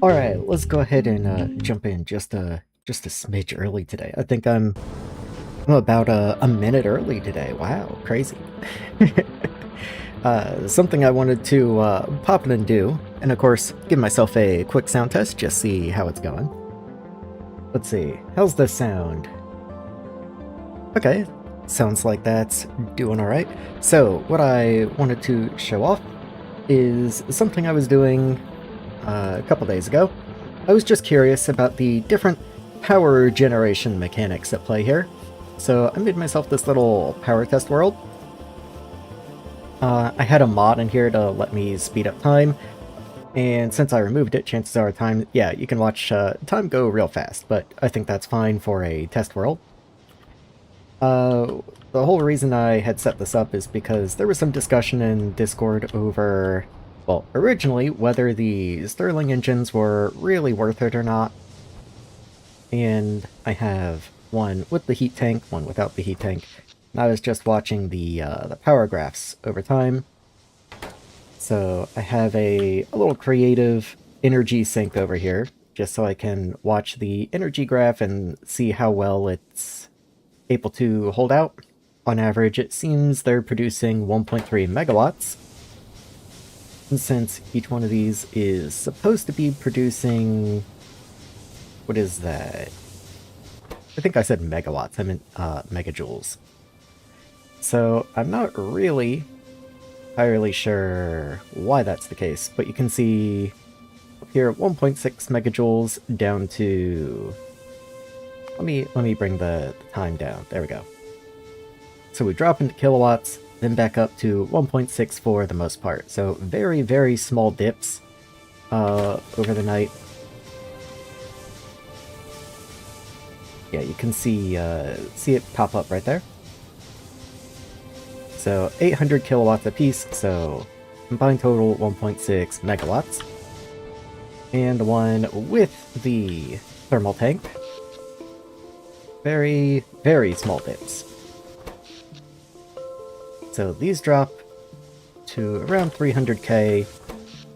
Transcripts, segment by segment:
Alright, let's go ahead and jump in just a smidge early today. I think I'm about a minute early today. Wow, crazy. Something I wanted to pop in and do, and of course, give myself a quick sound test, just see how it's going. Let's see, how's the sound? Okay, sounds like that's doing alright. So, what I wanted to show off is something I was doing a couple days ago. I was just curious about the different power generation mechanics at play here. So I made myself this little power test world. I had a mod in here to let me speed up time, and since I removed it, chances are you can watch time go real fast, but I think that's fine for a test world. The whole reason I had set this up is because there was some discussion in Discord over, well, originally, whether the Stirling engines were really worth it or not. And I have one with the heat tank, one without the heat tank. And I was just watching the power graphs over time. So I have a little creative energy sink over here, just so I can watch the energy graph and see how well it's able to hold out. On average, it seems they're producing 1.3 megawatts. And since each one of these is supposed to be producing... what is that? I think I said megawatts, I meant megajoules. So I'm not really entirely sure why that's the case, but you can see up here 1.6 megajoules down to... Let me bring the time down. There we go. So we drop into kilowatts, then back up to 1.6 for the most part. So very, very small dips over the night. Yeah, you can see it pop up right there. So 800 kilowatts apiece, so combined total 1.6 megawatts. And the one with the thermal tank, very, very small dips. So these drop to around 300k.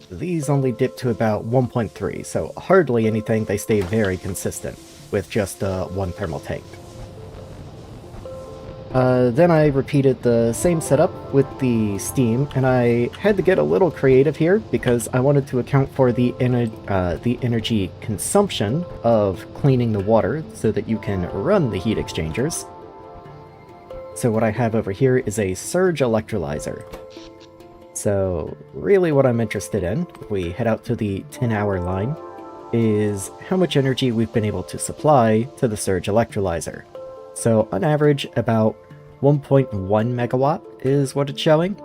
These only dip to about 1.3, so hardly anything. They stay very consistent with just one thermal tank. Then I repeated the same setup with the steam, and I had to get a little creative here because I wanted to account for the energy consumption of cleaning the water so that you can run the heat exchangers. So what I have over here is a surge electrolyzer. So really what I'm interested in, if we head out to the 10-hour line, is how much energy we've been able to supply to the surge electrolyzer. So on average, about 1.1 megawatt is what it's showing.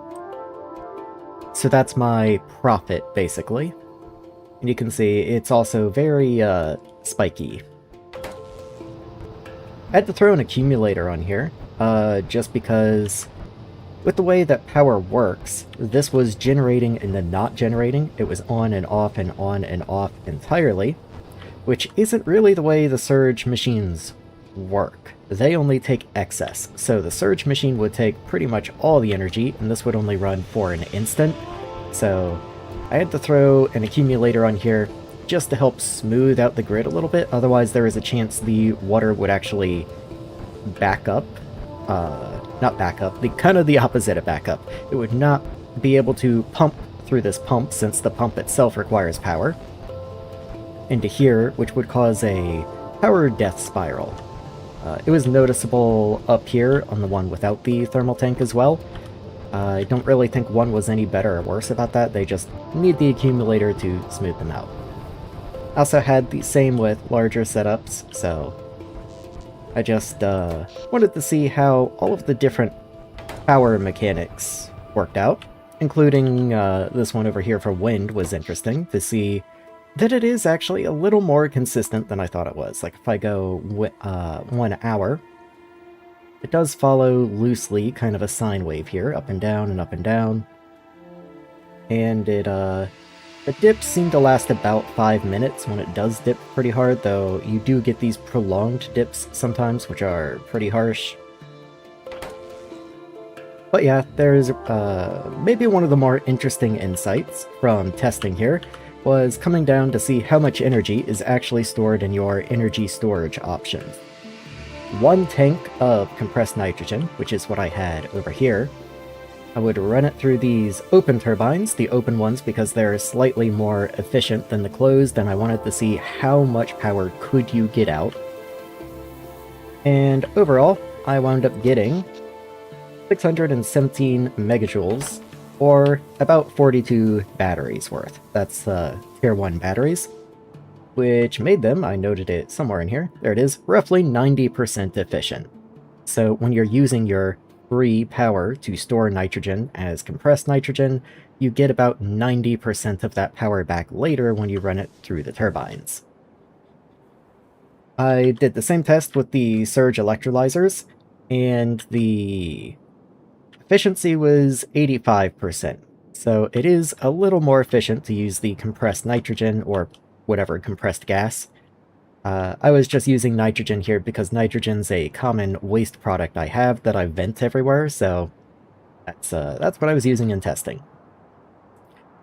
So that's my profit, basically. And you can see it's also very spiky. I had to throw an accumulator on here, just because with the way that power works, this was generating and then not generating. It was on and off and on and off entirely, which isn't really the way the surge machines work. They only take excess, so the surge machine would take pretty much all the energy, and this would only run for an instant. So I had to throw an accumulator on here just to help smooth out the grid a little bit, otherwise there is a chance the water would actually back up. Not back up, kind of the opposite of back up. It would not be able to pump through this pump, since the pump itself requires power, into here, which would cause a power death spiral. It was noticeable up here on the one without the thermal tank as well. I don't really think one was any better or worse about that, they just need the accumulator to smooth them out. I also had the same with larger setups, so I just wanted to see how all of the different power mechanics worked out, including this one over here for wind was interesting to see that it is actually a little more consistent than I thought it was. Like if I go 1 hour, it does follow loosely kind of a sine wave here, up and down and up and down. And it the dips seem to last about 5 minutes when it does dip pretty hard, though you do get these prolonged dips sometimes, which are pretty harsh. But yeah, there's maybe one of the more interesting insights from testing here was coming down to see how much energy is actually stored in your energy storage options. 1 tank of compressed nitrogen, which is what I had over here, I would run it through these open turbines, the open ones because they're slightly more efficient than the closed, and I wanted to see how much power could you get out. And overall, I wound up getting 617 megajoules, or about 42 batteries worth. That's tier 1 batteries, which made them, I noted it somewhere in here, there it is, roughly 90% efficient. So when you're using your free power to store nitrogen as compressed nitrogen, you get about 90% of that power back later when you run it through the turbines. I did the same test with the surge electrolyzers, and the efficiency was 85%. So it is a little more efficient to use the compressed nitrogen, or whatever compressed gas. I was just using nitrogen here because nitrogen's a common waste product I have that I vent everywhere, so that's what I was using in testing.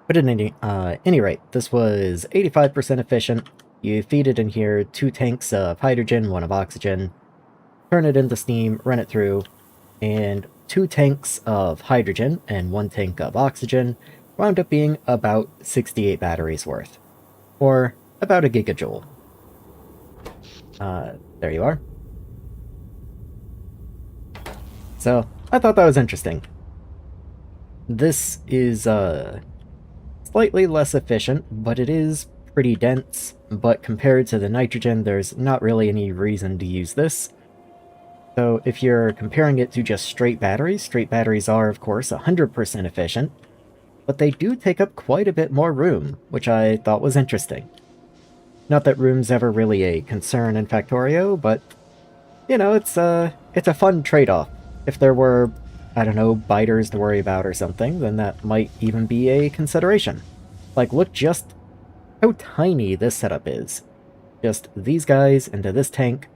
But at any rate, this was 85% efficient. You feed it in here 2 tanks of hydrogen, 1 of oxygen, turn it into steam, run it through, and 2 tanks of hydrogen and 1 tank of oxygen wound up being about 68 batteries worth, or about a gigajoule. There you are. So, I thought that was interesting. This is, slightly less efficient, but it is pretty dense, but compared to the nitrogen, there's not really any reason to use this. So if you're comparing it to just straight batteries are, of course, 100% efficient, but they do take up quite a bit more room, which I thought was interesting. Not that room's ever really a concern in Factorio, but, you know, it's a fun trade-off. If there were, I don't know, biters to worry about or something, then that might even be a consideration. Like, look just how tiny this setup is. Just these guys into this tank,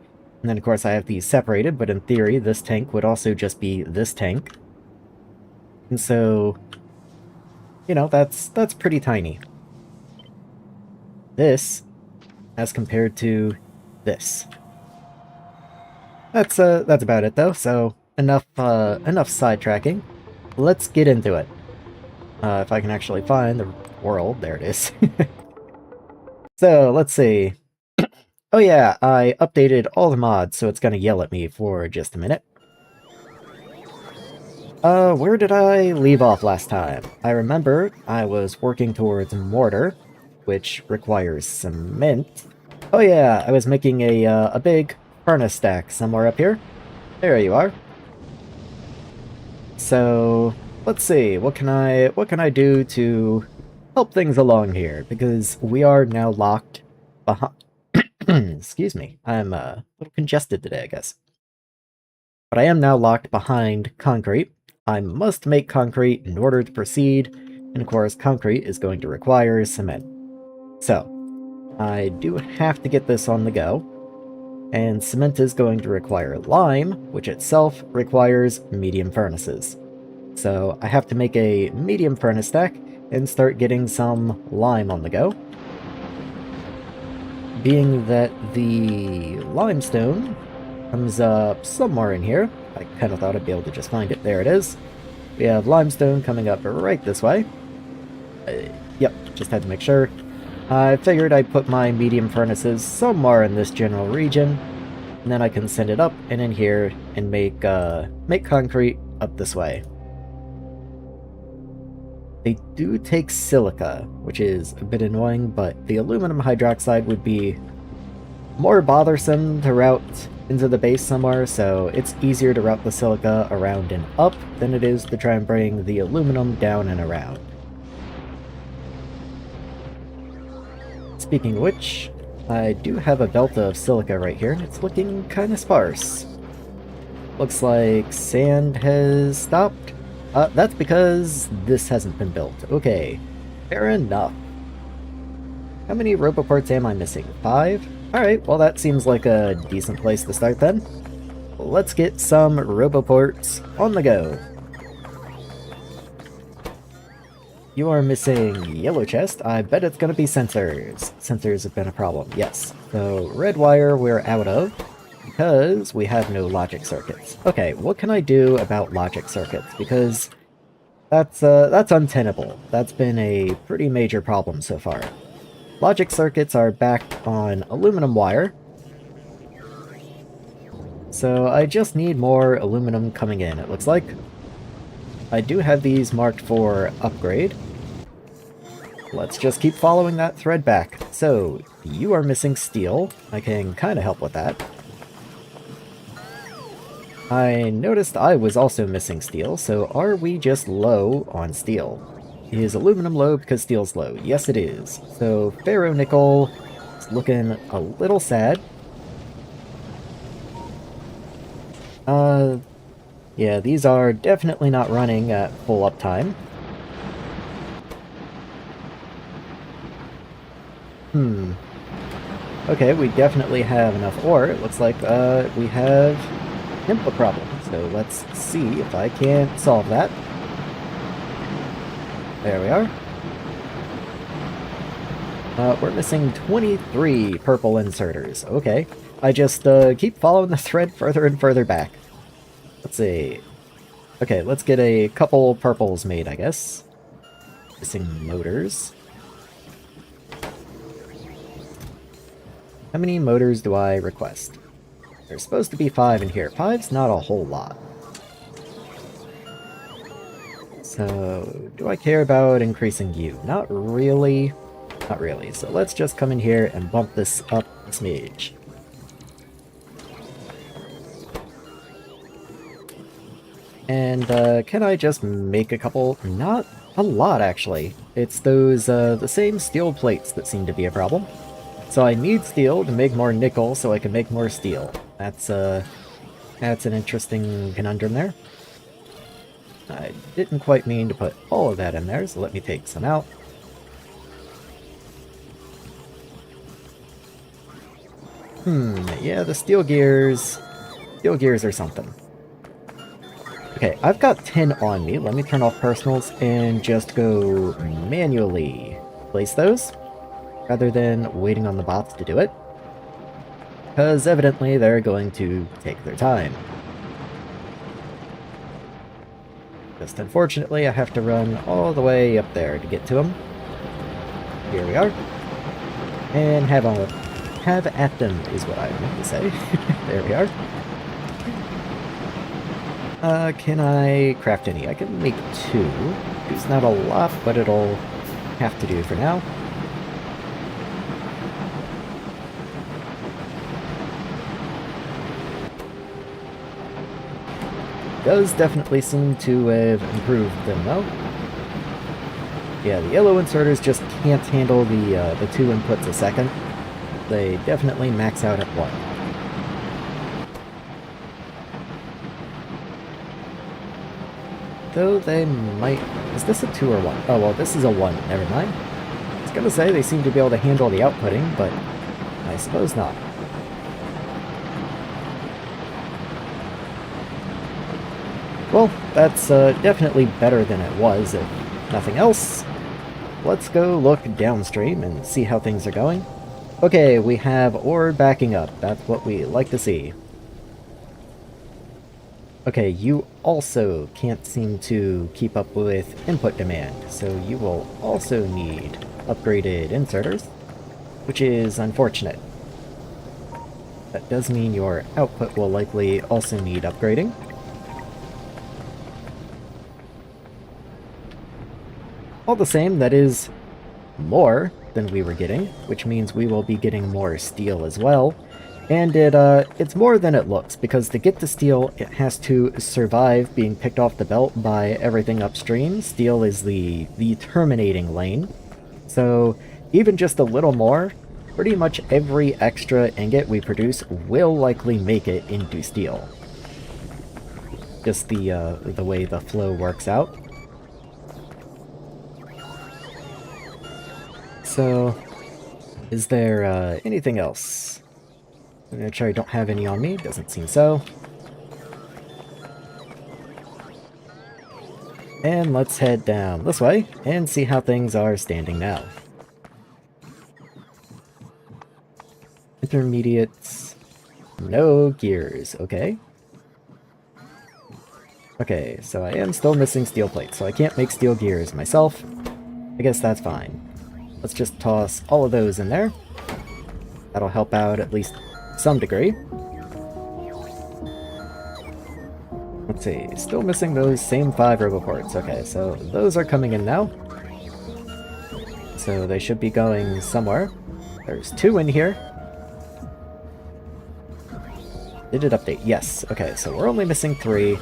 and then of course I have these separated, but in theory this tank would also just be this tank. And so, you know, that's pretty tiny. This, as compared to this. That's about it though, so enough sidetracking. Let's get into it. If I can actually find the world, there it is. So, let's see. Oh yeah, I updated all the mods, so it's gonna yell at me for just a minute. Where did I leave off last time? I remember I was working towards mortar, which requires cement. Oh yeah, I was making a big furnace stack somewhere up here. There you are. So, let's see, what can I do to help things along here? Because we are now locked behind... Excuse me, I'm a little congested today, I guess. But I am now locked behind concrete. I must make concrete in order to proceed, and of course concrete is going to require cement. So, I do have to get this on the go, and cement is going to require lime, which itself requires medium furnaces. So I have to make a medium furnace stack and start getting some lime on the go. Being that the limestone comes up somewhere in here, I kind of thought I'd be able to just find it. There it is. We have limestone coming up right this way. Yep, just had to make sure. I figured I'd put my medium furnaces somewhere in this general region, and then I can send it up and in here and make concrete up this way. They do take silica, which is a bit annoying, but the aluminum hydroxide would be more bothersome to route into the base somewhere, so it's easier to route the silica around and up than it is to try and bring the aluminum down and around. Speaking of which, I do have a belt of silica right here, and it's looking kind of sparse. Looks like sand has stopped. That's because this hasn't been built. Okay, fair enough. How many roboports am I missing? 5? Alright, well that seems like a decent place to start then. Let's get some roboports on the go. You are missing yellow chest. I bet it's gonna be sensors. Sensors have been a problem, yes. So red wire we're out of, because we have no logic circuits. Okay, what can I do about logic circuits? Because that's untenable. That's been a pretty major problem so far. Logic circuits are backed on aluminum wire, so I just need more aluminum coming in, it looks like. I do have these marked for upgrade. Let's just keep following that thread back. So, you are missing steel. I can kind of help with that. I noticed I was also missing steel, so are we just low on steel? Is aluminum low because steel's low? Yes, it is. So, ferronickel is looking a little sad. Yeah, these are definitely not running at full uptime. Okay, we definitely have enough ore. It looks like we have input problem. So let's see if I can solve that. There we are. We're missing 23 purple inserters. Okay. I just keep following the thread further and further back. Let's see. Okay, let's get a couple purples made, I guess. Missing motors. How many motors do I request? There's supposed to be 5 in here. 5's not a whole lot. So, do I care about increasing you? Not really. Not really. So let's just come in here and bump this up a smidge. And can I just make a couple? Not a lot, actually. It's those, the same steel plates that seem to be a problem. So I need steel to make more nickel so I can make more steel. That's an interesting conundrum there. I didn't quite mean to put all of that in there, so let me take some out. Yeah, the steel gears are something. Okay, I've got 10 on me. Let me turn off personals and just go manually place those, rather than waiting on the bots to do it. Because evidently they're going to take their time. Just unfortunately, I have to run all the way up there to get to them. Here we are. And have at them is what I meant to say. There we are. Can I craft any? I can make 2. It's not a lot, but it'll have to do for now. Does definitely seem to have improved them, though. Yeah, the yellow inserters just can't handle the 2 inputs a second. They definitely max out at 1. Though they might... Is this a 2 or 1? Oh, well, this is a 1. Never mind. I was gonna say they seem to be able to handle the outputting, but I suppose not. Well, that's definitely better than it was, if nothing else. Let's go look downstream and see how things are going. Okay, we have ore backing up. That's what we like to see. Okay, you also can't seem to keep up with input demand, so you will also need upgraded inserters, which is unfortunate. That does mean your output will likely also need upgrading. All the same, that is more than we were getting, which means we will be getting more steel as well. And it's more than it looks, because to get the steel, it has to survive being picked off the belt by everything upstream. Steel is the terminating lane. So even just a little more, pretty much every extra ingot we produce will likely make it into steel. Just the way the flow works out. So, is there anything else? I'm gonna try I don't have any on me, doesn't seem so. And let's head down this way and see how things are standing now. Intermediates. No gears, okay. Okay, so I am still missing steel plates, so I can't make steel gears myself. I guess that's fine. Let's just toss all of those in there. That'll help out at least some degree. Let's see, still missing those same 5 roboports. Okay, so those are coming in now. So they should be going somewhere. There's 2 in here. Did it update? Yes. Okay, so we're only missing 3.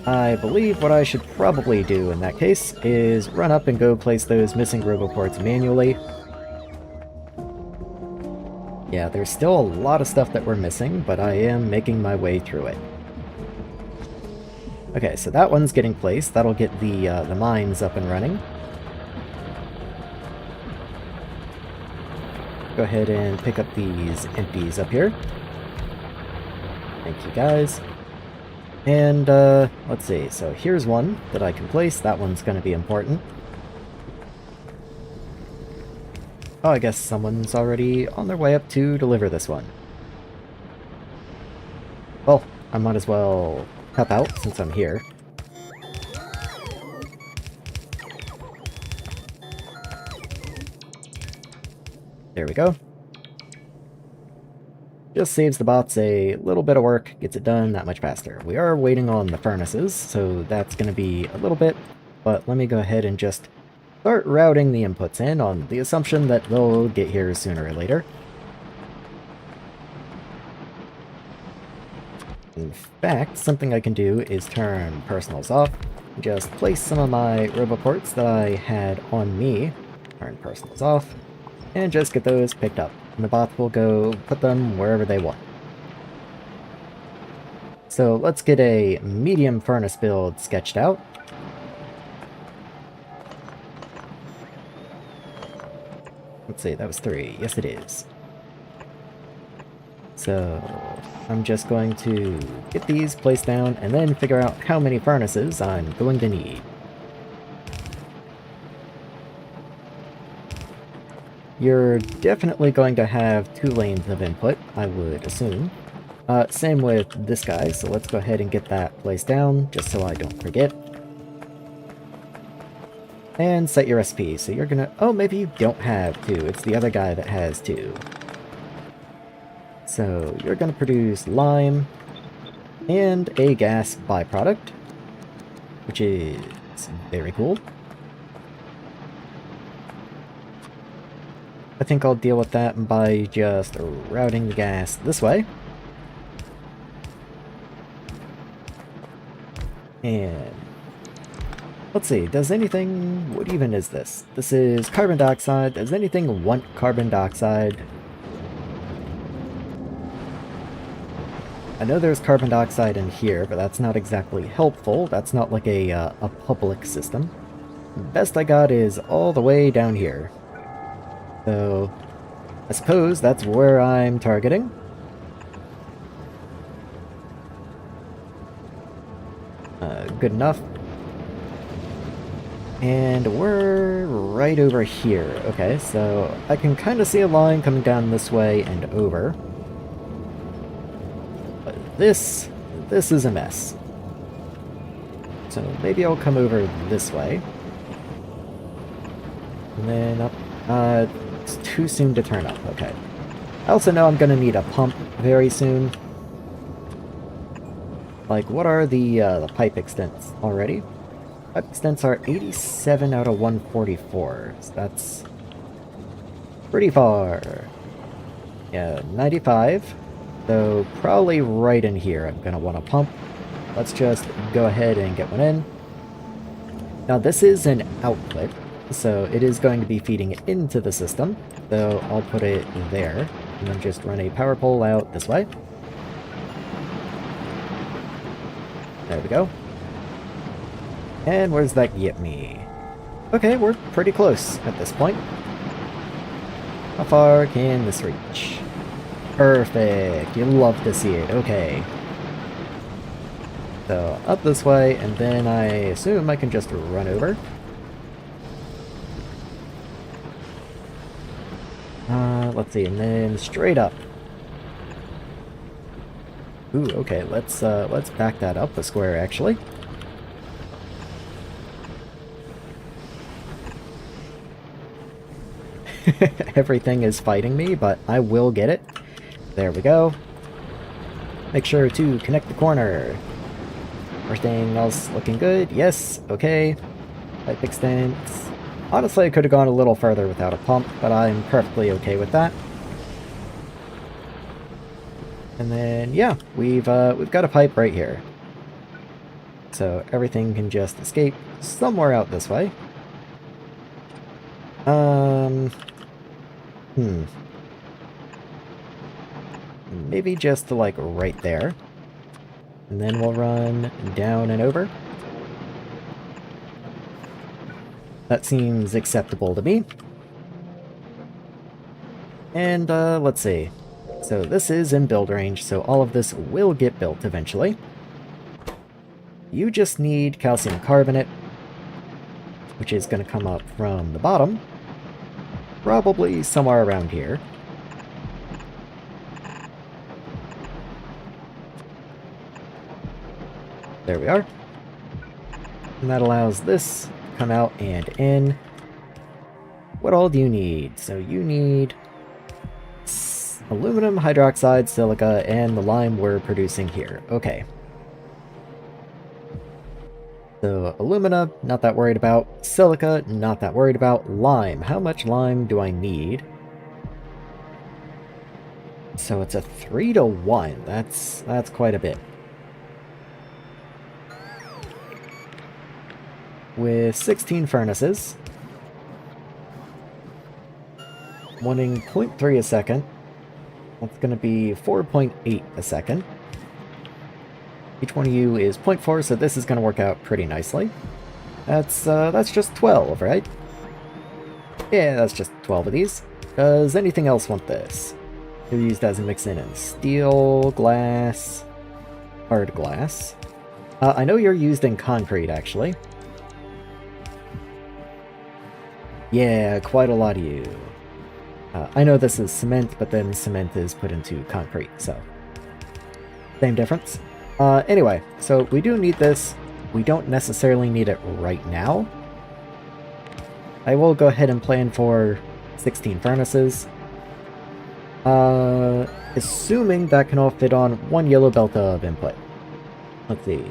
I believe what I should probably do in that case is run up and go place those missing roboports manually. Yeah, there's still a lot of stuff that we're missing, but I am making my way through it. Okay, so that one's getting placed. That'll get the mines up and running. Go ahead and pick up these empties up here. Thank you, guys. And, let's see, so here's one that I can place. That one's going to be important. Oh, I guess someone's already on their way up to deliver this one. Well, I might as well help out since I'm here. There we go. Just saves the bots a little bit of work, gets it done that much faster. We are waiting on the furnaces, so that's going to be a little bit, but let me go ahead and just start routing the inputs in on the assumption that they'll get here sooner or later. In fact, something I can do is turn personals off, just place some of my roboports that I had on me, turn personals off, and just get those picked up. And the bots will go put them wherever they want. So let's get a medium furnace build sketched out. Let's see, that was 3. Yes, it is. So I'm just going to get these placed down and then figure out how many furnaces I'm going to need. You're definitely going to have 2 lanes of input, I would assume. Same with this guy, so let's go ahead and get that placed down, just so I don't forget. And set your SP, so you're gonna... Oh, maybe you don't have 2, it's the other guy that has 2. So you're gonna produce lime, and a gas byproduct, which is very cool. I think I'll deal with that by just routing the gas this way. And let's see, does anything... What even is this? This is carbon dioxide. Does anything want carbon dioxide? I know there's carbon dioxide in here, but that's not exactly helpful. That's not like a public system. Best I got is all the way down here. So, I suppose that's where I'm targeting. Good enough. And we're right over here. Okay, so I can kind of see a line coming down this way and over. But this is a mess. So maybe I'll come over this way. And then up. It's too soon to turn up, okay. I also know I'm gonna need a pump very soon. Like, what are the pipe extents already? Pipe extents are 87 out of 144, so that's pretty far. Yeah, 95, so probably right in here I'm gonna want a pump. Let's just go ahead and get one in. Now this is an output, so it is going to be feeding into the system, so I'll put it there, and then just run a power pole out this way. There we go. And where's that get me? Okay, we're pretty close at this point. How far can this reach? Perfect! You love to see it, okay. So up this way, and then I assume I can just run over. Let's see, and then straight up. Ooh, okay, let's back that up a square, actually. Everything is fighting me, but I will get it. There we go. Make sure to connect the corner. Everything else looking good? Yes, okay. Pipe extents. Honestly, I could have gone a little further without a pump, but I'm perfectly okay with that. And then, yeah, we've got a pipe right here. So everything can just escape somewhere out this way. Maybe just to, like, right there. And then we'll run down and over. That seems acceptable to me. And, let's see. So this is in build range, so all of this will get built eventually. You just need calcium carbonate, which is going to come up from the bottom. Probably somewhere around here. There we are. And that allows this to come out and in. What all do you need? So you need aluminum, hydroxide, silica, and the lime we're producing here. Okay. So alumina, not that worried about. Silica, not that worried about. Lime. How much lime do I need? So it's a 3-to-1. That's quite a bit. With 16 furnaces, wanting 0.3 a second, that's going to be 4.8 a second. Each one of you is 0.4, so this is going to work out pretty nicely. That's just 12, right? Yeah, that's just 12 of these. Does anything else want this? They're used as a mix-in in steel, glass, hard glass. I know you're used in concrete, actually. Yeah, quite a lot of you. I know this is cement, but then cement is put into concrete, so same difference. Anyway, so we do need this. We don't necessarily need it right now. I will go ahead and plan for 16 furnaces. Assuming that can all fit on one yellow belt of input. Let's see.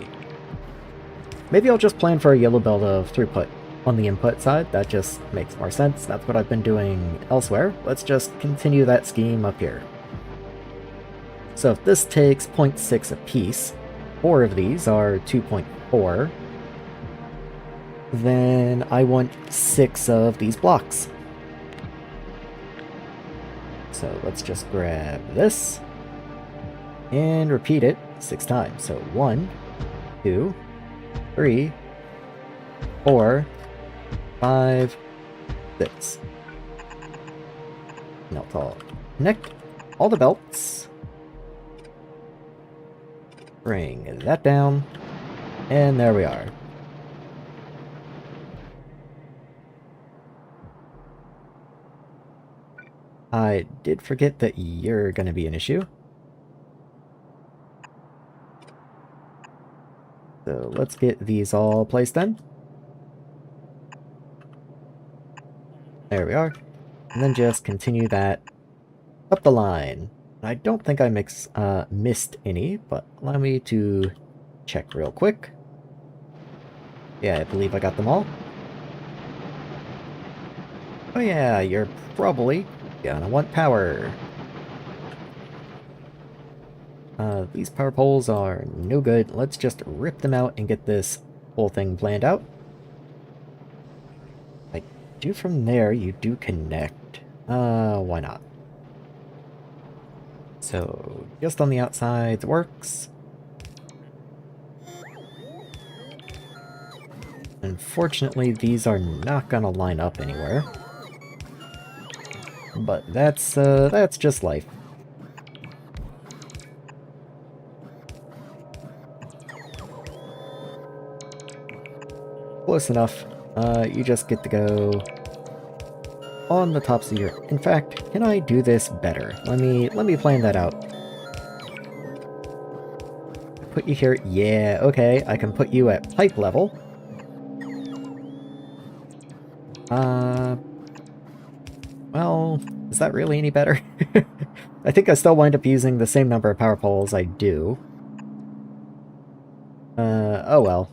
Maybe I'll just plan for a yellow belt of throughput on the input side. That just makes more sense. That's what I've been doing elsewhere. Let's just continue that scheme up here. So if this takes 0.6 apiece, 4 of these are 2.4, then I want 6 of these blocks. So let's just grab this and repeat it 6 times. So 1, 2, 3, 4, 5, 6. Now I'll connect all the belts. Bring that down. And there we are. I did forget that you're going to be an issue. So let's get these all placed in. There we are. And then just continue that up the line. I don't think I missed any, but allow me to check real quick. Yeah, I believe I got them all. Oh yeah, you're probably gonna want power. These power poles are no good. Let's just rip them out and get this whole thing planned out. I do from there, you do connect. Why not? So, just on the outside works. Unfortunately, these are not gonna line up anywhere. But that's just life. Close enough. You just get to go on the tops of your... In fact, can I do this better? Let me plan that out. Put you here. Yeah, okay. I can put you at pipe level. Well, is that really any better? I think I still wind up using the same number of power poles I do. Oh well.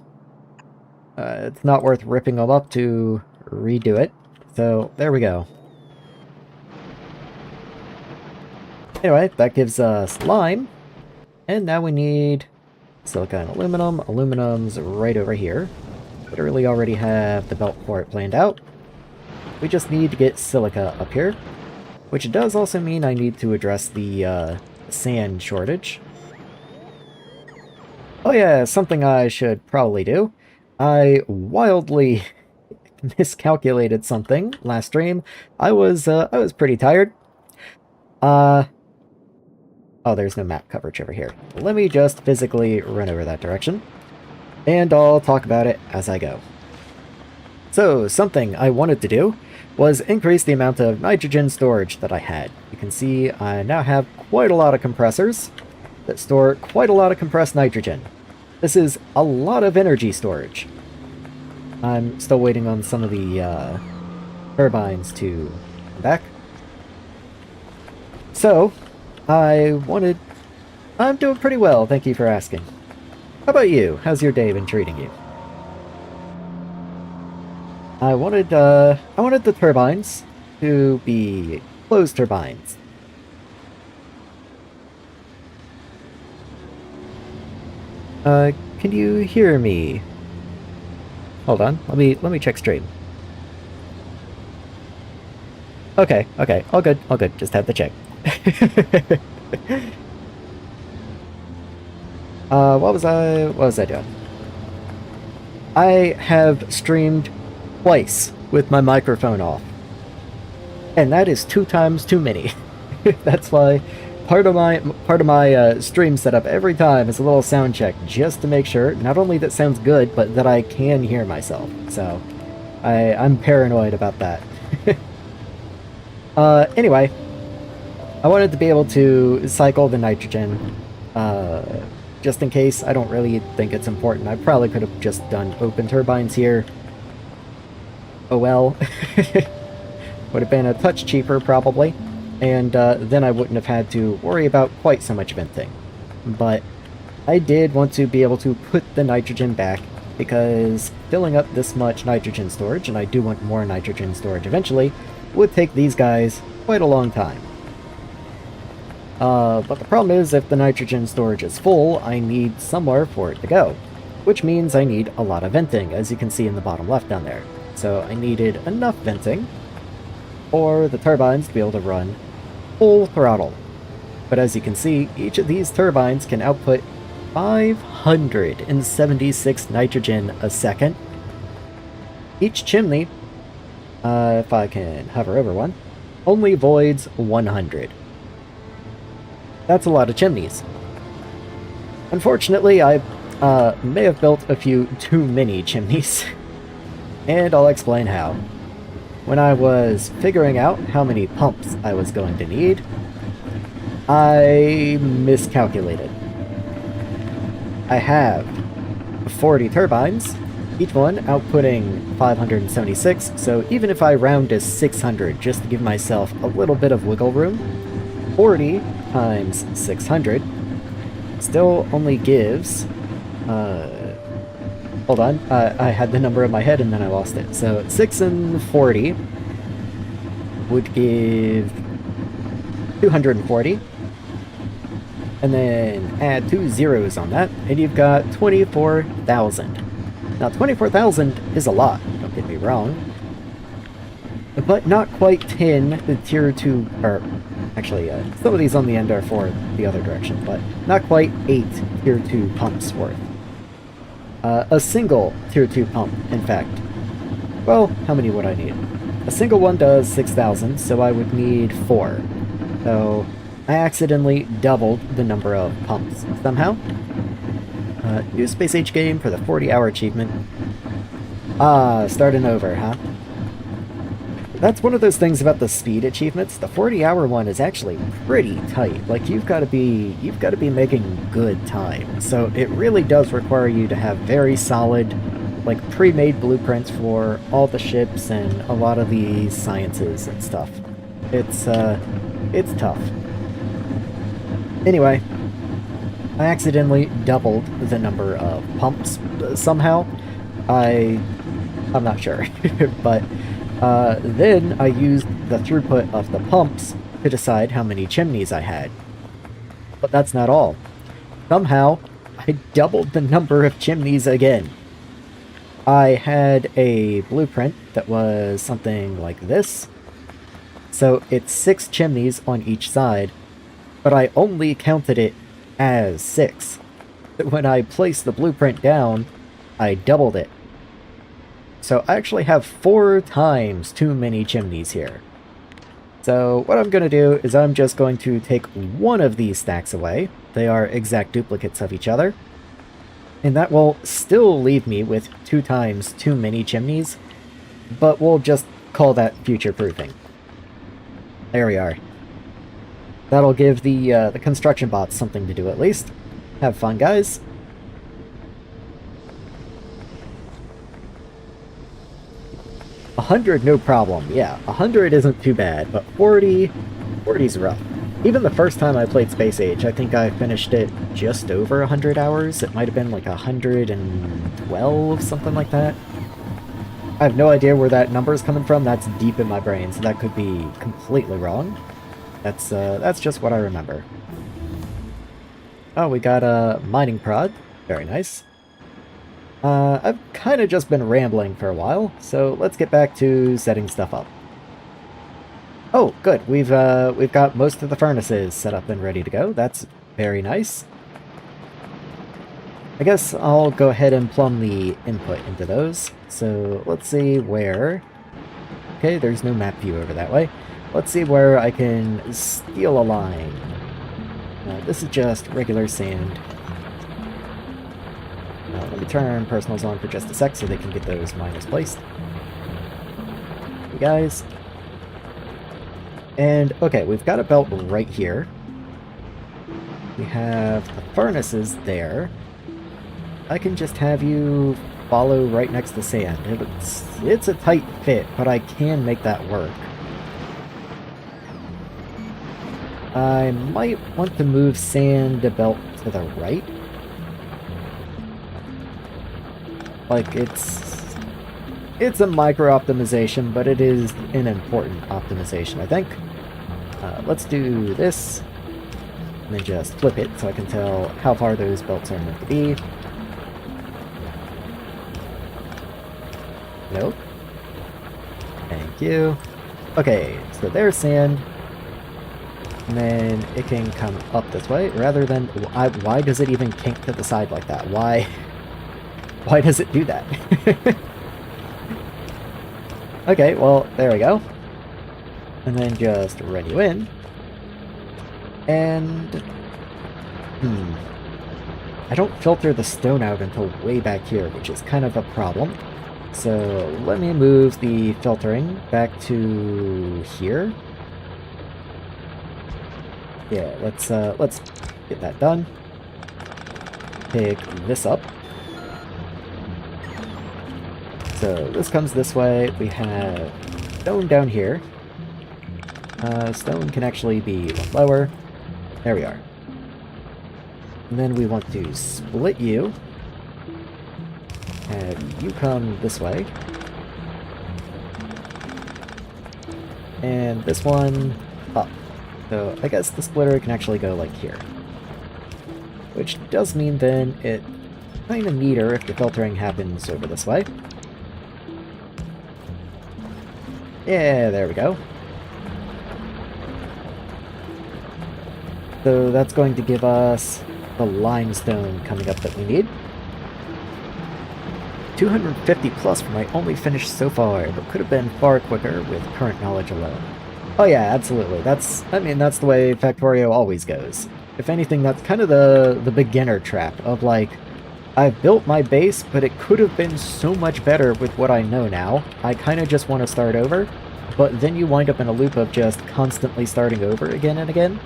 It's not worth ripping them up to redo it. So, there we go. Anyway, that gives us lime. And now we need silica and aluminum. Aluminum's right over here. Literally already have the belt for it planned out. We just need to get silica up here. Which does also mean I need to address the sand shortage. Oh yeah, something I should probably do. I wildly miscalculated something last stream. I was pretty tired. Oh, there's no map coverage over here. Let me just physically run over that direction. And I'll talk about it as I go. So, something I wanted to do was increase the amount of nitrogen storage that I had. You can see I now have quite a lot of compressors that store quite a lot of compressed nitrogen. This is a lot of energy storage. I'm still waiting on some of the turbines to come back. So, I'm doing pretty well, thank you for asking. How about you? How's your day been treating you? I wanted the turbines to be closed turbines. Can you hear me? Hold on, let me check stream. Okay, all good, just had to check. What was I doing? I have streamed twice with my microphone off. And that is 2 times too many. That's why part of my stream setup every time is a little sound check, just to make sure not only that sounds good, but that I can hear myself. So I'm paranoid about that. Anyway, I wanted to be able to cycle the nitrogen, just in case. I don't really think it's important. I probably could have just done open turbines here. Oh well. Would have been a touch cheaper, probably. And then I wouldn't have had to worry about quite so much venting. But I did want to be able to put the nitrogen back, because filling up this much nitrogen storage, and I do want more nitrogen storage eventually, would take these guys quite a long time. But the problem is, if the nitrogen storage is full, I need somewhere for it to go. Which means I need a lot of venting, as you can see in the bottom left down there. So I needed enough venting for the turbines to be able to run full throttle. But as you can see, each of these turbines can output 576 nitrogen a second. Each chimney, if I can hover over one, only voids 100. That's a lot of chimneys. Unfortunately, I may have built a few too many chimneys. And I'll explain how. When I was figuring out how many pumps I was going to need, I miscalculated. I have 40 turbines, each one outputting 576, so even if I round to 600 just to give myself a little bit of wiggle room, 40 times 600 still only gives... hold on, I had the number in my head and then I lost it. So 6 and 40 would give 240. And then add 2 zeros on that, and you've got 24,000. Now 24,000 is a lot, don't get me wrong. But not quite 10 the tier 2, or actually some of these on the end are for the other direction, but not quite 8 tier 2 pumps worth. A single tier 2 pump, in fact. Well, how many would I need? A single one does 6,000, so I would need 4. So I accidentally doubled the number of pumps somehow. New Space Age game for the 40-hour achievement. Ah, starting over, huh? That's one of those things about the speed achievements. The 40-hour one is actually pretty tight. Like you've got to be making good time. So it really does require you to have very solid, like pre-made blueprints for all the ships and a lot of the sciences and stuff. It's tough. Anyway, I accidentally doubled the number of pumps somehow. I'm not sure, but then I used the throughput of the pumps to decide how many chimneys I had. But that's not all. Somehow, I doubled the number of chimneys again. I had a blueprint that was something like this. So it's 6 chimneys on each side, but I only counted it as 6. When I placed the blueprint down, I doubled it. So I actually have 4 times too many chimneys here. So what I'm going to do is I'm just going to take one of these stacks away. They are exact duplicates of each other. And that will still leave me with 2 times too many chimneys, but we'll just call that future-proofing. There we are. That'll give the construction bots something to do at least. Have fun, guys. 100, no problem. Yeah, 100 isn't too bad, but 40's rough. Even the first time I played Space Age, I think I finished it just over 100 hours. It might have been like 112, something like that. I have no idea where that number is coming from. That's deep in my brain, so that could be completely wrong. That's just what I remember. Oh, we got a mining prod. Very nice. I've kind of just been rambling for a while, so let's get back to setting stuff up. Oh, good. We've got most of the furnaces set up and ready to go. That's very nice. I guess I'll go ahead and plumb the input into those. So let's see where... Okay, there's no map view over that way. Let's see where I can steal a line. This is just regular sand. Let me turn personals on for just a sec so they can get those miners placed. You guys. And, okay, we've got a belt right here. We have the furnaces there. I can just have you follow right next to sand. It's a tight fit, but I can make that work. I might want to move sand belt to the right. Like, it's a micro-optimization, but it is an important optimization, I think. Let's do this, and then just flip it so I can tell how far those belts are meant to be. Nope. Thank you. Okay, so there's sand. And then it can come up this way, rather than... why does it even kink to the side like that? Why does it do that? Okay, well, there we go. And then just run you in. And... I don't filter the stone out until way back here, which is kind of a problem. So let me move the filtering back to here. Yeah, let's get that done. Pick this up. So this comes this way. We have stone down here. Stone can actually be lower. There we are. And then we want to split you. Have you come this way. And this one up. So I guess the splitter can actually go like here. Which does mean then it kind of neater if the filtering happens over this way. Yeah, there we go. So that's going to give us the limestone coming up that we need. 250 plus for my only finish so far, but could have been far quicker with current knowledge alone. Oh yeah, absolutely. That's the way Factorio always goes. If anything, that's kind of the beginner trap of like, I've built my base, but it could have been so much better with what I know now. I kind of just want to start over, but then you wind up in a loop of just constantly starting over again and again.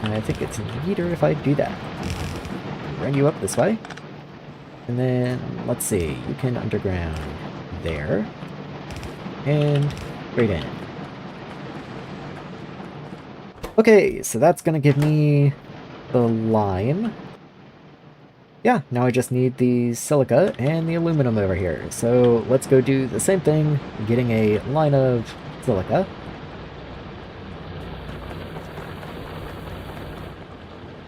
And I think it's neater if I do that. Bring you up this way. And then, let's see, you can underground there. And right in. Okay, so that's going to give me the lime. Yeah, now I just need the silica and the aluminum over here. So let's go do the same thing, getting a line of silica.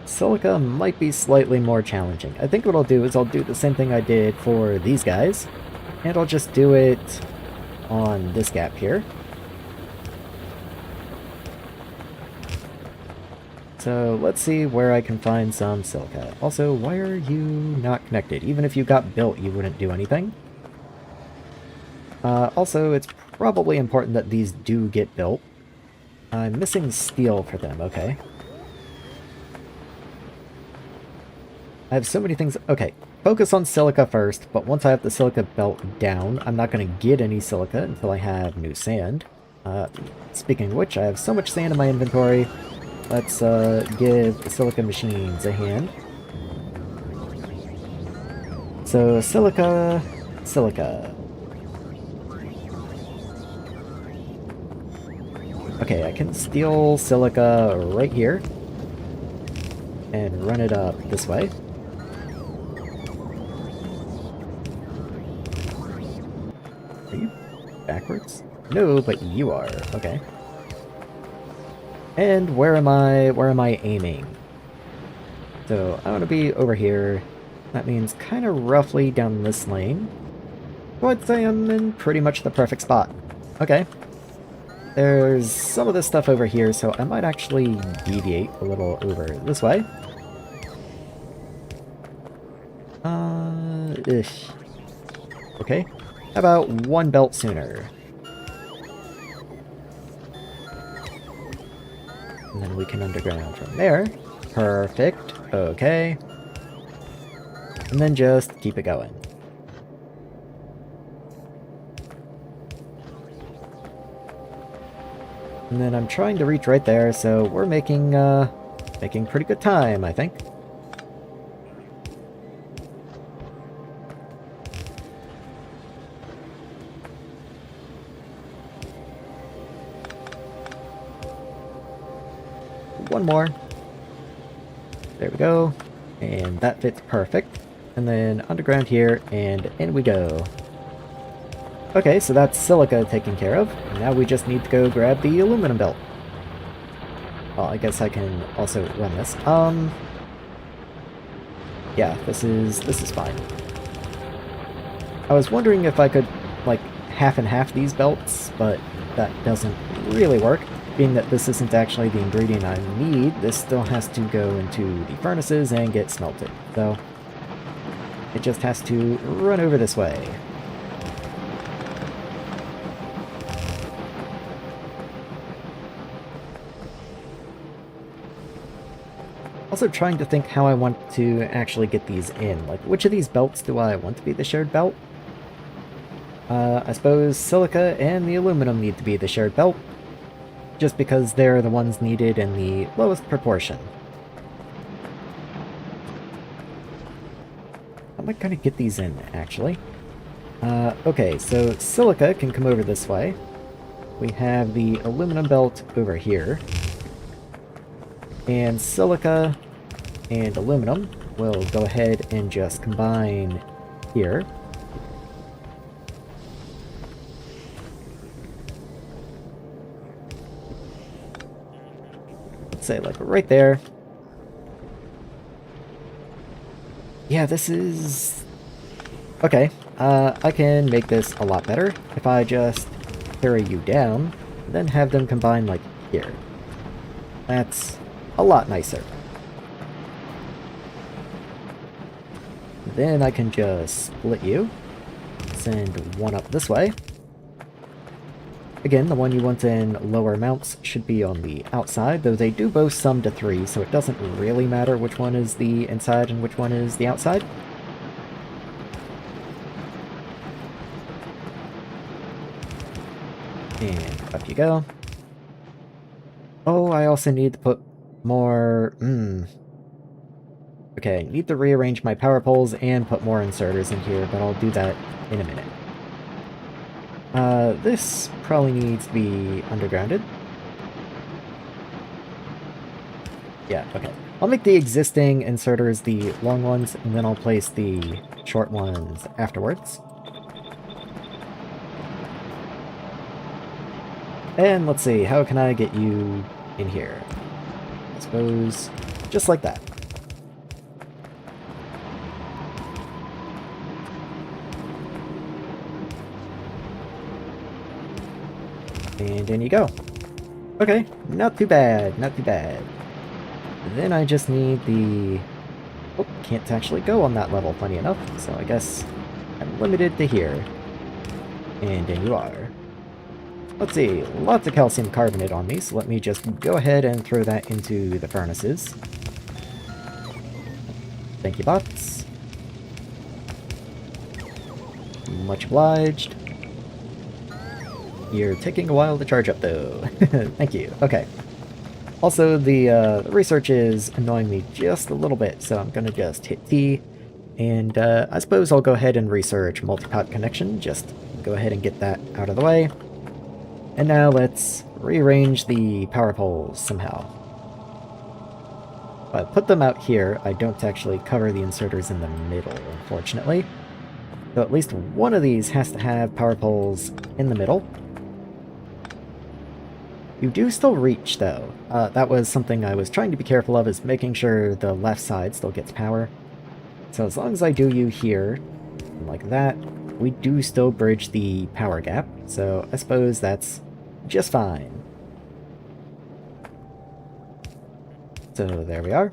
Silica might be slightly more challenging. I think what I'll do is I'll do the same thing I did for these guys, and I'll just do it on this gap here. So let's see where I can find some silica. Also, why are you not connected? Even if you got built, you wouldn't do anything. Also, it's probably important that these do get built. I'm missing steel for them, okay. I have so many things. Okay, focus on silica first, but once I have the silica belt down, I'm not going to get any silica until I have new sand. Speaking of which, I have so much sand in my inventory. Let's give the silica machines a hand. So, silica, silica. Okay, I can steal silica right here and run it up this way. Are you backwards? No, but you are. Okay. And where am I aiming? So I want to be over here. That means kind of roughly down this lane. So I'd say I'm in pretty much the perfect spot. Okay. There's some of this stuff over here, so I might actually deviate a little over this way. Ish. Okay. How about one belt sooner? And then we can underground from there. Perfect. Okay. And then just keep it going. And then I'm trying to reach right there, so we're making pretty good time, I think. One more. There we go. And that fits perfect. And then underground here, and in we go. Okay, so that's silica taken care of. Now we just need to go grab the aluminum belt. Well, I guess I can also run this. Yeah, this is fine. I was wondering if I could, like, half and half these belts, but that doesn't really work. Being that this isn't actually the ingredient I need, this still has to go into the furnaces and get smelted. So, it just has to run over this way. Also trying to think how I want to actually get these in. Like, which of these belts do I want to be the shared belt? I suppose silica and the aluminum need to be the shared belt, just because they're the ones needed in the lowest proportion. I might kind of get these in, actually. Okay, so silica can come over this way. We have the aluminum belt over here. And silica and aluminum will go ahead and just combine here. Let's say like right there. Yeah, this is... Okay, I can make this a lot better if I just carry you down, then have them combine like here. That's a lot nicer. Then I can just split you, send one up this way, Again, the one you want in lower amounts should be on the outside, though they do both sum to 3, so it doesn't really matter which one is the inside and which one is the outside. And up you go. Oh, I also need to put more... Okay, I need to rearrange my power poles and put more inserters in here, but I'll do that in a minute. This probably needs to be undergrounded. Yeah, okay. I'll make the existing inserters the long ones, and then I'll place the short ones afterwards. And let's see, how can I get you in here? I suppose just like that. And in you go. Okay, not too bad, not too bad. Then I just need the... Oh, can't actually go on that level, funny enough, so I guess I'm limited to here. And in you are. Let's see, lots of calcium carbonate on me, so let me just go ahead and throw that into the furnaces. Thank you, bots. Much obliged. You're taking a while to charge up, though. Thank you. Okay. Also, the research is annoying me just a little bit, so I'm gonna just hit T, and I suppose I'll go ahead and research multi-pot connection, just go ahead and get that out of the way. And now let's rearrange the power poles somehow. If I put them out here, I don't actually cover the inserters in the middle, unfortunately. So at least one of these has to have power poles in the middle. You do still reach, though. That was something I was trying to be careful of, is making sure the left side still gets power. So as long as I do you here, like that, we do still bridge the power gap, so I suppose that's just fine. So there we are.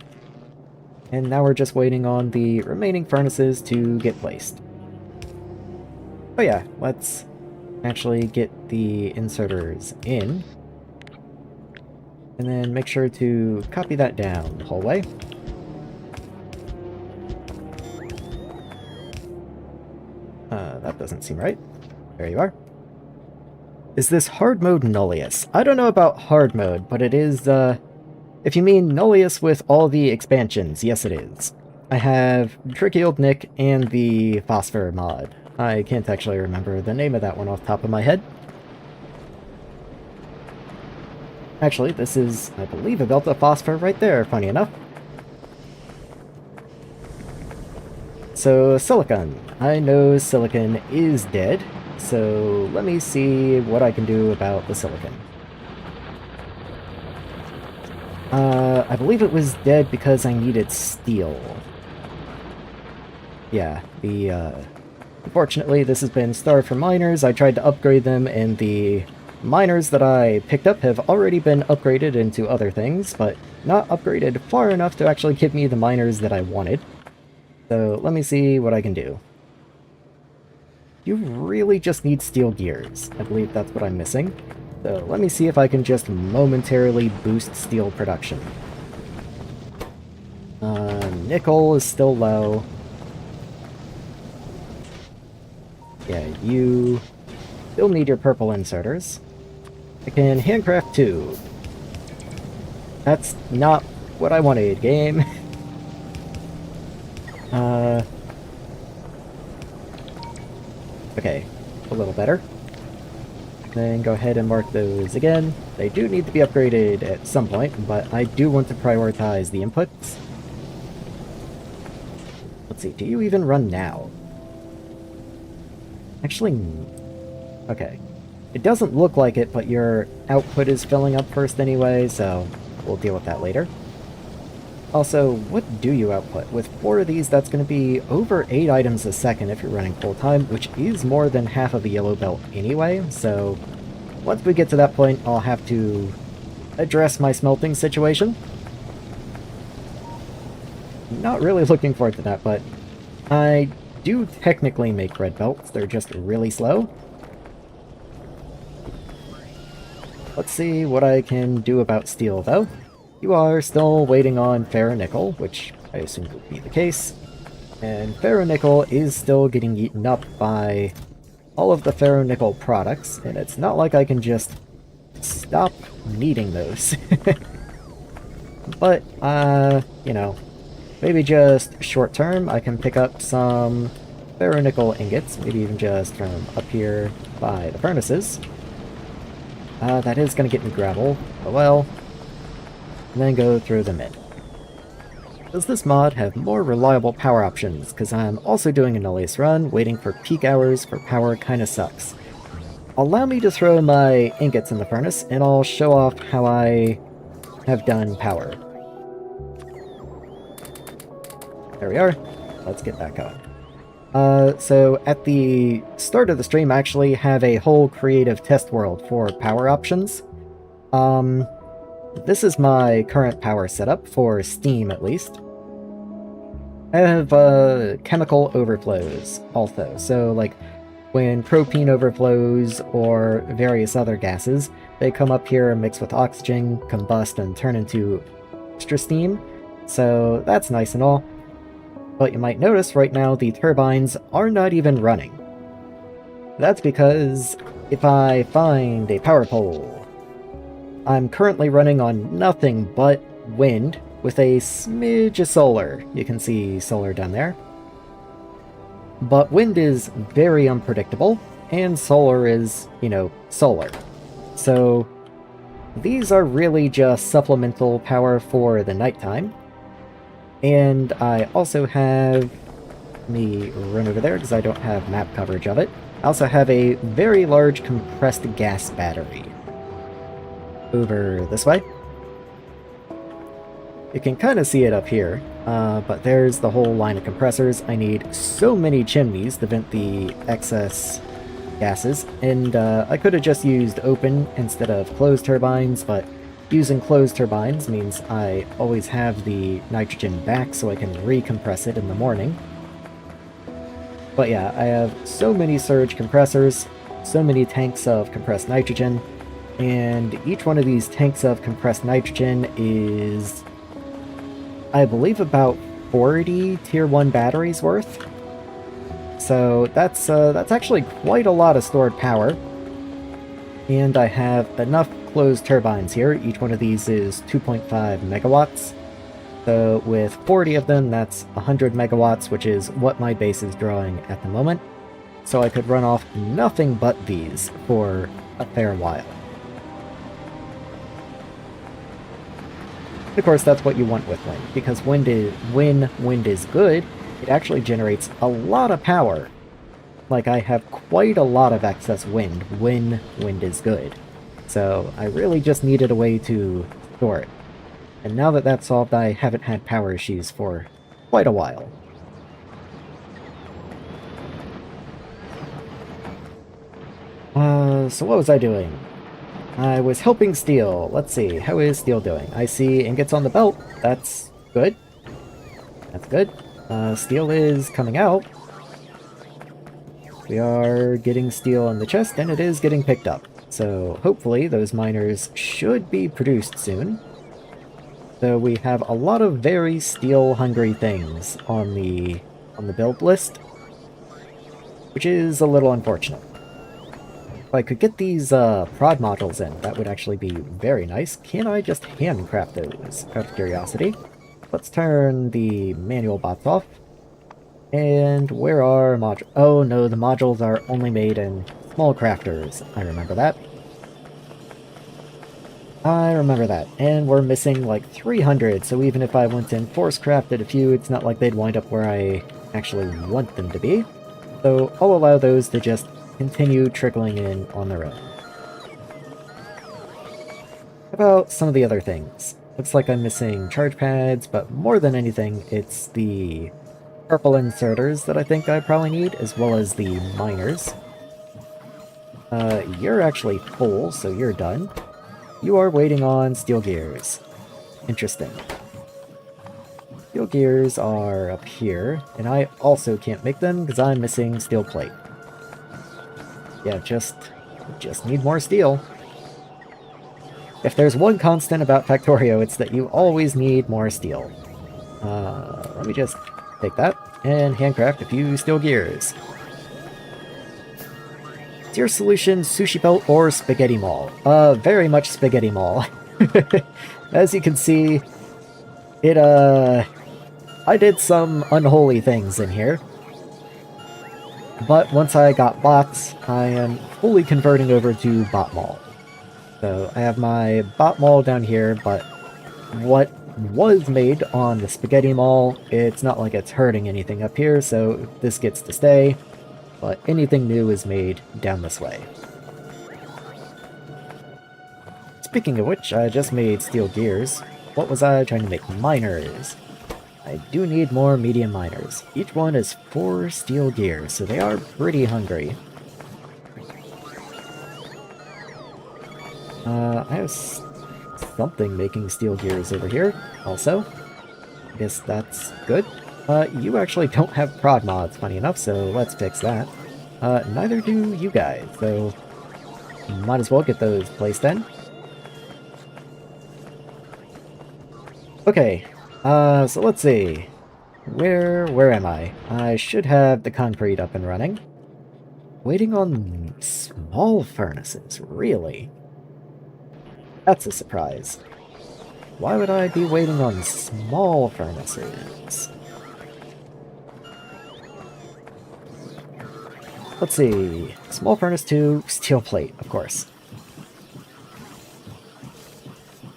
And now we're just waiting on the remaining furnaces to get placed. Oh yeah, let's actually get the inserters in. And then make sure to copy that down the whole way. That doesn't seem right. There you are. Is this hard mode Nullius? I don't know about hard mode, but it is, if you mean Nullius with all the expansions, yes it is. I have Tricky Old Nick and the Phosphor mod. I can't actually remember the name of that one off the top of my head. Actually, this is, I believe, a belt of phosphor right there, funny enough. So, silicon. I know silicon is dead, so let me see what I can do about the silicon. I believe it was dead because I needed steel. Yeah, unfortunately, this has been starved for miners. I tried to upgrade them, and the miners that I picked up have already been upgraded into other things, but not upgraded far enough to actually give me the miners that I wanted. So let me see what I can do. You really just need steel gears. I believe that's what I'm missing. So let me see if I can just momentarily boost steel production. Nickel is still low. Yeah, you still need your purple inserters. I can handcraft 2. That's not what I wanted, game. Okay, a little better. Then go ahead and mark those again. They do need to be upgraded at some point, but I do want to prioritize the inputs. Let's see, do you even run now? Actually, okay. It doesn't look like it, but your output is filling up first anyway, so we'll deal with that later. Also, what do you output? With 4 of these, that's going to be over 8 items a second if you're running full-time, which is more than half of the yellow belt anyway, so once we get to that point, I'll have to address my smelting situation. Not really looking forward to that, but I do technically make red belts. They're just really slow. Let's see what I can do about steel, though. You are still waiting on ferronickel, which I assume would be the case. And ferronickel is still getting eaten up by all of the ferronickel products, and it's not like I can just stop needing those. But, you know, maybe just short term I can pick up some ferronickel ingots, maybe even just from up here by the furnaces. That is going to get me gravel, but well, and then go throw them in. Does this mod have more reliable power options? Because I'm also doing a Nullius run, waiting for peak hours for power kinda sucks. Allow me to throw my ingots in the furnace, and I'll show off how I have done power. There we are. Let's get that going. So at the start of the stream, I actually have a whole creative test world for power options. This is my current power setup, for Steam at least. I have chemical overflows also, so like when propane overflows or various other gases, they come up here and mix with oxygen, combust, and turn into extra steam, so that's nice and all. But you might notice right now the turbines are not even running. That's because if I find a power pole, I'm currently running on nothing but wind with a smidge of solar. You can see solar down there. But wind is very unpredictable, and solar is, you know, solar. So these are really just supplemental power for the nighttime. And I also have, let me run over there because I don't have map coverage of it. I also have a very large compressed gas battery over this way. You can kind of see it up here, but there's the whole line of compressors. I need so many chimneys to vent the excess gases, and I could have just used open instead of closed turbines, but using closed turbines means I always have the nitrogen back so I can recompress it in the morning. But yeah, I have so many surge compressors, so many tanks of compressed nitrogen, and each one of these tanks of compressed nitrogen is, I believe, about 40 tier 1 batteries worth. So that's actually quite a lot of stored power. And I have enough closed turbines here. Each one of these is 2.5 megawatts. So with 40 of them, that's 100 megawatts, which is what my base is drawing at the moment. So I could run off nothing but these for a fair while. Of course, that's what you want with wind, because when wind is good, it actually generates a lot of power. Like, I have quite a lot of excess wind when wind is good. So I really just needed a way to store it. And now that that's solved, I haven't had power issues for quite a while. So what was I doing? I was helping steel. Let's see, how is steel doing? I see ingots on the belt. That's good. That's good. Steel is coming out. We are getting steel in the chest, and it is getting picked up. So hopefully those miners should be produced soon. So we have a lot of very steel-hungry things on the build list, which is a little unfortunate. If I could get these prod modules in, that would actually be very nice. Can I just handcraft those, out of curiosity? Let's turn the manual bots off. And where are modules? Oh no, the modules are only made in small crafters. I remember that. I remember that. And we're missing like 300, so even if I went and force crafted a few, it's not like they'd wind up where I actually want them to be. So I'll allow those to just continue trickling in on their own. How about some of the other things? Looks like I'm missing charge pads, but more than anything, it's the purple inserters that I think I probably need, as well as the miners. You're actually full, so you're done. You are waiting on steel gears. Interesting. Steel gears are up here, and I also can't make them because I'm missing steel plate. Yeah, just need more steel. If there's one constant about Factorio, it's that you always need more steel. Let me just take that and handcraft a few steel gears. Is your solution sushi belt or spaghetti maul? Very much spaghetti maul. As you can see, I did some unholy things in here. But once I got bots, I am fully converting over to bot maul. So I have my bot maul down here, but what was made on the spaghetti maul, it's not like it's hurting anything up here, so this gets to stay. But anything new is made down this way. Speaking of which, I just made steel gears. What was I trying to make? Miners. I do need more medium miners. Each one is 4 steel gears, so they are pretty hungry. I have something making steel gears over here, also. I guess that's good. You actually don't have prod mods, funny enough, so let's fix that. Neither do you guys, so might as well get those placed then. Okay, so let's see. Where am I? I should have the concrete up and running. Waiting on small furnaces, really? That's a surprise. Why would I be waiting on small furnaces? Let's see. Small furnace 2, steel plate, of course.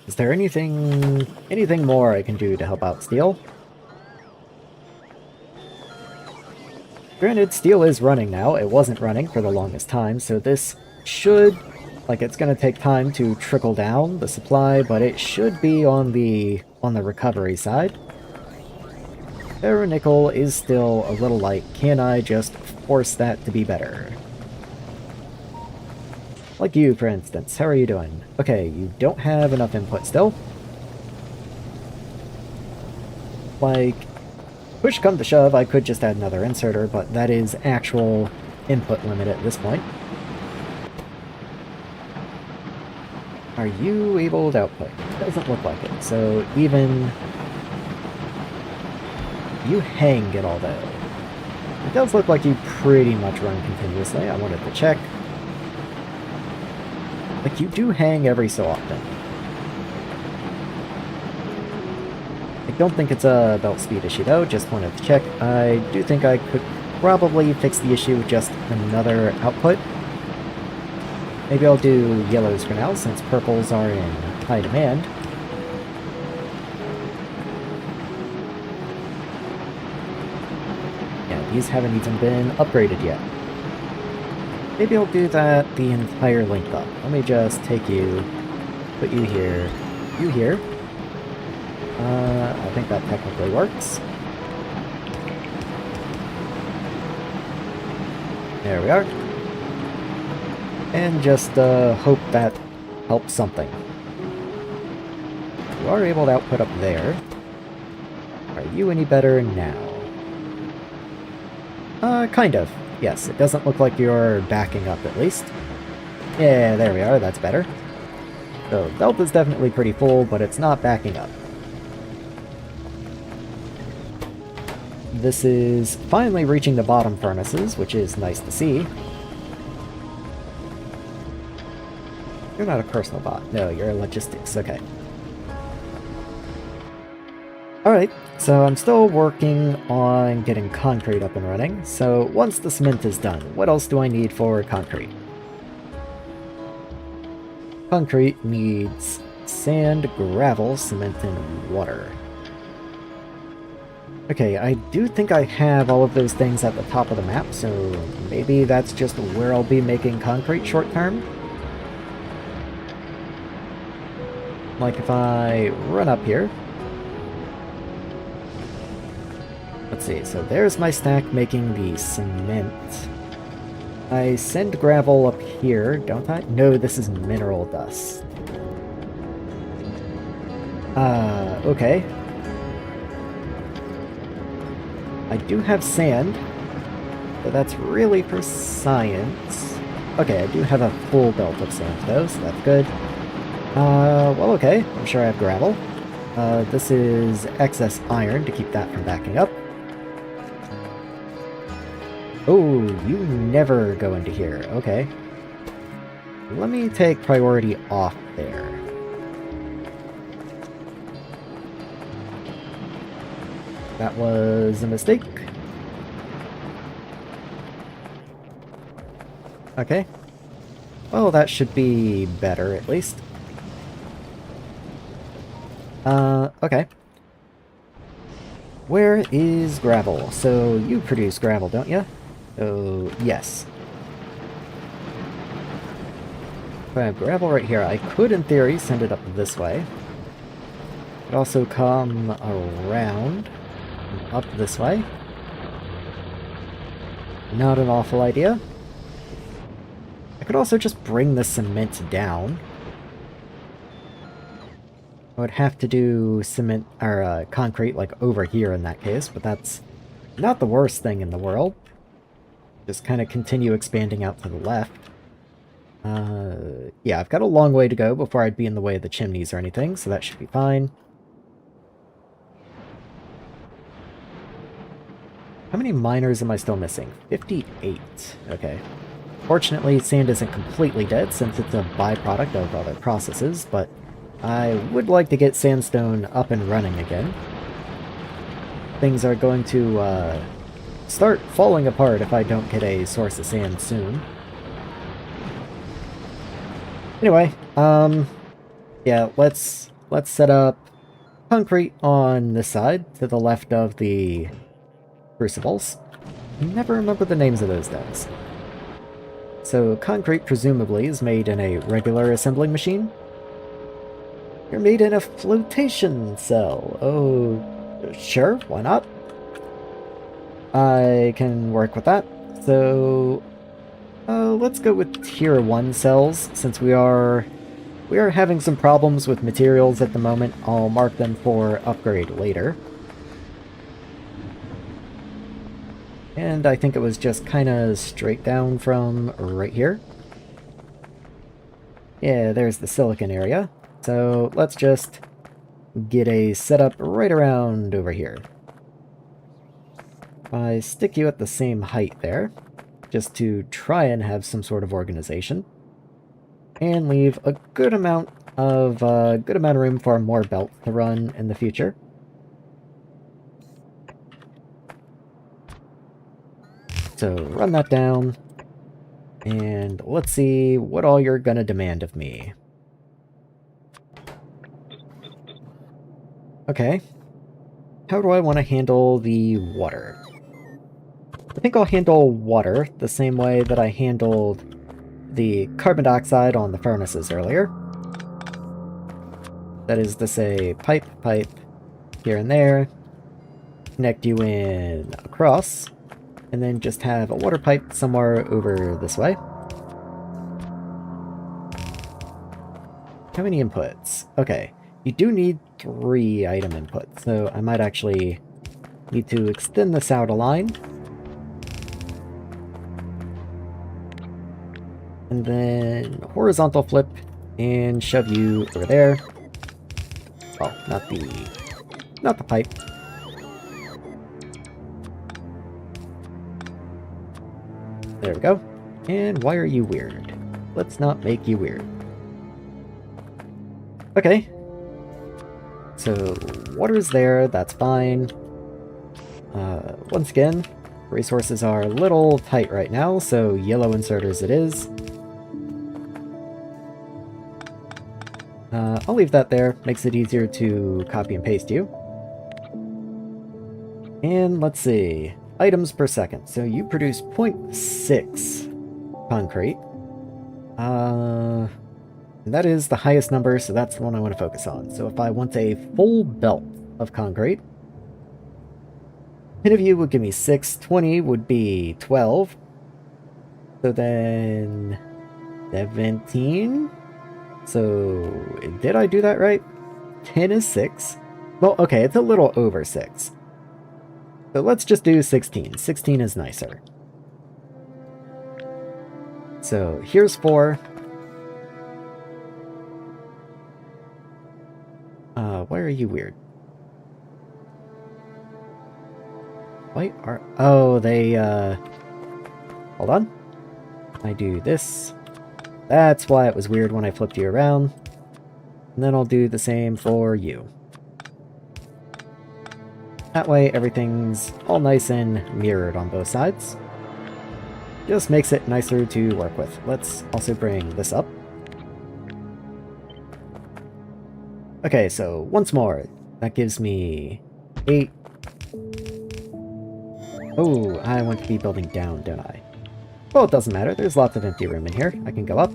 Is there anything more I can do to help out steel? Granted, steel is running now. It wasn't running for the longest time, so this should... Like, it's gonna take time to trickle down the supply, but it should be on the recovery side. Ferronickel is still a little light. Can I just force that to be better? Like you, for instance. How are you doing? Okay, you don't have enough input still. Like, push come to shove, I could just add another inserter, but that is actual input limit at this point. Are you able to output? Doesn't look like it, so even... You hang it all though. It does look like you pretty much run continuously. I wanted to check. Like, you do hang every so often. I don't think it's a belt speed issue though, just wanted to check. I do think I could probably fix the issue with just another output. Maybe I'll do yellows for now, since purples are in high demand. Yeah, these haven't even been upgraded yet. Maybe I'll do that the entire length up. Let me just take you, put you here, you here. I think that technically works. There we are. And just hope that helps something. You are able to output up there. Are you any better now? Kind of. Yes, it doesn't look like you're backing up at least. Yeah, there we are, that's better. So, belt is definitely pretty full, but it's not backing up. This is finally reaching the bottom furnaces, which is nice to see. You're not a personal bot. No, you're a logistics. Okay. Alright, so I'm still working on getting concrete up and running. So once the cement is done, what else do I need for concrete? Concrete needs sand, gravel, cement, and water. Okay, I do think I have all of those things at the top of the map, so maybe that's just where I'll be making concrete short term. Like if I run up here. Let's see, so there's my stack making the cement. I send gravel up here, don't I? No, this is mineral dust. Okay. I do have sand, but that's really for science. Okay, I do have a full belt of sand though, so that's good. Well, okay. I'm sure I have gravel. This is excess iron to keep that from backing up. Oh, you never go into here. Okay. Let me take priority off there. That was a mistake. Okay. Well, that should be better, at least. Okay. Where is gravel? So, you produce gravel, don't you? Oh, yes. If I have gravel right here, I could, in theory, send it up this way. Could also come around and up this way. Not an awful idea. I could also just bring the cement down. I would have to do cement or concrete like over here in that case, but that's not the worst thing in the world. Just kind of continue expanding out to the left. Yeah, I've got a long way to go before I'd be in the way of the chimneys or anything, so that should be fine. How many miners am I still missing? 58. Okay. Fortunately, sand isn't completely dead since it's a byproduct of other processes, but I would like to get sandstone up and running again. Things are going to start falling apart if I don't get a source of sand soon. Anyway, yeah, let's set up concrete on this side to the left of the crucibles. I never remember the names of those things. So concrete presumably is made in a regular assembling machine. You're made in a flotation cell. Oh, sure, why not? I can work with that. So let's go with tier 1 cells, since we are having some problems with materials at the moment. I'll mark them for upgrade later. And I think it was just kind of straight down from right here. Yeah, there's the silicon area. So let's just get a setup right around over here. I stick you at the same height there, just to try and have some sort of organization. And leave a good amount of room for more belts to run in the future. So run that down, and let's see what all you're gonna demand of me. Okay. How do I want to handle the water? I think I'll handle water the same way that I handled the carbon dioxide on the furnaces earlier. That is to say, pipe, here and there, connect you in across, and then just have a water pipe somewhere over this way. How many inputs? Okay, you do need 3 item inputs, so I might actually need to extend this out a line. And then horizontal flip and shove you over there. Oh, not the pipe. There we go. And why are you weird? Let's not make you weird. Okay. So, water's there, that's fine. Once again, resources are a little tight right now, so yellow inserters it is. I'll leave that there, makes it easier to copy and paste you. And let's see, items per second. So you produce 0.6 concrete. That is the highest number, so that's the one I want to focus on. So if I want a full belt of concrete, 10 of you would give me 6, 20 would be 12. So then 17. So did I do that right? 10 is 6. Well, okay, it's a little over 6. So let's just do 16. 16 is nicer. So here's 4. are you weird? Why are... Oh, they, Hold on. I do this. That's why it was weird when I flipped you around. And then I'll do the same for you. That way everything's all nice and mirrored on both sides. Just makes it nicer to work with. Let's also bring this up. Okay, so once more. That gives me 8. Oh, I want to be building down, don't I? Well, it doesn't matter. There's lots of empty room in here. I can go up.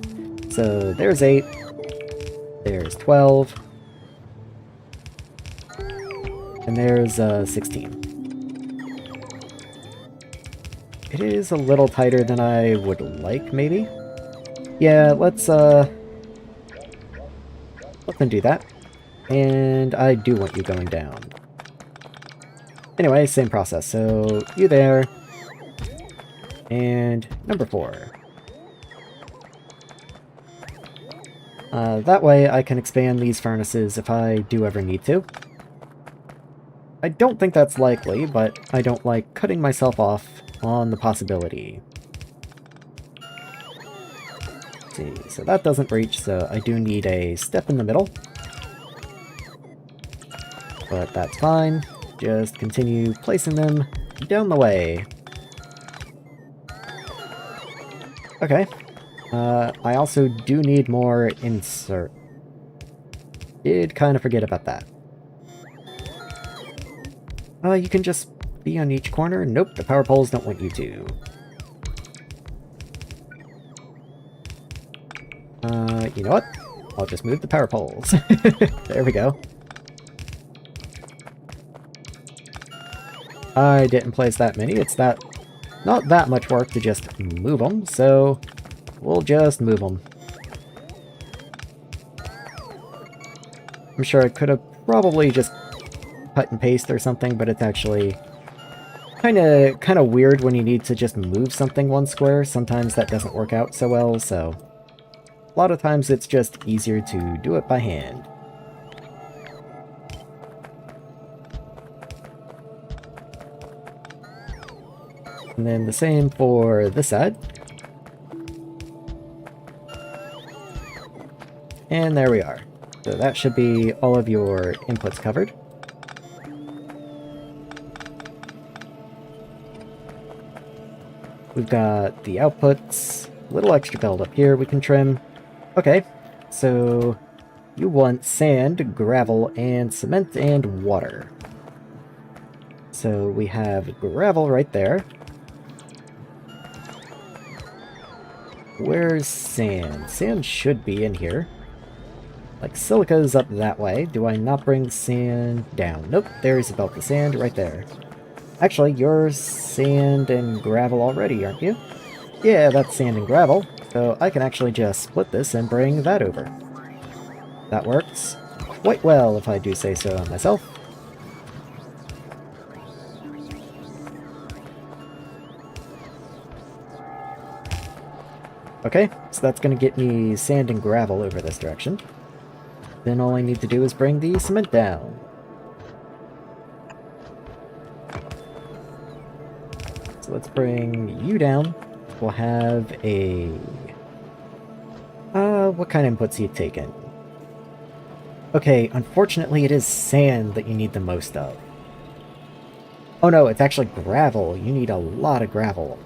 So there's 8. There's 12. And there's 16. It is a little tighter than I would like, maybe? Yeah, let's undo that. And I do want you going down. Anyway, same process. So, you there. And number 4. That way I can expand these furnaces if I do ever need to. I don't think that's likely, but I don't like cutting myself off on the possibility. Let's see, so that doesn't reach, so I do need a step in the middle. But that's fine. Just continue placing them down the way. Okay. I also do need more insert. Did kind of forget about that. You can just be on each corner. Nope, the power poles don't want you to. You know what? I'll just move the power poles. There we go. I didn't place that many. It's not that much work to just move them, so we'll just move them. I'm sure I could have probably just cut and paste or something, but it's actually kind of weird when you need to just move something one square. Sometimes that doesn't work out so well, so a lot of times it's just easier to do it by hand. And then the same for this side. And there we are. So that should be all of your inputs covered. We've got the outputs, a little extra belt up here we can trim. Okay, so you want sand, gravel, and cement and water. So we have gravel right there. Where's sand? Sand should be in here. Like, silica's up that way. Do I not bring sand down? Nope, there's a belt of sand right there. Actually, you're sand and gravel already, aren't you? Yeah, that's sand and gravel. So I can actually just split this and bring that over. That works quite well, if I do say so myself. Okay, so that's going to get me sand and gravel over this direction. Then all I need to do is bring the cement down. So let's bring you down. We'll have a... what kind of inputs are you taking? Okay, unfortunately it is sand that you need the most of. Oh no, it's actually gravel. You need a lot of gravel.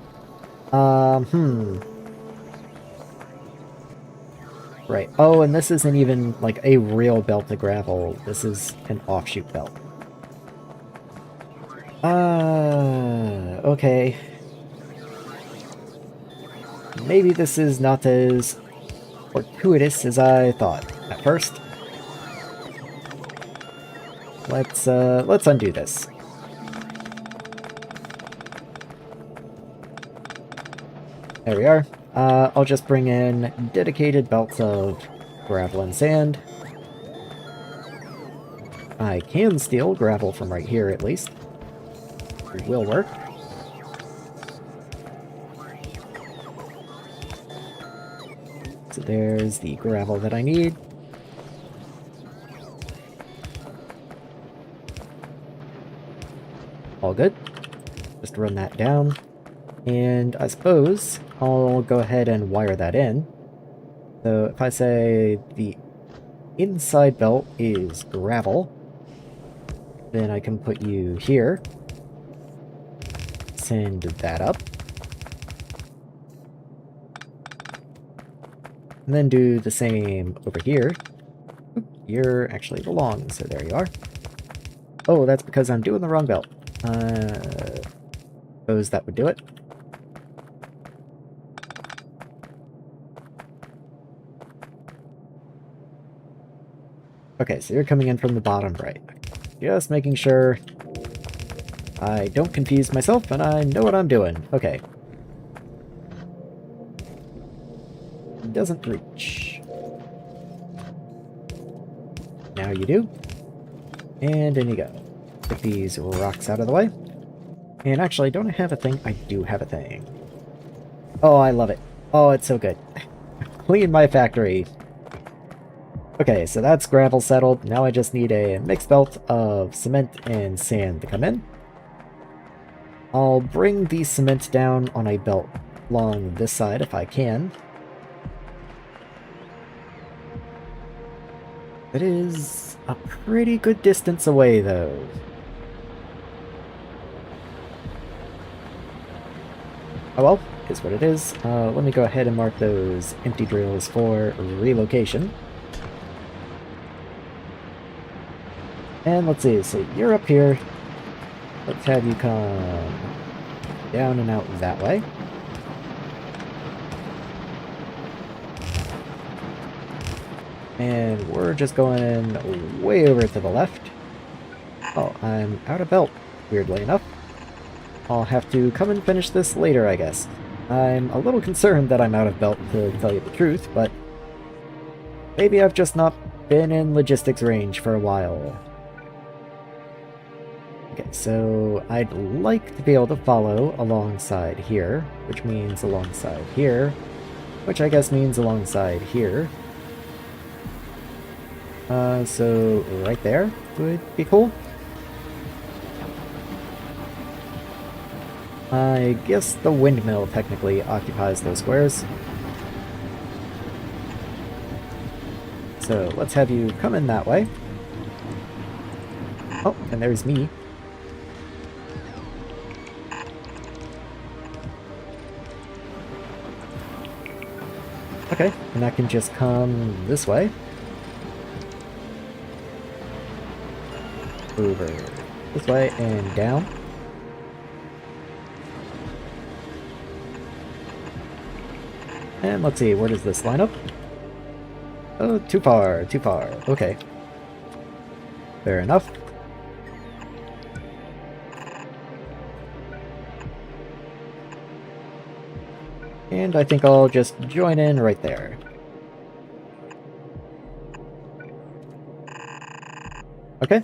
Right. Oh, and this isn't even, like, a real belt of gravel. This is an offshoot belt. Okay. Maybe this is not as fortuitous as I thought at first. Let's undo this. There we are. I'll just bring in dedicated belts of gravel and sand. I can steal gravel from right here, at least. It will work. So there's the gravel that I need. All good. Just run that down. And I suppose I'll go ahead and wire that in. So if I say the inside belt is gravel, then I can put you here. Send that up. And then do the same over here. Oop, you're actually the long, so there you are. Oh, that's because I'm doing the wrong belt. Suppose that would do it. Okay, so you're coming in from the bottom right. Just making sure I don't confuse myself and I know what I'm doing. Okay. Doesn't reach. Now you do. And in you go. Get these rocks out of the way. And actually, don't I have a thing? I do have a thing. Oh, I love it. Oh, it's so good. Clean my factory. Okay, so that's gravel settled. Now I just need a mixed belt of cement and sand to come in. I'll bring the cement down on a belt along this side if I can. It is a pretty good distance away, though. Oh well, is what it is. Let me go ahead and mark those empty drills for relocation. And let's see, so you're up here. Let's have you come down and out that way. And we're just going way over to the left. Oh, I'm out of belt, weirdly enough. I'll have to come and finish this later, I guess. I'm a little concerned that I'm out of belt, to tell you the truth, but maybe I've just not been in logistics range for a while. Okay, so I'd like to be able to follow alongside here, which means alongside here, which I guess means alongside here. So right there would be cool. I guess the windmill technically occupies those squares. So let's have you come in that way. Oh, and there's me. Okay, and I can just come this way. Over this way and down. And let's see, where does this line up? Oh, too far, too far. Okay. Fair enough. And I think I'll just join in right there. Okay.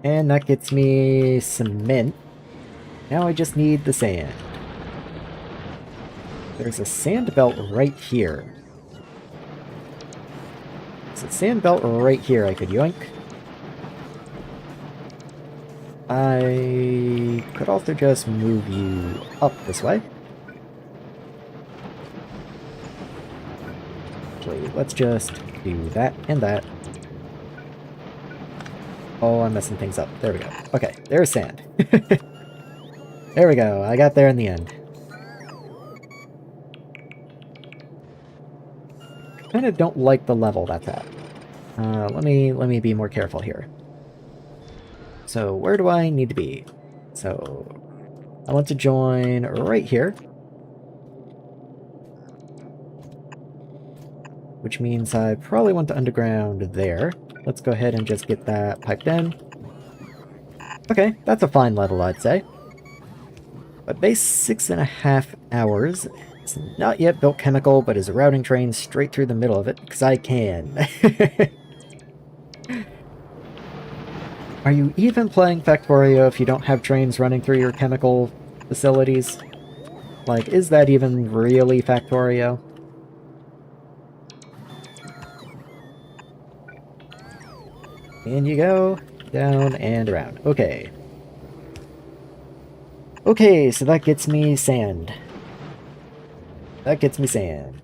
And that gets me cement. Now I just need the sand. There's a sand belt right here. There's a sand belt right here I could yoink. I could also just move you up this way. Actually, let's just do that and that. Oh, I'm messing things up. There we go. Okay, there's sand. There we go. I got there in the end. I kind of don't like the level that's at. Let me be more careful here. So where do I need to be? So I want to join right here. Which means I probably want to underground there. Let's go ahead and just get that piped in. Okay, that's a fine level, I'd say. But base 6.5 hours. It's not yet built chemical, but is routing trains straight through the middle of it, because I can. Are you even playing Factorio if you don't have trains running through your chemical facilities? Like, is that even really Factorio? In you go, down and around. Okay. Okay, so that gets me sand. That gets me sand.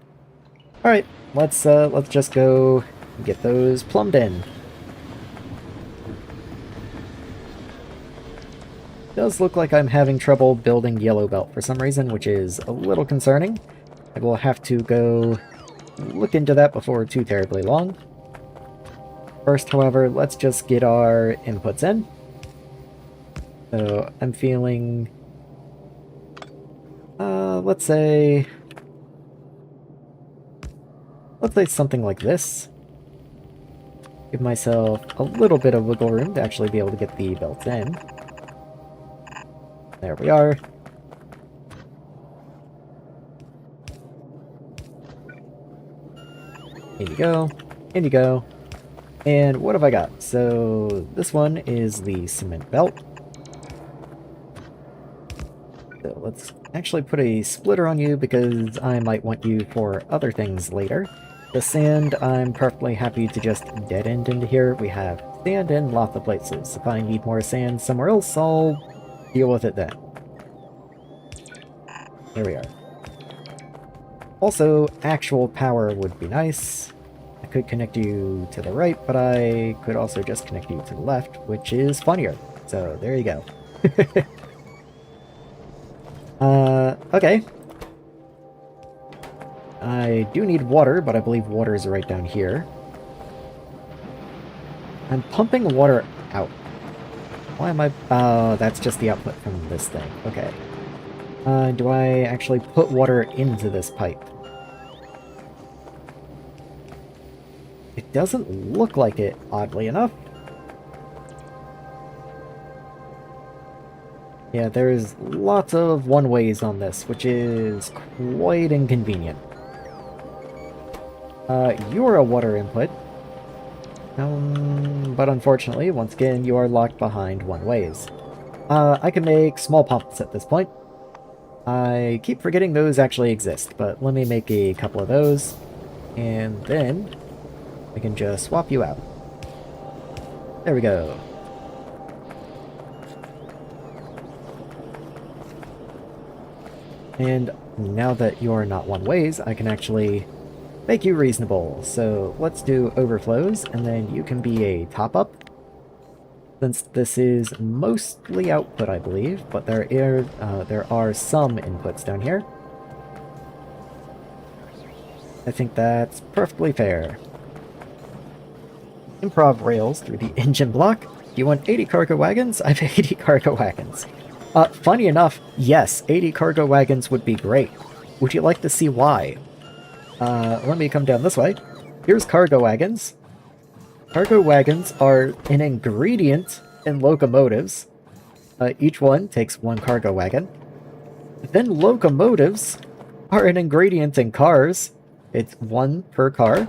Alright, let's just go get those plumbed in. Does look like I'm having trouble building yellow belt for some reason, which is a little concerning. I will have to go look into that before too terribly long. First, however, let's just get our inputs in. So I'm feeling, let's say something like this. Give myself a little bit of wiggle room to actually be able to get the belts in. There we are. In you go. In you go. And what have I got? So this one is the cement belt. So let's actually put a splitter on you because I might want you for other things later. The sand, I'm perfectly happy to just dead end into here. We have sand in lots of places. If I need more sand somewhere else, I'll deal with it then. There we are. Also, actual power would be nice. I could connect you to the right, but I could also just connect you to the left, which is funnier. So, there you go. Okay. I do need water, but I believe water is right down here. I'm pumping water out. Why am I... Oh, that's just the output from this thing. Okay. Do I actually put water into this pipe? It doesn't look like it, oddly enough. Yeah, there's lots of one-ways on this, which is quite inconvenient. You're a water input. But unfortunately, once again, you are locked behind one-ways. I can make small pumps at this point. I keep forgetting those actually exist, but let me make a couple of those, and then I can just swap you out. There we go. And now that you're not one-ways, I can actually make you reasonable. So let's do overflows, and then you can be a top-up. Since this is mostly output, I believe, but there are some inputs down here. I think that's perfectly fair. Improv rails through the engine block. You want 80 cargo wagons? I have 80 cargo wagons. Funny enough, yes, 80 cargo wagons would be great. Would you like to see why? Let me come down this way. Here's cargo wagons. Cargo wagons are an ingredient in locomotives. Each one takes one cargo wagon. Then locomotives are an ingredient in cars. It's one per car.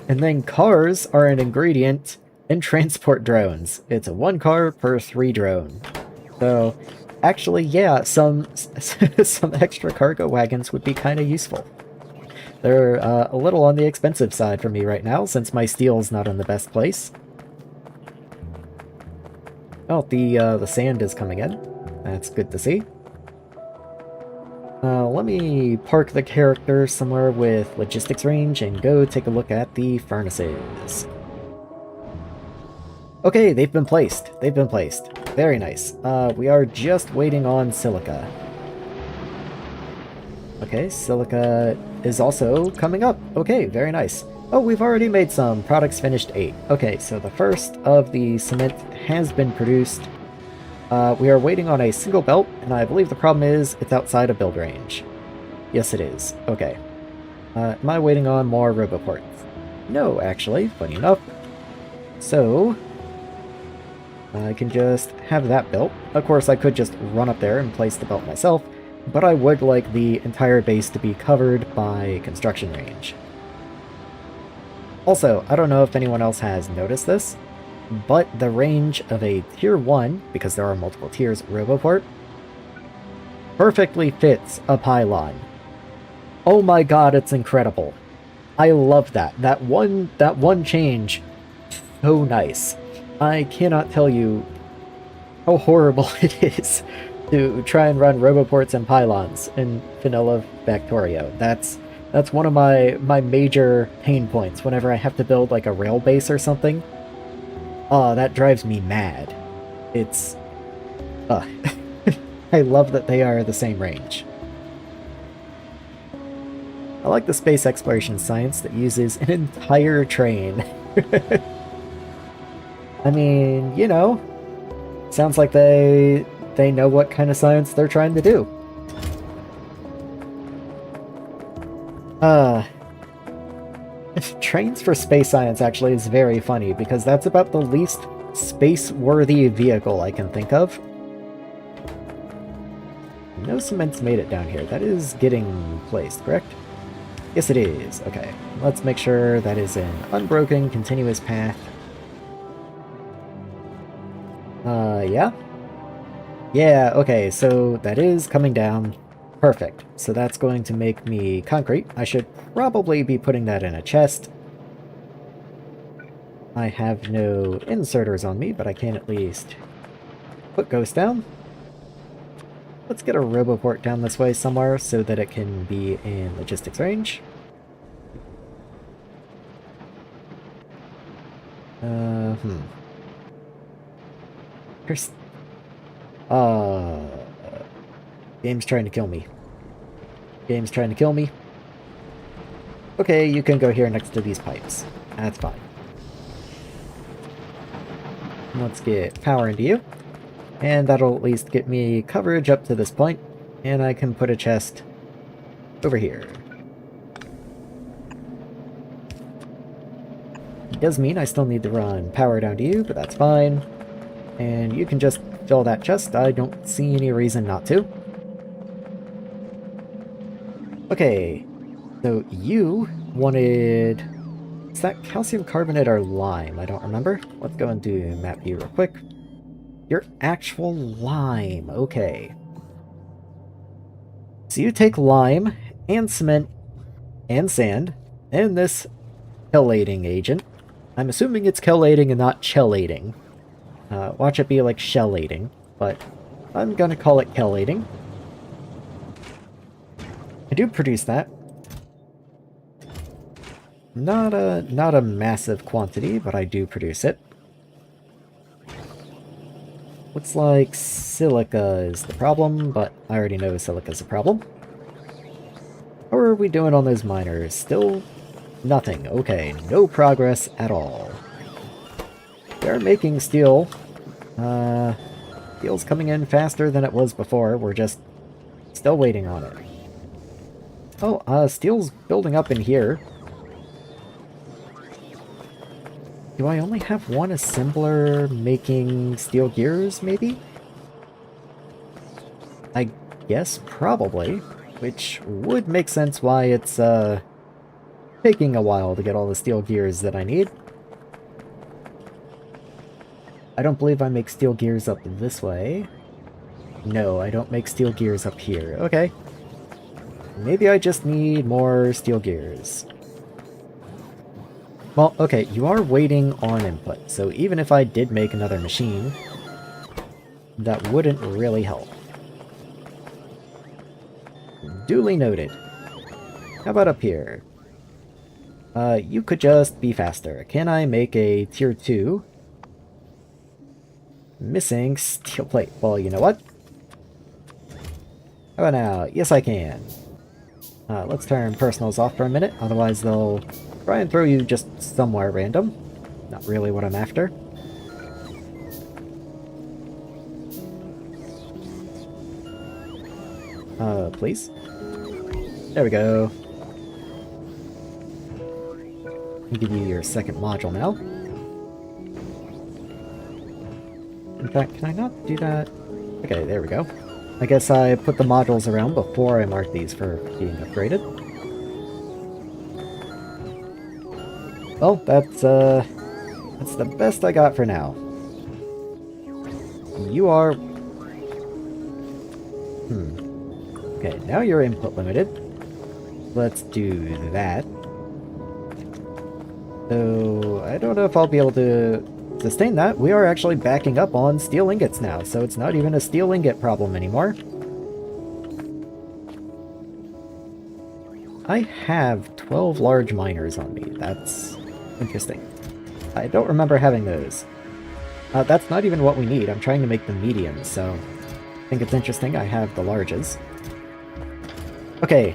And then cars are an ingredient in transport drones. It's a 1 car per 3 drone. So, actually, yeah, some extra cargo wagons would be kind of useful. They're a little on the expensive side for me right now, since my steel's not in the best place. Oh, the sand is coming in. That's good to see. Let me park the character somewhere with logistics range and go take a look at the furnaces. Okay, they've been placed. They've been placed. Very nice. We are just waiting on silica. Okay, silica is also coming up. Okay, very nice. Oh, we've already made some. Products finished 8. Okay, so the first of the cement has been produced. We are waiting on a single belt, and I believe the problem is it's outside of build range. Yes, it is. Okay. Am I waiting on more roboports? No, actually, funny enough. So, I can just have that built. Of course, I could just run up there and place the belt myself, but I would like the entire base to be covered by construction range. Also, I don't know if anyone else has noticed this, but the range of a tier 1, because there are multiple tiers, roboport, perfectly fits a pylon. Oh my god, it's incredible. I love that. That one change, so nice. I cannot tell you how horrible it is to try and run roboports and pylons in vanilla Factorio. That's one of my major pain points whenever I have to build like a rail base or something. Oh, that drives me mad. It's... I love that they are the same range. I like the space exploration science that uses an entire train. I mean, you know, sounds like they know what kind of science they're trying to do. Trains for space science actually is very funny, because that's about the least space-worthy vehicle I can think of. No cement's made it down here. That is getting placed, correct? Yes, it is. Okay, let's make sure that is an unbroken, continuous path. Yeah? Yeah, okay, so that is coming down. Perfect. So that's going to make me concrete. I should probably be putting that in a chest. I have no inserters on me, but I can at least put ghosts down. Let's get a roboport down this way somewhere so that it can be in logistics range. Here's... Game's trying to kill me. Game's trying to kill me. Okay, you can go here next to these pipes. That's fine. Let's get power into you. And that'll at least get me coverage up to this point. And I can put a chest over here. It does mean I still need to run power down to you, but that's fine. And you can just fill that chest. I don't see any reason not to. Okay, so you wanted... Is that calcium carbonate or lime? I don't remember. Let's go and do map view real quick. Your actual lime, okay. So you take lime, and cement, and sand, and this chelating agent. I'm assuming it's chelating and not chelating. Watch it be like shellating, but I'm gonna call it chelating. I do produce that. Not a massive quantity, but I do produce it. Looks like silica is the problem, but I already know silica's a problem. How are we doing on those miners? Still nothing. Okay, no progress at all. They're making steel. Steel's coming in faster than it was before. We're just still waiting on it. Oh, steel's building up in here. Do I only have one assembler making steel gears, maybe? I guess probably, which would make sense why it's, taking a while to get all the steel gears that I need. I don't believe I make steel gears up this way. No, I don't make steel gears up here. Okay. Maybe I just need more steel gears. Well, okay, you are waiting on input, so even if I did make another machine, that wouldn't really help. Duly noted. How about up here? You could just be faster. Can I make a tier 2? Missing steel plate. Well, you know what? How about now? Yes, I can. Let's turn personals off for a minute, otherwise they'll try and throw you just somewhere random. Not really what I'm after. Please? There we go. I'll give you your second module now. In fact, can I not do that? Okay, there we go. I guess I put the modules around before I marked these for being upgraded. Well, that's the best I got for now. You are... Okay, now you're input limited. Let's do that. So, I don't know if I'll be able to sustain that, we are actually backing up on steel ingots now, so it's not even a steel ingot problem anymore. I have 12 large miners on me. That's interesting. I don't remember having those. That's not even what we need. I'm trying to make the mediums, so I think it's interesting I have the larges. Okay,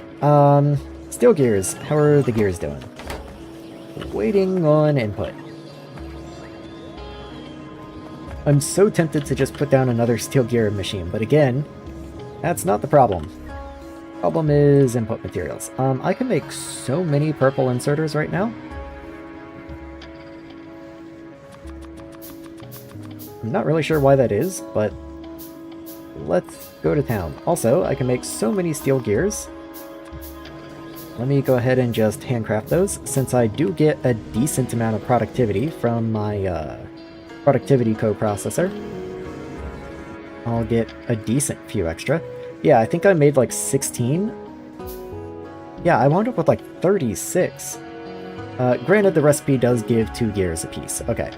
steel gears. How are the gears doing? Waiting on input. I'm so tempted to just put down another steel gear machine, but again, that's not the problem. Problem is input materials. I can make so many purple inserters right now. I'm not really sure why that is, but let's go to town. Also, I can make so many steel gears. Let me go ahead and just handcraft those, since I do get a decent amount of productivity from my productivity coprocessor. I'll get a decent few extra. Yeah, I think I made like 16. Yeah, I wound up with like 36. Granted, the recipe does give 2 gears apiece. Okay.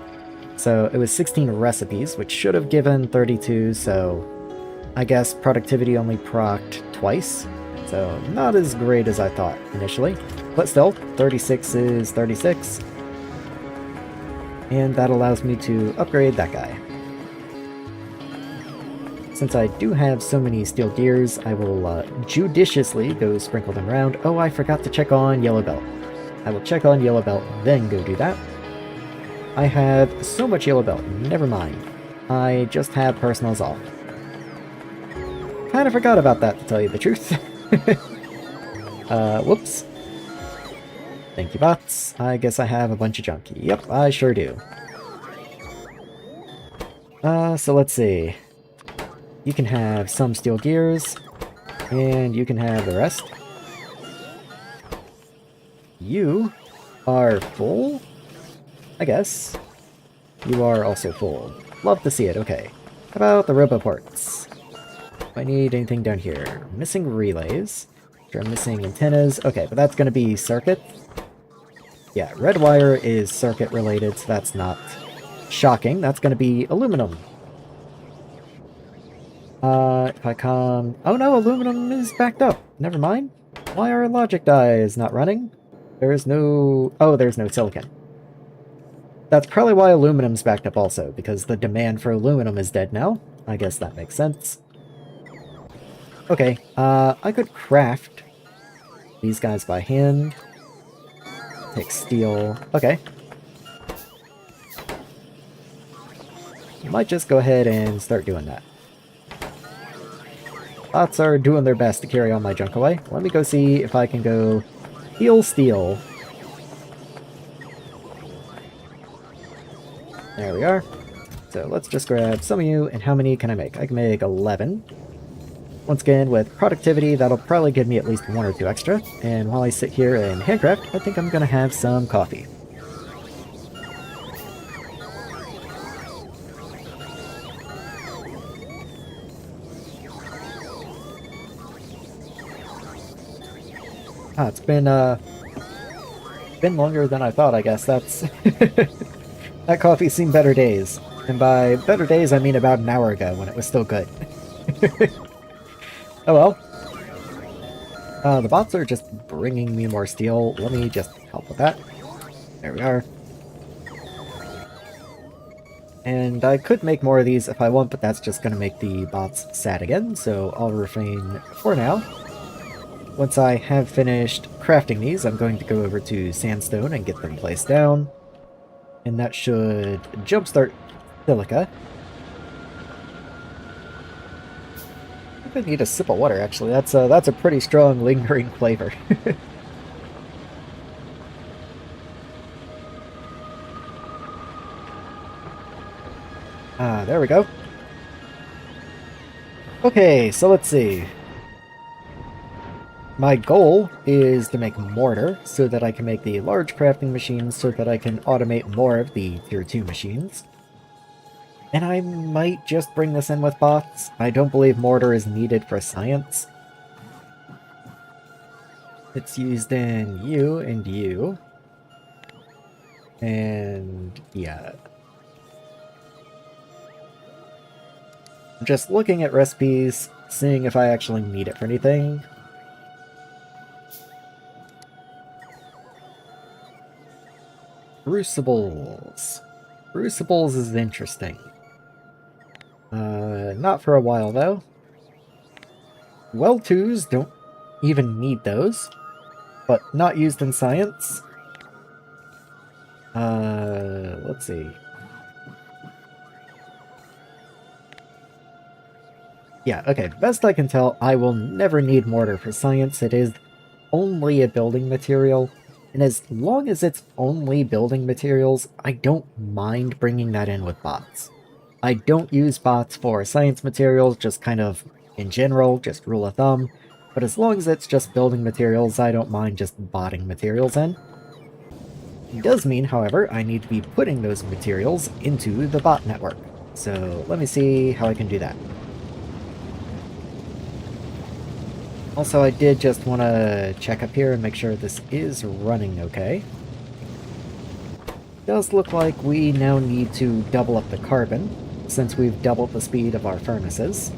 So it was 16 recipes, which should have given 32, so I guess productivity only procced twice. So not as great as I thought initially. But still, 36 is 36. And that allows me to upgrade that guy. Since I do have so many steel gears, I will judiciously go sprinkle them around. Oh, I forgot to check on yellow belt. I will check on yellow belt, then go do that. I have so much yellow belt, never mind. I just have personals off. Kinda forgot about that, to tell you the truth. Whoops. Thank you, bots. I guess I have a bunch of junk. Yep, I sure do. So let's see. You can have some steel gears, and you can have the rest. You are full? I guess. You are also full. Love to see it, okay. How about the roboports? Do I need anything down here? Missing relays. Sure, I'm missing antennas. Okay, but that's going to be circuit. Yeah, red wire is circuit related, so that's not shocking. That's going to be aluminum. If I come... Oh no, aluminum is backed up. Never mind. Why are logic dies not running? There is no... Oh, there's no silicon. That's probably why aluminum's backed up also, because the demand for aluminum is dead now. I guess that makes sense. Okay, I could craft these guys by hand. Take steel. Okay. Might just go ahead and start doing that. Bots are doing their best to carry all my junk away. Let me go see if I can go heal steel. There we are. So let's just grab some of you, and how many can I make? I can make 11. Once again, with productivity, that'll probably give me at least 1 or 2 extra. And while I sit here and handcraft, I think I'm gonna have some coffee. Ah, it's been longer than I thought, I guess. That's... That coffee's seen better days. And by better days, I mean about an hour ago, when it was still good. Oh well. The bots are just bringing me more steel. Let me just help with that. There we are. And I could make more of these if I want, but that's just going to make the bots sad again, so I'll refrain for now. Once I have finished crafting these, I'm going to go over to sandstone and get them placed down. And that should jumpstart silica. I think I need a sip of water, actually. That's a pretty strong, lingering flavor. Ah, there we go. Okay, so let's see. My goal is to make mortar, so that I can make the large crafting machines, so that I can automate more of the tier 2 machines. And I might just bring this in with bots. I don't believe mortar is needed for science. It's used in you and you. And yeah. I'm just looking at recipes, seeing if I actually need it for anything. Crucibles. Crucibles is interesting. Not for a while, though. Well 2s don't even need those, but not used in science. Let's see. Yeah, okay, best I can tell, I will never need mortar for science. It is only a building material, and as long as it's only building materials, I don't mind bringing that in with bots. I don't use bots for science materials, just kind of in general, just rule of thumb, but as long as it's just building materials, I don't mind just botting materials in. It does mean, however, I need to be putting those materials into the bot network. So let me see how I can do that. Also, I did just want to check up here and make sure this is running okay. Does look like we now need to double up the carbon, since we've doubled the speed of our furnaces.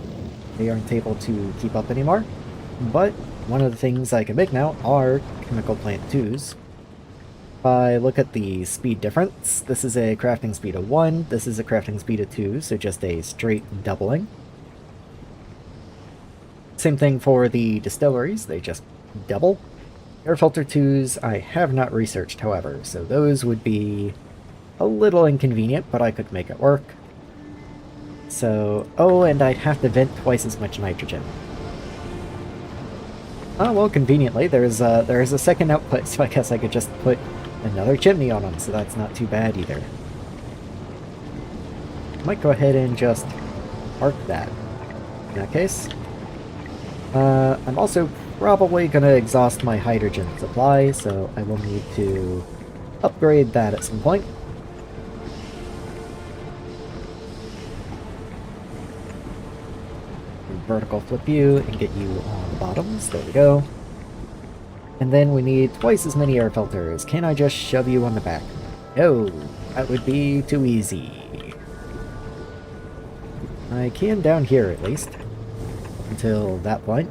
They aren't able to keep up anymore, but one of the things I can make now are chemical plant 2s. If I look at the speed difference, this is a crafting speed of 1, this is a crafting speed of 2, so just a straight doubling. Same thing for the distilleries, they just double. Air filter 2s I have not researched, however, so those would be a little inconvenient, but I could make it work. So, oh, and I'd have to vent twice as much nitrogen. Oh, well, conveniently, there's a second output, so I guess I could just put another chimney on them, so that's not too bad either. Might go ahead and just mark that, in that case. I'm also probably going to exhaust my hydrogen supply, so I will need to upgrade that at some point. Vertical flip you and get you on the bottoms. There we go. And then we need twice as many air filters. Can I just shove you on the back? No, that would be too easy. I can down here at least. Until that point.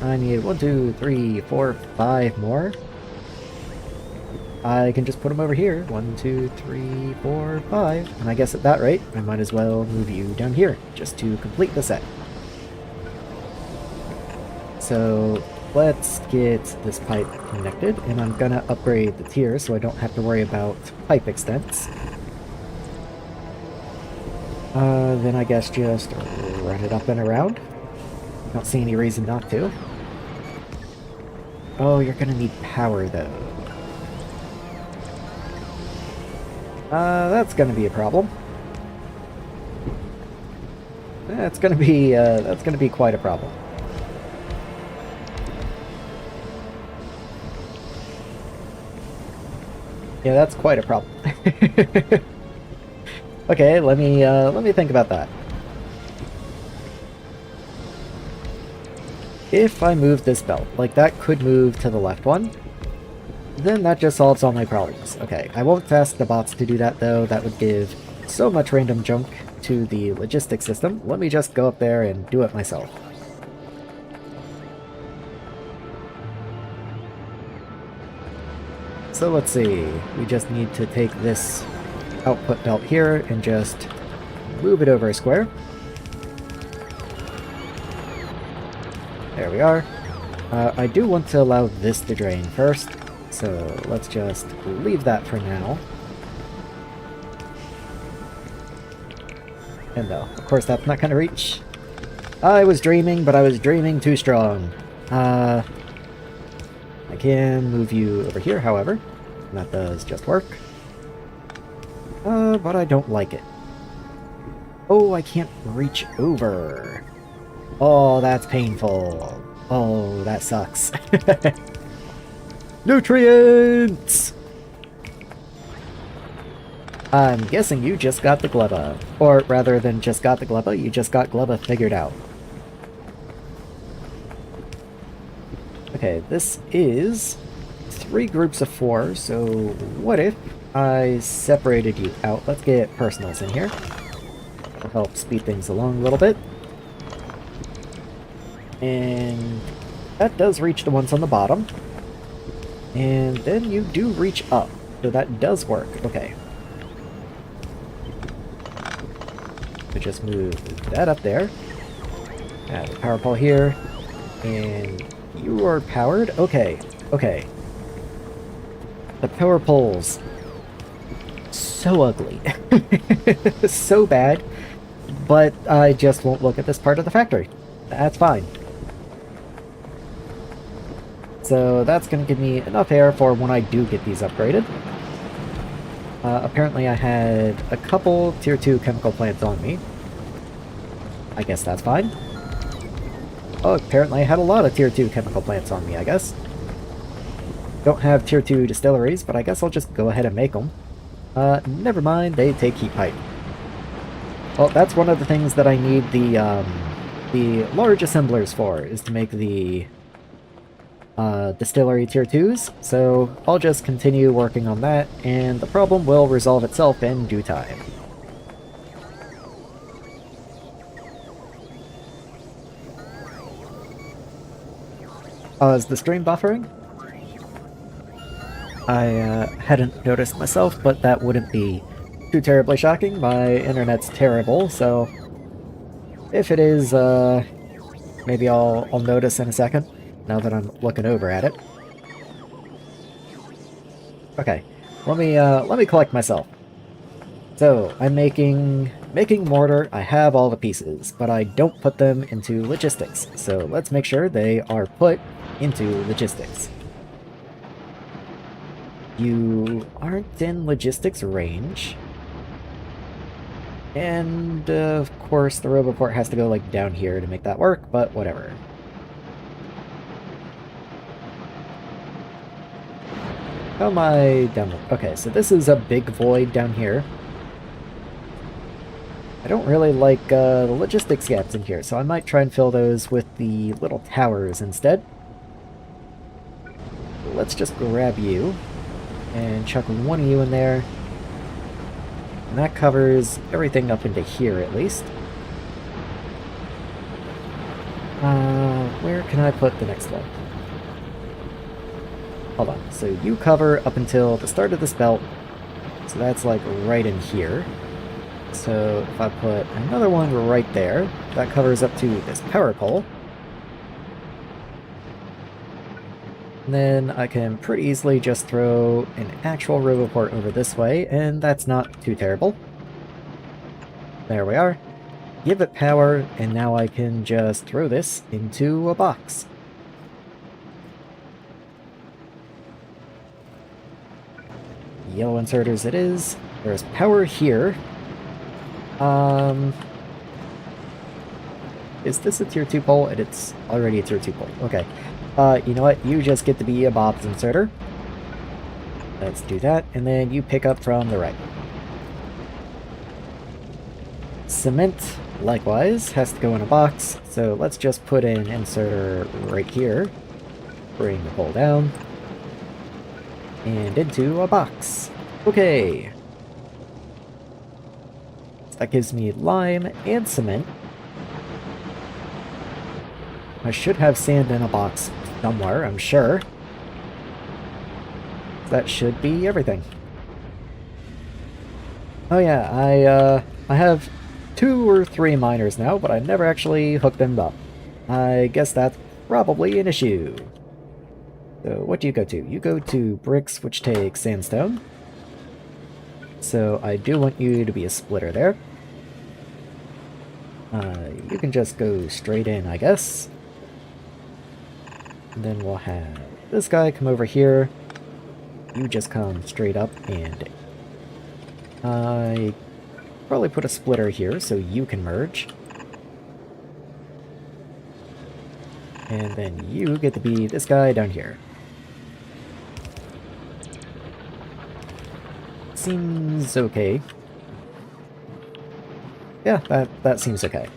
I need 1, 2, 3, 4, 5 more. I can just put them over here. 1, 2, 3, 4, 5. And I guess at that rate, I might as well move you down here, just to complete the set. So let's get this pipe connected, and I'm gonna upgrade the tier so I don't have to worry about pipe extents. Then I guess just run it up and around. Don't see any reason not to. Oh, you're gonna need power though. That's gonna be a problem. That's gonna be quite a problem. Yeah, that's quite a problem. Okay, let me think about that. If I move this belt, like that could move to the left one, then that just solves all my problems. Okay, I won't ask the bots to do that though, that would give so much random junk to the logistics system. Let me just go up there and do it myself. So let's see, we just need to take this output belt here and just move it over a square. There we are. I do want to allow this to drain first, so let's just leave that for now. And no, of course that's not gonna reach. I was dreaming, but I was dreaming too strong. I can move you over here, however. That does just work. But I don't like it. Oh, I can't reach over. Oh, that's painful. Oh, that sucks. Nutrients! I'm guessing you just got the Gleba. Or rather than just got the Gleba, you just got Gleba figured out. Okay, this is 3 groups of 4, so what if I separated you out? Let's get personals in here. That'll help speed things along a little bit. And that does reach the ones on the bottom. And then you do reach up. So that does work. Okay. So just move that up there. Add a power pole here. And you are powered? Okay. Okay. The power poles. So ugly. So bad. But I just won't look at this part of the factory. That's fine. So that's going to give me enough air for when I do get these upgraded. Apparently I had a couple tier 2 chemical plants on me. I guess that's fine. Oh, apparently I had a lot of tier 2 chemical plants on me, I guess. Don't have tier 2 distilleries, but I guess I'll just go ahead and make them. Never mind, they take heat pipe. Well, that's one of the things that I need the large assemblers for, is to make the distillery tier 2s, so I'll just continue working on that, and the problem will resolve itself in due time. Is the stream buffering? I hadn't noticed myself, but that wouldn't be too terribly shocking. My internet's terrible, so if it is, maybe I'll notice in a second, now that I'm looking over at it. Okay, let me collect myself. So, I'm making mortar. I have all the pieces, but I don't put them into logistics. So let's make sure they are put into logistics. You aren't in logistics range. And, of course, the Roboport has to go, like, down here to make that work, but whatever. How am I down there? Okay, so this is a big void down here. I don't really like the logistics gaps in here, so I might try and fill those with the little towers instead. Let's just grab you and chuck one of you in there. And that covers everything up into here, at least. Where can I put the next one? Hold on. So you cover up until the start of this belt. So that's like right in here. So if I put another one right there, that covers up to this power pole. And then I can pretty easily just throw an actual Roboport over this way, and that's not too terrible. There we are. Give it power, and now I can just throw this into a box. Yellow inserters it is. There's power here. Is this a tier 2 pole? And it's already a tier 2 pole. Okay. You know what? You just get to be a Bob's inserter. Let's do that, and then you pick up from the right. Cement, likewise, has to go in a box, so let's just put an inserter right here. Bring the pole down. And into a box. Okay. So that gives me lime and cement. I should have sand in a box somewhere, I'm sure. That should be everything. Oh yeah, I have 2 or 3 miners now, but I never actually hooked them up. I guess that's probably an issue. So what do you go to? You go to bricks, which takes sandstone. So I do want you to be a splitter there. You can just go straight in, I guess. And then we'll have this guy come over here. You just come straight up, and I probably put a splitter here so you can merge. And then you get to be this guy down here. Seems okay. Yeah, that seems okay.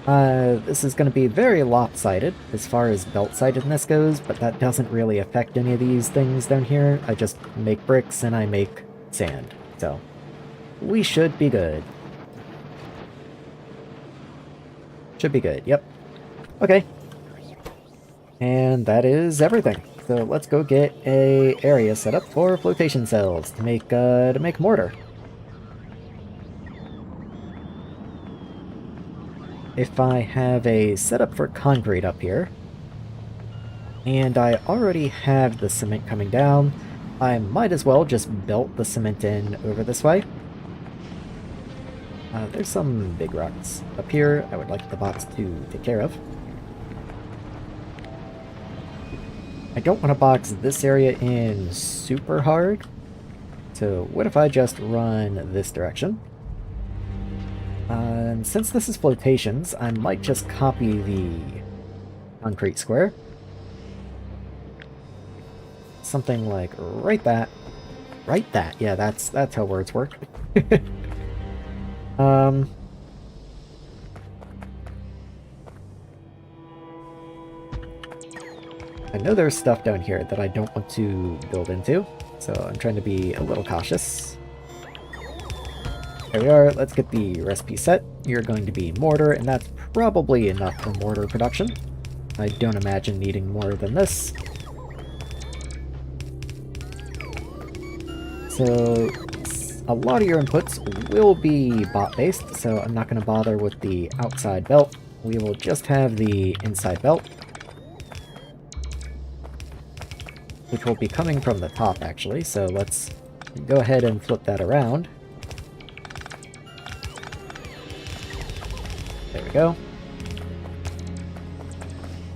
This is going to be very lopsided as far as belt-sidedness goes, but that doesn't really affect any of these things down here. I just make bricks and I make sand, so we should be good. Should be good, yep. Okay, And that is everything. So let's go get a area set up for flotation cells to make mortar. If I have a setup for concrete up here, and I already have the cement coming down, I might as well just belt the cement in over this way. There's some big rocks up here I would like the bots to take care of. I don't want to box this area in super hard, so what if I just run this direction? And since this is flotations, I might just copy the concrete square. Something like right that. Right that. Yeah, that's how words work. I know there's stuff down here that I don't want to build into, so I'm trying to be a little cautious. There we are, let's get the recipe set. You're going to be mortar, and that's probably enough for mortar production. I don't imagine needing more than this. So, a lot of your inputs will be bot-based, so I'm not going to bother with the outside belt. We will just have the inside belt, which will be coming from the top, actually, so let's go ahead and flip that around. There we go.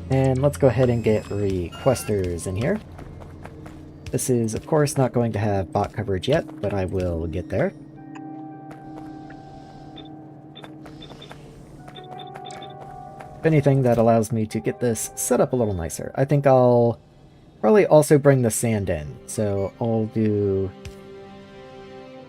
And let's go ahead and get requesters in here. This is, of course, not going to have bot coverage yet, but I will get there. If anything, that allows me to get this set up a little nicer. I think I'll probably also bring the sand in. So I'll do...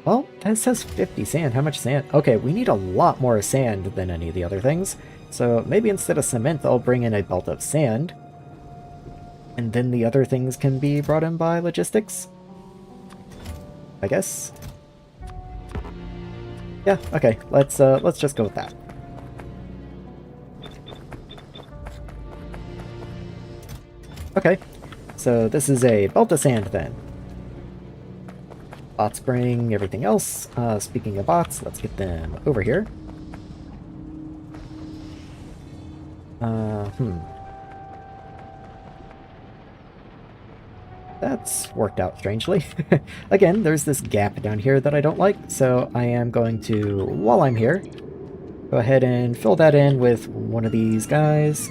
Well, that says 50 sand. How much sand? Okay, we need a lot more sand than any of the other things. So maybe instead of cement, I'll bring in a belt of sand. And then the other things can be brought in by logistics? I guess? Yeah, okay, let's just go with that. Okay, so this is a belt of sand then. Bots bring everything else. Speaking of bots, let's get them over here. That's worked out strangely. Again, there's this gap down here that I don't like, so I am going to, while I'm here, go ahead and fill that in with one of these guys.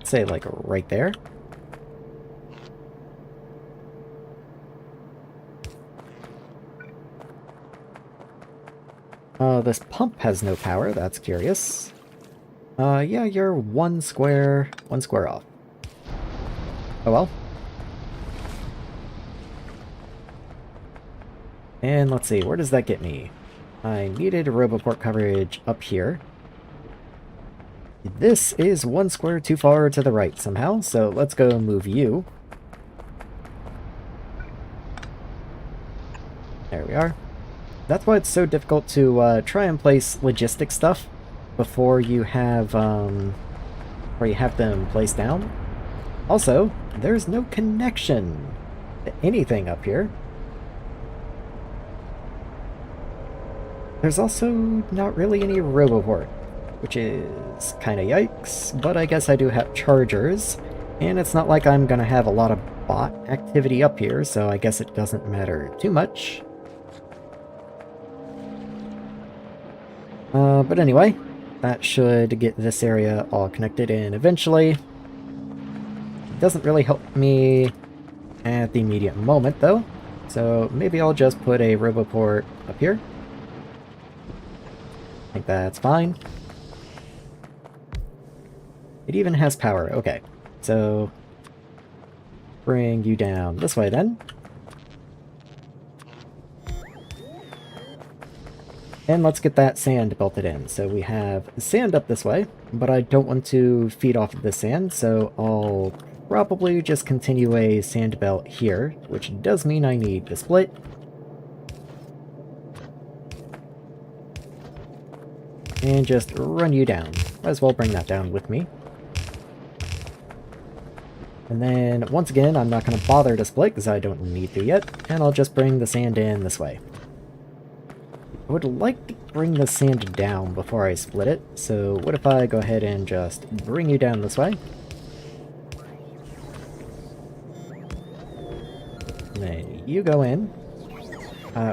Say, like, right there. This pump has no power, that's curious. Yeah, you're one square off. Oh well. And let's see, where does that get me? I needed a roboport coverage up here. This is one square too far to the right somehow, so let's go move you. There we are. That's why it's so difficult to try and place logistic stuff before you have them placed down. Also, there's no connection to anything up here. There's also not really any roboport, which is kind of yikes, but I guess I do have chargers, and it's not like I'm gonna have a lot of bot activity up here, so I guess it doesn't matter too much. But anyway, that should get this area all connected in eventually. It doesn't really help me at the immediate moment, though, so maybe I'll just put a roboport up here. I think that's fine. It even has power. Okay, so bring you down this way then. And let's get that sand belted in. So we have sand up this way, but I don't want to feed off of the sand, so I'll probably just continue a sand belt here, which does mean I need to split. and just run you down. Might as well bring that down with me. And then, once again, I'm not going to bother to split because I don't need to yet, and I'll just bring the sand in this way. I would like to bring the sand down before I split it, so what if I go ahead and just bring you down this way? And then you go in,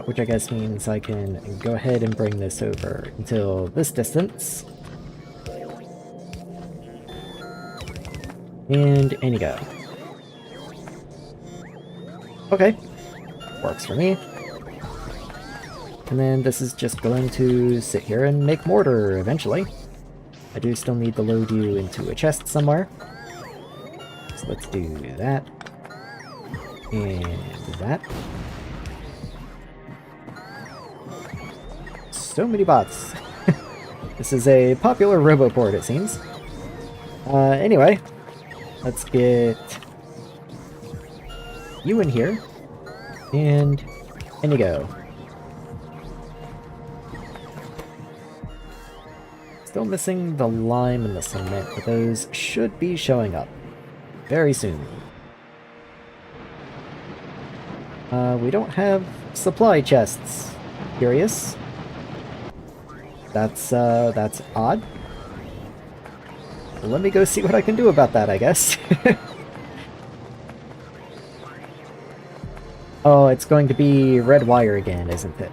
which I guess means I can go ahead and bring this over until this distance. And in you go. Okay, works for me. And then this is just going to sit here and make mortar eventually. I do still need to load you into a chest somewhere. So let's do that. And that. So many bots. This is a popular roboport, it seems. Anyway, let's get you in here. And in you go. Still missing the lime and the cement, but those should be showing up very soon. We don't have supply chests. Curious. That's odd. Well, let me go see what I can do about that, I guess. Oh, it's going to be red wire again, isn't it?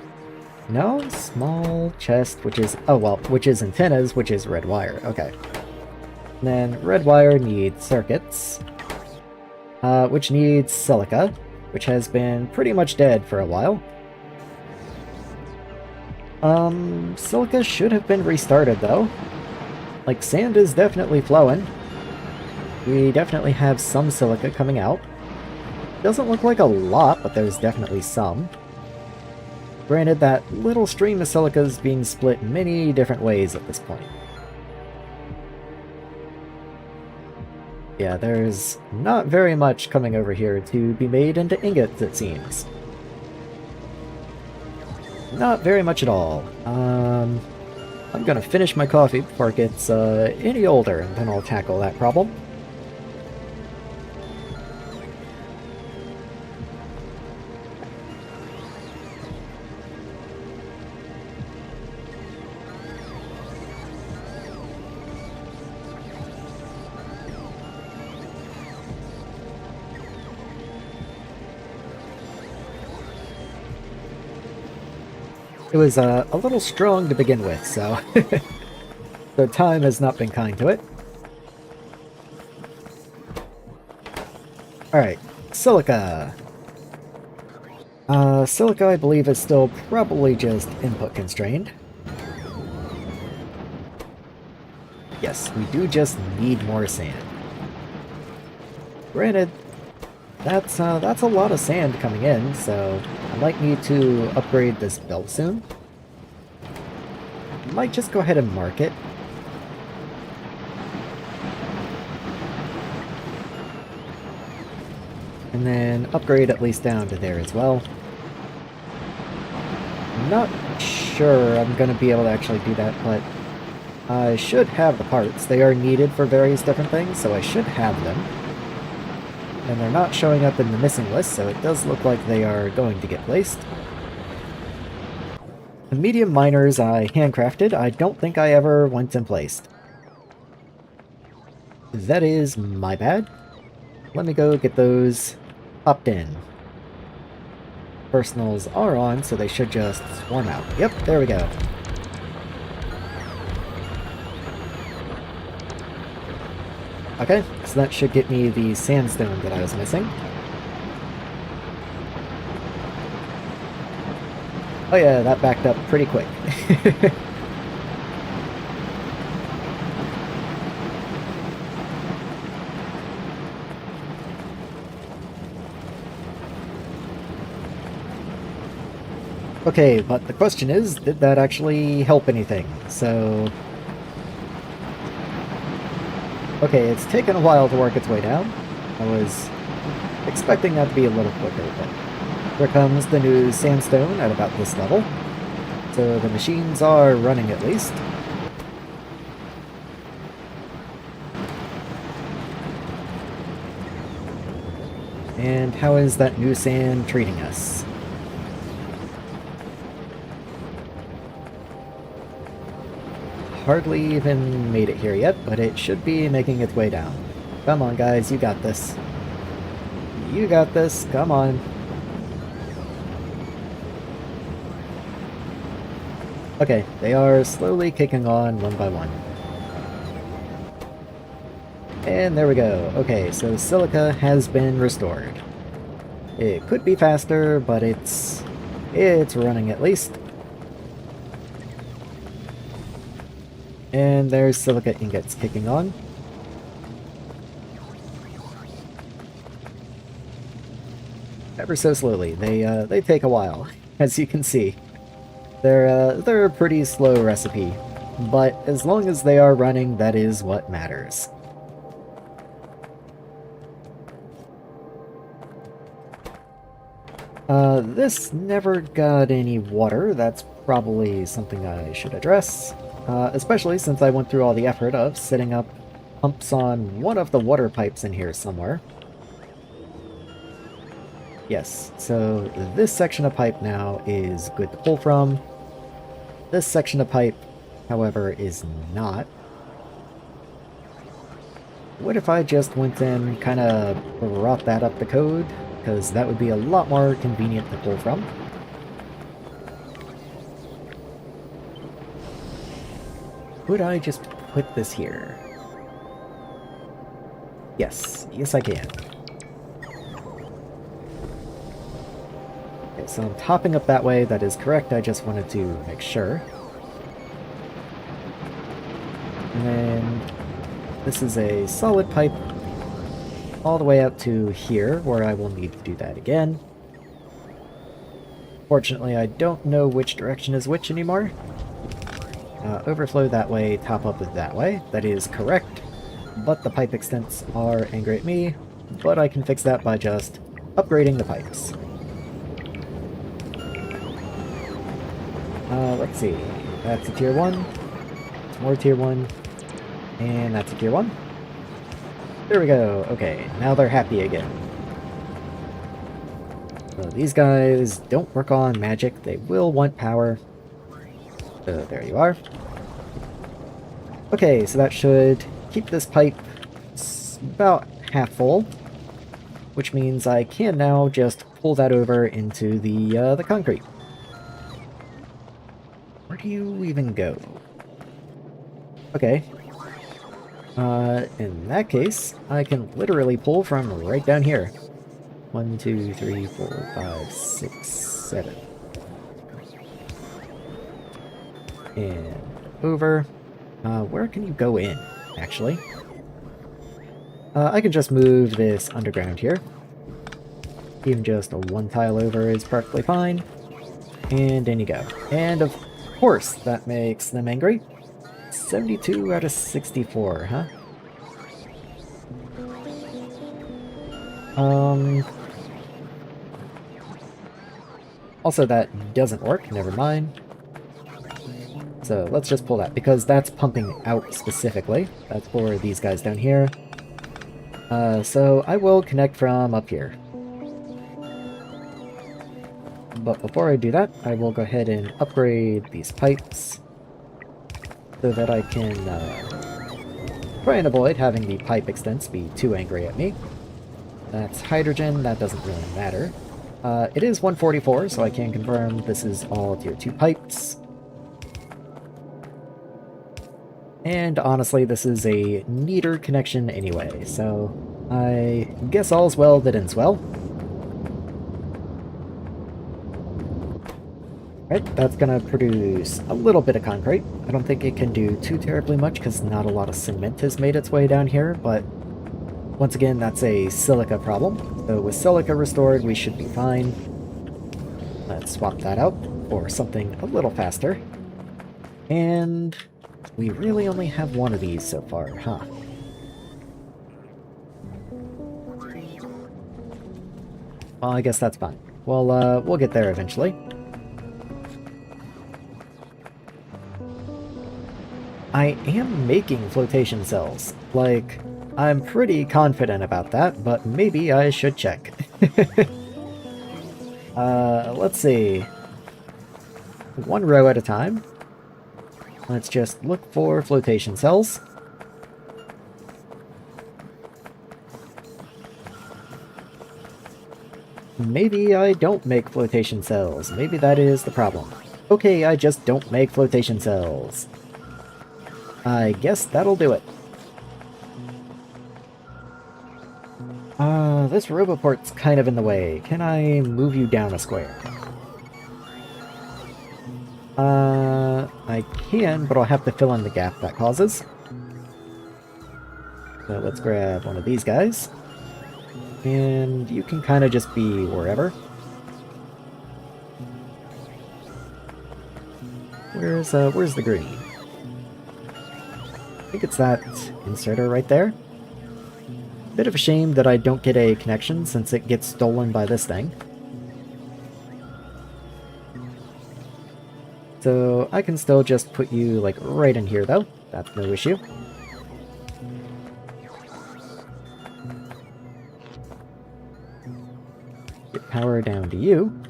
No, small chest, which is... oh, well, which is antennas, which is red wire. Okay. And then red wire needs circuits, which needs silica, which has been pretty much dead for a while. Silica should have been restarted, though. Like, sand is definitely flowing. We definitely have some silica coming out. Doesn't look like a lot, but there's definitely some. Granted, that little stream of silica is being split many different ways at this point. Yeah, there's not very much coming over here to be made into ingots, it seems. Not very much at all. I'm gonna finish my coffee before it gets any older, and then I'll tackle that problem. It was a little strong to begin with, so the time has not been kind to it. Alright, silica. Silica, I believe, is still probably just input constrained. Yes, we do just need more sand. Granted, that's a lot of sand coming in, so I might need to upgrade this belt soon. Might just go ahead and mark it. And then upgrade at least down to there as well. I'm not sure I'm going to be able to actually do that, but I should have the parts. They are needed for various different things, so I should have them. And they're not showing up in the missing list, so it does look like they are going to get placed. The medium miners I handcrafted, I don't think I ever went and placed. That is my bad. Let me go get those popped in. Personals are on, so they should just swarm out. Yep, there we go. Okay, so that should get me the sandstone that I was missing. Oh yeah, that backed up pretty quick. Okay, but the question is, did that actually help anything? So... okay, it's taken a while to work its way down. I was expecting that to be a little quicker, but here comes the new sandstone at about this level. So the machines are running at least. And how is that new sand treating us? Hardly even made it here yet, but it should be making its way down. Come on, guys, you got this. You got this, come on. Okay, they are slowly kicking on one by one. And there we go. Okay, so silica has been restored. It could be faster, but it's running at least. And there's silica ingots kicking on. Ever so slowly. They take a while, as you can see. They're a pretty slow recipe, but as long as they are running, that is what matters. This never got any water. That's probably something I should address. Especially since I went through all the effort of setting up pumps on one of the water pipes in here somewhere. Yes, so this section of pipe now is good to pull from. This section of pipe, however, is not. What if I just went and kind of brought that up the code? Because that would be a lot more convenient to pull from. Could I just put this here? Yes, yes I can. Okay, so I'm topping up that way, that is correct, I just wanted to make sure. And then this is a solid pipe all the way out to here, where I will need to do that again. Fortunately, I don't know which direction is which anymore. Overflow that way, top up that way. That is correct, but the pipe extents are angry at me, but I can fix that by just upgrading the pipes. Let's see. That's a tier 1. It's more tier 1. And that's a tier 1. There we go. Okay, now they're happy again. So these guys don't work on magic. They will want power. So there you are. Okay, so that should keep this pipe about half full, which means I can now just pull that over into the concrete. Where do you even go? Okay. In that case, I can literally pull from right down here. 1, 2, 3, 4, 5, 6, 7. And over. Where can you go in, actually? I can just move this underground here. Even just a 1 tile over is perfectly fine. And in you go. And of course, that makes them angry. 72 out of 64, huh? Also, that doesn't work, never mind. So let's just pull that, because that's pumping out specifically. That's for these guys down here. So I will connect from up here. But before I do that, I will go ahead and upgrade these pipes so that I can try and avoid having the pipe extents be too angry at me. That's hydrogen, that doesn't really matter. It is 144, so I can confirm this is all tier 2 pipes. And honestly, this is a neater connection anyway, so I guess all's well that ends well. Right, that's gonna produce a little bit of concrete. I don't think it can do too terribly much because not a lot of cement has made its way down here, but once again, that's a silica problem. So with silica restored, we should be fine. Let's swap that out for something a little faster. And we really only have one of these so far, huh? Well, I guess that's fine. Well, we'll get there eventually. I am making flotation cells. Like, I'm pretty confident about that, but maybe I should check. Let's see. One row at a time. Let's just look for flotation cells. Maybe I don't make flotation cells. Maybe that is the problem. Okay, I just don't make flotation cells. I guess that'll do it. This roboport's kind of in the way. Can I move you down a square? I can, but I'll have to fill in the gap that causes. So let's grab one of these guys. And you can kind of just be wherever. Where's the green? I think it's that inserter right there. Bit of a shame that I don't get a connection since it gets stolen by this thing. So I can still just put you like right in here though. That's no issue. Get power down to you.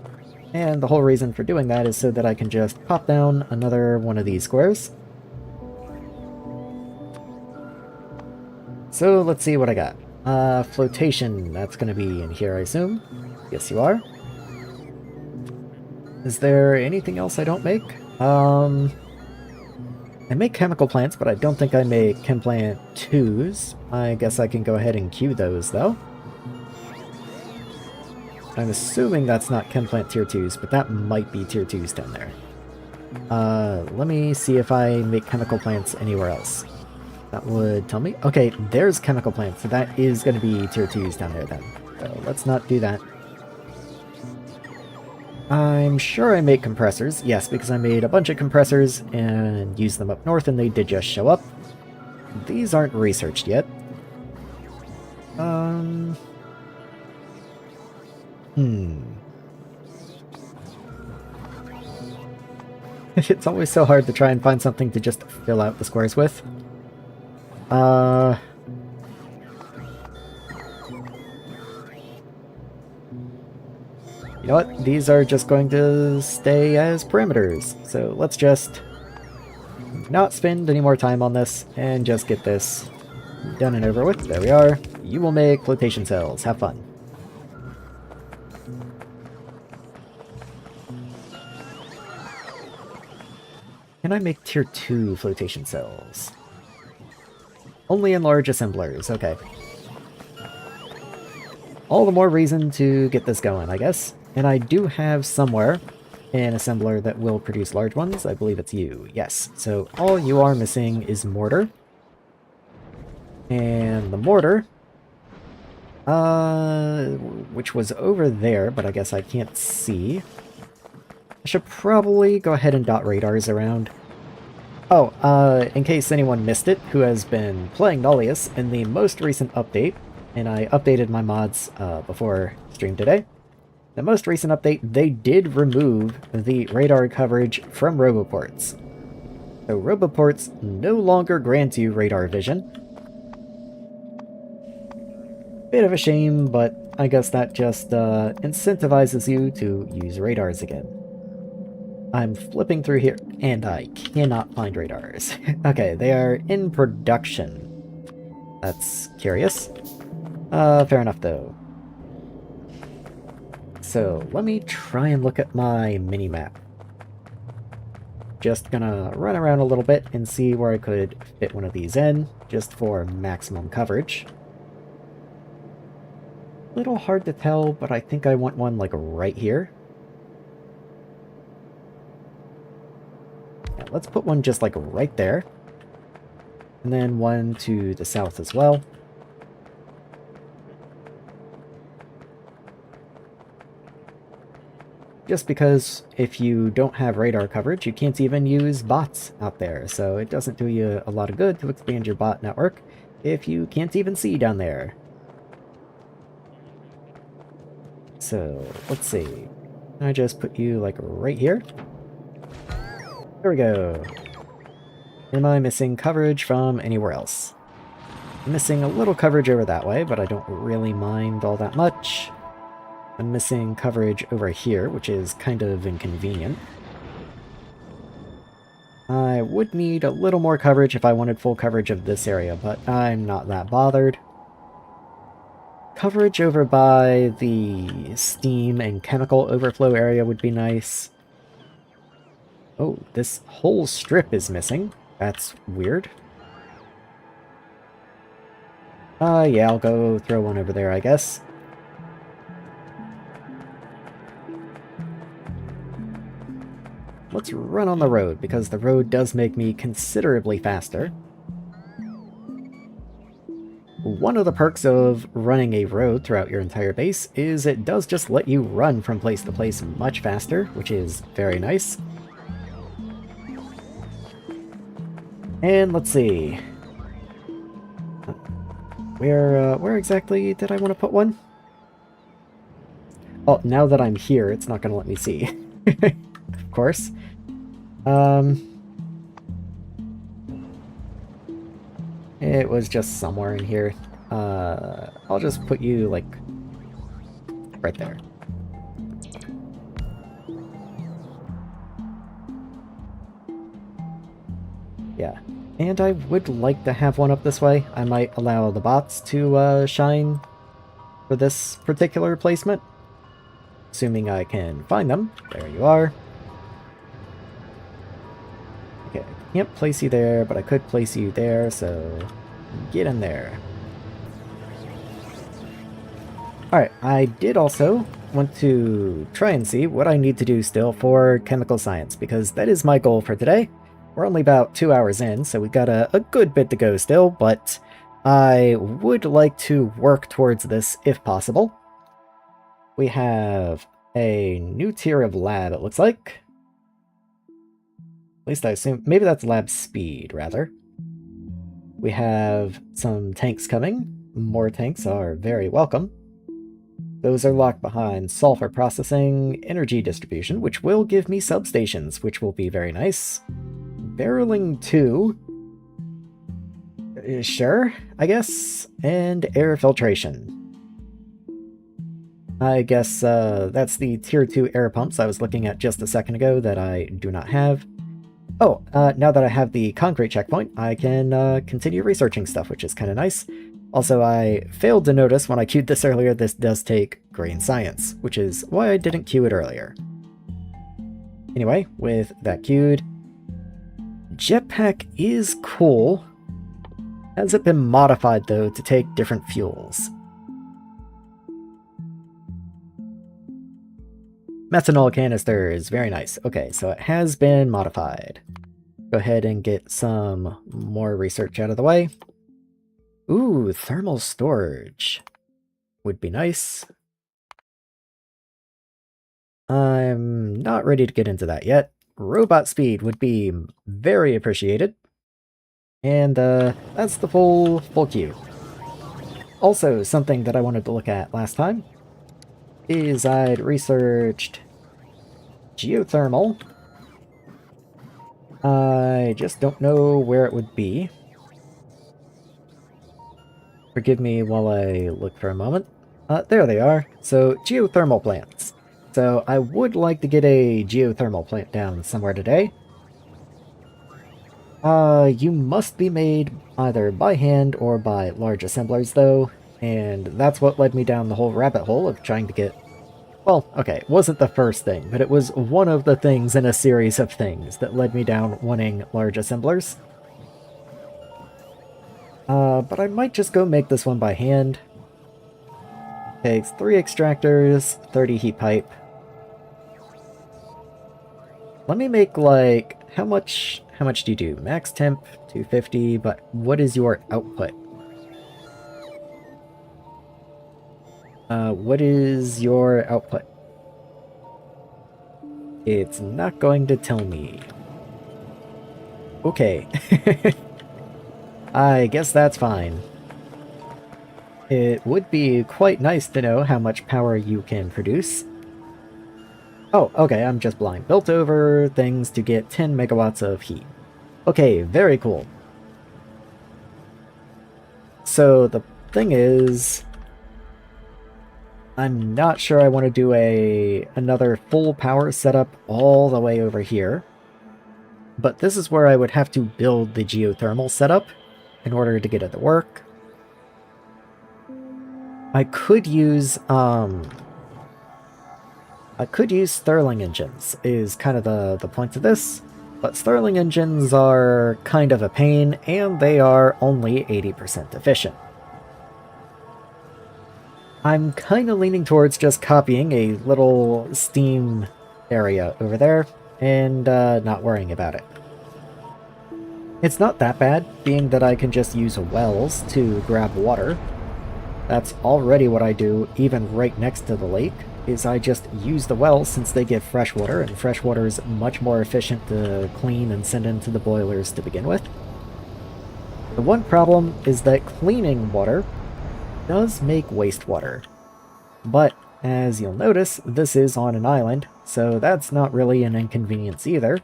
And the whole reason for doing that is so that I can just pop down another one of these squares. So let's see what I got. Flotation, that's gonna be in here, I assume. Yes, you are. Is there anything else I don't make? I make chemical plants, but I don't think I make chem plant 2s. I guess I can go ahead and queue those, though. I'm assuming that's not chem plant tier 2s, but that might be tier 2s down there. Let me see if I make chemical plants anywhere else. That would tell me. Okay, there's chemical plants, so that is going to be tier 2s down there then. So let's not do that. I'm sure I make compressors. Yes, because I made a bunch of compressors and used them up north and they did just show up. These aren't researched yet. It's always so hard to try and find something to just fill out the squares with. You know what? These are just going to stay as parameters. So let's just not spend any more time on this and just get this done and over with. There we are. You will make flotation cells. Have fun. Can I make tier 2 flotation cells? Only in large assemblers, okay. All the more reason to get this going, I guess. And I do have somewhere an assembler that will produce large ones. I believe it's you, yes. So all you are missing is mortar. And the mortar, which was over there, but I guess I can't see. I should probably go ahead and dot radars around. Oh, in case anyone missed it, who has been playing Nullius, in the most recent update, and I updated my mods before stream today, the most recent update, they did remove the radar coverage from roboports. So roboports no longer grant you radar vision. Bit of a shame, but I guess that just incentivizes you to use radars again. I'm flipping through here, and I cannot find radars. Okay, they are in production. That's curious. Fair enough, though. So, let me try and look at my mini-map. Just gonna run around a little bit and see where I could fit one of these in, just for maximum coverage. Little hard to tell, but I think I want one, like, right here. Yeah, let's put one just, like, right there. And then one to the south as well. Just because if you don't have radar coverage, you can't even use bots out there, so it doesn't do you a lot of good to expand your bot network if you can't even see down there. So, let's see. I just put you, like, right here. There we go. Am I missing coverage from anywhere else? missing a little coverage over that way, but I don't really mind all that much. I'm missing coverage over here, which is kind of inconvenient. I would need a little more coverage if I wanted full coverage of this area, but I'm not that bothered. Coverage over by the steam and chemical overflow area would be nice. Oh, this whole strip is missing. That's weird. Yeah, I'll go throw one over there, I guess. Let's run on the road, because the road does make me considerably faster. One of the perks of running a road throughout your entire base is it does just let you run from place to place much faster, which is very nice. And let's see. Where exactly did I want to put one? Oh, now that I'm here, it's not going to let me see. Of course. It was just somewhere in here. I'll just put you, like, right there. Yeah. And I would like to have one up this way. I might allow the bots to shine for this particular placement. Assuming I can find them. There you are. Okay, I can't place you there, but I could place you there, so get in there. Alright, I did also want to try and see what I need to do still for chemical science, because that is my goal for today. We're only about 2 hours in, so we got a good bit to go still, but I would like to work towards this if possible. We have a new tier of lab, it looks like. At least I assume, maybe that's lab speed, rather. We have some tanks coming. More tanks are very welcome. Those are locked behind sulfur processing, energy distribution, which will give me substations, which will be very nice. Barreling 2. Sure, I guess. And air filtration. I guess that's the tier 2 air pumps I was looking at just a second ago that I do not have. Oh, now that I have the concrete checkpoint, I can continue researching stuff, which is kind of nice. Also, I failed to notice when I queued this earlier, this does take grain science, which is why I didn't queue it earlier. Anyway, with that queued, jetpack is cool. Has it been modified, though, to take different fuels? Methanol canister is very nice. Okay, so it has been modified. Go ahead and get some more research out of the way. Ooh, thermal storage would be nice. I'm not ready to get into that yet. Robot speed would be very appreciated. And that's the full queue. Also, something that I wanted to look at last time is I'd researched geothermal. I just don't know where it would be. Forgive me while I look for a moment. There they are. So, geothermal plants. So, I would like to get a geothermal plant down somewhere today. You must be made either by hand or by large assemblers, though, and that's what led me down the whole rabbit hole of trying to get... Well, okay, it wasn't the first thing, but it was one of the things in a series of things that led me down wanting large assemblers. But I might just go make this one by hand. Takes 3 extractors, 30 heat pipe. Let me make, like, how much do you do? Max temp, 250, but what is your output? What is your output? It's not going to tell me. Okay. I guess that's fine. It would be quite nice to know how much power you can produce. Oh, okay, I'm just blind. Built over things to get 10 megawatts of heat. Okay, very cool. So the thing is, I'm not sure I want to do another full power setup all the way over here. But this is where I would have to build the geothermal setup in order to get it to work. I could use Stirling engines, is kind of the point of this. But Stirling engines are kind of a pain, and they are only 80% efficient. I'm kind of leaning towards just copying a little steam area over there and not worrying about it. It's not that bad, being that I can just use wells to grab water. That's already what I do, even right next to the lake, is I just use the wells since they give fresh water, and fresh water is much more efficient to clean and send into the boilers to begin with. The one problem is that cleaning water does make wastewater. But, as you'll notice, this is on an island, so that's not really an inconvenience either.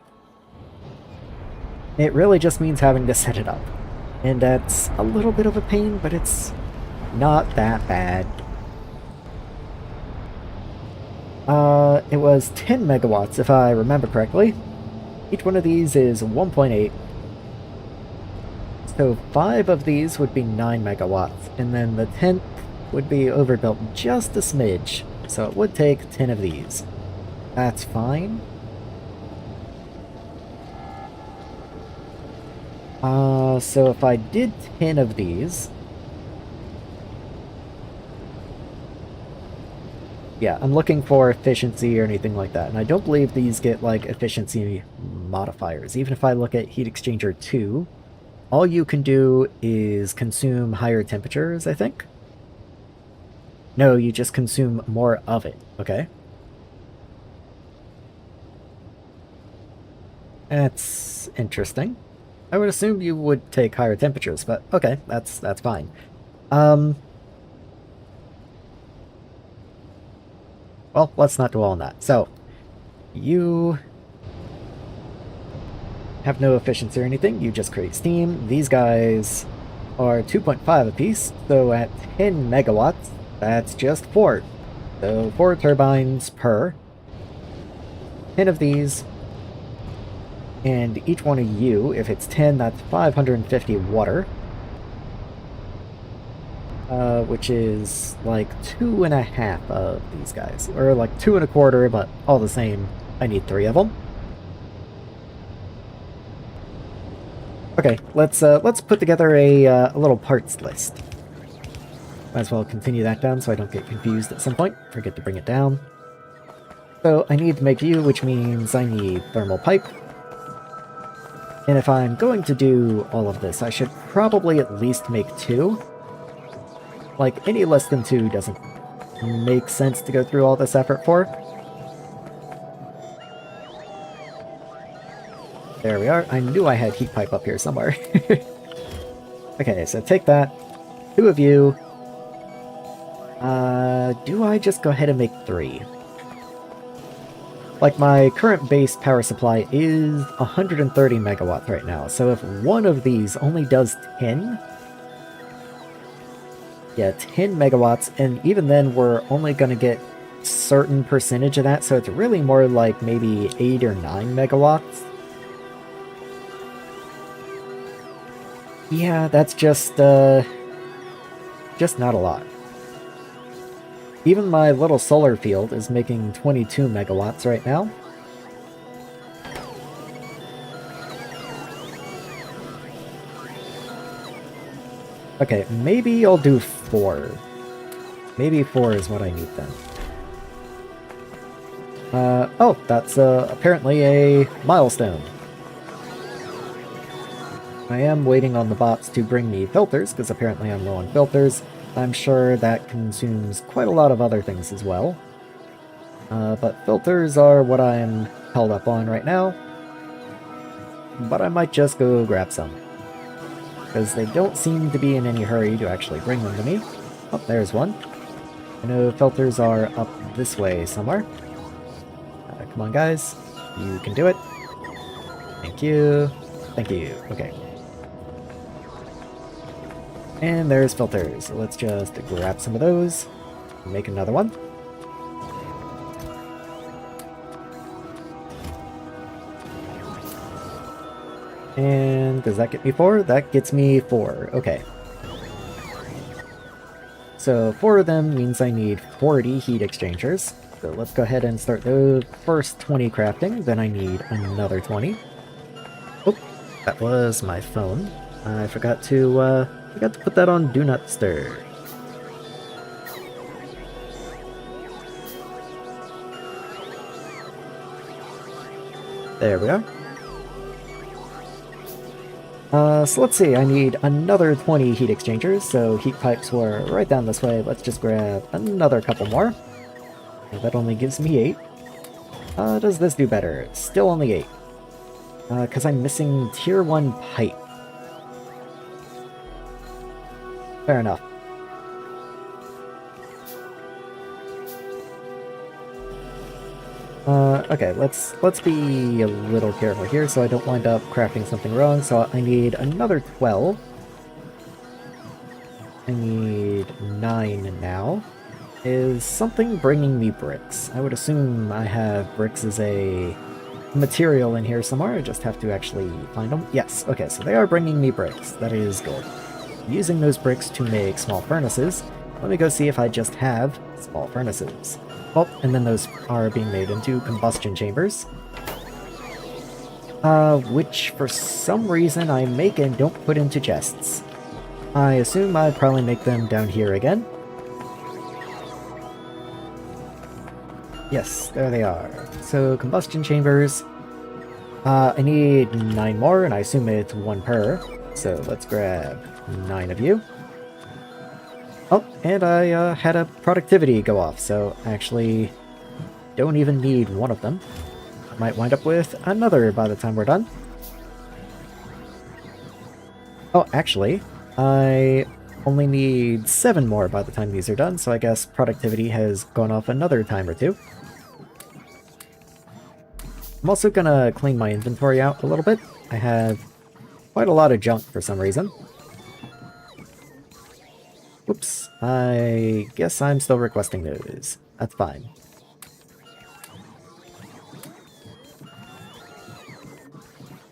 It really just means having to set it up. And that's a little bit of a pain, but it's not that bad. It was 10 megawatts, if I remember correctly. Each one of these is 1.8. So 5 of these would be 9 megawatts, and then the 10th would be overbuilt just a smidge, so it would take 10 of these. That's fine. So if I did 10 of these... Yeah, I'm looking for efficiency or anything like that, and I don't believe these get, like, efficiency modifiers. Even if I look at Heat Exchanger 2, all you can do is consume higher temperatures, I think? No, you just consume more of it, okay? That's interesting. I would assume you would take higher temperatures, but okay, that's fine. Well, let's not dwell on that. So, you have no efficiency or anything, you just create steam. These guys are 2.5 apiece, so at 10 megawatts, that's just 4. So 4 turbines per. 10 of these. And each one of you, if it's 10, that's 550 water. Which is like 2.5 of these guys. Or like 2.25, but all the same, I need 3 of them. Okay, let's put together a little parts list. Might as well continue that down so I don't get confused at some point. Forget to bring it down. So I need to make you, which means I need thermal pipe. And if I'm going to do all of this, I should probably at least make 2. Like, any less than 2 doesn't make sense to go through all this effort for. There we are. I knew I had heat pipe up here somewhere. Okay, so take that. 2 of you. Do I just go ahead and make 3? Like, my current base power supply is 130 megawatts right now, so if one of these only does 10... Yeah, 10 megawatts, and even then we're only going to get certain percentage of that, so it's really more like maybe 8 or 9 megawatts. Yeah, that's just not a lot. Even my little solar field is making 22 megawatts right now. Okay, maybe I'll do 4. Maybe 4 is what I need then. Oh, that's apparently a milestone. I am waiting on the bots to bring me filters, because apparently I'm low on filters. I'm sure that consumes quite a lot of other things as well. But filters are what I'm held up on right now. But I might just go grab some. Because they don't seem to be in any hurry to actually bring them to me. Oh, there's one. I know filters are up this way somewhere. Come on, guys. You can do it. Thank you. Thank you. Okay. And there's filters. So let's just grab some of those, make another one. And does that get me 4? That gets me 4. Okay. So 4 of them means I need 40 heat exchangers. So let's go ahead and start the first 20 crafting. Then I need another 20. Oh, that was my phone. I forgot to put that on Do Not Disturb. There we are. So let's see, I need another 20 heat exchangers, so heat pipes were right down this way. Let's just grab another couple more. That only gives me 8. Does this do better? Still only 8. Because I'm missing tier 1 pipe. Fair enough. Okay, let's be a little careful here so I don't wind up crafting something wrong. So I need another 12. I need 9 now. Is something bringing me bricks? I would assume I have bricks as a material in here somewhere. I just have to actually find them. Yes, okay, so they are bringing me bricks. That is good. Using those bricks to make small furnaces. Let me go see if I just have small furnaces. Oh, and then those are being made into combustion chambers. Which for some reason I make and don't put into chests. I assume I'd probably make them down here again. Yes, there they are. So, combustion chambers. I need 9 more, and I assume it's 1 per. So let's grab 9 of you. Oh, and I had a productivity go off, so actually don't even need 1 of them. Might wind up with another by the time we're done. Oh, actually, I only need 7 more by the time these are done, so I guess productivity has gone off another time or 2. I'm also gonna clean my inventory out a little bit. I have quite a lot of junk for some reason. Oops, I guess I'm still requesting those. That's fine.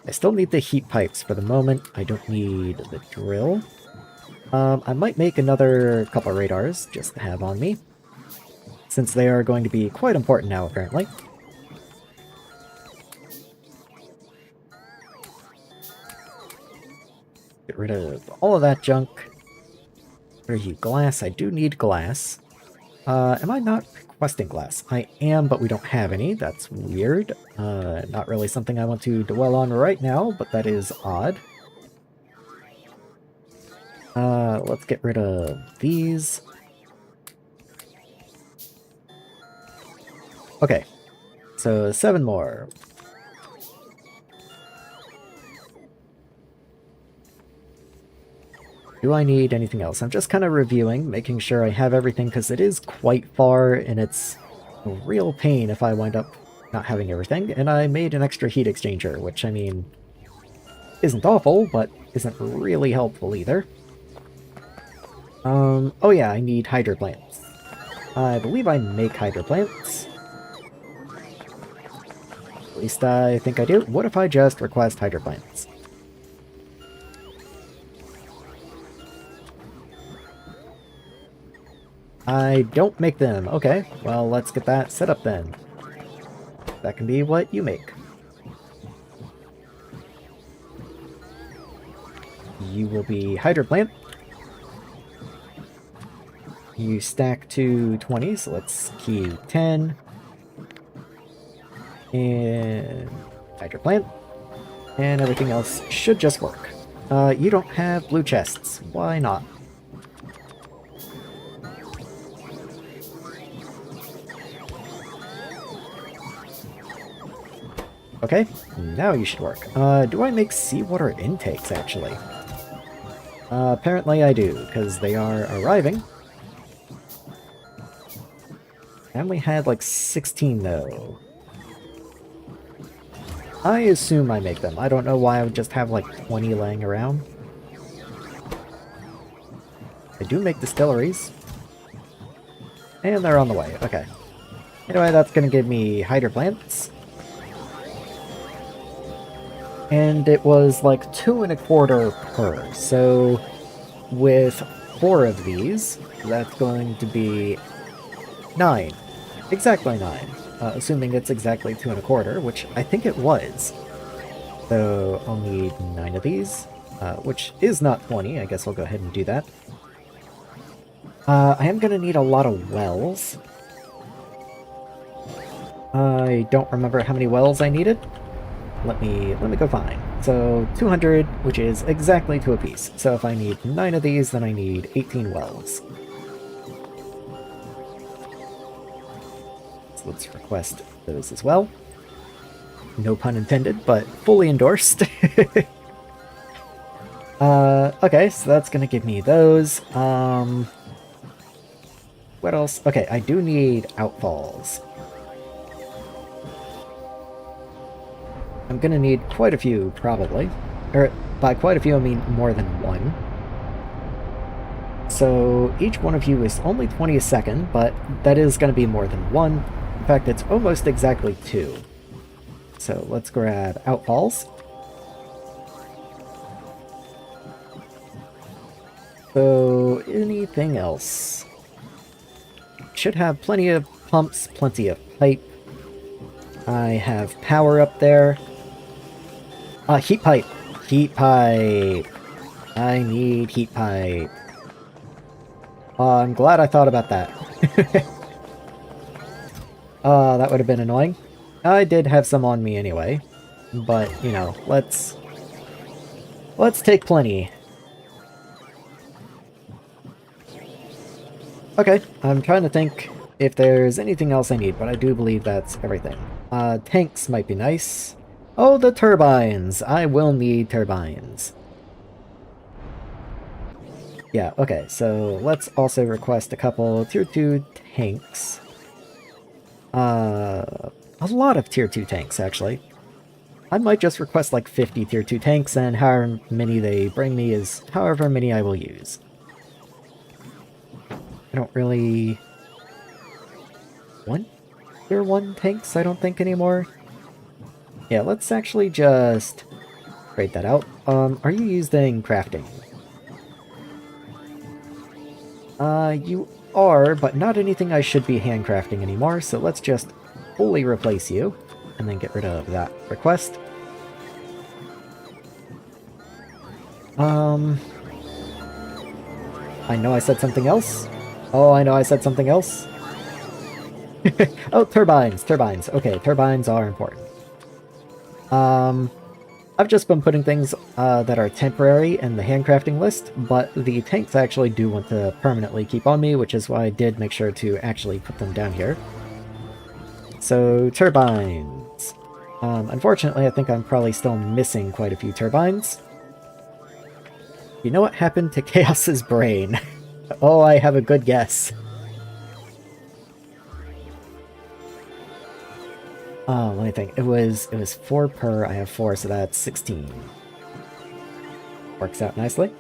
I still need the heat pipes for the moment. I don't need the drill. I might make another couple radars just to have on me, since they are going to be quite important now, apparently. Get rid of all of that junk. Where are you? Glass. I do need glass. Am I not requesting glass? I am, but we don't have any. That's weird. Not really something I want to dwell on right now, but that is odd. Let's get rid of these. Okay. So 7 more. Do I need anything else? I'm just kind of reviewing, making sure I have everything, because it is quite far, and it's a real pain if I wind up not having everything. And I made an extra heat exchanger, which, I mean, isn't awful, but isn't really helpful either. Oh yeah, I need hydroplants. I believe I make hydroplants. At least I think I do. What if I just request hydroplants? I don't make them. Okay, well, let's get that set up then. That can be what you make. You will be hydroplant. You stack to 20, so let's key 10. And hydroplant. And everything else should just work. You don't have blue chests. Why not? Okay, now you should work. Do I make seawater intakes, actually? Apparently I do, because they are arriving. I only had like 16, though. I assume I make them. I don't know why I would just have like 20 laying around. I do make distilleries. And they're on the way, okay. Anyway, that's gonna give me hydro plants. And it was like 2 1/4 per, so with 4 of these, that's going to be 9. Exactly 9. Assuming it's exactly 2 1/4, which I think it was. So I'll need 9 of these, which is not 20. I guess I'll go ahead and do that. I am going to need a lot of wells. I don't remember how many wells I needed. Let me go find. So 200, which is exactly 2 apiece. So if I need 9 of these, then I need 18 wells. So let's request those as well. No pun intended, but fully endorsed. Okay, so that's gonna give me those. What else? Okay, I do need outfalls. I'm gonna need quite a few, probably. Or, by quite a few, I mean more than one. So, each one of you is only 20 a second, but that is gonna be more than one. In fact, it's almost exactly 2. So, let's grab outfalls. So, anything else? Should have plenty of pumps, plenty of pipe. I have power up there. Heat pipe. Heat pipe. I need heat pipe. I'm glad I thought about that. That would have been annoying. I did have some on me anyway. But, you know, let's take plenty. Okay, I'm trying to think if there's anything else I need, but I do believe that's everything. Tanks might be nice. Oh, the turbines! I will need turbines. Yeah, okay, so let's also request a couple Tier 2 tanks. A lot of Tier 2 tanks, actually. I might just request like 50 Tier 2 tanks, and however many they bring me is however many I will use. I don't really want Tier 1 tanks, I don't think, anymore. Yeah, let's actually just trade that out. Are you using crafting? You are, but not anything I should be handcrafting anymore, so let's just fully replace you, and then get rid of that request. I know I said something else. Oh, I know I said something else. Oh, turbines, turbines. Okay, turbines are important. I've just been putting things that are temporary in the handcrafting list, but the tanks I actually do want to permanently keep on me, which is why I did make sure to actually put them down here. So, turbines. Unfortunately, I think I'm probably still missing quite a few turbines. You know what happened to Chaos's brain? Oh, I have a good guess. Oh, let me think. It was 4 per, I have 4, so that's 16. Works out nicely.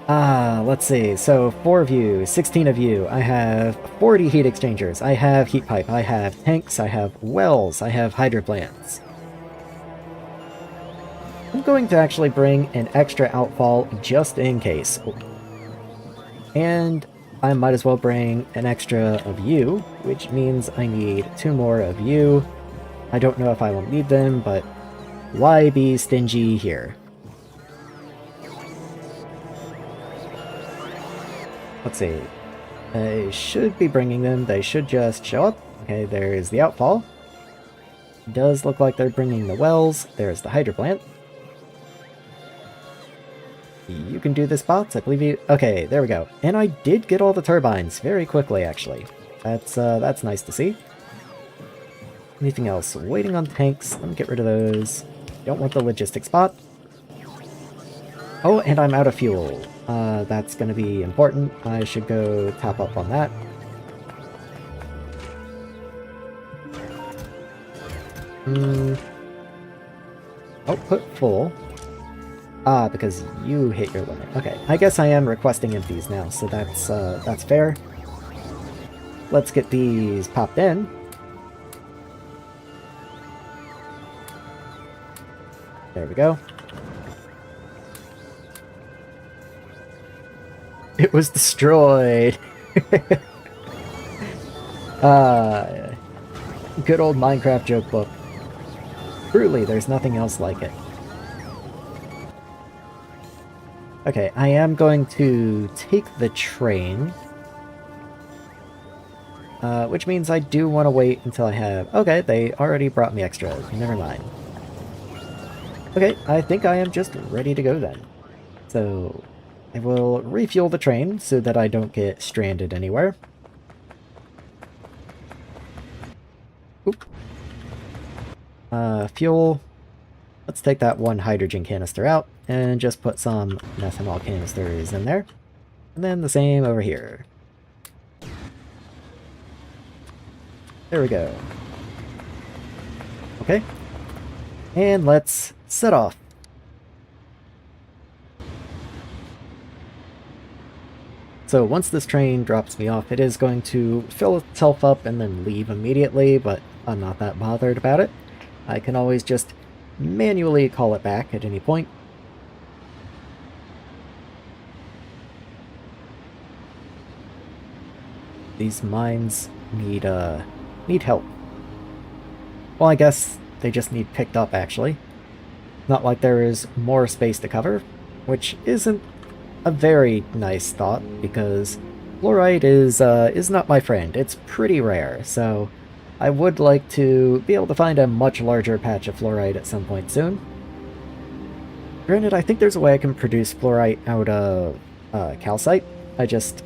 Let's see. So 4 of you, 16 of you. I have 40 heat exchangers. I have heat pipe. I have tanks. I have wells. I have hydro plants. I'm going to actually bring an extra outfall just in case. And I might as well bring an extra of you, which means I need 2 more of you. I don't know if I will need them, but why be stingy here? Let's see. I should be bringing them. They should just show up. Okay, there's the outfall. It does look like they're bringing the wells. There's the hydro plant. You can do this, bots. I believe you... Okay, there we go. And I did get all the turbines very quickly, actually. That's nice to see. Anything else? Waiting on tanks. Let me get rid of those. Don't want the logistics spot. Oh, and I'm out of fuel. That's going to be important. I should go top up on that. Output full. Ah, because you hit your limit. Okay, I guess I am requesting empties now, so that's fair. Let's get these popped in. There we go. It was destroyed! Good old Minecraft joke book. Truly, there's nothing else like it. Okay, I am going to take the train. Which means I do want to wait until I have... Okay, they already brought me extra. Never mind. Okay, I think I am just ready to go then. So, I will refuel the train so that I don't get stranded anywhere. Oop. Fuel. Let's take that one hydrogen canister out and just put some methanol canisters in there. And then the same over here. There we go. Okay. And let's set off. So once this train drops me off, it is going to fill itself up and then leave immediately, but I'm not that bothered about it. I can always just manually call it back at any point. These mines need help. Well, I guess they just need picked up, actually. Not like there is more space to cover, which isn't a very nice thought, because fluorite is not my friend. It's pretty rare, so I would like to be able to find a much larger patch of fluorite at some point soon. Granted, I think there's a way I can produce fluorite out of calcite. I just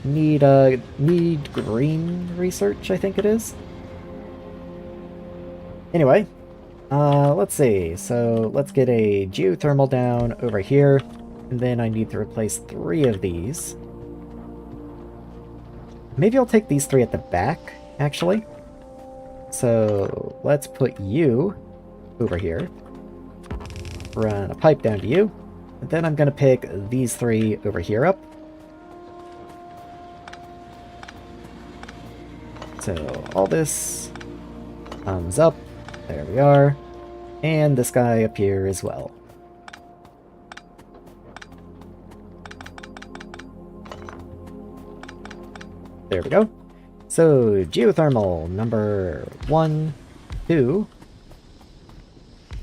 need green research, I think it is. Anyway, let's see. So let's get a geothermal down over here, and then I need to replace 3 of these. Maybe I'll take these 3 at the back, actually. So let's put you over here. Run a pipe down to you. And then I'm going to pick these 3 over here up. So all this comes up. There we are. And this guy up here as well. There we go. So, geothermal number 1, 2,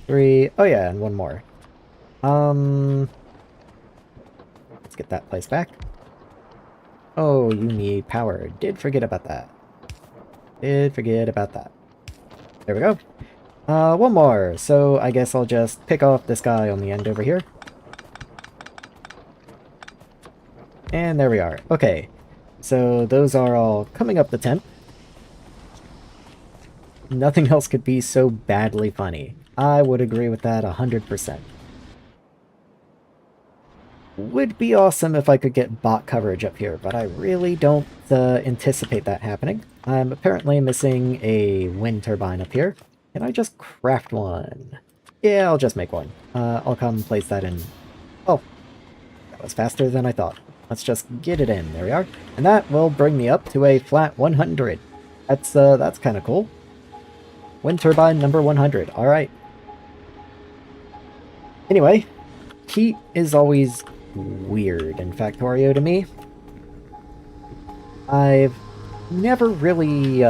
3. Oh yeah, and one more. Let's get that place back. Oh, you need power. Did forget about that. Did forget about that. There we go. One more. So I guess I'll just pick off this guy on the end over here. And there we are. Okay. So those are all coming up the temp. Nothing else could be so badly funny. I would agree with that 100%. Would be awesome if I could get bot coverage up here, but I really don't anticipate that happening. I'm apparently missing a wind turbine up here. Can I just craft one? Yeah, I'll just make one. I'll come place that in. Oh, that was faster than I thought. Let's just get it in. There we are. And that will bring me up to a flat 100. That's kind of cool. Wind turbine number 100. All right. Anyway, heat is always weird in Factorio to me. I've never really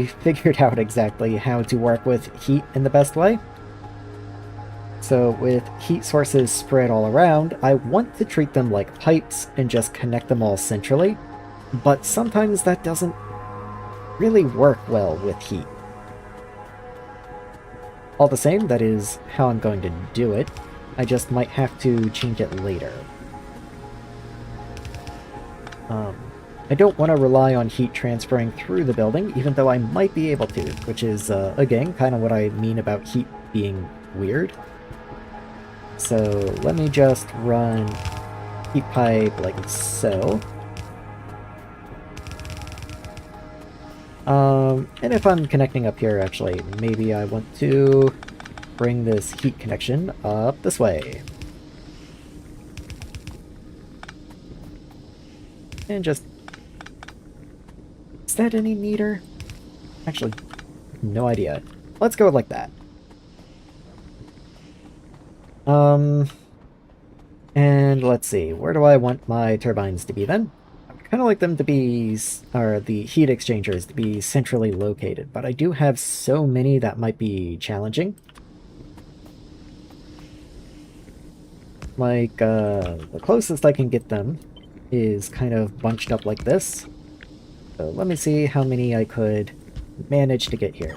figured out exactly how to work with heat in the best way. So with heat sources spread all around, I want to treat them like pipes and just connect them all centrally, but sometimes that doesn't really work well with heat. All the same, that is how I'm going to do it. I just might have to change it later. I don't want to rely on heat transferring through the building, even though I might be able to, which is, again, kind of what I mean about heat being weird. So let me just run heat pipe like so. And if I'm connecting up here, actually, maybe I want to bring this heat connection up this way. And just... Is that any neater? Actually, no idea. Let's go like that. And let's see, where do I want my turbines to be then? I kind of like them to be, or the heat exchangers to be centrally located, but I do have so many that might be challenging. Like, the closest I can get them is kind of bunched up like this. So let me see how many I could manage to get here.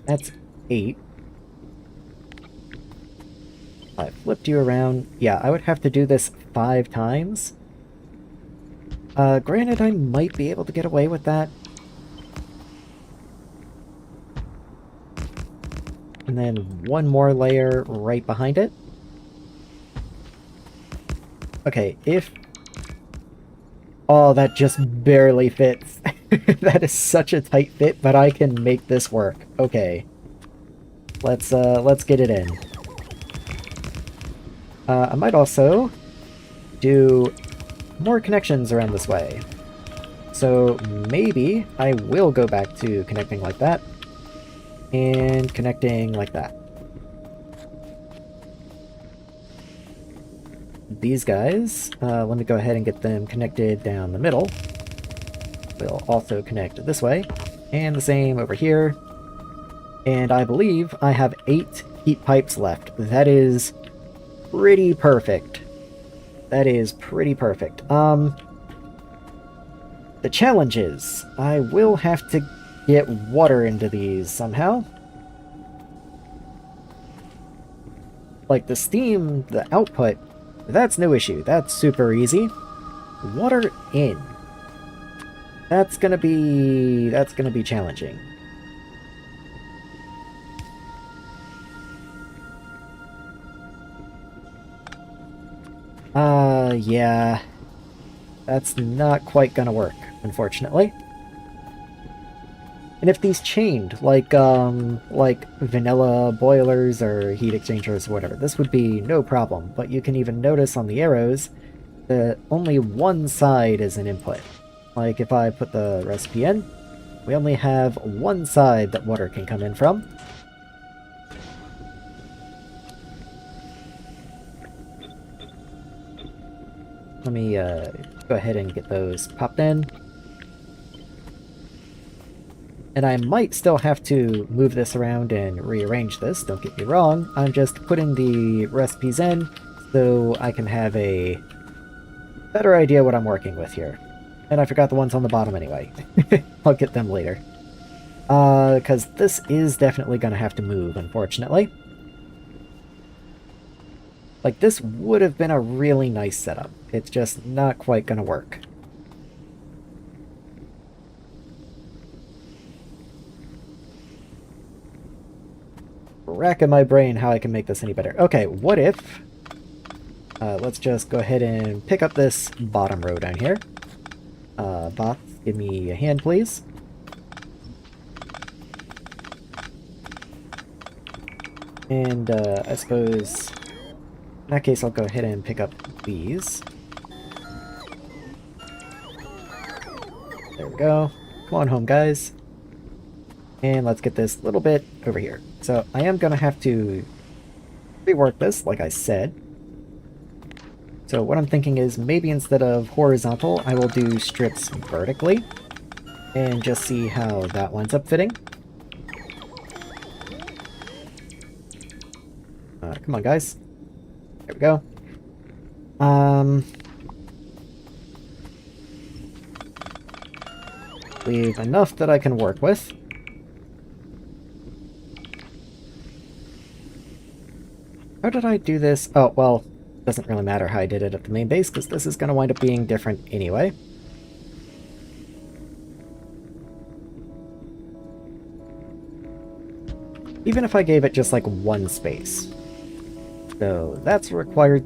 That's 8. I flipped you around. Yeah, I would have to do this 5 times. Granted, I might be able to get away with that. And then one more layer right behind it. Okay, if... Oh, that just barely fits. That is such a tight fit, but I can make this work. Okay. Let's get it in. I might also do more connections around this way. So maybe I will go back to connecting like that and connecting like that. These guys, let me go ahead and get them connected down the middle. We'll also connect this way, and the same over here. And I believe I have 8 heat pipes left. That is pretty perfect. That is pretty perfect. The challenge is, I will have to get water into these somehow. Like the steam, the output, that's no issue. That's super easy. Water in. That's gonna be challenging. Yeah. That's not quite gonna work, unfortunately. And if these chained, like vanilla boilers or heat exchangers or whatever, this would be no problem. But you can even notice on the arrows that only one side is an input. Like if I put the recipe in, we only have one side that water can come in from. Let me go ahead and get those popped in. And I might still have to move this around and rearrange this, don't get me wrong. I'm just putting the recipes in so I can have a better idea what I'm working with here. And I forgot the ones on the bottom anyway. I'll get them later. Because this is definitely going to have to move, unfortunately. Like, this would have been a really nice setup. It's just not quite going to work. Racking my brain how I can make this any better. Okay, what if... let's just go ahead and pick up this bottom row down here. Bots, give me a hand, please. And, I suppose... in that case, I'll go ahead and pick up these. There we go. Come on home, guys. And let's get this little bit over here. So I am going to have to rework this, like I said. So what I'm thinking is maybe instead of horizontal, I will do strips vertically. And just see how that winds up fitting. Come on, guys. There we go. Leave enough that I can work with. How did I do this? Oh, well, doesn't really matter how I did it at the main base, because this is going to wind up being different anyway. Even if I gave it just like one space. So that's required.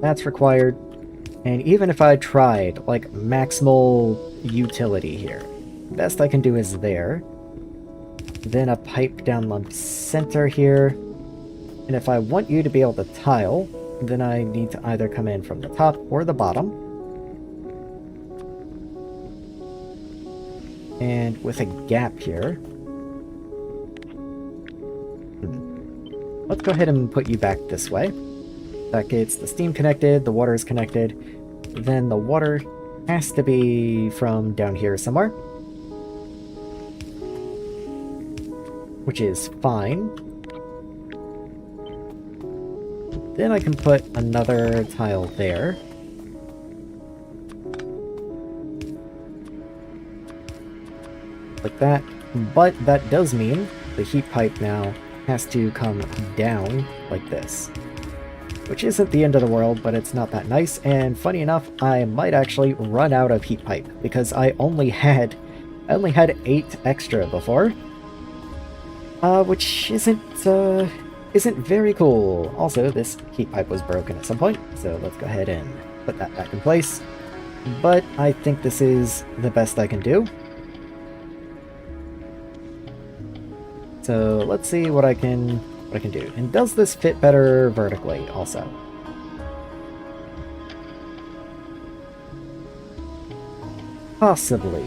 That's required. And even if I tried like maximal utility here, best I can do is there. then a pipe down the center here. And if I want you to be able to tile, then I need to either come in from the top or the bottom. And with a gap here. Let's go ahead and put you back this way. That gets the steam connected, the water is connected. Then the water has to be from down here somewhere. Which is fine. Then I can put another tile there. Like that. But that does mean the heat pipe now has to come down like this. Which isn't the end of the world, but it's not that nice. And funny enough, I might actually run out of heat pipe because I only had 8 extra before. Which isn't very cool. Also, this heat pipe was broken at some point, so let's go ahead and put that back in place. But I think this is the best I can do. So let's see what I can do. And does this fit better vertically also? Possibly.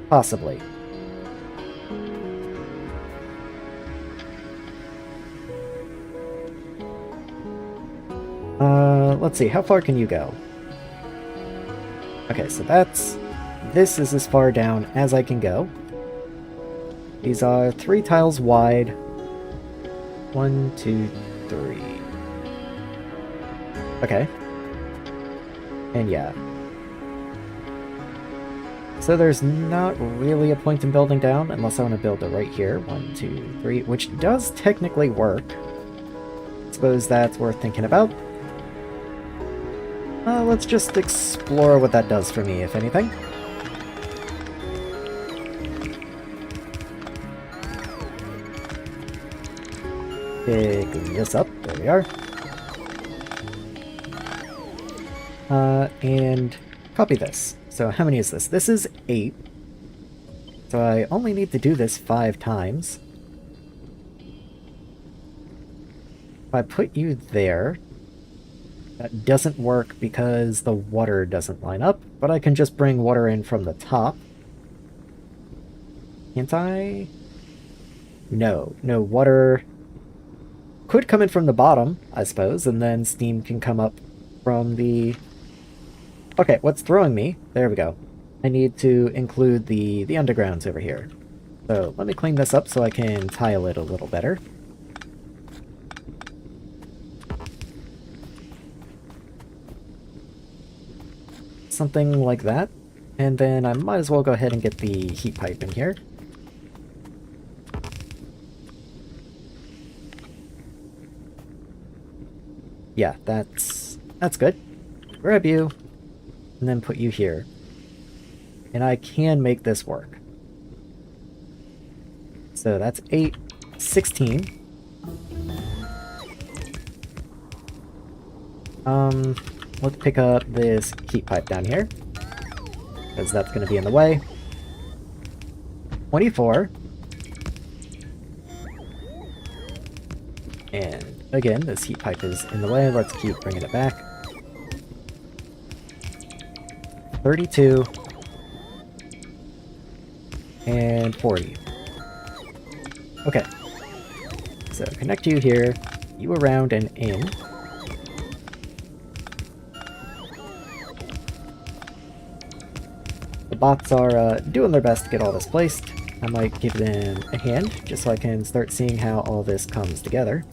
Possibly. Let's see, how far can you go? Okay, so this is as far down as I can go. These are 3 tiles wide. 1, 2, 3. Okay. And yeah. So there's not really a point in building down unless I want to build it right here. 1, 2, 3, which does technically work. Suppose that's worth thinking about. Let's just explore what that does for me, if anything. Pick this up. There we are. And copy this. So how many is this? This is 8. So I only need to do this 5 times. If I put you there, that doesn't work because the water doesn't line up, but I can just bring water in from the top. Can't I? No, water could come in from the bottom, I suppose, and then steam can come up from the... Okay, what's throwing me? There we go. I need to include the undergrounds over here. So let me clean this up so I can tile it a little better. Something like that. And then I might as well go ahead and get the heat pipe in here. Yeah, that's good. Grab you, and then put you here. And I can make this work. So that's 8, 16. Let's pick up this heat pipe down here, because that's going to be in the way. 24. And again, this heat pipe is in the way. Let's keep bringing it back. 32. And 40. Okay. So connect you here, you around and in. The bots are doing their best to get all this placed. I might give them a hand, just so I can start seeing how all this comes together.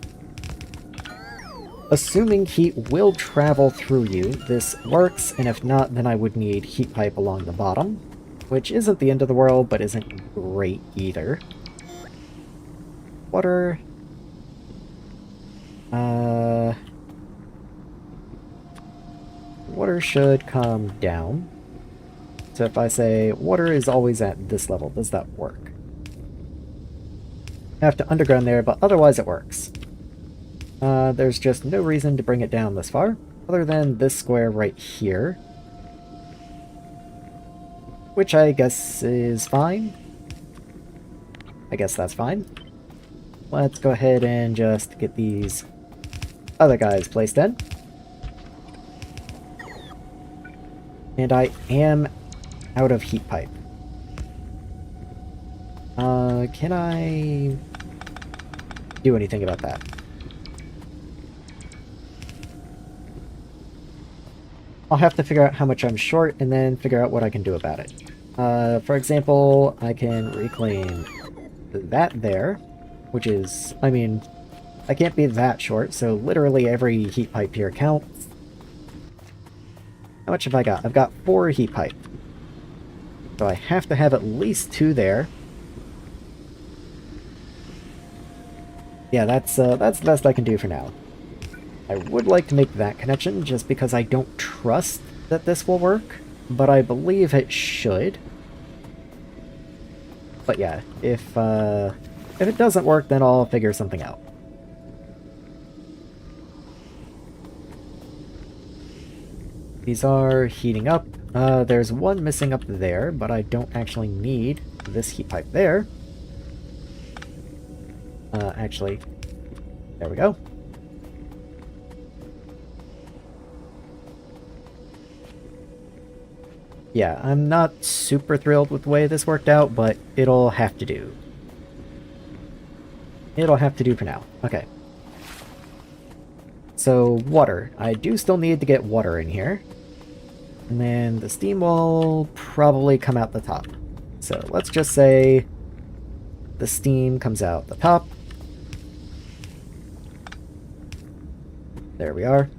Assuming heat will travel through you, this works, and if not, then I would need heat pipe along the bottom, which isn't the end of the world, but isn't great either. Water... Water should come down. So if I say water is always at this level, does that work? I have to underground there, but otherwise it works. There's just no reason to bring it down this far, other than this square right here. Which I guess is fine. I guess that's fine. Let's go ahead and just get these other guys placed in. And I am out of heat pipe. Can I do anything about that? I'll have to figure out how much I'm short and then figure out what I can do about it. For example, I can reclaim that there, which is, I mean, I can't be that short, so literally every heat pipe here counts. How much have I got? I've got 4 heat pipe. So I have to have at least 2 there. Yeah, that's the best I can do for now. I would like to make that connection just because I don't trust that this will work, but I believe it should. But yeah, if it doesn't work, then I'll figure something out. These are heating up. There's one missing up there, but I don't actually need this heat pipe there. Actually, there we go. Yeah, I'm not super thrilled with the way this worked out, but it'll have to do. It'll have to do for now. Okay. So, water. I do still need to get water in here. And then the steam will probably come out the top. So, let's just say the steam comes out the top. There we are.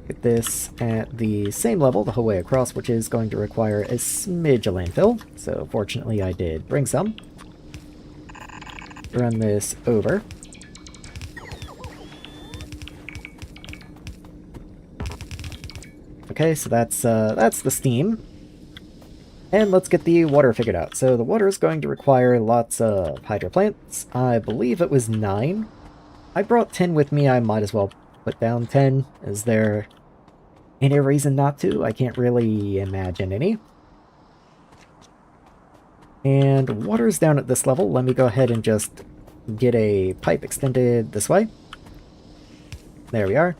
Get this at the same level the whole way across, which is going to require a smidge of landfill. So fortunately I did bring some. Run this over. Okay, so that's the steam. And let's get the water figured out. So the water is going to require lots of hydro plants. I believe it was 9. I brought 10 with me, I might as well put down 10. Is there any reason not to? I can't really imagine any. And water's down at this level. Let me go ahead and just get a pipe extended this way. There we are.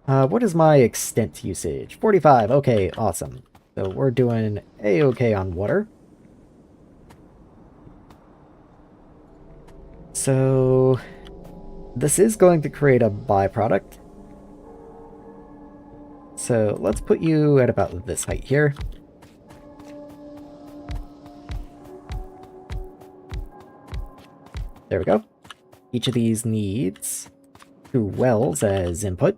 What is my extent usage? 45. Okay, awesome. So we're doing a-okay on water. So this is going to create a byproduct. So let's put you at about this height here. There we go. Each of these needs 2 wells as input.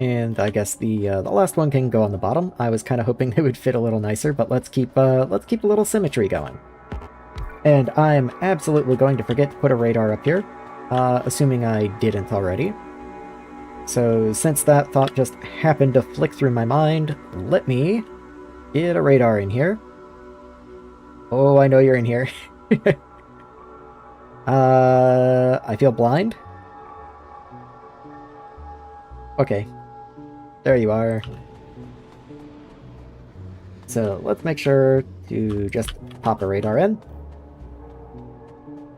And I guess the last one can go on the bottom. I was kind of hoping it would fit a little nicer, but let's keep a little symmetry going. And I'm absolutely going to forget to put a radar up here, assuming I didn't already. So since that thought just happened to flick through my mind, let me get a radar in here. Oh, I know you're in here. I feel blind. Okay. There you are. So let's make sure to just pop a radar in.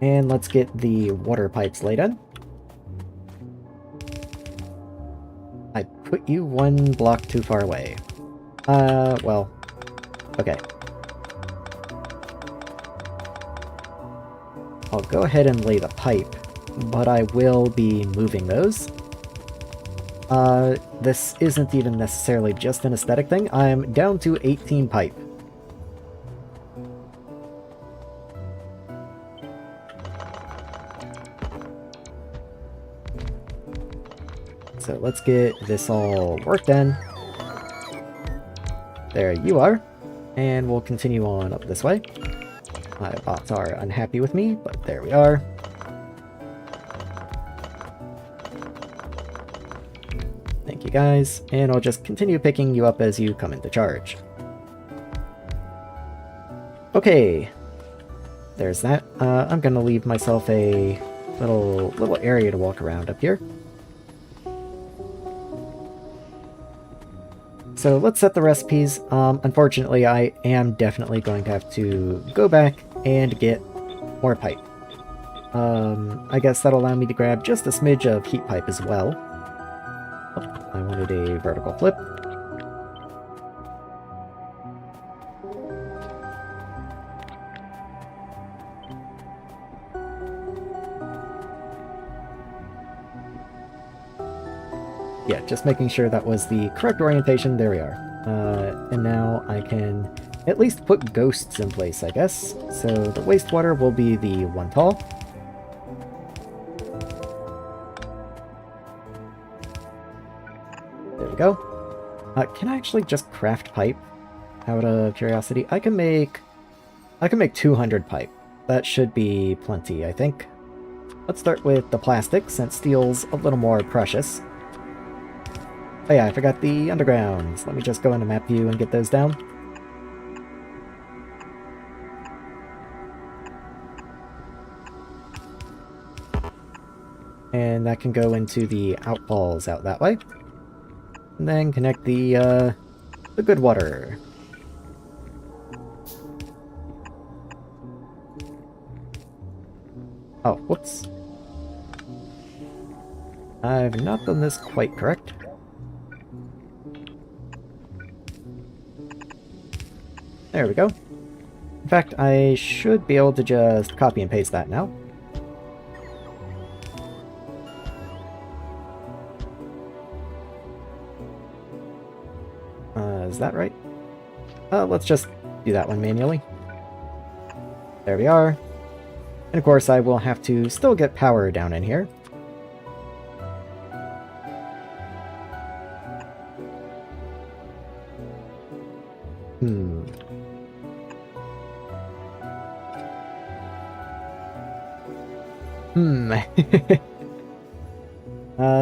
And let's get the water pipes laid in. I put you 1 block too far away. Well, okay. I'll go ahead and lay the pipe, but I will be moving those. This isn't even necessarily just an aesthetic thing. I'm down to 18 pipe. So let's get this all worked in. There you are. And we'll continue on up this way. My bots are unhappy with me, but there we are. Thank you guys, and I'll just continue picking you up as you come into charge. Okay, there's that. I'm gonna leave myself a little area to walk around up here. so let's set the recipes. Unfortunately, I am definitely going to have to go back and get more pipe. I guess that'll allow me to grab just a smidge of heat pipe as well. Oh, I wanted a vertical flip. Yeah, just making sure that was the correct orientation. There we are. And now I can at least put ghosts in place, I guess. So the wastewater will be the one tall. There we go. Can I actually just craft pipe? Out of curiosity, I can make 200 pipe. That should be plenty, I think. Let's start with the plastic, since steel's a little more precious. Oh yeah, I forgot the undergrounds. Let me just go into map view and get those down. And that can go into the outfalls out that way. And then connect the good water. Oh, whoops. I've not done this quite correct. There we go. In fact, I should be able to just copy and paste that now. Is that right? Let's just do that one manually. There we are. And of course, I will have to still get power down in here.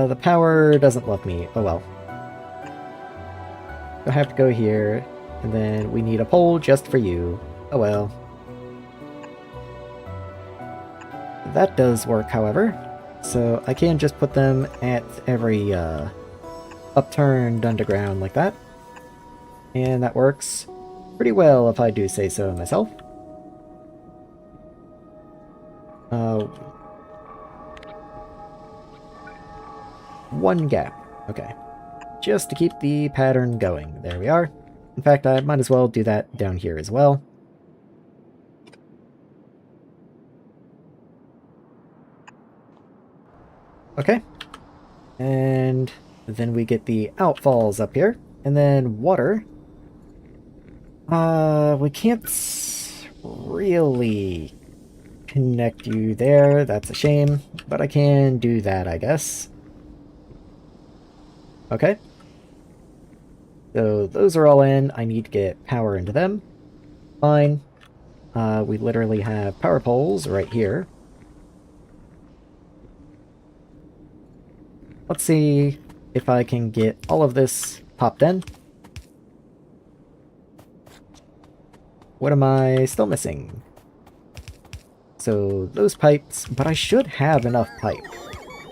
The power doesn't love me. Oh well. I have to go here, and then we need a pole just for you. Oh well. That does work, however. So I can just put them at every upturned underground like that. And that works pretty well if I do say so myself. One gap. Okay. Just to keep the pattern going. There we are. In fact, I might as well do that down here as well. Okay. And then we get the outfalls up here. And then water. We can't really connect you there. That's a shame. But I can do that, I guess. Okay. So those are all in. I need to get power into them. Fine. We literally have power poles right here. Let's see if I can get all of this popped in. What am I still missing? So those pipes, but I should have enough pipe.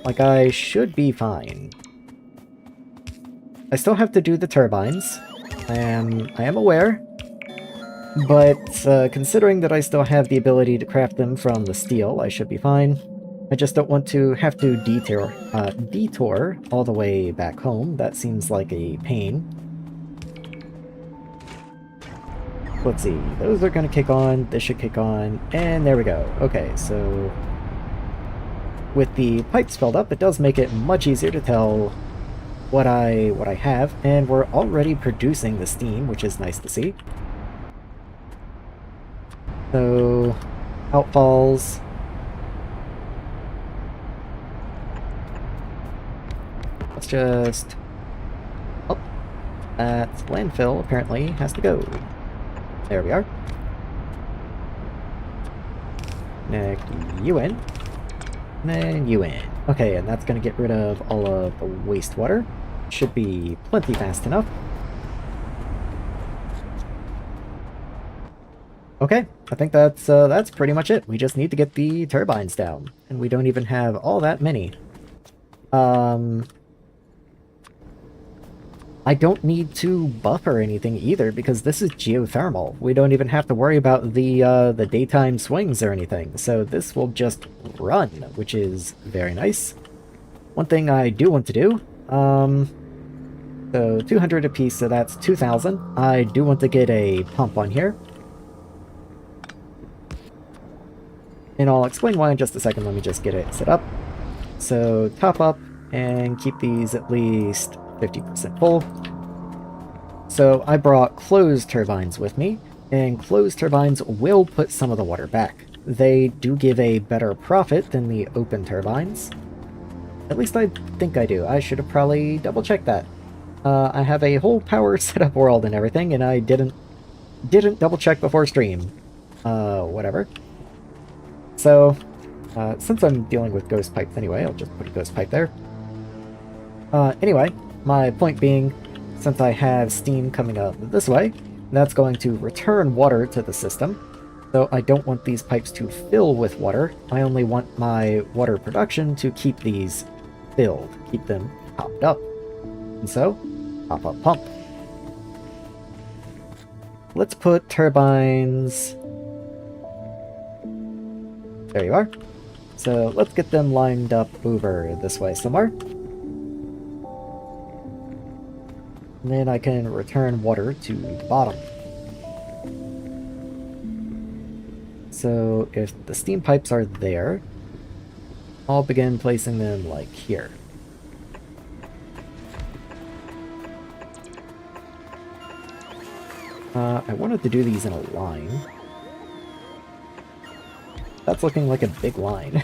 Like, I should be fine. I still have to do the turbines. I am aware. But considering that I still have the ability to craft them from the steel, I should be fine. I just don't want to have to detour all the way back home. That seems like a pain. Let's see. Those are going to kick on. This should kick on. And there we go. Okay, so with the pipes filled up, it does make it much easier to tell what I have, and we're already producing the steam, which is nice to see. So, outfalls. Let's just... Oh, that landfill apparently has to go. There we are. Connect you in. And then you in. Okay, and that's going to get rid of all of the wastewater. Should be plenty fast enough. Okay, I think that's pretty much it. We just need to get the turbines down, and we don't even have all that many. I don't need to buffer anything either because this is geothermal. We don't even have to worry about the daytime swings or anything. So this will just run, which is very nice. One thing I do want to do, so 200 apiece, so that's 2,000. I do want to get a pump on here. And I'll explain why in just a second. Let me just get it set up. So top up and keep these at least 50% full. So I brought closed turbines with me, and closed turbines will put some of the water back. They do give a better profit than the open turbines. At least I think I do. I should have probably double-checked that. I have a whole power setup world and everything, and I didn't double-check before stream. Whatever. So, since I'm dealing with ghost pipes anyway, I'll just put a ghost pipe there. Anyway, my point being, since I have steam coming up this way, that's going to return water to the system. So I don't want these pipes to fill with water. I only want my water production to keep these filled, keep them topped up. And so, pop up pump. Let's put turbines... There you are. So let's get them lined up over this way somewhere. And then I can return water to the bottom. So if the steam pipes are there, I'll begin placing them like here. I wanted to do these in a line. That's looking like a big line.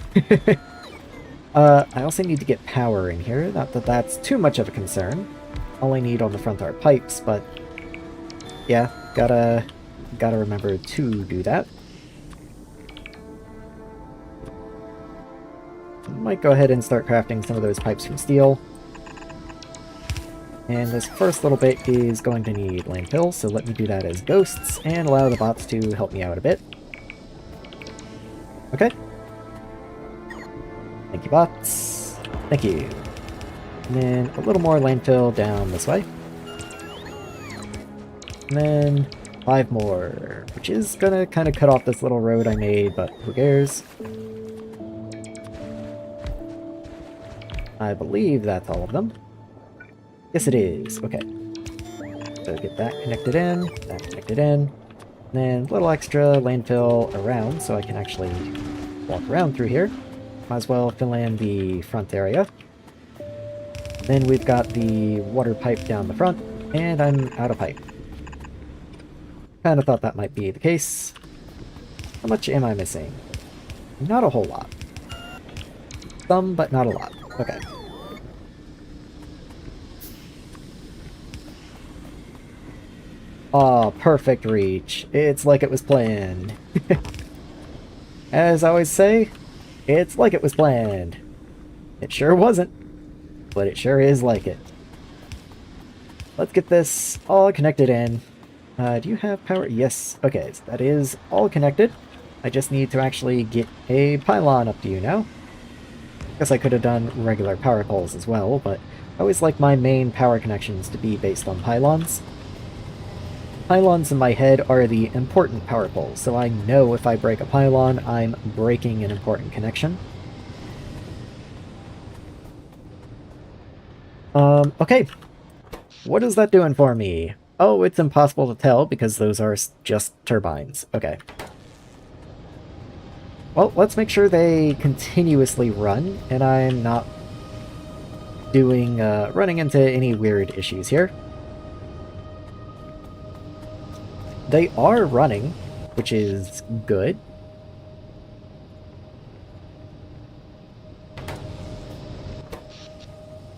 I also need to get power in here. Not that that's too much of a concern. All I need on the front are pipes, but yeah, gotta remember to do that. Might go ahead and start crafting some of those pipes from steel. And this first little bit is going to need landfill, so let me do that as ghosts and allow the bots to help me out a bit. Okay. Thank you, bots. Thank you. And then a little more landfill down this way. And then 5 more, which is gonna kind of cut off this little road I made, but who cares? I believe that's all of them. Yes, it is. Okay. So get that connected in, that connected in, and then a little extra landfill around so I can actually walk around through here. Might as well fill in the front area. Then we've got the water pipe down the front, and I'm out of pipe. Kinda thought that might be the case. How much am I missing? Not a whole lot. Some, but not a lot. Okay. Aw, perfect reach. It's like it was planned. As I always say, it's like it was planned. It sure wasn't, but it sure is like it. Let's get this all connected in. Do you have power? Yes. Okay, so that is all connected. I just need to actually get a pylon up to you now. Guess I could have done regular power poles as well, but I always like my main power connections to be based on pylons. Pylons in my head are the important power poles, so I know if I break a pylon, I'm breaking an important connection. Okay. What is that doing for me? Oh, it's impossible to tell because those are just turbines. Okay. Well, let's make sure they continuously run, and I'm not doing, running into any weird issues here. They are running, which is good.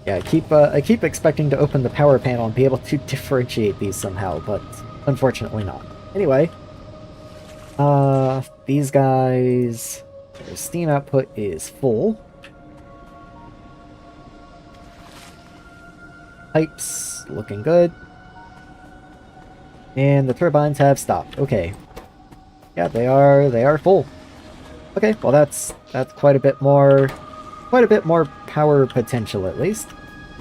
Yeah, I keep expecting to open the power panel and be able to differentiate these somehow, but unfortunately not. Anyway, these guys, their steam output is full. Pipes looking good. And the turbines have stopped. Okay. Yeah, they are full. Okay, well that's quite a bit more power potential at least.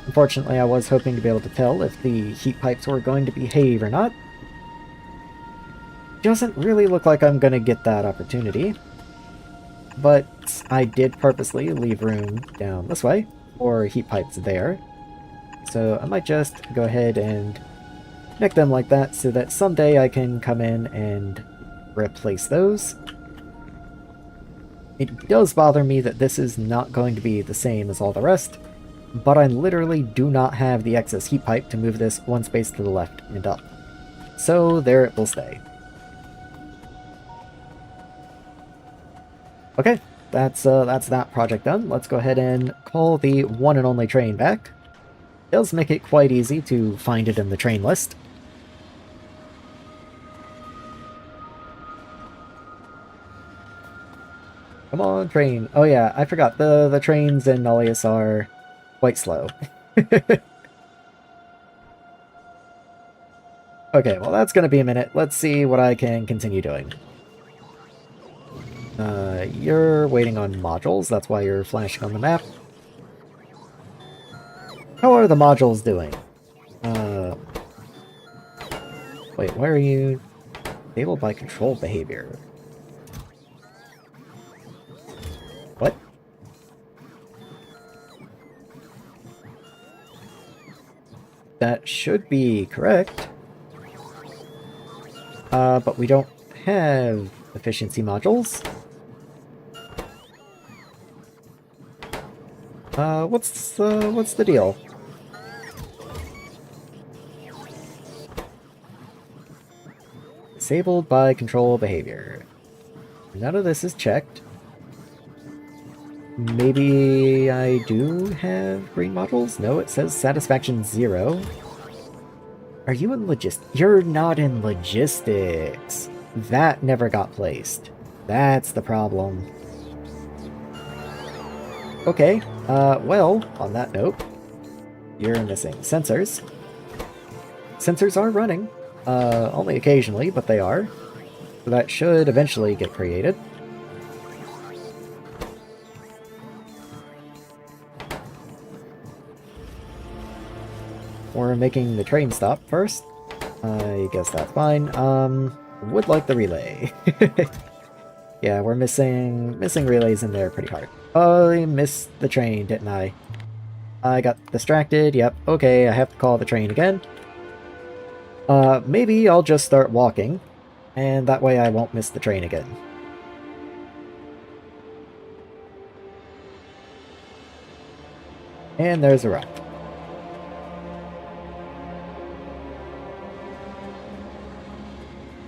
Unfortunately, I was hoping to be able to tell if the heat pipes were going to behave or not. Doesn't really look like I'm going to get that opportunity. But I did purposely leave room down this way for heat pipes there. So I might just go ahead and connect them like that so that someday I can come in and replace those. It does bother me that this is not going to be the same as all the rest, but I literally do not have the excess heat pipe to move this one space to the left and up. So there it will stay. Okay, that's that project done. Let's go ahead and call the one and only train back. It does make it quite easy to find it in the train list. Come on, train. Oh yeah, I forgot. The trains in Nullius are quite slow. Okay, well that's gonna be a minute. Let's see what I can continue doing. You're waiting on modules, that's why you're flashing on the map. How are the modules doing? Wait, why are you enabled by control behavior? What? That should be correct. But we don't have efficiency modules. What's the deal? Disabled by control behavior. None of this is checked. Maybe I do have green modules? No, it says satisfaction 0. Are you in logistics? You're not in logistics. That never got placed. That's the problem. Okay, well, on that note, you're missing sensors. Sensors are running. Only occasionally, but they are. So that should eventually get created. We're making the train stop first. I guess that's fine. Would like the relay. Yeah, we're missing relays in there pretty hard. Oh, I missed the train, didn't I? I got distracted. Yep, okay, I have to call the train again. Maybe I'll just start walking, and that way I won't miss the train again. And there's a route.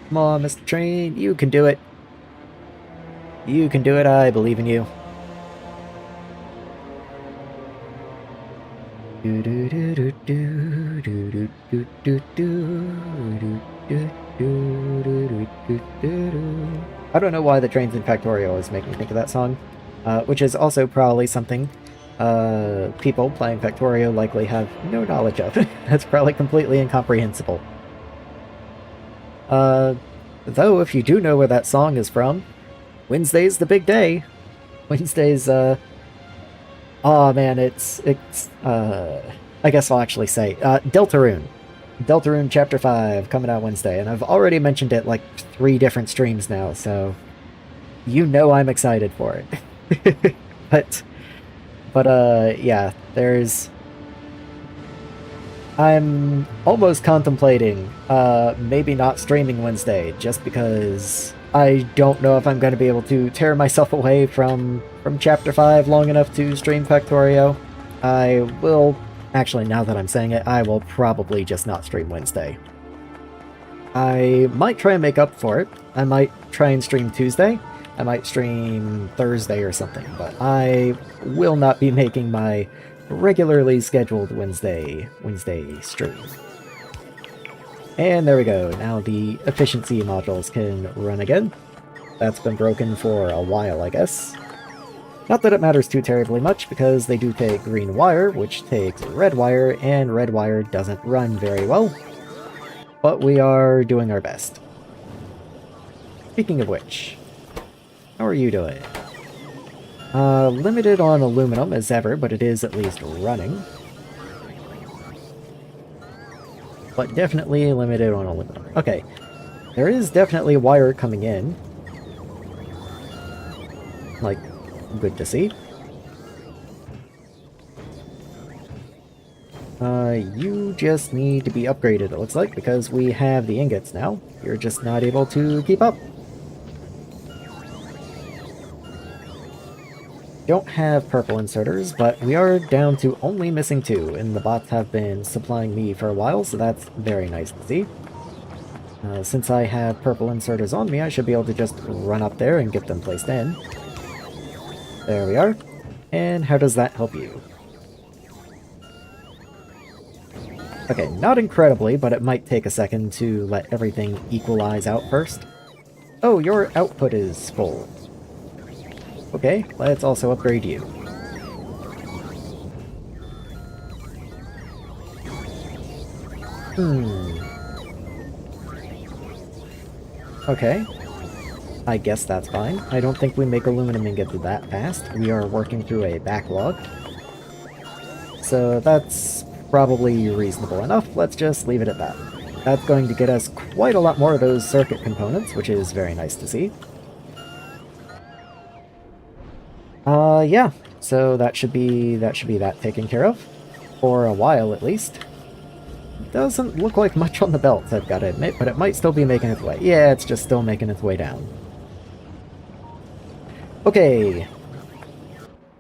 Come on, Mr. Train, you can do it. You can do it, I believe in you. I don't know why the trains in Factorio is making me think of that song, which is also probably something people playing Factorio likely have no knowledge of. That's probably completely incomprehensible. Though, if you do know where that song is from, Wednesday's the big day. Wednesday's, oh man, it's, I guess I'll actually say, Deltarune. Deltarune Chapter 5, coming out Wednesday, and I've already mentioned it like 3 different streams now, so you know I'm excited for it. but yeah, I'm almost contemplating, maybe not streaming Wednesday, just because I don't know if I'm going to be able to tear myself away from Chapter 5 long enough to stream Factorio. I will, actually, now that I'm saying it, I will probably just not stream Wednesday. I might try and make up for it. I might try and stream Tuesday. I might stream Thursday or something, but I will not be making my regularly scheduled Wednesday stream. And there we go, now the efficiency modules can run again. That's been broken for a while, I guess. Not that it matters too terribly much, because they do take green wire, which takes red wire, and red wire doesn't run very well. But we are doing our best. Speaking of which, how are you doing? Limited on aluminum as ever, but it is at least running. but definitely limited on aluminum. Okay, there is definitely wire coming in. Like, good to see. You just need to be upgraded, it looks like, because we have the ingots now. You're just not able to keep up. Don't have purple inserters, but we are down to only missing 2, and the bots have been supplying me for a while, so that's very nice to see. Since I have purple inserters on me, I should be able to just run up there and get them placed in. There we are. And how does that help you? Okay, not incredibly, but it might take a second to let everything equalize out first. Oh, your output is full. Okay, let's also upgrade you. Okay. I guess that's fine. I don't think we make aluminum ingots that fast. We are working through a backlog. So that's probably reasonable enough. Let's just leave it at that. That's going to get us quite a lot more of those circuit components, which is very nice to see. Yeah. So that should be that taken care of. For a while, at least. Doesn't look like much on the belts, I've got to admit, but it might still be making its way. Yeah, it's just still making its way down. Okay.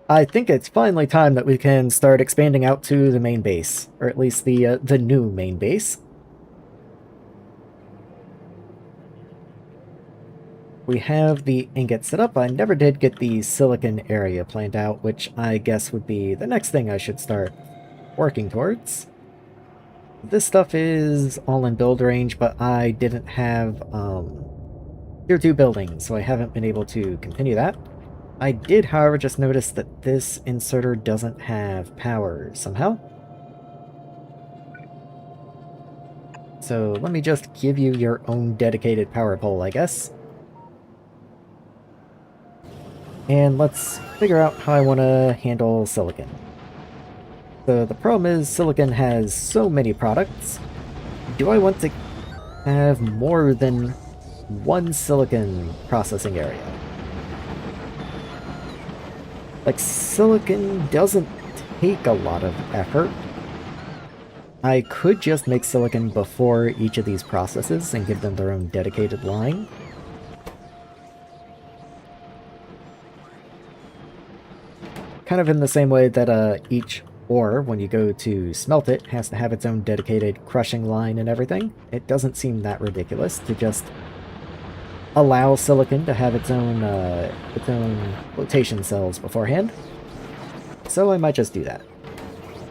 I think it's finally time that we can start expanding out to the main base, or at least the new main base. We have the ingot set up. I never did get the silicon area planned out, which I guess would be the next thing I should start working towards. This stuff is all in build range, but I didn't have tier 2 buildings, so I haven't been able to continue that. I did, however, just notice that this inserter doesn't have power somehow. So let me just give you your own dedicated power pole, I guess. And let's figure out how I want to handle silicon. So the problem is silicon has so many products. Do I want to have more than one silicon processing area? Like, silicon doesn't take a lot of effort. I could just make silicon before each of these processes and give them their own dedicated line. Kind of in the same way that each ore, when you go to smelt it, has to have its own dedicated crushing line and everything. It doesn't seem that ridiculous to just allow silicon to have its own flotation cells beforehand. So I might just do that.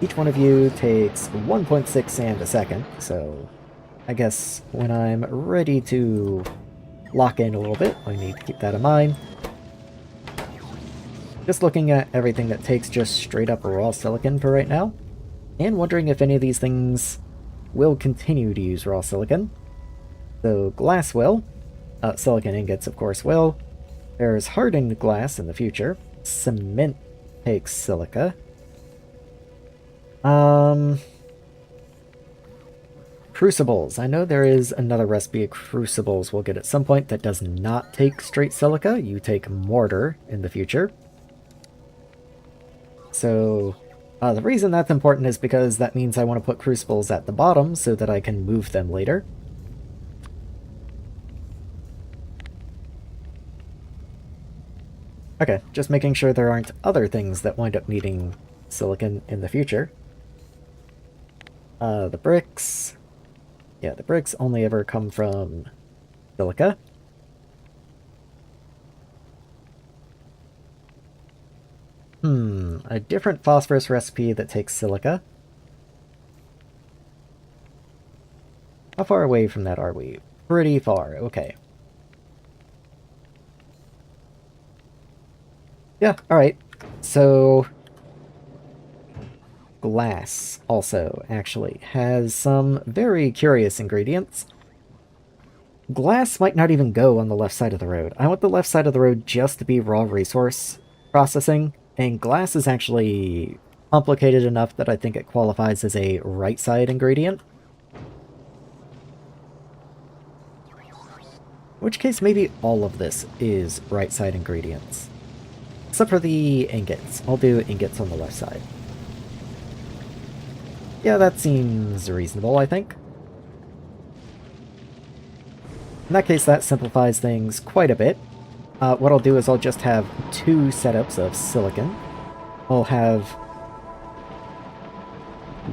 Each one of you takes 1.6 sand a second, so I guess when I'm ready to lock in a little bit, I need to keep that in mind. Just looking at everything that takes just straight up raw silicon for right now, and wondering if any of these things will continue to use raw silicon. So glass will. Silicon ingots, of course, will. There's hardened glass in the future. Cement takes silica. Crucibles. I know there is another recipe of crucibles we'll get at some point that does not take straight silica. You take mortar in the future. So, the reason that's important is because that means I want to put crucibles at the bottom so that I can move them later. Okay, just making sure there aren't other things that wind up needing silicon in the future. The bricks. Yeah, the bricks only ever come from silica. A different phosphorus recipe that takes silica. How far away from that are we? Pretty far, okay. Yeah, alright. So, glass also, actually, has some very curious ingredients. Glass might not even go on the left side of the road. I want the left side of the road just to be raw resource processing, and glass is actually complicated enough that I think it qualifies as a right side ingredient. In which case, maybe all of this is right side ingredients. Except for the ingots. I'll do ingots on the left side. Yeah, that seems reasonable, I think. In that case, that simplifies things quite a bit. What I'll do is I'll just have 2 setups of silicon. I'll have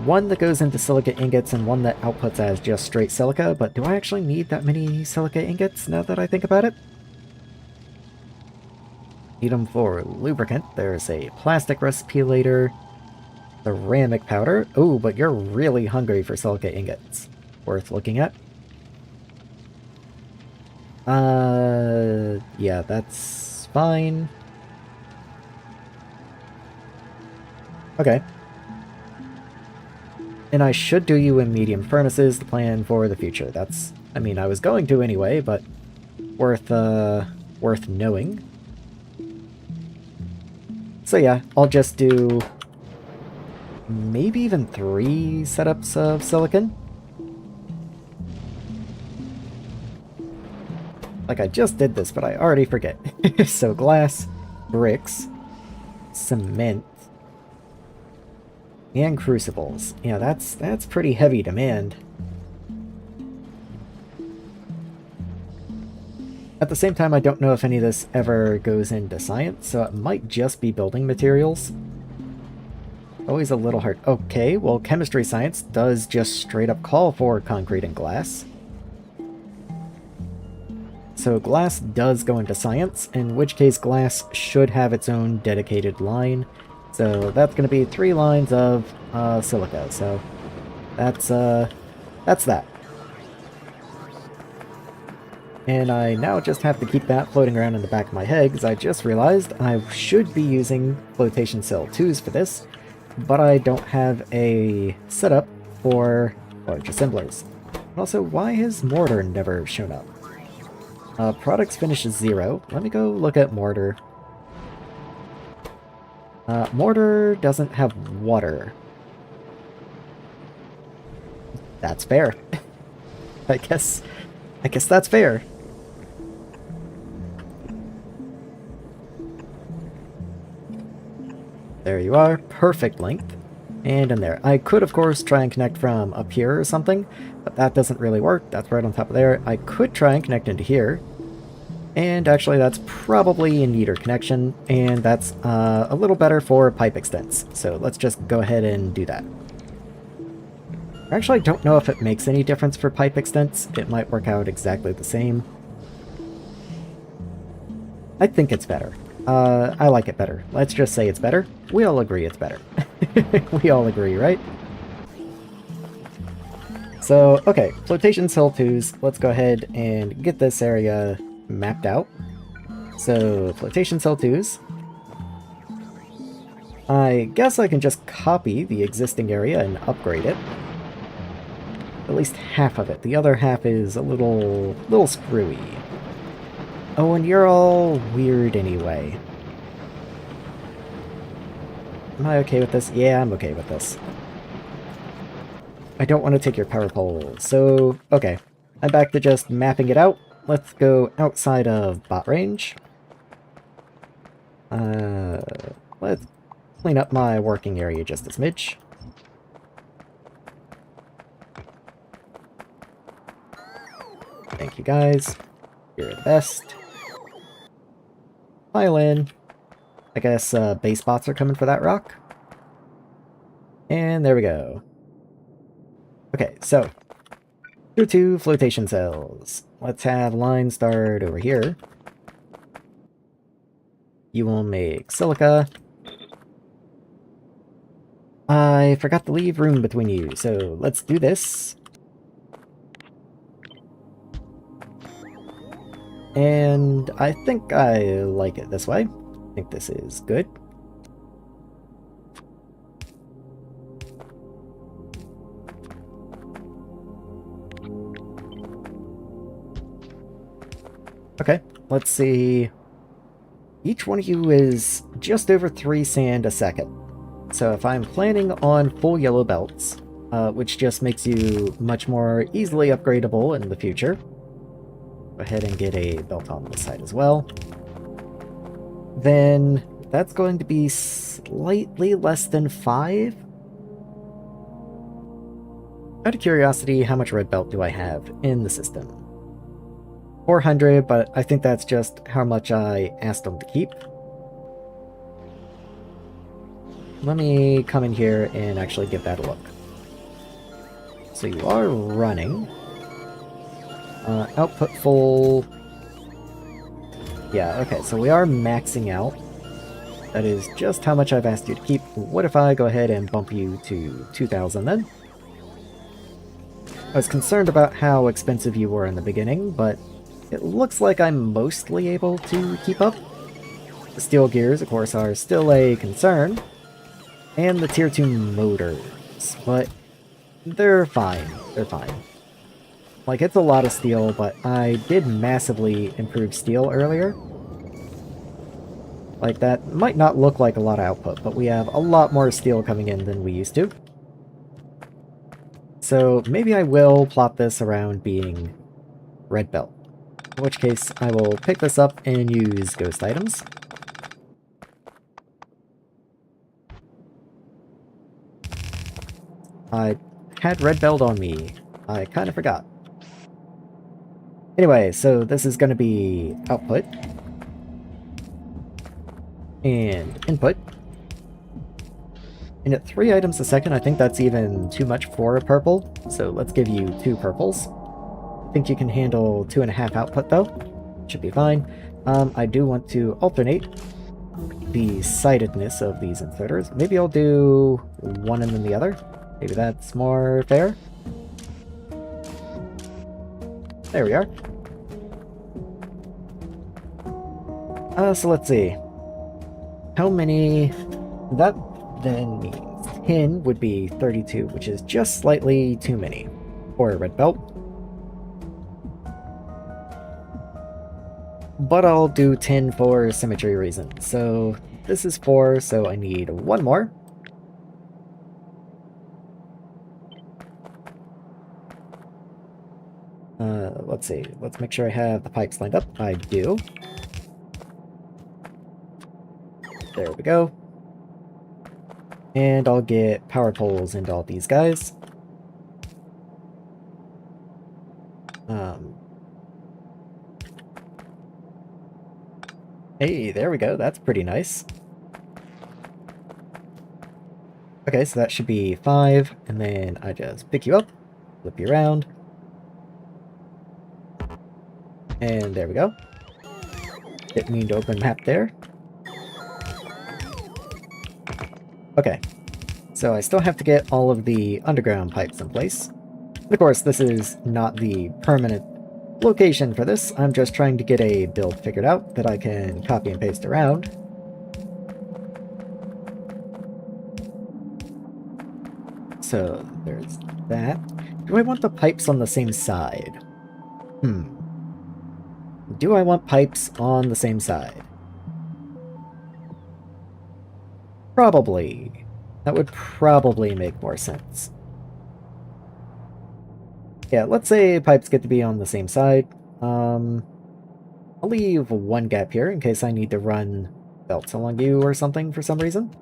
one that goes into silica ingots and one that outputs as just straight silica, but do I actually need that many silica ingots now that I think about it? Need them for lubricant. There's a plastic recipe later. Ceramic powder. Oh, but you're really hungry for silica ingots. Worth looking at. Yeah, that's fine. Okay. And I should do you in medium furnaces, the plan for the future. That's, I mean, I was going to anyway, but worth knowing. So yeah, I'll just do maybe even 3 setups of silicon. Like, I just did this, but I already forget. So glass, bricks, cement, and crucibles. Yeah, that's pretty heavy demand. At the same time, I don't know if any of this ever goes into science, so it might just be building materials. Always a little hard. Okay, well, chemistry science does just straight up call for concrete and glass. So glass does go into science, in which case glass should have its own dedicated line. So that's going to be 3 lines of silica. So that's that. And I now just have to keep that floating around in the back of my head, because I just realized I should be using flotation cell 2s for this, but I don't have a setup for large assemblers. Also, why has mortar never shown up? Products finish is 0. Let me go look at mortar. Mortar doesn't have water. That's fair. I guess that's fair. There you are. Perfect length. And in there. I could, of course, try and connect from up here or something, but that doesn't really work. That's right on top of there. I could try and connect into here. And actually, that's probably a neater connection, and that's a little better for pipe extents. So let's just go ahead and do that. I actually don't know if it makes any difference for pipe extents. It might work out exactly the same. I think it's better. I like it better. Let's just say it's better. We all agree it's better. We all agree, right? So, okay, flotation cell 2s. Let's go ahead and get this area mapped out. So, flotation cell 2s. I guess I can just copy the existing area and upgrade it. At least half of it. The other half is a little screwy. Oh, and you're all weird anyway. Am I okay with this? Yeah, I'm okay with this. I don't want to take your power pole, so okay. I'm back to just mapping it out. Let's go outside of bot range. Let's clean up my working area just a smidge. Thank you guys. You're the best. Pile in. I guess base bots are coming for that rock. And there we go. Okay, so tier 2 flotation cells. Let's have line start over here. You will make silica. I forgot to leave room between you, so let's do this. And I think I like it this way. I think this is good. Okay, let's see. Each one of you is just over 3 sand a second. So if I'm planning on full yellow belts, which just makes you much more easily upgradable in the future, Go ahead and get a belt on this side as well. Then that's going to be slightly less than 5. Out of curiosity, how much red belt do I have in the system? 400, but I think that's just how much I asked them to keep. Let me come in here and actually give that a look. So you are running. Output full. Yeah, okay, so we are maxing out. That is just how much I've asked you to keep. What if I go ahead and bump you to 2,000 then? I was concerned about how expensive you were in the beginning, but it looks like I'm mostly able to keep up. The steel gears, of course, are still a concern. And the tier 2 motors, but they're fine. They're fine. Like, it's a lot of steel, but I did massively improve steel earlier. Like, that might not look like a lot of output, but we have a lot more steel coming in than we used to. So maybe I will plot this around being red belt. In which case, I will pick this up and use ghost items. I had red belt on me. I kind of forgot. Anyway, so this is going to be output. And input. And at 3 items a second, I think that's even too much for a purple. So let's give you 2 purples. I think you can handle 2.5 output though. Should be fine. I do want to alternate the sightedness of these inserters. Maybe I'll do one and then the other. Maybe that's more fair. There we are. So let's see. How many... That then means 10 would be 32, which is just slightly too many for a red belt. But I'll do 10 for symmetry reasons. So this is 4, so I need 1 more. Let's see. Let's make sure I have the pipes lined up. I do. There we go. And I'll get power poles into all these guys. Hey, there we go. That's pretty nice. Okay, so that should be 5, and then I just pick you up, flip you around. And there we go. Didn't mean to open map there. Okay, so I still have to get all of the underground pipes in place. And of course, this is not the permanent location for this. I'm just trying to get a build figured out that I can copy and paste around. So there's that. Do I want the pipes on the same side? Do I want pipes on the same side? Probably. That would probably make more sense. Yeah, let's say pipes get to be on the same side. I'll leave 1 gap here in case I need to run belts along you or something for some reason.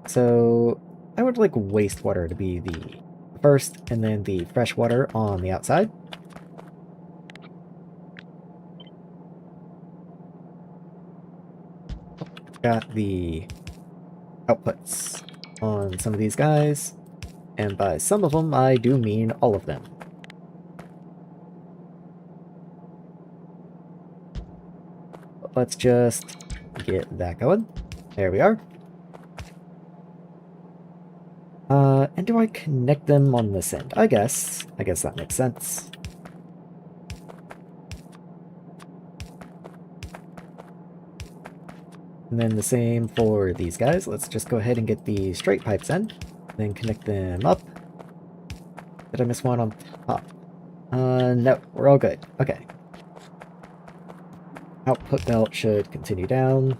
So I would like wastewater to be the first, and then the fresh water on the outside. Got the outputs on some of these guys, and by some of them I do mean all of them. But let's just get that going. There we are. And do I connect them on this end? I guess that makes sense. And then the same for these guys. Let's just go ahead and get the straight pipes in, then connect them up. Did I miss one on top? No, we're all good. Okay. Output belt should continue down,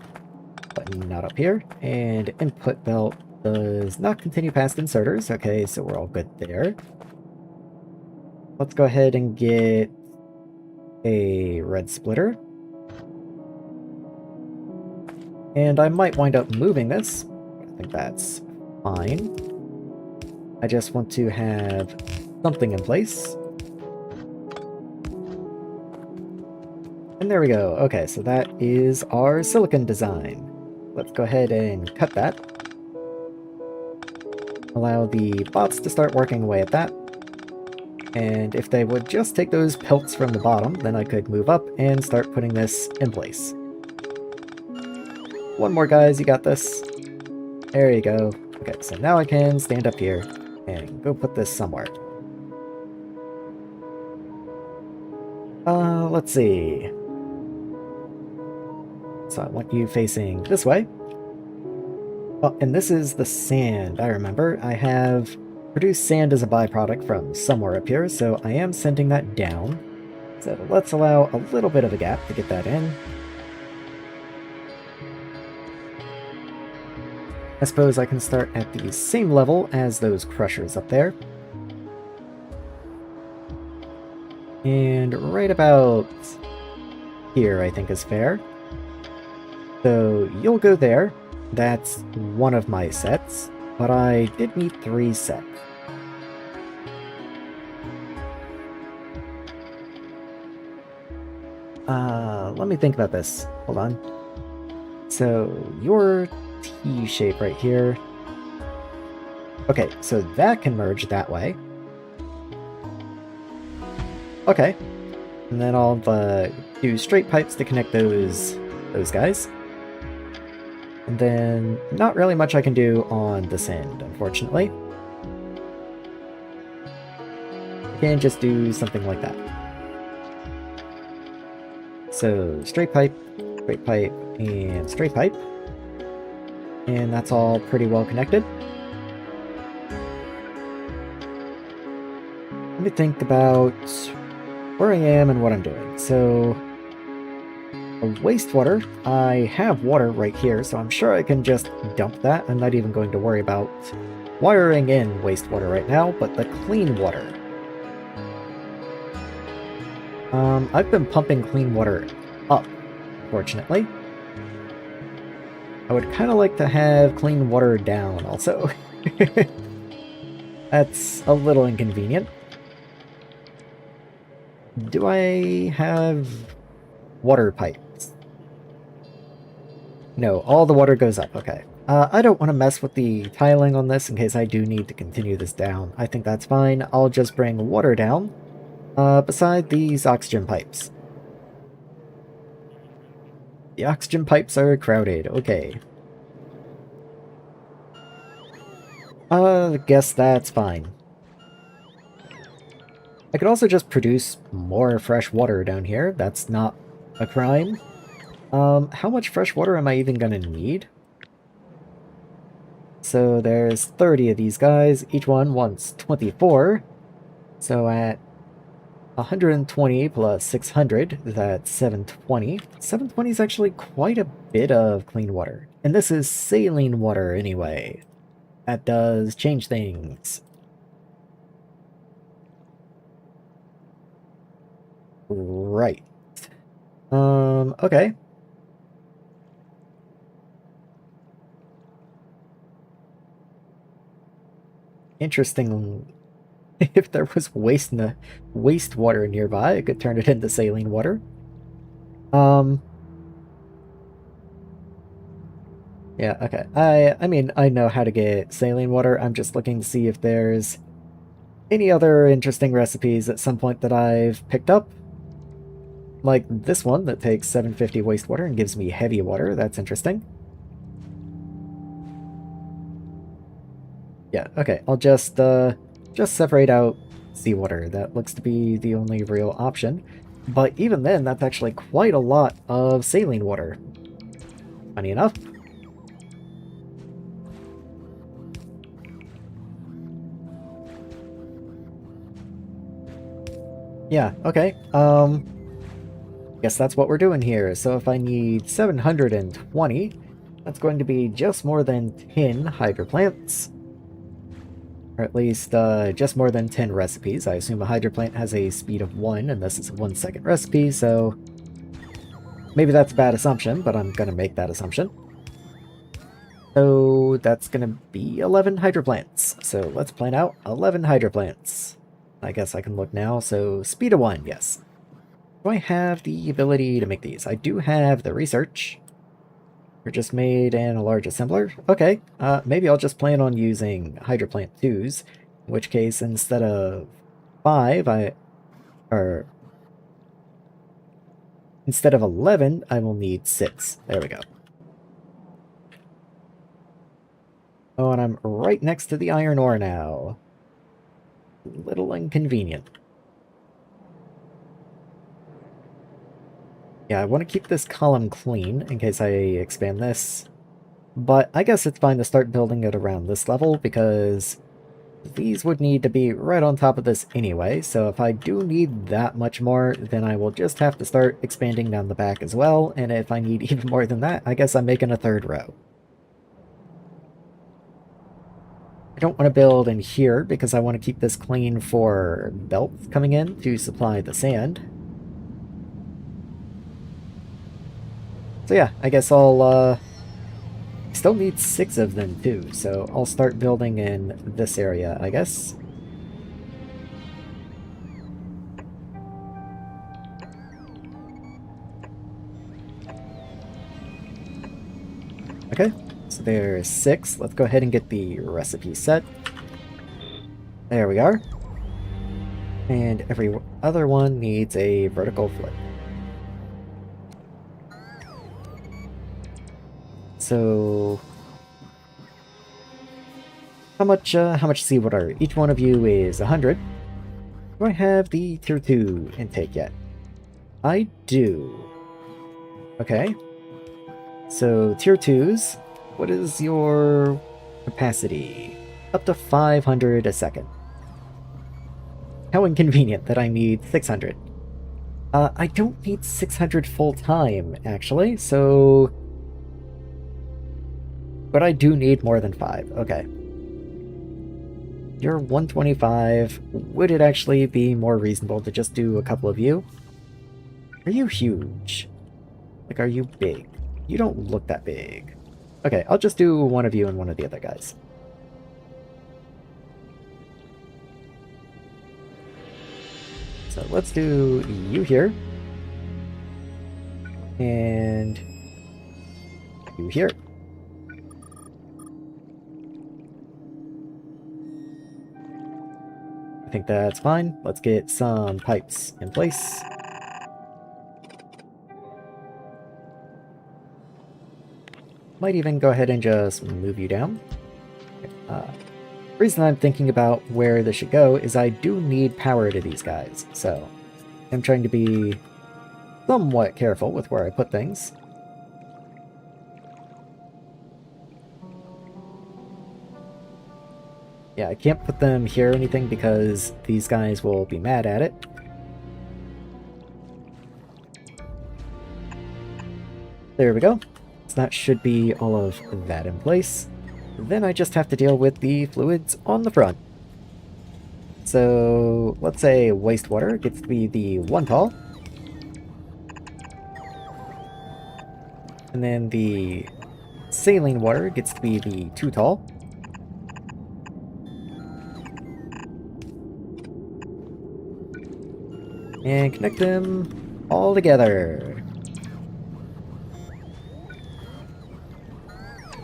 but not up here. And input belt does not continue past inserters. Okay, so we're all good there. Let's go ahead and get a red splitter. And I might wind up moving this. I think that's fine. I just want to have something in place. And there we go. Okay, so that is our silicon design. Let's go ahead and cut that. Allow the bots to start working away at that. And if they would just take those pelts from the bottom, then I could move up and start putting this in place. One more, guys, you got this. There you go. Okay, so now I can stand up here and go put this somewhere. Let's see. So I want you facing this way. Oh, and this is the sand, I remember. I have produced sand as a byproduct from somewhere up here, so I am sending that down. So let's allow a little bit of a gap to get that in. I suppose I can start at the same level as those crushers up there. And right about here, I think, is fair. So you'll go there. That's one of my sets, but I did need 3 sets. Let me think about this. Hold on. So your T shape right here. Okay, so that can merge that way. Okay. And then I'll do straight pipes to connect those guys. And then not really much I can do on this end, unfortunately. I can just do something like that. So straight pipe, and straight pipe. And that's all pretty well connected. Let me think about where I am and what I'm doing. So, wastewater, I have water right here, so I'm sure I can just dump that. I'm not even going to worry about wiring in wastewater right now, but the clean water. I've been pumping clean water up, fortunately. I would kind of like to have clean water down also. That's a little inconvenient. Do I have water pipes? No, all the water goes up, okay. I don't want to mess with the tiling on this in case I do need to continue this down. I think that's fine. I'll just bring water down beside these oxygen pipes. The oxygen pipes are crowded, okay. Guess that's fine. I could also just produce more fresh water down here. That's not a crime. How much fresh water am I even gonna need? So there's 30 of these guys. Each one wants 24. So at 120 plus 600, that's 720. 720 is actually quite a bit of clean water. And this is saline water anyway. That does change things. Right. Okay. Interesting. If there was wastewater nearby, I could turn it into saline water. Yeah, okay. I mean, I know how to get saline water. I'm just looking to see if there's any other interesting recipes at some point that I've picked up. Like this one that takes 750 wastewater and gives me heavy water. That's interesting. Yeah, okay. I'll just separate out seawater. That looks to be the only real option. But even then, that's actually quite a lot of saline water. Funny enough. Yeah, okay. Guess that's what we're doing here. So if I need 720, that's going to be just more than 10 hydro plants. Or at least just more than 10 recipes. I assume a hydro plant has a speed of 1, and this is a 1-second recipe, so maybe that's a bad assumption, but I'm gonna make that assumption. So that's gonna be 11 hydro plants. So let's plan out 11 hydro plants. I guess I can look now. So speed of 1, yes. Do I have the ability to make these? I do have the research. They're just made in a large assembler. Okay, maybe I'll just plan on using hydro plant 2s, in which case instead of 5, instead of 11, I will need 6. There we go. Oh, and I'm right next to the iron ore now. A little inconvenient. Yeah, I want to keep this column clean in case I expand this. But I guess it's fine to start building it around this level because these would need to be right on top of this anyway. So if I do need that much more, then I will just have to start expanding down the back as well. And if I need even more than that, I guess I'm making a 3rd row. I don't want to build in here because I want to keep this clean for belts coming in to supply the sand. So yeah, I guess I'll still need 6 of them too, so I'll start building in this area, I guess. Okay, so there's 6. Let's go ahead and get the recipe set. There we are. And every other one needs a vertical flip. So how much seawater? Each one of you is 100. Do I have the tier 2 intake yet? I do. Okay. So tier 2s, what is your capacity? Up to 500 a second. How inconvenient that I need 600. I don't need 600 full time, actually, so... But I do need more than 5. Okay. You're 125. Would it actually be more reasonable to just do a couple of you? Are you huge? Like, are you big? You don't look that big. Okay, I'll just do one of you and one of the other guys. So let's do you here. And you here. I think that's fine. Let's get some pipes in place. Might even go ahead and just move you down. The reason I'm thinking about where this should go is I do need power to these guys, so I'm trying to be somewhat careful with where I put things. Yeah, I can't put them here or anything because these guys will be mad at it. There we go. So that should be all of that in place. Then I just have to deal with the fluids on the front. So let's say wastewater gets to be the 1 tall. And then the saline water gets to be the 2 tall. And connect them all together.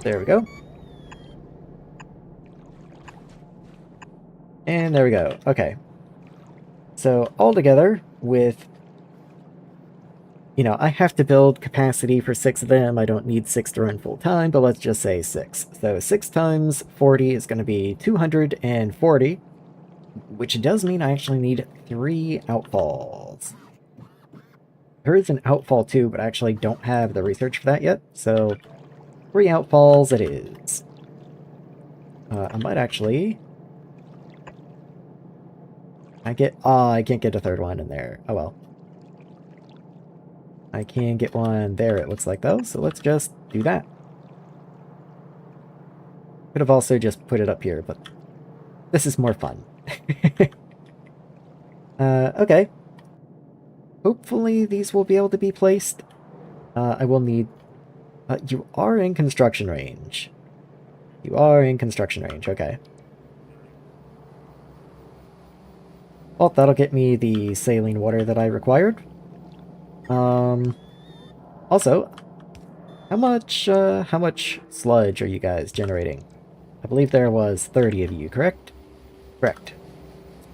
There we go. And there we go. Okay. So all together with, I have to build capacity for 6 of them. I don't need 6 to run full time, but let's just say 6. So 6 times 40 is going to be 240, which does mean I actually need 3 outfalls. There is an outfall too, but I actually don't have the research for that yet, so 3 outfalls it is. I might actually... I can't get a 3rd one in there. Oh well. I can get one there, it looks like, though, so let's just do that. Could have also just put it up here, but This is more fun. Okay. Hopefully these will be able to be placed. I will need... you are in construction range. You are in construction range, okay. Well, that'll get me the saline water that I required. Also, how much sludge are you guys generating? I believe there was 30 of you, correct? Correct.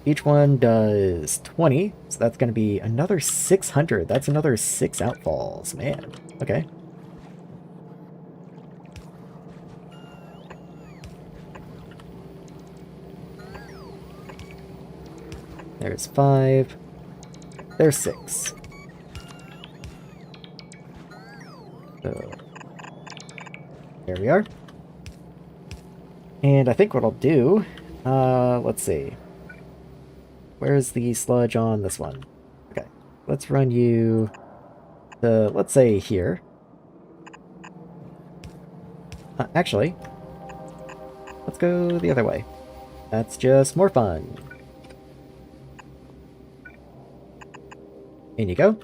Each one does 20, so that's going to be another 600. That's another 6 outfalls, man. Okay. There's 5. There's 6. So, there we are. And I think what I'll do, let's see. Where's the sludge on this one? Okay, let's run you to, let's say, here. Actually, let's go the other way. That's just more fun. In you go.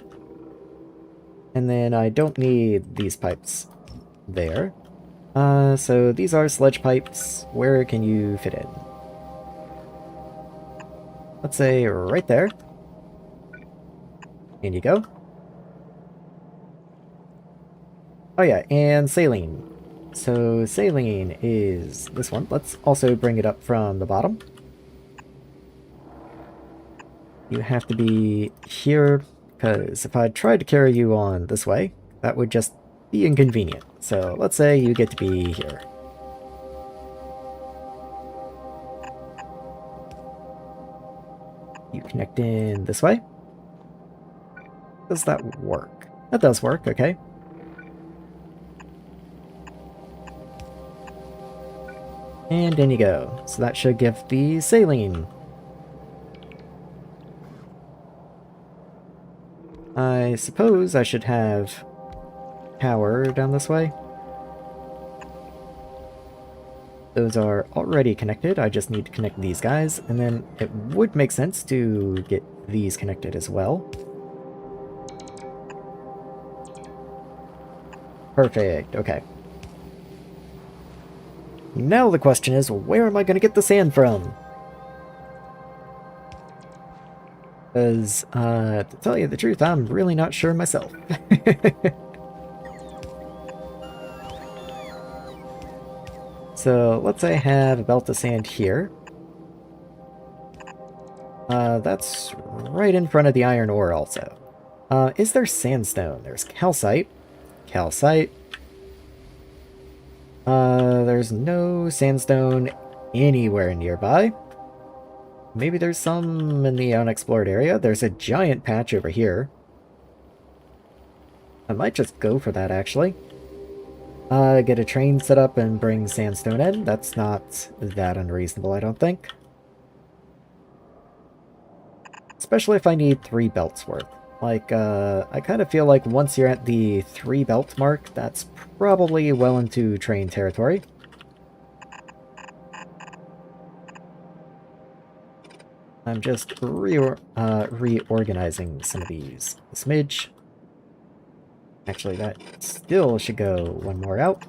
And then I don't need these pipes there. So these are sludge pipes. Where can you fit in? Let's say right there. In you go. Oh yeah, and saline. So saline is this one. Let's also bring it up from the bottom. You have to be here, because if I tried to carry you on this way, that would just be inconvenient. So let's say you get to be here. You connect in this way. Does that work? That does work, okay. And in you go. So that should give the saline. I suppose I should have power down this way. Those are already connected. I just need to connect these guys, and then it would make sense to get these connected as well. Perfect, okay. Now the question is, where am I going to get the sand from? Because, to tell you the truth, I'm really not sure myself. So, let's say I have a belt of sand here. That's right in front of the iron ore also. Is there sandstone? There's calcite. Calcite. There's no sandstone anywhere nearby. Maybe there's some in the unexplored area. There's a giant patch over here. I might just go for that, actually. Get a train set up and bring sandstone in. That's not that unreasonable, I don't think. Especially if I need 3 belts worth. Like, I kind of feel like once you're at the 3 belt mark, that's probably well into train territory. I'm just reorganizing some of these a smidge. Actually, that still should go one more out,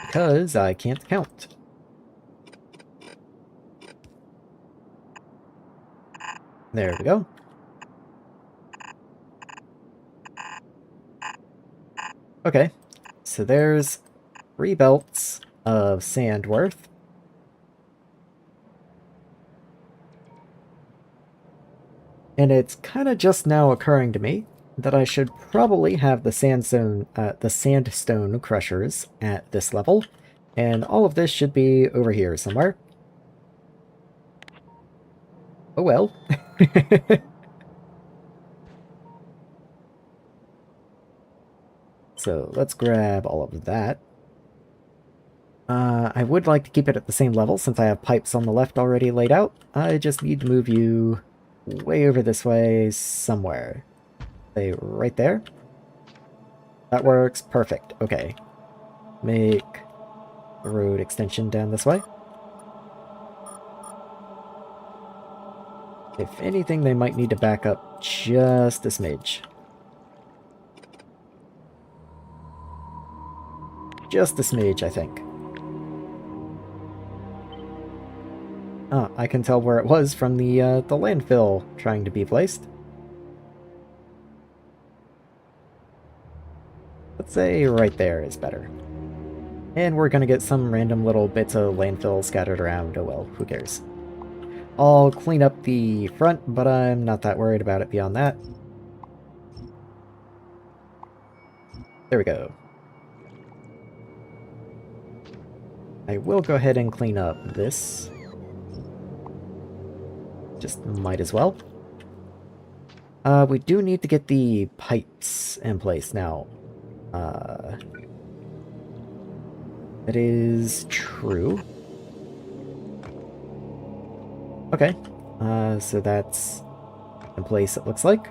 because I can't count. There we go. Okay, so there's 3 belts of sand worth. And it's kind of just now occurring to me that I should probably have the sandstone crushers at this level, and all of this should be over here somewhere. Oh well. So let's grab all of that. I would like to keep it at the same level since I have pipes on the left already laid out. I just need to move you way over this way somewhere. Say right there. That works. Perfect. Okay. Make a road extension down this way. If anything, they might need to back up just a smidge. Just a smidge, I think. Ah, I can tell where it was from the landfill trying to be placed. Let's say right there is better. And we're gonna get some random little bits of landfill scattered around. Oh well, who cares? I'll clean up the front, but I'm not that worried about it beyond that. There we go. I will go ahead and clean up this. Just might as well. We do need to get the pipes in place now. That is true. Okay. So that's in place, it looks like.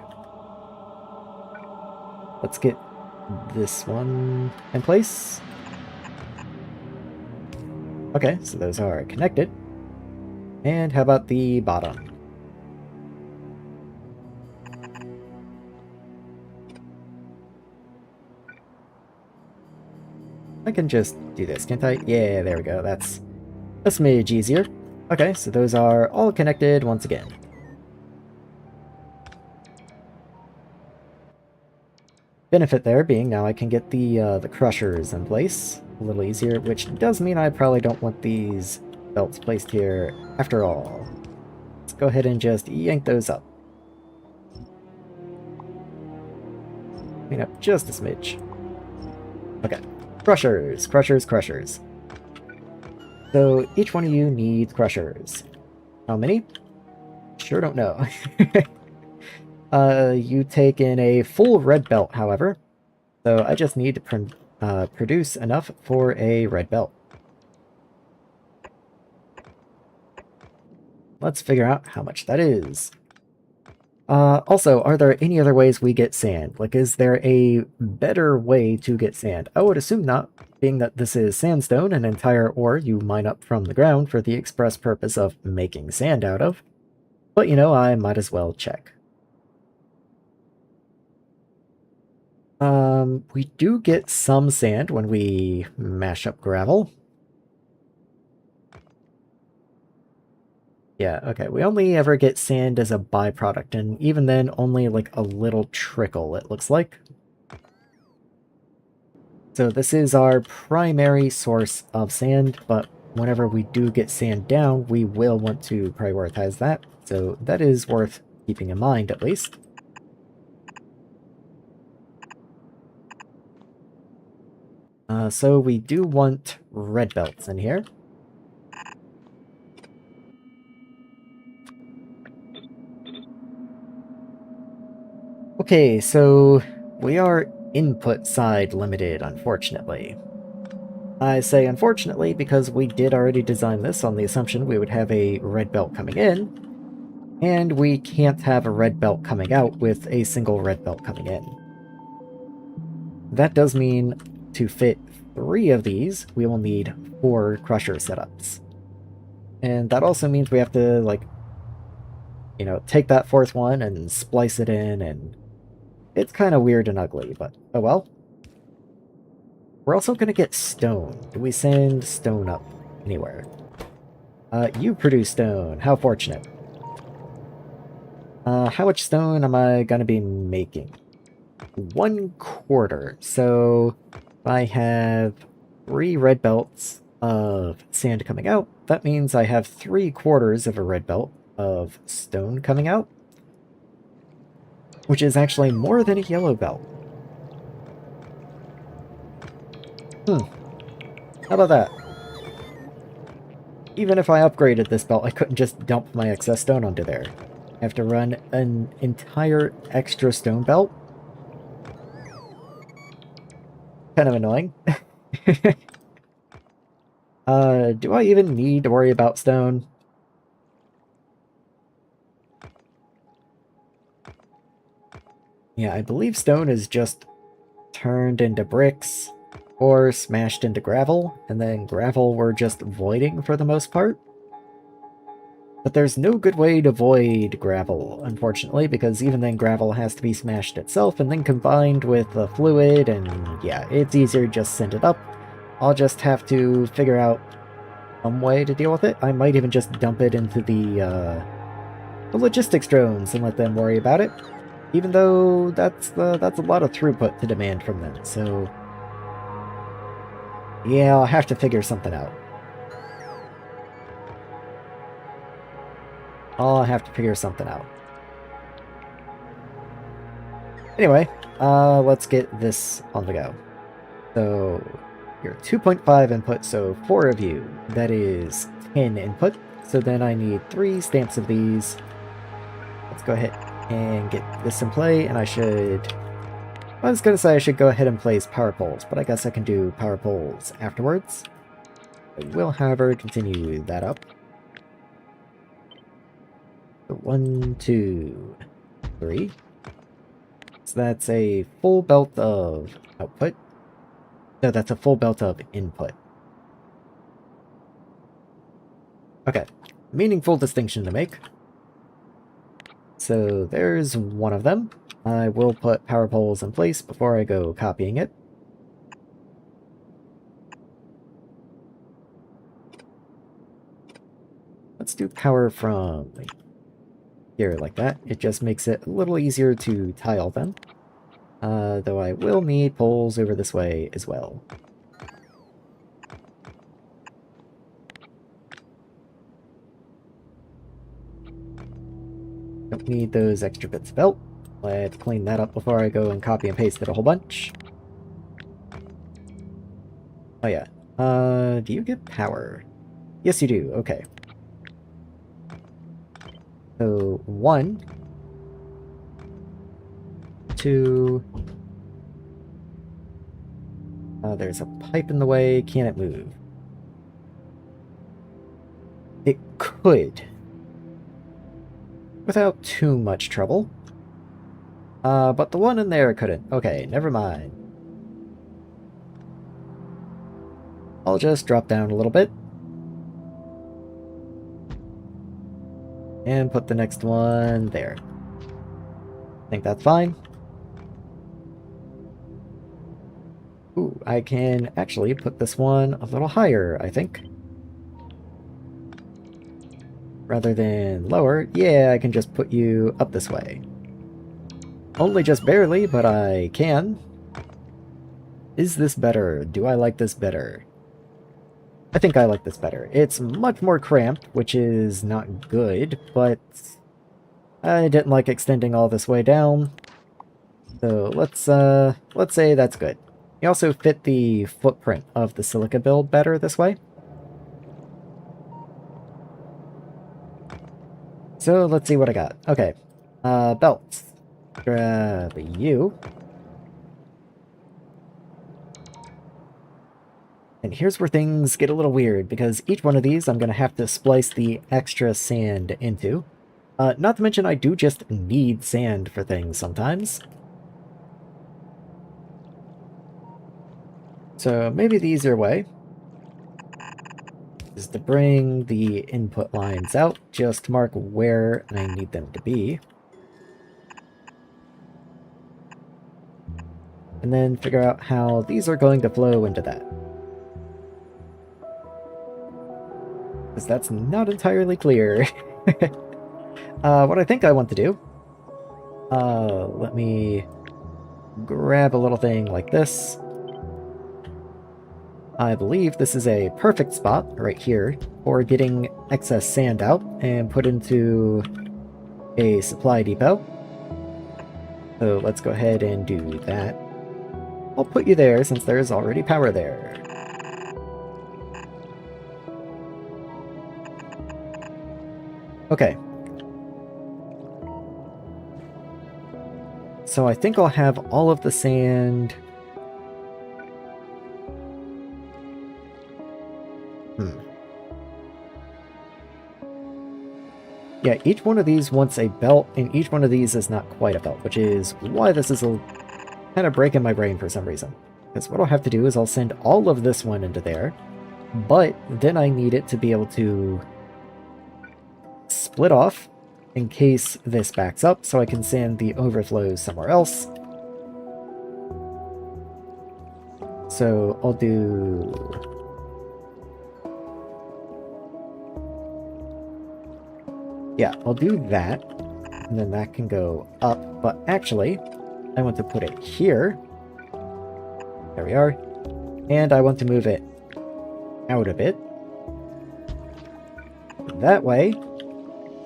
Let's get this one in place. Okay, so those are connected. And how about the bottom? I can just do this, can't I? Yeah, there we go. That's a smidge easier. Okay, so those are all connected once again. Benefit there being now I can get the crushers in place a little easier, which does mean I probably don't want these belts placed here after all. Let's go ahead and just yank those up. Clean up just a smidge. Okay. Crushers, crushers, crushers. So each one of you needs crushers. How many? Sure don't know. You take in a full red belt, however. So I just need to produce enough for a red belt. Let's figure out how much that is. Also, are there any other ways we get sand? Like, is there a better way to get sand? I would assume not, being that this is sandstone, an entire ore you mine up from the ground for the express purpose of making sand out of. But, you know, I might as well check. We do get some sand when we mash up gravel. Yeah, okay, we only ever get sand as a byproduct, and even then, only like a little trickle, it looks like. So this is our primary source of sand, but whenever we do get sand down, we will want to prioritize that. So that is worth keeping in mind, at least. So we do want red belts in here. Okay, so we are input side limited, unfortunately. I say unfortunately because we did already design this on the assumption we would have a red belt coming in, and we can't have a red belt coming out with a single red belt coming in. That does mean to fit 3 of these, we will need 4 crusher setups. And that also means we have to, like, you know, take that 4th one and splice it in, and it's kind of weird and ugly, but oh well. We're also going to get stone. Do we send stone up anywhere? You produce stone. How fortunate. How much stone am I going to be making? 1/4. So if I have 3 red belts of sand coming out, that means I have 3/4 of a red belt of stone coming out, which is actually more than a yellow belt. How about that? Even if I upgraded this belt, I couldn't just dump my excess stone onto there. I have to run an entire extra stone belt. Kind of annoying. Do I even need to worry about stone? Yeah, I believe stone is just turned into bricks or smashed into gravel, and then gravel we're just voiding for the most part. But there's no good way to void gravel, unfortunately, because even then gravel has to be smashed itself and then combined with the fluid, and yeah, it's easier to just send it up. I'll just have to figure out some way to deal with it. I might even just dump it into the logistics drones and let them worry about it, even though that's a lot of throughput to demand from them, so yeah, I'll have to figure something out. I'll have to figure something out. Anyway, let's get this on the go. So, you're 2.5 input, so 4 of you. That is 10 input. So then I need 3 stamps of these. Let's go ahead and get this in play, and I was gonna say I should go ahead and place power poles, but I guess I can do power poles afterwards. I will, however, continue that up. 1, 2, 3. So that's a full belt of output. No, that's a full belt of input. Okay, meaningful distinction to make. So there's one of them. I will put power poles in place before I go copying it. Let's do power from here like that. It just makes it a little easier to tile them. Though I will need poles over this way as well. Don't need those extra bits of belt. Let's clean that up before I go and copy and paste it a whole bunch. Oh yeah. Do you get power? Yes, you do. Okay. So, 1, 2... there's a pipe in the way. Can it move? It could. Without too much trouble. But the one in there couldn't. Okay, never mind. I'll just drop down a little bit. And put the next one there. I think that's fine. Ooh, I can actually put this one a little higher, I think. Rather than lower, yeah, I can just put you up this way. Only just barely, but I can. Is this better? Do I like this better? I think I like this better. It's much more cramped, which is not good, but I didn't like extending all this way down. So let's say that's good. You also fit the footprint of the silica build better this way. So let's see what I got. Okay. Belts. Grab you. And here's where things get a little weird, because each one of these I'm going to have to splice the extra sand into. Not to mention I do just need sand for things sometimes. So maybe the easier way is to bring the input lines out, just mark where I need them to be. And then figure out how these are going to flow into that. Because that's not entirely clear. What I think I want to do, let me grab a little thing like this. I believe this is a perfect spot right here for getting excess sand out and put into a supply depot. So let's go ahead and do that. I'll put you there since there's already power there. Okay. So I think I'll have all of the sand... Yeah, each one of these wants a belt, and each one of these is not quite a belt, which is why this is kind of breaking my brain for some reason. Because what I'll have to do is I'll send all of this one into there, but then I need it to be able to split off in case this backs up, so I can send the overflows somewhere else. So I'll do... yeah, I'll do that, and then that can go up, but actually, I want to put it here. There we are. And I want to move it out a bit. That way,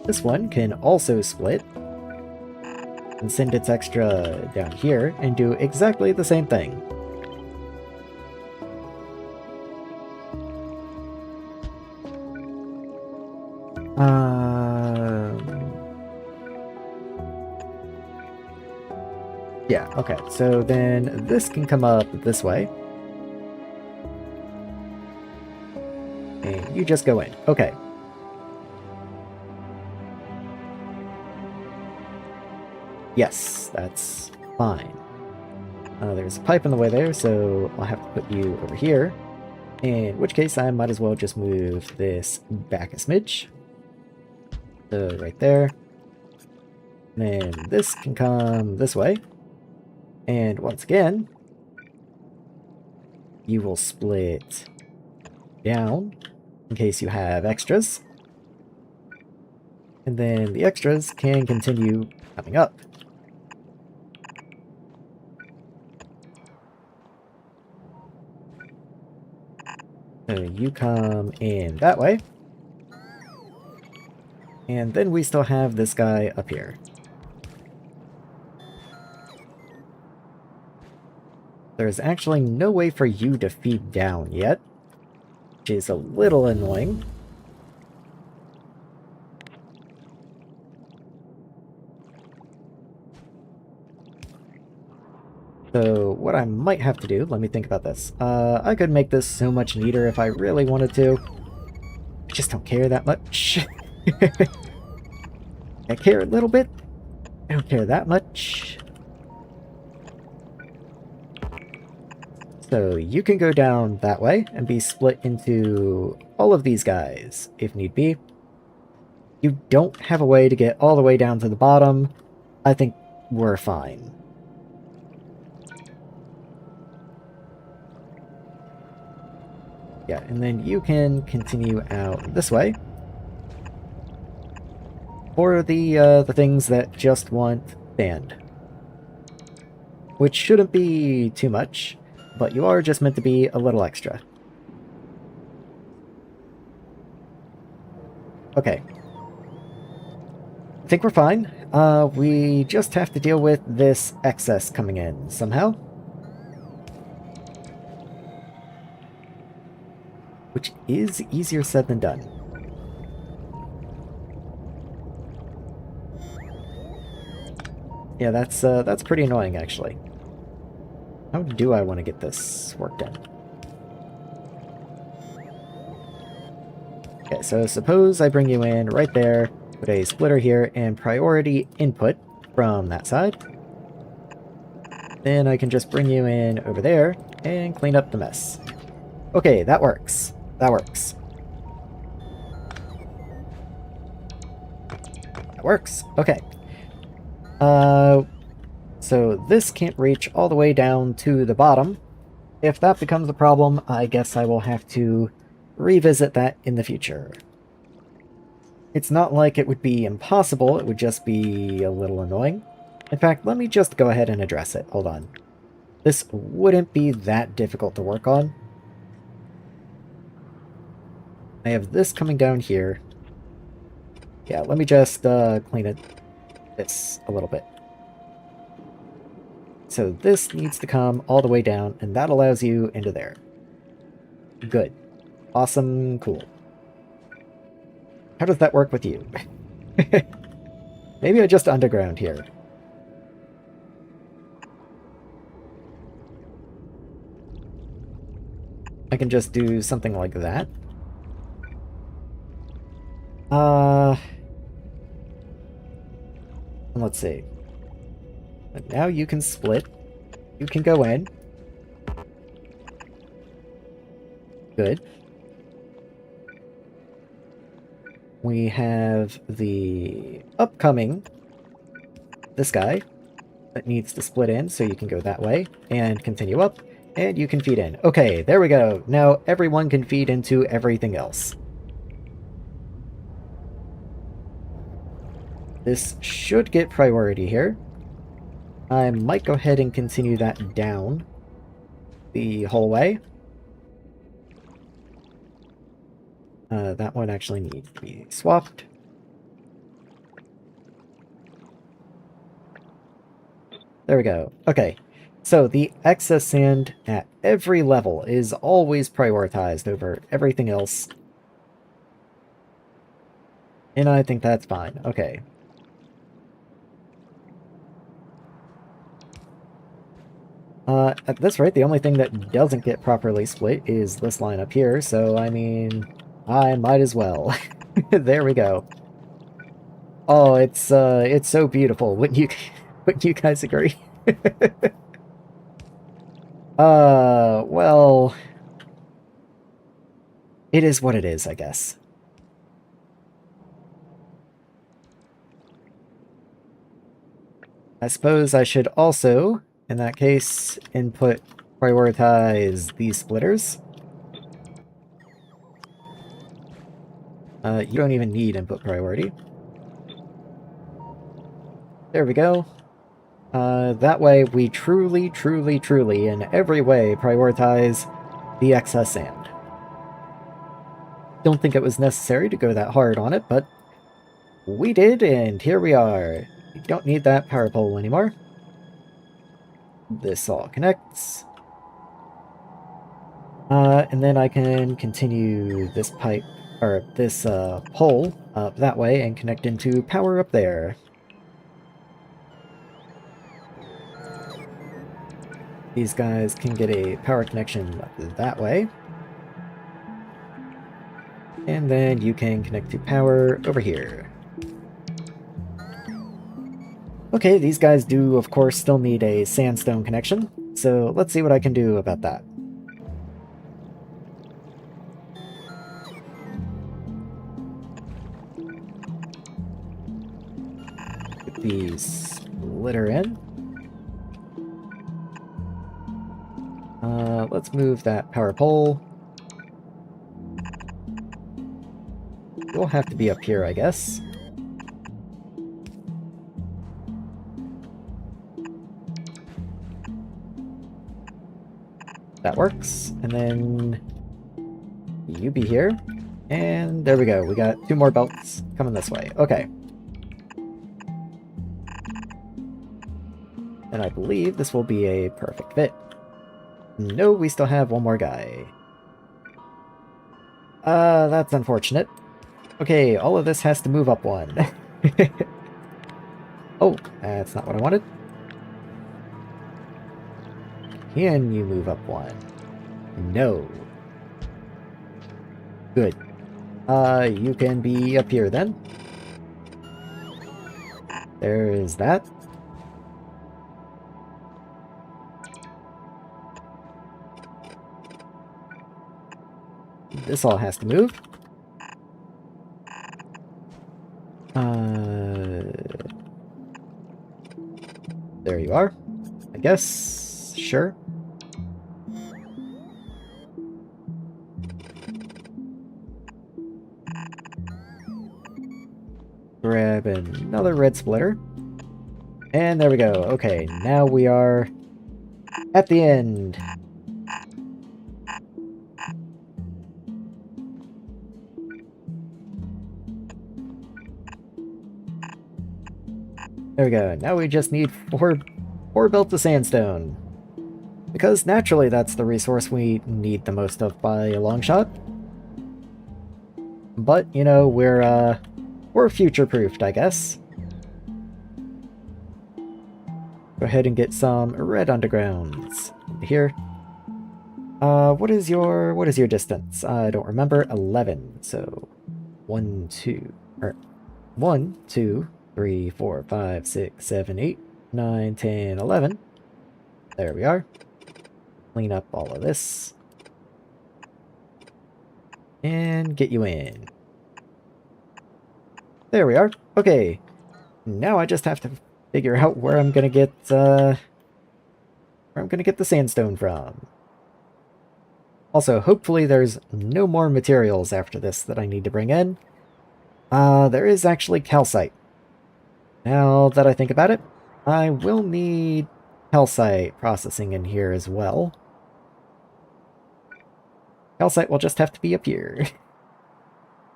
this one can also split and send its extra down here and do exactly the same thing. Yeah, okay, so then this can come up this way. And you just go in. Okay. Yes, that's fine. There's a pipe in the way there, so I'll have to put you over here. In which case, I might as well just move this back a smidge. So, right there. And then this can come this way. And once again, you will split down in case you have extras. And then the extras can continue coming up. So you come in that way. And then we still have this guy up here. There's actually no way for you to feed down yet, which is a little annoying. So what I might have to do, let me think about this. I could make this so much neater if I really wanted to. I just don't care that much. I care a little bit. I don't care that much. So you can go down that way and be split into all of these guys, if need be. You don't have a way to get all the way down to the bottom. I think we're fine. Yeah, and then you can continue out this way. For the things that just want sand. Which shouldn't be too much. But you are just meant to be a little extra. Okay. I think we're fine. We just have to deal with this excess coming in somehow. Which is easier said than done. Yeah, that's pretty annoying actually. How do I want to get this work done? Okay, so suppose I bring you in right there, put a splitter here, and priority input from that side. Then I can just bring you in over there and clean up the mess. Okay, that works. That works. That works. Okay. So this can't reach all the way down to the bottom. If that becomes a problem, I guess I will have to revisit that in the future. It's not like it would be impossible, it would just be a little annoying. In fact, let me just go ahead and address it. Hold on. This wouldn't be that difficult to work on. I have this coming down here. Yeah, let me just clean this a little bit. So this needs to come all the way down, and that allows you into there. Good. Awesome. Cool. How does that work with you? Maybe I just underground here. I can just do something like that. Let's see. But now you can split. You can go in. Good. We have the upcoming, this guy, that needs to split in, so you can go that way, and continue up, and you can feed in. Okay, there we go. Now everyone can feed into everything else. This should get priority here. I might go ahead and continue that down the whole way. That one actually needs to be swapped. There we go. Okay, so the excess sand at every level is always prioritized over everything else. And I think that's fine. Okay. At this rate, the only thing that doesn't get properly split is this line up here, so I mean, I might as well. There we go. Oh, it's so beautiful. Wouldn't you guys agree? Well, it is what it is, I guess. I suppose I should also, in that case, prioritize these splitters. You don't even need input priority. There we go. That way we truly, in every way, prioritize the excess sand. Don't think it was necessary to go that hard on it, but we did, and here we are. We don't need that power pole anymore. This all connects. And then I can continue this pipe, or this pole up that way and connect into power up there. These guys can get a power connection that way. And then you can connect to power over here. Okay, these guys do, of course, still need a sandstone connection, so let's see what I can do about that. Get the splitter in. Let's move that power pole. It'll have to be up here, I guess. That works. And then you be here. And there we go. We got 2 more belts coming this way. Okay. And I believe this will be a perfect fit. No, we still have 1 more guy. That's unfortunate. Okay, all of this has to move up 1. Oh, that's not what I wanted. Can you move up 1? No. Good. You can be up here then. There's that. This all has to move. There you are. I guess. Sure. Grab another red splitter. And there we go. Okay, now we are at the end. There we go. Now we just need four belts of sandstone. Because naturally that's the resource we need the most of by a long shot. But, you know, we're future-proofed, I guess. Go ahead and get some red undergrounds here. What is your distance? I don't remember. 11. So 1, 2, 3, 4, 5, 6, 7, 8, 9, 10, 11. There we are. Clean up all of this. And get you in. There we are. Okay. Now I just have to figure out where I'm gonna get the sandstone from. Also, hopefully there's no more materials after this that I need to bring in. There is actually calcite. Now that I think about it, I will need calcite processing in here as well. Calcite will just have to be up here.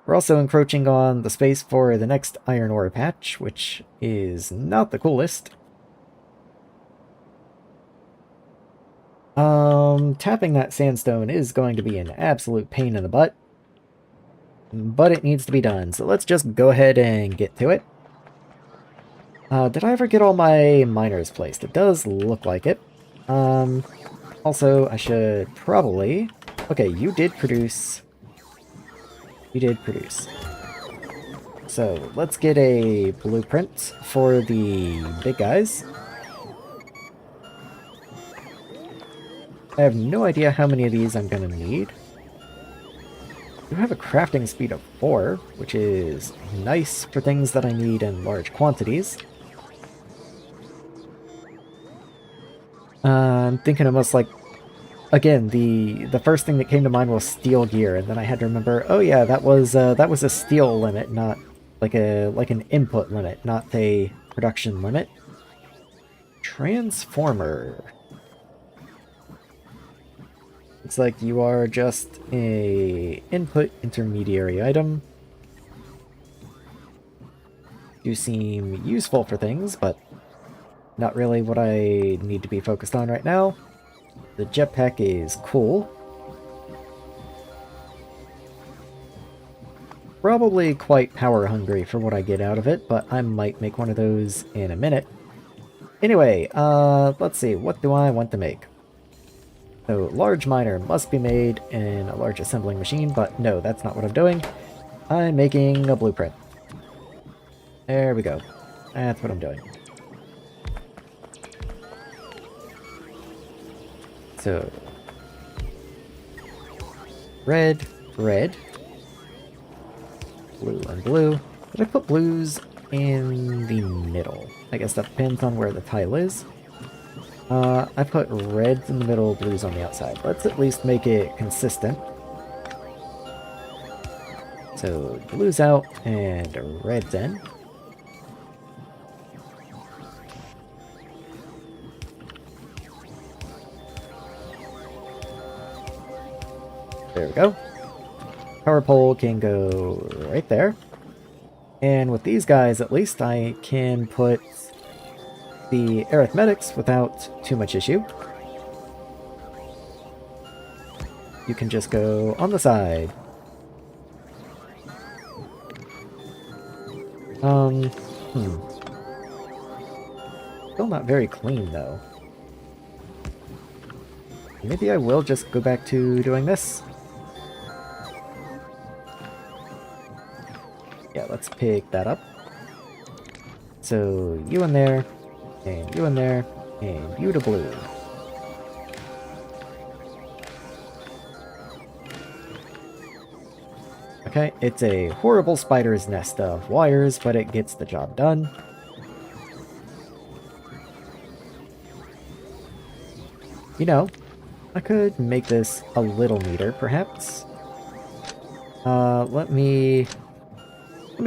We're also encroaching on the space for the next iron ore patch, which is not the coolest. Tapping that sandstone is going to be an absolute pain in the butt, but it needs to be done, so let's just go ahead and get to it. Did I ever get all my miners placed? It does look like it. Also, I should probably... Okay, you did produce. So, let's get a blueprint for the big guys. I have no idea how many of these I'm going to need. You have a crafting speed of 4, which is nice for things that I need in large quantities. I'm thinking almost like, again, the first thing that came to mind was steel gear, and then I had to remember, oh yeah, that was a steel limit, not like an input limit, not a production limit. Transformer. It's like you are just a input intermediary item. You seem useful for things, but not really what I need to be focused on right now. The jetpack is cool. Probably quite power hungry for what I get out of it, but I might make one of those in a minute. Anyway, let's see, what do I want to make? So, large miner must be made in a large assembling machine, but no, that's not what I'm doing. I'm making a blueprint. There we go. That's what I'm doing. So, red, red, blue, and blue. Did I put blues in the middle? I guess that depends on where the tile is. I put reds in the middle, blues on the outside. Let's at least make it consistent. So, blues out and reds in. There we go. Power pole can go right there. And with these guys, at least, I can put the arithmetics without too much issue. You can just go on the side. Still not very clean, though. Maybe I will just go back to doing this. Yeah, let's pick that up. So, you in there, and you in there, and you to blue. Okay, it's a horrible spider's nest of wires, but it gets the job done. You know, I could make this a little neater, perhaps. Let me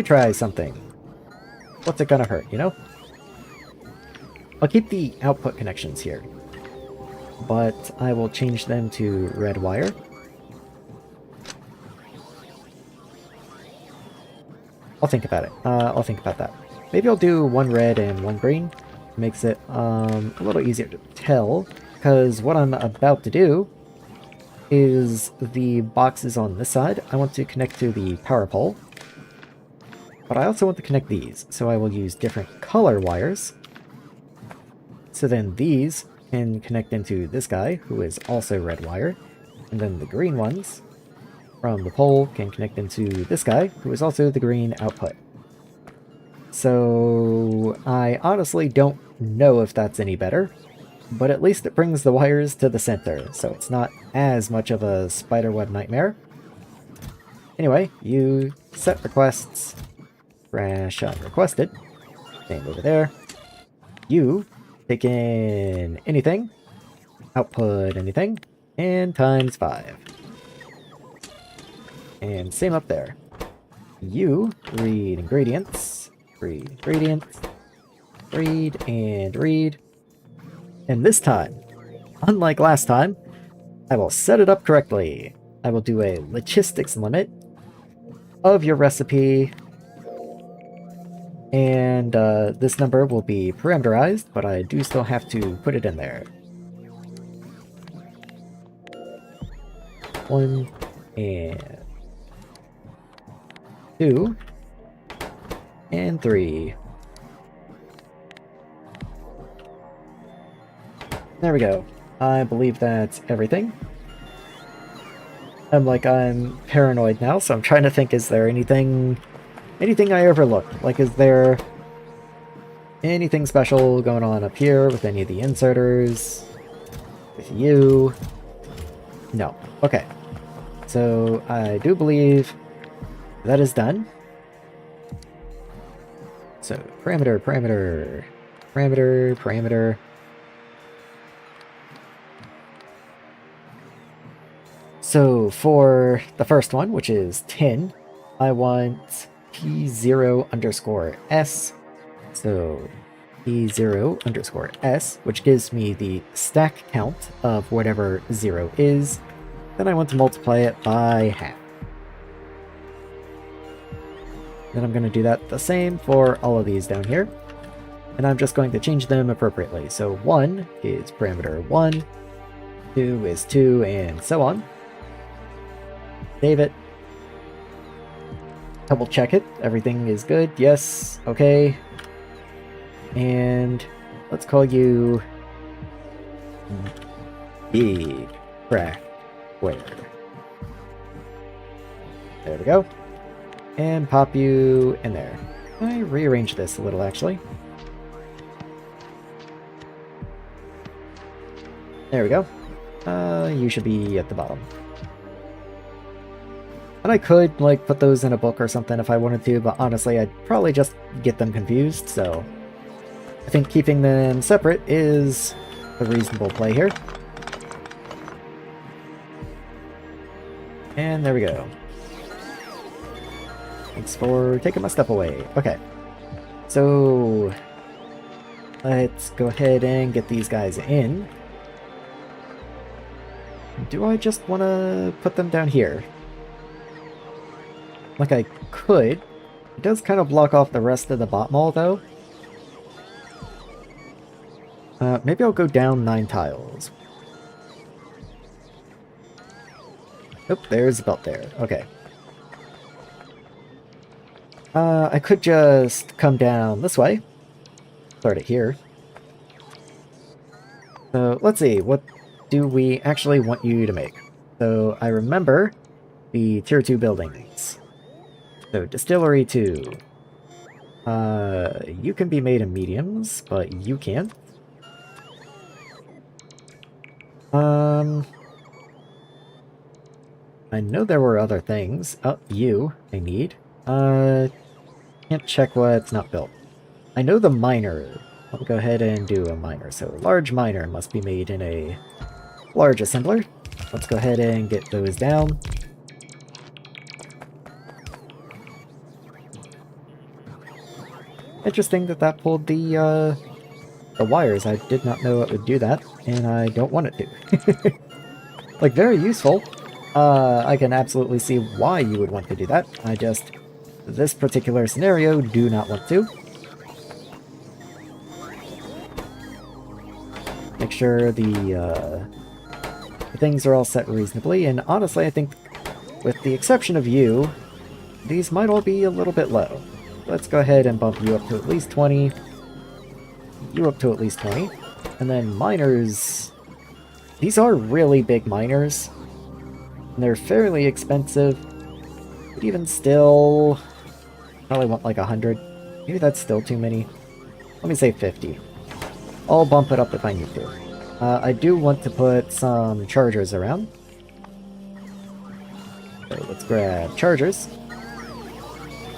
try something. What's it gonna hurt, you know? I'll keep the output connections here, but I will change them to red wire. I'll think about it. I'll think about that. Maybe I'll do one red and one green. Makes it a little easier to tell, because what I'm about to do is the boxes on this side. I want to connect to the power pole, but I also want to connect these, so I will use different color wires. So then these can connect into this guy, who is also red wire, and then the green ones from the pole can connect into this guy, who is also the green output. So I honestly don't know if that's any better, but at least it brings the wires to the center, so it's not as much of a spiderweb nightmare. Anyway, you set requests, Crash unrequested. Same over there. You take in anything. Output anything. And times 5. And same up there. You read ingredients. Read ingredients. Read and read. And this time, unlike last time, I will set it up correctly. I will do a logistics limit of your recipe. And this number will be parameterized, but I do still have to put it in there. 1 and 2 and 3. There we go. I believe that's everything. I'm paranoid now, so I'm trying to think, is there anything I overlooked? Like, is there anything special going on up here with any of the inserters? With you? No. Okay. So, I do believe that is done. So, parameter. So, for the first one, which is 10, I want P0_S. So, P0_S, which gives me the stack count of whatever 0 is. Then I want to multiply it by half. Then I'm going to do that the same for all of these down here. And I'm just going to change them appropriately. So 1 is parameter 1, 2 is 2, and so on. Save it. Double check it. Everything is good. Yes. Okay. And let's call you Big Crack Square. There we go. And pop you in there. I rearrange this a little, actually. There we go. You should be at the bottom. And I could, like, put those in a book or something if I wanted to, but honestly, I'd probably just get them confused, so I think keeping them separate is a reasonable play here. And there we go. Thanks for taking my stuff away. Okay. So let's go ahead and get these guys in. Do I just want to put them down here? Like I could. It does kind of block off the rest of the bot mall, though. Maybe I'll go down 9 tiles. Nope, there's a belt there. Okay. I could just come down this way. Start it here. So, let's see. What do we actually want you to make? So, I remember the tier 2 buildings. So, Distillery 2. You can be made in mediums, but you can't. I know there were other things. Oh, you, I need. Can't check what's not built. I know the miner. I'll go ahead and do a miner. So, large miner must be made in a large assembler. Let's go ahead and get those down. Interesting that that pulled the wires. I did not know it would do that, and I don't want it to. Like, very useful. I can absolutely see why you would want to do that. I just, this particular scenario, do not want to. Make sure the things are all set reasonably, and honestly, I think, with the exception of you, these might all be a little bit low. Let's go ahead and bump you up to at least 20. You up to at least 20. And then miners. These are really big miners. And they're fairly expensive. But even still, probably want like 100. Maybe that's still too many. Let me say 50. I'll bump it up if I need to. I do want to put some chargers around. So let's grab chargers.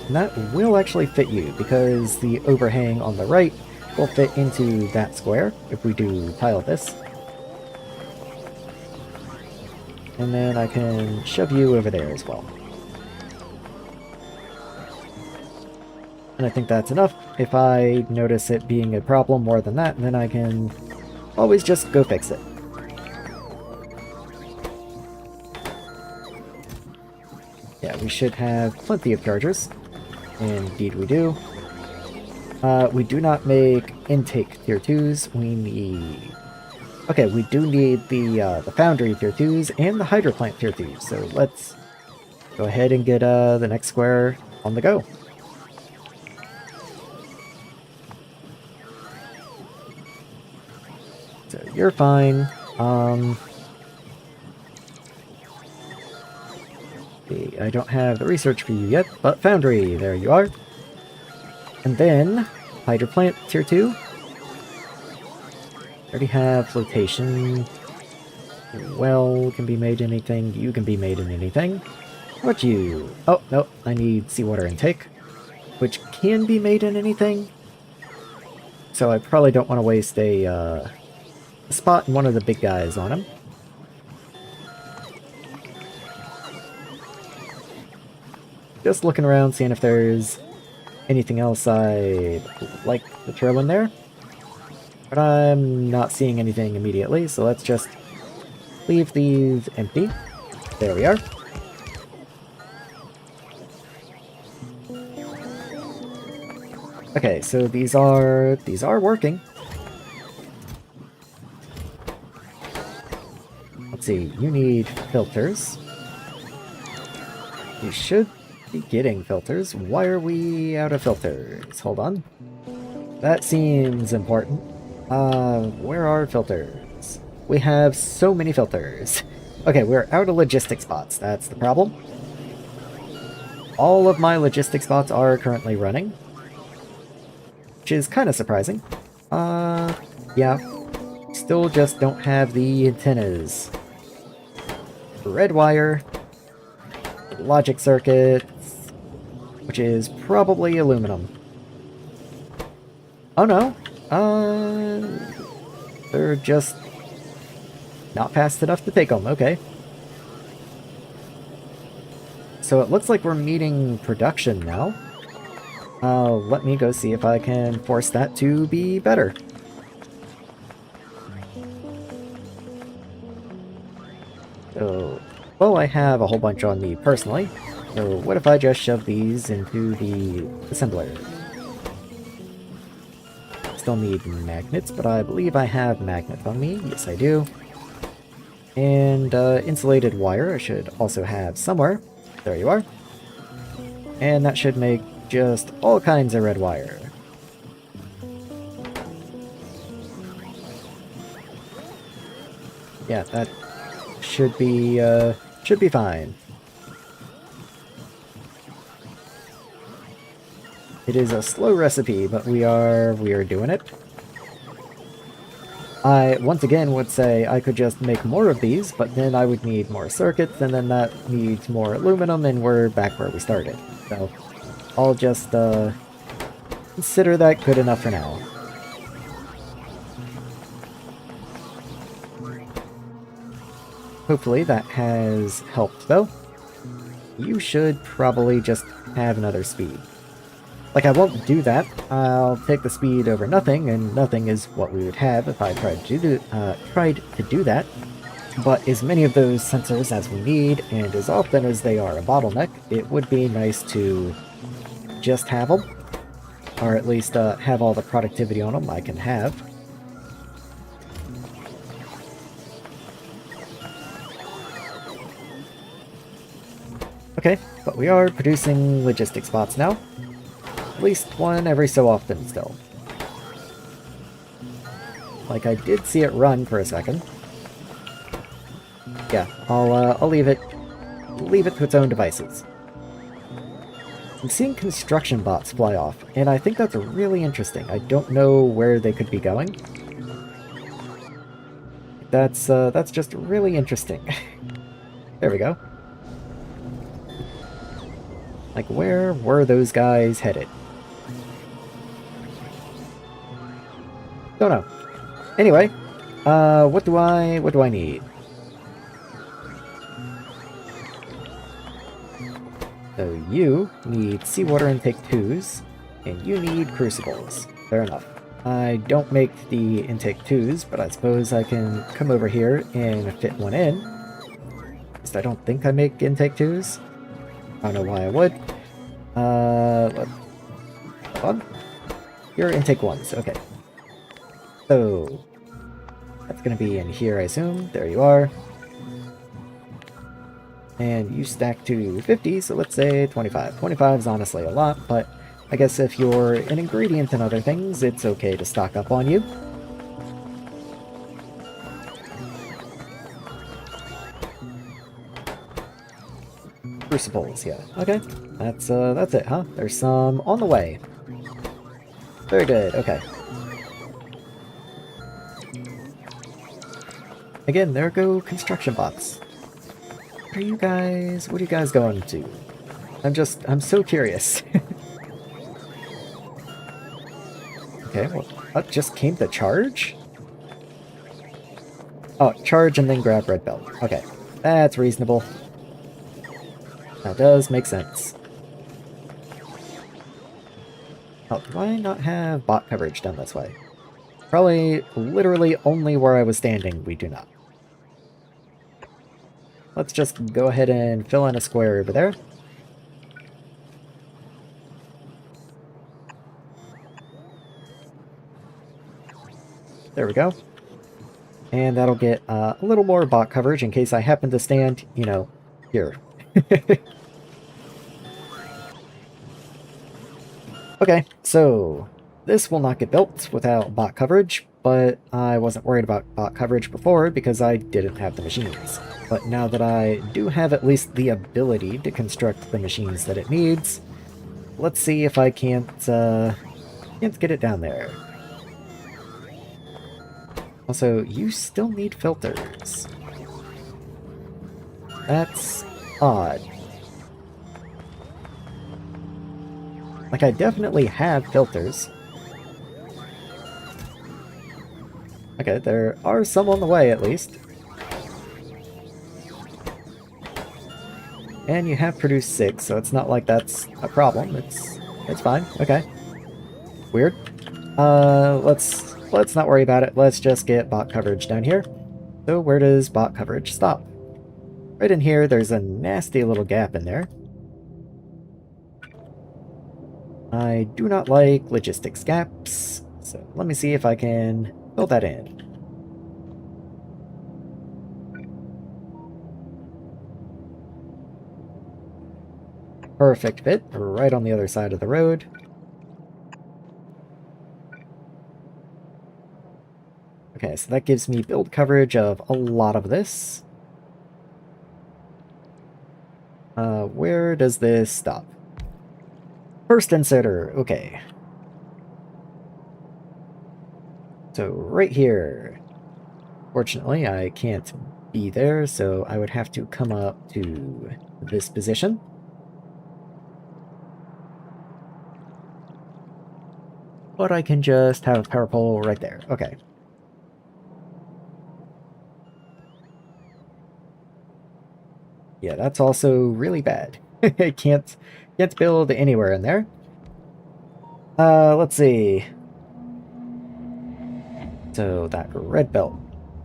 And that will actually fit you, because the overhang on the right will fit into that square if we do tile this. And then I can shove you over there as well. And I think that's enough. If I notice it being a problem more than that, then I can always just go fix it. Yeah, we should have plenty of chargers. Indeed we do. We do not make intake tier 2s. We need... Okay, we do need the foundry tier 2s and the hydro plant tier 2s. So let's go ahead and get the next square on the go. So you're fine. I don't have the research for you yet, but foundry, there you are. And then hydro plant tier 2. Already have flotation. Well can be made in anything. You can be made in anything. How about you? Oh, no, I need seawater intake, which can be made in anything. So I probably don't want to waste a spot in one of the big guys on him. Just looking around, seeing if there's anything else I'd like to throw in there. But I'm not seeing anything immediately, so let's just leave these empty. There we are. Okay, so these are working. Let's see, you need filters. You should be getting filters. Why are we out of filters? Hold on. That seems important. Where are filters? We have so many filters. Okay, we're out of logistic spots. That's the problem. All of my logistic spots are currently running, which is kind of surprising. Yeah. Still just don't have the antennas. Red wire. Logic circuits, which is probably aluminum. Oh no. They're just not fast enough to take them. Okay. So it looks like we're meeting production now. Let me go see if I can force that to be better. So, well, I have a whole bunch on me personally. So what if I just shove these into the assembler? Still need magnets, but I believe I have magnets on me. Yes, I do. And insulated wire I should also have somewhere. There you are. And that should make just all kinds of red wire. Yeah, that should be fine. It is a slow recipe, but we are doing it. I, once again, would say I could just make more of these, but then I would need more circuits, and then that needs more aluminum, and we're back where we started. So, I'll just, consider that good enough for now. Hopefully that has helped, though. You should probably just have another speed. Like, I won't do that. I'll take the speed over nothing, and nothing is what we would have if I tried to do that. But as many of those sensors as we need, and as often as they are a bottleneck, it would be nice to just have them. Or at least have all the productivity on them I can have. Okay, but we are producing logistic spots now. At least one every so often still. Like, I did see it run for a second. Yeah, I'll leave it to its own devices. I'm seeing construction bots fly off, and I think that's really interesting. I don't know where they could be going. That's just really interesting. There we go. Like, where were those guys headed? Don't know. Anyway, what do I need? So you need seawater intake 2s, and you need crucibles. Fair enough. I don't make the intake 2s, but I suppose I can come over here and fit one in. At least I don't think I make intake 2s. I don't know why I would. Hold on. Here are intake 1s, okay. So, that's gonna be in here, I assume. There you are. And you stack to 50, so let's say 25. 25 is honestly a lot, but I guess if you're an ingredient and other things, it's okay to stock up on you. Crucibles, yeah. Okay, that's it, huh? There's some on the way. Very good, okay. Again, there go construction bots. What are you guys going to? I'm so curious. Okay, well, that just came to charge? Oh, charge and then grab red belt. Okay, that's reasonable. That does make sense. Oh, do I not have bot coverage done this way? Probably literally only where I was standing, we do not. Let's just go ahead and fill in a square over there. There we go. And that'll get a little more bot coverage in case I happen to stand, you know, here. Okay, so this will not get built without bot coverage, but I wasn't worried about bot coverage before because I didn't have the machines. But now that I do have at least the ability to construct the machines that it needs, let's see if I can't get it down there. Also, you still need filters. That's odd. Like, I definitely have filters. Okay, there are some on the way, at least. And you have produced 6, so it's not like that's a problem. It's fine. Okay. Weird. Let's not worry about it. Let's just get bot coverage down here. So where does bot coverage stop? Right in here, there's a nasty little gap in there. I do not like logistics gaps, so let me see if I can fill that in. Perfect fit, right on the other side of the road. Okay, so that gives me build coverage of a lot of this. Where does this stop? First inserter, okay. So right here. Fortunately, I can't be there, so I would have to come up to this position. But I can just have a power pole right there. Okay. Yeah, that's also really bad. I can't build anywhere in there. Let's see. So that red belt.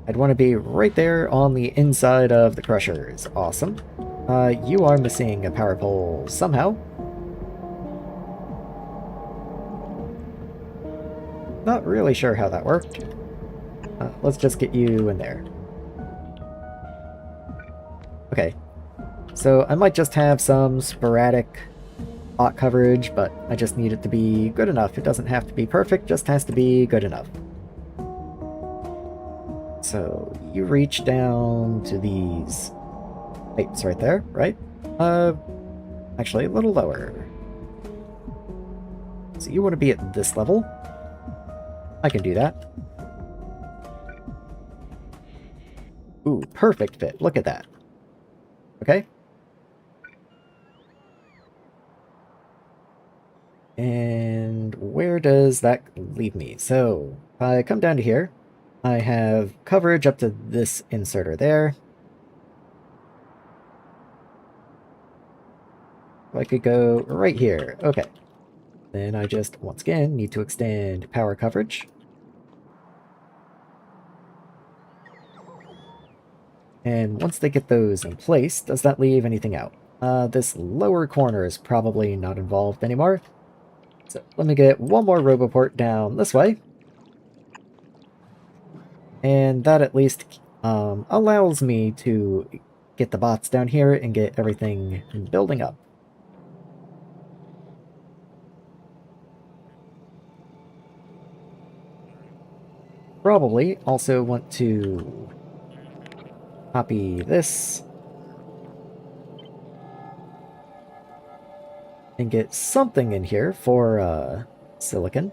I'd want to be right there on the inside of the crushers. Awesome. You are missing a power pole somehow. Not really sure how that worked. Let's just get you in there. Okay. So I might just have some sporadic bot coverage, but I just need it to be good enough. It doesn't have to be perfect, just has to be good enough. So you reach down to these pipes right there, right? Actually a little lower. So you want to be at this level. I can do that. Ooh, perfect fit. Look at that. Okay. And where does that leave me? So, if I come down to here, I have coverage up to this inserter there. I could go right here. Okay. Then I just, once again, need to extend power coverage. And once they get those in place, does that leave anything out? This lower corner is probably not involved anymore. So let me get one more roboport down this way. And that at least allows me to get the bots down here and get everything building up. Probably also want to copy this and get something in here for silicon.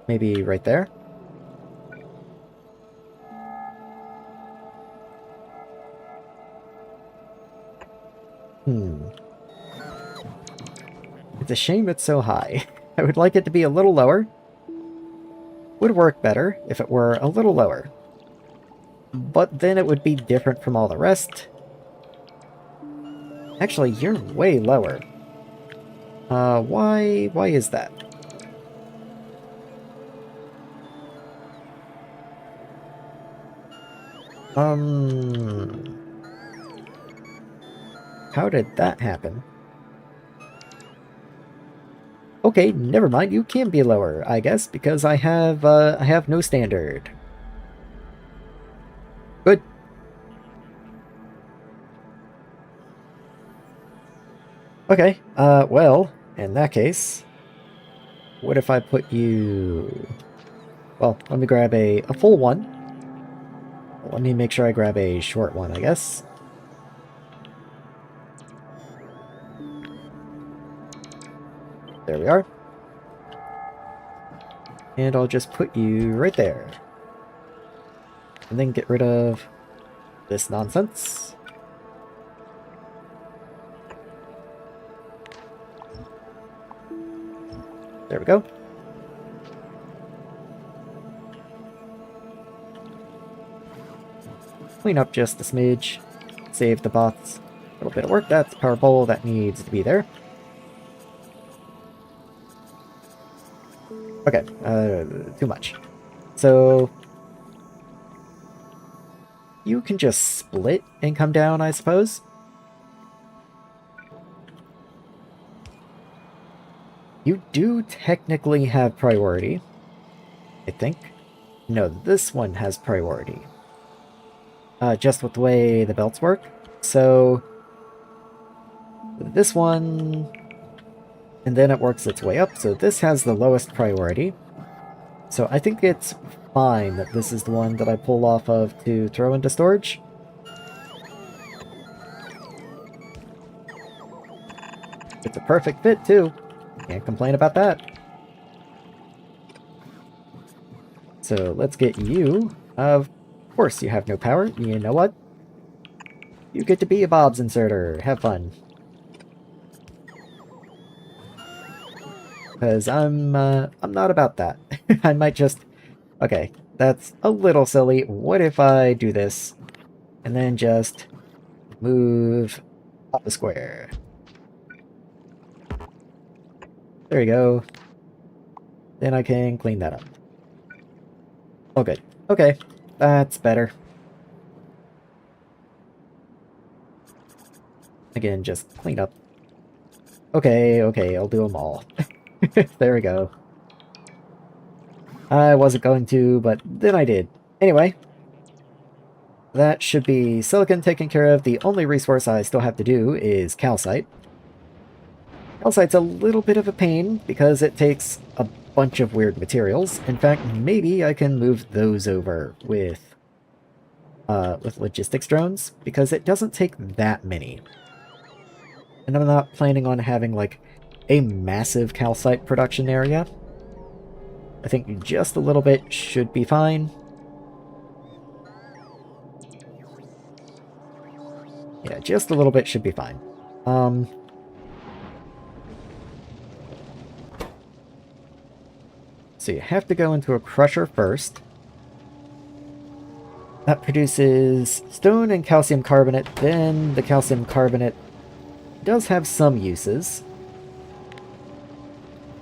Maybe right there. It's a shame it's so high. I would like it to be a little lower. Would work better if it were a little lower. But then it would be different from all the rest. Actually, you're way lower. Why is that? How did that happen? Okay, never mind, you can be lower, I guess, because I have no standard. Good. Okay, well, in that case, what if I put you... Well, let me grab a full one. Let me make sure I grab a short one, I guess. There we are. And I'll just put you right there. And then get rid of this nonsense. There we go. Clean up just a smidge. Save the bots. A little bit of work. That's power bowl that needs to be there. Okay, too much. So you can just split and come down, I suppose. You do technically have priority, I think. No, this one has priority. Just with the way the belts work. So this one, and then it works its way up. So this has the lowest priority. So I think it's fine that this is the one that I pull off of to throw into storage. It's a perfect fit too. Can't complain about that. So let's get you. Of course you have no power. You know what? You get to be a Bob's inserter. Have fun. Because I'm not about that. I might just... Okay, that's a little silly. What if I do this and then just move up the square? There you go. Then I can clean that up. Oh, good. Okay, that's better. Again, just clean up. Okay, I'll do them all. There we go. I wasn't going to, but then I did. Anyway, that should be silicon taken care of. The only resource I still have to do is calcite. Calcite's a little bit of a pain because it takes a bunch of weird materials. In fact, maybe I can move those over with logistics drones because it doesn't take that many. And I'm not planning on having like a massive calcite production area. I think just a little bit should be fine. Yeah, just a little bit should be fine. So you have to go into a crusher first. That produces stone and calcium carbonate. Then the calcium carbonate does have some uses.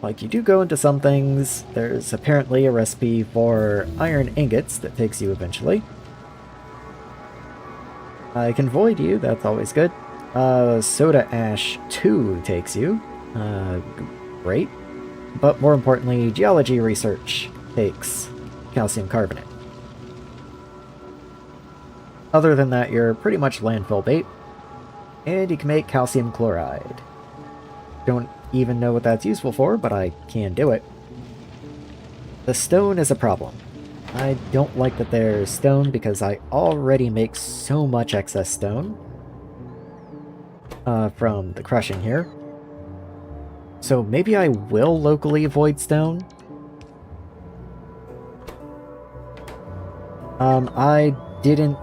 Like, you do go into some things. There's apparently a recipe for iron ingots that takes you eventually. I can void you, that's always good. Soda ash 2 takes you. Great. But more importantly, geology research takes calcium carbonate. Other than that, you're pretty much landfill bait. And you can make calcium chloride. Don't even know what that's useful for, but I can do it. The stone is a problem. I don't like that there's stone because I already make so much excess stone from the crushing here. So maybe I will locally avoid stone. I didn't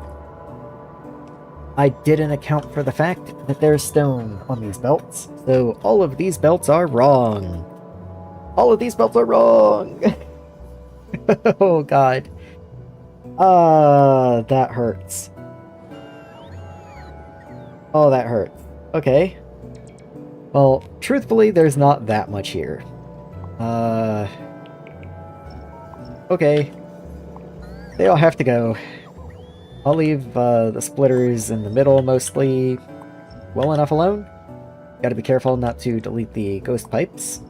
account for the fact that there's stone on these belts. So all of these belts are wrong. All of these belts are wrong! Oh god. That hurts. Oh, that hurts. Okay. Well, truthfully, there's not that much here. Okay. They all have to go. I'll leave the splitters in the middle mostly well enough alone. Gotta be careful not to delete the ghost pipes.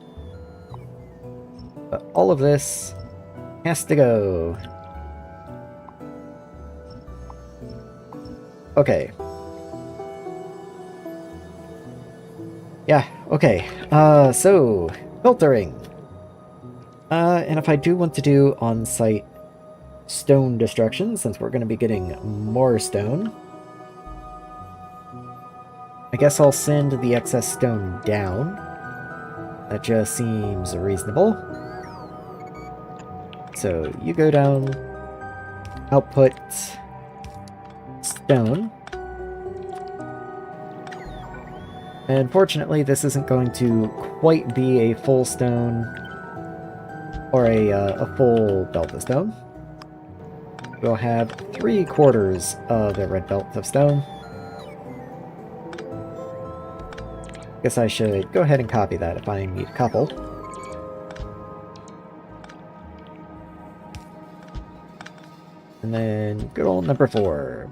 But all of this has to go. Okay. Yeah, okay. So, filtering. And if I do want to do on-site stone destruction, since we're going to be getting more stone, I guess I'll send the excess stone down. That just seems reasonable. So, you go down, output stone. And fortunately, this isn't going to quite be a full stone or a full belt of stone. We'll have 3/4 of the red belt of stone. Guess I should go ahead and copy that if I need a couple. And then good old number 4.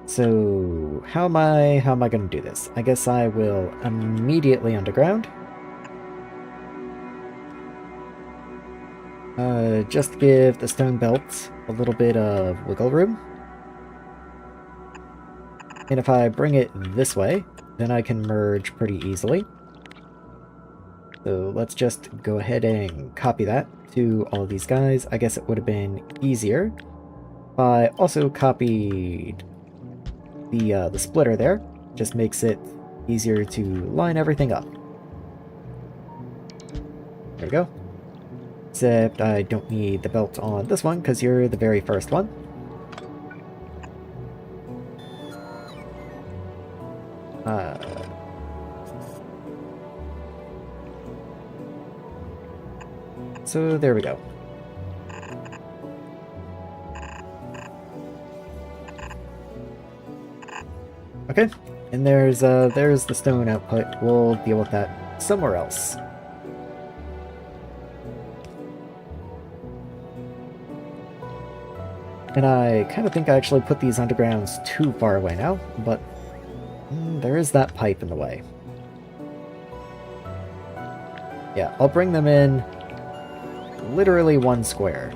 So how am I going to do this? I guess I will immediately underground. Just to give the stone belt a little bit of wiggle room. And if I bring it this way, then I can merge pretty easily. So let's just go ahead and copy that to all these guys. I guess it would have been easier if I also copied the splitter there. Just makes it easier to line everything up. There we go. Except I don't need the belt on this one because you're the very first one. So there we go. Okay, and there's the stone output. We'll deal with that somewhere else. And I kind of think I actually put these undergrounds too far away now, but there is that pipe in the way. Yeah, I'll bring them in literally 1 square.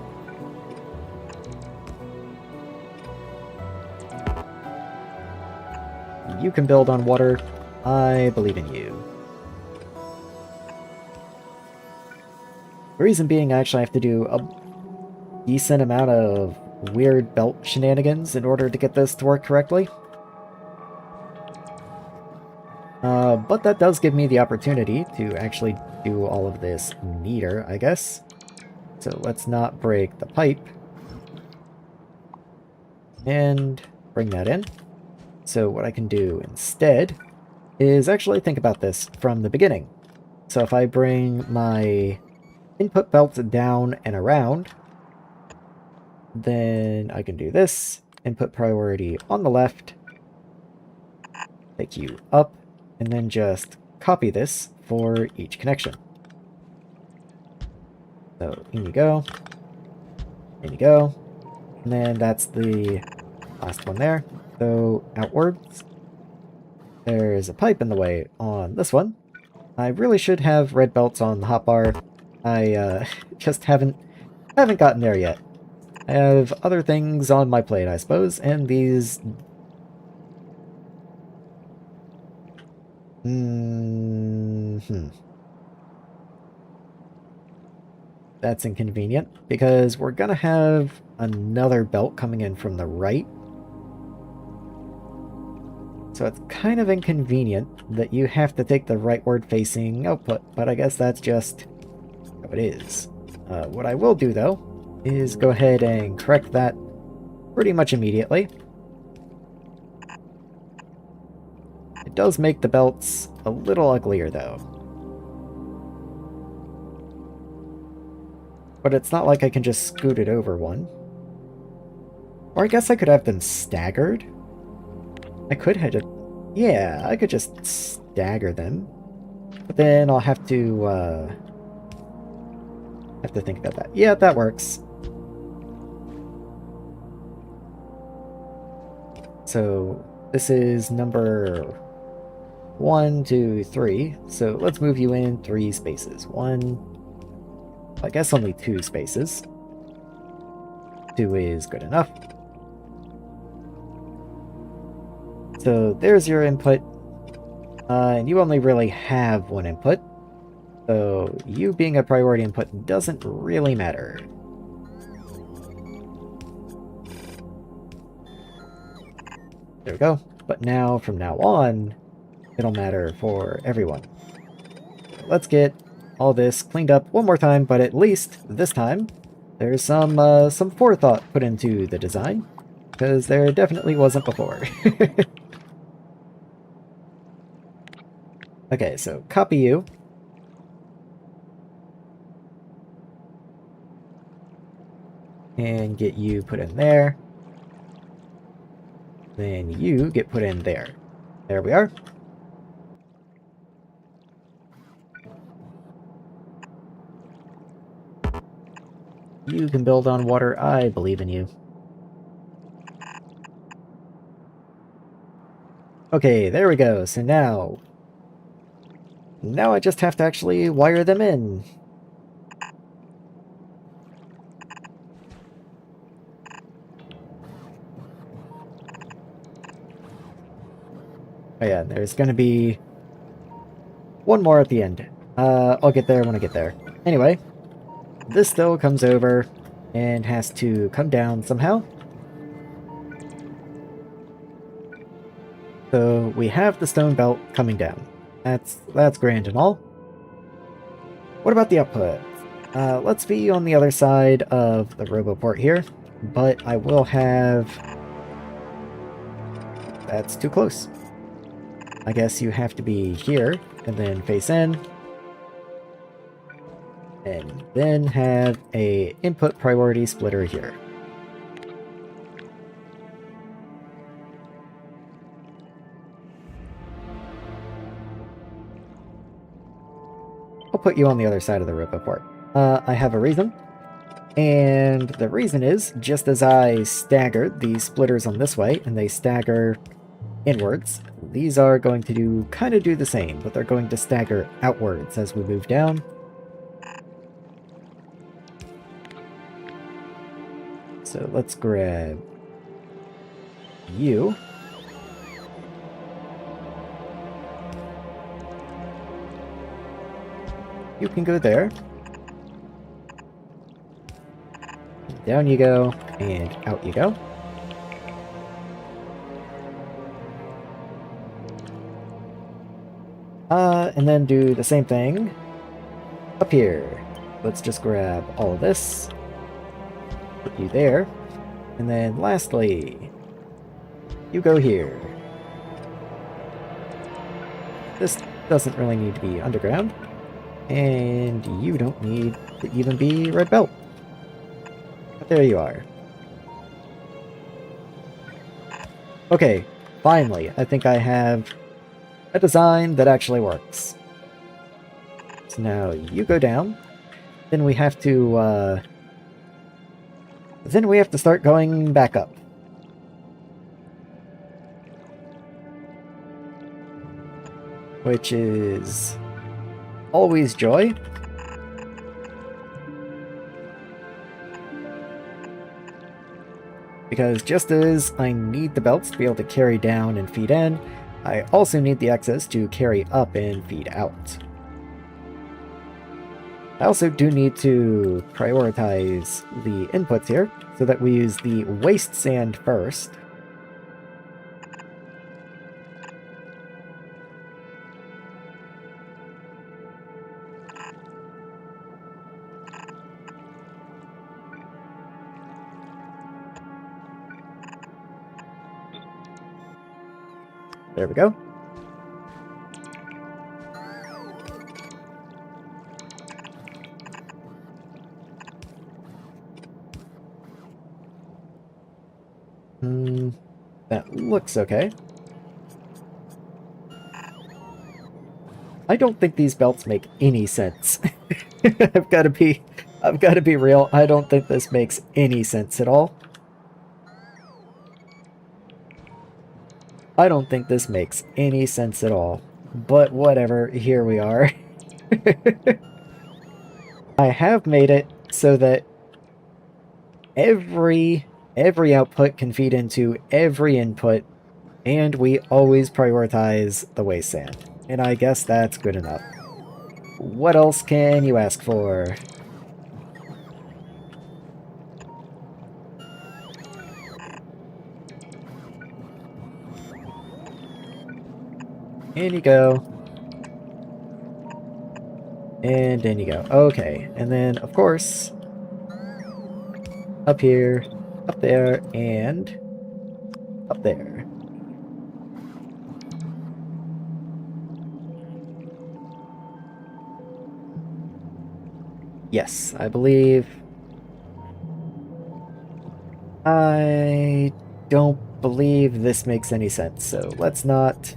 You can build on water. I believe in you. The reason being I actually have to do a decent amount of weird belt shenanigans in order to get this to work correctly. But that does give me the opportunity to actually do all of this neater, I guess. So let's not break the pipe. And bring that in. So what I can do instead is actually think about this from the beginning. So if I bring my input belts down and around, then I can do this. Input priority on the left, take you up, and then just copy this for each connection. So in you go, in you go, and then that's the last one there. So outwards, there's a pipe in the way on this one. I really should have red belts on the hotbar. I just haven't gotten there yet. I have other things on my plate, I suppose, and these... That's inconvenient, because we're gonna have another belt coming in from the right. So it's kind of inconvenient that you have to take the rightward facing output, but I guess that's just how it is. What I will do, though, is go ahead and correct that pretty much immediately. It does make the belts a little uglier, though. But it's not like I can just scoot it over one. Or I guess I could have them staggered. I could have it. Yeah, I could just stagger them. But then I'll have to think about that. Yeah, that works. So this is number 1, 2, 3. So let's move you in 3 spaces. 1, I guess only 2 spaces. 2 is good enough. So there's your input. And you only really have 1 input. So you being a priority input doesn't really matter. There we go. But now, from now on, it'll matter for everyone. Let's get all this cleaned up one more time, but at least this time there's some forethought put into the design, because there definitely wasn't before. Okay, so copy you. And get you put in there. Then you get put in there. There we are. You can build on water. I believe in you. Okay, there we go. So now I just have to actually wire them in. Oh yeah, there's gonna be one more at the end. I'll get there when I get there. Anyway, this still comes over and has to come down somehow. So we have the stone belt coming down. That's grand and all. What about the output? Let's be on the other side of the roboport here, but I will have... That's too close. I guess you have to be here, and then face in. And then have a input priority splitter here. I'll put you on the other side of the roboport. I have a reason. And the reason is, just as I staggered these splitters on this way, and they stagger inwards, these are going to do the same, but they're going to stagger outwards as we move down. So let's grab you. You can go there. Down you go, and out you go. And then do the same thing up here. Let's just grab all of this, put you there, and then lastly, you go here. This doesn't really need to be underground, and you don't need to even be red belt. But there you are. Okay, finally, I think I have a design that actually works. So now you go down. Then we have to, start going back up. Which is always joy. Because just as I need the belts to be able to carry down and feed in, I also need the excess to carry up and feed out. I also do need to prioritize the inputs here, so that we use the waste sand first. There we go. That looks okay. I don't think these belts make any sense. I've got to be real. I don't think this makes any sense at all. I don't think this makes any sense at all. But whatever, here we are. I have made it so that every output can feed into every input, and we always prioritize the waste sand. And I guess that's good enough. What else can you ask for? In you go. And in you go. Okay, and then, of course, up here, up there, and up there. Yes, I believe... I don't believe this makes any sense, so let's not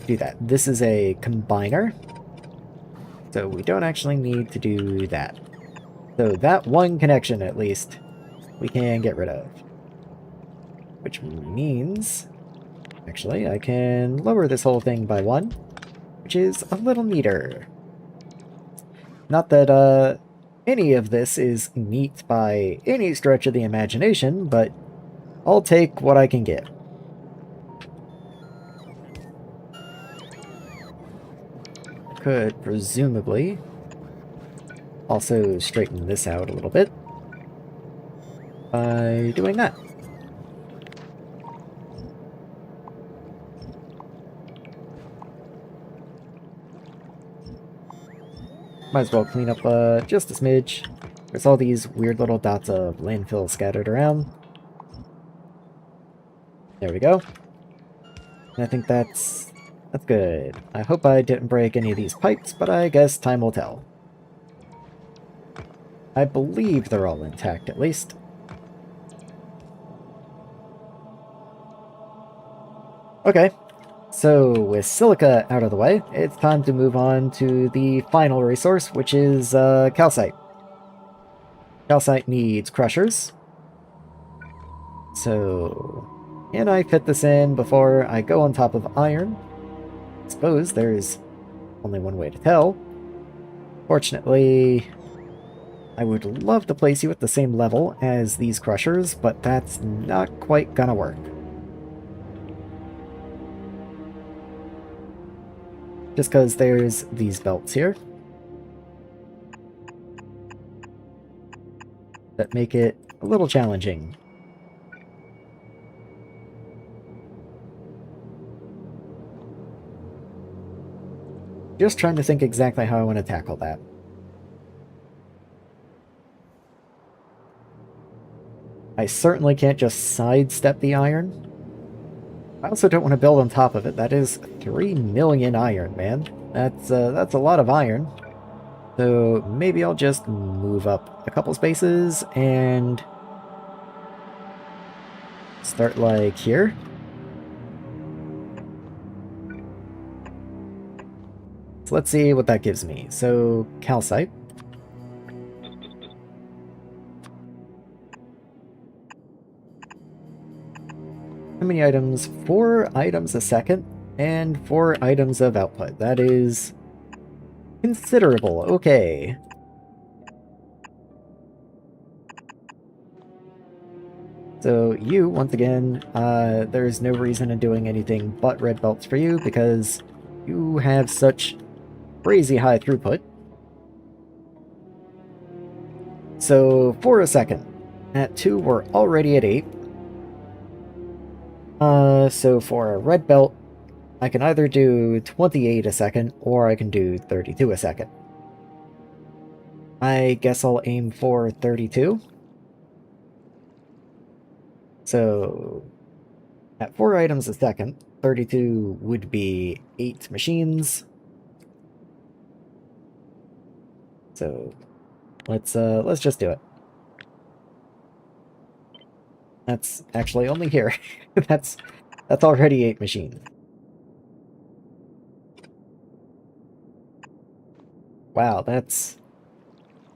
do that. This is a combiner, so we don't actually need to do that. So that one connection, at least, we can get rid of. Which means... Actually, I can lower this whole thing by 1, which is a little neater. Not that, any of this is neat by any stretch of the imagination, but I'll take what I can get. Could presumably also straighten this out a little bit by doing that. Might as well clean up just a smidge. There's all these weird little dots of landfill scattered around. There we go. And I think that's good. I hope I didn't break any of these pipes, but I guess time will tell. I believe they're all intact, at least. Okay. So, with silica out of the way, it's time to move on to the final resource, which is calcite. Calcite needs crushers. So, can I fit this in before I go on top of iron? I suppose there's only one way to tell. Fortunately, I would love to place you at the same level as these crushers, but that's not quite gonna work. Just because there's these belts here that make it a little challenging. Just trying to think exactly how I want to tackle that. I certainly can't just sidestep the iron. I also don't want to build on top of it. That is 3 million iron, man. That's a lot of iron. So maybe I'll just move up a couple spaces and start like here. So let's see what that gives me. So calcite. How many items? 4 items a second and 4 items of output. That is considerable. Okay. So you, once again, there's no reason in doing anything but red belts for you because you have such crazy high throughput. So for a second, at 2 we're already at 8. So for a red belt, I can either do 28 a second or I can do 32 a second. I guess I'll aim for 32. So at 4 items a second, 32 would be 8 machines. So let's just do it. That's actually only here. that's already 8 machines. Wow, that's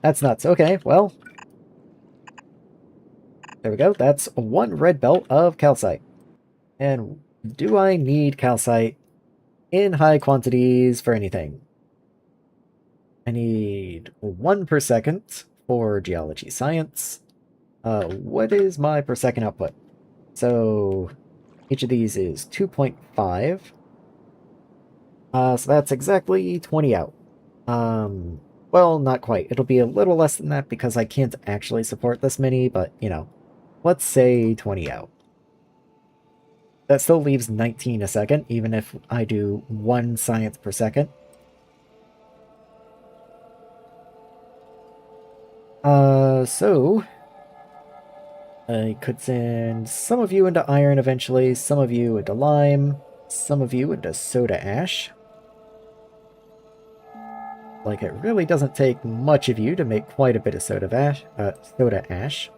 nuts. Okay, well, there we go. That's 1 red belt of calcite. And do I need calcite in high quantities for anything? I need 1 per second for geology science. What is my per second output? So each of these is 2.5. So that's exactly 20 out. Well, not quite. It'll be a little less than that because I can't actually support this many, but, you know, let's say 20 out. That still leaves 19 a second, even if I do 1 science per second. So I could send some of you into iron eventually, some of you into lime, some of you into soda ash. Like, it really doesn't take much of you to make quite a bit of soda ash.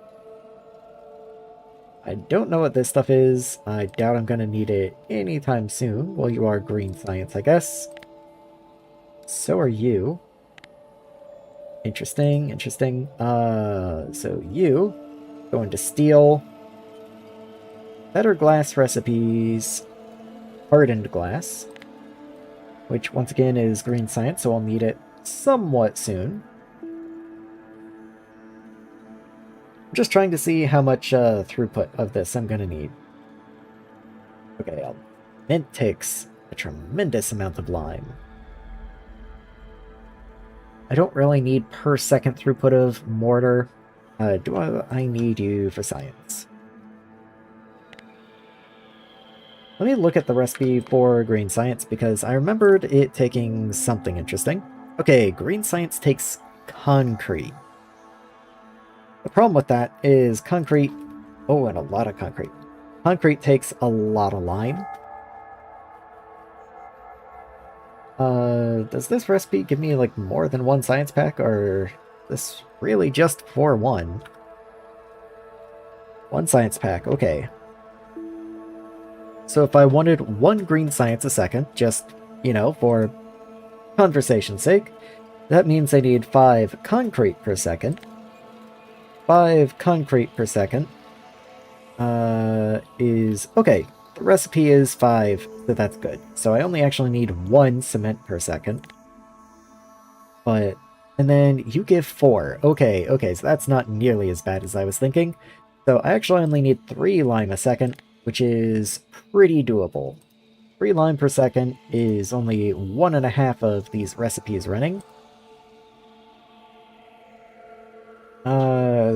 I don't know what this stuff is. I doubt I'm going to need it anytime soon. Well, you are green science, I guess. So are you. Interesting, interesting. So you go into steel. Better glass recipes. Hardened glass. Which, once again, is green science, so I'll need it somewhat soon. I'm just trying to see how much throughput of this I'm going to need. Okay, mint takes a tremendous amount of lime. I don't really need per second throughput of mortar. Do I need you for science? Let me look at the recipe for green science because I remembered it taking something interesting. Okay, green science takes concrete. The problem with that is concrete... Oh, and a lot of concrete. Concrete takes a lot of lime. Does this recipe give me, like, more than 1 science pack, or this really just for 1? 1 science pack, okay. So if I wanted 1 green science a second, just, you know, for conversation's sake, that means I need 5 concrete per second. 5 concrete per second is... Okay, the recipe is 5, so that's good. So I only actually need 1 cement per second. But... And then you give 4. Okay, so that's not nearly as bad as I was thinking. So I actually only need 3 lime a second, which is pretty doable. 3 lime per second is only 1.5 of these recipes running.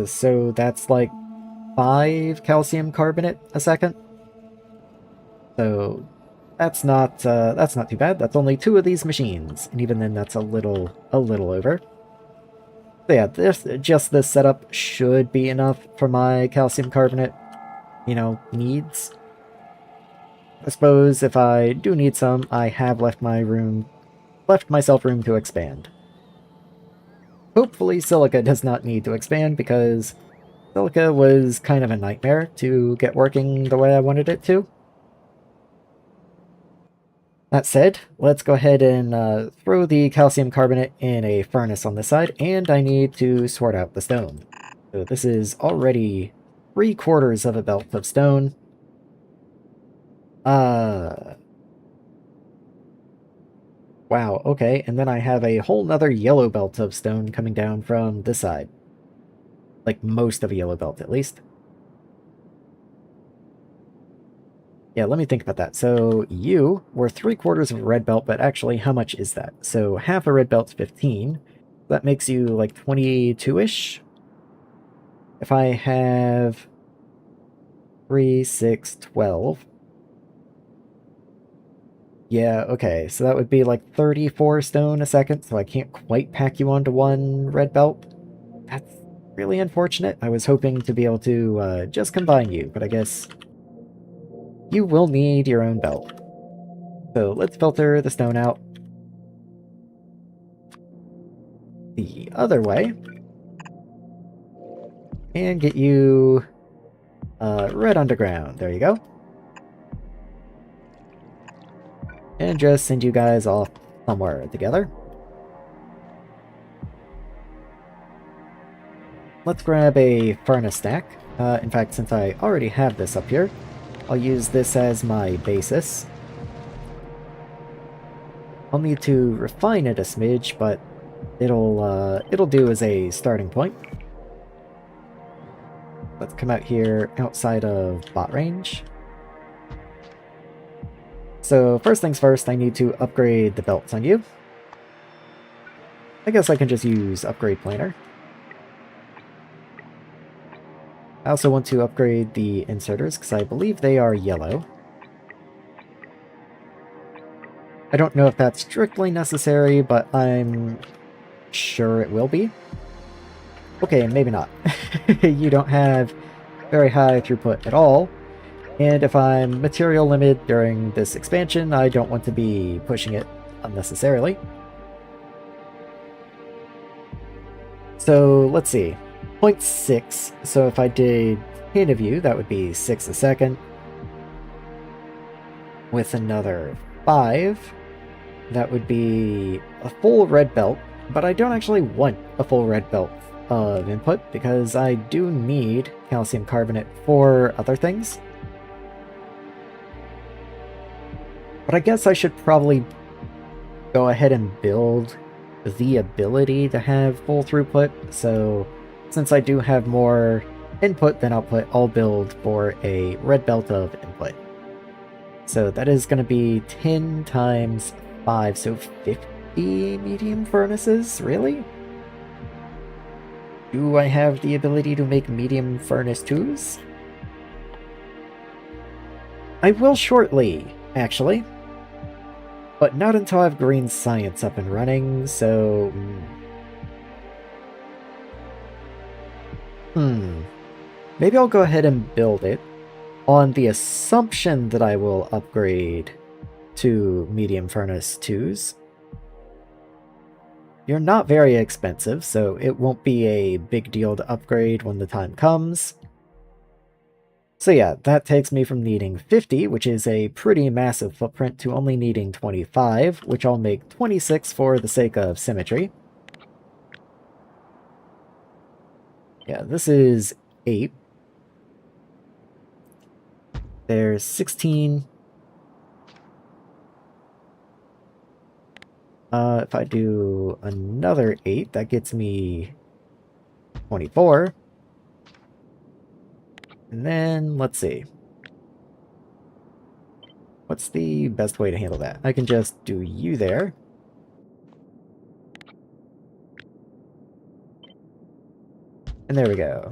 So that's like 5 calcium carbonate a second. So that's not too bad. That's only 2 of these machines, and even then that's a little over. So yeah, this setup should be enough for my calcium carbonate, you know, needs. I suppose if I do need some, I have left myself room to expand. Hopefully silica does not need to expand, because silica was kind of a nightmare to get working the way I wanted it to. That said, let's go ahead and throw the calcium carbonate in a furnace on this side, and I need to sort out the stone. So this is already 3/4 of a belt of stone. Wow, okay, and then I have a whole nother yellow belt of stone coming down from this side. Like, most of a yellow belt, at least. Yeah, let me think about that. So, you were 3/4 of a red belt, but actually, how much is that? So, half a red belt's 15. That makes you, like, 22-ish? If I have 3, 6, 12... Yeah, okay, so that would be like 34 stone a second, so I can't quite pack you onto one red belt. That's really unfortunate. I was hoping to be able to just combine you, but I guess you will need your own belt. So let's filter the stone out the other way and get you red underground. There you go. And just send you guys off somewhere together. Let's grab a furnace stack. In fact, since I already have this up here, I'll use this as my basis. I'll need to refine it a smidge, but it'll do as a starting point. Let's come out here outside of bot range. So first things first, I need to upgrade the belts on you. I guess I can just use upgrade planer. I also want to upgrade the inserters, because I believe they are yellow. I don't know if that's strictly necessary, but I'm sure it will be. Okay, maybe not. You don't have very high throughput at all, and if I'm material limited during this expansion, I don't want to be pushing it unnecessarily. So let's see. 0.6, so if I did 10 of you, that would be 6 a second. With another 5, that would be a full red belt, but I don't actually want a full red belt of input, because I do need calcium carbonate for other things. But I guess I should probably go ahead and build the ability to have full throughput, so since I do have more input than output, I'll build for a red belt of input. So that is going to be 10 times 5, so 50 medium furnaces? Really? Do I have the ability to make medium furnace 2s? I will shortly, actually. But not until I have green science up and running, so... Maybe I'll go ahead and build it on the assumption that I will upgrade to medium furnace 2s. You're not very expensive, so it won't be a big deal to upgrade when the time comes. So yeah, that takes me from needing 50, which is a pretty massive footprint, to only needing 25, which I'll make 26 for the sake of symmetry. Yeah, this is 8. There's 16. If I do another 8, that gets me 24. And then, let's see. What's the best way to handle that? I can just do you there. And there we go.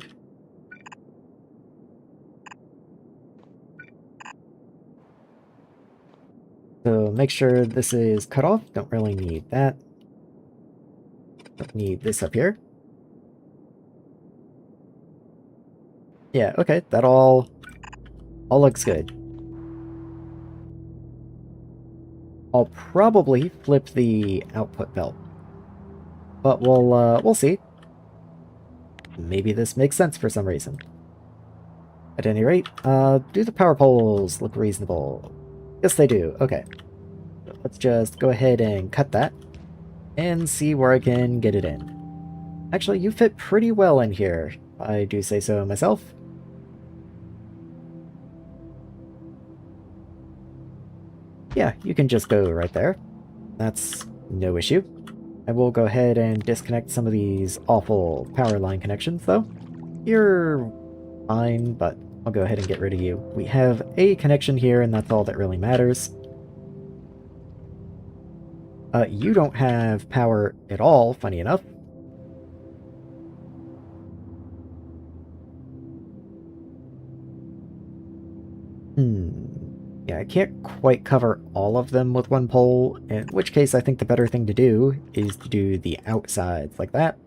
So make sure this is cut off. Don't really need that. Don't need this up here. Yeah, okay, that all looks good. I'll probably flip the output belt. But we'll see. Maybe this makes sense for some reason. At any rate, do the power poles look reasonable? Yes, they do. Okay. Let's just go ahead and cut that and see where I can get it in. Actually, you fit pretty well in here. I do say so myself. Yeah, you can just go right there. That's no issue. I will go ahead and disconnect some of these awful power line connections, though. You're fine, but I'll go ahead and get rid of you. We have a connection here, and that's all that really matters. You don't have power at all, funny enough. Yeah, I can't quite cover all of them with one pole, in which case I think the better thing to do is to do the outsides like that.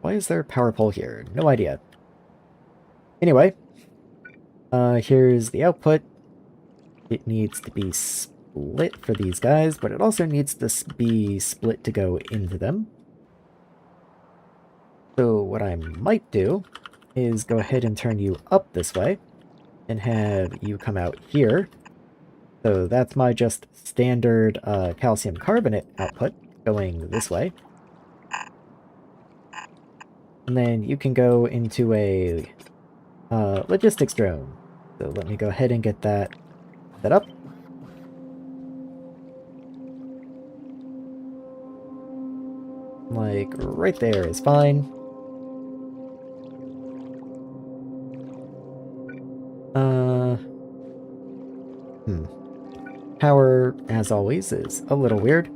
Why is there a power pole here? No idea. Anyway, here's the output. It needs to be split for these guys, but it also needs to be split to go into them. So what I might do is go ahead and turn you up this way and have you come out here. So that's my just standard calcium carbonate output going this way. And then you can go into a logistics drone. So let me go ahead and get that set up. Like right there is fine. Power, as always, is a little weird,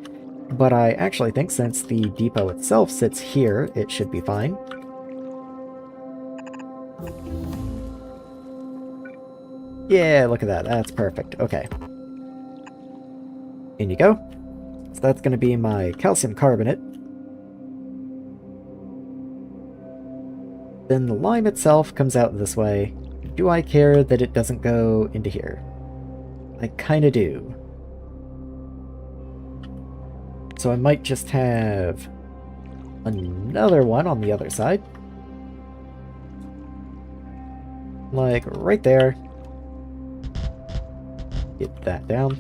but I actually think since the depot itself sits here, it should be fine. Yeah, look at that. That's perfect. Okay. In you go. So that's going to be my calcium carbonate. Then the lime itself comes out this way. Do I care that it doesn't go into here? I kind of do. So I might just have another one on the other side. Like right there. Get that down.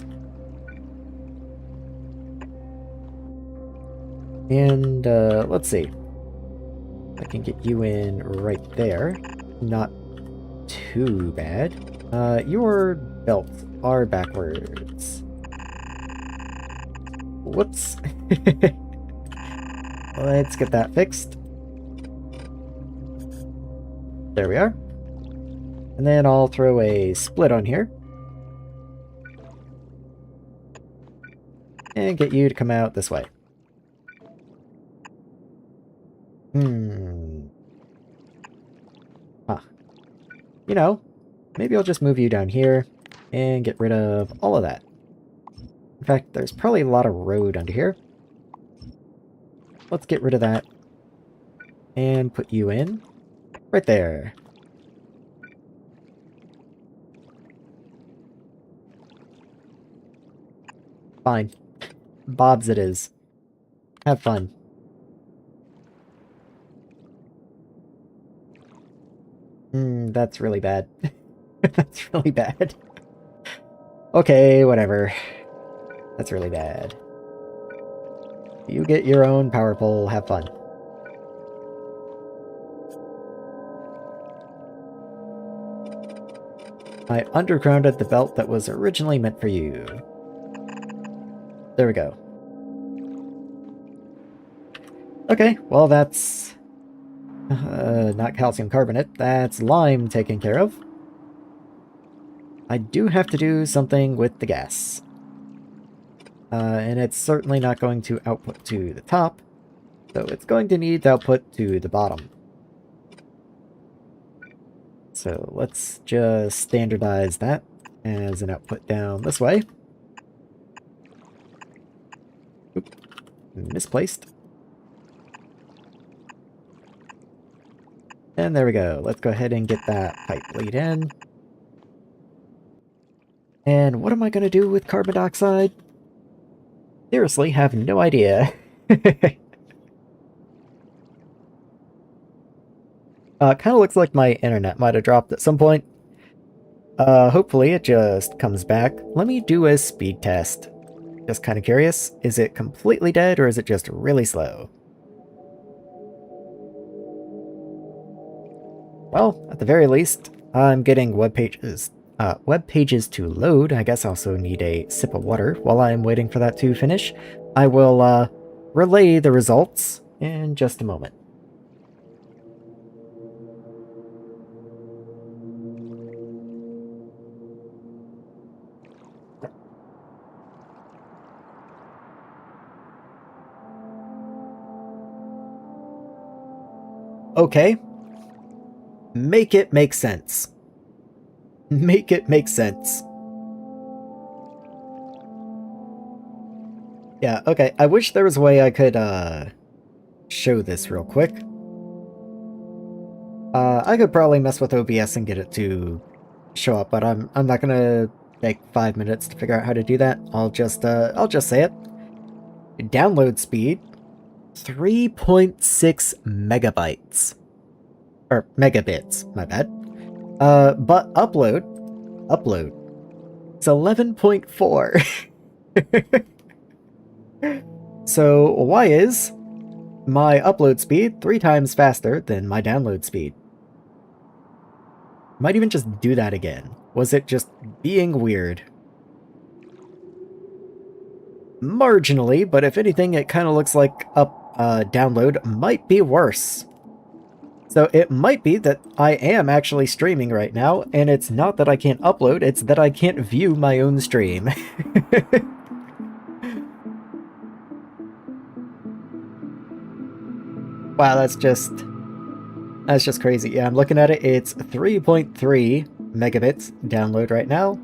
And let's see. I can get you in right there. Not too bad. Your belts are backwards. Whoops. Let's get that fixed. There we are. And then I'll throw a split on here. And get you to come out this way. Huh. You know, maybe I'll just move you down here and get rid of all of that. In fact, there's probably a lot of road under here. Let's get rid of that. And put you in. Right there. Fine. Bob's it is. Have fun. That's really bad. That's really bad. Okay, whatever. That's really bad. You get your own power pole, have fun. I undergrounded the belt that was originally meant for you. There we go. Okay, well that's... not calcium carbonate, that's lime taken care of. I do have to do something with the gas. And it's certainly not going to output to the top, so it's going to need to output to the bottom. So let's just standardize that as an output down this way. Oop, misplaced. And there we go. Let's go ahead and get that pipe lead in. And what am I going to do with carbon dioxide? Seriously, have no idea. Kind of looks like my internet might have dropped at some point. Hopefully it just comes back. Let me do a speed test. Just kind of curious, is it completely dead or is it just really slow? Well, at the very least, I'm getting web pages to load. I guess I also need a sip of water while I'm waiting for that to finish. I will relay the results in just a moment. Okay. Make it make sense. Make it make sense. Yeah, okay. I wish there was a way I could, show this real quick. I could probably mess with OBS and get it to show up, but I'm not gonna take 5 minutes to figure out how to do that. I'll just say it. Download speed, 3.6 megabytes. Or megabits, my bad. But upload, it's 11.4. So why is my upload speed 3 times faster than my download speed? Might even just do that again. Was it just being weird? Marginally, but if anything, it kind of looks like download might be worse. So it might be that I am actually streaming right now, and it's not that I can't upload, it's that I can't view my own stream. Wow, that's just crazy. Yeah, I'm looking at it. It's 3.3 megabits download right now,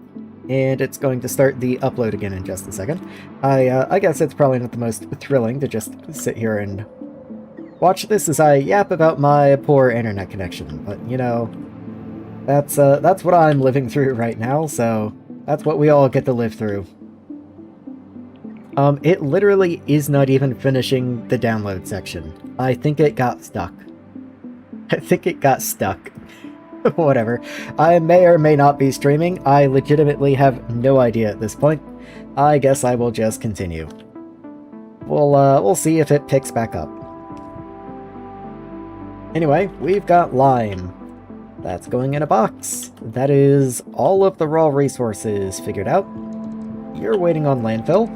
and it's going to start the upload again in just a second. I guess it's probably not the most thrilling to just sit here and watch this as I yap about my poor internet connection, but you know, that's what I'm living through right now, so that's what we all get to live through. It literally is not even finishing the download section. I think it got stuck. Whatever. I may or may not be streaming. I legitimately have no idea at this point. I guess I will just continue. We'll see if it picks back up. Anyway, we've got lime. That's going in a box. That is all of the raw resources figured out. You're waiting on landfill.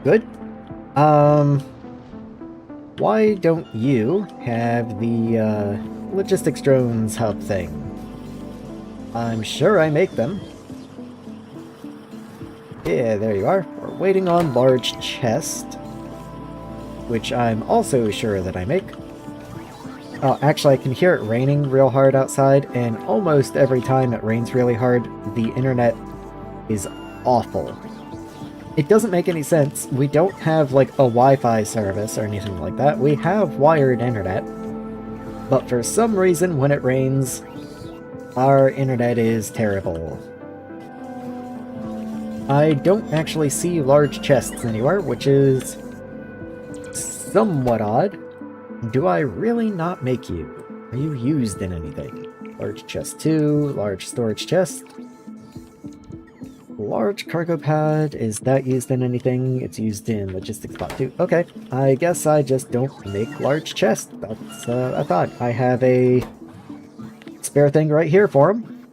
Good. Why don't you have the, logistics drones hub thing? I'm sure I make them. Yeah, there you are. We're waiting on large chest, which I'm also sure that I make. Oh, actually, I can hear it raining real hard outside, and almost every time it rains really hard, the internet is awful. It doesn't make any sense. We don't have, like, a Wi-Fi service or anything like that. We have wired internet. But for some reason, when it rains, our internet is terrible. I don't actually see large chests anywhere, which is somewhat odd. Do I really not make you? Are you used in anything? Large chest 2, large storage chest. Large cargo pad, is that used in anything? It's used in logistics spot 2. Okay, I guess I just don't make large chests. That's I thought. I have a spare thing right here for them.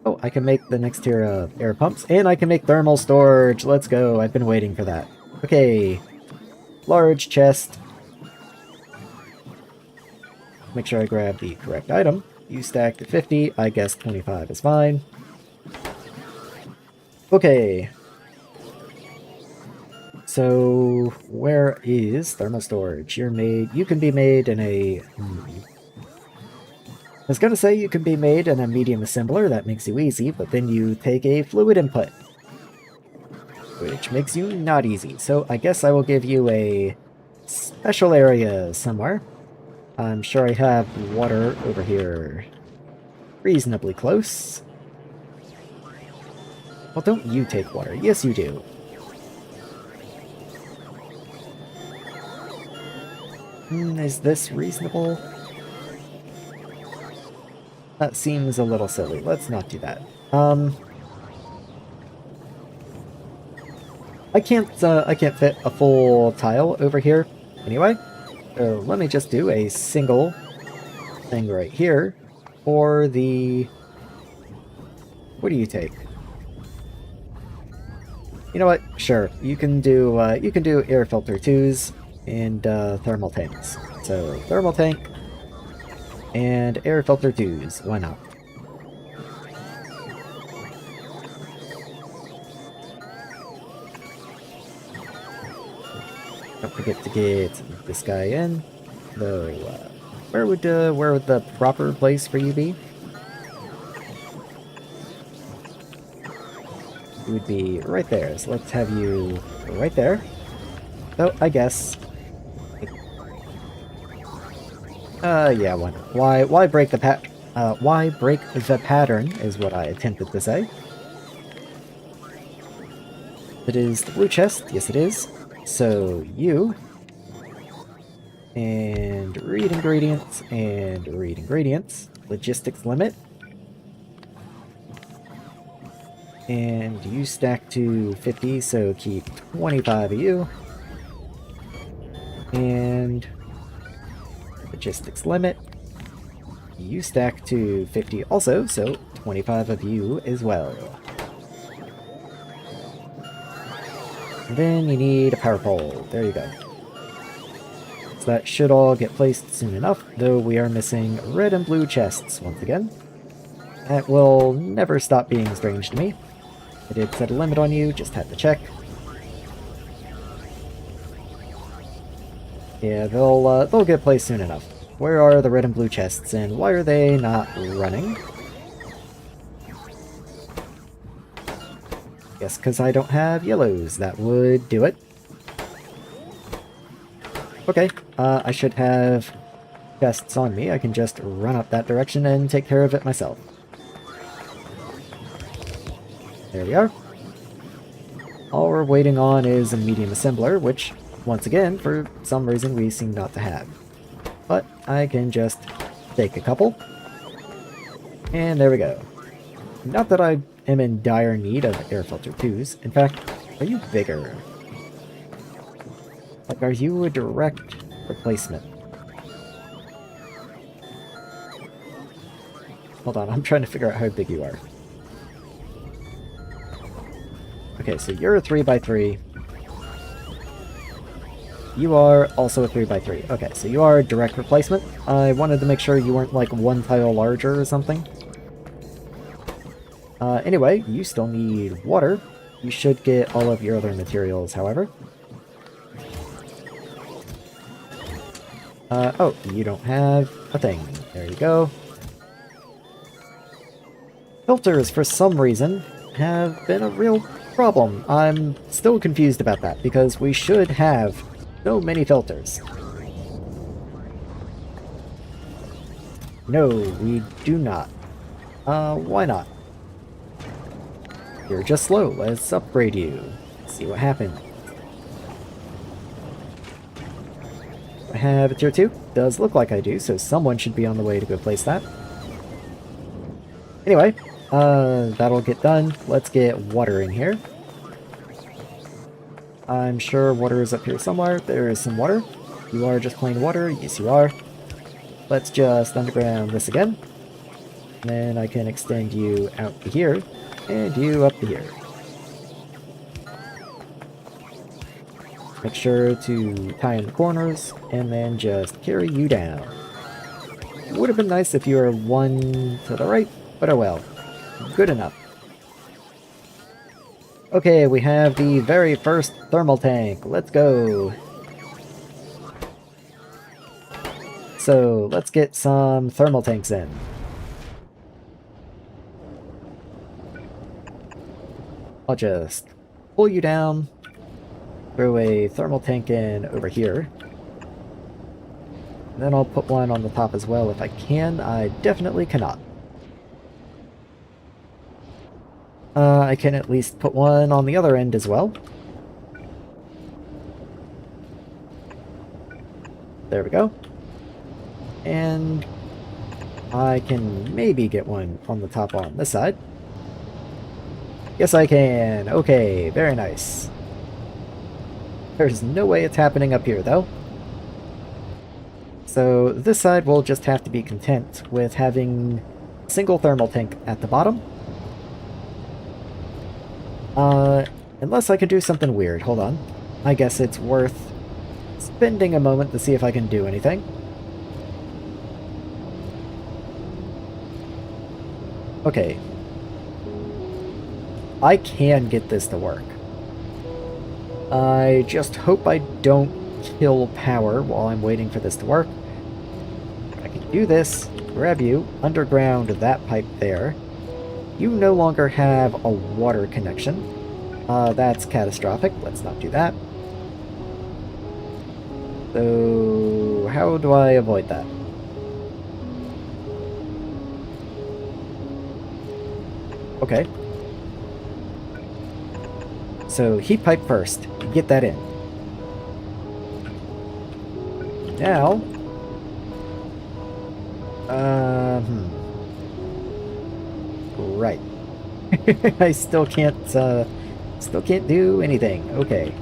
Oh, I can make the next tier of air pumps, and I can make thermal storage. Let's go. I've been waiting for that. Okay, large chest. Make sure I grab the correct item. You stacked at 50. I guess 25 is fine. Okay. So, where is thermal storage? You can be made in a... I was gonna say you can be made in a medium assembler, that makes you easy, but then you take a fluid input, which makes you not easy. So I guess I will give you a special area somewhere. I'm sure I have water over here reasonably close. Well, don't you take water. Yes, you do. Is this reasonable? That seems a little silly. Let's not do that. I can't fit a full tile over here anyway. So let me just do a single thing right here for the... What do you take? You know what? Sure, you can do air filter 2s and thermal tanks. So thermal tank and air filter 2s. Why not? Don't forget to get this guy in. Though, where would the proper place for you be? It would be right there. So let's have you right there. So I guess. Yeah. Why break the why break the pattern is what I attempted to say. It is the blue chest. Yes, it is. So you and read ingredients and read ingredients. Logistics limit. And you stack to 50, so keep 25 of you. And logistics limit. You stack to 50 also, so 25 of you as well. And then you need a power pole. There you go. So that should all get placed soon enough, though we are missing red and blue chests once again. That will never stop being strange to me. I did set a limit on you, just had to check. Yeah, they'll get placed soon enough. Where are the red and blue chests, and why are they not running? Guess because I don't have yellows. That would do it. Okay, I should have chests on me. I can just run up that direction and take care of it myself. There we are. All we're waiting on is a medium assembler, which, once again, for some reason we seem not to have. But I can just take a couple. And there we go. Not that I am in dire need of air filter 2s. In fact, are you bigger? Like, are you a direct replacement? Hold on, I'm trying to figure out how big you are. Okay, so you're a 3x3. You are also a 3x3. Okay, so you are a direct replacement. I wanted to make sure you weren't like one tile larger or something. Anyway, you still need water. You should get all of your other materials, however. Oh, you don't have a thing. There you go. Filters, for some reason, have been a real problem. I'm still confused about that, because we should have so many filters. No, we do not. Why not? You're just slow. Let's upgrade you. See what happens. I have a tier 2. Does look like I do, so someone should be on the way to go place that. Anyway, that'll get done. Let's get water in here. I'm sure water is up here somewhere. There is some water. You are just plain water. Yes, you are. Let's just underground this again. And then I can extend you out to here. And you up to here. Make sure to tie in the corners, and then just carry you down. Would have been nice if you were one to the right, but oh well. Good enough. Okay, we have the very first thermal tank. Let's go. So, let's get some thermal tanks in. I'll just pull you down, throw a thermal tank in over here. And then I'll put one on the top as well if I can. I definitely cannot. I can at least put one on the other end as well. There we go. And I can maybe get one on the top on this side. Yes, I can. Okay, very nice. There's no way it's happening up here, though. So this side will just have to be content with having a single thermal tank at the bottom. Unless I could do something weird. Hold on. I guess it's worth spending a moment to see if I can do anything. Okay. I can get this to work. I just hope I don't kill power while I'm waiting for this to work. I can do this, grab you, underground that pipe there. You no longer have a water connection. That's catastrophic. Let's not do that. So, how do I avoid that? Okay. So, heat pipe first. Get that in. Now... Right. I still can't do anything. Okay.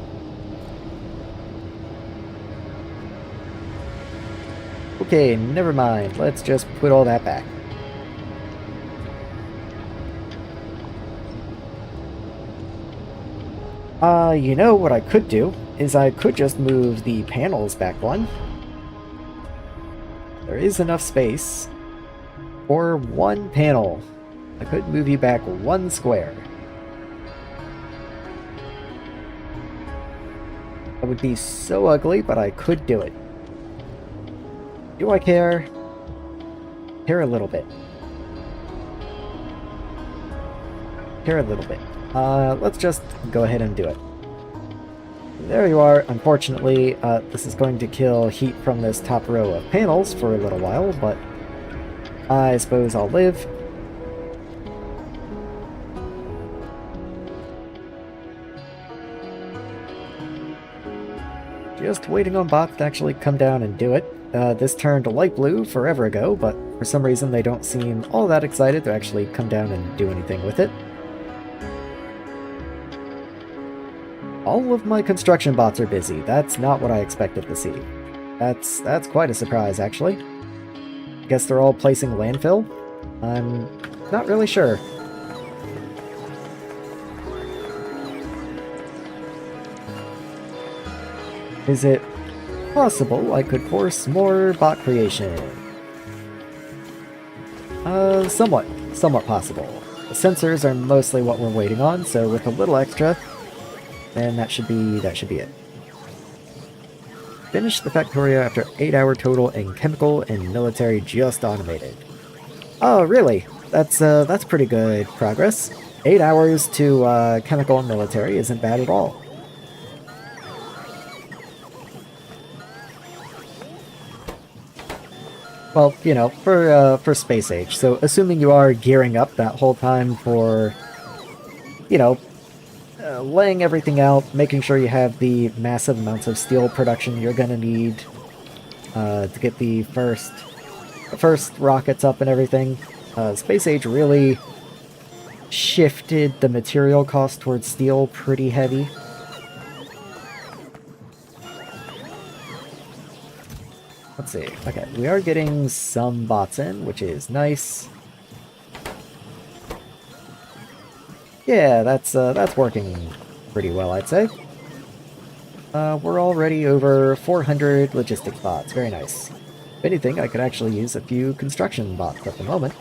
Okay, never mind. Let's just put all that back. You know what I could do is I could just move the panels back one. There is enough space for one panel. I could move you back one square. That would be so ugly, but I could do it. Do I care? Care a little bit. Care a little bit. Let's just go ahead and do it. There you are. Unfortunately, this is going to kill heat from this top row of panels for a little while, but I suppose I'll live. Just waiting on bots to actually come down and do it. This turned light blue forever ago, but for some reason they don't seem all that excited to actually come down and do anything with it. All of my construction bots are busy. That's not what I expected to see. That's quite a surprise, actually. Guess they're all placing landfill? I'm not really sure. Is it possible I could force more bot creation? Somewhat possible. The sensors are mostly what we're waiting on, so with a little extra, then that should be it. Finish the Factorio after 8-hour total in chemical and military just automated. Oh, really? That's pretty good progress. 8 hours to chemical and military isn't bad at all. Well, you know, for space age. So, assuming you are gearing up that whole time for, you know, laying everything out, making sure you have the massive amounts of steel production you're gonna need to get the first rockets up and everything. Space age really shifted the material cost towards steel pretty heavy. Let's see. Okay, we are getting some bots in, which is nice. Yeah, that's working pretty well, I'd say. We're already over 400 logistics bots. Very nice. If anything, I could actually use a few construction bots at the moment.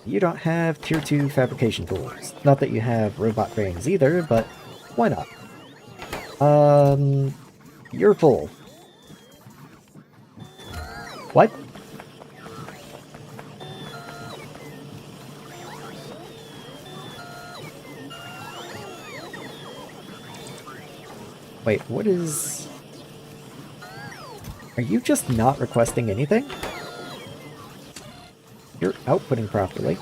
You don't have tier 2 fabrication tools. Not that you have robot cranes either, but why not? You're full. What? Wait, what is... Are you just not requesting anything? You're outputting properly.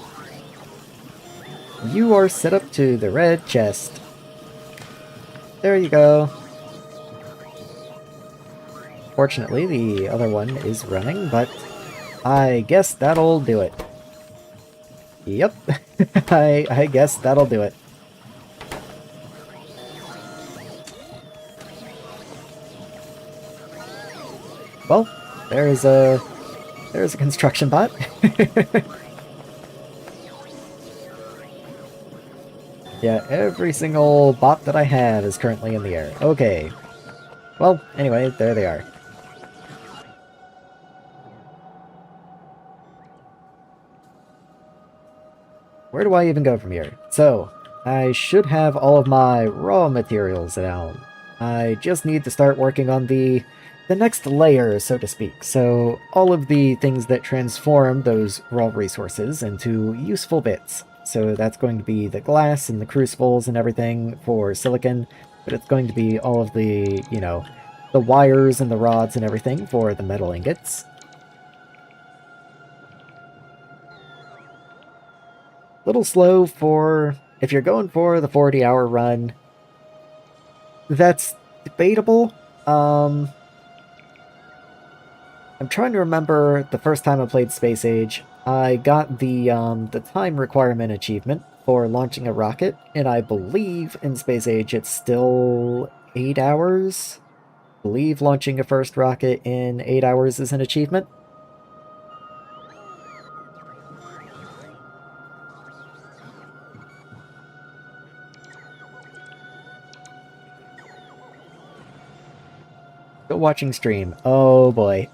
You are set up to the red chest. There you go. Fortunately, the other one is running, but I guess that'll do it. Yep, I guess that'll do it. Well, there's a construction bot. Yeah, every single bot that I have is currently in the air. Okay. Well, anyway, there they are. Where do I even go from here? So, I should have all of my raw materials down. I just need to start working on the next layer, so to speak. So, all of the things that transform those raw resources into useful bits. So that's going to be the glass and the crucibles and everything for silicon, but it's going to be all of the, you know, the wires and the rods and everything for the metal ingots. Little slow for if you're going for the 40-hour run. That's debatable. I'm trying to remember the first time I played Space Age. I got the time requirement achievement for launching a rocket, and I believe in Space Age it's still 8 hours. I believe launching a first rocket in 8 hours is an achievement. Still watching stream. Oh boy.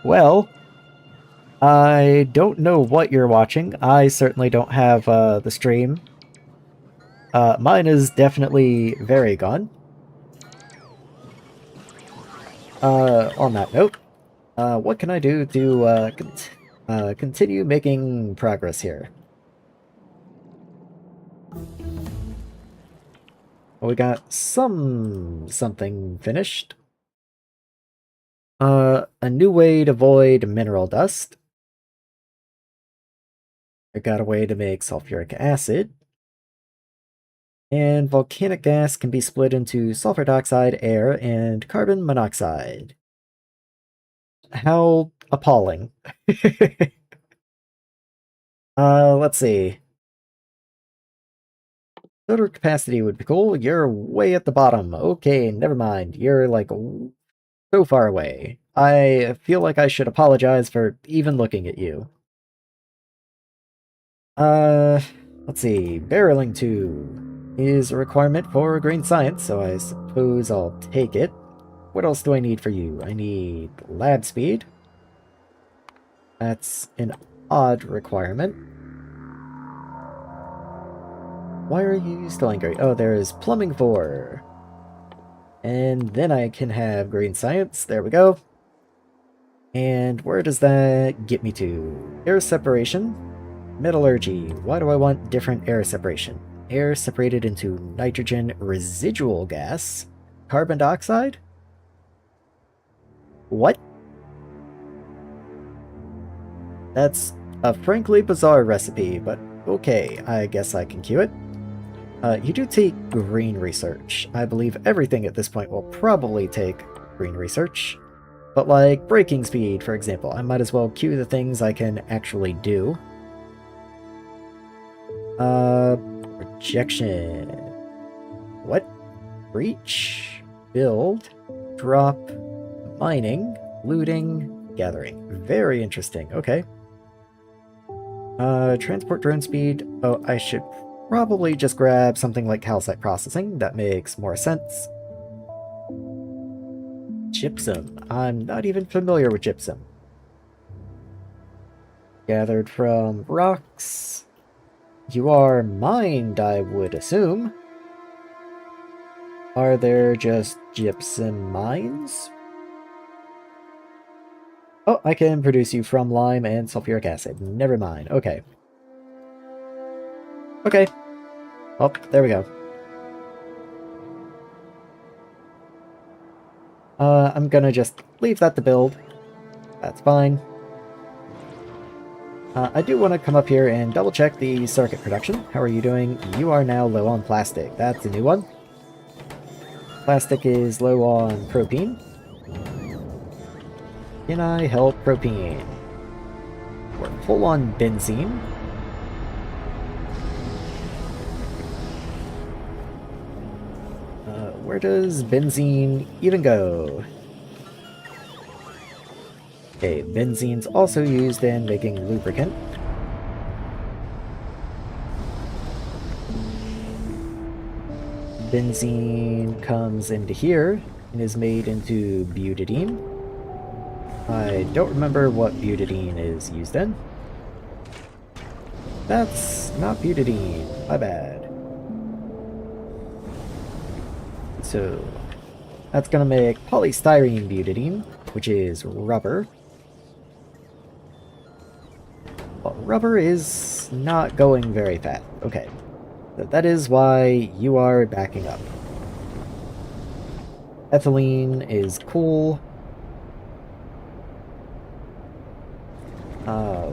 Well, I don't know what you're watching. I certainly don't have the stream. Mine is definitely very gone. On that note, what can I do to continue making progress here? Well, we got something finished. A new way to avoid mineral dust. I got a way to make sulfuric acid. And volcanic gas can be split into sulfur dioxide, air, and carbon monoxide. How appalling. Let's see. Total capacity would be cool. You're way at the bottom. Okay, never mind. You're like so far away. I feel like I should apologize for even looking at you. Uh, let's see. Barreling 2 is a requirement for green science, so I suppose I'll take it. What else do I need for you? I need lab speed. That's an odd requirement. Why are you still angry? Oh, there's plumbing 4. And then I can have green science. There we go. And where does that get me to? Air separation. Metallurgy. Why do I want different air separation? Air separated into nitrogen residual gas. Carbon dioxide? What? That's a frankly bizarre recipe, but okay, I guess I can queue it. You do take green research. I believe everything at this point will probably take green research. But like braking speed, for example, I might as well queue the things I can actually do. Rejection. What? Breach. Build. Drop. Mining. Looting. Gathering. Very interesting. Okay. Transport drone speed. Oh, I should probably just grab something like calcite processing. That makes more sense. Gypsum. I'm not even familiar with gypsum. Gathered from rocks. You are mined, I would assume. Are there just gypsum mines? Oh, I can produce you from lime and sulfuric acid. Never mind. Okay. Okay. Oh, there we go. I'm gonna just leave that to build. That's fine. I do want to come up here and double check the circuit production. How are you doing? You are now low on plastic. That's a new one. Plastic is low on propene. Can I help propene? We're full on benzene. Where does benzene even go? Okay, benzene's also used in making lubricant. Benzene comes into here and is made into butadiene. I don't remember what butadiene is used in. That's not butadiene, my bad. So, that's gonna make polystyrene butadiene, which is rubber. Well, rubber is not going very fast. Okay. So that is why you are backing up. Ethylene is cool.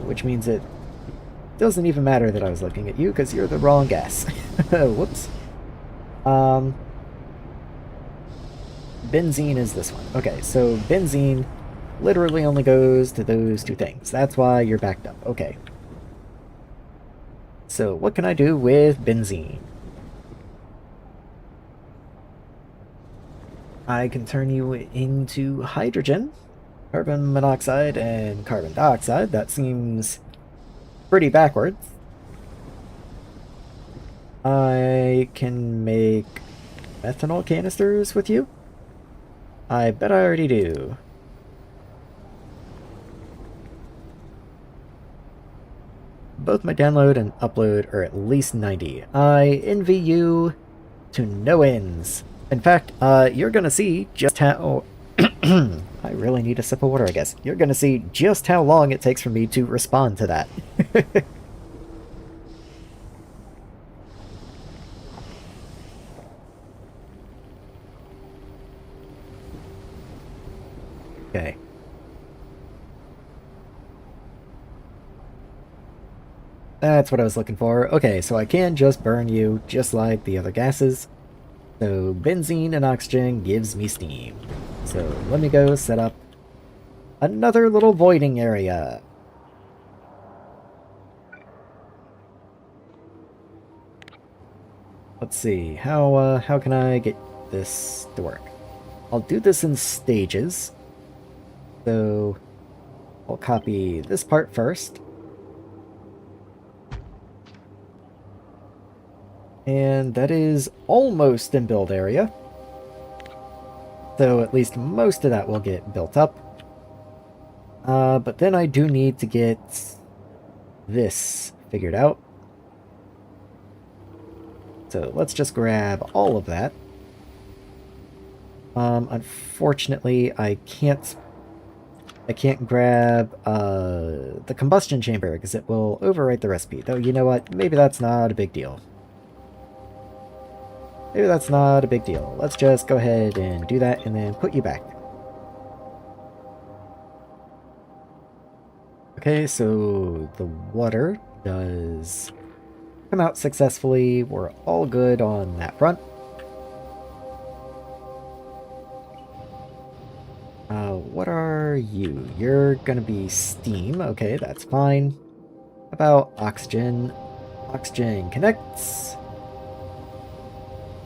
Which means it doesn't even matter that I was looking at you, because you're the wrong gas. Whoops. Benzene is this one. Okay, so benzene literally only goes to those two things. That's why you're backed up. Okay. So what can I do with benzene? I can turn you into hydrogen, carbon monoxide, and carbon dioxide. That seems pretty backwards. I can make methanol canisters with you. I bet I already do. Both my download and upload are at least 90. I envy you to no ends. In fact, you're gonna see just how... I really need a sip of water, I guess. You're gonna see just how long it takes for me to respond to that. Okay. That's what I was looking for. Okay, so I can just burn you, just like the other gases. So benzene and oxygen gives me steam. So let me go set up another little voiding area. Let's see, how can I get this to work? I'll do this in stages. So I'll copy this part first. And that is almost in build area. So at least most of that will get built up. But then I do need to get this figured out. So let's just grab all of that. Unfortunately, I can't grab the combustion chamber because it will overwrite the recipe. Though, you know what? Maybe that's not a big deal. Maybe that's not a big deal. Let's just go ahead and do that and then put you back. Okay, so the water does come out successfully. We're all good on that front. What are you? You're gonna be steam. Okay, that's fine. How about oxygen? Oxygen connects.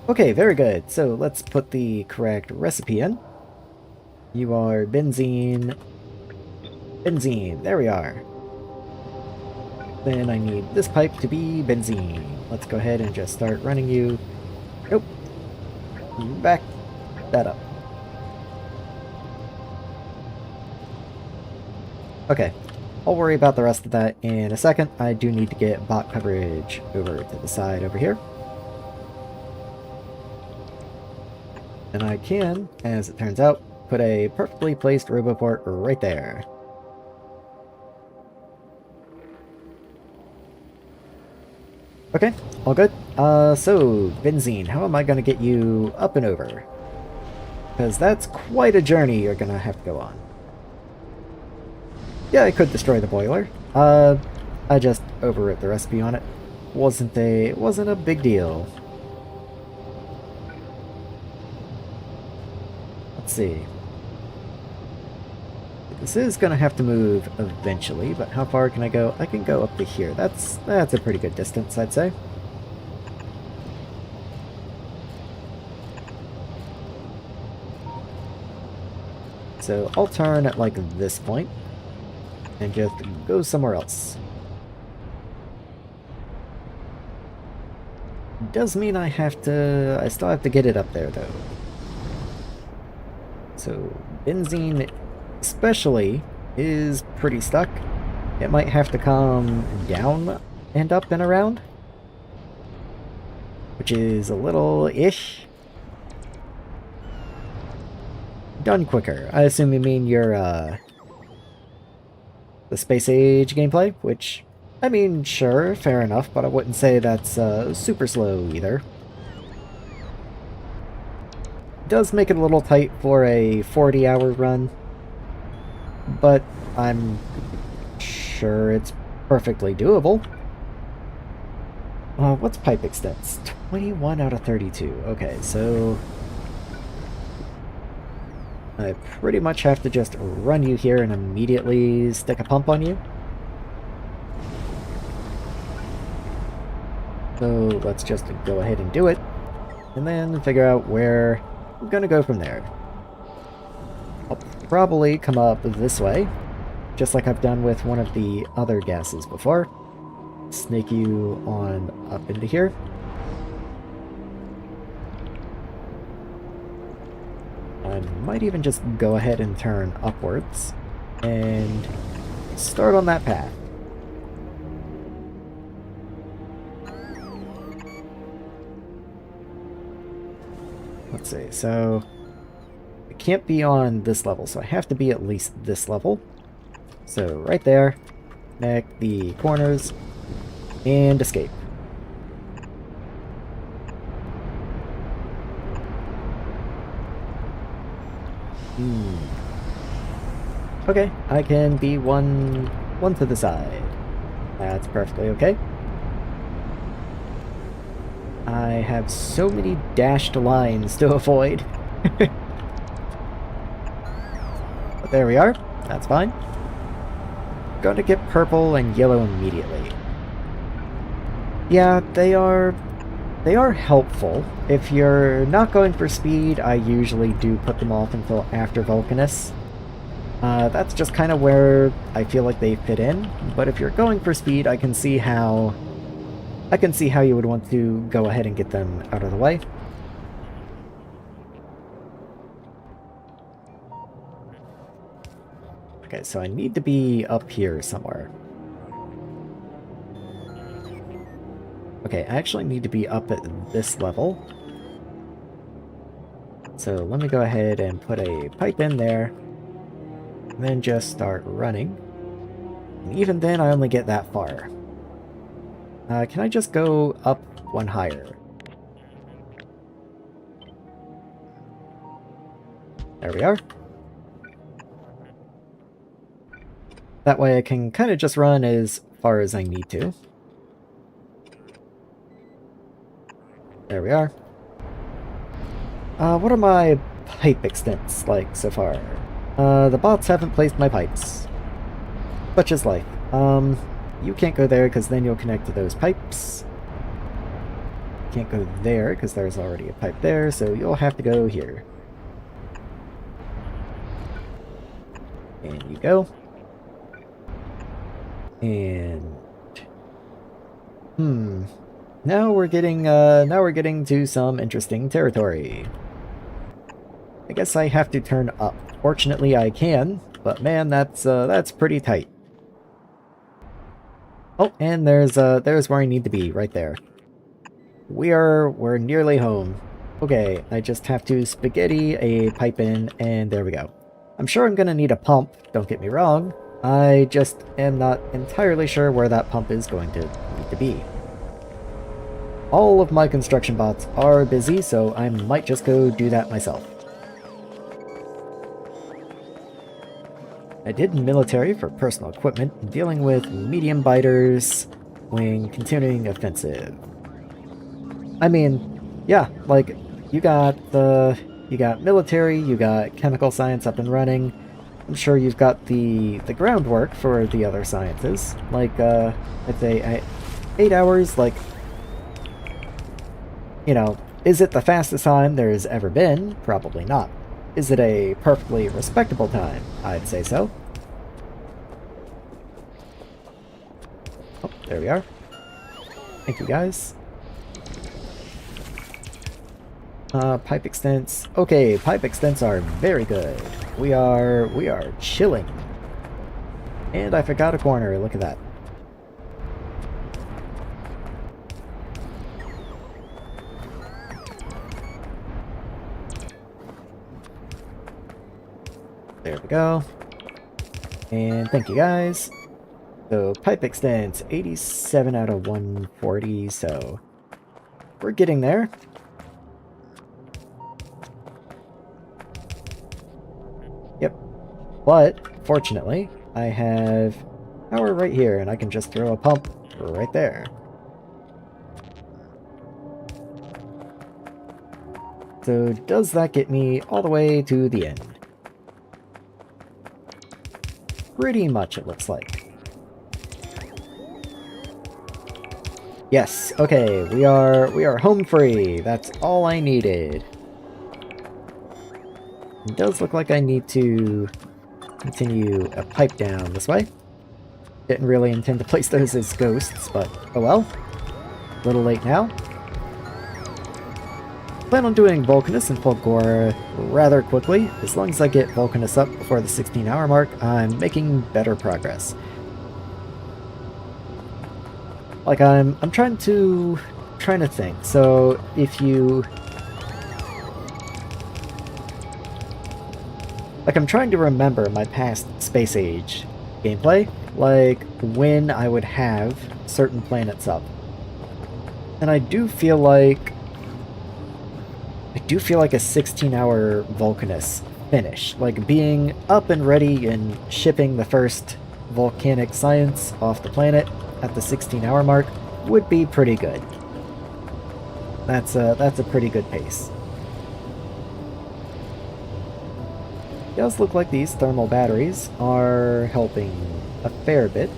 Okay, very good. So let's put the correct recipe in. You are benzene. Benzene. There we are. Then I need this pipe to be benzene. Let's go ahead and just start running you. Nope. Back that up. Okay. I'll worry about the rest of that in a second. I do need to get bot coverage over to the side over here. And I can, as it turns out, put a perfectly placed roboport right there. Okay, all good. So, benzene, how am I going to get you up and over? Because that's quite a journey you're going to have to go on. Yeah, I could destroy the boiler. I just overwrote the recipe on it. Wasn't a big deal. Let's see. This is gonna have to move eventually, but how far can I go? I can go up to here. That's a pretty good distance, I'd say. So I'll turn at like this point and just go somewhere else. Does mean I still have to get it up there though. So benzene especially is pretty stuck. It might have to come down and up and around, which is a little ish. Done quicker. I assume you mean your the Space Age gameplay, which, I mean, sure, fair enough, but I wouldn't say that's super slow either. Does make it a little tight for a 40-hour run, but I'm sure it's perfectly doable. What's pipe extents? 21 out of 32. Okay, so I pretty much have to just run you here and immediately stick a pump on you. So let's just go ahead and do it, and then figure out where I'm gonna go from there. I'll probably come up this way, just like I've done with one of the other gases before. Snake you on up into here. I might even just go ahead and turn upwards and start on that path. Let's see, so I can't be on this level, so I have to be at least this level. So right there, connect the corners, and escape. Okay, I can be one to the side. That's perfectly okay. I have so many dashed lines to avoid. But there we are. That's fine. Going to get purple and yellow immediately. Yeah, they are helpful. If you're not going for speed, I usually do put them off until after Vulcanus. That's just kind of where I feel like they fit in. But if you're going for speed, I can see how you would want to go ahead and get them out of the way. Okay, so I need to be up here somewhere. Okay, I actually need to be up at this level. So let me go ahead and put a pipe in there, and then just start running. And even then, I only get that far. Can I just go up one higher? There we are. That way I can kind of just run as far as I need to. There we are. What are my pipe extents like so far? The bots haven't placed my pipes. Such is life. You can't go there because then you'll connect to those pipes. Can't go there because there's already a pipe there, so you'll have to go here. And you go. And now we're getting to some interesting territory. I guess I have to turn up. Fortunately, I can, but man, that's pretty tight. Oh, and there's where I need to be, right there. We're nearly home. Okay, I just have to spaghetti a pipe in, and there we go. I'm sure I'm gonna need a pump, don't get me wrong. I just am not entirely sure where that pump is going to need to be. All of my construction bots are busy, so I might just go do that myself. I did military for personal equipment, dealing with medium biters when continuing offensive. I mean, yeah, like, you got military, you got chemical science up and running. I'm sure you've got the groundwork for the other sciences. Like, I'd say 8 hours, like, you know, is it the fastest time there's ever been? Probably not. Is it a perfectly respectable time? I'd say so. Oh, there we are. Thank you, guys. Pipe extents. Okay, pipe extents are very good. We are chilling. And I forgot a corner, look at that. There we go. And thank you, guys. So, pipe extents, 87 out of 140, so we're getting there. Yep. But, fortunately, I have power right here, and I can just throw a pump right there. So, does that get me all the way to the end? Pretty much, it looks like. Yes, okay, we are home free. That's all I needed. It does look like I need to continue a pipe down this way. Didn't really intend to place those as ghosts, but oh well. A little late now. Plan on doing Vulcanus and Fulgora rather quickly. As long as I get Vulcanus up before the 16-hour mark, I'm making better progress. Like, I'm trying to think. So, if you... Like, I'm trying to remember my past Space Age gameplay. Like, when I would have certain planets up. And I do feel like a 16-hour Vulcanus finish. Like, being up and ready and shipping the first volcanic science off the planet at the 16-hour mark would be pretty good. That's a pretty good pace. It does look like these thermal batteries are helping a fair bit.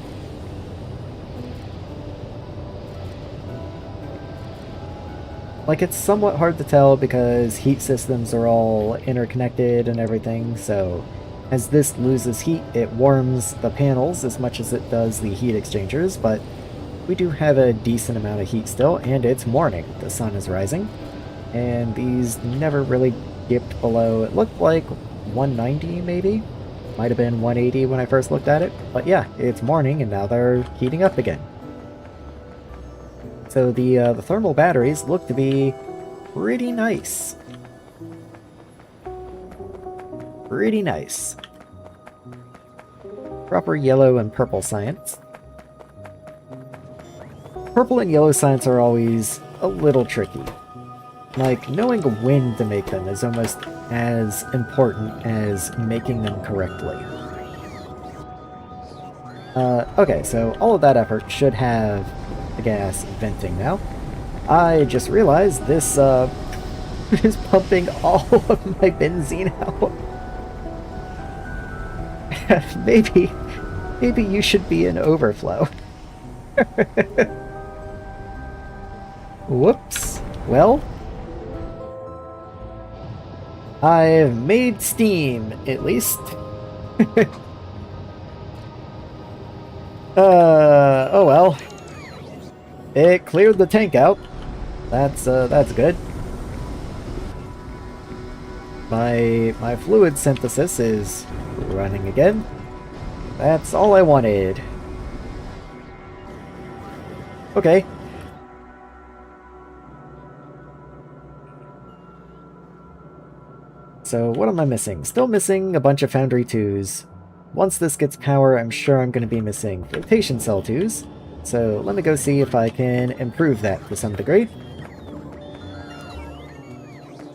Like, it's somewhat hard to tell because heat systems are all interconnected and everything, so as this loses heat, it warms the panels as much as it does the heat exchangers, but we do have a decent amount of heat still, and it's morning. The sun is rising, and these never really dipped below, it looked like 190 maybe? Might have been 180 when I first looked at it, but yeah, it's morning and now they're heating up again. So the thermal batteries look to be pretty nice. Pretty nice. Proper yellow and purple science. Purple and yellow science are always a little tricky. Like, knowing when to make them is almost as important as making them correctly. Okay, so all of that effort should have the gas venting now. I just realized this, is pumping all of my benzene out. Maybe you should be in overflow. Whoops. Well, I've made steam, at least. Oh well. It cleared the tank out. That's good. My fluid synthesis is running again. That's all I wanted. Okay. So what am I missing? Still missing a bunch of Foundry 2s. Once this gets power, I'm sure I'm going to be missing flotation cell 2s. So let me go see if I can improve that to some degree.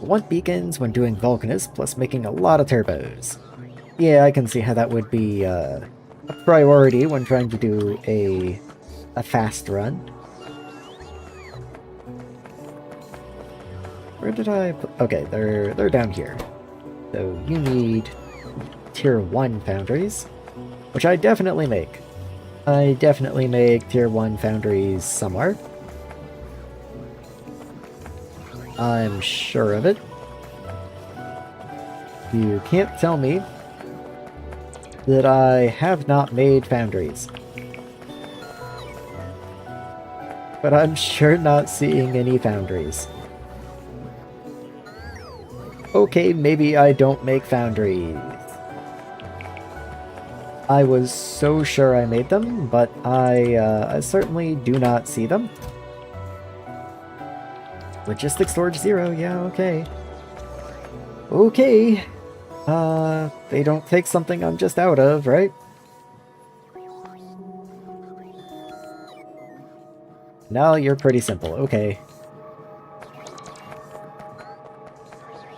Want beacons when doing Vulcanus, plus making a lot of turbos. Yeah, I can see how that would be a priority when trying to do a fast run. Where did I put... Okay, they're down here. So you need tier 1 foundries, which I definitely make. I definitely make tier 1 foundries somewhere. I'm sure of it. You can't tell me that I have not made foundries. But I'm sure not seeing any foundries. Okay, maybe I don't make foundries. I was so sure I made them, but I certainly do not see them. Logistics storage 0, yeah, okay. Okay. They don't take something I'm just out of, right? No, you're pretty simple, okay.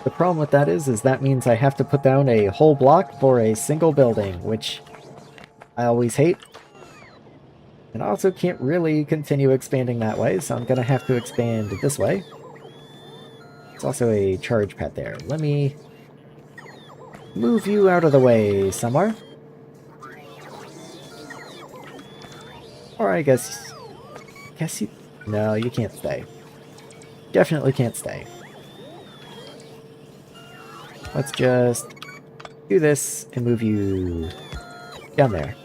The problem with that is that means I have to put down a whole block for a single building, which I always hate. And I also can't really continue expanding that way, so I'm gonna have to expand this way. There's also a charge pad there. Let me move you out of the way somewhere. Or I guess you... No, you can't stay. Definitely can't stay. Let's just do this and move you down there.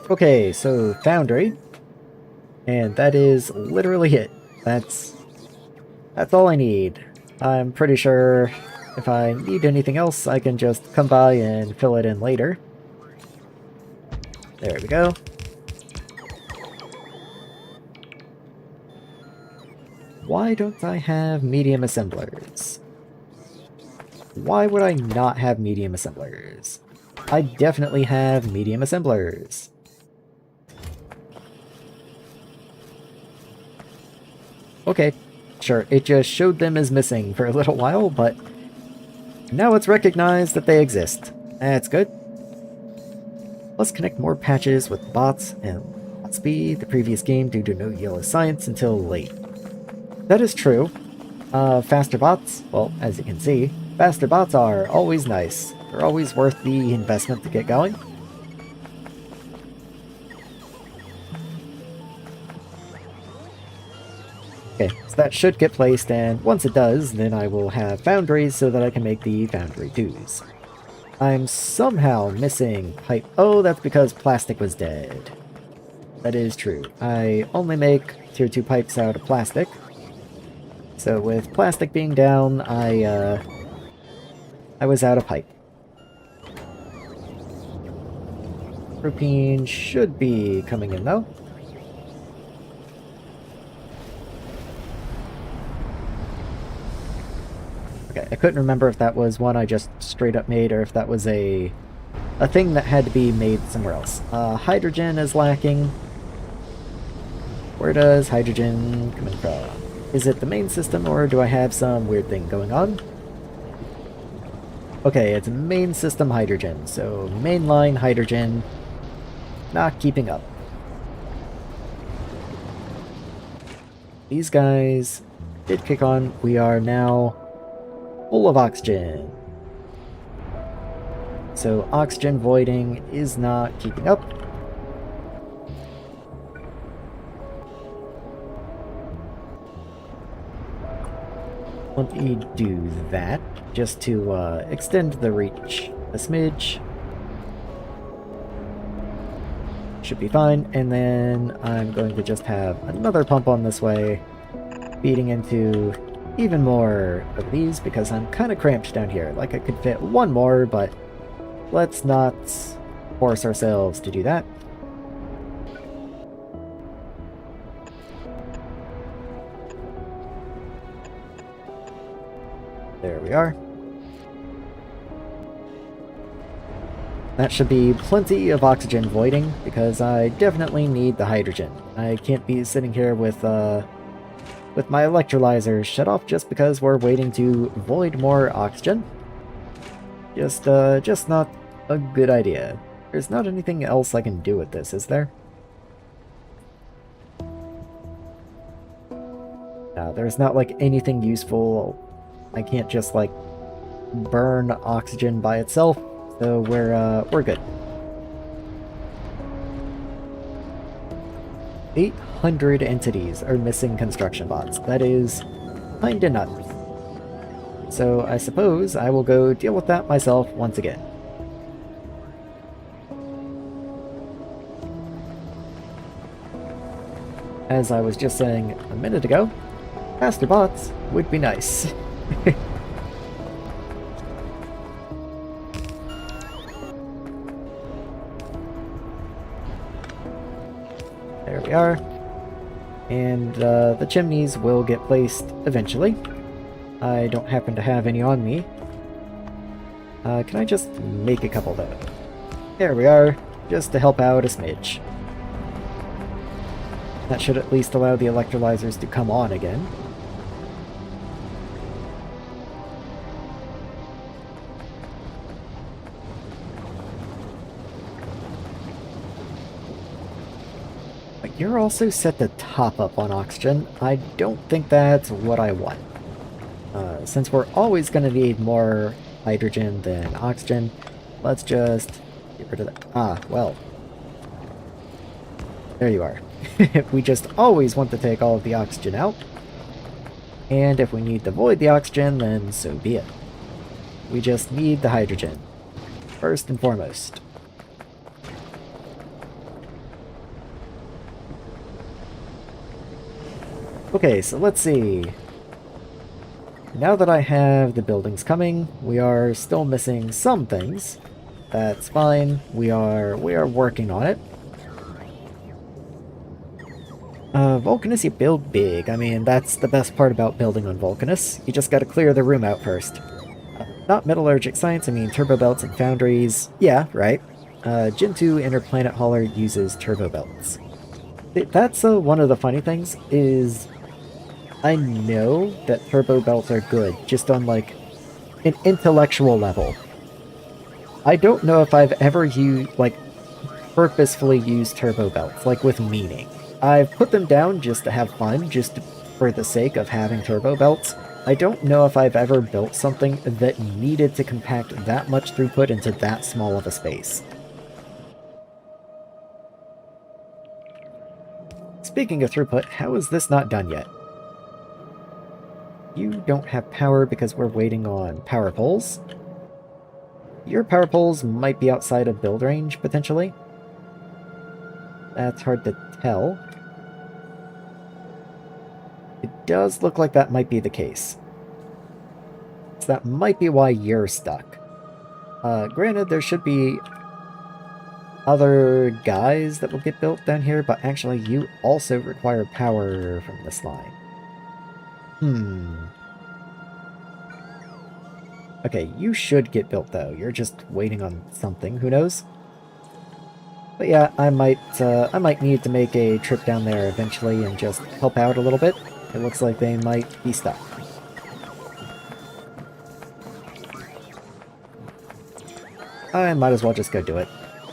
Okay, so foundry. And that is literally it. That's all I need. I'm pretty sure if I need anything else, I can just come by and fill it in later. There we go. Why don't I have medium assemblers? Why would I not have medium assemblers? I definitely have medium assemblers. Okay, sure, it just showed them as missing for a little while, but now it's recognized that they exist. That's good. Let's connect more patches with bots and not speed the previous game due to no yellow science until late. That is true. Faster bots, well, as you can see, faster bots are always nice. They're always worth the investment to get going. Okay, so that should get placed, and once it does, then I will have foundries so that I can make the foundry 2s. I'm somehow missing pipe. Oh, that's because plastic was dead. That is true. I only make tier 2 pipes out of plastic. So with plastic being down, I was out of pipe. Propene should be coming in though. Okay, I couldn't remember if that was one I just straight up made or if that was a thing that had to be made somewhere else. Hydrogen is lacking. Where does hydrogen come in from? Is it the main system, or do I have some weird thing going on? Okay, it's main system hydrogen, so mainline hydrogen not keeping up. These guys did kick on. We are now full of oxygen. So oxygen voiding is not keeping up. Let me do that, just to extend the reach a smidge. Should be fine, and then I'm going to just have another pump on this way, feeding into even more of these, because I'm kind of cramped down here. Like, I could fit one more, but let's not force ourselves to do that. There we are. That should be plenty of oxygen voiding, because I definitely need the hydrogen. I can't be sitting here with with my electrolyzers shut off just because we're waiting to void more oxygen. Just not a good idea. There's not anything else I can do with this, is there? No, there's not, like, anything useful. I can't just, like, burn oxygen by itself, so we're good. 800 entities are missing construction bots. That is kinda nuts. So I suppose I will go deal with that myself once again. As I was just saying a minute ago, faster bots would be nice. There we are. And the chimneys will get placed eventually. I don't happen to have any on me. Can I just make a couple though? There we are, just to help out a smidge. That should at least allow the electrolyzers to come on again. But you're also set to top up on oxygen. I don't think that's what I want. Since we're always going to need more hydrogen than oxygen, let's just get rid of that. Ah, well. There you are. We just always want to take all of the oxygen out. And if we need to void the oxygen, then so be it. We just need the hydrogen, first and foremost. Okay, so let's see. Now that I have the buildings coming, we are still missing some things. That's fine. We are working on it. Vulcanus, you build big. I mean, that's the best part about building on Vulcanus. You just gotta clear the room out first. Not metallurgic science, I mean turbo belts and foundries. Yeah, right. Gen 2 Interplanet Hauler uses turbo belts. That's one of the funny things, is I know that turbo belts are good, just on, like, an intellectual level. I don't know if I've ever purposefully used turbo belts, like, with meaning. I've put them down just to have fun, just for the sake of having turbo belts. I don't know if I've ever built something that needed to compact that much throughput into that small of a space. Speaking of throughput, how is this not done yet? You don't have power because we're waiting on power poles. Your power poles might be outside of build range, potentially. That's hard to tell. It does look like that might be the case. So that might be why you're stuck. Granted, there should be other guys that will get built down here, but actually you also require power from this line. Okay, you should get built though. You're just waiting on something, who knows? But yeah, I might need to make a trip down there eventually and just help out a little bit. It looks like they might be stuck. I might as well just go do it.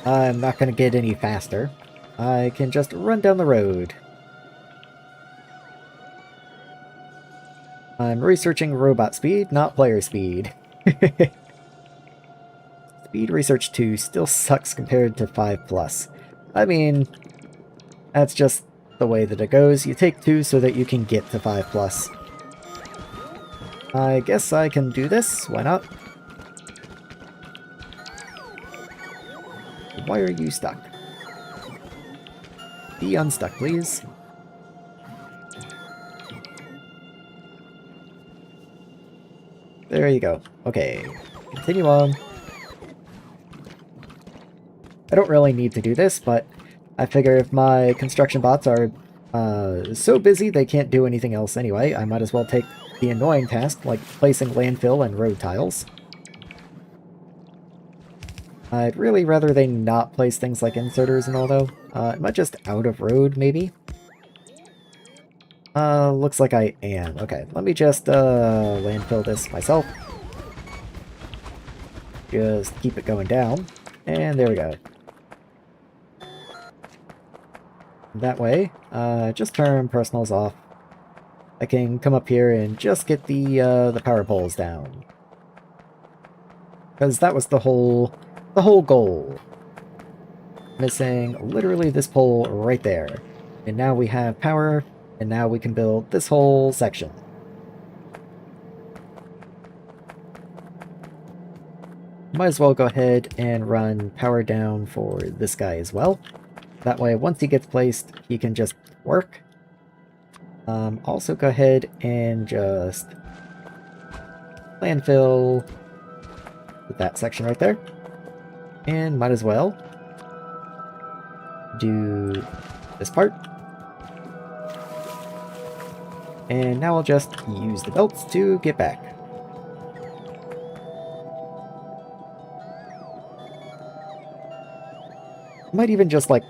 I'm not going to get any faster. I can just run down the road. I'm researching robot speed, not player speed. Speed Research 2 still sucks compared to 5+. I mean, that's just the way that it goes. You take 2 so that you can get to 5+. I guess I can do this. Why not? Why are you stuck? Be unstuck, please. There you go. Okay, continue on. I don't really need to do this, but I figure if my construction bots are so busy they can't do anything else anyway, I might as well take the annoying task, like placing landfill and road tiles. I'd really rather they not place things like inserters and all, though. Am I just out of road, maybe? Looks like I am. Okay, let me just, landfill this myself. Just keep it going down. And there we go. That way, just turn personals off. I can come up here and just get the power poles down. Because that was the whole goal. Missing literally this pole right there. And now we have power, and now we can build this whole section. Might as well go ahead and run power down for this guy as well. That way, once he gets placed, he can just work. Also go ahead and just landfill with that section right there. And might as well do this part. And now I'll just use the belts to get back. Might even just, like,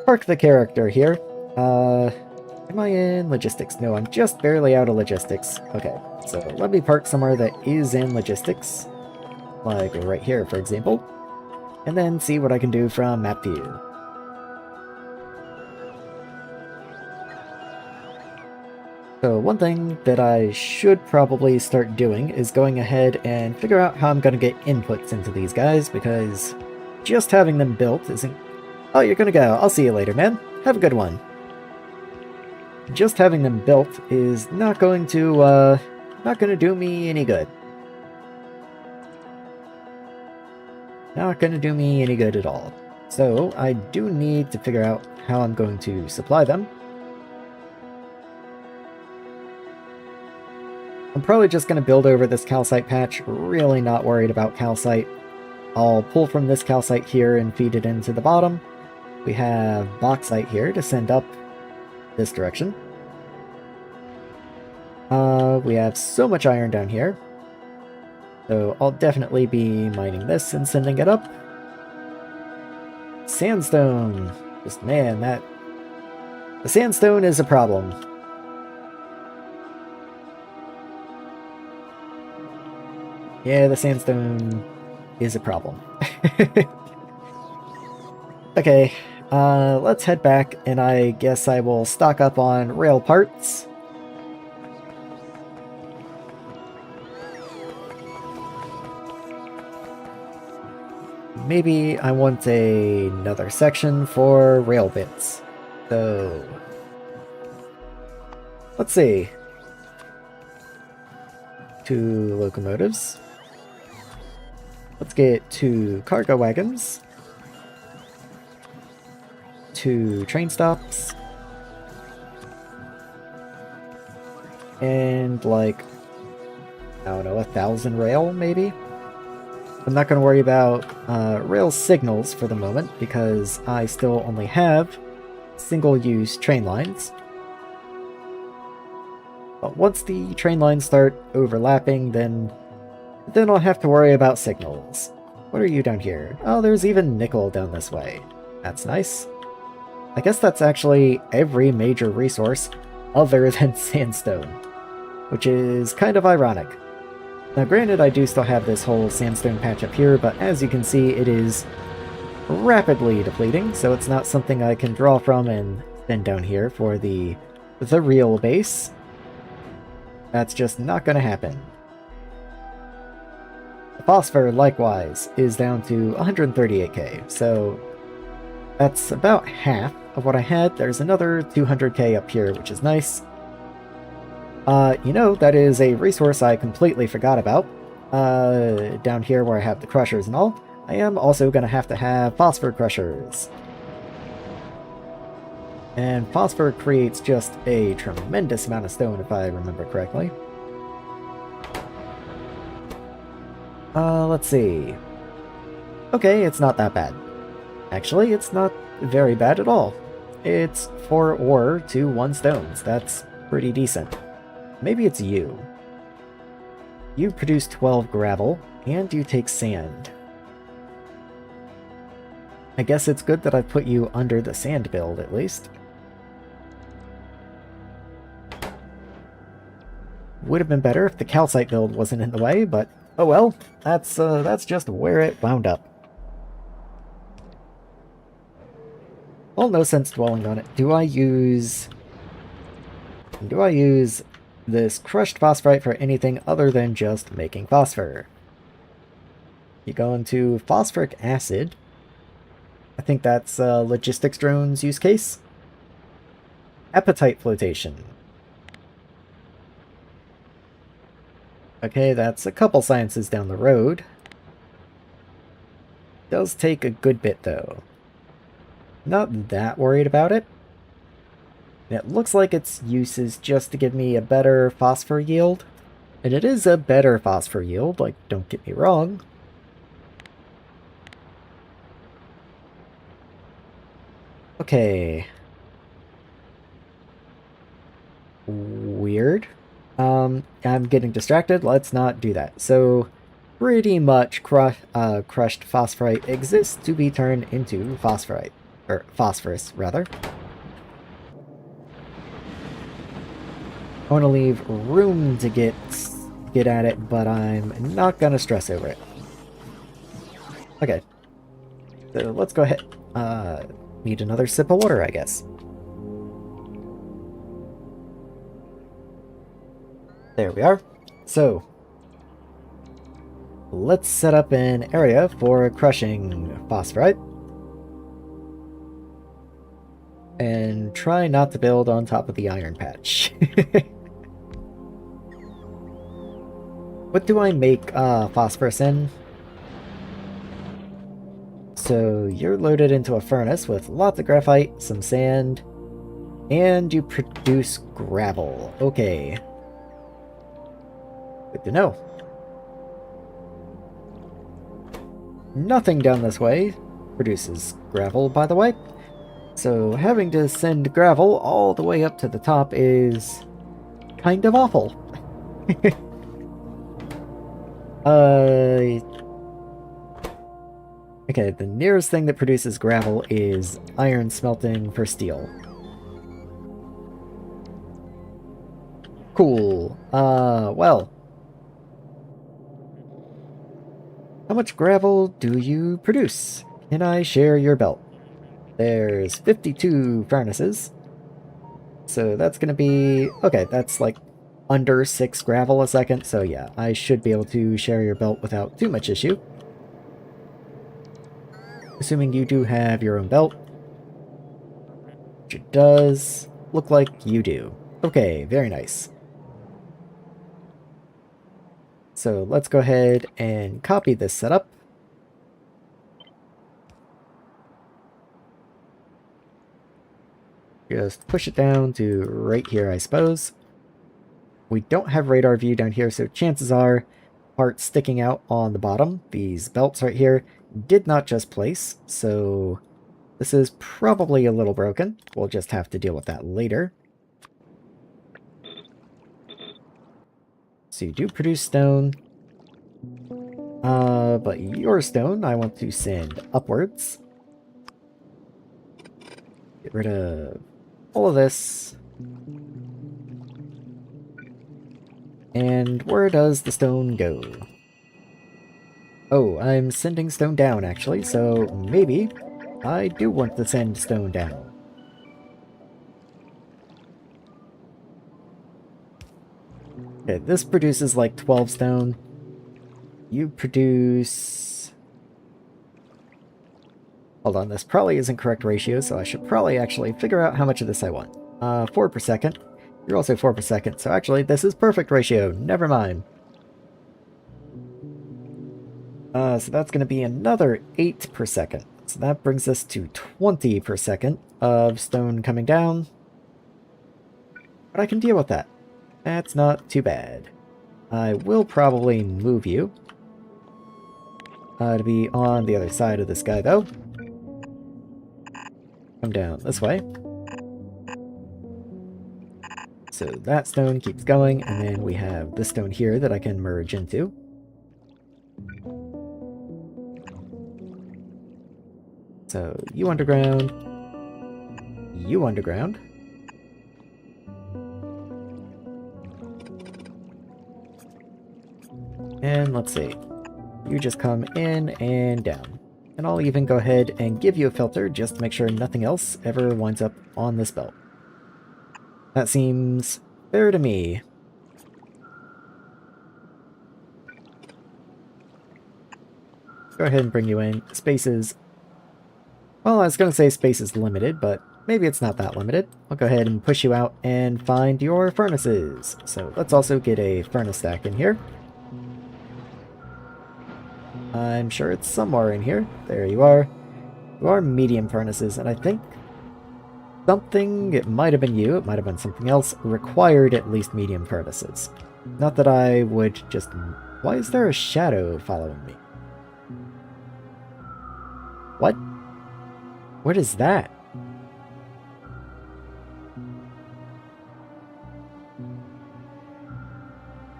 park the character here. Am I in logistics? No, I'm just barely out of logistics. Okay, so let me park somewhere that is in logistics. Like right here, for example. And then see what I can do from map view. So one thing that I should probably start doing is going ahead and figure out how I'm going to get inputs into these guys, because just having them built isn't... Oh, you're going to go. I'll see you later, man. Have a good one. Just having them built is not going to do me any good. Not going to do me any good at all. So I do need to figure out how I'm going to supply them. I'm probably just going to build over this calcite patch, really not worried about calcite. I'll pull from this calcite here and feed it into the bottom. We have bauxite here to send up this direction. We have so much iron down here. So I'll definitely be mining this and sending it up. Sandstone. Just, man, the sandstone is a problem. Yeah, the sandstone is a problem. Okay, let's head back, and I guess I will stock up on rail parts. Maybe I want another section for rail bits. So, let's see. 2 locomotives. Let's get 2 cargo wagons. 2 train stops. And like, I don't know, 1,000 rail maybe? I'm not going to worry about rail signals for the moment because I still only have single-use train lines. But once the train lines start overlapping, then I'll have to worry about signals. What are you down here? Oh, there's even nickel down this way. That's nice. I guess that's actually every major resource other than sandstone, which is kind of ironic. Now granted, I do still have this whole sandstone patch up here, but as you can see, it is rapidly depleting, so it's not something I can draw from and send down here for the real base. That's just not going to happen. The phosphor, likewise, is down to 138k, so that's about half of what I had. There's another 200k up here, which is nice. You know, that is a resource I completely forgot about. Down here where I have the crushers and all, I am also going to have phosphor crushers. And phosphor creates just a tremendous amount of stone, if I remember correctly. Let's see. Okay, it's not that bad. Actually, it's not very bad at all. It's 4 ore to 1 stones. That's pretty decent. Maybe it's you. You produce 12 gravel, and you take sand. I guess it's good that I put you under the sand build, at least. would have been better if the calcite build wasn't in the way, but oh well, that's just where it wound up. Well, no sense dwelling on it. Do I use this crushed phosphorite for anything other than just making phosphor? You go into phosphoric acid. I think that's logistics drone's use case. Apatite flotation. Okay, that's a couple sciences down the road. Does take a good bit, though. Not that worried about it. It looks like its use is just to give me a better phosphor yield. And it is a better phosphor yield, like, don't get me wrong. Okay. Weird. I'm getting distracted. Let's not do that. So, pretty much crushed phosphorite exists to be turned into phosphorite. Or phosphorus, rather. I want to leave room to get at it, but I'm not going to stress over it. Okay. So let's go ahead. Need another sip of water, I guess. There we are. So, let's set up an area for crushing phosphorite. And try not to build on top of the iron patch. What do I make phosphorus in? So you're loaded into a furnace with lots of graphite, some sand, and you produce gravel. Okay. Good to know. Nothing down this way produces gravel, by the way. So having to send gravel all the way up to the top is kind of awful. Okay, the nearest thing that produces gravel is iron smelting for steel. Cool. Well. How much gravel do you produce? Can I share your belt? There's 52 furnaces. So that's gonna be... Okay, that's like under 6 gravel a second, so yeah, I should be able to share your belt without too much issue. Assuming you do have your own belt. Which it does look like you do. Okay, very nice. So let's go ahead and copy this setup. Just push it down to right here, I suppose. We don't have radar view down here, so chances are parts sticking out on the bottom, these belts right here, did not just place, so this is probably a little broken. We'll just have to deal with that later. So you do produce stone, but your stone I want to send upwards. Get rid of all of this. And where does the stone go? Oh, I'm sending stone down, actually, so maybe I do want to send stone down. Okay, this produces like 12 stone. You produce... Hold on, this probably isn't correct ratio, so I should probably actually figure out how much of this I want. 4 per second. You're also 4 per second, so actually this is perfect ratio. Never mind. So that's going to be another 8 per second. So that brings us to 20 per second of stone coming down. But I can deal with that. That's not too bad. I will probably move you to be on the other side of this guy, though. Come down this way. So that stone keeps going, and then we have this stone here that I can merge into. So you underground. You underground. And let's see. You just come in and down. And I'll even go ahead and give you a filter just to make sure nothing else ever winds up on this belt. That seems fair to me. Go ahead and bring you in. Space is... Well, I was going to say space is limited, but maybe it's not that limited. I'll go ahead and push you out and find your furnaces. So let's also get a furnace stack in here. I'm sure it's somewhere in here. There you are. You are medium furnaces, and I think something, it might have been you, it might have been something else, required at least medium furnaces. Not that I would just... Why is there a shadow following me? What? What is that?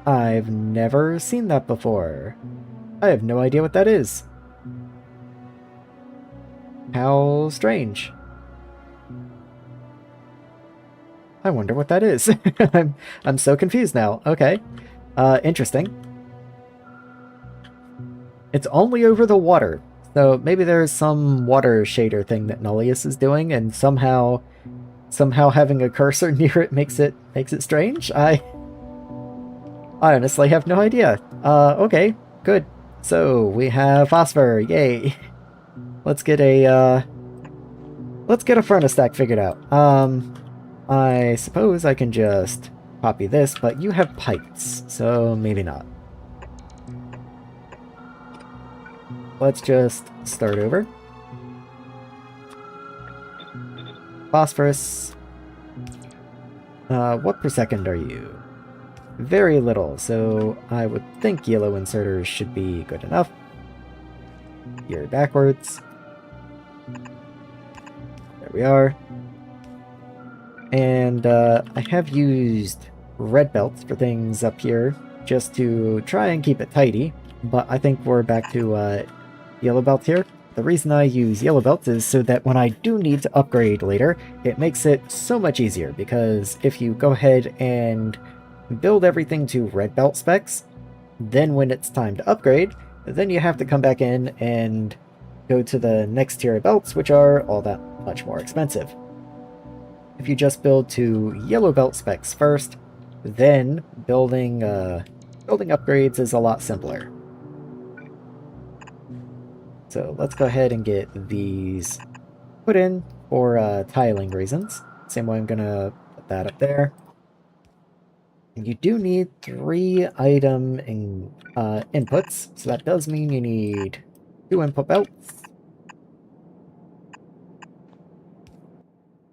I've never seen that before. I have no idea what that is. How strange. I wonder what that is. I'm so confused now. Okay. Interesting. It's only over the water. So maybe there's some water shader thing that Nullius is doing, and somehow having a cursor near it makes it strange. I honestly have no idea. Okay, good. So we have phosphor, yay. Let's get a furnace stack figured out. I suppose I can just copy this, but you have pipes, so maybe not. Let's just start over. Phosphorus. What per second are you? Very little, so I would think yellow inserters should be good enough. Here backwards. There we are. And I have used red belts for things up here just to try and keep it tidy, but I think we're back to yellow belt here. The reason I use yellow belts is so that when I do need to upgrade later, it makes it so much easier, because if you go ahead and build everything to red belt specs, then when it's time to upgrade, then you have to come back in and go to the next tier of belts, which are all that much more expensive. If you just build to yellow belt specs first, then building upgrades is a lot simpler. So let's go ahead and get these put in for tiling reasons. Same way I'm gonna put that up there. And you do need 3 item inputs, so that does mean you need 2 input belts.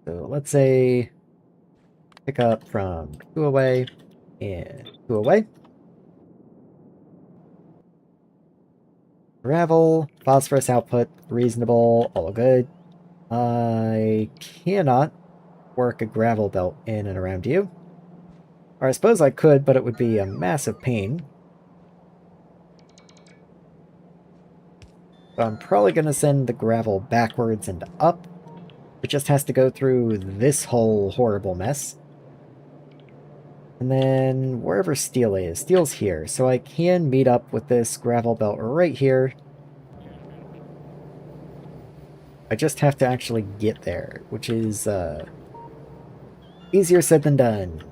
So let's say pick up from 2 away and 2 away. Gravel, phosphorus output, reasonable, all good. I cannot work a gravel belt in and around you. Or I suppose I could, but it would be a massive pain. So I'm probably going to send the gravel backwards and up. It just has to go through this whole horrible mess. And then wherever steel is, steel's here. So I can meet up with this gravel belt right here. I just have to actually get there, which is easier said than done.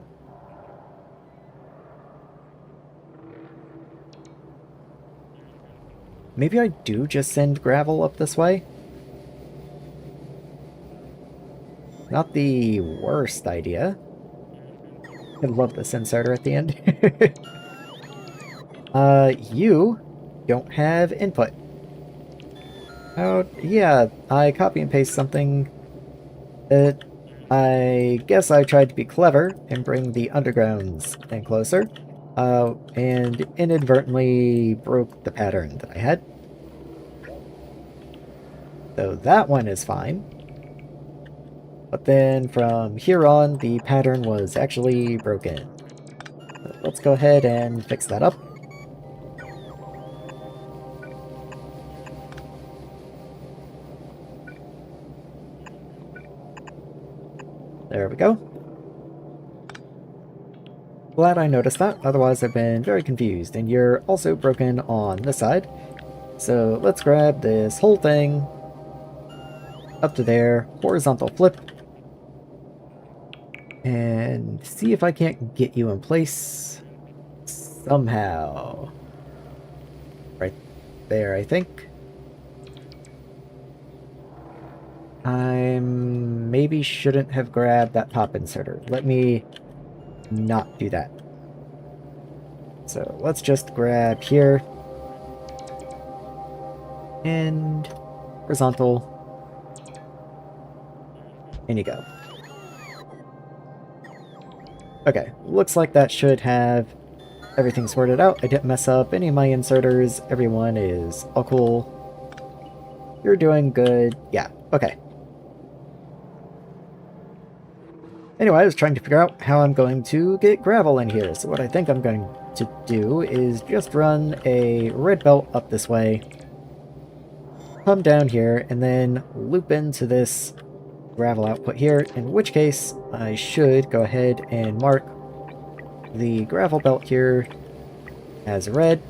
Maybe I do just send gravel up this way? Not the worst idea. I love this inserter at the end. You don't have input. Oh, yeah, I copy and paste something that I guess I tried to be clever and bring the undergrounds in closer, and inadvertently broke the pattern that I had. So that one is fine. But then from here on, the pattern was actually broken. So let's go ahead and fix that up. There we go. Glad I noticed that, otherwise I've been very confused. And you're also broken on this side. So let's grab this whole thing up to there, horizontal flip, and see if I can't get you in place somehow. Right there, I think. I maybe shouldn't have grabbed that top inserter. Let me not do that. So let's just grab here and horizontal. In you go. Okay, looks like that should have everything sorted out. I didn't mess up any of my inserters. Everyone is all cool. You're doing good. Yeah, okay. Anyway, I was trying to figure out how I'm going to get gravel in here. So what I think I'm going to do is just run a red belt up this way, come down here, and then loop into this gravel output here, in which case I should go ahead and mark the gravel belt here as red,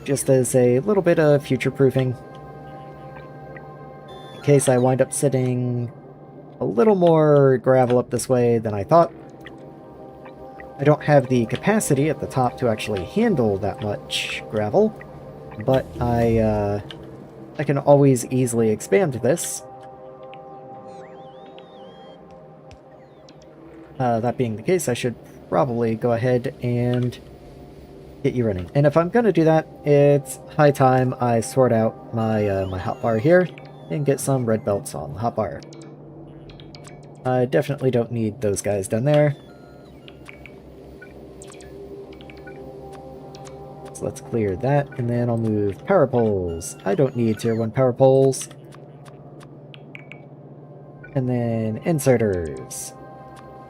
just as a little bit of future-proofing, in case I wind up sitting a little more gravel up this way than I thought. I don't have the capacity at the top to actually handle that much gravel, but I can always easily expand this. That being the case, I should probably go ahead and get you running. And if I'm going to do that, it's high time I sort out my my hotbar here and get some red belts on the hotbar. I definitely don't need those guys down there. So let's clear that, and then I'll move power poles. I don't need tier 1 power poles. And then inserters.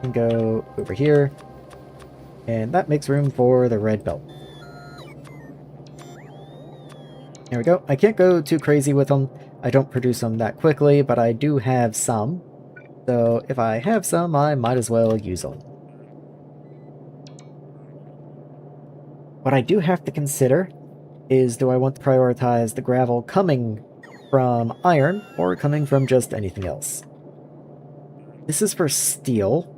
And go over here. And that makes room for the red belt. There we go. I can't go too crazy with them. I don't produce them that quickly, but I do have some. So if I have some, I might as well use them. What I do have to consider is, do I want to prioritize the gravel coming from iron or coming from just anything else? This is for steel.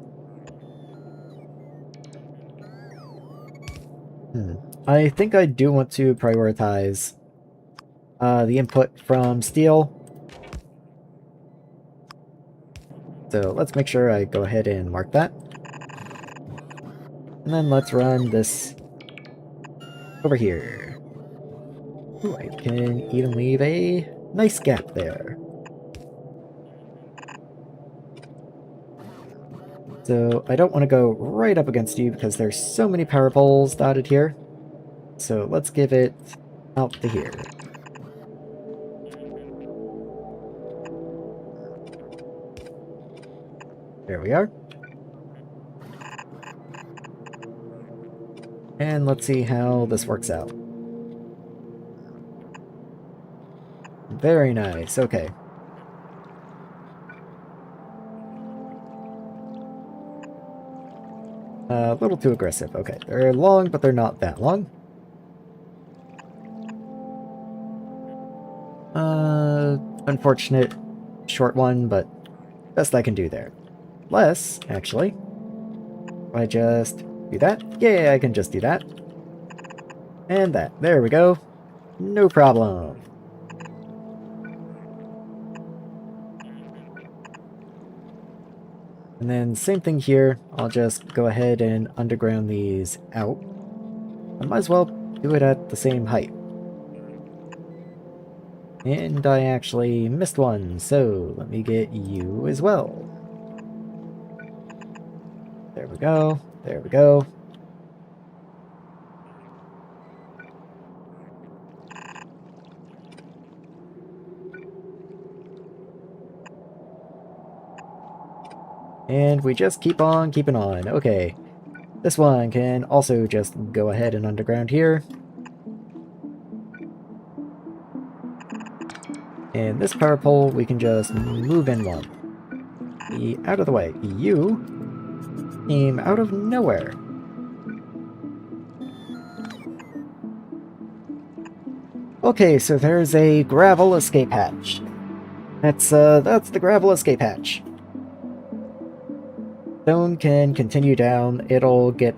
I think I do want to prioritize the input from steel. So let's make sure I go ahead and mark that. And then let's run this over here. Ooh, I can even leave a nice gap there. So I don't want to go right up against you because there's so many power poles dotted here. So let's give it out to here. There we are. And let's see how this works out. Very nice, okay. A little too aggressive. Okay, they're long, but they're not that long. Unfortunate short one, but best I can do there. Less, actually. I just do that? Yeah, I can just do that. And that. There we go. No problem. And then same thing here. I'll just go ahead and underground these out. I might as well do it at the same height. And I actually missed one, so let me get you as well. There we go. There we go. And we just keep on keeping on. Okay. This one can also just go ahead and underground here. And this power pole, we can just move in one. Be out of the way. You came out of nowhere. Okay, so there's a gravel escape hatch. That's the gravel escape hatch. Stone can continue down. It'll get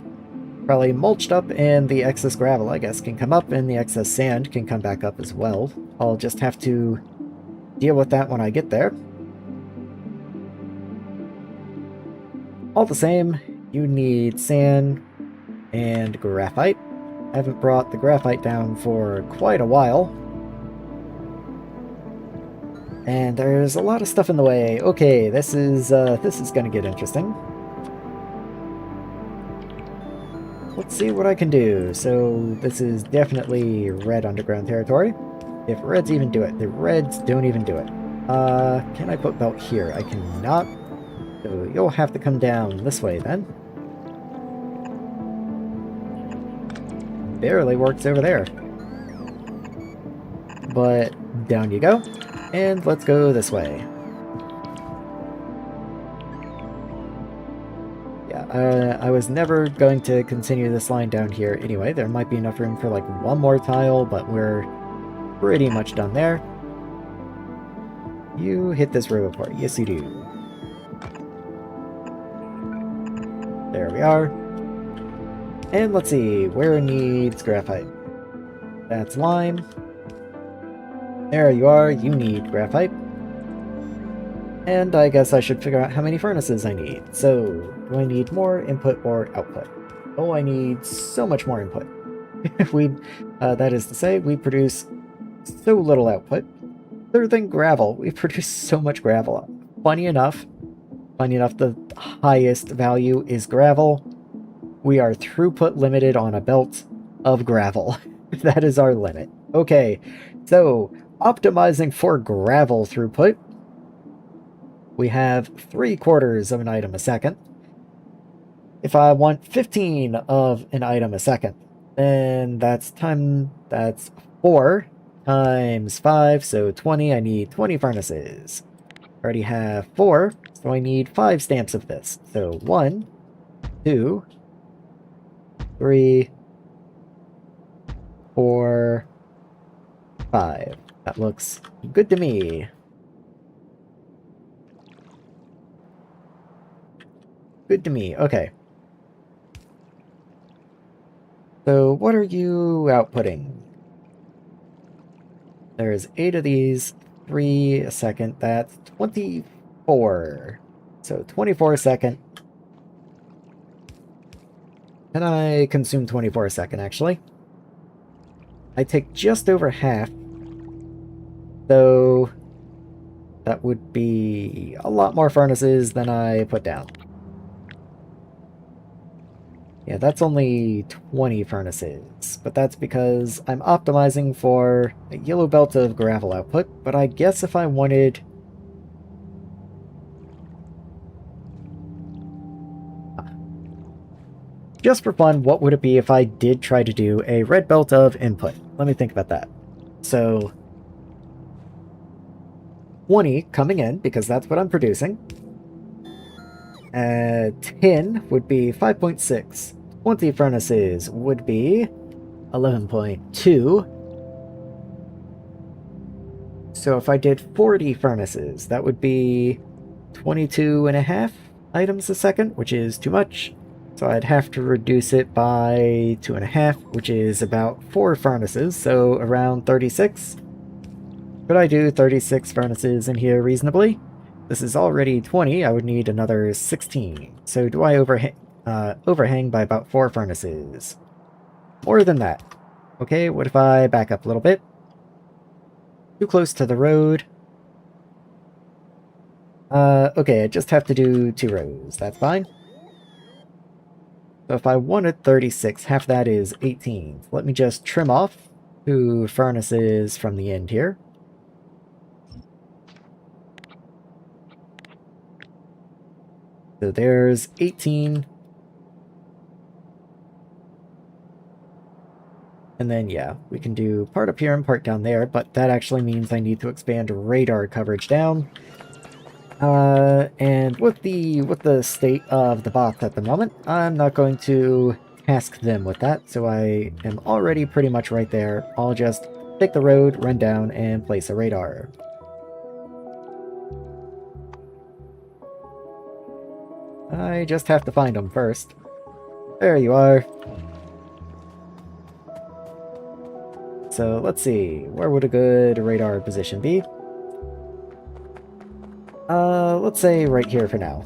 probably mulched up, and the excess gravel, I guess, can come up, and the excess sand can come back up as well. I'll just have to deal with that when I get there. All the same, you need sand and graphite. I haven't brought the graphite down for quite a while. And there's a lot of stuff in the way. Okay, this is gonna get interesting. Let's see what I can do. So this is definitely red underground territory. If reds even do it. The reds don't even do it. Can I put belt here? I cannot. So you'll have to come down this way then. Barely works over there. But down you go. And let's go this way. Yeah, I was never going to continue this line down here anyway. There might be enough room for like one more tile, but we're pretty much done there. You hit this row apart. Yes, you do. There we are. And let's see, where needs graphite? That's lime. There you are, you need graphite. And I guess I should figure out how many furnaces I need. So, do I need more input or output? Oh, I need so much more input. That is to say, we produce so little output. Other than gravel, we produce so much gravel. Funny enough, the highest value is gravel. We are throughput limited on a belt of gravel. That is our limit. Okay, so optimizing for gravel throughput, we have 3/4 of an item a second. If I want 15 of an item a second, then that's 4 times 5, so 20. I need 20 furnaces. I already have 4, so I need 5 stamps of this. So 1, 2, 3, 4, 5. That looks good to me. Good to me. Okay. So what are you outputting? There's 8 of these, 3 a second. That's 24. So 24 a second. Can I consume 24 a second, actually? I take just over half. So that would be a lot more furnaces than I put down. Yeah, that's only 20 furnaces, but that's because I'm optimizing for a yellow belt of gravel output, but I guess if I wanted... Just for fun, what would it be if I did try to do a red belt of input? Let me think about that. So, 20 coming in, because that's what I'm producing. 10 would be 5.6. 20 furnaces would be 11.2. So if I did 40 furnaces, that would be 22.5 items a second, which is too much. So I'd have to reduce it by 2.5, which is about 4 furnaces, so around 36. Could I do 36 furnaces in here reasonably? This is already 20, I would need another 16. So do I overhang by about 4 furnaces? More than that. Okay, what if I back up a little bit? Too close to the road. Okay, I just have to do 2 rows, that's fine. So if I wanted 36, half that is 18. Let me just trim off 2 furnaces from the end here. So there's 18. And then, yeah, we can do part up here and part down there, but that actually means I need to expand radar coverage down. And with the state of the bots at the moment, I'm not going to task them with that, so I am already pretty much right there. I'll just take the road, run down, and place a radar. I just have to find them first. There you are. So let's see, where would a good radar position be? Let's say right here for now.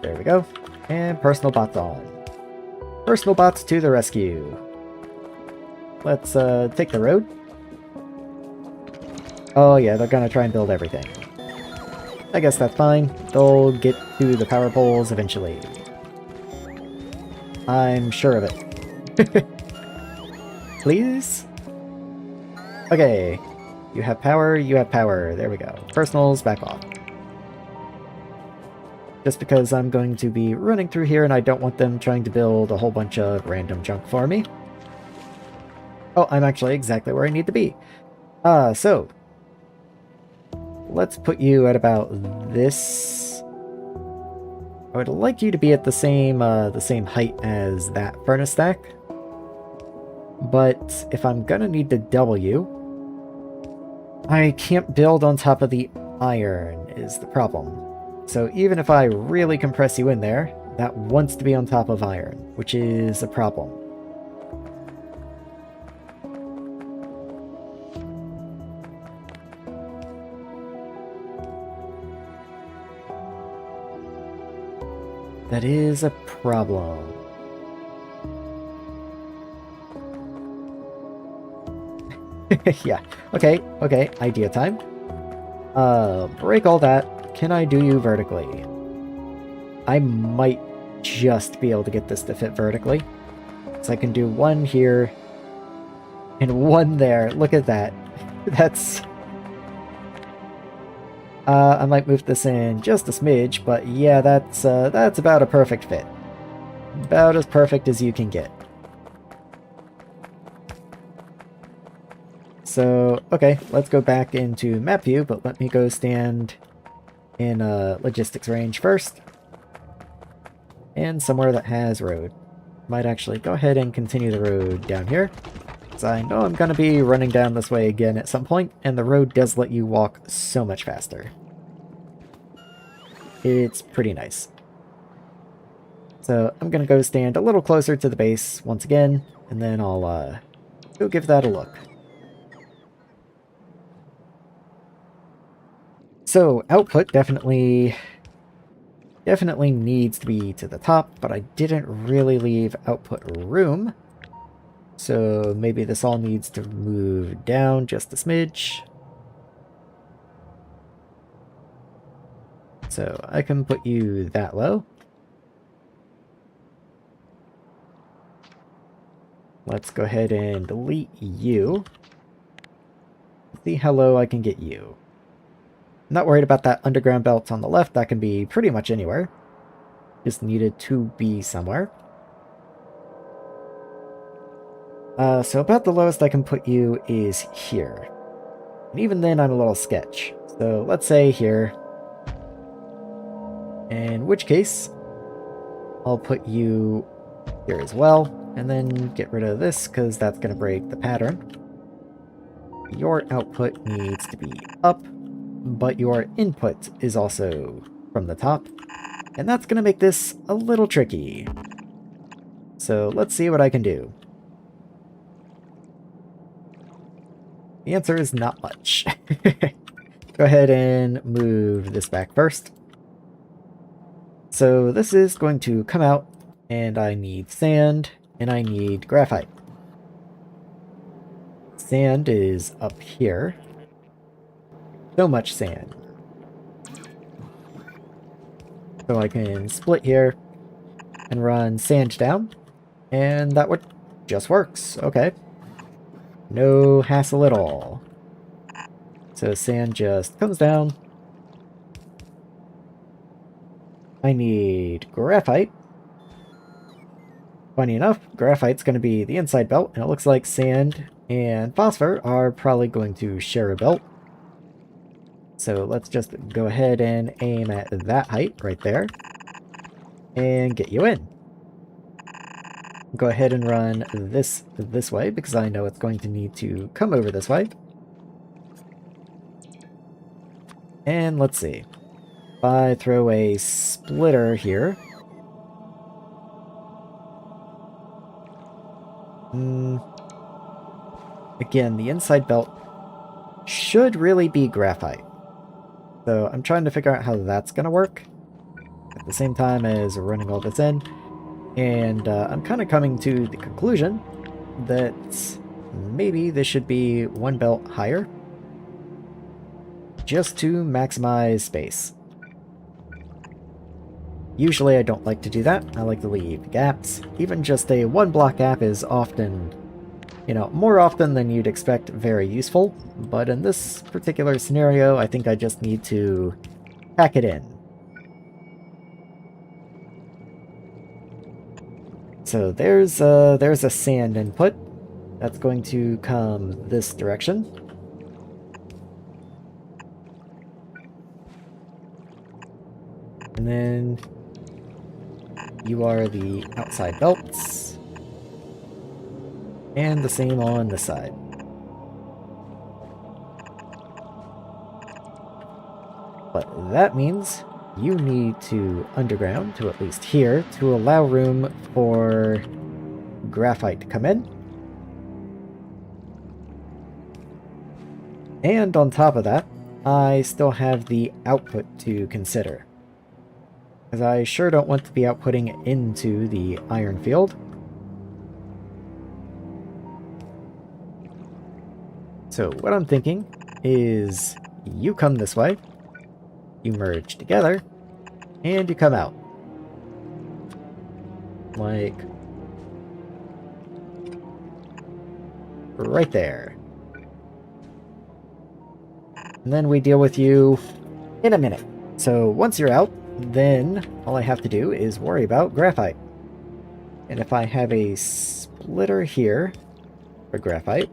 There we go. And personal bots on. Personal bots to the rescue. Let's take the road. Oh yeah, they're gonna try and build everything. I guess that's fine. They'll get to the power poles eventually. I'm sure of it. Please? Okay. You have power, you have power. There we go. Personals, back off. Just because I'm going to be running through here and I don't want them trying to build a whole bunch of random junk for me. Oh, I'm actually exactly where I need to be. So let's put you at about this. I would like you to be at the same height as that furnace stack. But if I'm gonna need to double you, I can't build on top of the iron is the problem. So even if I really compress you in there, that wants to be on top of iron, which is a problem. That is a problem. Yeah. Okay, idea time. Break all that. Can I do you vertically? I might just be able to get this to fit vertically. So I can do one here and one there. Look at that. That's... I might move this in just a smidge, but yeah, that's about a perfect fit. About as perfect as you can get. So, okay, let's go back into map view, but let me go stand in logistics range first. And somewhere that has road. Might actually go ahead and continue the road down here. Because I know I'm going to be running down this way again at some point, and the road does let you walk so much faster. It's pretty nice. So I'm going to go stand a little closer to the base once again, and then I'll go give that a look. So output definitely needs to be to the top, but I didn't really leave output room. So maybe this all needs to move down just a smidge. So I can put you that low. Let's go ahead and delete you. See how low I can get you. I'm not worried about that underground belt on the left. That can be pretty much anywhere. Just needed to be somewhere. So about the lowest I can put you is here. And even then I'm a little sketch. So let's say here. In which case, I'll put you here as well. And then get rid of this because that's going to break the pattern. Your output needs to be up. But your input is also from the top, and that's going to make this a little tricky. So let's see what I can do. The answer is not much. Go ahead and move this back first. So this is going to come out, and I need sand, and I need graphite. Sand is up here. So much sand. So I can split here and run sand down, and that would just works. Okay. No hassle at all. So sand just comes down. I need graphite. Funny enough, graphite's going to be the inside belt, and it looks like sand and phosphor are probably going to share a belt. So let's just go ahead and aim at that height right there. and get you in. Go ahead and run this way because I know it's going to need to come over this way. And let's see. If I throw a splitter here. Again, the inside belt should really be graphite. So I'm trying to figure out how that's going to work at the same time as running all this in. And I'm kind of coming to the conclusion that maybe this should be one belt higher just to maximize space. Usually I don't like to do that. I like to leave gaps. Even just a one block gap is often, more often than you'd expect, very useful. But in this particular scenario, I think I just need to pack it in. So there's a sand input. That's going to come this direction. And then you are the outside belts. And the same on this side. But that means you need to underground to at least here to allow room for graphite to come in. And on top of that, I still have the output to consider. Because I sure don't want to be outputting into the iron field. So what I'm thinking is you come this way, you merge together, and you come out. Like right there. And then we deal with you in a minute. So once you're out, then all I have to do is worry about graphite. And if I have a splitter here for graphite,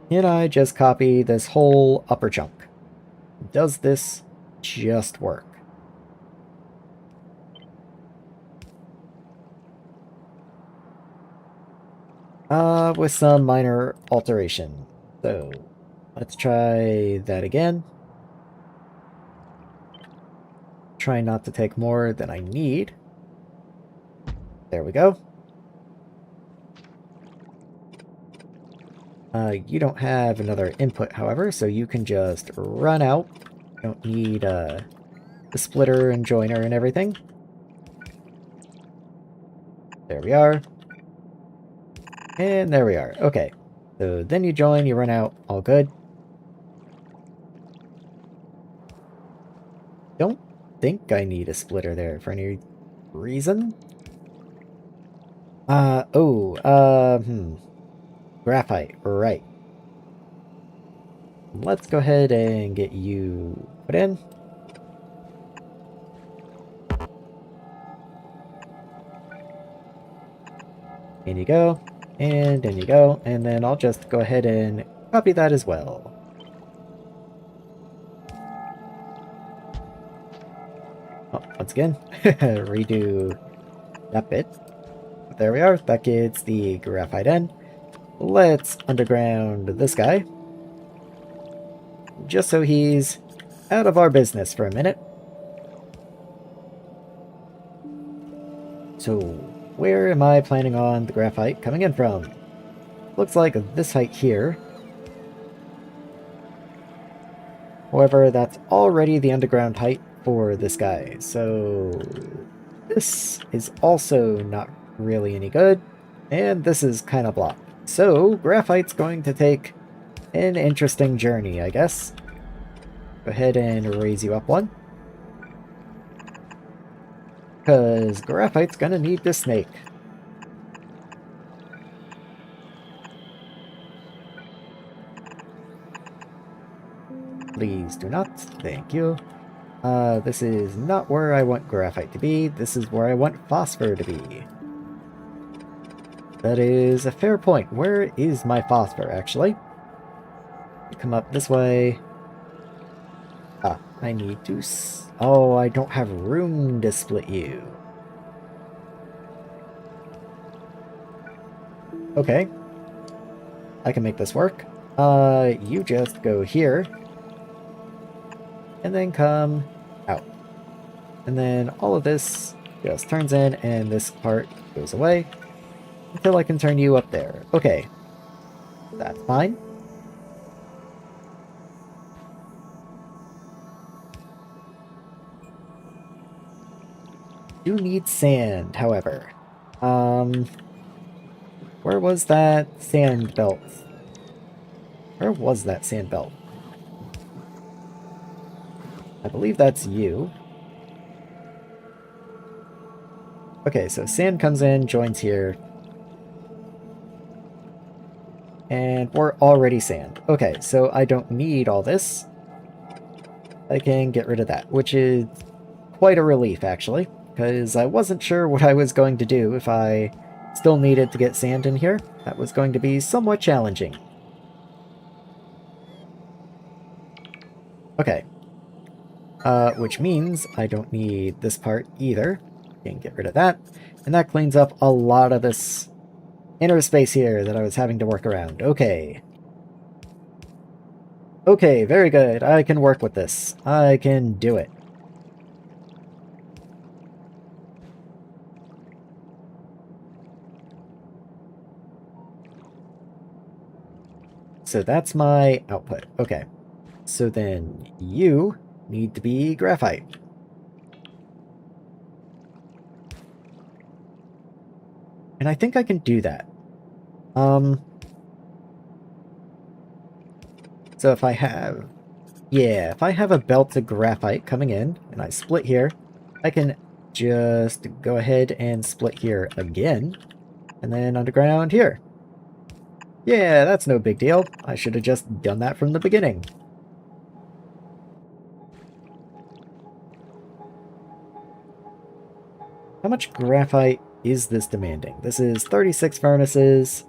and I just copy this whole upper chunk. Does this just work? With some minor alteration. So, let's try that again. Try not to take more than I need. There we go. You don't have another input, however, so you can just run out. You don't need the splitter and joiner and everything. There we are. And there we are. Okay. So then you join, you run out, all good. Don't think I need a splitter there for any reason. Graphite, right. Let's go ahead and get you put in. In you go, and in you go, and then I'll just go ahead and copy that as well. Oh, once again, redo that bit. There we are, that gets the graphite in. Let's underground this guy. Just so he's out of our business for a minute. So, where am I planning on the graphite coming in from? Looks like this height here. However, that's already the underground height for this guy. So, this is also not really any good. And this is kind of blocked. So, graphite's going to take an interesting journey, I guess. Go ahead and raise you up one. Because graphite's gonna need this snake. Please do not. Thank you. This is not where I want graphite to be. This is where I want phosphor to be. That is a fair point. Where is my phosphor, actually? Come up this way. Ah, I need to oh, I don't have room to split you. Okay. I can make this work. You just go here. And then come out. And then all of this just turns in, and this part goes away. Until I can turn you up there. Okay. That's fine. Do need sand, however. Where was that sand belt? Where was that sand belt? I believe that's you. Okay, so sand comes in, joins here. And we're already sand. Okay, so I don't need all this. I can get rid of that, which is quite a relief, actually, because I wasn't sure what I was going to do if I still needed to get sand in here. That was going to be somewhat challenging. Okay. Which means I don't need this part either. Can get rid of that. And that cleans up a lot of this inner space here that I was having to work around. Okay. Okay, very good. I can work with this. I can do it. So that's my output. Okay. So then you need to be graphite. And I think I can do that. So if I have... Yeah, if I have a belt of graphite coming in, and I split here, I can just go ahead and split here again, and then underground here. Yeah, that's no big deal. I should have just done that from the beginning. How much graphite is this demanding? This is 36 furnaces.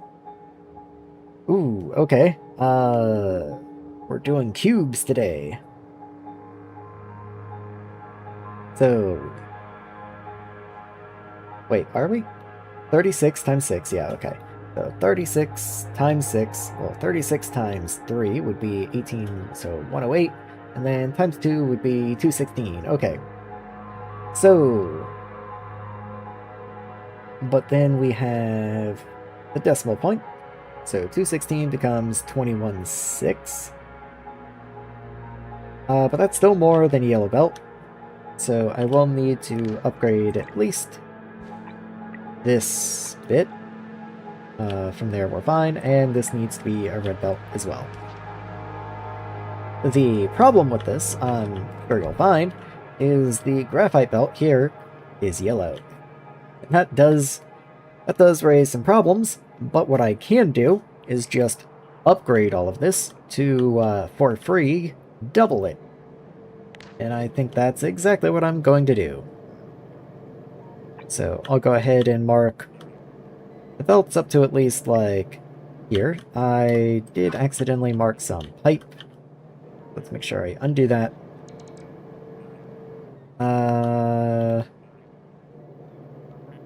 Ooh, okay. We're doing cubes today. So... Wait, are we? 36 times 6, yeah, okay. So 36 times 6, well, 36 times 3 would be 18, so 108. And then times 2 would be 216, okay. So... But then we have the decimal point. So 216 becomes 21.6. But that's still more than a yellow belt. So I will need to upgrade at least this bit. From there we're fine, and this needs to be a red belt as well. The problem with this, I'm sure you'll find, is the graphite belt here is yellow. And that does raise some problems, but what I can do is just upgrade all of this to, for free, double it. And I think that's exactly what I'm going to do. So I'll go ahead and mark the belts up to at least, like, here. I did accidentally mark some pipe. Let's make sure I undo that.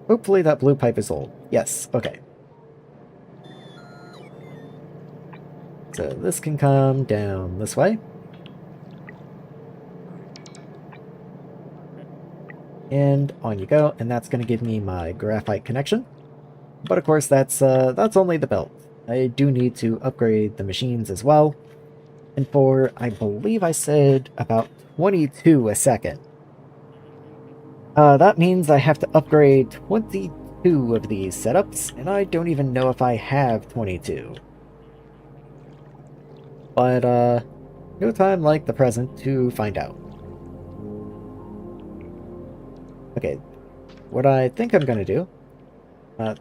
Hopefully that blue pipe is old. Yes, okay. So this can come down this way. And on you go, and that's going to give me my graphite connection. But of course, that's only the belt. I do need to upgrade the machines as well. And for, I believe I said, about 22 a second. That means I have to upgrade 22 of these setups, and I don't even know if I have 22. But, no time like the present to find out. Okay, what I think I'm gonna do,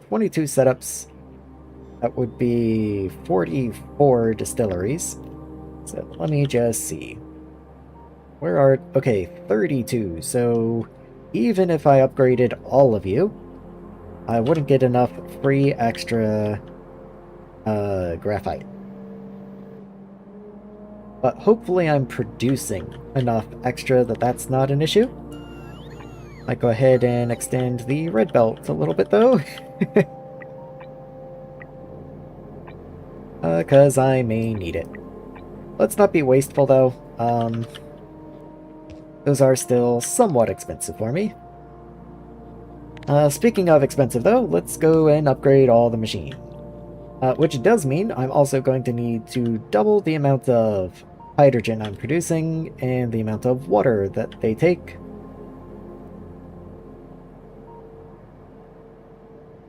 22 setups, that would be 44 distilleries. So let me just see. Where are... Okay, 32. So even if I upgraded all of you, I wouldn't get enough free extra graphite. But hopefully I'm producing enough extra that that's not an issue. Might go ahead and extend the red belt a little bit though. Because I may need it. Let's not be wasteful though. Those are still somewhat expensive for me. Speaking of expensive though, let's go and upgrade all the machine. Which does mean I'm also going to need to double the amount of hydrogen I'm producing and the amount of water that they take.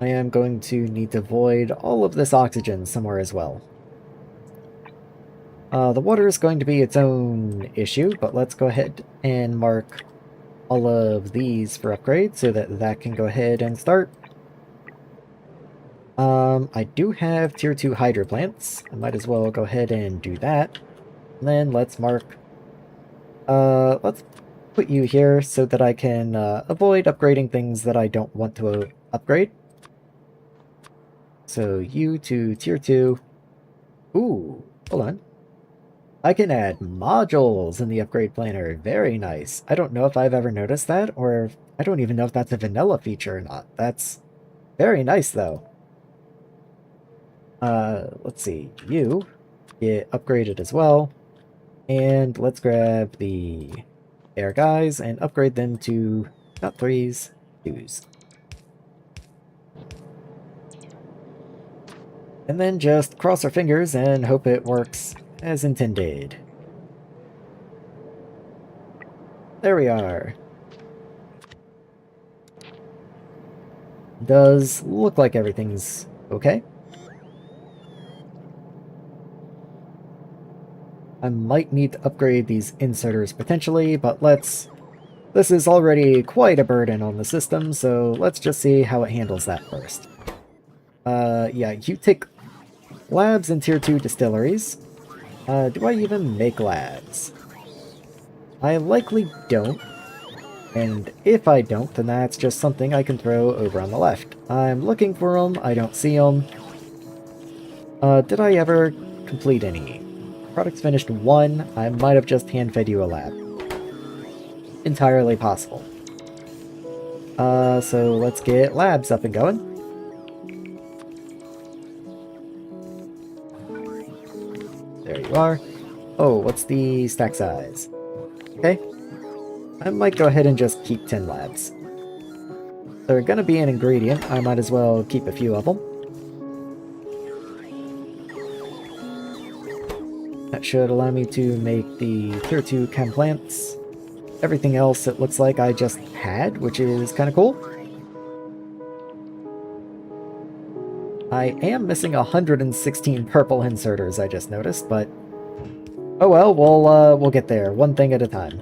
I am going to need to void all of this oxygen somewhere as well. The water is going to be its own issue, but let's go ahead and mark all of these for upgrade so that that can go ahead and start. I do have tier 2 hydro plants. I might as well go ahead and do that. And then let's mark... let's put you here so that I can avoid upgrading things that I don't want to upgrade. So you to tier 2. Ooh, hold on. I can add modules in the upgrade planner. Very nice. I don't know if I've ever noticed that, or I don't even know if that's a vanilla feature or not. That's very nice, though. Let's see. You get upgraded as well. And let's grab the air guys and upgrade them to not 3s, 2s. And then just cross our fingers and hope it works as intended. There we are. Does look like everything's okay. I might need to upgrade these inserters potentially, but let's... This is already quite a burden on the system, so let's just see how it handles that first. Yeah, you take labs in tier 2 distilleries. Do I even make labs? I likely don't. And if I don't, then that's just something I can throw over on the left. I'm looking for them, I don't see them. Did I ever complete any? Products finished 1, I might have just hand-fed you a lab. Entirely possible. So let's get labs up and going. There you are. Oh, what's the stack size? Okay. I might go ahead and just keep 10 labs. They're gonna be an ingredient, I might as well keep a few of them. That should allow me to make the tier 2 chem plants. Everything else it looks like I just had, which is kind of cool. I am missing 116 purple inserters, I just noticed, but oh well, we'll get there, one thing at a time.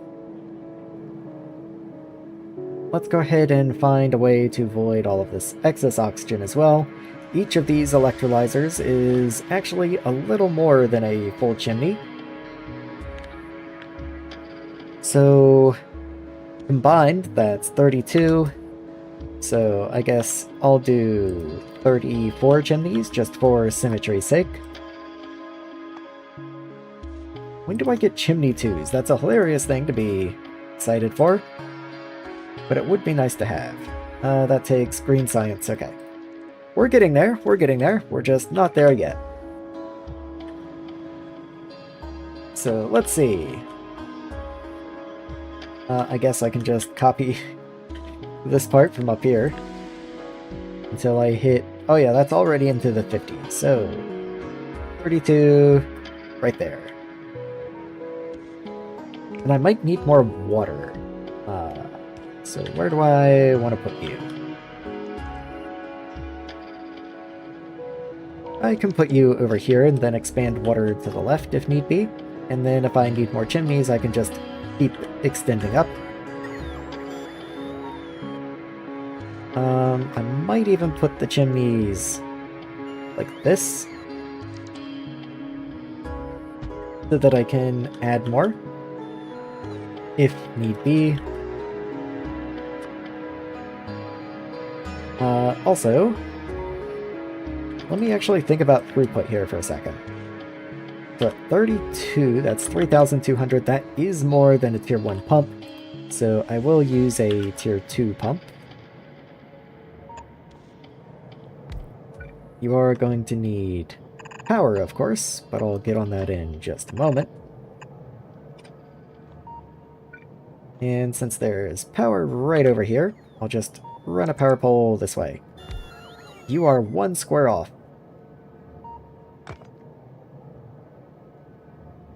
Let's go ahead and find a way to void all of this excess oxygen as well. Each of these electrolyzers is actually a little more than a full chimney. So, combined, that's 32. So, I guess I'll do 34 chimneys, just for symmetry's sake. When do I get chimney 2s? That's a hilarious thing to be excited for. But it would be nice to have. That takes green science, okay. We're getting there, we're just not there yet. So, let's see. I guess I can just copy this part from up here until I hit... Oh yeah, that's already into the 50s, so 32 right there. And I might need more water. So where do I want to put you? I can put you over here and then expand water to the left if need be. And then if I need more chimneys, I can just keep extending up. I might even put the chimneys like this, so that I can add more, if need be. Also, let me actually think about throughput here for a second. So at 32, that's 3,200. That is more than a tier 1 pump. So I will use a tier 2 pump. You are going to need power, of course, but I'll get on that in just a moment. And since there's power right over here, I'll just run a power pole this way. You are 1 square off.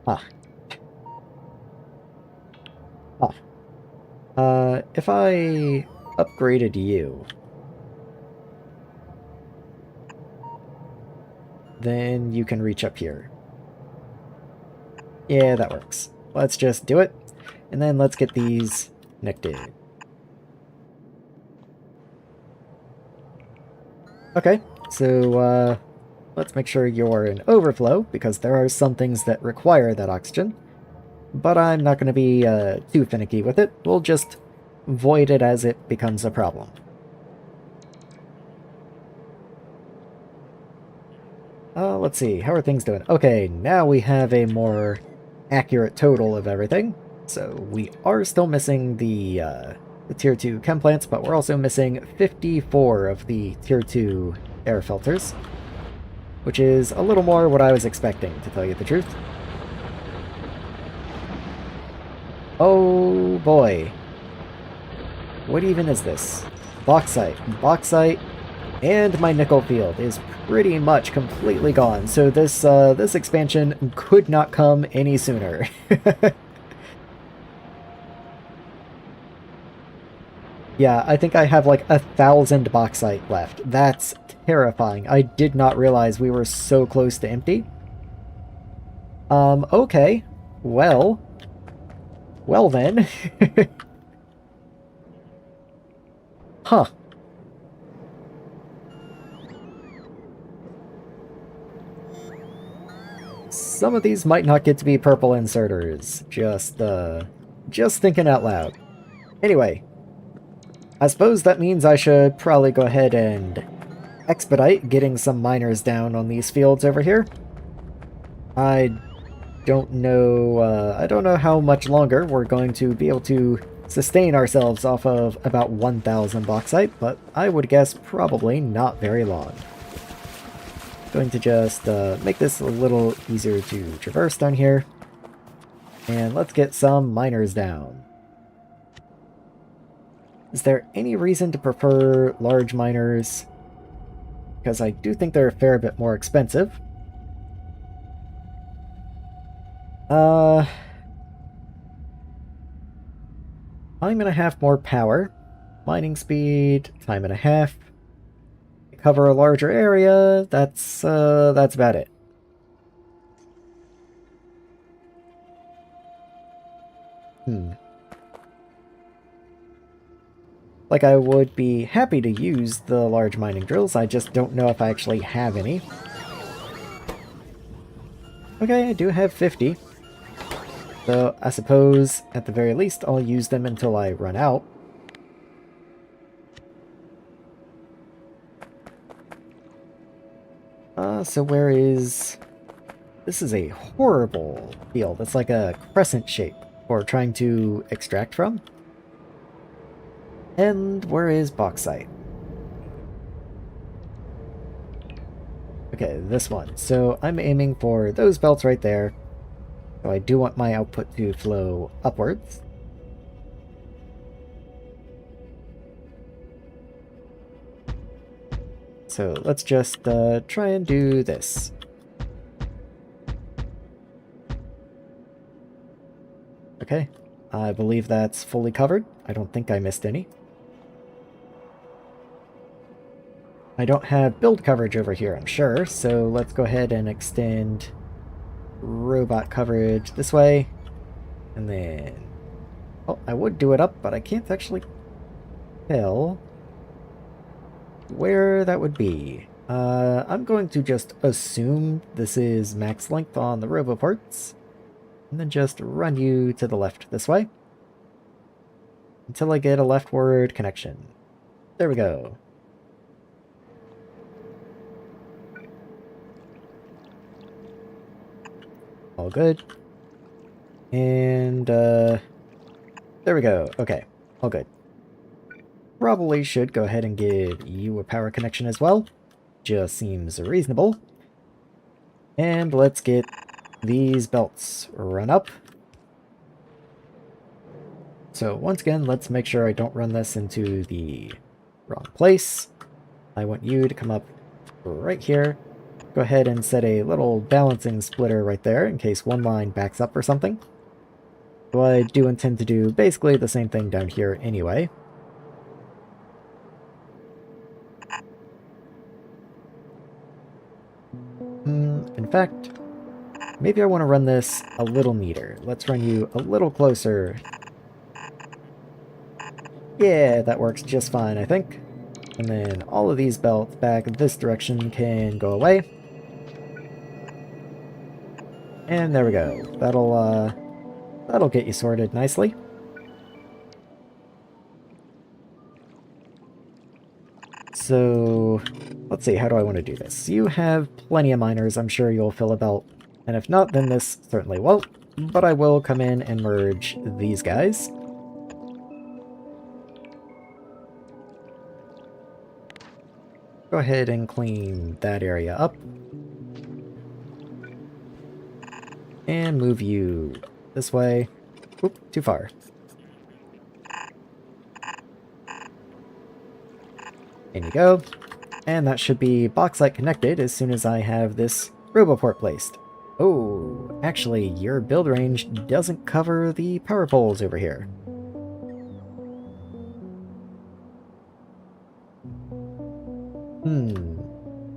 Ah. If I upgraded you, then you can reach up here. Yeah, that works. Let's just do it, and then let's get these connected. Okay, so let's make sure you're in overflow, because there are some things that require that oxygen. But I'm not going to be too finicky with it. We'll just void it as it becomes a problem. Let's see, how are things doing? Okay, now we have a more accurate total of everything. So we are still missing the tier 2 chem plants, but we're also missing 54 of the tier 2 air filters, which is a little more what I was expecting, to tell you the truth. Oh boy. What even is this? Bauxite. Bauxite and my nickel field is pretty much completely gone, so this expansion could not come any sooner. Yeah, I think I have like 1,000 bauxite left. That's terrifying. I did not realize we were so close to empty. Okay. Well then. Huh. Some of these might not get to be purple inserters. Just thinking out loud. Anyway, I suppose that means I should probably go ahead and expedite getting some miners down on these fields over here. I don't know how much longer we're going to be able to sustain ourselves off of about 1,000 bauxite, but I would guess probably not very long. Going to just make this a little easier to traverse down here. And let's get some miners down. Is there any reason to prefer large miners? Because I do think they're a fair bit more expensive. Time and a half more power. Mining speed, time and a half. Cover a larger area, that's about it. Like, I would be happy to use the large mining drills, I just don't know if I actually have any. Okay, I do have 50. So I suppose, at the very least, I'll use them until I run out. So where is... This is a horrible field. It's like a crescent shape for trying to extract from. And where is bauxite? Okay, this one. So I'm aiming for those belts right there. So I do want my output to flow upwards. So let's just try and do this. Okay, I believe that's fully covered. I don't think I missed any. I don't have build coverage over here, I'm sure, so let's go ahead and extend robot coverage this way. And then... Oh, I would do it up, but I can't actually tell where that would be. I'm going to just assume this is max length on the roboports, and then just run you to the left this way until I get a leftward connection. There we go. All good. And, there we go. Okay, all good. Probably should go ahead and give you a power connection as well. Just seems reasonable. And let's get these belts run up. So once again, let's make sure I don't run this into the wrong place. I want you to come up right here. Go ahead and set a little balancing splitter right there in case one line backs up or something. So I do intend to do basically the same thing down here anyway. In fact, maybe I want to run this a little neater. Let's run you a little closer. Yeah, that works just fine, I think. And then all of these belts back this direction can go away. And there we go. That'll get you sorted nicely. So, let's see, how do I want to do this? You have plenty of miners, I'm sure you'll fill a belt. And if not, then this certainly won't. But I will come in and merge these guys. Go ahead and clean that area up. And move you this way. Oop, too far. In you go. And that should be box-like connected as soon as I have this roboport placed. Oh, actually, your build range doesn't cover the power poles over here.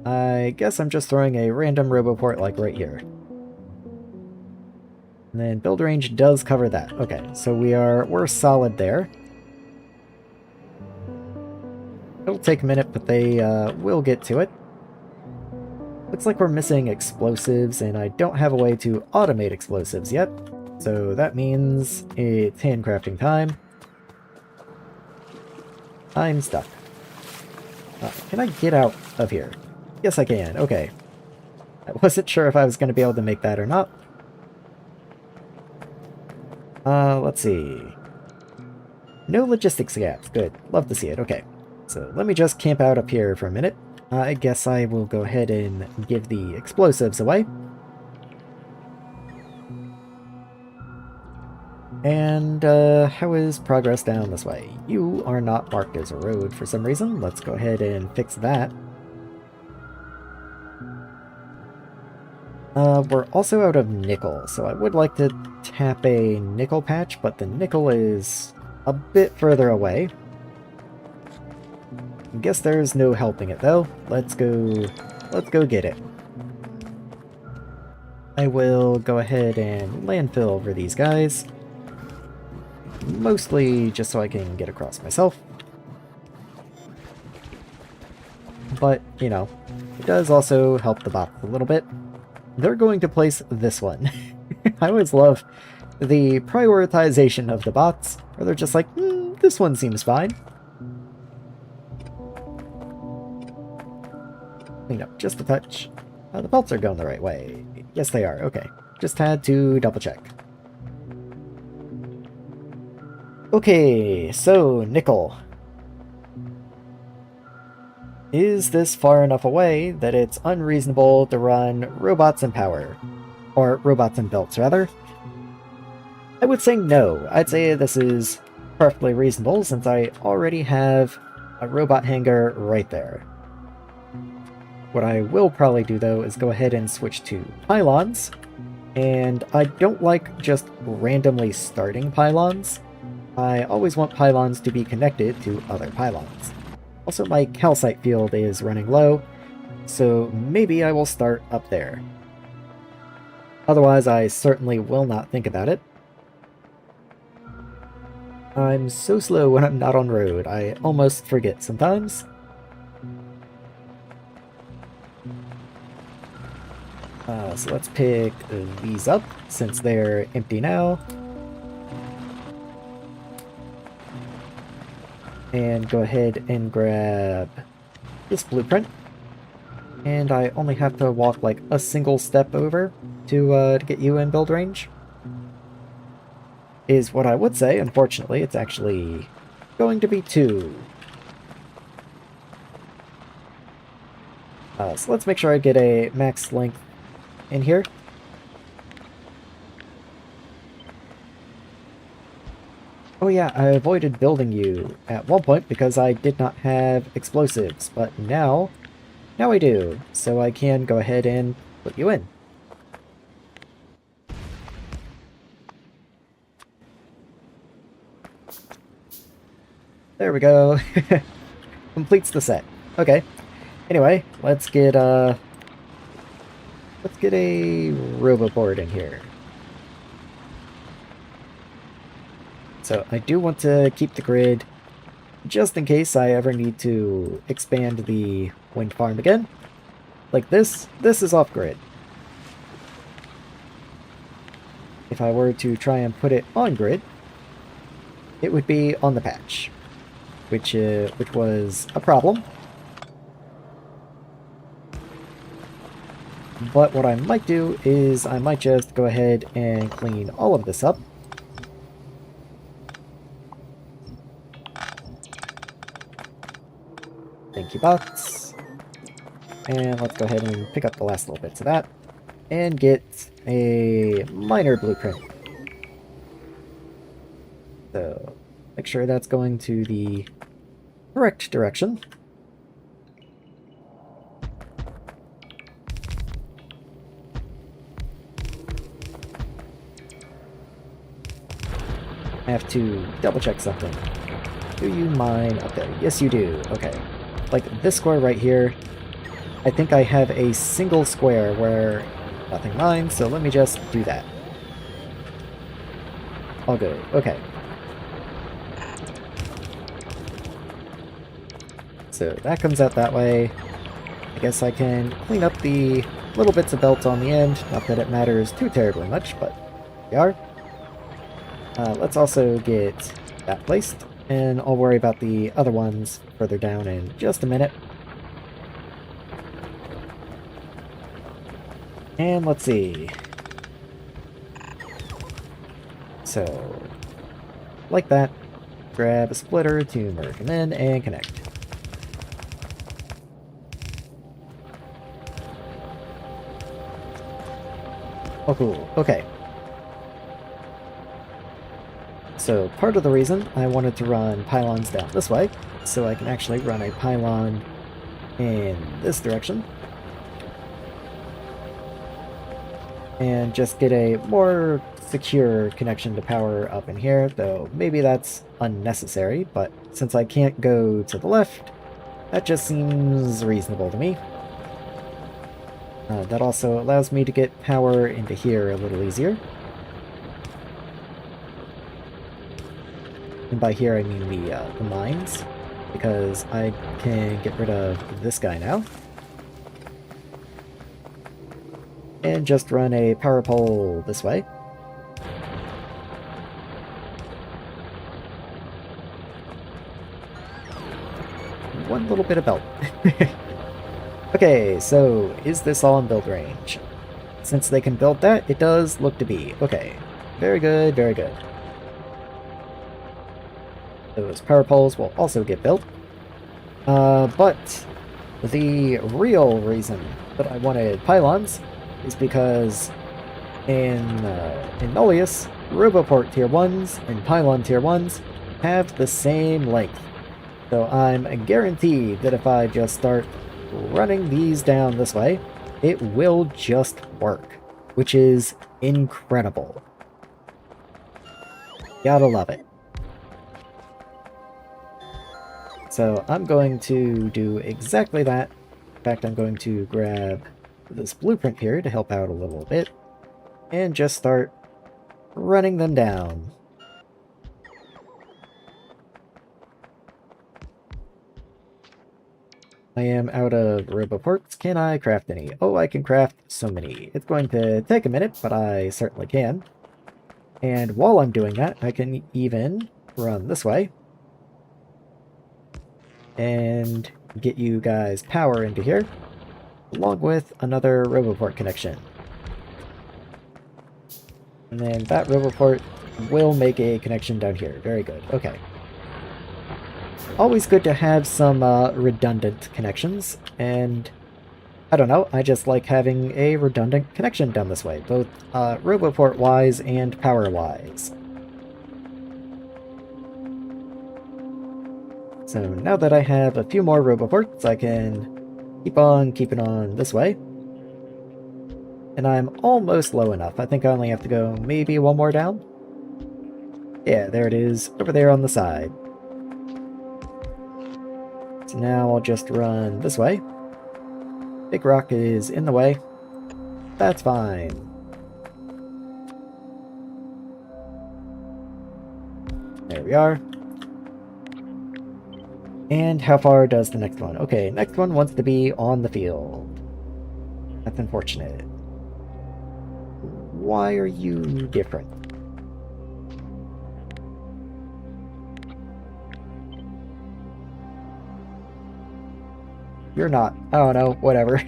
I guess I'm just throwing a random roboport like right here. And then build range does cover that. Okay, so we're solid there. It'll take a minute, but they will get to it. Looks like we're missing explosives, and I don't have a way to automate explosives yet. So that means it's handcrafting time. I'm stuck. Can I get out of here? Yes, I can. Okay. I wasn't sure if I was going to be able to make that or not. Let's see. No logistics gaps. Good. Love to see it. Okay. So let me just camp out up here for a minute. I guess I will go ahead and give the explosives away. And, how is progress down this way? You are not marked as a road for some reason. Let's go ahead and fix that. We're also out of nickel, so I would like to tap a nickel patch, but the nickel is a bit further away. I guess there's no helping it though. Let's go get it. I will go ahead and landfill over these guys. Mostly just so I can get across myself. But, you know, it does also help the bots a little bit. They're going to place this one. I always love the prioritization of the bots, where they're just like, this one seems fine. Clean up just a touch. The belts are going the right way. Yes, they are. Okay. Just had to double check. Okay, so nickel. Is this far enough away that it's unreasonable to run robots and power? Or robots and belts, rather? I would say no. I'd say this is perfectly reasonable since I already have a robot hangar right there. What I will probably do, though, is go ahead and switch to pylons. And I don't like just randomly starting pylons. I always want pylons to be connected to other pylons. Also, my calcite field is running low, so maybe I will start up there. Otherwise, I certainly will not think about it. I'm so slow when I'm not on road, I almost forget sometimes. So let's pick these up, since they're empty now. And go ahead and grab this blueprint. And I only have to walk like a single step over. to get you in build range. Is what I would say. Unfortunately, it's actually going to be 2. So let's make sure I get a max length in here. Oh yeah, I avoided building you at one point because I did not have explosives, but now I do, so I can go ahead and put you in. There we go. Completes the set. Okay. Anyway, let's get a roboboard in here. So I do want to keep the grid just in case I ever need to expand the wind farm again. Like this is off-grid. If I were to try and put it on-grid, it would be on the patch, which was a problem. But what I might do is I might just go ahead and clean all of this up. Thank you, bots. And let's go ahead and pick up the last little bits of that and get a minor blueprint. So make sure that's going to the correct direction. I have to double check something. Do you mine up there? Yes, you do. Okay. Like this square right here, I think I have a single square where nothing mines, so let me just do that. All good. Okay. So that comes out that way. I guess I can clean up the little bits of belt on the end. Not that it matters too terribly much, but we are. Let's also get that placed, and I'll worry about the other ones further down in just a minute. And let's see. So, like that, grab a splitter to merge them in and connect. Oh, cool. Okay. So part of the reason I wanted to run pylons down this way, so I can actually run a pylon in this direction. And just get a more secure connection to power up in here, though maybe that's unnecessary, but since I can't go to the left, that just seems reasonable to me. That also allows me to get power into here a little easier. And by here I mean the mines, because I can get rid of this guy now. And just run a power pole this way. One little bit of belt. Okay, so is this all in build range? Since they can build that, it does look to be. Okay, very good, very good. Those power poles will also get built. But the real reason that I wanted pylons is because in Nullius, Roboport Tier 1s and Pylon Tier 1s have the same length. So I'm guaranteed that if I just start running these down this way, it will just work, which is incredible. Gotta love it. So I'm going to do exactly that. In fact, I'm going to grab this blueprint here to help out a little bit, and just start running them down. I am out of roboports. Can I craft any? Oh, I can craft so many. It's going to take a minute, but I certainly can. And while I'm doing that, I can even run this way and get you guys power into here, along with another roboport connection. And then that Roboport will make a connection down here. Very good. Okay. Always good to have some redundant connections, and I don't know, I just like having a redundant connection down this way, both Roboport-wise and power-wise. So now that I have a few more Roboports, I can keep on keeping on this way. And I'm almost low enough. I think I only have to go maybe one more down. Yeah, there it is, over there on the side. So now I'll just run this way. Big rock is in the way. That's fine. There we are. And how far does the next one? Okay, next one wants to be on the field. That's unfortunate. Why are you different? You're not. I don't know, whatever.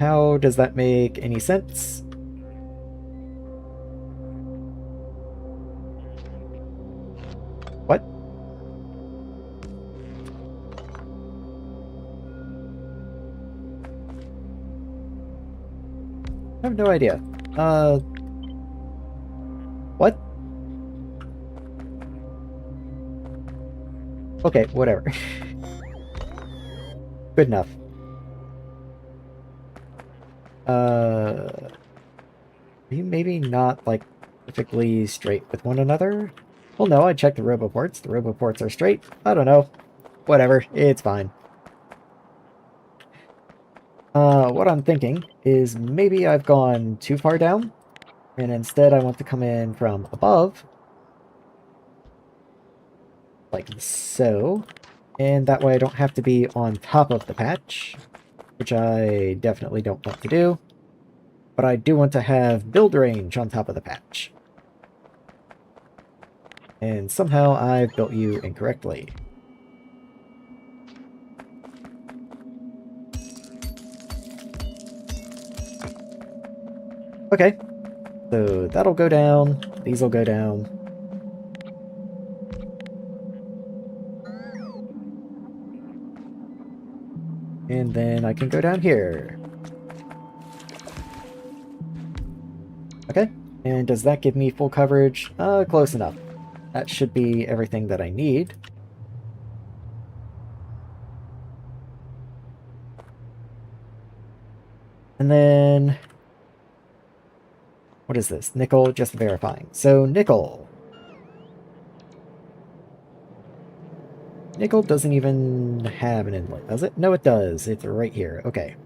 How does that make any sense? What? I have no idea. What? Okay, whatever. Good enough. Are you maybe not, like, perfectly straight with one another? Well, no, I checked the Roboports. The Roboports are straight. I don't know. Whatever, it's fine. What I'm thinking is maybe I've gone too far down, and instead I want to come in from above. Like so. And that way I don't have to be on top of the patch, which I definitely don't want to do. But I do want to have build range on top of the patch. And somehow I've built you incorrectly. Okay, so that'll go down, these will go down. And then I can go down here. Okay, and does that give me full coverage? Close enough. That should be everything that I need. And then... what is this? Nickel, just verifying. So, nickel. Nickel doesn't even have an inlet, does it? No, it does. It's right here. Okay.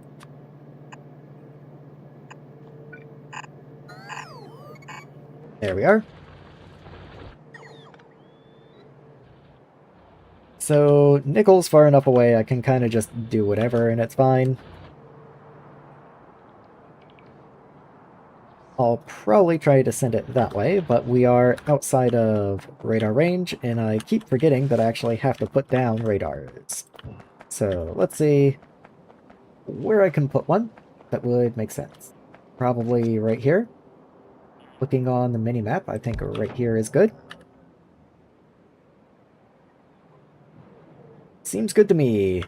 There we are. So, nickel's far enough away, I can kind of just do whatever, and it's fine. I'll probably try to send it that way, but we are outside of radar range, and I keep forgetting that I actually have to put down radars. So, let's see where I can put one that would make sense. Probably right here. Looking on the mini-map, I think right here is good. Seems good to me.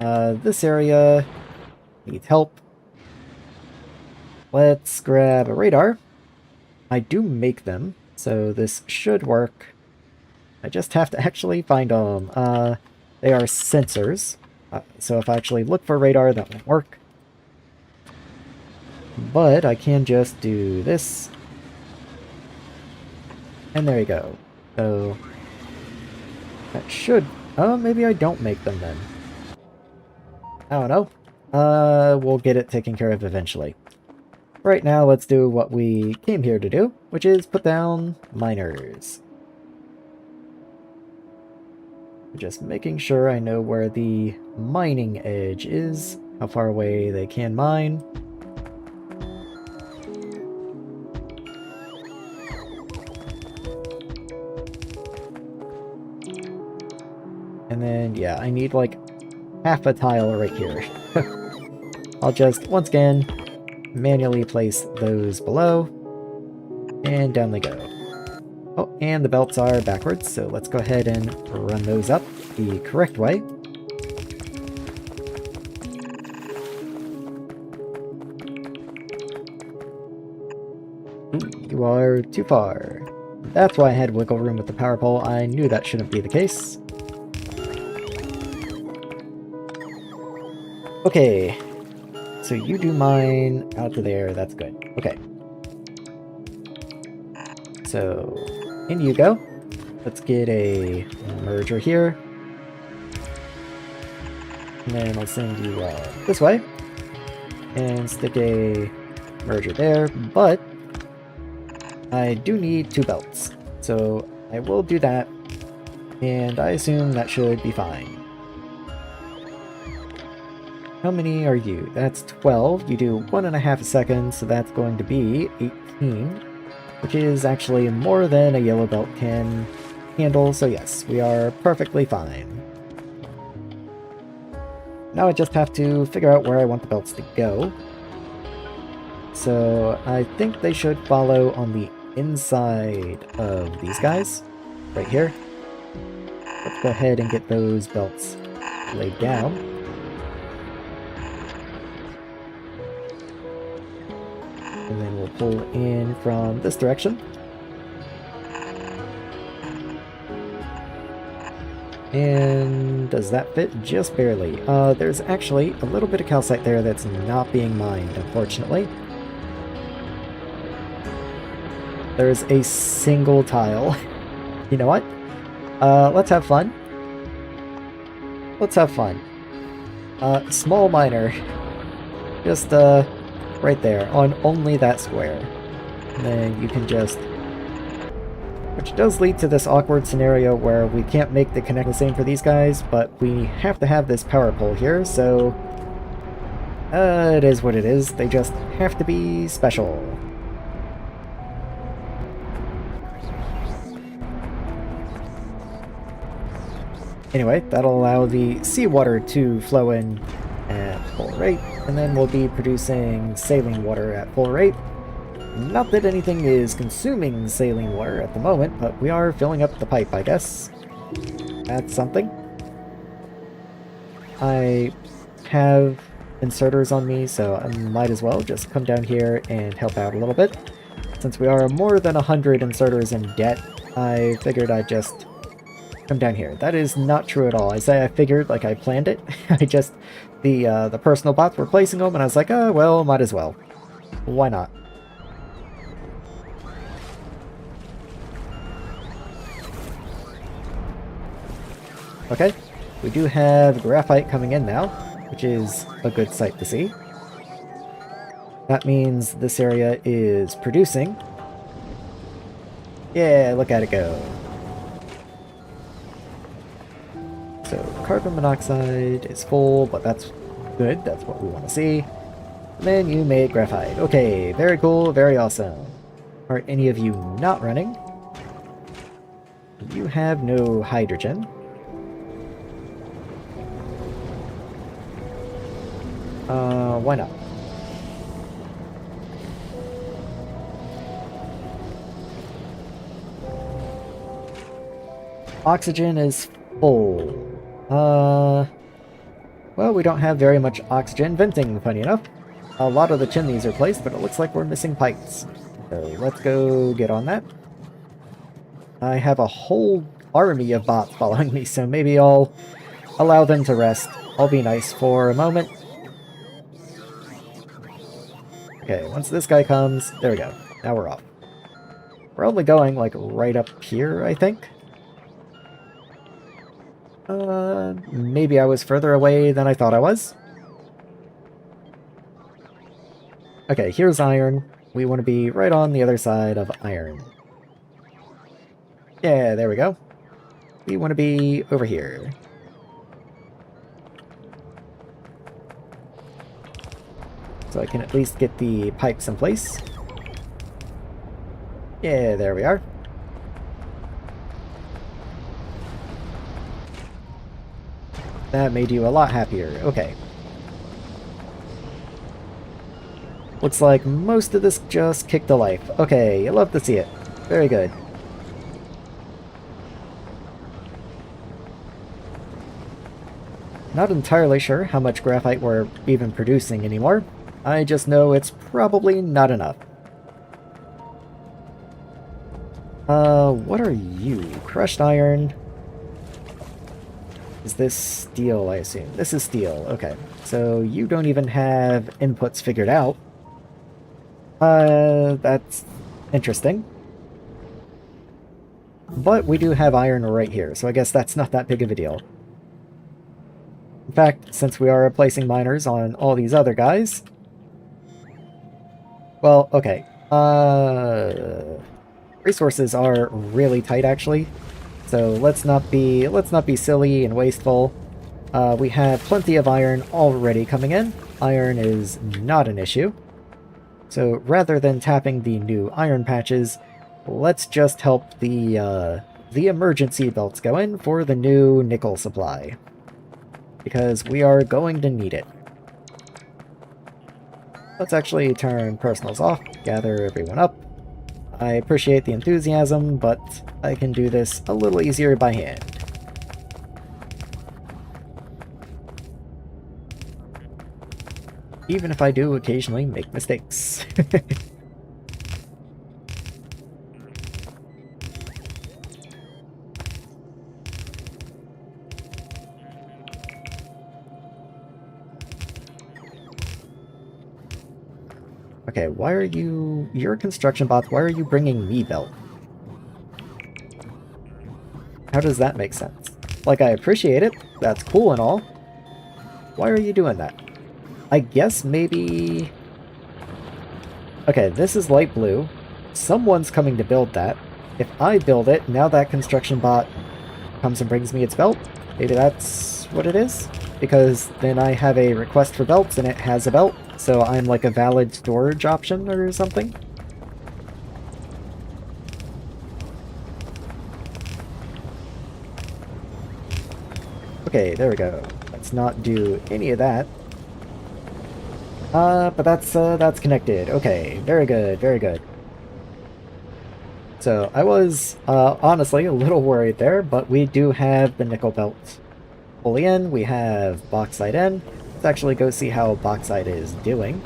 This area needs help. Let's grab a radar. I do make them, so this should work. I just have to actually find them. They are sensors, so if I actually look for radar, that won't work. But I can just do this. And there you go. So that should... oh, maybe I don't make them then. I don't know. We'll get it taken care of eventually. Right now, let's do what we came here to do, which is put down miners. Just making sure I know where the mining edge is, how far away they can mine. And then, yeah, I need like half a tile right here. I'll just, once again, manually place those below, and down they go. Oh, and the belts are backwards, so let's go ahead and run those up the correct way. Ooh, you are too far. That's why I had wiggle room with the power pole. I knew that shouldn't be the case. Okay, so you do mine out to there, that's good. Okay. So, in you go. Let's get a merger here. And then I'll send you this way. And stick a merger there, but I do need 2 belts. So I will do that, and I assume that should be fine. How many are you? That's 12. You do 1.5 seconds, so that's going to be 18, which is actually more than a yellow belt can handle, so yes, we are perfectly fine. Now I just have to figure out where I want the belts to go. So I think they should follow on the inside of these guys, right here. Let's go ahead and get those belts laid down. And then we'll pull in from this direction. And does that fit? Just barely. There's actually a little bit of calcite there that's not being mined, unfortunately. There's a single tile. You know what? Let's have fun. Let's have fun. Small miner. Just, right there, on only that square. And then you can just... Which does lead to this awkward scenario where we can't make the connect the same for these guys, but we have to have this power pole here, so... it is what it is. They just have to be special. Anyway, that'll allow the seawater to flow in at full rate, and then we'll be producing saline water at full rate. Not that anything is consuming saline water at the moment, but we are filling up the pipe, I guess. That's something. I have inserters on me, so I might as well just come down here and help out a little bit. Since we are more than 100 inserters in debt, I figured I'd just come down here. That is not true at all. I say I figured like I planned it. I just... The personal bots were placing them, and I was like, oh, well, might as well. Why not? Okay, we do have graphite coming in now, which is a good sight to see. That means this area is producing. Yeah, look at it go. So carbon monoxide is full, but that's good. That's what we want to see. Then you made graphite. Okay, very cool, very awesome. Are any of you not running? You have no hydrogen. Why not? Oxygen is full. Well, we don't have very much oxygen venting, funny enough. A lot of the chimneys are placed, but it looks like we're missing pipes. So let's go get on that. I have a whole army of bots following me, so maybe I'll allow them to rest. I'll be nice for a moment. Okay, once this guy comes, there we go. Now we're off. We're only going, like, right up here, I think. Maybe I was further away than I thought I was. Okay, here's iron. We want to be right on the other side of iron. Yeah, there we go. We want to be over here. So I can at least get the pipes in place. Yeah, there we are. That made you a lot happier. Okay. Looks like most of this just kicked to life. Okay, you love to see it. Very good. Not entirely sure how much graphite we're even producing anymore. I just know it's probably not enough. What are you? Crushed iron. Is this steel, I assume? This is steel, okay. So you don't even have inputs figured out. That's interesting. But we do have iron right here, so I guess that's not that big of a deal. In fact, since we are replacing miners on all these other guys... Well, okay. Resources are really tight, actually. So let's not be silly and wasteful. We have plenty of iron already coming in. Iron is not an issue. So rather than tapping the new iron patches, let's just help the emergency belts go in for the new nickel supply. Because we are going to need it. Let's actually turn personals off, gather everyone up. I appreciate the enthusiasm, but I can do this a little easier by hand. Even if I do occasionally make mistakes. Okay, why are you... You're a construction bot, why are you bringing me belt? How does that make sense? Like, I appreciate it, that's cool and all. Why are you doing that? I guess maybe... Okay, this is light blue. Someone's coming to build that. If I build it, now that construction bot comes and brings me its belt. Maybe that's what it is? Because then I have a request for belts and it has a belt. So I'm like a valid storage option or something? Okay, there we go. Let's not do any of that. But that's connected. Okay, very good, very good. So I was, honestly, a little worried there, but we do have the nickel belt fully in. We have bauxite in. Let's actually go see how bauxite is doing.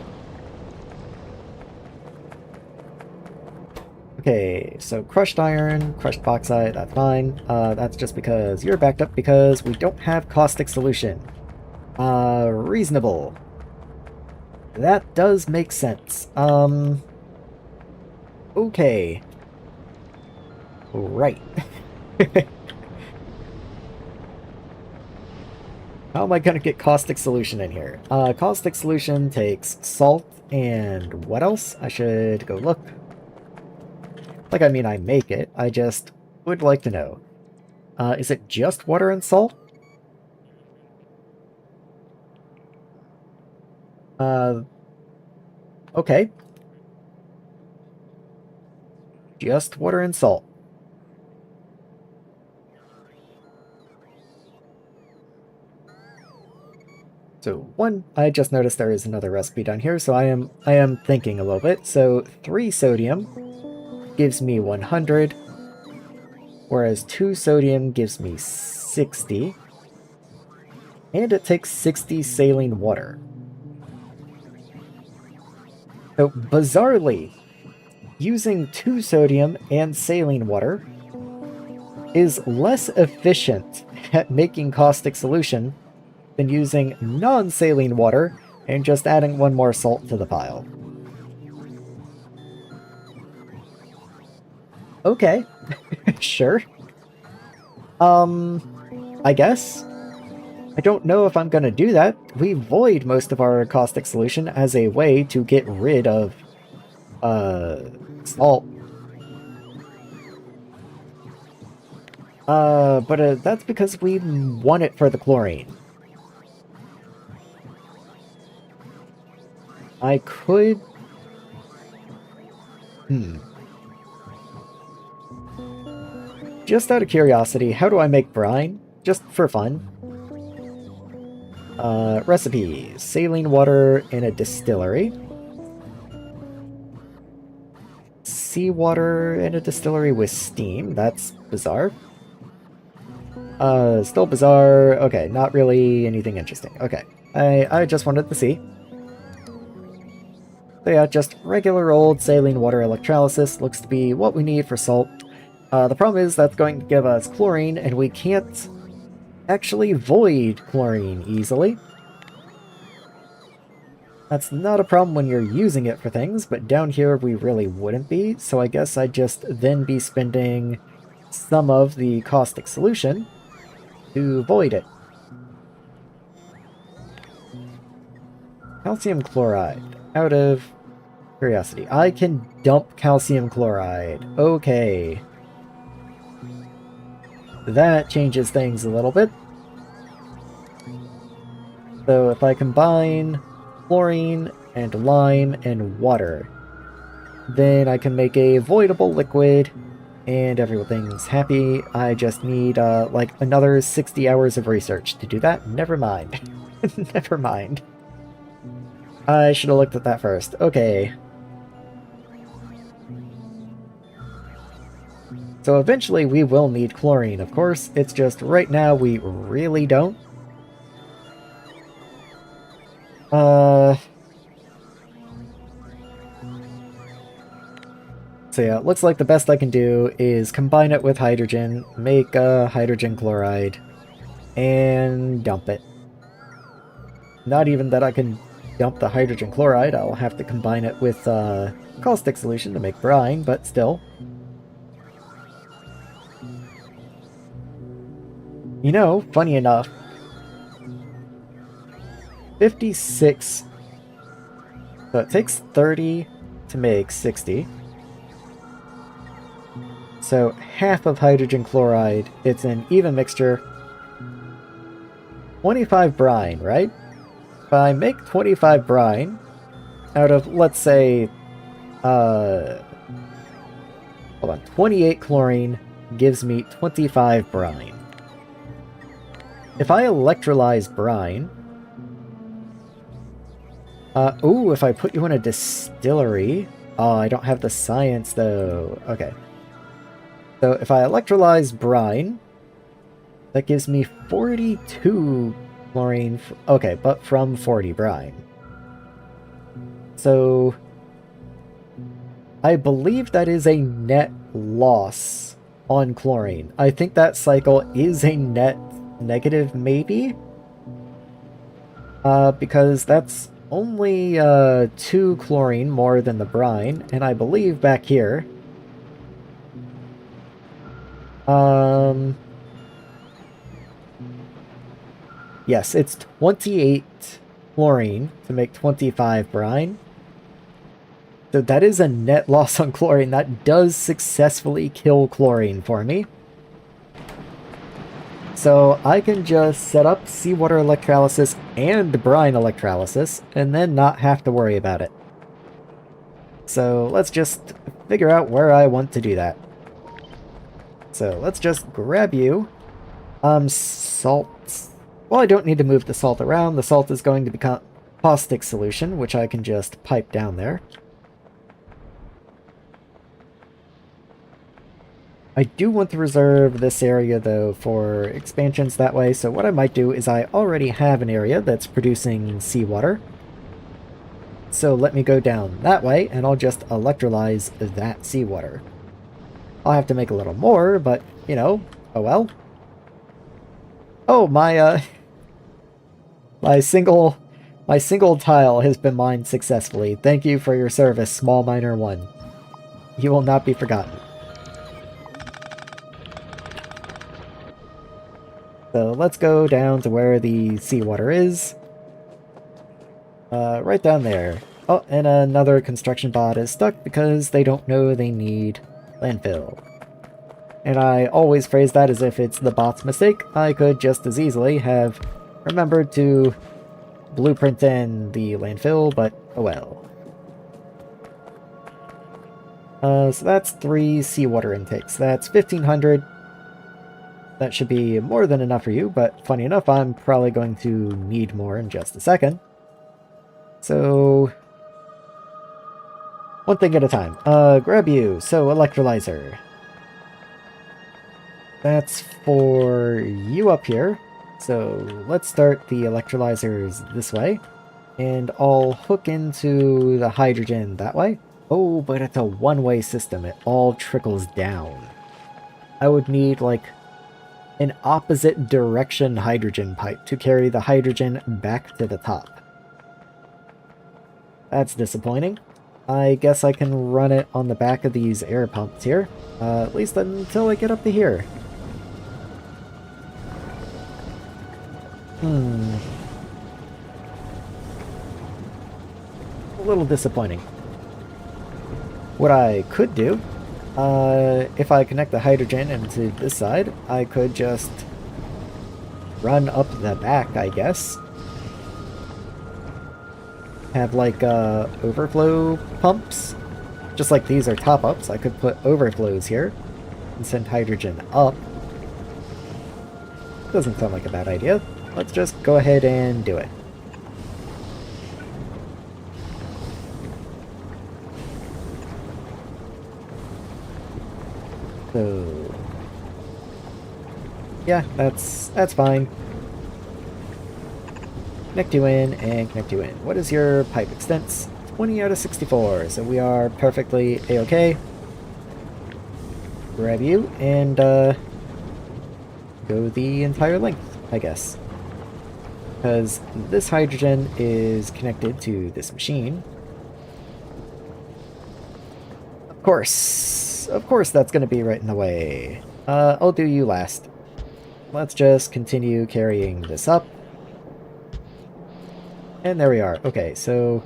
Okay, so crushed iron, crushed bauxite, that's fine. That's just because you're backed up because we don't have caustic solution. Reasonable. That does make sense. Okay. Right. How am I gonna get caustic solution in here? Caustic solution takes salt and what else? I should go look. Like, I mean, I make it. I just would like to know. Is it just water and salt? Okay. Just water and salt. So one, I just noticed there is another recipe down here, so I am thinking a little bit. So 3 sodium gives me 100, whereas 2 sodium gives me 60, and it takes 60 saline water. So bizarrely, using 2 sodium and saline water is less efficient at making caustic solution than using non-saline water and just adding 1 more salt to the pile. Okay, sure. I guess. I don't know if I'm gonna do that. We void most of our caustic solution as a way to get rid of, salt. But that's because we want it for the chlorine. I could... Just out of curiosity, how do I make brine? Just for fun. Recipes. Saline water in a distillery. seawater in a distillery with steam. That's bizarre. Still bizarre. Okay, not really anything interesting. Okay, I just wanted to see. So yeah, just regular old saline water electrolysis looks to be what we need for salt. The problem is that's going to give us chlorine, and we can't actually void chlorine easily. That's not a problem when you're using it for things, but down here we really wouldn't be, so I guess I'd just then be spending some of the caustic solution to void it. Calcium chloride. Out of curiosity. I can dump calcium chloride. Okay. That changes things a little bit. So if I combine chlorine and lime and water, then I can make a voidable liquid and everything's happy. I just need like another 60 hours of research to do that. Never mind. Never mind. I should have looked at that first. Okay. So eventually we will need chlorine, of course. It's just right now we really don't. So yeah, it looks like the best I can do is combine it with hydrogen, make hydrogen chloride, and dump it. Not even that I can dump the hydrogen chloride, I'll have to combine it with caustic solution to make brine, but still. You know, funny enough, 56, so it takes 30 to make 60. So half of hydrogen chloride, it's an even mixture. 25 brine, right? If I make 25 brine out of, let's say, hold on, 28 chlorine gives me 25 brine. If I electrolyze brine, ooh, if I put you in a distillery, oh, I don't have the science though. Okay. So if I electrolyze brine, that gives me 42 chlorine. Okay, but from 40 brine. So I believe that is a net loss on chlorine. I think that cycle is a net negative, maybe? Because that's only 2 chlorine more than the brine, and I believe back here yes, it's 28 chlorine to make 25 brine. So that is a net loss on chlorine. That does successfully kill chlorine for me. So I can just set up seawater electrolysis and brine electrolysis, and then not have to worry about it. So let's just figure out where I want to do that. So let's just grab you. Salt. Well, I don't need to move the salt around. The salt is going to become caustic solution, which I can just pipe down there. I do want to reserve this area, though, for expansions that way, so what I might do is I already have an area that's producing seawater. So let me go down that way, and I'll just electrolyze that seawater. I'll have to make a little more, but, you know, oh well. Oh, my single tile has been mined successfully. Thank you for your service, Small Miner 1. You will not be forgotten. So let's go down to where the seawater is. Right down there. Oh, and another construction bot is stuck because they don't know they need landfill. And I always phrase that as if it's the bot's mistake. I could just as easily have remembered to blueprint in the landfill, but oh well. So that's 3 seawater intakes. That's 1,500. That should be more than enough for you, but funny enough, I'm probably going to need more in just a second. So One thing at a time. Grab you. So, electrolyzer. That's for you up here. So, let's start the electrolyzers this way. And I'll hook into the hydrogen that way. Oh, but it's a one-way system. It all trickles down. I would need, like, an opposite direction hydrogen pipe to carry the hydrogen back to the top. That's disappointing. I guess I can run it on the back of these air pumps here. At least until I get up to here. A little disappointing. What I could do, if I connect the hydrogen into this side, I could just run up the back, I guess. Have like overflow pumps. Just like these are top-ups, I could put overflows here and send hydrogen up. Doesn't sound like a bad idea. Let's just go ahead and do it. So yeah, that's fine. Connect you in and connect you in. What is your pipe extents? 20 out of 64, so we are perfectly a-okay. Grab you and go the entire length, I guess. Because this hydrogen is connected to this machine. Of course that's going to be right in the way. I'll do you last. Let's just continue carrying this up. And there we are. Okay, so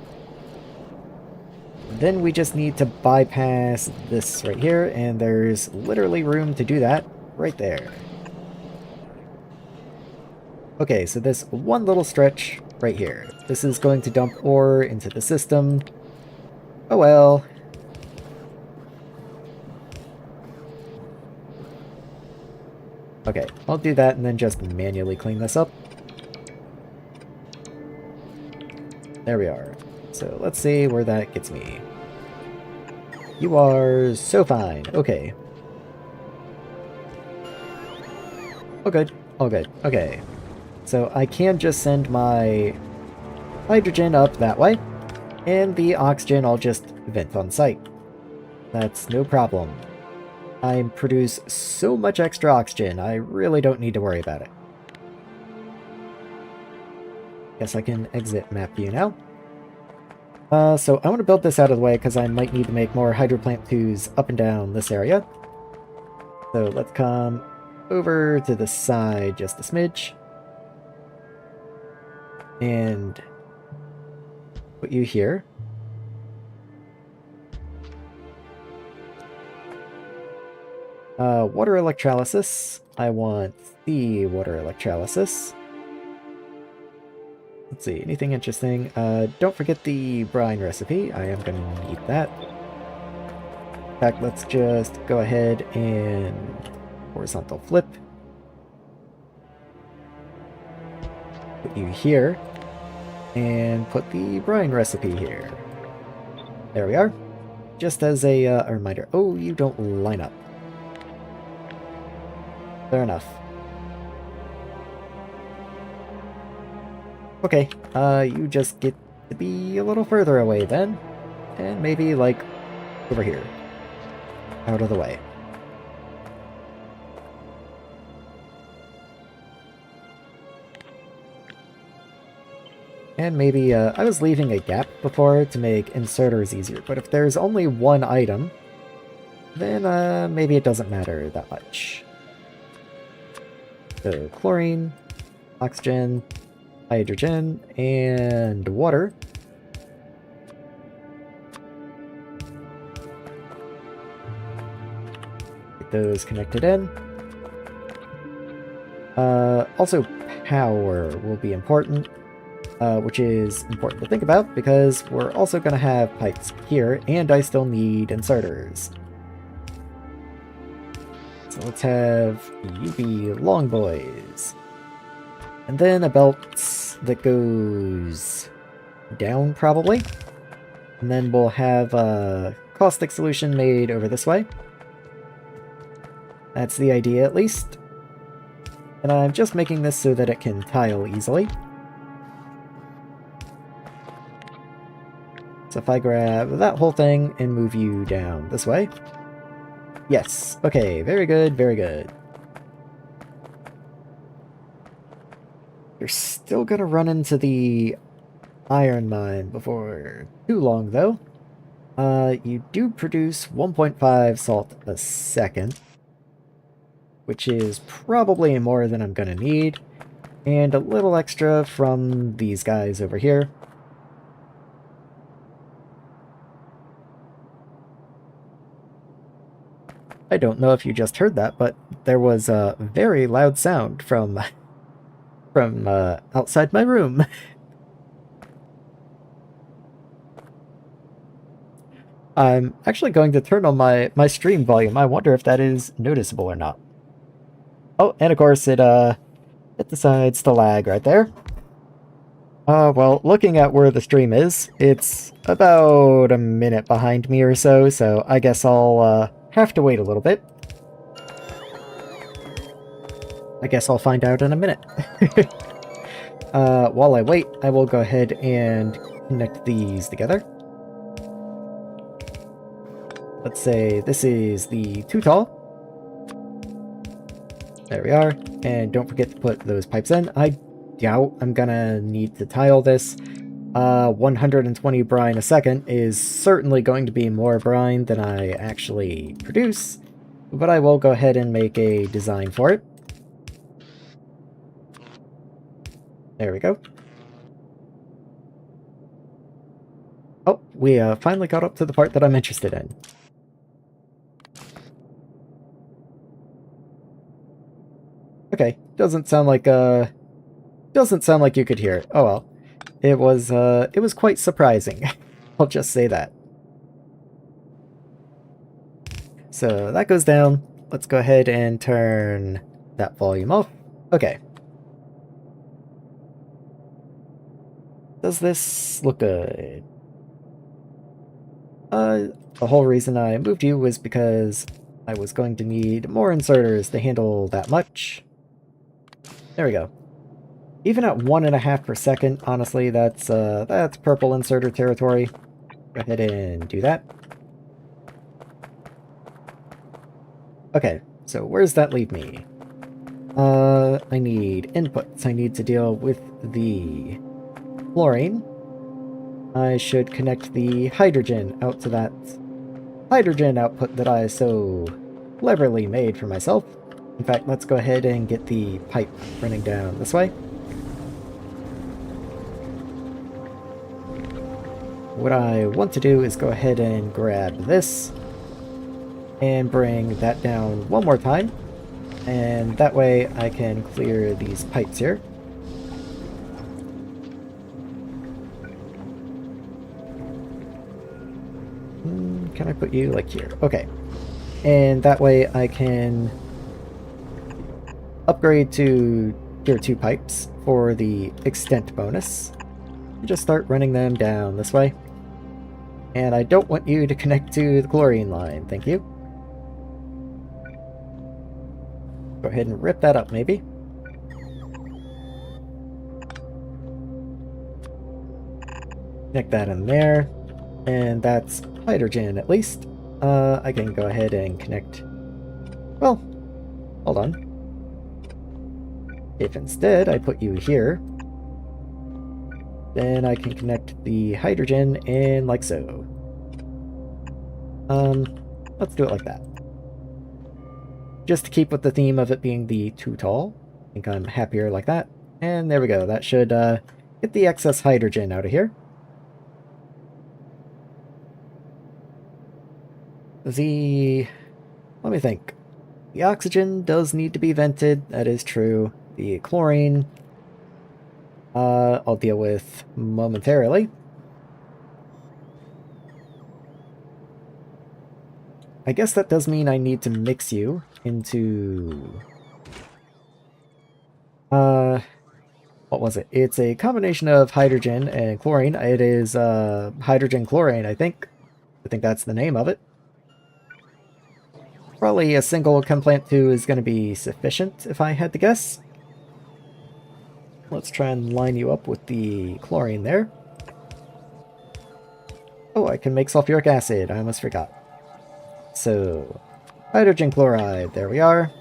then we just need to bypass this right here, and there's literally room to do that right there. Okay, so this one little stretch right here. This is going to dump ore into the system. Oh well. Okay, I'll do that and then just manually clean this up. There we are. So let's see where that gets me. You are so fine. Okay. Oh good. Oh good. Okay. So I can just send my hydrogen up that way, and the oxygen I'll just vent on site. That's no problem. I produce so much extra oxygen, I really don't need to worry about it. Guess I can exit map view now. So I want to build this out of the way because I might need to make more hydroplant 2s up and down this area. So let's come over to the side just a smidge. And put you here. Water electrolysis. I want the water electrolysis. Let's see, anything interesting? Don't forget the brine recipe. I am going to need that. In fact, let's just go ahead and horizontal flip. Put you here. And put the brine recipe here. There we are. Just as a reminder. Oh, you don't line up. Fair enough. Okay, you just get to be a little further away then. And maybe, like, over here. Out of the way. And maybe, I was leaving a gap before to make inserters easier, but if there's only one item, then, maybe it doesn't matter that much. So, chlorine, oxygen, hydrogen, and water. Get those connected in. Also, power will be important, which is important to think about because we're also going to have pipes here, and I still need inserters. So let's have you be long boys. And then a belt that goes down, probably. And then we'll have a caustic solution made over this way. That's the idea, at least. And I'm just making this so that it can tile easily. So if I grab that whole thing and move you down this way. Yes. Okay, very good, very good. You're still gonna run into the iron mine before too long, though. You do produce 1.5 salt a second, which is probably more than I'm gonna need, and a little extra from these guys over here. I don't know if you just heard that, but there was a very loud sound from outside my room. I'm actually going to turn on my stream volume. I wonder if that is noticeable or not. Oh, and of course it decides to lag right there. Well, looking at where the stream is, it's about a minute behind me or so, so I guess I'll have to wait a little bit. I guess I'll find out in a minute. While I wait, I will go ahead and connect these together. Let's say this is the too tall. There we are. And don't forget to put those pipes in. I doubt I'm gonna need to tile this. 120 brine a second is certainly going to be more brine than I actually produce, but I will go ahead and make a design for it. There we go. Oh, we finally got up to the part that I'm interested in. Okay, doesn't sound like you could hear it. Oh well. It was quite surprising. I'll just say that. So that goes down. Let's go ahead and turn that volume off. Okay. Does this look good? The whole reason I moved you was because I was going to need more inserters to handle that much. There we go. Even at 1.5 per second, honestly, that's purple inserter territory. Go ahead and do that. Okay, so where does that leave me? I need inputs. I need to deal with the chlorine. I should connect the hydrogen out to that hydrogen output that I so cleverly made for myself. In fact, let's go ahead and get the pipe running down this way. What I want to do is go ahead and grab this and bring that down one more time, and that way I can clear these pipes here. Can I put you like here? Okay. And that way I can upgrade to tier 2 pipes for the extent bonus. Just start running them down this way. And I don't want you to connect to the chlorine line, thank you. Go ahead and rip that up, maybe. Connect that in there. And that's hydrogen, at least. I can go ahead and connect... Well, hold on. If instead I put you here, then I can connect the hydrogen in like so. Let's do it like that. Just to keep with the theme of it being the too tall. I think I'm happier like that. And there we go. That should get the excess hydrogen out of here. Let me think. The oxygen does need to be vented. That is true. The chlorine, I'll deal with momentarily. I guess that does mean I need to mix you into... what was it? It's a combination of hydrogen and chlorine. It is hydrogen chlorine, I think. I think that's the name of it. Probably a single chem plant 2 is going to be sufficient, if I had to guess. Let's try and line you up with the chlorine there. Oh, I can make sulfuric acid. I almost forgot. So, hydrogen chloride. There we are.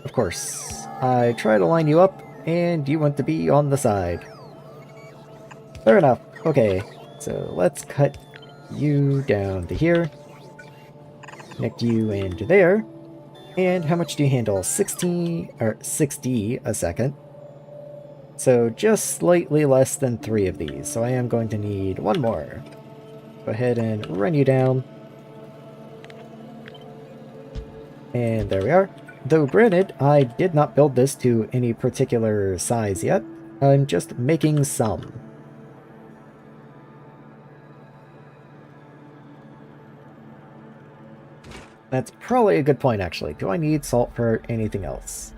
Of course, I try to line you up, and you want to be on the side. Fair enough. Okay, so let's cut you down to here. Connect you into there. And how much do you handle? 60 a second. So just slightly less than 3 of these. So I am going to need 1 more. Go ahead and run you down. And there we are. Though granted, I did not build this to any particular size yet. I'm just making some. That's probably a good point, actually. Do I need salt for anything else?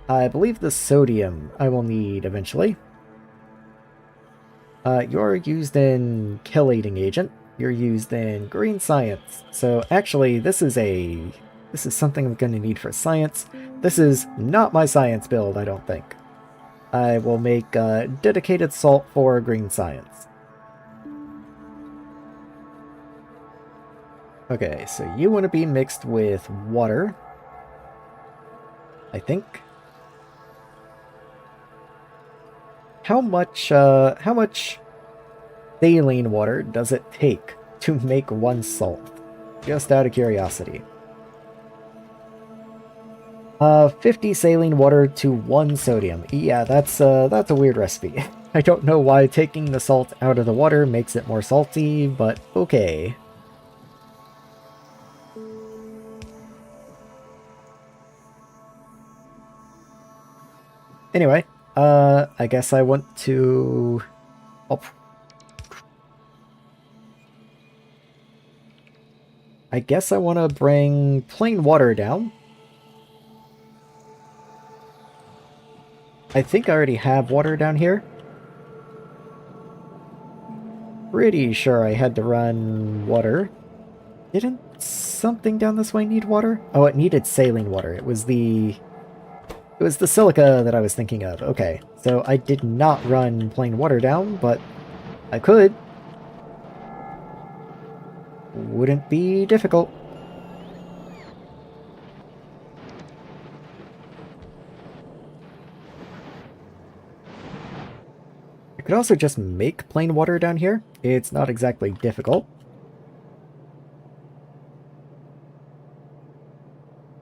I believe the sodium I will need eventually. You're used in chelating agent. You're used in green science. So actually, this is something I'm going to need for science. This is not my science build, I don't think. I will make dedicated salt for green science. Okay, so you want to be mixed with water, I think. How much saline water does it take to make 1 salt? Just out of curiosity. 50 saline water to 1 sodium. Yeah, that's a weird recipe. I don't know why taking the salt out of the water makes it more salty, but okay. Anyway, I guess I want to... Oh. I guess I want to bring plain water down. I think I already have water down here. Pretty sure I had to run water. Didn't something down this way need water? Oh, it needed saline water. It was the silica that I was thinking of. Okay, so I did not run plain water down, but I could. Wouldn't be difficult. I could also just make plain water down here. It's not exactly difficult.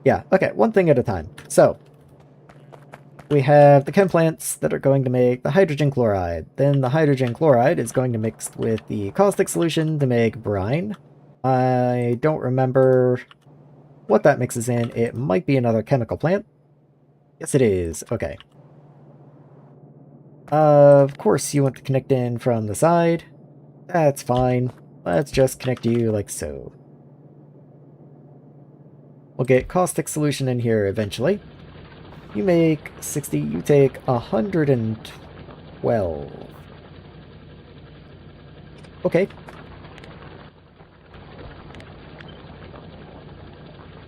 Yeah, okay, one thing at a time. So, we have the chem plants that are going to make the hydrogen chloride. Then the hydrogen chloride is going to mix with the caustic solution to make brine. I don't remember what that mixes in. It might be another chemical plant. Yes, it is. Okay. Of course, you want to connect in from the side. That's fine. Let's just connect you like so. We'll get caustic solution in here eventually. You make 60, you take 112. Okay.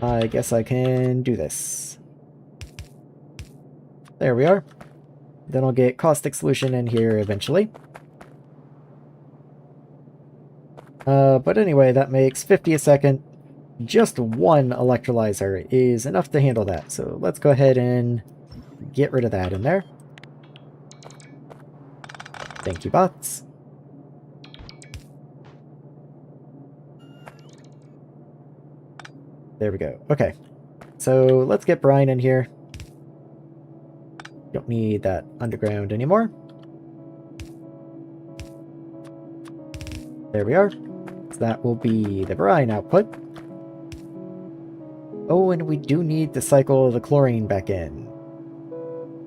I guess I can do this. There we are. Then I'll get caustic solution in here eventually. But anyway, that makes 50 a second. Just 1 electrolyzer is enough to handle that. So let's go ahead and get rid of that in there. Thank you, bots. There we go. Okay. So let's get brine in here. Don't need that underground anymore. There we are. So that will be the brine output. Oh, and we do need to cycle the chlorine back in.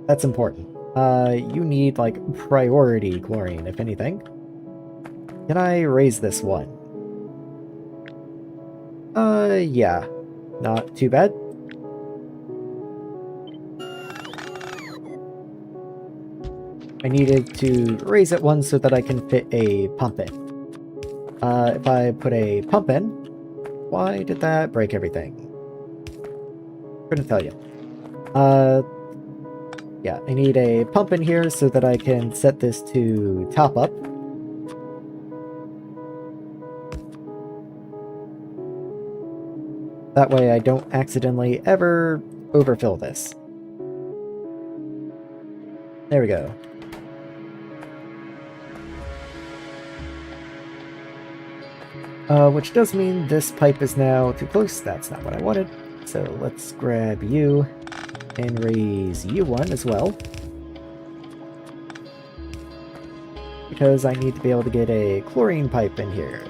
That's important. You need, like, priority chlorine, if anything. Can I raise this one? Yeah. Not too bad. I needed to raise it one so that I can fit a pump in. If I put a pump in, why did that break everything? Couldn't tell you. Yeah, I need a pump in here so that I can set this to top up. That way I don't accidentally ever overfill this. There we go. Which does mean this pipe is now too close. That's not what I wanted. So let's grab you and raise you one as well. Because I need to be able to get a chlorine pipe in here.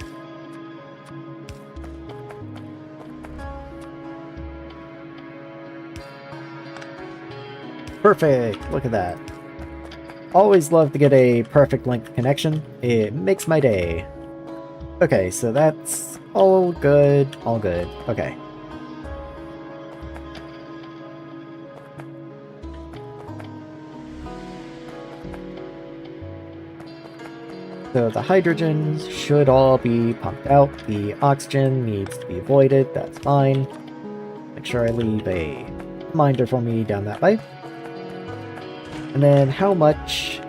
Perfect! Look at that. Always love to get a perfect length connection. It makes my day. Okay, so that's all good. All good. Okay. So the hydrogen should all be pumped out. The oxygen needs to be voided. That's fine. Make sure I leave a reminder for me down that way. And then how much?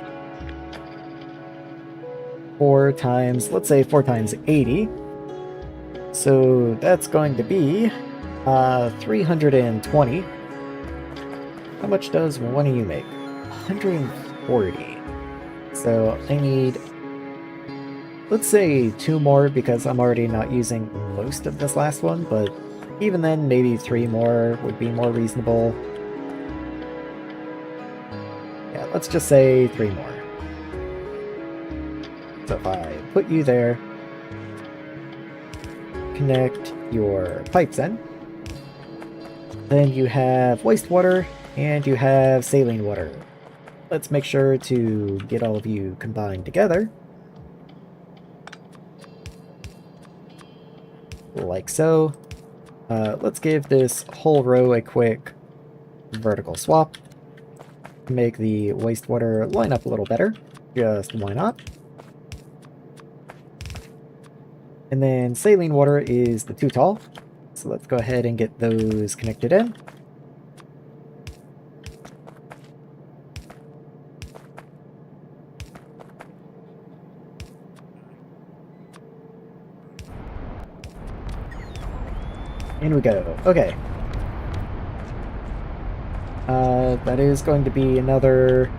4 times, let's say 4 times 80. So that's going to be 320. How much does one of you make? 140. So I need, let's say 2 more because I'm already not using most of this last one, but even then maybe 3 more would be more reasonable. Yeah, let's just say 3 more. So if I put you there, connect your pipes in, then you have wastewater and you have saline water. Let's make sure to get all of you combined together. Like so. Let's give this whole row a quick vertical swap. Make the wastewater line up a little better. Just why not? And then saline water is the too tall. So let's go ahead and get those connected in. In we go. Okay. That is going to be another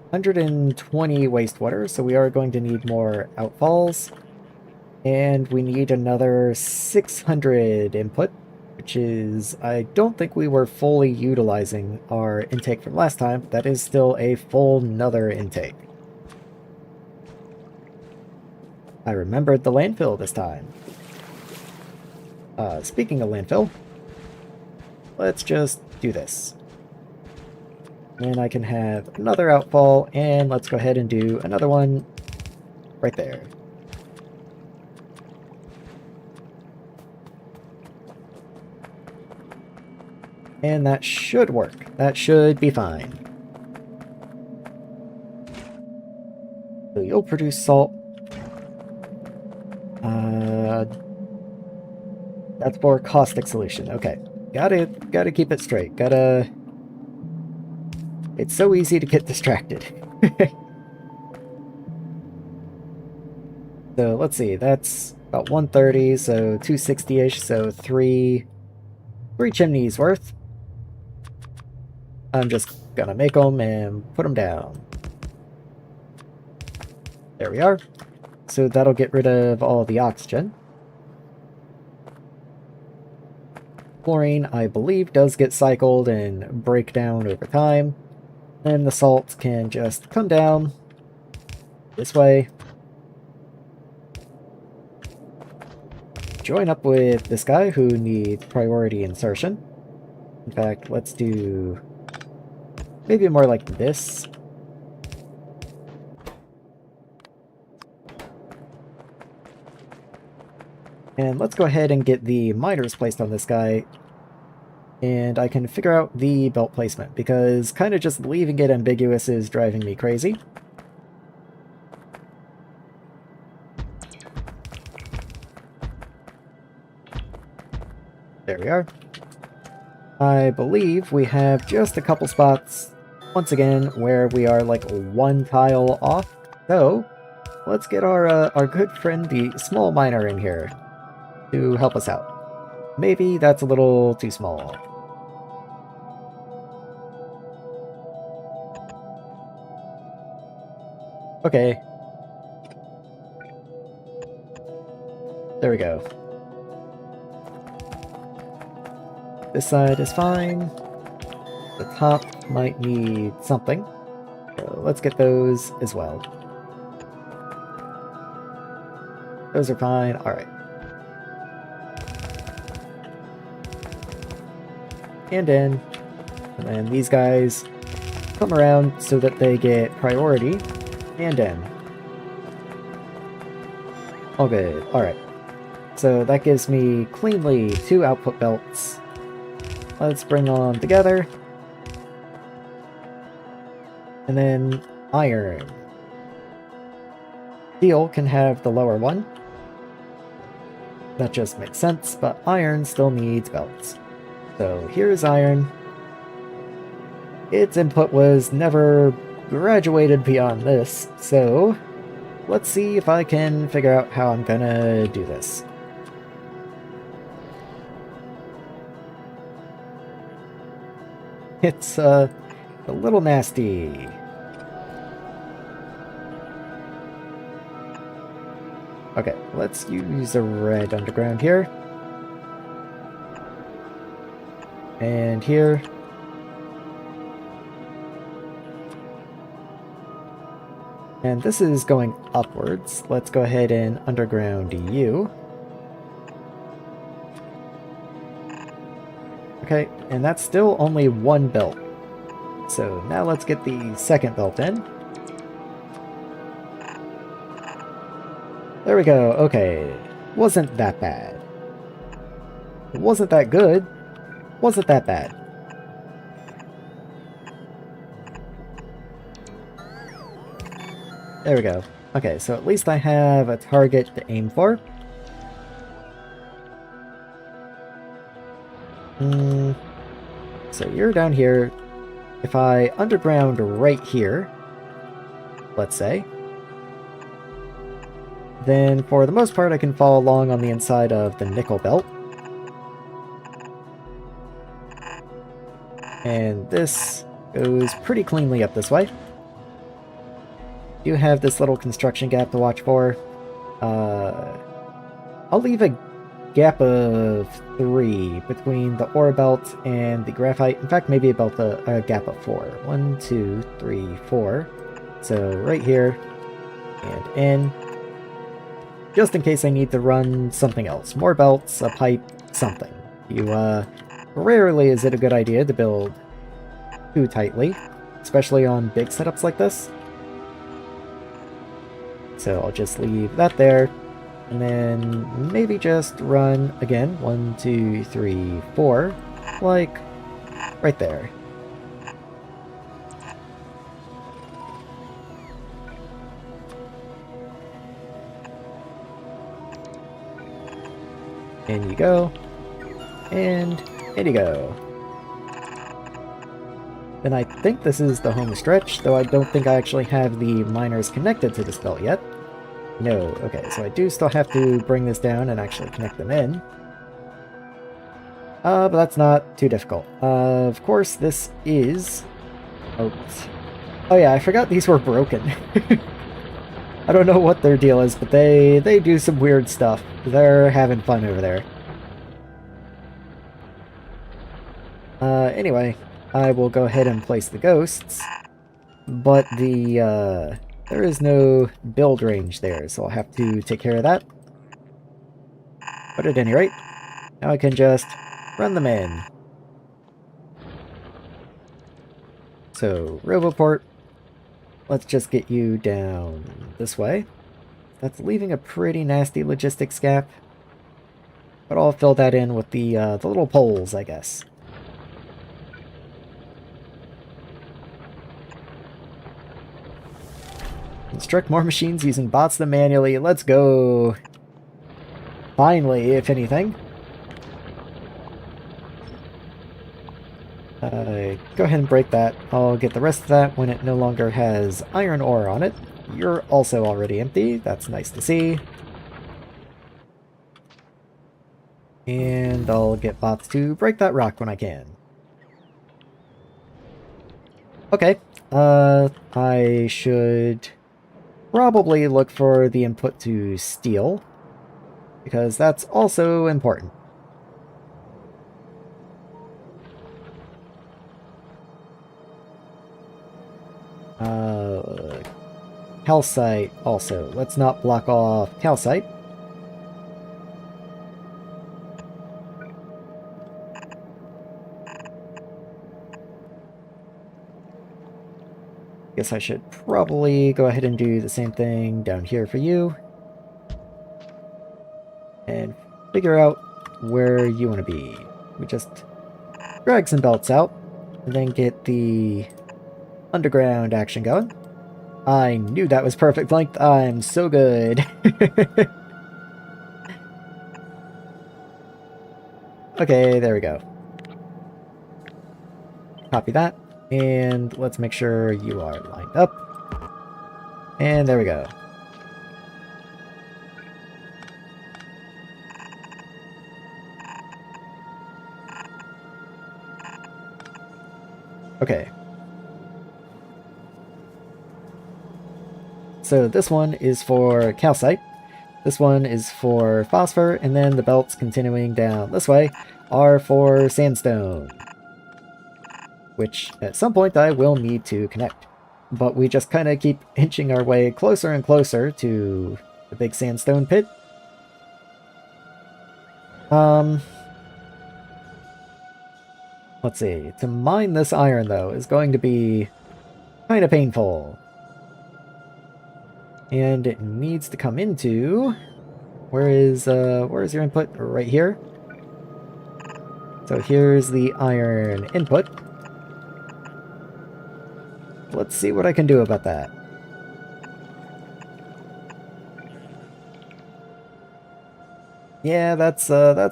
120 wastewater, so we are going to need more outfalls. And we need another 600 input, which is, I don't think we were fully utilizing our intake from last time. That is still a full nother intake. I remembered the landfill this time. Speaking of landfill, let's just do this. And I can have another outfall, and let's go ahead and do another one right there. And that should work. That should be fine. So you'll produce salt. That's for caustic solution. Okay. Gotta keep it straight. It's so easy to get distracted. So let's see, that's about 130, so 260-ish, so three chimneys worth. I'm just gonna make them and put them down. There we are. So that'll get rid of all the oxygen. Chlorine, I believe, does get cycled and break down over time. And the salt can just come down this way. Join up with this guy who needs priority insertion. In fact, let's do maybe more like this. And let's go ahead and get the miners placed on this guy. and I can figure out the belt placement, because kind of just leaving it ambiguous is driving me crazy. There we are. I believe we have just a couple spots, once again, where we are like one tile off. So, let's get our good friend, the small miner, in here to help us out. Maybe that's a little too small. Okay. There we go. This side is fine. The top might need something. So let's get those as well. Those are fine. Alright. And in. And then these guys come around so that they get priority. And in. All good. Alright. So that gives me cleanly 2 output belts. Let's bring them together. And then iron. Steel can have the lower one. That just makes sense, but iron still needs belts. So here's iron. Its input was never graduated beyond this, so let's see if I can figure out how I'm gonna do this. It's a little nasty. Okay, let's use a red underground here. And here. And this is going upwards. Let's go ahead and underground you. Okay, and that's still only 1 belt. So now let's get the second belt in. There we go, okay. Wasn't that bad. It wasn't that good. Wasn't that bad. There we go. Okay, so at least I have a target to aim for. So you're down here. If I underground right here, let's say, then for the most part I can follow along on the inside of the nickel belt. And this goes pretty cleanly up this way. You have this little construction gap to watch for. I'll leave a gap of 3 between the ore belt and the graphite. In fact, maybe about a gap of 4. 1, 2, 3, 4. So right here and in. Just in case I need to run something else. More belts, a pipe, something. Rarely is it a good idea to build too tightly, especially on big setups like this. So I'll just leave that there, and then maybe just run again 1, 2, 3, 4, like right there. In you go, and in you go. Then I think this is the home stretch, though I don't think I actually have the miners connected to this belt yet. No, okay, so I do still have to bring this down and actually connect them in. But that's not too difficult. Of course, this is... Oh yeah, I forgot these were broken. I don't know what their deal is, but they do some weird stuff. They're having fun over there. Anyway, I will go ahead and place the ghosts, but there is no build range there, so I'll have to take care of that. But at any rate, now I can just run them in. So, Roboport, let's just get you down this way. That's leaving a pretty nasty logistics gap, but I'll fill that in with the little poles, I guess. Construct more machines using bots than manually. Let's go. Finally, if anything. Go ahead and break that. I'll get the rest of that when it no longer has iron ore on it. You're also already empty. That's nice to see. And I'll get bots to break that rock when I can. Okay. I should probably look for the input to steel, because that's also important. Calcite also. Let's not block off calcite. Guess I should probably go ahead and do the same thing down here for you. And figure out where you want to be. We just drag some belts out, and then get the underground action going. I knew that was perfect length. I'm so good. Okay, there we go. Copy that. And let's make sure you are lined up. And there we go. Okay. So this one is for calcite, this one is for phosphor, and then the belts continuing down this way are for sandstone, which at some point I will need to connect. But we just kind of keep inching our way closer and closer to the big sandstone pit. Let's see. To mine this iron, though, is going to be kind of painful. And it needs to come into... where is your input? Right here. So here's the iron input. Let's see what I can do about that. Yeah, that's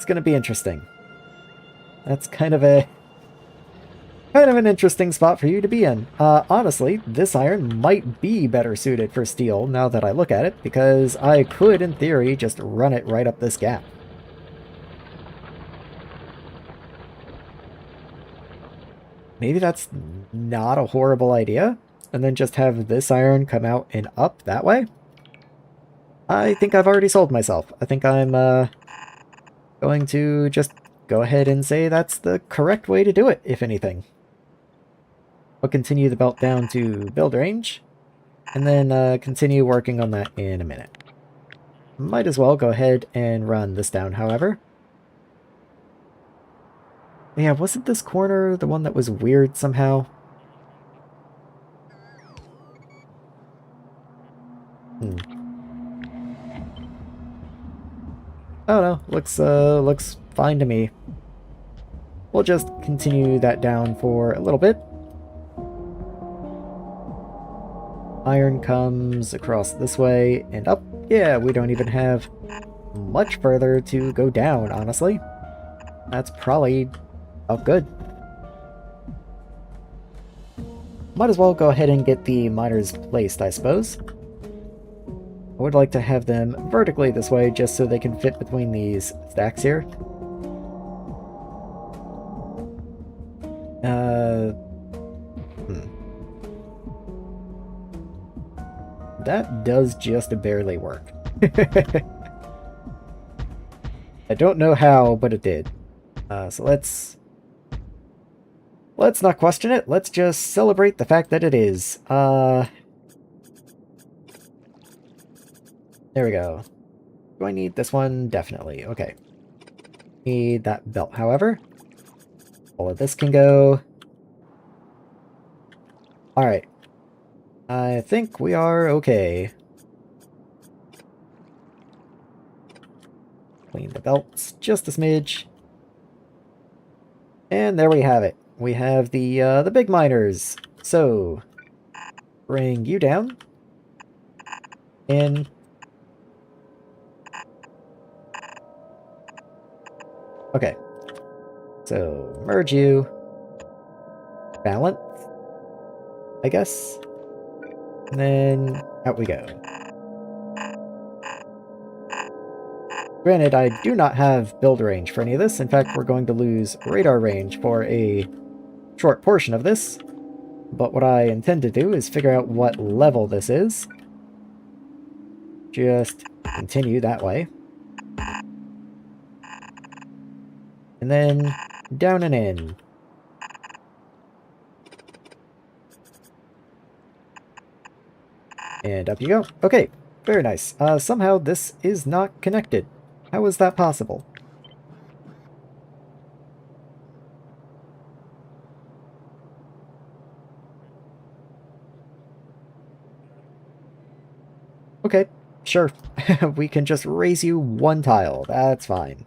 gonna be interesting. That's kind of an interesting spot for you to be in. Honestly, this iron might be better suited for steel now that I look at it, because I could, in theory, just run it right up this gap. Maybe that's not a horrible idea, and then just have this iron come out and up that way? I think I've already sold myself. I think I'm going to just go ahead and say that's the correct way to do it, if anything. I'll continue the belt down to build range, and then continue working on that in a minute. Might as well go ahead and run this down, however. Yeah, wasn't this corner the one that was weird somehow? Oh no, looks fine to me. We'll just continue that down for a little bit. Iron comes across this way and up. Yeah, we don't even have much further to go down, honestly. That's probably about good. Might as well go ahead and get the miners placed, I suppose. I would like to have them vertically this way just so they can fit between these stacks here. That does just barely work. I don't know how, but it did. So let's not question it. Let's just celebrate the fact that it is. There we go. Do I need this one? Definitely. Okay. Need that belt, however. All of this can go. Alright. I think we are okay. Clean the belts just a smidge. And there we have it. We have the big miners. So, bring you down. In. Okay. So, merge you. Balance, I guess. And then out we go. Granted, I do not have build range for any of this. In fact, we're going to lose radar range for a short portion of this. But what I intend to do is figure out what level this is. Just continue that way. And then down and in. And up you go. Okay, very nice. Somehow this is not connected. How is that possible? Okay, sure. We can just raise you one tile. That's fine.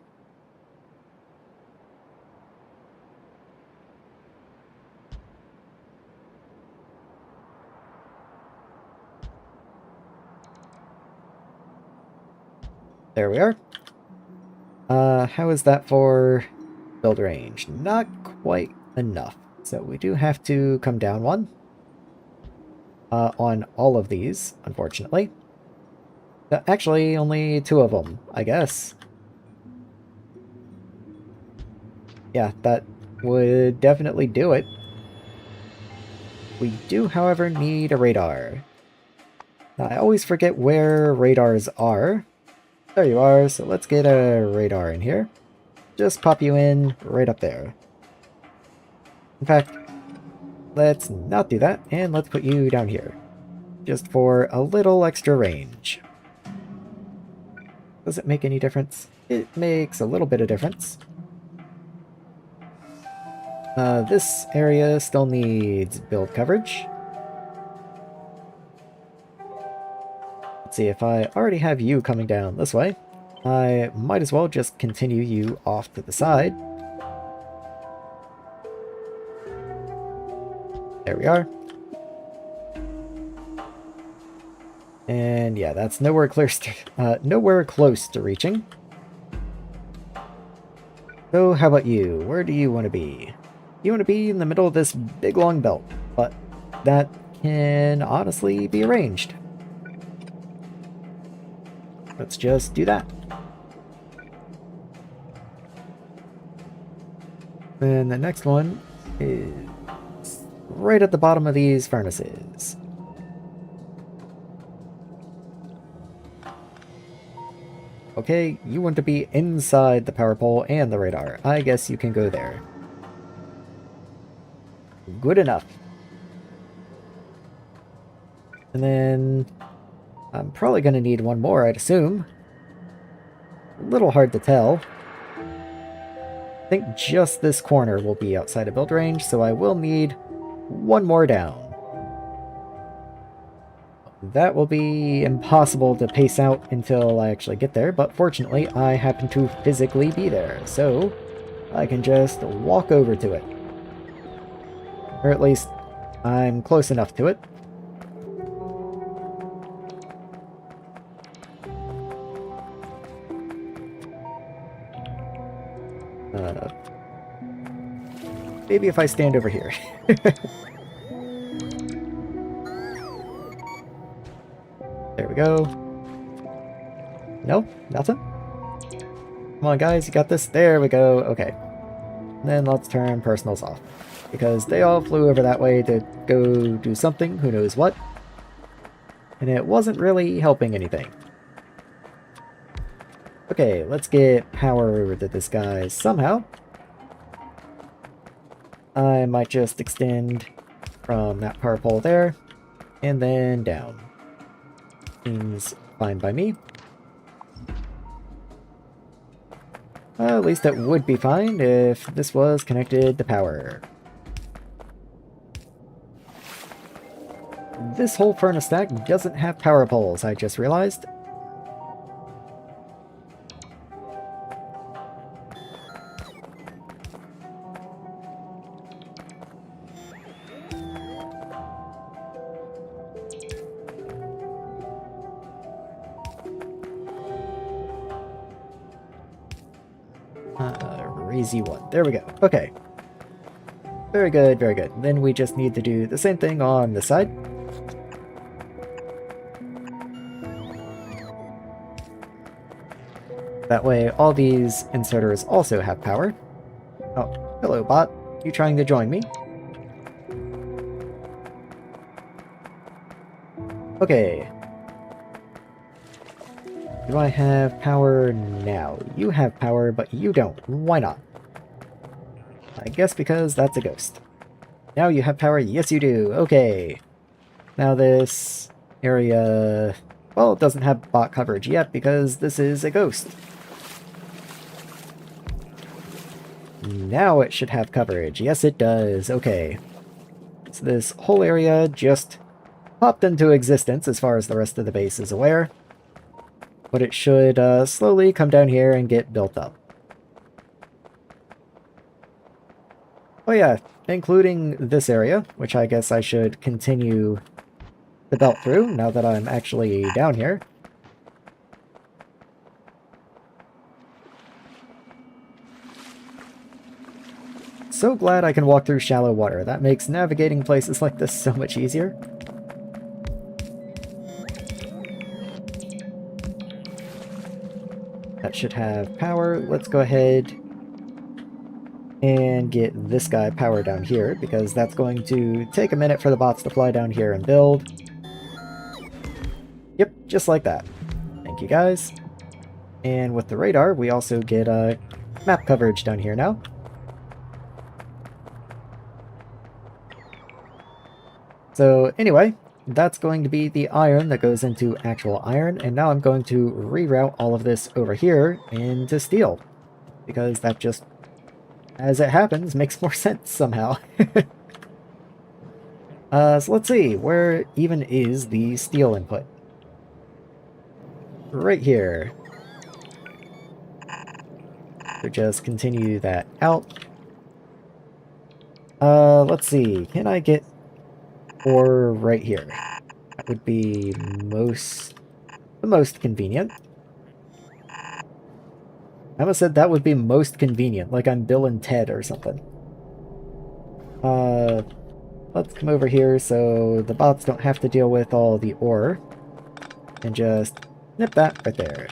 There we are. How is that for build range? Not quite enough. So we do have to come down one. On all of these, unfortunately. Actually, only 2 of them, I guess. Yeah, that would definitely do it. We do, however, need a radar. Now, I always forget where radars are. There you are, so let's get a radar in here. Just pop you in right up there. In fact, let's not do that, and let's put you down here. Just for a little extra range. Does it make any difference? It makes a little bit of difference. This area still needs build coverage. Let's see, if I already have you coming down this way, I might as well just continue you off to the side. There we are. And yeah, that's nowhere close to reaching. So how about you? Where do you want to be? You want to be in the middle of this big long belt, but that can honestly be arranged. Let's just do that. And the next one is right at the bottom of these furnaces. Okay, you want to be inside the power pole and the radar. I guess you can go there. Good enough. And then I'm probably going to need one more, I'd assume. A little hard to tell. I think just this corner will be outside of build range, so I will need one more down. That will be impossible to pace out until I actually get there, but fortunately I happen to physically be there, so I can just walk over to it. Or at least I'm close enough to it. Maybe if I stand over here. There we go. Nope, nothing. Come on, guys, you got this. There we go. Okay. And then let's turn personals off. Because they all flew over that way to go do something, who knows what. And it wasn't really helping anything. Okay, let's get power over to this guy somehow. I might just extend from that power pole there, and then down. Seems fine by me. At least it would be fine if this was connected to power. This whole furnace stack doesn't have power poles, I just realized. crazy one. There we go. Okay. Very good, very good. Then we just need to do the same thing on the side. That way, all these inserters also have power. Oh, hello, bot. You trying to join me? Okay. Do I have power now? You have power, but you don't. Why not? I guess because that's a ghost. Now you have power? Yes, you do. Okay. Now this area... Well, it doesn't have bot coverage yet because this is a ghost. Now it should have coverage. Yes, it does. Okay. So this whole area just popped into existence as far as the rest of the base is aware. But it should slowly come down here and get built up. Oh yeah, including this area, which I guess I should continue the belt through now that I'm actually down here. So glad I can walk through shallow water. That makes navigating places like this so much easier. That should have power. Let's go ahead and get this guy power down here, because that's going to take a minute for the bots to fly down here and build. Yep, just like that. Thank you, guys. And with the radar, we also get map coverage down here now. So anyway, that's going to be the iron that goes into actual iron, and now I'm going to reroute all of this over here into steel, because that just, as it happens, makes more sense somehow. So let's see, where even is the steel input? Right here. So just continue that out. Let's see, can I get ore right here? That would be the most convenient. I almost said that would be most convenient, like I'm Bill and Ted or something. Let's come over here so the bots don't have to deal with all the ore. And just nip that right there.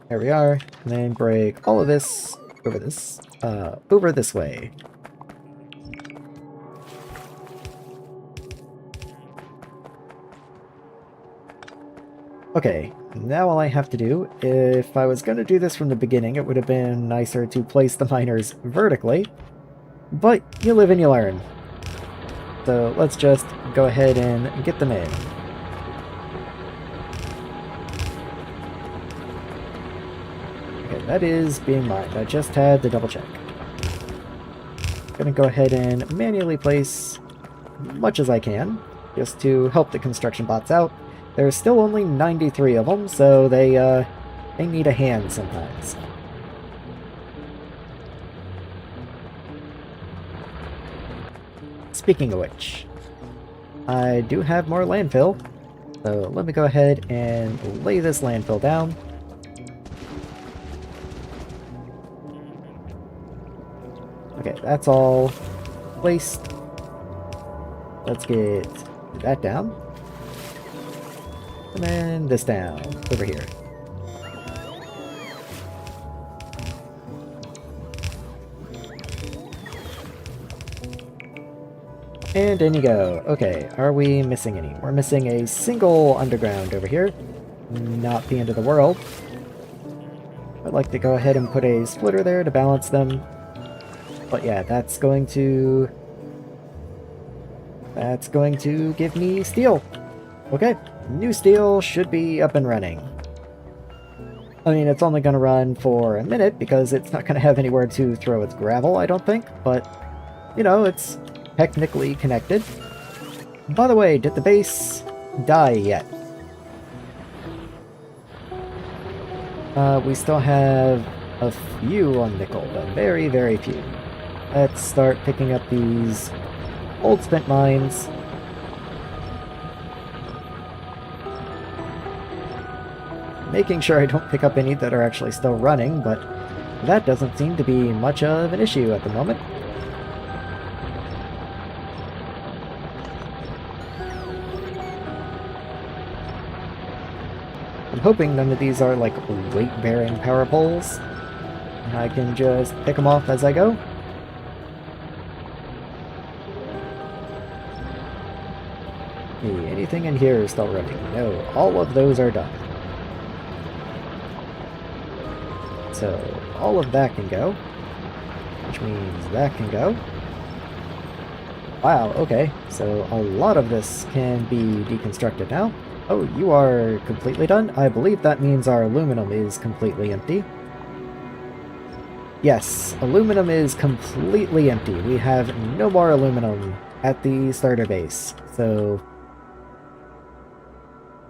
There we are. And then break all of this over this way. Okay, now all I have to do, if I was going to do this from the beginning, it would have been nicer to place the miners vertically, but you live and you learn. So let's just go ahead and get them in. Okay, that is being mined. I just had to double check. Gonna go ahead and manually place as much as I can, just to help the construction bots out. There's still only 93 of them, so they need a hand sometimes. Speaking of which, I do have more landfill, so let me go ahead and lay this landfill down. Okay, that's all placed. Let's get that down. And then this down, over here. And in you go. Okay, are we missing any? We're missing a single underground over here. Not the end of the world. I'd like to go ahead and put a splitter there to balance them. But yeah, that's going to give me steel. Okay. New steel should be up and running. I mean, it's only going to run for a minute because it's not going to have anywhere to throw its gravel, I don't think. But, you know, it's technically connected. By the way, did the base die yet? We still have a few on nickel, but very, very few. Let's start picking up these old spent mines. making sure I don't pick up any that are actually still running, but that doesn't seem to be much of an issue at the moment. I'm hoping none of these are like weight-bearing power poles, and I can just pick them off as I go. Hey, anything in here is still running? No, all of those are done. So, all of that can go, which means that can go. Wow, okay, so a lot of this can be deconstructed now. Oh, you are completely done? I believe that means our aluminum is completely empty. Yes, aluminum is completely empty. We have no more aluminum at the starter base, so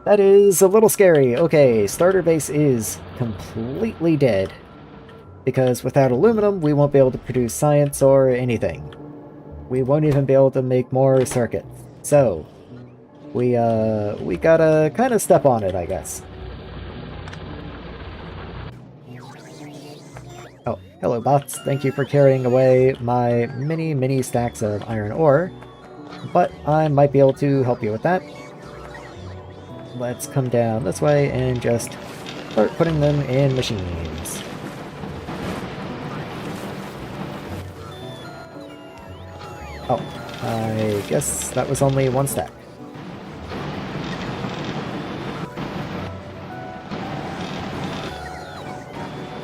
that is a little scary. Okay, starter base is completely dead. Because without aluminum, we won't be able to produce science or anything. We won't even be able to make more circuits. So, we gotta kind of step on it, I guess. Oh, hello bots. Thank you for carrying away my many stacks of iron ore. But I might be able to help you with that. Let's come down this way and just start putting them in machines. Oh, I guess that was only one stack.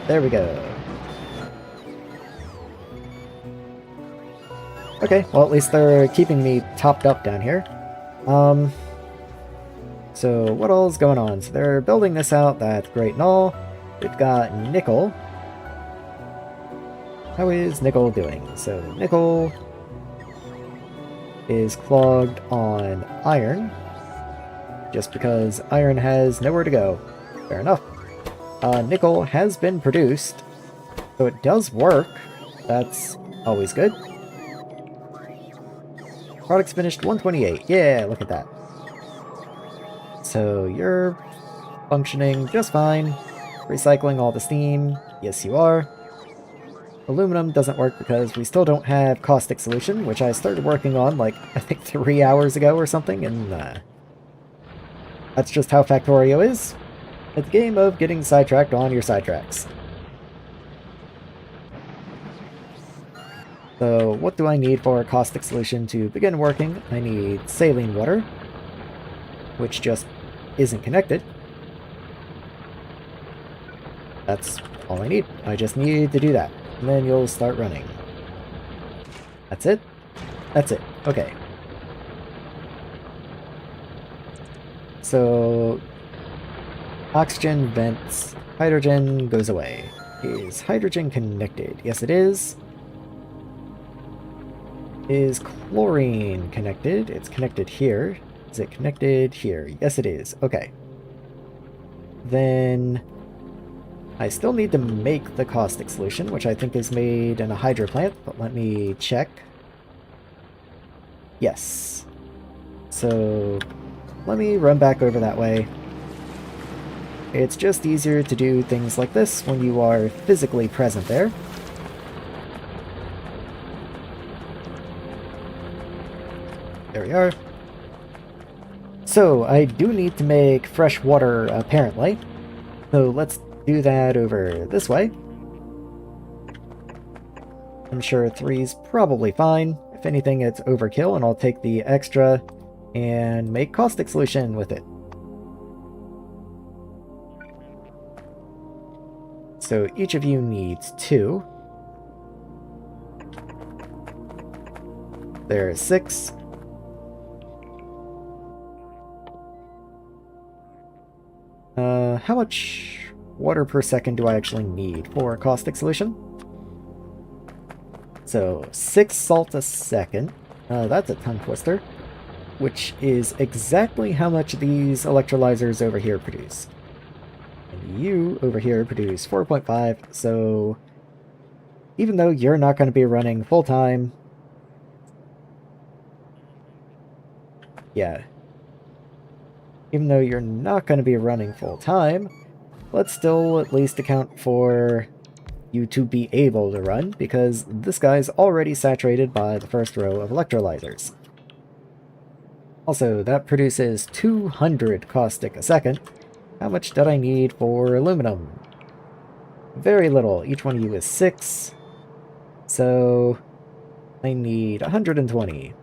There we go. Okay, well at least they're keeping me topped up down here. So what all's going on? So they're building this out, that's great and all. We've got nickel. How is nickel doing? So nickel is clogged on iron, just because iron has nowhere to go. Fair enough. Nickel has been produced, so it does work. That's always good. Products finished 128. Yeah, look at that. So you're functioning just fine. Recycling all the steam. Yes, you are. Aluminum doesn't work because we still don't have caustic solution, which I started working on like, I think 3 hours ago or something, and that's just how Factorio is. It's a game of getting sidetracked on your sidetracks. So what do I need for a caustic solution to begin working? I need saline water, which just isn't connected. That's all I need. I just need to do that. And then you'll start running. That's it? That's it. Okay. So, oxygen vents, hydrogen goes away. Is hydrogen connected? Yes, it is. Is chlorine connected? It's connected here. Is it connected here? Yes, it is. Okay. Then I still need to make the caustic solution, which I think is made in a hydro plant, but let me check. Yes. So let me run back over that way. It's just easier to do things like this when you are physically present there. There we are. So, I do need to make fresh water, apparently. So let's do that over this way. I'm sure 3's probably fine. If anything, it's overkill, and I'll take the extra and make caustic solution with it. So each of you needs 2. There's 6. How much water per second do I actually need for a caustic solution? So, 6 salt a second. That's a tongue twister. Which is exactly how much these electrolyzers over here produce. And you over here produce 4.5, so even though you're not going to be running full-time, yeah, even though you're not going to be running full-time, let's still at least account for you to be able to run, because this guy's already saturated by the first row of electrolyzers. Also, that produces 200 caustic a second. How much did I need for aluminum? Very little. Each one of you is 6. So I need 120.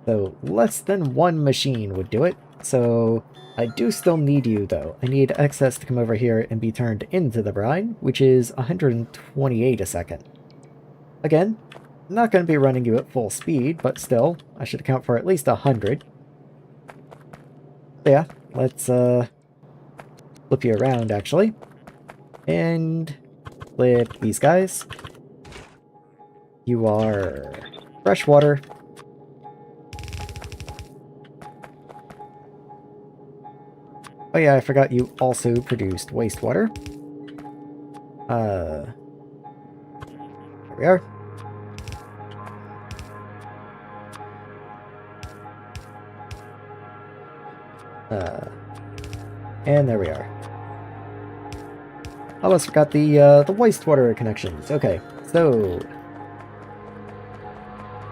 So less than one machine would do it. So I do still need you, though. I need excess to come over here and be turned into the brine, which is 128 a second. Again, not going to be running you at full speed, but still, I should account for at least 100. So yeah, let's flip you around, actually. And flip these guys. You are freshwater. Oh yeah, I forgot you also produced wastewater. There we are. And there we are. Almost forgot the wastewater connections. Okay, so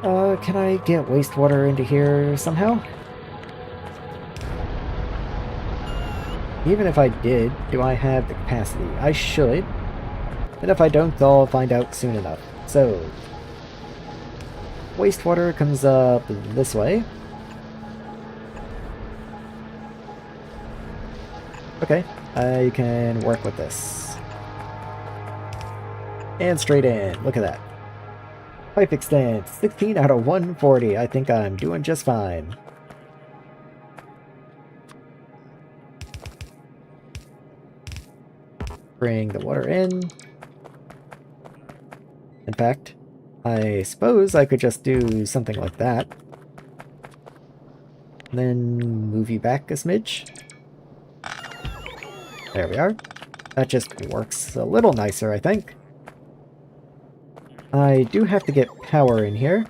can I get wastewater into here somehow? Even if I did, do I have the capacity? I should. And if I don't, I'll find out soon enough. So, wastewater comes up this way. Okay, I can work with this. And straight in. Look at that. Pipe extent. 16 out of 140. I think I'm doing just fine. Bring the water in. In fact, I suppose I could just do something like that. And then move you back a smidge. There we are. That just works a little nicer, I think. I do have to get power in here.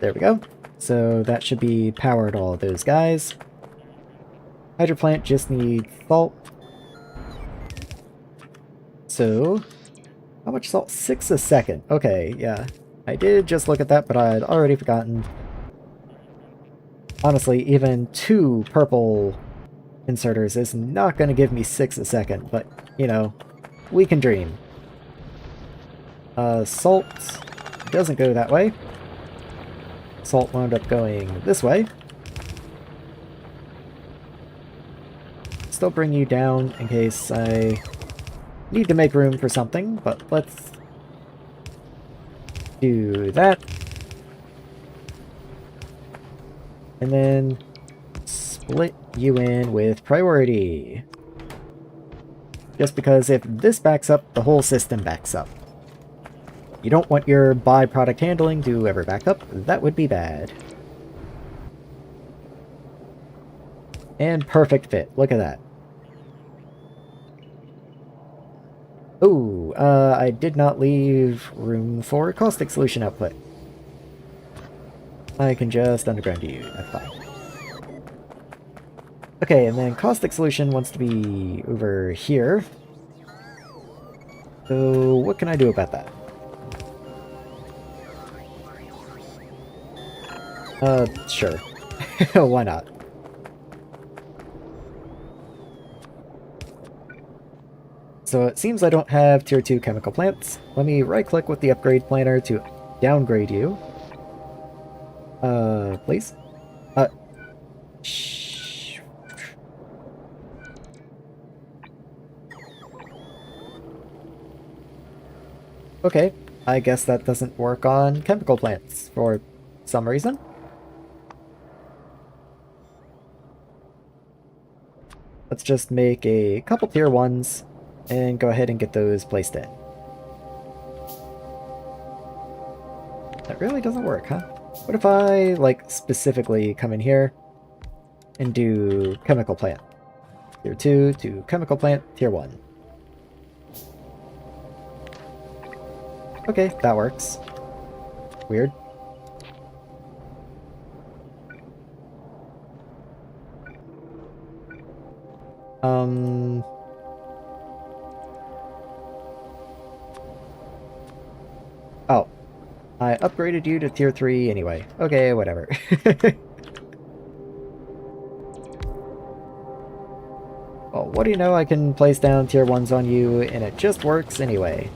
There we go. So that should be powered all of those guys. Hydro plant just needs salt. So, how much salt? 6 a second. Okay, yeah. I did just look at that, but I had already forgotten. Honestly, even 2 purple inserters is not going to give me 6 a second, but, you know, we can dream. Salt doesn't go that way. Salt wound up going this way. Still bring you down in case I need to make room for something, but let's do that. And then split you in with priority. Just because if this backs up, the whole system backs up. You don't want your byproduct handling to ever back up. That would be bad. And perfect fit. Look at that. Oh, I did not leave room for caustic solution output. I can just underground you. That's fine. Okay, and then caustic solution wants to be over here. So what can I do about that? Sure. Why not? So it seems I don't have tier 2 chemical plants. Let me right-click with the upgrade planner to downgrade you. Please? Shh. Okay, I guess that doesn't work on chemical plants for some reason. Let's just make a couple tier 1s and go ahead and get those placed in. That really doesn't work, huh? What if I, like, specifically come in here and do chemical plant? Tier 2 to chemical plant, tier 1. Okay, that works. Weird. Um... Oh. I upgraded you to tier 3 anyway. Okay, whatever. Well, what do you know, I can place down tier 1s on you, and it just works anyway.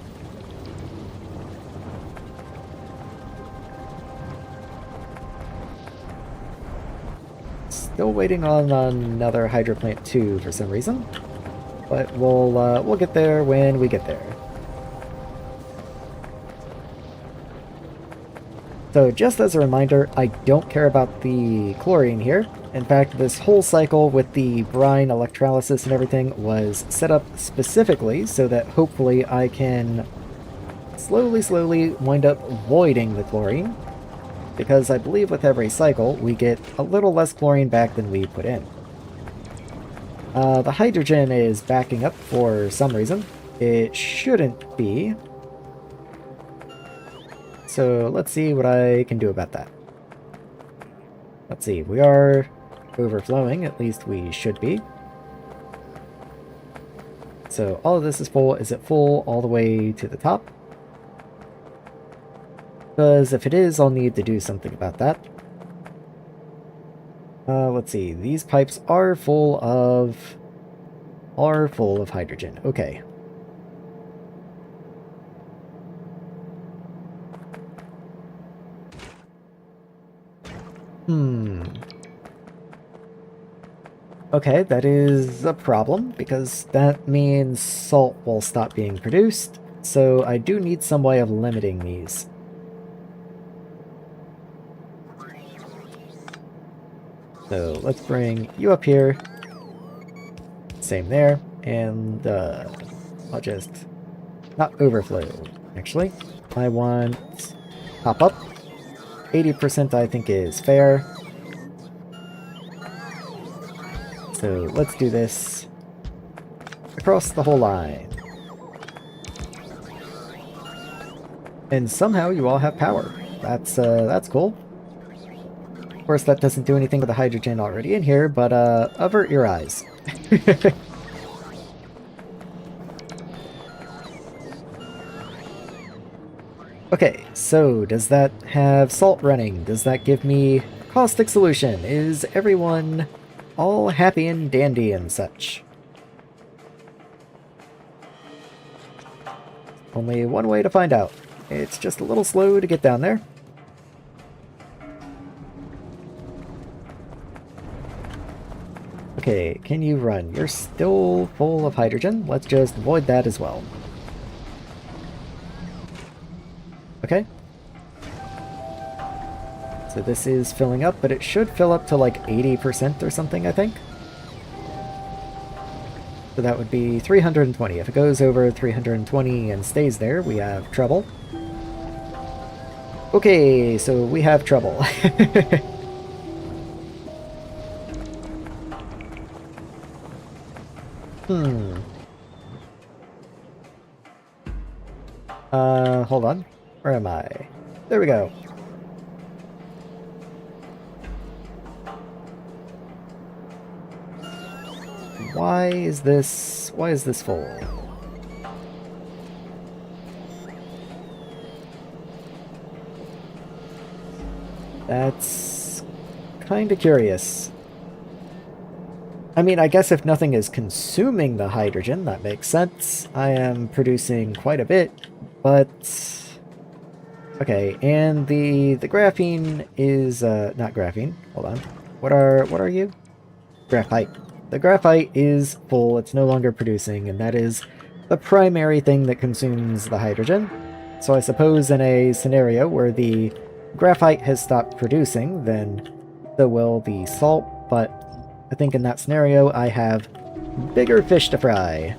Still waiting on another Hydro Plant 2 for some reason. But we'll get there when we get there. So just as a reminder, I don't care about the chlorine here. In fact, this whole cycle with the brine electrolysis and everything was set up specifically so that hopefully I can slowly wind up voiding the chlorine. Because I believe with every cycle, we get a little less chlorine back than we put in. The hydrogen is backing up for some reason. It shouldn't be. So let's see what I can do about that. Let's see, we are overflowing, at least we should be. So all of this is full. Is it full all the way to the top? Because if it is, I'll need to do something about that. Let's see, these pipes are full of hydrogen. Okay. Okay, that is a problem, because that means salt will stop being produced, so I do need some way of limiting these. So let's bring you up here. Same there, and I'll just not overflow, actually. I want pop up. 80% I think is fair. So let's do this across the whole line. And somehow you all have power. That's cool. Of course, that doesn't do anything with the hydrogen already in here, but avert your eyes. Okay, so does that have salt running? Does that give me caustic solution? Is everyone all happy and dandy and such? Only one way to find out. It's just a little slow to get down there. Okay, can you run? You're still full of hydrogen. Let's just void that as well. Okay. So this is filling up, but it should fill up to like 80% or something, I think. So that would be 320. If it goes over 320 and stays there, we have trouble. Okay, so we have trouble. Hold on. Where am I? There we go. Why is this full? That's kinda curious. I mean, I guess if nothing is consuming the hydrogen, that makes sense. I am producing quite a bit, but... Okay, and the graphene is, not graphene, hold on. What are you? Graphite. The graphite is full, it's no longer producing, and that is the primary thing that consumes the hydrogen. So I suppose in a scenario where the graphite has stopped producing, then so will the salt, but I think in that scenario I have bigger fish to fry.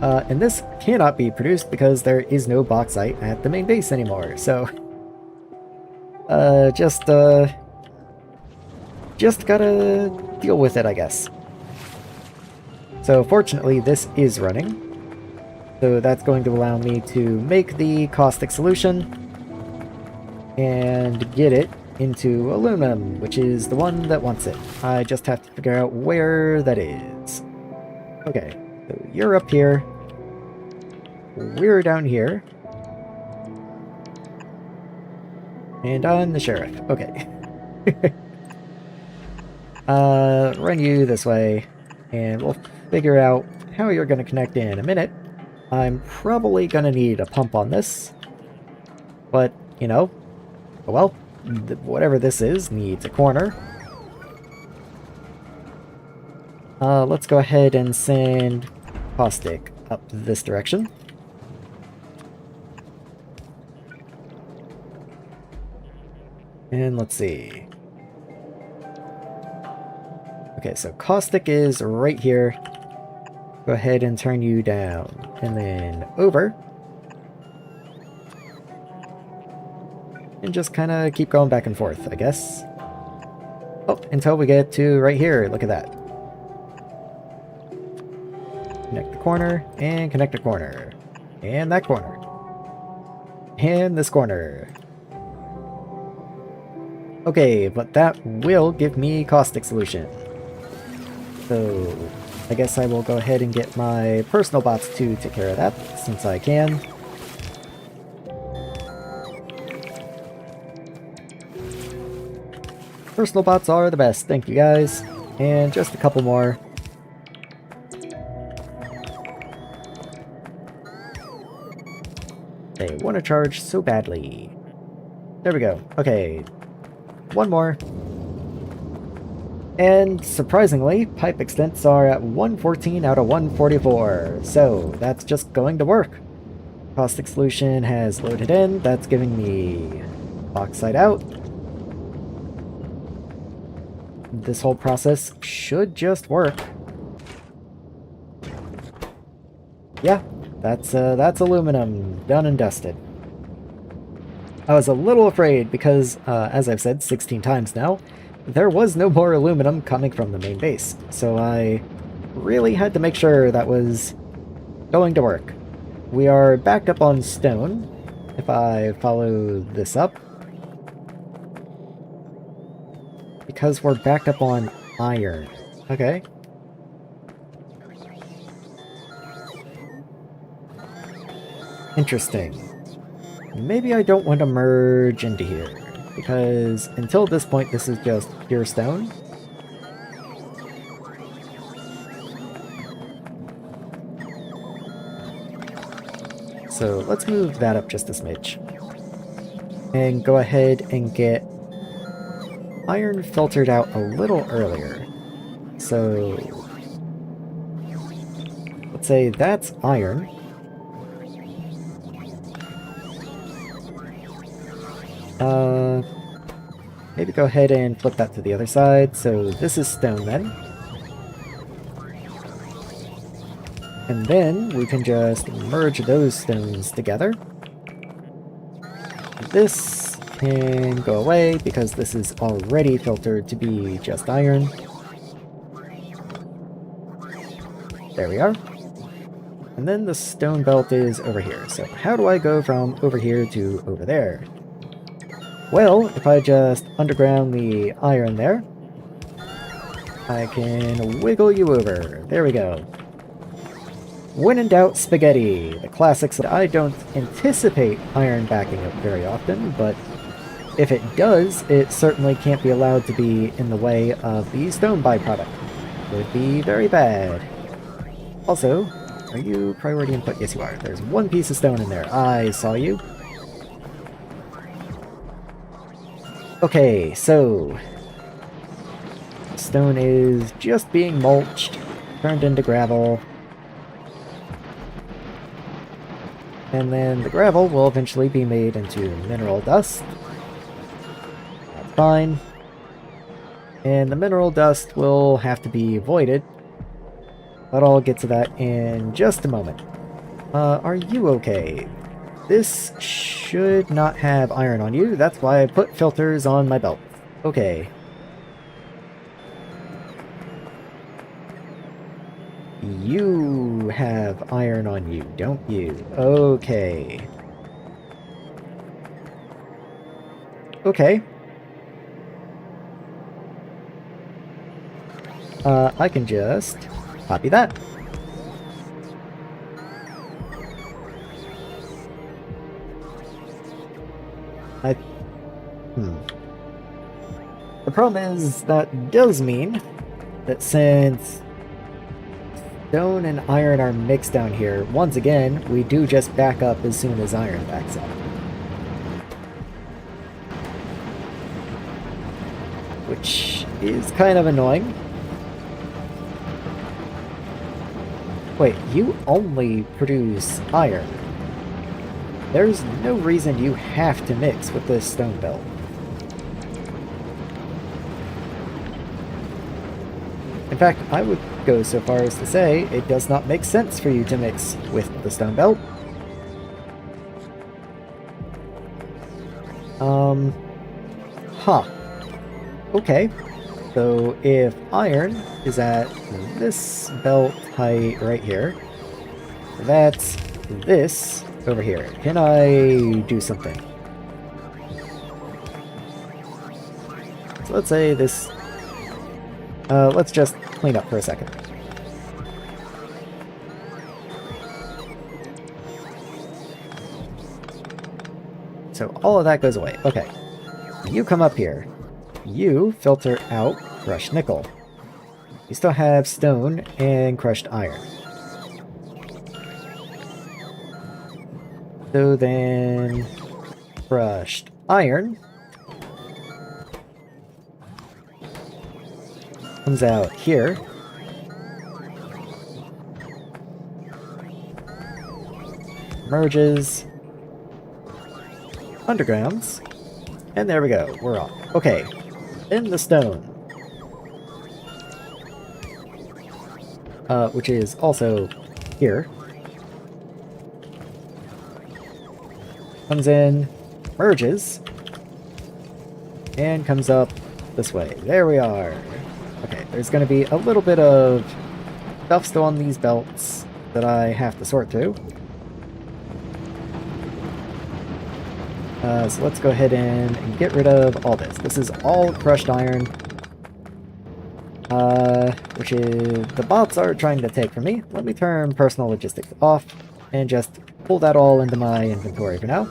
And this cannot be produced because there is no bauxite at the main base anymore, so... just gotta deal with it, I guess. So fortunately this is running, so that's going to allow me to make the caustic solution and get it into aluminum, which is the one that wants it. I just have to figure out where that is. Okay, so you're up here. We're down here. And I'm the sheriff. Okay. Run you this way, and we'll figure out how you're going to connect in a minute. I'm probably going to need a pump on this, but, you know, well, whatever this is needs a corner. Let's go ahead and send caustic up this direction. And let's see. Okay, so caustic is right here. Go ahead and turn you down. And then over. And just kind of keep going back and forth, I guess. Oh, until we get to right here. Look at that. Connect the corner, and connect the corner. And that corner. And this corner. Okay, but that will give me caustic solution. So, I guess I will go ahead and get my personal bots to take care of that, since I can. Personal bots are the best, thank you guys. And just a couple more. They want to charge so badly. There we go. Okay. One more. And surprisingly, pipe extents are at 114 out of 144. So that's just going to work. Caustic solution has loaded in. That's giving me bauxite out. This whole process should just work. Yeah, that's aluminum done and dusted. I was a little afraid because, as I've said 16 times now, there was no more aluminum coming from the main base, so I really had to make sure that was going to work. We are backed up on stone, if I follow this up, because we're backed up on iron. Okay. Interesting. Maybe I don't want to merge into here, because until this point this is just pure stone. So let's move that up just a smidge. And go ahead and get iron filtered out a little earlier. So let's say that's iron. Maybe go ahead and flip that to the other side. So this is stone then. And then we can just merge those stones together. This can go away because this is already filtered to be just iron. There we are. And then the stone belt is over here. So how do I go from over here to over there? Well, if I just underground the iron there, I can wiggle you over. There we go. When in doubt, spaghetti. The classics. I don't anticipate iron backing up very often, but if it does, it certainly can't be allowed to be in the way of the stone byproduct. It would be very bad. Also, are you priority input? Yes, you are. There's one piece of stone in there. I saw you. Okay, so stone is just being mulched, turned into gravel, and then the gravel will eventually be made into mineral dust. That's fine. And the mineral dust will have to be voided, but I'll get to that in just a moment. Are you okay? This should not have iron on you, that's why I put filters on my belt. Okay. You have iron on you, don't you? Okay. Okay. I can just copy that. The problem is that does mean that since stone and iron are mixed down here, once again, we do just back up as soon as iron backs up. Which is kind of annoying. Wait, you only produce iron. There's no reason you have to mix with this stone belt. In fact, I would go so far as to say it does not make sense for you to mix with the stone belt. Okay. So if iron is at this belt height right here, that's this over here. Can I do something? So let's say this... let's just clean up for a second. So all of that goes away. Okay. You come up here. You filter out crushed nickel. You still have stone and crushed iron. So then... crushed iron comes out here. Merges. Undergrounds. And there we go. We're off. Okay. In the stone. Which is also here. Comes in, merges, and comes up this way. There we are. Okay, there's going to be a little bit of stuff still on these belts that I have to sort through. So let's go ahead and get rid of all this. This is all crushed iron. Which is the bots are trying to take from me. Let me turn personal logistics off and just pull that all into my inventory for now.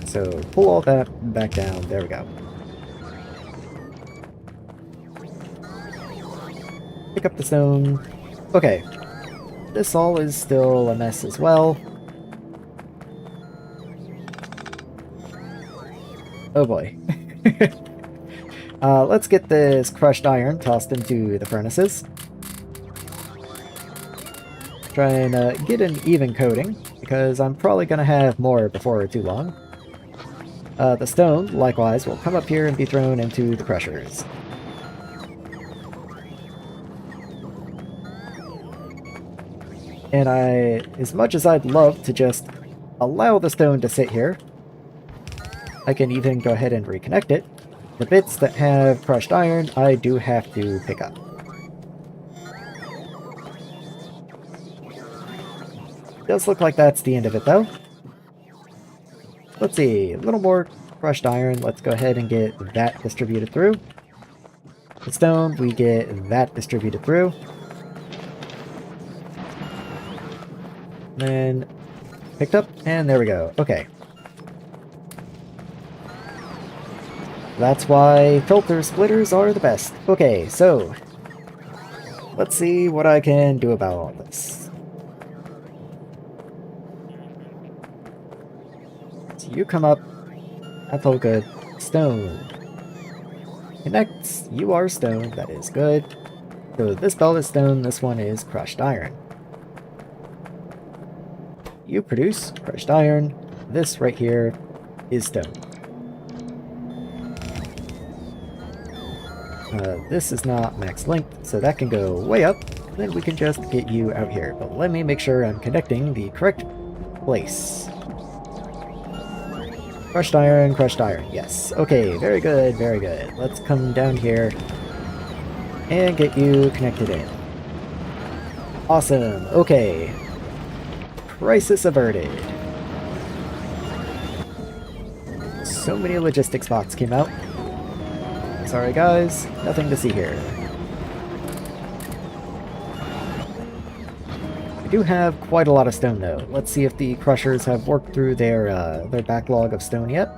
So pull all that back down. There we go. Pick up the stone. Okay. This all is still a mess as well. Oh boy. Let's get this crushed iron tossed into the furnaces. Try and get an even coating, because I'm probably going to have more before too long. The stone, likewise, will come up here and be thrown into the crushers. And as much as I'd love to just allow the stone to sit here, I can even go ahead and reconnect it. The bits that have crushed iron, I do have to pick up. Does look like that's the end of it, though. Let's see, a little more crushed iron. Let's go ahead and get that distributed through. The stone, we get that distributed through. Then picked up, and there we go. Okay. That's why filter splitters are the best. Okay, so let's see what I can do about all this. So you come up. That's all good. Stone. Connects. You are stone. That is good. So this belt is stone. This one is crushed iron. You produce crushed iron. This right here is stone. This is not max length, so that can go way up. Then we can just get you out here. But let me make sure I'm connecting the correct place. Crushed iron, yes. Okay, very good, very good. Let's come down here and get you connected in. Awesome, okay. Crisis averted. So many logistics bots came out. Sorry guys, nothing to see here. We do have quite a lot of stone though. Let's see if the crushers have worked through their backlog of stone yet.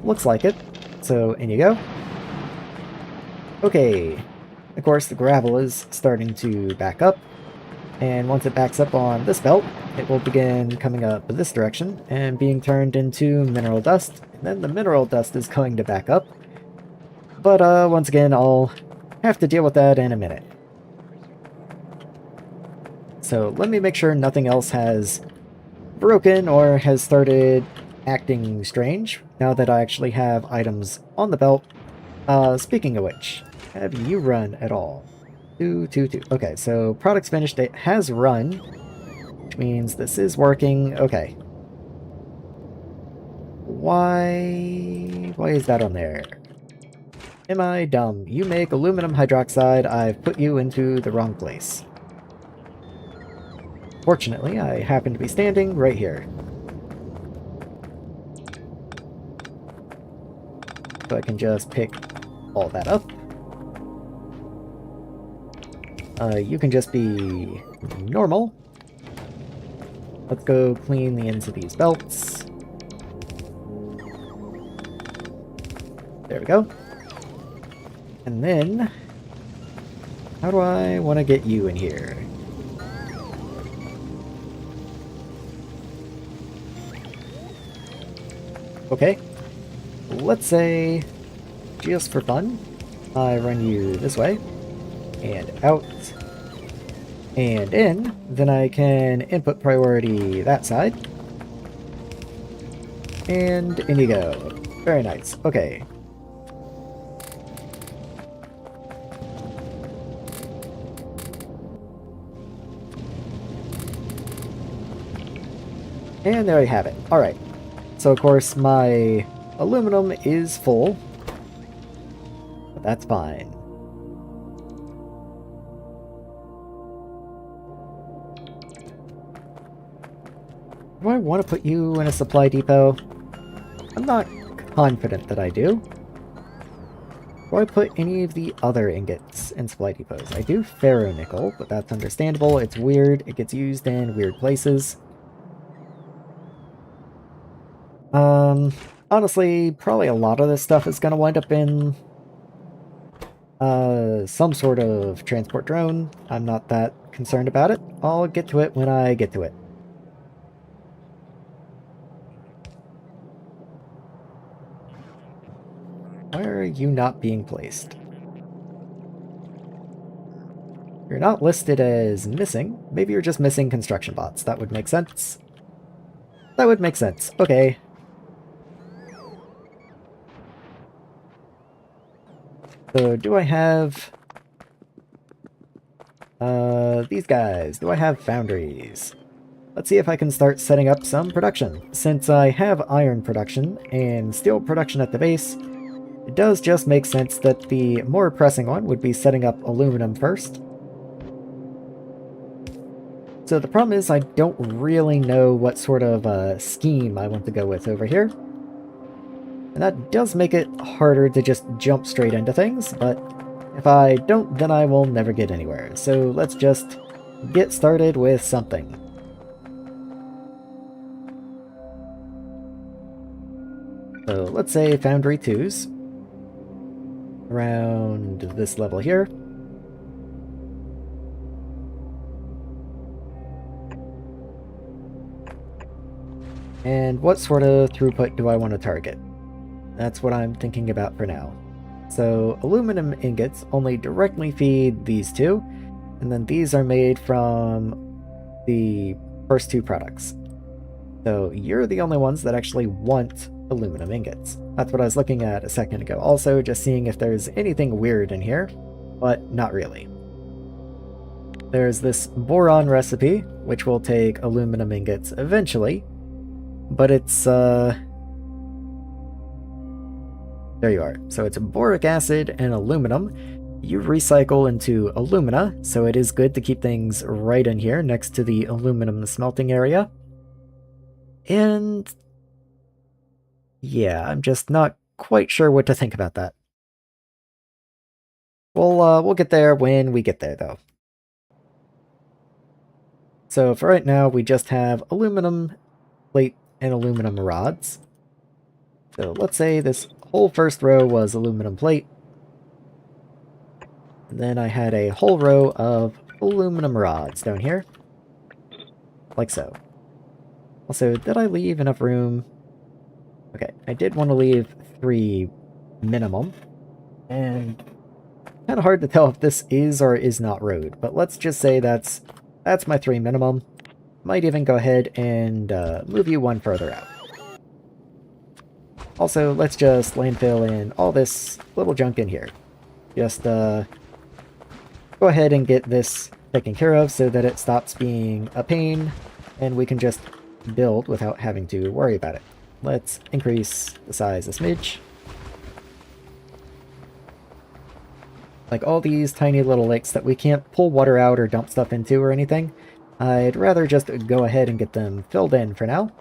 Looks like it. So in you go. Okay. Of course the gravel is starting to back up. And once it backs up on this belt, it will begin coming up this direction and being turned into mineral dust. And then the mineral dust is going to back up. But once again, I'll have to deal with that in a minute. So let me make sure nothing else has broken or has started acting strange now that I actually have items on the belt. Speaking of which, have you run at all? 222. Okay, so products finished. It has run, which means this is working. Okay. Why is that on there? Am I dumb? You make aluminum hydroxide. I've put you into the wrong place. Fortunately, I happen to be standing right here. So I can just pick all that up. You can just be normal. Let's go clean the ends of these belts. There we go. And then, how do I want to get you in here? Okay. Let's say, just for fun, I run you this way. And out, and in, then I can input priority that side. And in you go. Very nice. Okay. And there you have it. Alright. So of course my aluminum is full. But that's fine. Do I want to put you in a supply depot? I'm not confident that I do. Do I put any of the other ingots in supply depots? I do ferronickel, but that's understandable. It's weird. It gets used in weird places. Honestly, probably a lot of this stuff is going to wind up in some sort of transport drone. I'm not that concerned about it. I'll get to it when I get to it. Why are you not being placed? You're not listed as missing. Maybe you're just missing construction bots. That would make sense. That would make sense. Okay. So, do I have... these guys. Do I have foundries? Let's see if I can start setting up some production. Since I have iron production and steel production at the base, it does just make sense that the more pressing one would be setting up aluminum first. So the problem is I don't really know what sort of scheme I want to go with over here. And that does make it harder to just jump straight into things, but if I don't, then I will never get anywhere. So let's just get started with something. So let's say Foundry 2s. Around this level here. And what sort of throughput do I want to target? That's what I'm thinking about for now. So aluminum ingots only directly feed these two, and then these are made from the first two products. So you're the only ones that actually want aluminum ingots. That's what I was looking at a second ago. Also, just seeing if there's anything weird in here, but not really. There's this boron recipe, which will take aluminum ingots eventually, but it's, there you are. So it's boric acid and aluminum. You recycle into alumina, so it is good to keep things right in here next to the aluminum smelting area. And yeah, I'm just not quite sure what to think about that. We'll get there when we get there, though. So for right now, we just have aluminum plate and aluminum rods. So let's say this whole first row was aluminum plate. And then I had a whole row of aluminum rods down here. Like so. Also, did I leave enough room? Okay, I did want to leave 3 minimum. And kind of hard to tell if this is or is not road, but let's just say that's my 3 minimum. Might even go ahead and move you 1 further out. Also, let's just landfill in all this little junk in here. Just go ahead and get this taken care of so that it stops being a pain and we can just build without having to worry about it. Let's increase the size a smidge. Like all these tiny little lakes that we can't pull water out or dump stuff into or anything, I'd rather just go ahead and get them filled in for now.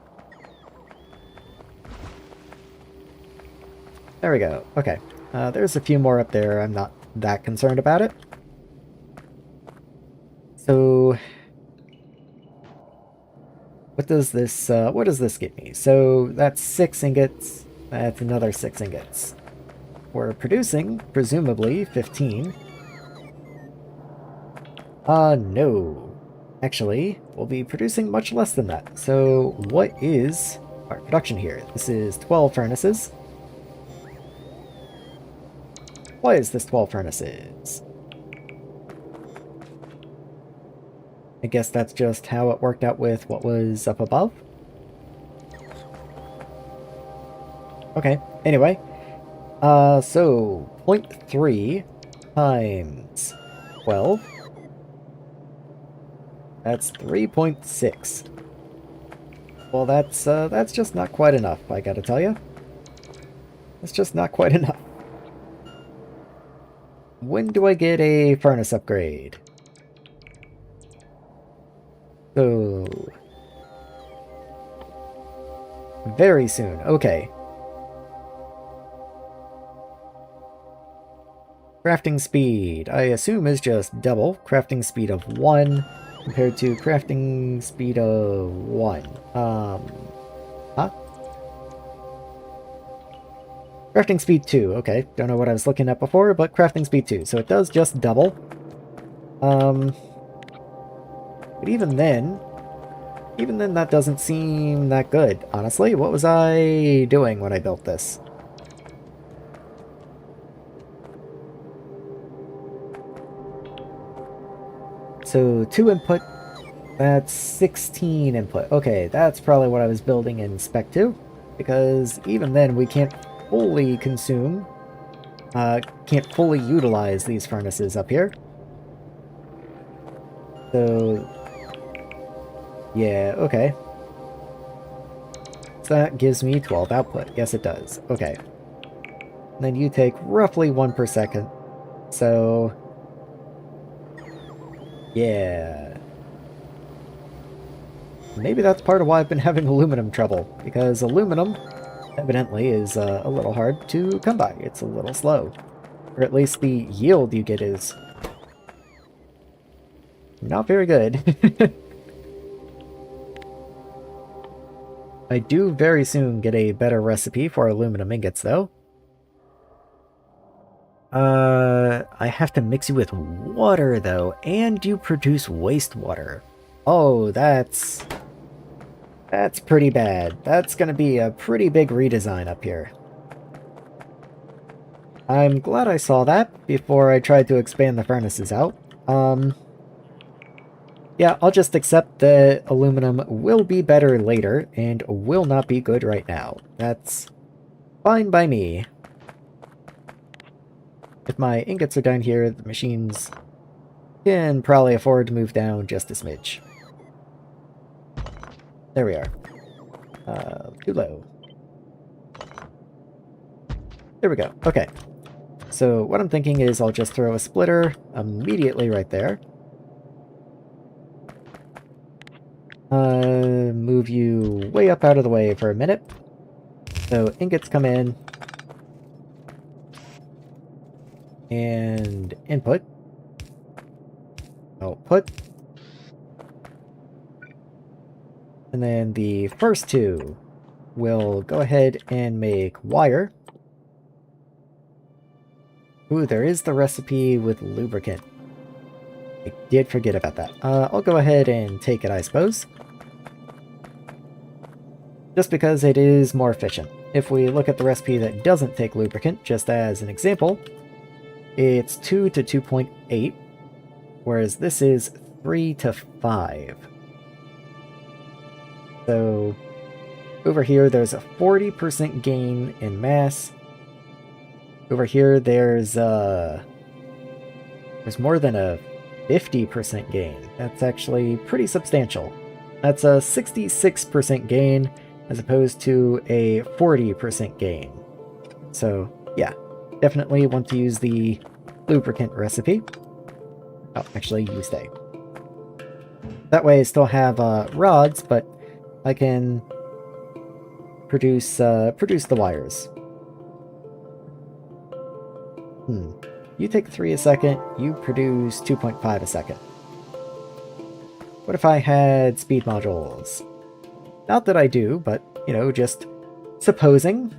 There we go. Okay. There's a few more up there. I'm not that concerned about it. So what does this get me? So that's 6 ingots. That's another 6 ingots. We're producing, presumably, 15. No. Actually, we'll be producing much less than that. So what is our production here? This is 12 furnaces. Why is this 12 furnaces? I guess that's just how it worked out with what was up above. Okay, anyway. So 0.3 times 12. That's 3.6. Well, that's just not quite enough, I gotta tell you. It's just not quite enough. When do I get a furnace upgrade? So... very soon, okay. Crafting speed, I assume, is just double. Crafting speed of 1 compared to crafting speed of 1. Huh? Crafting speed 2, okay. Don't know what I was looking at before, but crafting speed 2. So it does just double. But even then that doesn't seem that good, honestly. What was I doing when I built this? So 2 input, that's 16 input. Okay, that's probably what I was building in Spec 2, because even then we can't fully consume, can't fully utilize these furnaces up here. So, yeah, okay. So that gives me 12 output. Yes, it does. Okay. And then you take roughly 1 per second. So... yeah. Maybe that's part of why I've been having aluminum trouble, because aluminum, evidently, is a little hard to come by. It's a little slow. Or at least the yield you get is not very good. I do very soon get a better recipe for aluminum ingots, though. I have to mix you with water, though, and you produce wastewater. Oh, that's pretty bad. That's gonna be a pretty big redesign up here. I'm glad I saw that before I tried to expand the furnaces out. Yeah, I'll just accept that aluminum will be better later and will not be good right now. That's fine by me. If my ingots are down here, the machines can probably afford to move down just a smidge. There we are. Too low. There we go. Okay. So what I'm thinking is I'll just throw a splitter immediately right there. Move move you way up out of the way for a minute. So ingots come in. And input. Output. And then the first two will go ahead and make wire. Ooh, there is the recipe with lubricant. I did forget about that. I'll go ahead and take it, I suppose. Just because it is more efficient. If we look at the recipe that doesn't take lubricant, just as an example, it's 2 to 2.8, whereas this is 3 to 5. So over here there's a 40% gain in mass. Over here there's more than a 50% gain. That's actually pretty substantial. That's a 66% gain as opposed to a 40% gain. So yeah, definitely want to use the lubricant recipe. Oh, actually, you stay. That way I still have rods, but I can produce the wires. You take 3 a second, you produce 2.5 a second. What if I had speed modules? Not that I do, but, you know, just supposing.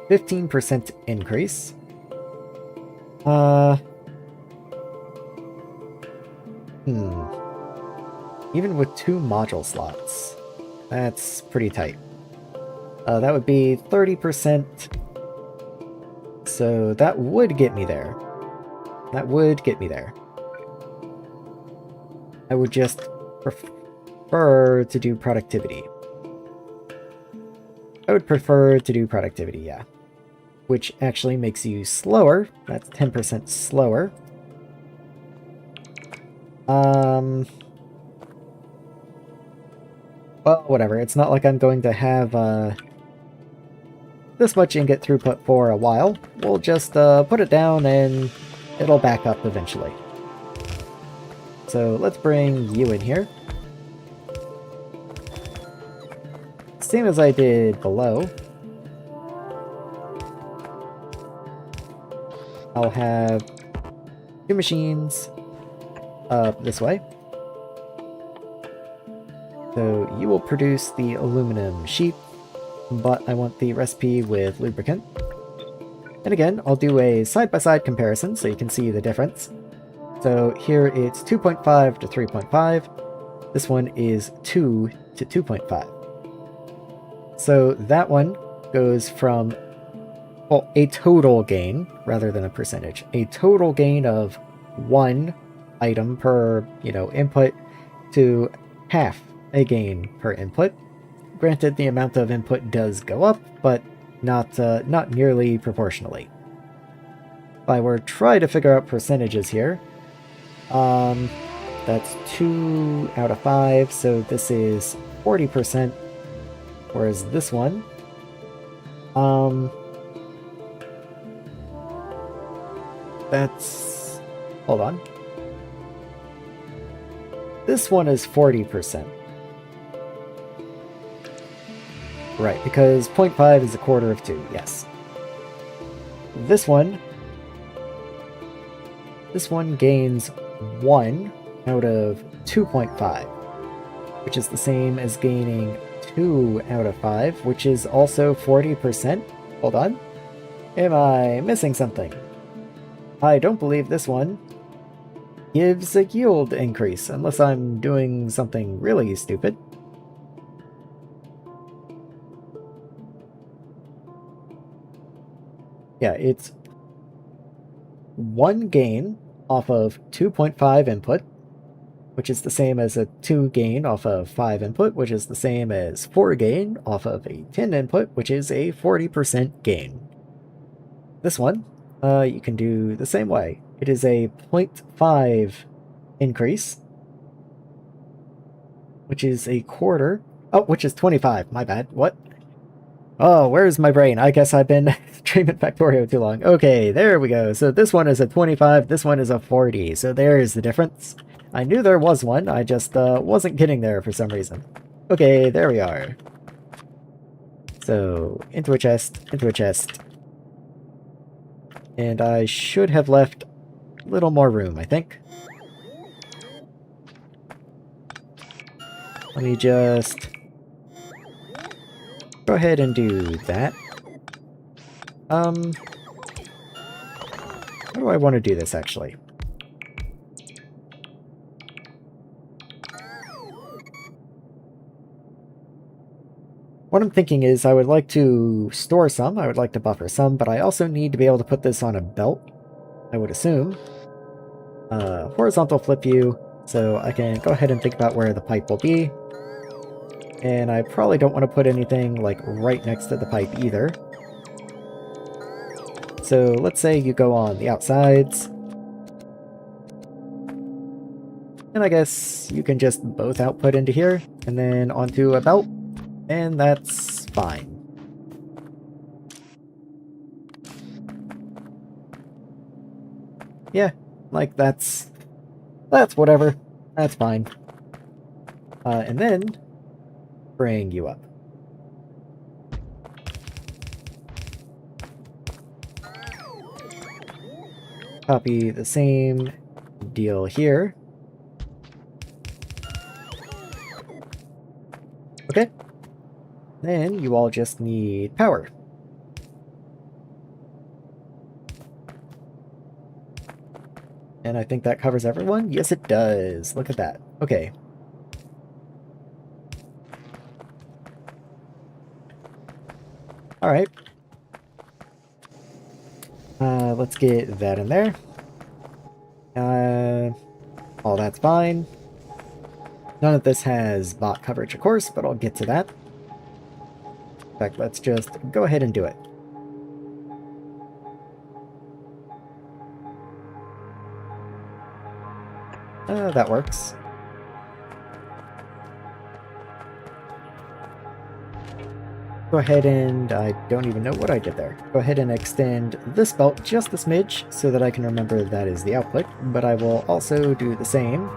15% increase. Even with 2 module slots, that's pretty tight. That would be 30%. So that would get me there. That would get me there. I would just prefer to do productivity. I would prefer to do productivity, yeah. Which actually makes you slower. That's 10% slower. Well, whatever. It's not like I'm going to have this much ingot throughput for a while. We'll just put it down and it'll back up eventually. So let's bring you in here. Same as I did below. I'll have 2 machines up this way. So you will produce the aluminum sheet, but I want the recipe with lubricant. And again, I'll do a side-by-side comparison so you can see the difference. So here it's 2.5 to 3.5. This one is 2 to 2.5. So that one goes from, well, a total gain, rather than a percentage, a total gain of 1 item per, input to half a gain per input. Granted, the amount of input does go up, but not nearly proportionally. If I were to try to figure out percentages here, that's 2 out of 5, so this is 40%, whereas this one, that's, hold on, this one is 40%. Right, because 0.5 is a quarter of 2, yes. This one gains 1 out of 2.5, which is the same as gaining 2 out of 5, which is also 40%. Hold on. Am I missing something? I don't believe this one gives a yield increase, unless I'm doing something really stupid. Yeah, it's 1 gain off of 2.5 input, which is the same as a 2 gain off of 5 input, which is the same as 4 gain off of a 10 input, which is a 40% gain. This one, you can do the same way. It is a 0.5 increase, which is a quarter. Oh, which is 25. My bad. What? Oh, where's my brain? I guess I've been streaming Factorio too long. Okay, there we go. So this one is a 25, this one is a 40. So there is the difference. I knew there was one, I just wasn't getting there for some reason. Okay, there we are. So, into a chest, into a chest. And I should have left a little more room, I think. Let me just go ahead and do that. How do I want to do this, actually? What I'm thinking is I would like to store some, I would like to buffer some, but I also need to be able to put this on a belt, I would assume. Horizontal flip view, so I can go ahead and think about where the pipe will be. And I probably don't want to put anything like right next to the pipe either. So let's say you go on the outsides. And I guess you can just both output into here, and then onto a belt, and that's fine. Yeah, like that's whatever. That's fine. And then bring you up. Copy the same deal here. Okay. Then you all just need power. And I think that covers everyone? Yes, it does. Look at that. Okay. Alright. Let's get that in there. All that's fine. None of this has bot coverage, of course, but I'll get to that. In fact, let's just go ahead and do it. That works. Go ahead and... I don't even know what I did there. Go ahead and extend this belt just a smidge so that I can remember that is the output, but I will also do the same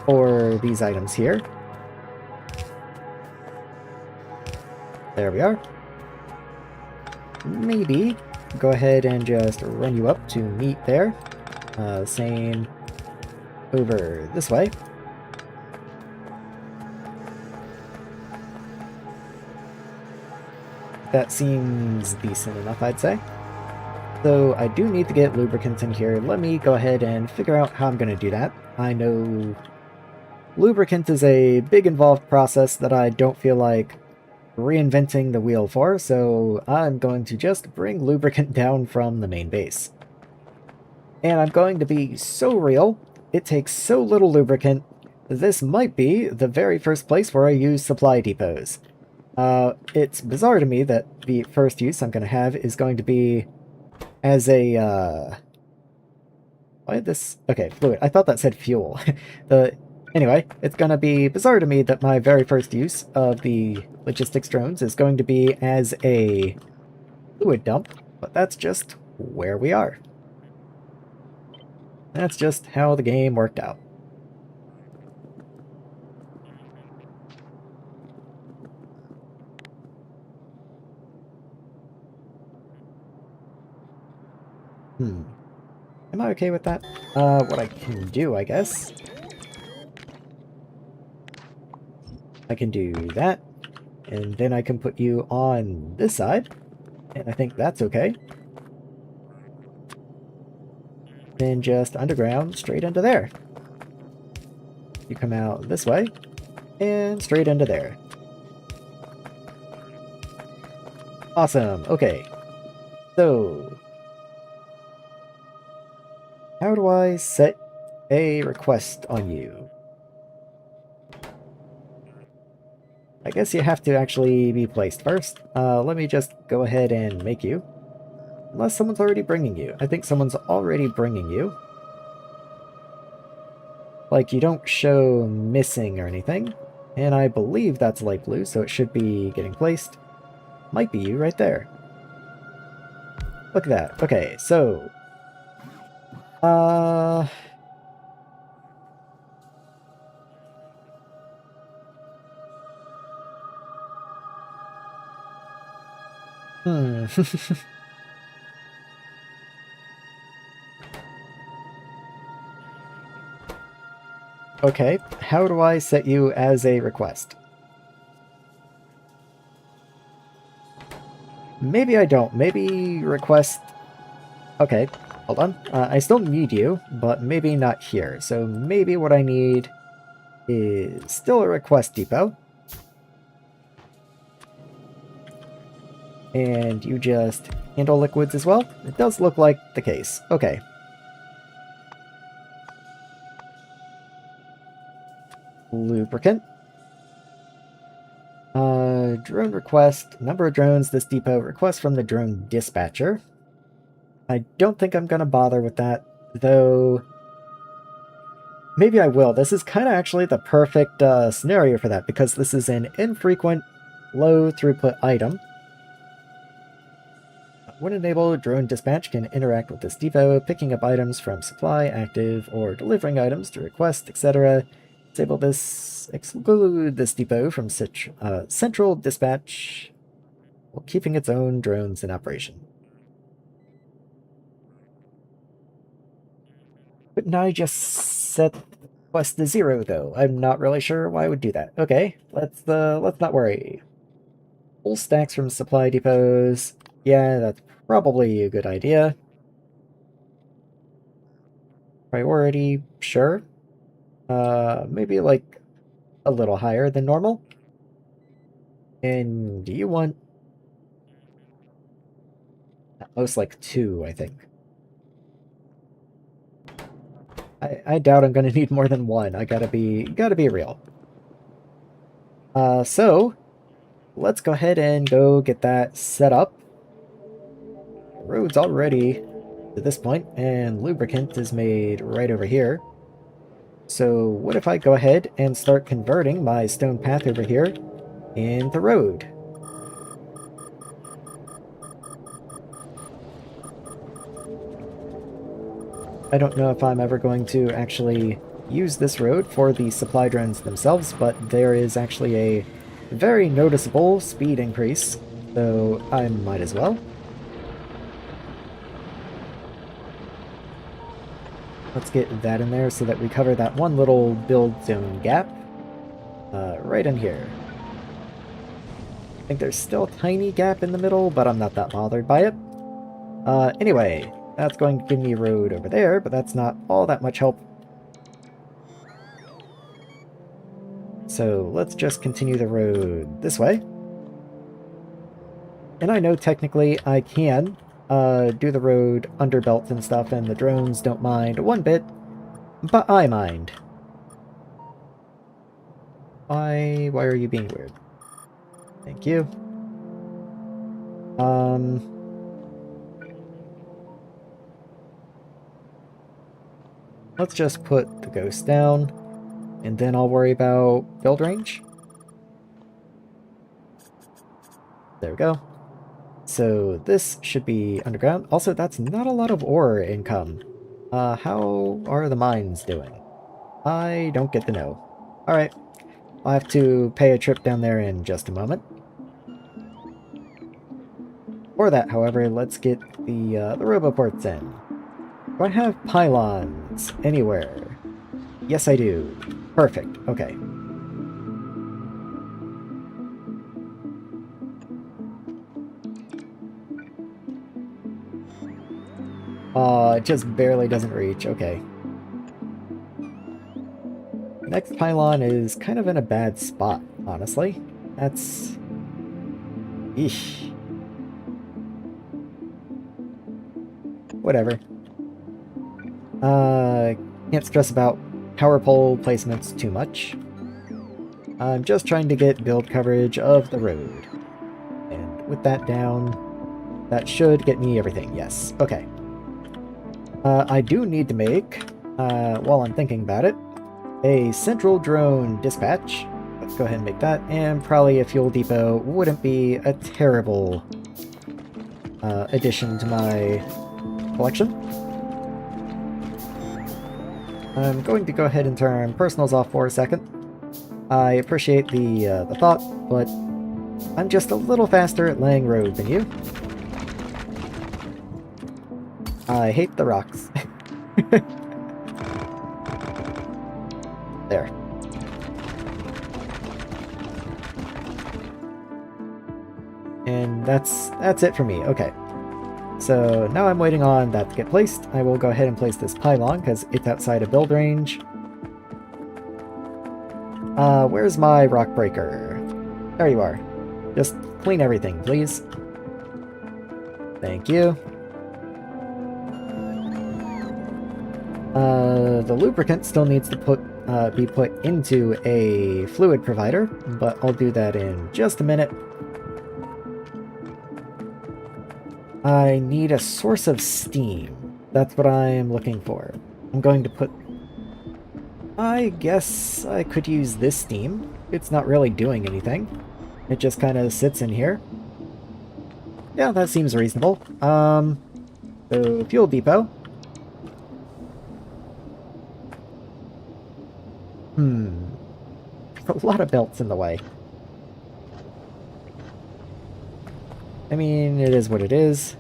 for these items here. There we are. Maybe go ahead and just run you up to meet there. Same over this way. That seems decent enough, I'd say. So I do need to get lubricants in here. Let me go ahead and figure out how I'm going to do that. I know lubricant is a big involved process that I don't feel like reinventing the wheel for, so I'm going to just bring lubricant down from the main base. And I'm going to be so real, it takes so little lubricant, this might be the very first place where I use supply depots. It's bizarre to me that the first use I'm going to have is going to be as a, why did this... Okay, fluid. I thought that said fuel. Anyway, it's going to be bizarre to me that my very first use of the logistics drones is going to be as a fluid dump, but that's just where we are. That's just how the game worked out. Am I okay with that? What I can do, I guess. I can do that, and then I can put you on this side, and I think that's okay. Then just underground, straight into there. You come out this way, and straight into there. Awesome, okay. So, how do I set a request on you? I guess you have to actually be placed first. Let me just go ahead and make you. Unless someone's already bringing you. I think someone's already bringing you. Like, you don't show missing or anything. And I believe that's light blue, so it should be getting placed. Might be you right there. Look at that. Okay, so... Hmm. Okay, how do I set you as a request? Maybe I don't. Maybe request... Okay, hold on. I still need you, but maybe not here. So maybe what I need is still a request depot. And you just handle liquids as well? It does look like the case. Okay. Lubricant. Drone request. Number of drones, this depot. Request from the drone dispatcher. I don't think I'm gonna bother with that, though... Maybe I will. This is kind of actually the perfect scenario for that, because this is an infrequent, low-throughput item. When enabled, drone dispatch can interact with this depot, picking up items from supply, active, or delivering items to request, etc. Disable this, exclude this depot from central dispatch while keeping its own drones in operation. Couldn't I just set quest to 0 though? I'm not really sure why I would do that. Okay, let's not worry. Full stacks from supply depots. Yeah, that's probably a good idea. Priority, sure. Maybe like a little higher than normal. And do you want at most like 2, I think. I doubt I'm gonna need more than 1. I gotta be real. So let's go ahead and go get that set up. The road's already to this point, and lubricant is made right over here. So what if I go ahead and start converting my stone path over here into road? I don't know if I'm ever going to actually use this road for the supply drones themselves, but there is actually a very noticeable speed increase, so I might as well. Let's get that in there so that we cover that one little build zone gap. Right in here. I think there's still a tiny gap in the middle, but I'm not that bothered by it. Anyway, that's going to give me a road over there, but that's not all that much help. So let's just continue the road this way. And I know technically I can do the road under belts and stuff, and the drones don't mind one bit, but I mind. Why are you being weird? Thank you. Let's just put the ghost down, and then I'll worry about build range. There we go. So this should be underground. Also, that's not a lot of ore income. How are the mines doing? I don't get to know. Alright, I'll have to pay a trip down there in just a moment. For that, however, let's get the roboports in. Do I have pylons anywhere? Yes, I do. Perfect. Okay. It just barely doesn't reach. Okay. The next pylon is kind of in a bad spot, honestly. That's... Eesh. Whatever. Can't stress about power pole placements too much. I'm just trying to get build coverage of the road. And with that down, that should get me everything. Yes. Okay. I do need to make, while I'm thinking about it, a central drone dispatch. Let's go ahead and make that. And probably a fuel depot wouldn't be a terrible addition to my collection. I'm going to go ahead and turn personals off for a second. I appreciate the thought, but I'm just a little faster at laying road than you. I hate the rocks. There. And that's it for me. Okay. So now I'm waiting on that to get placed. I will go ahead and place this pylon because it's outside of build range. Where's my rock breaker? There you are. Just clean everything, please. Thank you. The lubricant still needs to be put into a fluid provider, but I'll do that in just a minute. I need a source of steam. That's what I am looking for. I'm going to put... I guess I could use this steam. It's not really doing anything. It just kind of sits in here. Yeah, that seems reasonable. So, fuel depot. A lot of belts in the way. I mean, it is what it is.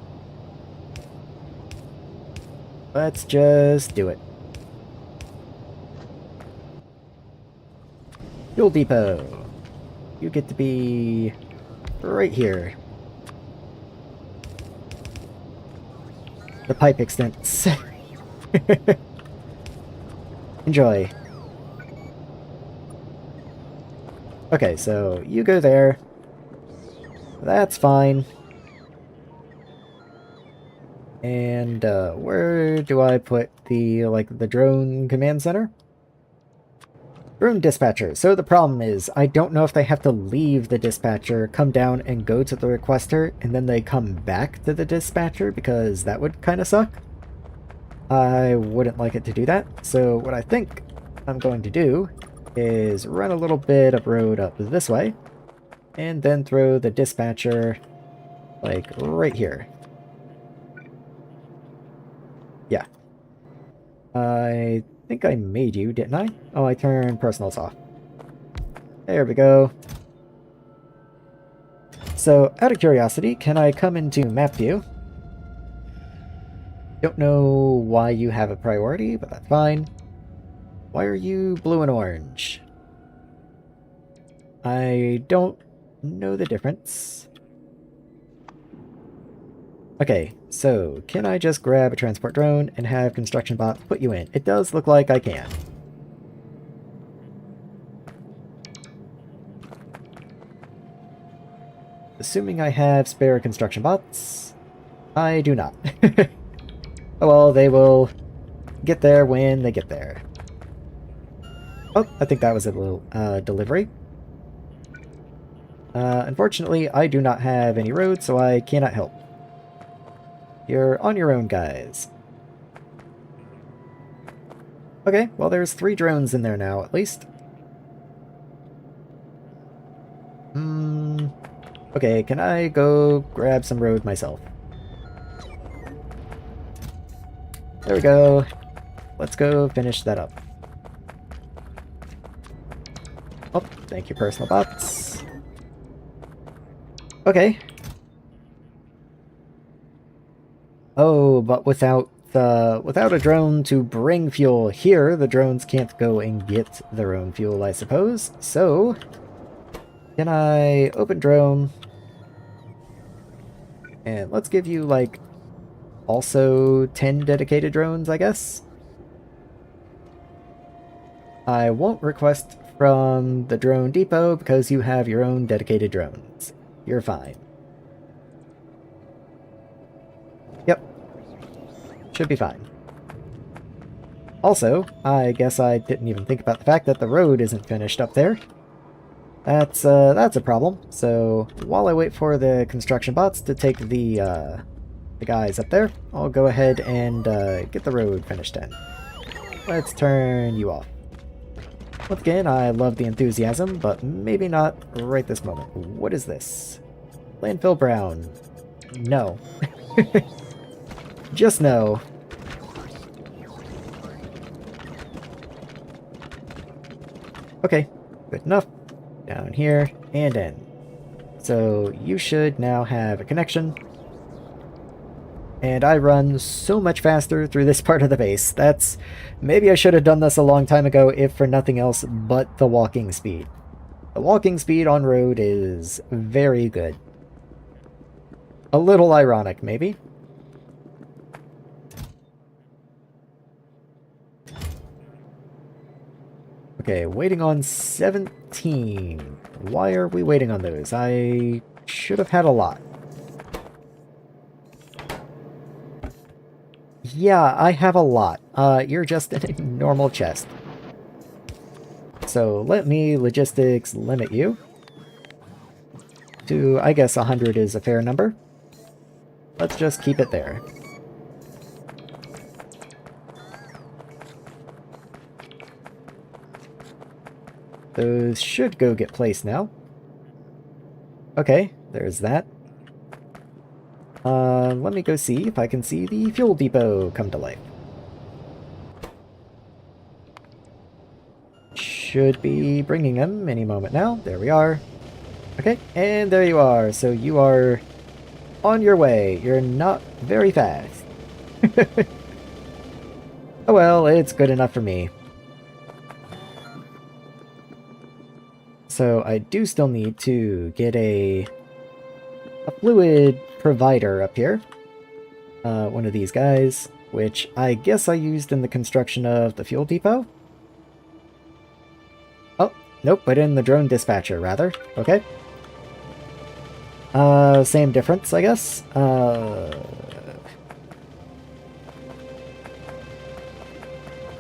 Let's just do it. Fuel depot. You get to be right here. The pipe extends. Enjoy. Okay, so you go there. That's fine. And where do I put the drone command center? Drone dispatcher. So the problem is, I don't know if they have to leave the dispatcher, come down and go to the requester, and then they come back to the dispatcher, because that would kind of suck. I wouldn't like it to do that. So what I think I'm going to do is run a little bit of road up this way, and then throw the dispatcher, like, right here. Yeah. I think I made you, didn't I? Oh, I turned personals off. There we go. So, out of curiosity, can I come into map view? Don't know why you have a priority, but that's fine. Why are you blue and orange? I don't know the difference. Okay, so can I just grab a transport drone and have construction bot put you in? It does look like I can. Assuming I have spare construction bots, I do not. Oh well, they will get there when they get there. Oh, I think that was a little delivery. Unfortunately, I do not have any roads, so I cannot help. You're on your own, guys. Okay, well there's 3 drones in there now, at least. Okay, can I go grab some road myself? There we go. Let's go finish that up. Oh, thank you, personal bots. Okay. Oh, but without a drone to bring fuel here, the drones can't go and get their own fuel, I suppose. So, can I open drone? And let's give you, like, also 10 dedicated drones, I guess? I won't request from the drone depot because you have your own dedicated drones. You're fine. Yep. Should be fine. Also, I guess I didn't even think about the fact that the road isn't finished up there. That's a problem. So, while I wait for the construction bots to take the guys up there, I'll go ahead and get the road finished in. Let's turn you off. Once again, I love the enthusiasm, but maybe not right this moment. What is this? Landfill brown. No. Just no. Okay, good enough. Down here, and in. So you should now have a connection. And I run so much faster through this part of the base. Maybe I should have done this a long time ago, if for nothing else but the walking speed. The walking speed on road is very good. A little ironic, maybe. Okay, waiting on 17. Why are we waiting on those? I should have had a lot. Yeah, I have a lot. You're just in a normal chest. So let me logistics limit you to, I guess 100 is a fair number. Let's just keep it there. Those should go get placed now. Okay, there's that. Let me go see if I can see the fuel depot come to life. Should be bringing them any moment now. There we are. Okay, and there you are. So you are on your way. You're not very fast. Oh well, it's good enough for me. So I do still need to get a fluid provider up here. One of these guys, which I guess I used in the construction of the fuel depot. Oh, nope, but in the drone dispatcher, rather. Okay. Same difference, I guess.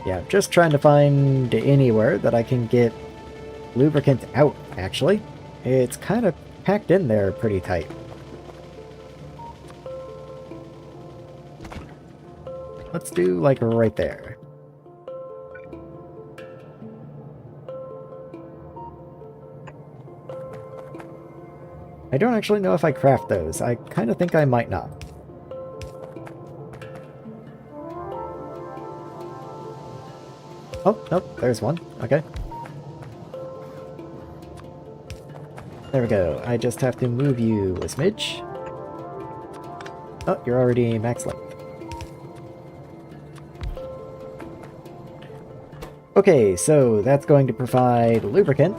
Yeah, just trying to find anywhere that I can get lubricant out, actually. It's kind of packed in there pretty tight. Let's do, like, right there. I don't actually know if I craft those. I kind of think I might not. Oh, nope, there's one. Okay. There we go. I just have to move you a smidge. Oh, you're already max length. Okay, so that's going to provide lubricant.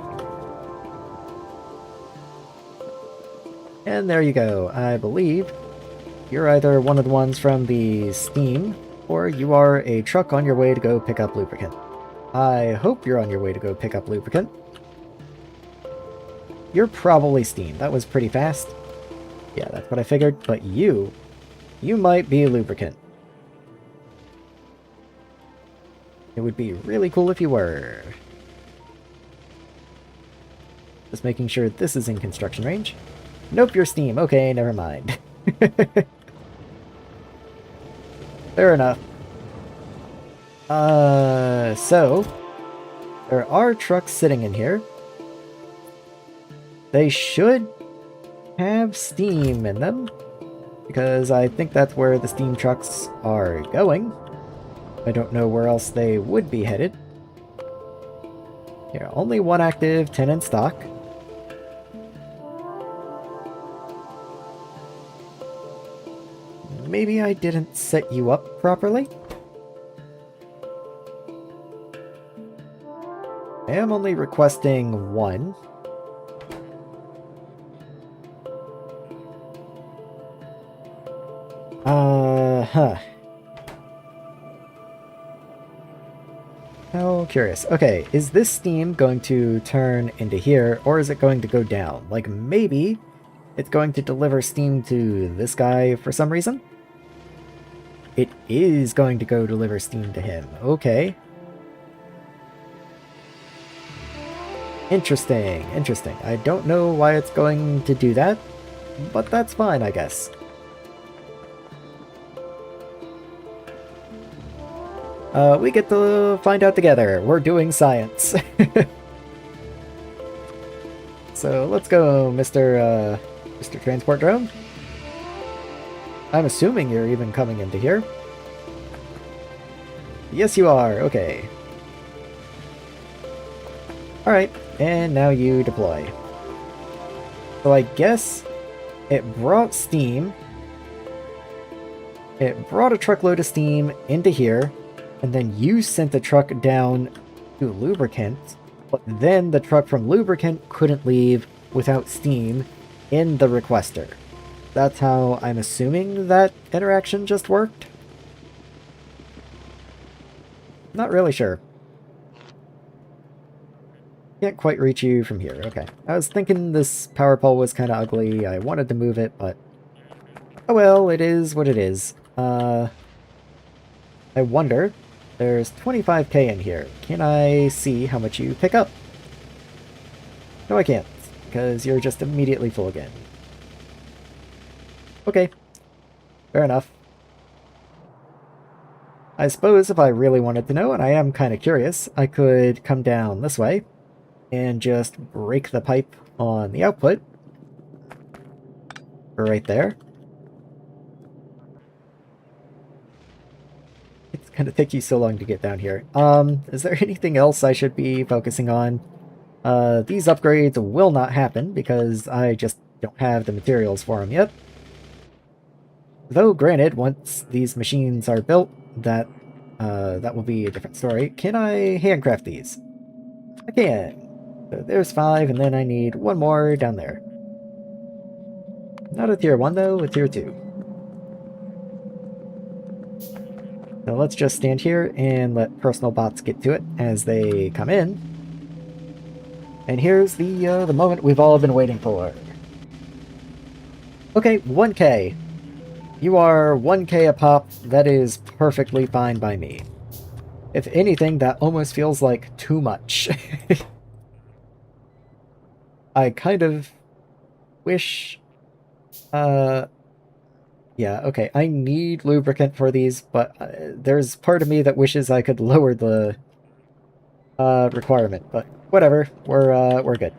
And there you go. I believe you're either one of the ones from the steam, or you are a truck on your way to go pick up lubricant. I hope you're on your way to go pick up lubricant. You're probably steam. That was pretty fast. Yeah, that's what I figured. But you might be lubricant. It would be really cool if you were. Just making sure this is in construction range. Nope, you're steam. Okay, never mind. Fair enough. So there are trucks sitting in here. They should have steam in them, because I think that's where the steam trucks are going. I don't know where else they would be headed. Here, only one active, 10 in stock. Maybe I didn't set you up properly? I am only requesting one. Huh. How curious. Okay, is this steam going to turn into here, or is it going to go down? Like, maybe it's going to deliver steam to this guy for some reason? It is going to go deliver steam to him. Okay. Interesting, interesting. I don't know why it's going to do that, but that's fine, I guess. We get to find out together. We're doing science. So let's go, Mr. Transport Drone. I'm assuming you're even coming into here. Yes, you are. Okay. Alright, and now you deploy. So I guess it brought steam. It brought a truckload of steam into here, and then you sent the truck down to lubricant, but then the truck from lubricant couldn't leave without steam in the requester. That's how I'm assuming that interaction just worked. Not really sure. Can't quite reach you from here. Okay. I was thinking this power pole was kind of ugly. I wanted to move it, but... oh well, it is what it is. I wonder... there's 25k in here. Can I see how much you pick up? No, I can't, because you're just immediately full again. Okay. Fair enough. I suppose if I really wanted to know, and I am kind of curious, I could come down this way and just break the pipe on the output. Right there. It's gonna take you so long to get down here. Is there anything else I should be focusing on? These upgrades will not happen because I just don't have the materials for them yet. Though, granted, once these machines are built, that will be a different story. Can I handcraft these? I can. So there's 5, and then I need 1 more down there. Not a tier 1, though, a tier 2. So let's just stand here and let personal bots get to it as they come in. And here's the moment we've all been waiting for. Okay, 1k. You are 1k a pop. That is perfectly fine by me. If anything, that almost feels like too much. I kind of wish... yeah, okay, I need lubricant for these, but there's part of me that wishes I could lower the requirement, but whatever, we're good.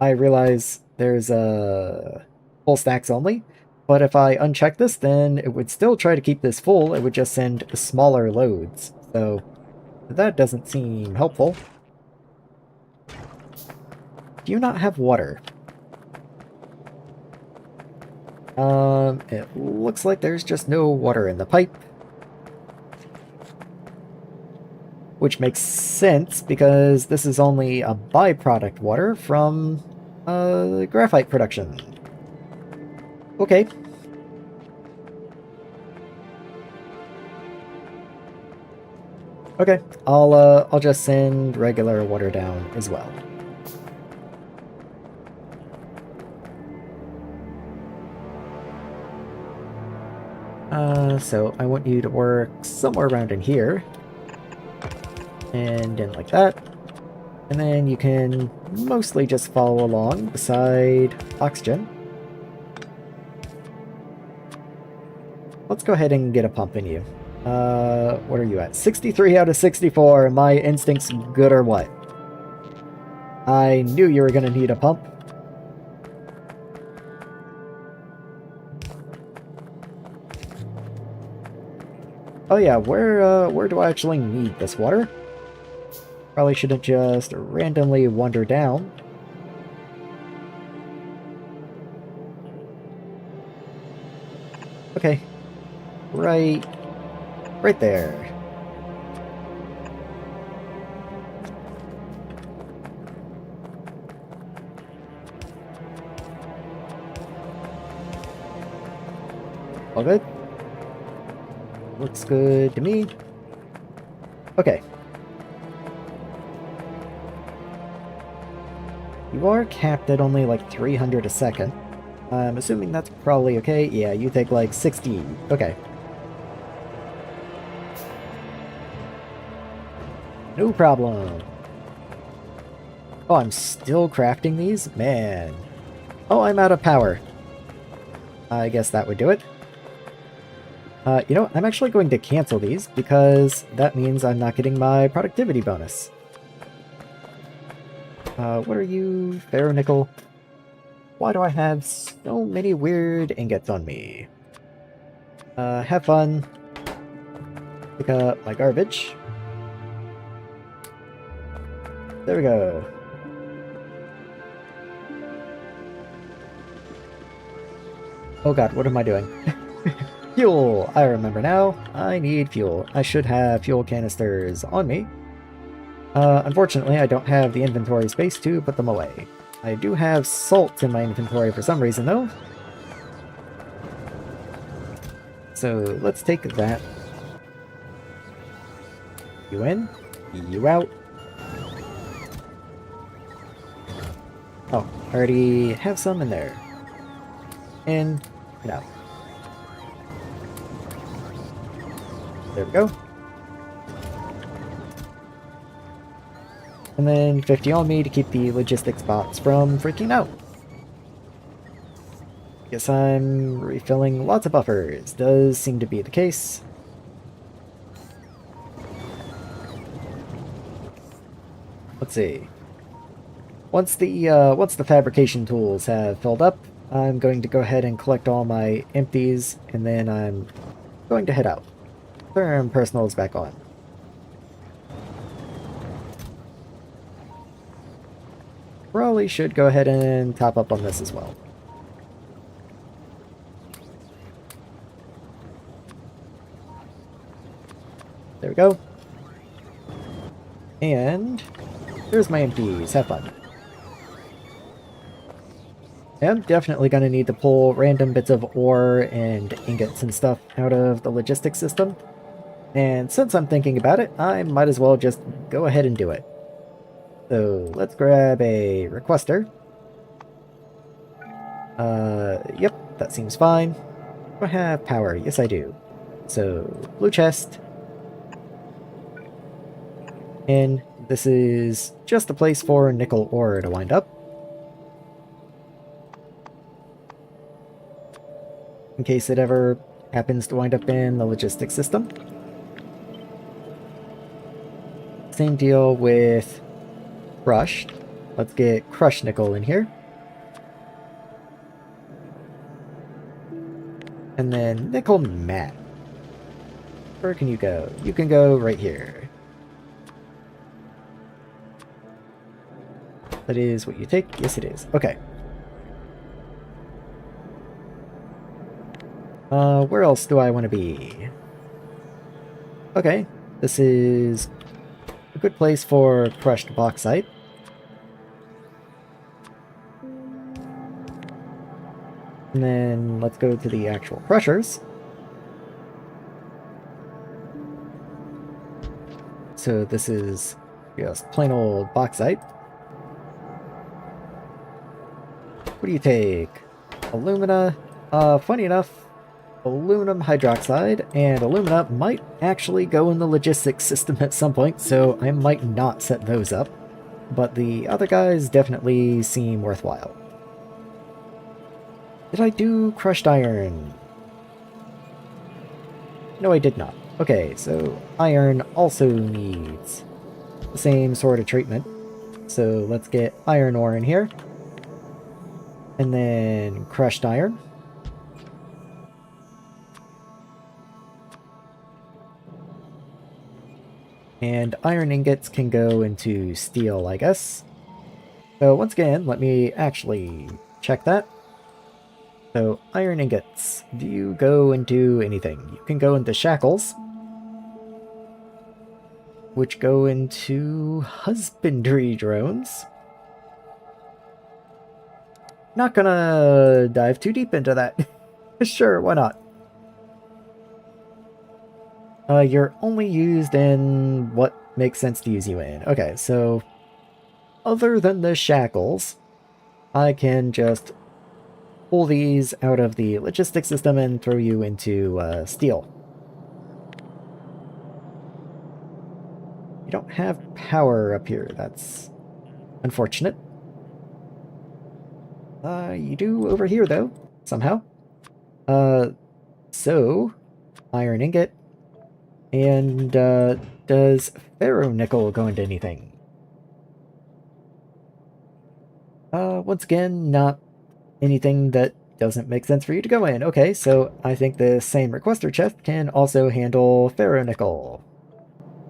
I realize there's full stacks only, but if I uncheck this, then it would still try to keep this full. It would just send smaller loads, so that doesn't seem helpful. Do you not have water? It looks like there's just no water in the pipe. Which makes sense, because this is only a byproduct water from, graphite production. Okay. Okay, I'll just send regular water down as well. So I want you to work somewhere around in here. And in like that. And then you can mostly just follow along beside oxygen. Let's go ahead and get a pump in you. What are you at? 63 out of 64. My instinct's good or what? I knew you were gonna need a pump. Oh yeah, where do I actually need this water? Probably shouldn't just randomly wander down. Okay. Right there. All good? Looks good to me. Okay. You are capped at only like 300 a second. I'm assuming that's probably okay. Yeah, you take like 60. Okay. No problem. Oh, I'm still crafting these? Man. Oh, I'm out of power. I guess that would do it. You know, I'm actually going to cancel these because that means I'm not getting my productivity bonus. What are you? Ferronickel? Why do I have so many weird ingots on me? Have fun. Pick up my garbage. There we go. Oh god, what am I doing? Fuel! I remember now. I need fuel. I should have fuel canisters on me. Unfortunately, I don't have the inventory space to put them away. I do have salt in my inventory for some reason, though. So let's take that. You in, you out. Oh, I already have some in there. In and out. There we go. And then 50 on me to keep the logistics bots from freaking out. Guess I'm refilling lots of buffers. Does seem to be the case. Let's see. Once the fabrication tools have filled up, I'm going to go ahead and collect all my empties, and then I'm going to head out. Turn personals back on. Probably should go ahead and top up on this as well. There we go. And there's my empties. Have fun. I'm definitely going to need to pull random bits of ore and ingots and stuff out of the logistics system. And since I'm thinking about it, I might as well just go ahead and do it. So let's grab a requester. Yep, that seems fine. Do I have power? Yes, I do. So, blue chest. And this is just a place for nickel ore to wind up. In case it ever happens to wind up in the logistics system. Same deal with crushed. Let's get crushed nickel in here. And then nickel matte. Where can you go? You can go right here. That is what you take? Yes, it is. Okay. Where else do I want to be? Okay. This is a good place for crushed bauxite. And then let's go to the actual crushers. So this is just plain old bauxite. What do you take? Alumina. Funny enough, aluminum hydroxide and alumina might actually go in the logistics system at some point, so I might not set those up. But the other guys definitely seem worthwhile. Did I do crushed iron? No, I did not. Okay, so iron also needs the same sort of treatment. So let's get iron ore in here. And then crushed iron. And iron ingots can go into steel, I guess. So once again, let me actually check that. So iron ingots, do you go into anything? You can go into shackles, which go into husbandry drones. Not gonna dive too deep into that. Sure, why not? You're only used in what makes sense to use you in. Okay, so other than the shackles, I can just pull these out of the logistics system and throw you into steel. You don't have power up here. That's unfortunate. You do over here, though, somehow. So, iron ingot. And, does ferronickel go into anything? Once again, not anything that doesn't make sense for you to go in. Okay, so I think the same requester chest can also handle ferronickel.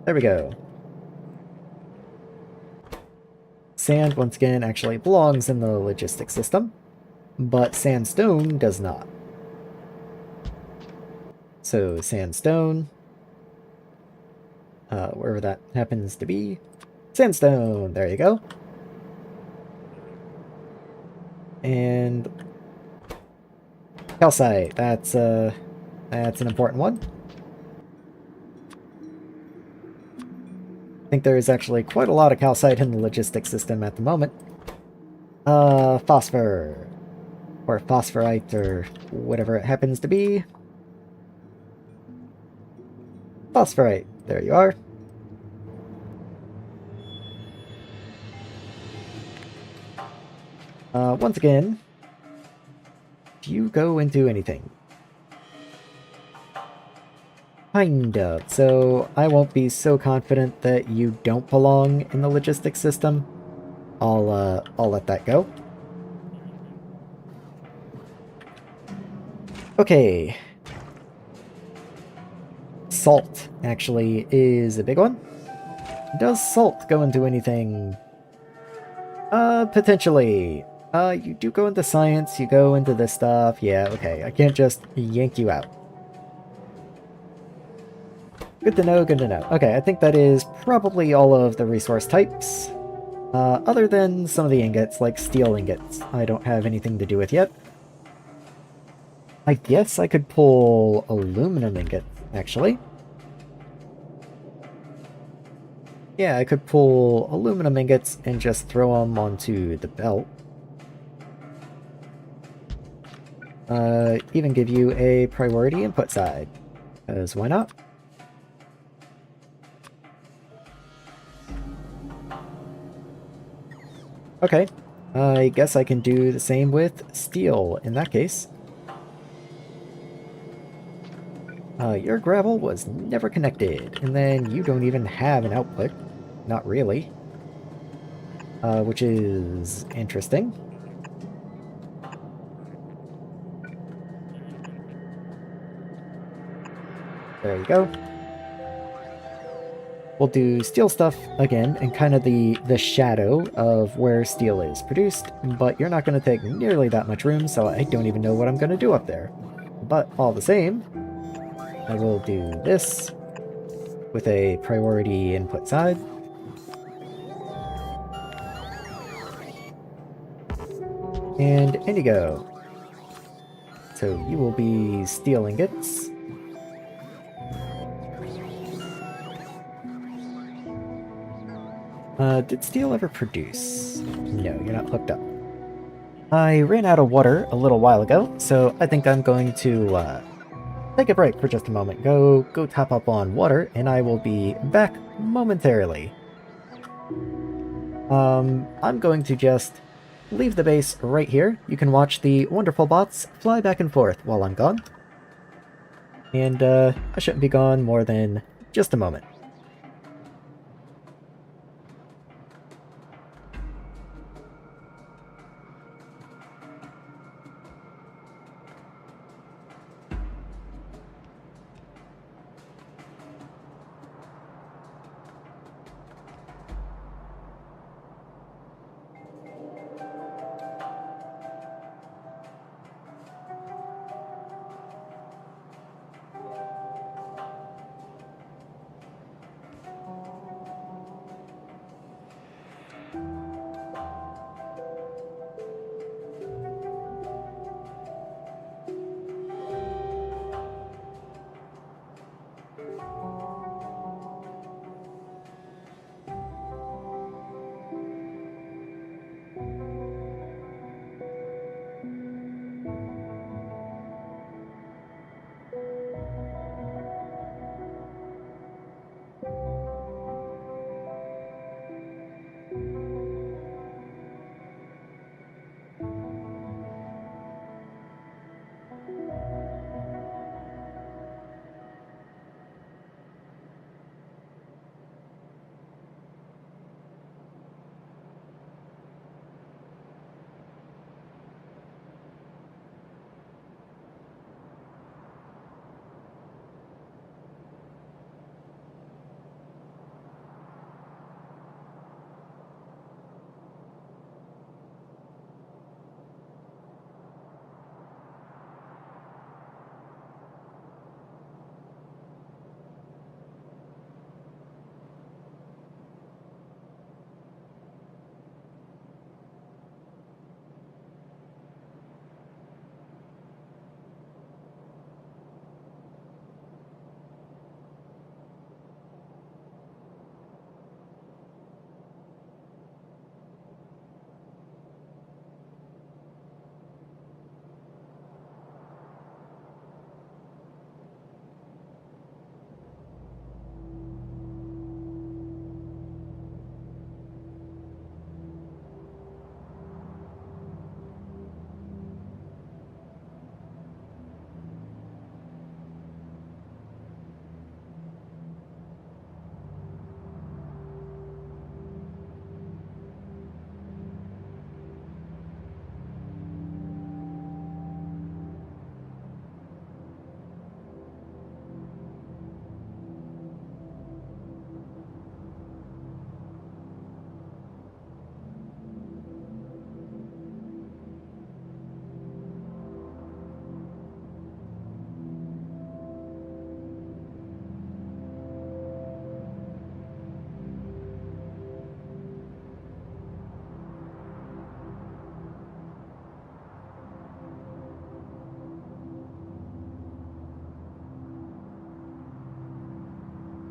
There we go. Sand, once again, actually belongs in the logistics system, but sandstone does not. So sandstone, wherever that happens to be. Sandstone, there you go. And calcite, that's an important one. I think there is actually quite a lot of calcite in the logistics system at the moment. Phosphor. Or phosphorite, or whatever it happens to be. Phosphorite, there you are. Once again, do you go into anything? Kind of. So I won't be so confident that you don't belong in the logistics system. I'll let that go. Okay. Salt, actually, is a big one. Does salt go into anything? Potentially. You do go into science, you go into this stuff. Yeah, okay. I can't just yank you out. Good to know, good to know. Okay, I think that is probably all of the resource types. Other than some of the ingots, like steel ingots, I don't have anything to do with yet. I guess I could pull aluminum ingots, actually. Yeah, I could pull aluminum ingots and just throw them onto the belt. Even give you a priority input side, because why not? Okay, I guess I can do the same with steel in that case. Your gravel was never connected, and then you don't even have an output. Not really. Which is interesting. There you go. We'll do steel stuff again, and kind of the shadow of where steel is produced, but you're not going to take nearly that much room, so I don't even know what I'm going to do up there. But all the same, I will do this with a priority input side. And indigo. So you will be steel ingots. Did steel ever produce? No, you're not hooked up. I ran out of water a little while ago, so I think I'm going to take a break for just a moment. Go top up on water, and I will be back momentarily. I'm going to just leave the base right here. You can watch the wonderful bots fly back and forth while I'm gone. And I shouldn't be gone more than just a moment.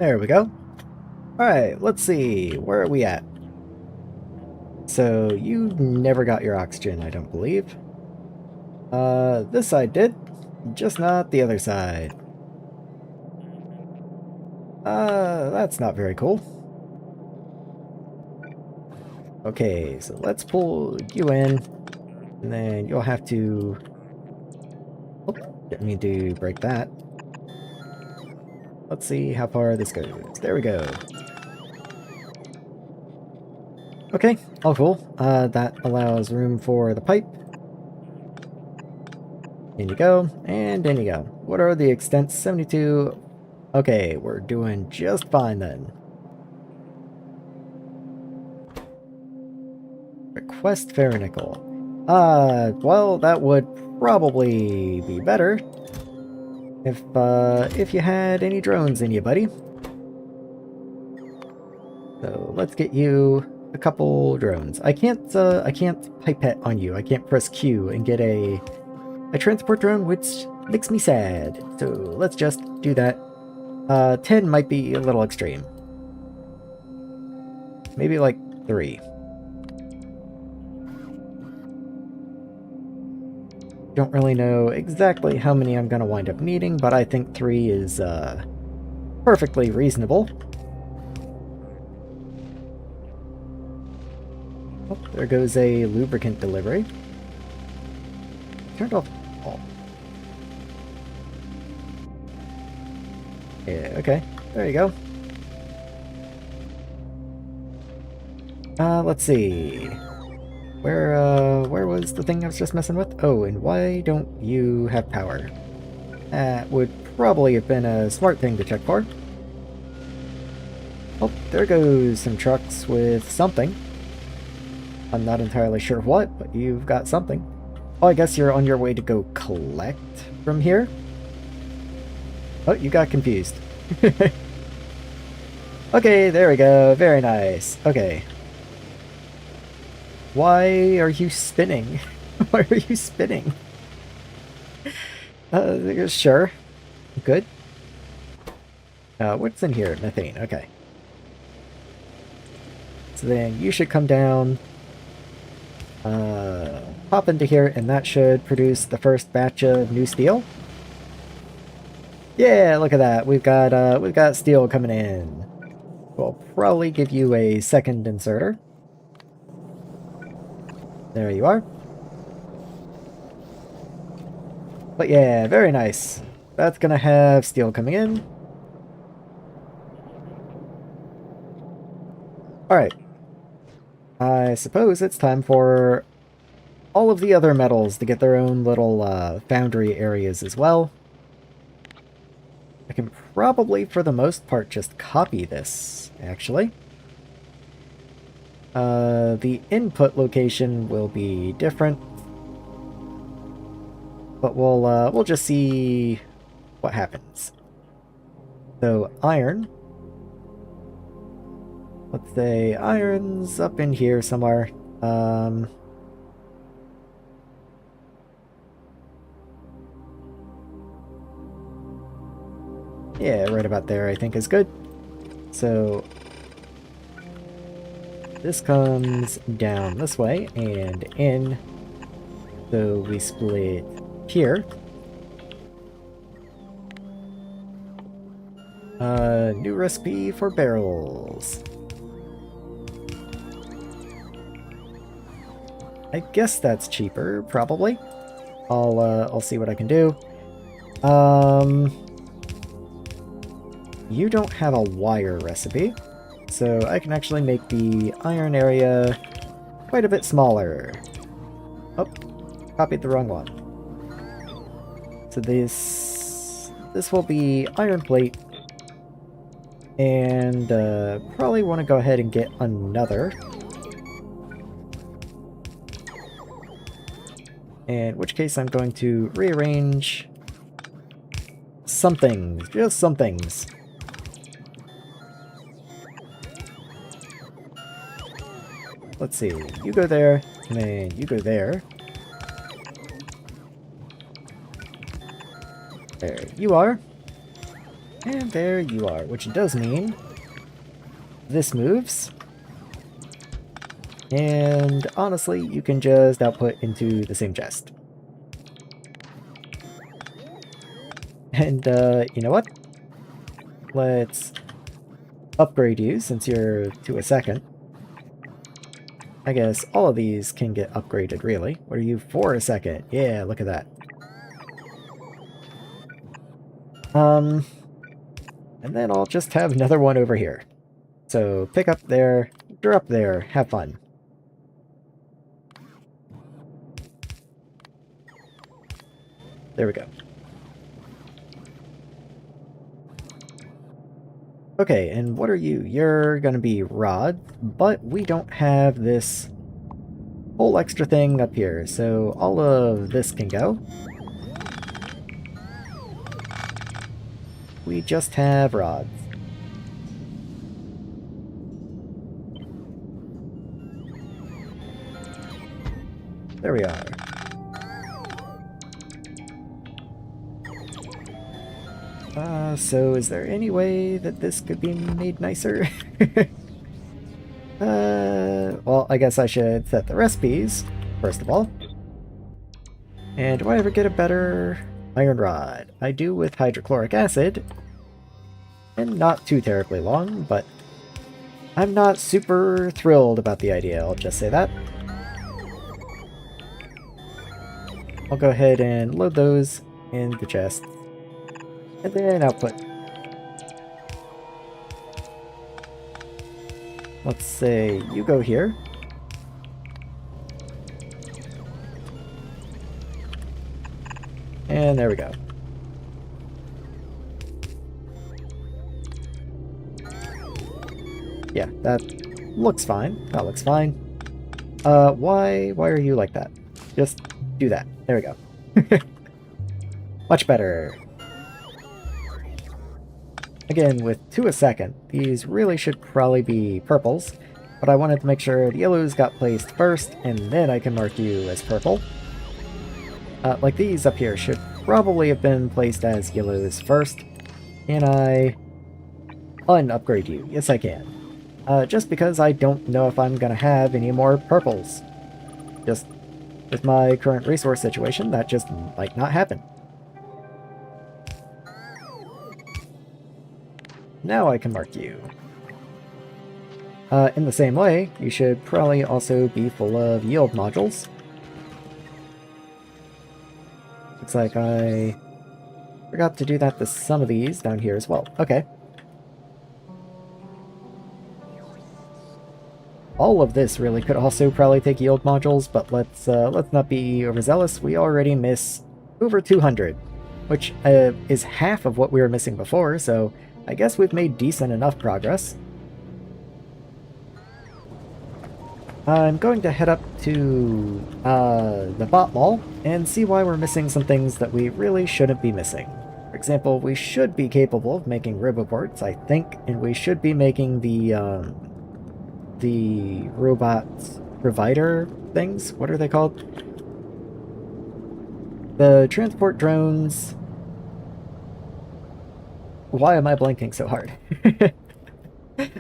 There we go. Alright, let's see. Where are we at? So, you never got your oxygen, I don't believe. This side did. Just not the other side. That's not very cool. Okay, so let's pull you in. And then you'll have to... Oh, didn't mean to break that. Let's see how far this goes. There we go. Okay, all cool. That allows room for the pipe. In you go, and in you go. What are the extents? 72. Okay, we're doing just fine then. Request ferronickel. Well, that would probably be better if you had any drones in you, buddy. So let's get you a couple drones. I can't pipette on you. I can't press Q and get a transport drone, which makes me sad. So let's just do that. 10 might be a little extreme. Maybe like 3. Don't really know exactly how many I'm gonna wind up needing, but I think 3 is perfectly reasonable. Oh, there goes a lubricant delivery. Turned off all. Yeah, okay. There you go. Let's see. Where was the thing I was just messing with? Oh, and why don't you have power? That would probably have been a smart thing to check for. Oh, there goes some trucks with something. I'm not entirely sure what, but you've got something. Oh, I guess you're on your way to go collect from here? Oh, you got confused. Okay, there we go. Very nice. Okay. Why are you spinning? Why are you spinning? Sure. Good. What's in here? Methane. Okay. So then you should come down, pop into here, and that should produce the first batch of new steel. Yeah, look at that. We've got steel coming in. We'll probably give you a second inserter. There you are. But yeah, very nice. That's gonna have steel coming in. Alright. I suppose it's time for all of the other metals to get their own little foundry areas as well. I can probably, for the most part, just copy this, actually. The input location will be different, but we'll just see what happens. So iron. Let's say iron's up in here somewhere. Yeah, right about there I think is good. So this comes down this way and in. So we split here. New recipe for barrels. I guess that's cheaper, probably. I'll see what I can do. You don't have a wire recipe, so I can actually make the iron area quite a bit smaller. Oh, copied the wrong one. So this will be iron plate, and probably want to go ahead and get another. In which case I'm going to rearrange some things, just some things. Let's see, you go there, and then you go there. There you are. And there you are, which does mean this moves. And honestly, you can just output into the same chest. And you know what? Let's upgrade you since you're to a second. I guess all of these can get upgraded, really. What are you for a second? Yeah, look at that. And then I'll just have another one over here. So pick up there, drop there, have fun. There we go. Okay, and what are you? You're gonna be rod, but we don't have this whole extra thing up here, so all of this can go. We just have rods. There we are. So is there any way that this could be made nicer? Well, I guess I should set the recipes, first of all. And do I ever get a better iron rod? I do with hydrochloric acid. And not too terribly long, but I'm not super thrilled about the idea, I'll just say that. I'll go ahead and load those in the chest. And then output. Let's say you go here. And there we go. Yeah, that looks fine. That looks fine. Why are you like that? Just do that. There we go. Much better. Again, with 2 a second, these really should probably be purples, but I wanted to make sure the yellows got placed first, and then I can mark you as purple. Like these up here should probably have been placed as yellows first. Can I unupgrade you? Yes, I can. Just because I don't know if I'm gonna have any more purples. Just with my current resource situation, that just might not happen. Now I can mark you. In the same way, you should probably also be full of yield modules. Looks like I forgot to do that to some of these down here as well. Okay. All of this really could also probably take yield modules, but let's not be overzealous. We already miss over 200, which is half of what we were missing before, so I guess we've made decent enough progress. I'm going to head up to the bot mall and see why we're missing some things that we really shouldn't be missing. For example, we should be capable of making roboports, I think, and we should be making the robot provider things. What are they called? The transport drones. Why am I blanking so hard?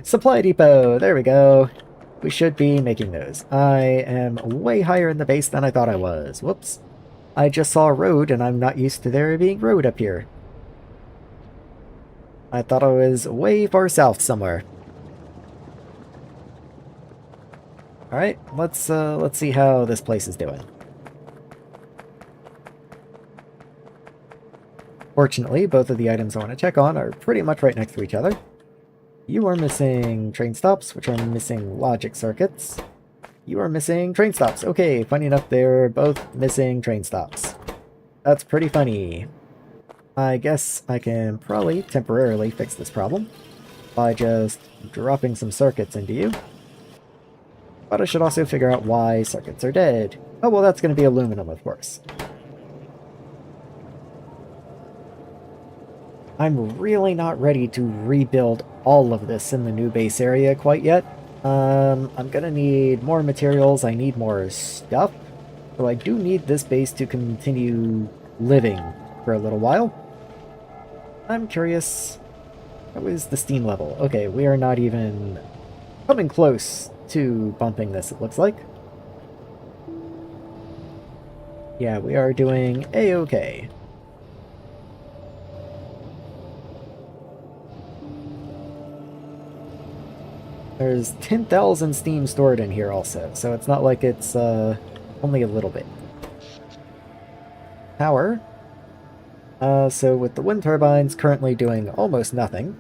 Supply depot, there we go. We should be making those. I am way higher in the base than I thought I was. Whoops. I just saw a road and I'm not used to there being road up here. I thought I was way far south somewhere. Alright, let's see how this place is doing. Fortunately, both of the items I want to check on are pretty much right next to each other. You are missing train stops, which are missing logic circuits. You are missing train stops. Okay, funny enough, they're both missing train stops. That's pretty funny. I guess I can probably temporarily fix this problem by just dropping some circuits into you. But I should also figure out why circuits are dead. Oh, well, that's going to be aluminum, of course. I'm really not ready to rebuild all of this in the new base area quite yet. I'm gonna need more materials, I need more stuff. So I do need this base to continue living for a little while. I'm curious How is the steam level? Okay, we are not even coming close to bumping this, it looks like. Yeah, we are doing A-okay. There's 10,000 steam stored in here also, so it's not like it's only a little bit. Power. So with the wind turbines currently doing almost nothing.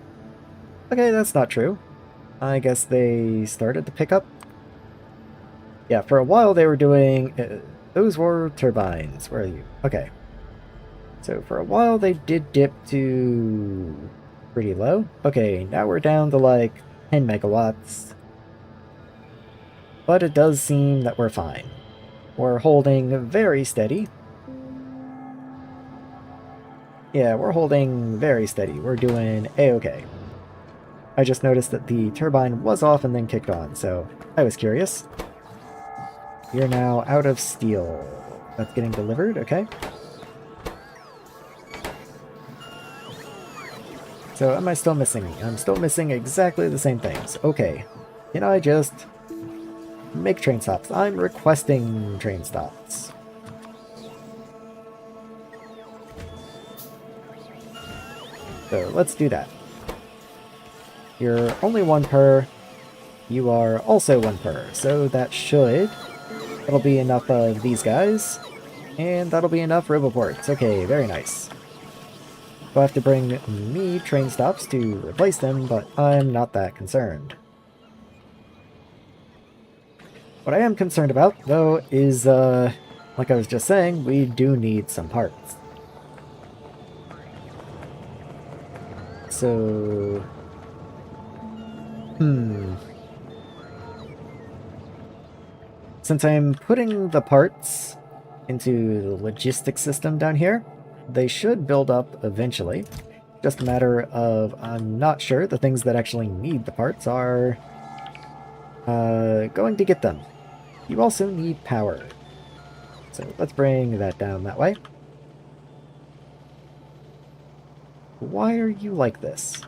Okay, that's not true. I guess they started to pick up. Yeah, for a while they were doing... those were turbines. Where are you? Okay. So for a while they did dip to pretty low. Okay, now we're down to like 10 megawatts. But it does seem that we're fine. We're holding very steady. Yeah, we're holding very steady. We're doing A-okay. I just noticed that the turbine was off and then kicked on, so I was curious. You're now out of steel. That's getting delivered, okay. So am I still missing? I'm still missing exactly the same things. Okay. Can I just make train stops? I'm requesting train stops. So let's do that. You're only 1 per. You are also 1 per. So that'll be enough of these guys. And that'll be enough roboports. Okay, very nice. I'll have to bring me train stops to replace them, but I'm not that concerned. What I am concerned about, though, is, like I was just saying, we do need some parts. So... Since I'm putting the parts into the logistics system down here, they should build up eventually. Just a matter of, I'm not sure the things that actually need the parts are going to get them. You also need power. So let's bring that down that way. Why are you like this?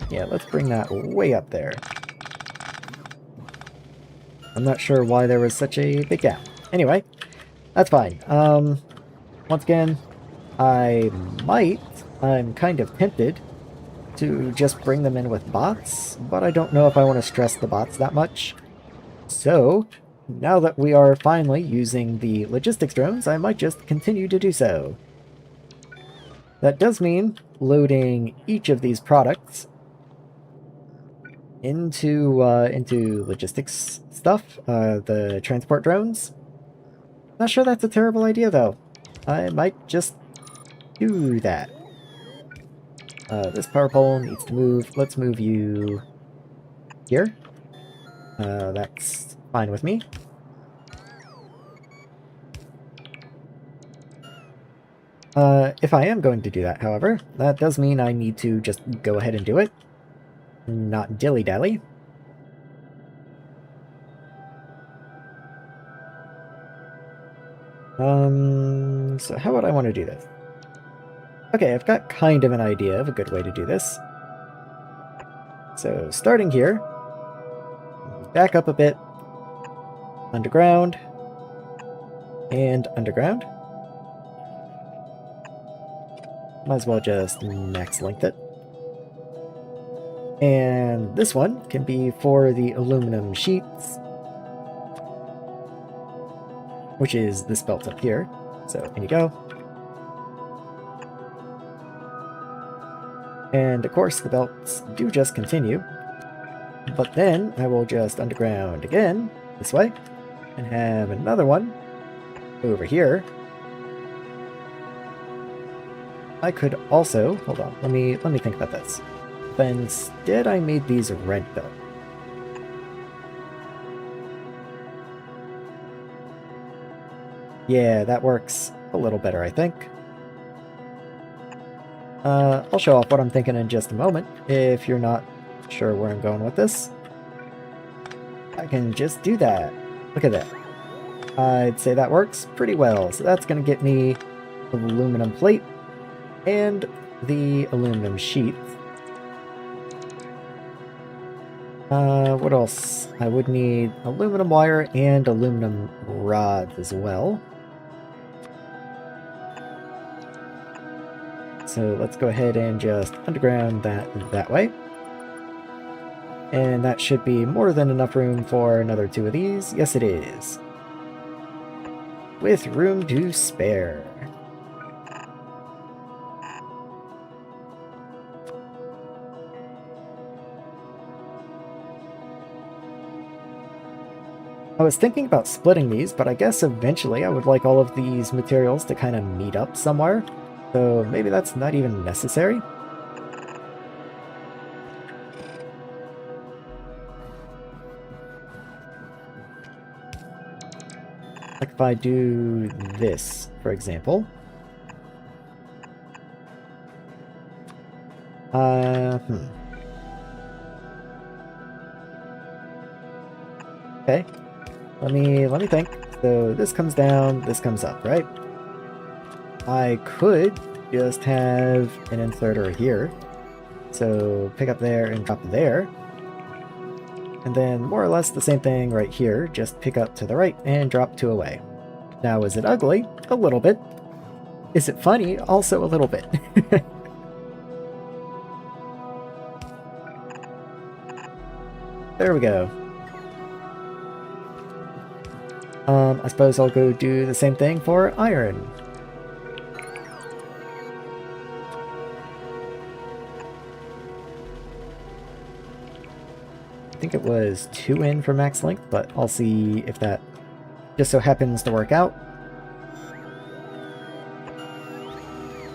Yeah, let's bring that way up there. I'm not sure why there was such a big gap. Anyway, that's fine. Once again, I'm kind of tempted to just bring them in with bots, but I don't know if I want to stress the bots that much. So, now that we are finally using the logistics drones, I might just continue to do so. That does mean loading each of these products into logistics stuff, the transport drones. Not sure that's a terrible idea, though. I might just do that. This power pole needs to move. Let's move you here. That's fine with me. If I am going to do that, however, that does mean I need to just go ahead and do it. Not dilly-dally. So how would I want to do this? Okay, I've got kind of an idea of a good way to do this. So, starting here, back up a bit, underground, and underground. Might as well just max length it. And this one can be for the aluminum sheets, which is this belt up here. So, in you go. And of course, the belts do just continue. But then I will just underground again, this way, and have another one over here. I could also, hold on, let me think about this. But instead I made these red belt. Yeah, that works a little better, I think. I'll show off what I'm thinking in just a moment, if you're not sure where I'm going with this. I can just do that. Look at that. I'd say that works pretty well. So that's going to get me the aluminum plate and the aluminum sheet. What else? I would need aluminum wire and aluminum rods as well. So let's go ahead and just underground that way. And that should be more than enough room for another 2 of these. Yes, it is. With room to spare. I was thinking about splitting these, but I guess eventually I would like all of these materials to kind of meet up somewhere. So maybe that's not even necessary. Like if I do this, for example. Okay. Let me think. So this comes down, this comes up, right? I could just have an inserter here. So pick up there and drop there. And then more or less the same thing right here, just pick up to the right and drop 2 away. Now is it ugly? A little bit. Is it funny? Also a little bit. There we go. I suppose I'll go do the same thing for iron. I think it was 2 in for max length, but I'll see if that just so happens to work out.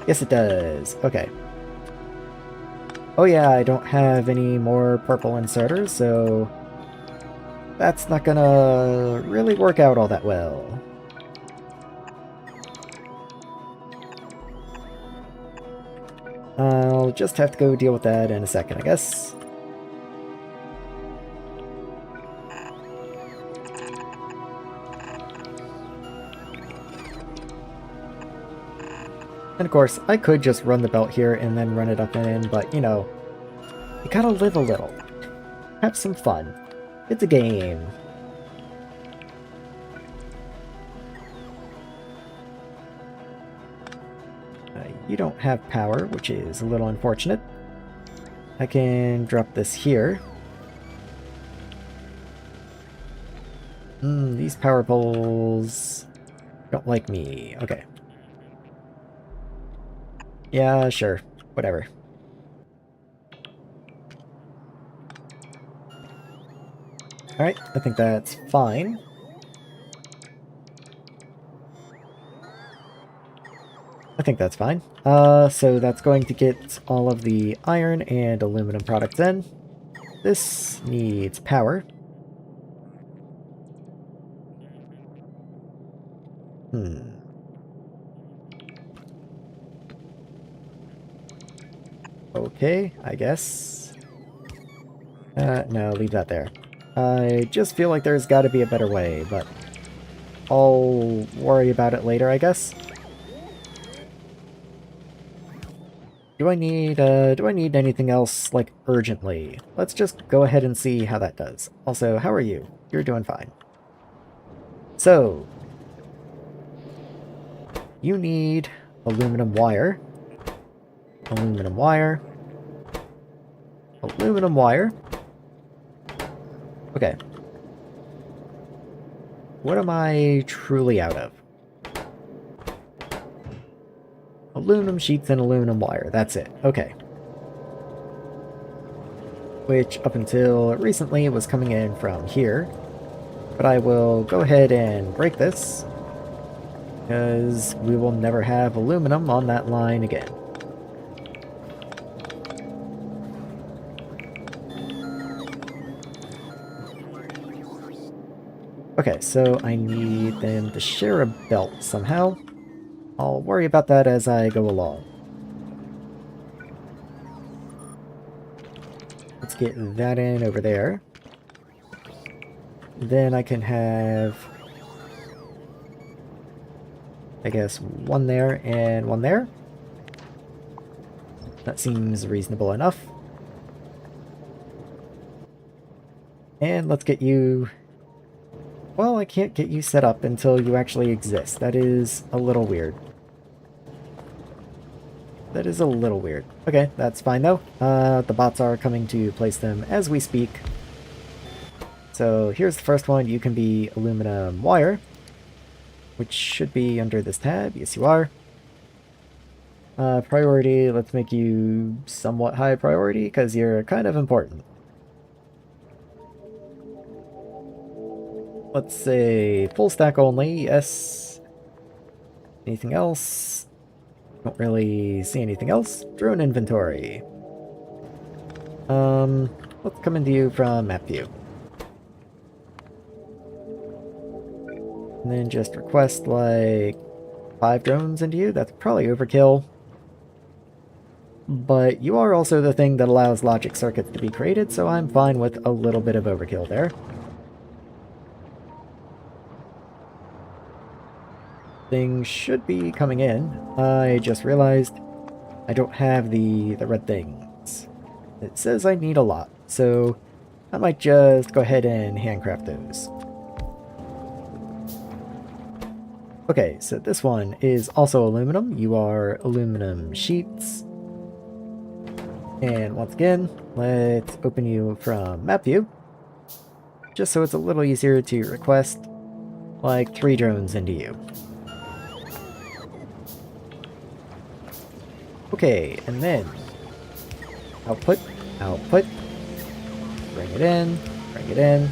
Yes, it does. Okay. Oh yeah, I don't have any more purple inserters, so that's not gonna really work out all that well. I'll just have to go deal with that in a second, I guess. And of course, I could just run the belt here and then run it up and in, but you know, you gotta live a little. Have some fun. It's a game. You don't have power, which is a little unfortunate. I can drop this here. These power poles don't like me. Okay. Yeah, sure. Whatever. Alright, I think that's fine. I think that's fine. So that's going to get all of the iron and aluminum products in. This needs power. Okay, I guess. No, leave that there. I just feel like there's got to be a better way, but I'll worry about it later, I guess. Do I need anything else, like, urgently? Let's just go ahead and see how that does. Also, how are you? You're doing fine. So, you need aluminum wire. Aluminum wire. Aluminum wire. Okay. What am I truly out of? Aluminum sheets and aluminum wire. That's it. Okay. Which, up until recently, was coming in from here. But I will go ahead and break this, because we will never have aluminum on that line again. Okay, so I need them to share a belt somehow. I'll worry about that as I go along. Let's get that in over there. Then I can have I guess one there and one there. That seems reasonable enough. And let's get you... Well, I can't get you set up until you actually exist. That is a little weird. That is a little weird. Okay, that's fine though. The bots are coming to place them as we speak. So here's the first one. You can be aluminum wire, which should be under this tab. Yes, you are. Priority, let's make you somewhat high priority because you're kind of important. Let's say full stack only, yes. Anything else? Don't really see anything else. Drone inventory. Let's come into you from map view. And then just request like 5 drones into you. That's probably overkill. But you are also the thing that allows logic circuits to be created, so I'm fine with a little bit of overkill there. Things should be coming in. I just realized I don't have the red things. It says I need a lot, so I might just go ahead and handcraft those. Okay, so this one is also aluminum. You are aluminum sheets. And once again, let's open you from map view, just so it's a little easier to request like 3 drones into you. Okay, and then output, output, bring it in, bring it in.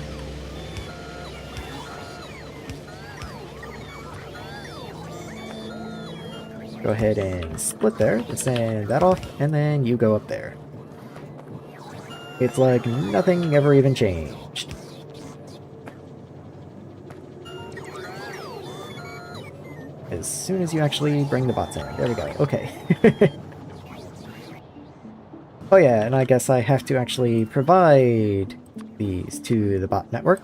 Go ahead and split there, send that off, and then you go up there. It's like nothing ever even changed. As soon as you actually bring the bots in. There we go. Okay. Oh yeah, and I guess I have to actually provide these to the bot network.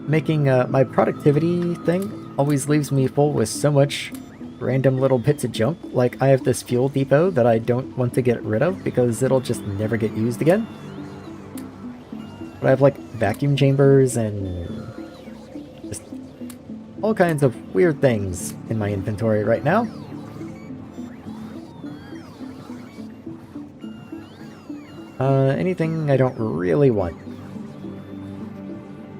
Making my productivity thing always leaves me full with so much random little bits of junk. Like I have this fuel depot that I don't want to get rid of because it'll just never get used again. But I have like vacuum chambers and just all kinds of weird things in my inventory right now. Anything I don't really want.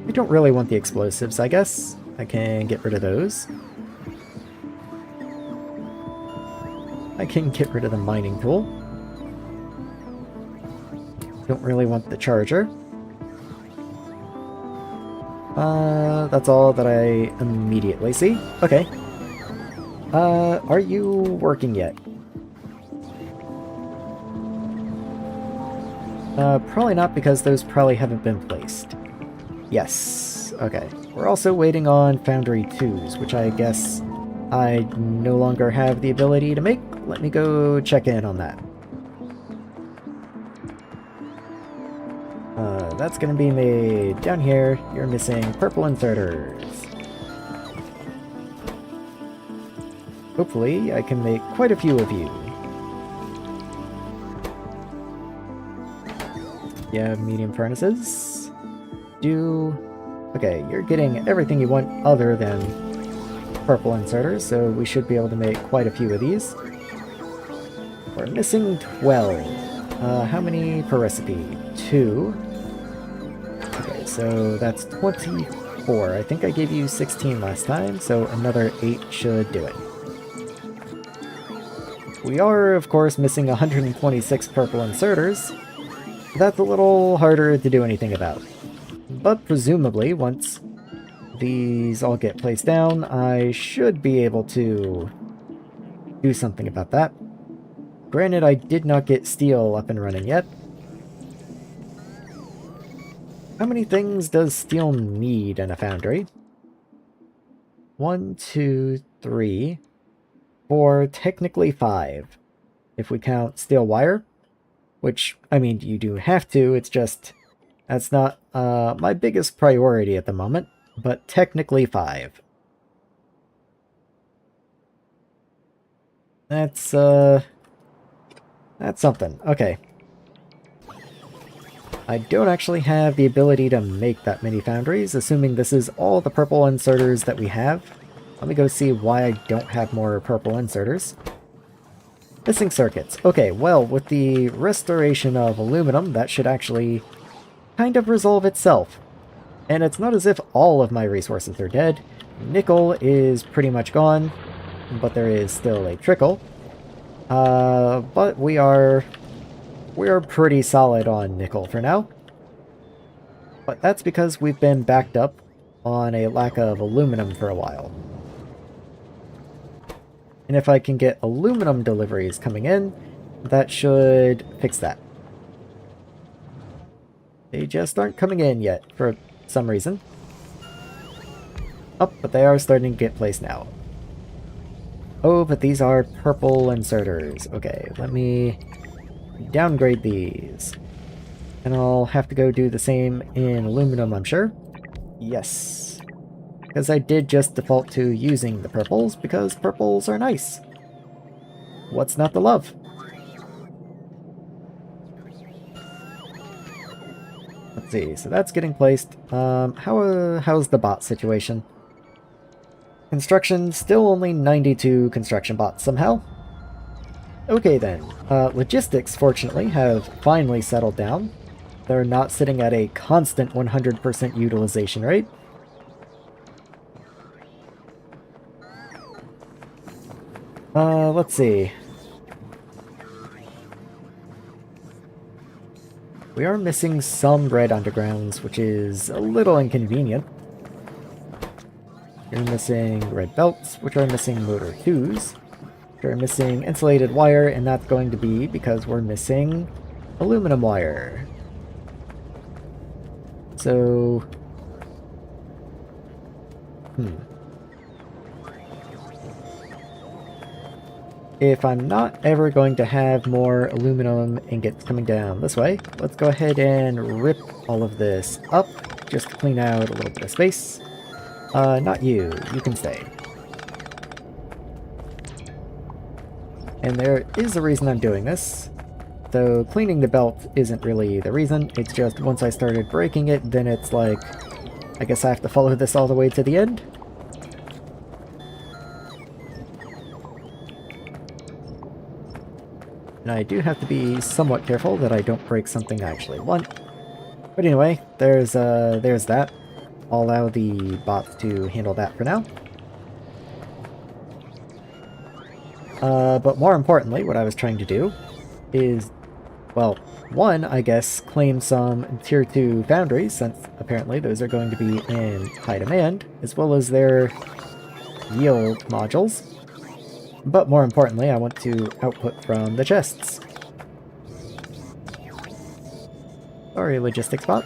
I don't really want the explosives, I guess. I can get rid of those. I can get rid of the mining tool. Don't really want the charger. That's all that I immediately see. Okay. Are you working yet? Probably not because those probably haven't been placed. Yes. Okay. We're also waiting on Foundry 2s, which I guess I no longer have the ability to make. Let me go check in on that. That's gonna be made down here. You're missing purple inserters. Hopefully, I can make quite a few of you. Yeah, medium furnaces. Okay, you're getting everything you want other than purple inserters, so we should be able to make quite a few of these. We're missing 12. How many per recipe? 2. Okay, so that's 24. I think I gave you 16 last time, so another 8 should do it. We are, of course, missing 126 purple inserters. That's a little harder to do anything about. But presumably, once these all get placed down, I should be able to do something about that. Granted, I did not get steel up and running yet. How many things does steel need in a foundry? 1, 2, 3, 4, technically 5. If we count steel wire. Which, I mean, you do have to, it's just... That's not my biggest priority at the moment, but technically 5. That's something. Okay. I don't actually have the ability to make that many foundries, assuming this is all the purple inserters that we have. Let me go see why I don't have more purple inserters. Missing circuits. Okay, well, with the restoration of aluminum, that should actually kind of resolve itself. And it's not as if all of my resources are dead. Nickel is pretty much gone, but there is still a trickle. But we're pretty solid on nickel for now. But that's because we've been backed up on a lack of aluminum for a while. And if I can get aluminum deliveries coming in, that should fix that. They just aren't coming in yet for some reason. Oh, but they are starting to get placed now. Oh, but these are purple inserters. Okay, let me downgrade these. And I'll have to go do the same in aluminum, I'm sure. Yes. Because I did just default to using the purples, because purples are nice. What's not to love? Let's see, so that's getting placed. How's the bot situation? Construction, still only 92 construction bots somehow. Okay then, logistics, fortunately, have finally settled down. They're not sitting at a constant 100% utilization rate. Let's see. We are missing some red undergrounds, which is a little inconvenient. We're missing red belts, which are missing motor 2s. We're missing insulated wire, and that's going to be because we're missing aluminum wire. So... If I'm not ever going to have more aluminum ingots coming down this way, let's go ahead and rip all of this up, just to clean out a little bit of space. Not you. You can stay. And there is a reason I'm doing this. Though cleaning the belt isn't really the reason, it's just once I started breaking it, then it's like, I guess I have to follow this all the way to the end. And I do have to be somewhat careful that I don't break something I actually want. But anyway, there's that. I'll allow the bots to handle that for now. But more importantly, what I was trying to do is, well, one, I guess, claim some Tier 2 foundries, since apparently those are going to be in high demand, as well as their yield modules. But more importantly, I want to output from the chests. Sorry, logistics bot.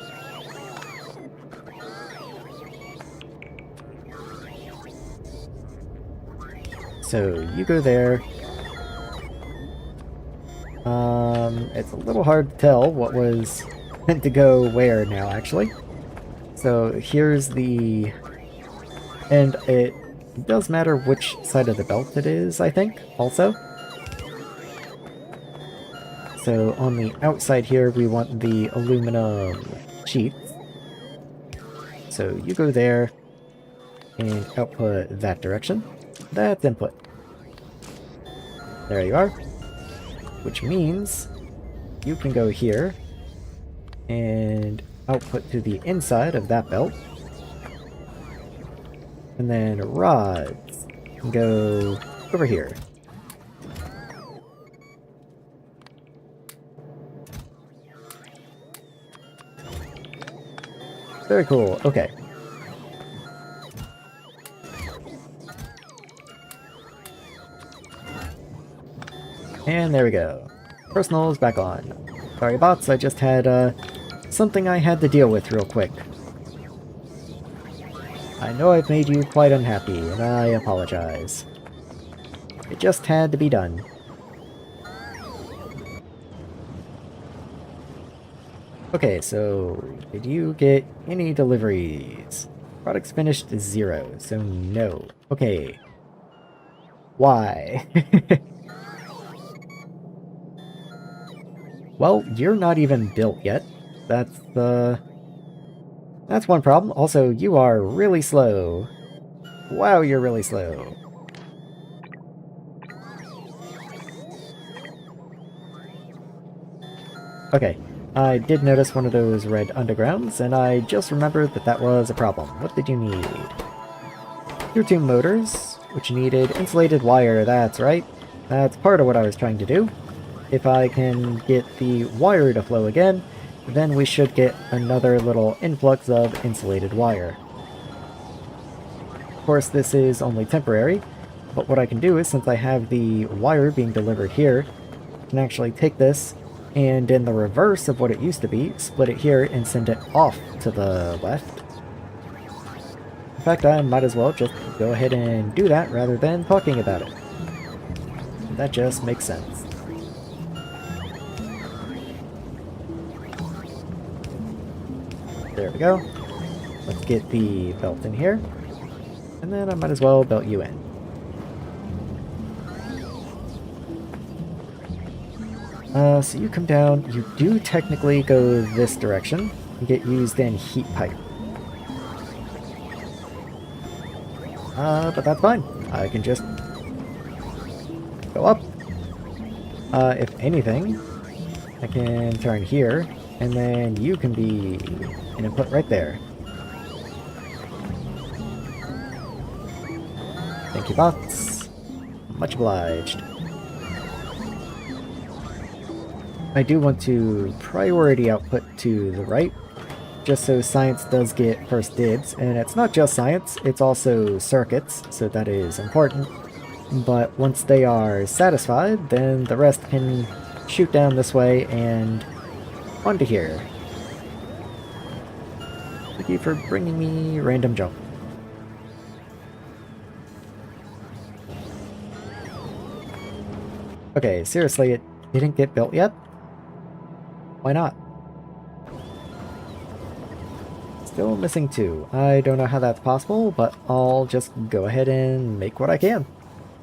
So you go there. It's a little hard to tell what was meant to go where now, actually. So here's the... And it does matter which side of the belt it is, I think, also. So on the outside here, we want the aluminum sheets. So you go there and output that direction. That's input. There you are. Which means you can go here and output to the inside of that belt. And then rods can go over here. Very cool. Okay. And there we go. Personal is back on. Sorry bots, I just had something I had to deal with real quick. I know I've made you quite unhappy, and I apologize. It just had to be done. Okay, so did you get any deliveries? Products finished 0, so no. Okay. Why? Well, you're not even built yet. That's that's one problem. Also, you are really slow. Wow, you're really slow. Okay, I did notice one of those red undergrounds, and I just remembered that that was a problem. What did you need? Tier 2 motors, which needed insulated wire, that's right. That's part of what I was trying to do. If I can get the wire to flow again, then we should get another little influx of insulated wire. Of course, this is only temporary, but what I can do is, since I have the wire being delivered here, I can actually take this and, in the reverse of what it used to be, split it here and send it off to the left. In fact, I might as well just go ahead and do that rather than talking about it. That just makes sense. There we go. Let's get the belt in here. And then I might as well belt you in. So you come down. You do technically go this direction and get used in heat pipe. But that's fine. I can just go up. If anything, I can turn here, and then you can be an input right there. Thank you, bots. Much obliged. I do want to priority output to the right, just so science does get first dibs. And it's not just science, it's also circuits, so that is important. But once they are satisfied, then the rest can shoot down this way and onto here. Thank you for bringing me random jump. Okay, seriously, it didn't get built yet? Why not? Still missing 2. I don't know how that's possible, but I'll just go ahead and make what I can.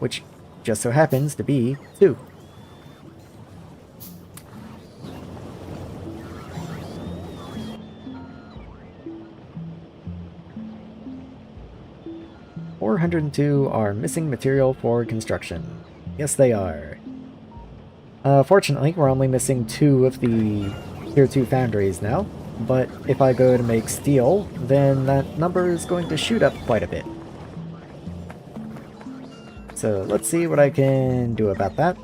Which just so happens to be 2. $402 are missing material for construction. Yes, they are. Fortunately, we're only missing 2 of the Tier 2 foundries now, but if I go to make steel, then that number is going to shoot up quite a bit. So let's see what I can do about that.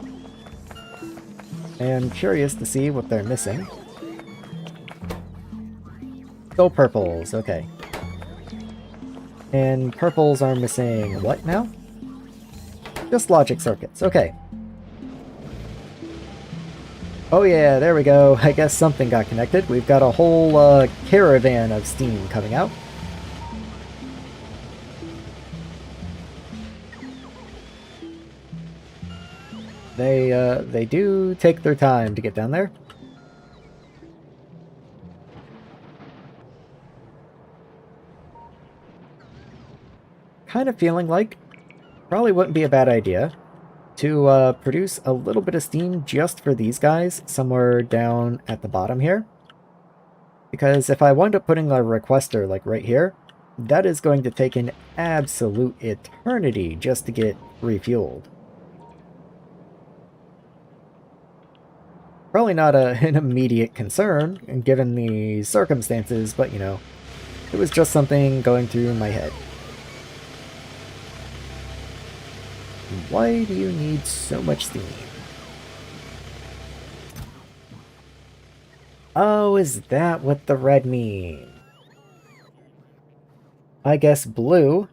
I'm curious to see what they're missing. Still purples, okay. And purples are missing what now? Just logic circuits, okay. Oh yeah, there we go. I guess something got connected. We've got a whole caravan of steam coming out. They do take their time to get down there. Kind of feeling like probably wouldn't be a bad idea to produce a little bit of steam just for these guys somewhere down at the bottom here. Because if I wind up putting a requester like right here, that is going to take an absolute eternity just to get refueled. Probably not an immediate concern given the circumstances, but you know, it was just something going through my head. Why do you need so much steam? Oh, is that what the red mean? I guess blue.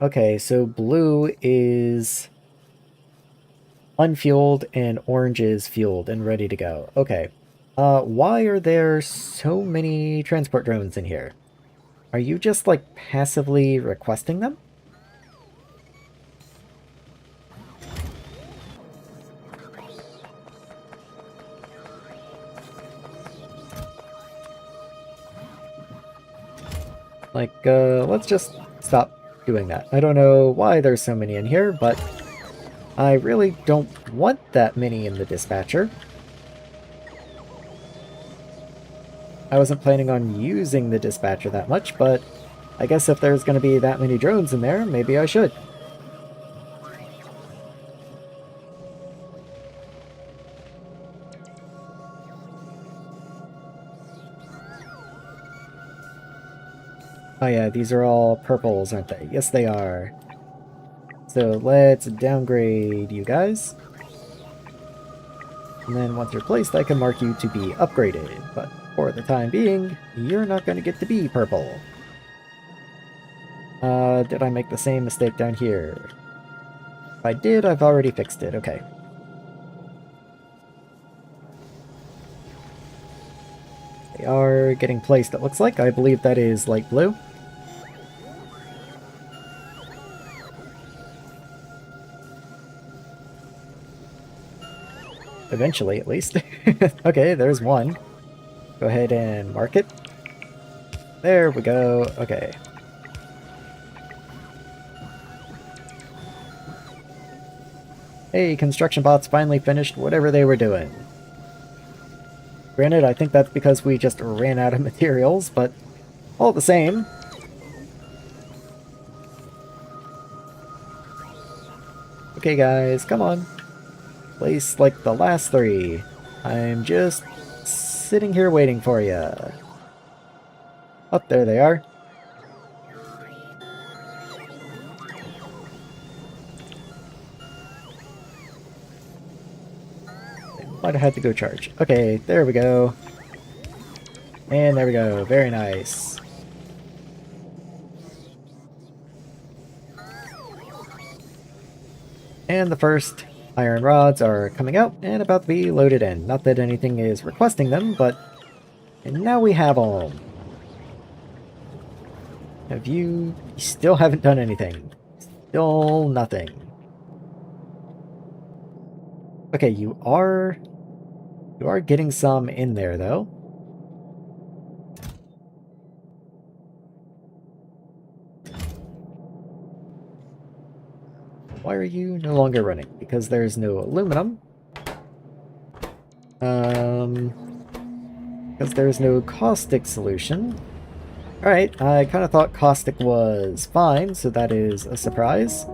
Okay, so blue is unfueled and orange is fueled and ready to go. Okay. Why are there so many transport drones in here? Are you just like passively requesting them? Like, let's just stop doing that. I don't know why there's so many in here, but I really don't want that many in the dispatcher. I wasn't planning on using the dispatcher that much, but I guess if there's going to be that many drones in there, maybe I should. Oh yeah, these are all purples, aren't they? Yes, they are. So let's downgrade you guys. And then once you're placed, I can mark you to be upgraded. But for the time being, you're not going to get to be purple. Did I make the same mistake down here? If I did, I've already fixed it. Okay. They are getting placed, it looks like. I believe that is light blue. Eventually, at least. Okay, there's one. Go ahead and mark it. There we go. Okay. Hey, construction bots finally finished whatever they were doing. Granted, I think that's because we just ran out of materials, but all the same. Okay, guys, come on. Place like the last three. I'm just sitting here waiting for you. Oh, there they are. Might have had to go charge. Okay, there we go. And there we go. Very nice. And the first iron rods are coming out and about to be loaded in. Not that anything is requesting them, but... And now we have them. Have you... You still haven't done anything. Still nothing. Okay, you are getting some in there, though. Why are you no longer running? Because there's no aluminum. Because there's no caustic solution. Alright, I kind of thought caustic was fine, so that is a surprise.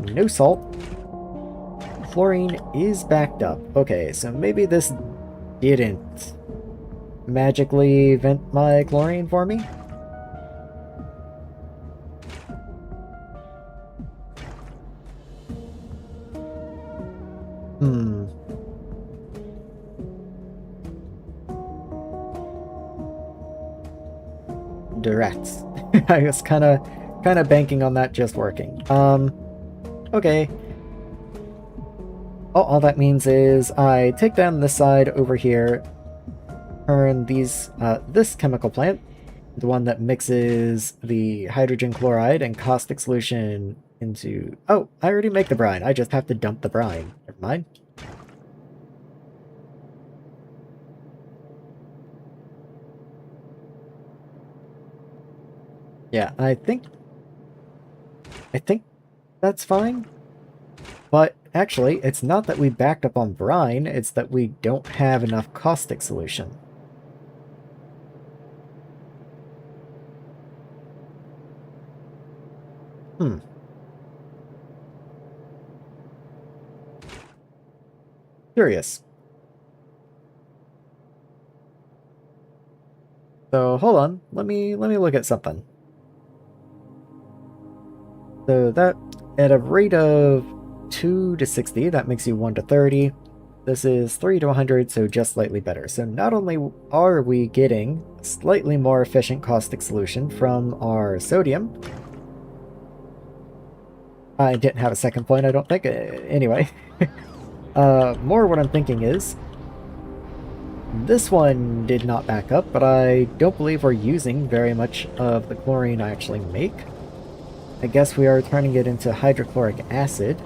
No salt. Chlorine is backed up. Okay, so maybe this didn't magically vent my chlorine for me? The rats. I was kind of banking on that just working. Okay. Oh, all that means is I take down this side over here, turn these, this chemical plant, the one that mixes the hydrogen chloride and caustic solution into... Oh, I already make the brine. I just have to dump the brine. Never mind. Yeah, I think that's fine. But actually, it's not that we backed up on brine, it's that we don't have enough caustic solution. Curious. So hold on, let me look at something. So that at a rate of 2 to 60, that makes you 1 to 30. This is 3 to 100, so just slightly better. So not only are we getting slightly more efficient caustic solution from our sodium. I didn't have a second point, I don't think. Anyway. More what I'm thinking is, this one did not back up, but I don't believe we're using very much of the chlorine I actually make. I guess we are turning it into hydrochloric acid,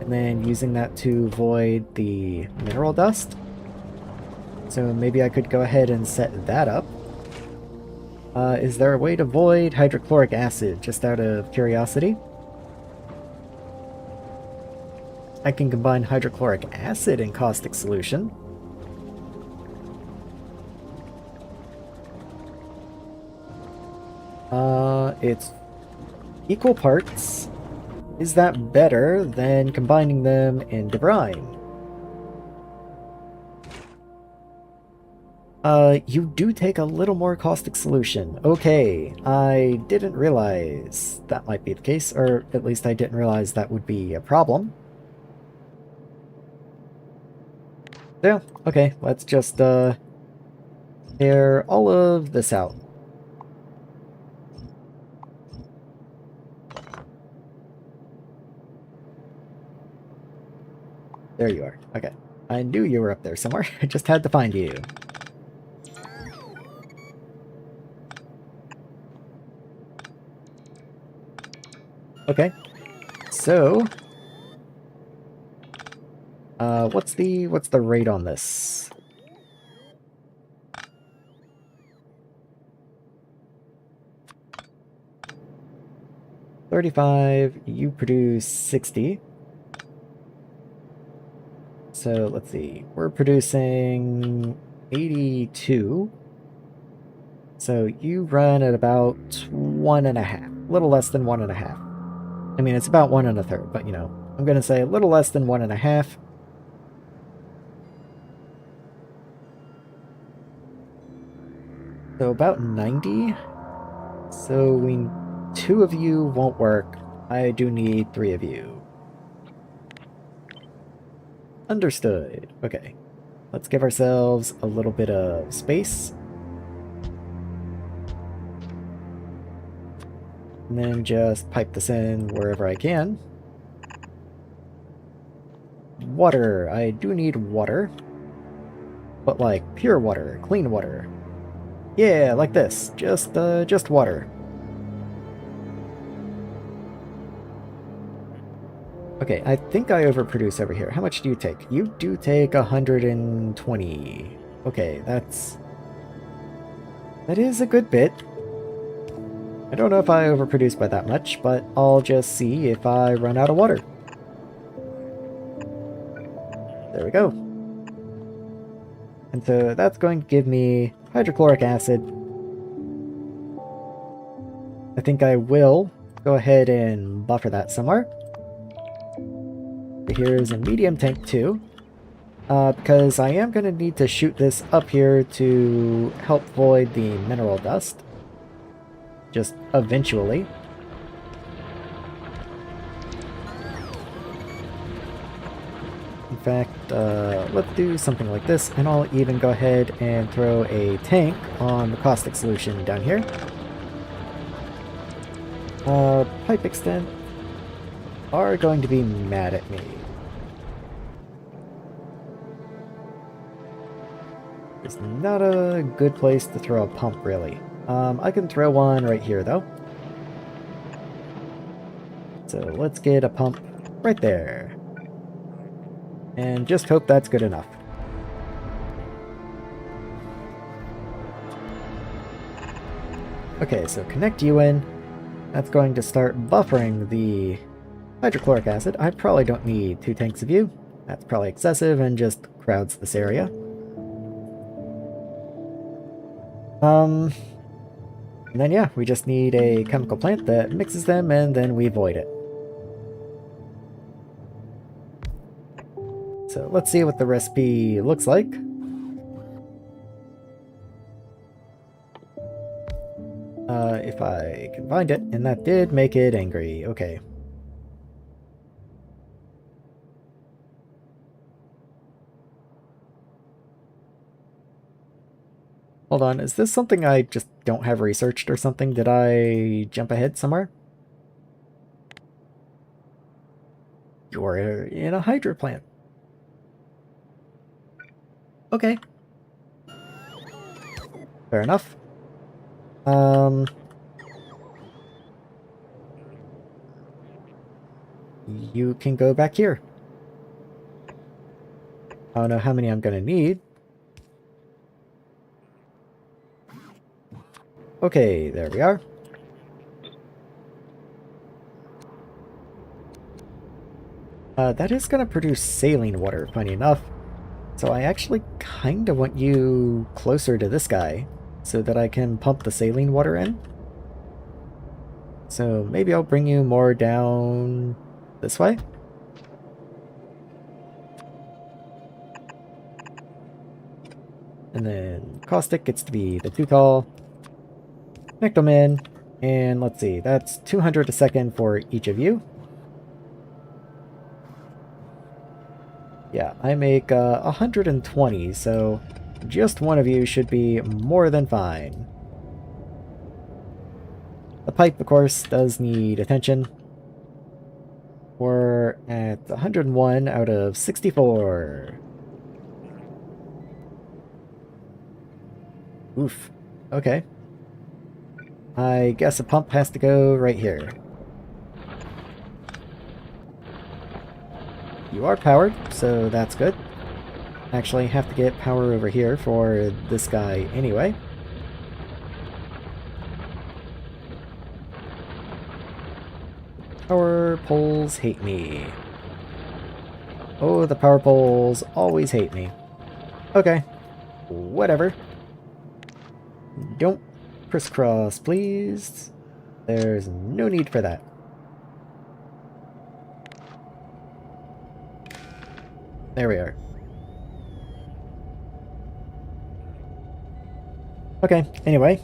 and then using that to void the mineral dust. So maybe I could go ahead and set that up. Is there a way to avoid hydrochloric acid, just out of curiosity? I can combine hydrochloric acid in caustic solution. It's equal parts. Is that better than combining them in brine? You do take a little more caustic solution. Okay, I didn't realize that might be the case, or at least I didn't realize that would be a problem. Yeah, okay, let's just, air all of this out. There you are. Okay. I knew you were up there somewhere. I just had to find you. Okay. So, what's the rate on this? $35, you produce 60. So let's see, we're producing 82. So you run at about 1.5, a little less than 1.5. I mean, it's about 1 1/3, but you know, I'm gonna say a little less than 1.5. So about 90. So we 2 of you won't work. I do need 3 of you. Understood. Okay. Let's give ourselves a little bit of space. And then just pipe this in wherever I can. Water. I do need water. But like pure water, clean water. Yeah, like this. Just water. Okay, I think I overproduce over here. How much do you take? You do take 120. Okay, that is a good bit. I don't know if I overproduce by that much, but I'll just see if I run out of water. There we go. And so that's going to give me hydrochloric acid. I think I will go ahead and buffer that somewhere. Here's a medium tank too, because I am going to need to shoot this up here to help void the mineral dust. Just eventually. In fact, let's do something like this, and I'll even go ahead and throw a tank on the caustic solution down here. Pipe extent are going to be mad at me. It's not a good place to throw a pump, really. I can throw one right here, though. So let's get a pump right there. And just hope that's good enough. Okay, so connect you in. That's going to start buffering the hydrochloric acid. I probably don't need 2 tanks of you. That's probably excessive and just crowds this area. And then yeah, we just need a chemical plant that mixes them and then we void it. So let's see what the recipe looks like. If I can find it, and that did make it angry. Okay. Hold on, is this something I just don't have researched or something? Did I jump ahead somewhere? You're in a hydro plant. Okay. Fair enough. You can go back here. I don't know how many I'm gonna need. Okay, there we are. That is going to produce saline water, funny enough. So I actually kind of want you closer to this guy so that I can pump the saline water in. So maybe I'll bring you more down this way. And then caustic gets to be the 2-call. Connect them in. And let's see, that's 200 a second for each of you. Yeah, I make 120, so just one of you should be more than fine. The pipe, of course, does need attention. We're at 101 out of 64. Oof. Okay. I guess a pump has to go right here. You are powered, so that's good. Actually, have to get power over here for this guy anyway. Power poles hate me. Oh, the power poles always hate me. Okay. Whatever. Don't crisscross, please. There's no need for that. There we are. Okay, anyway.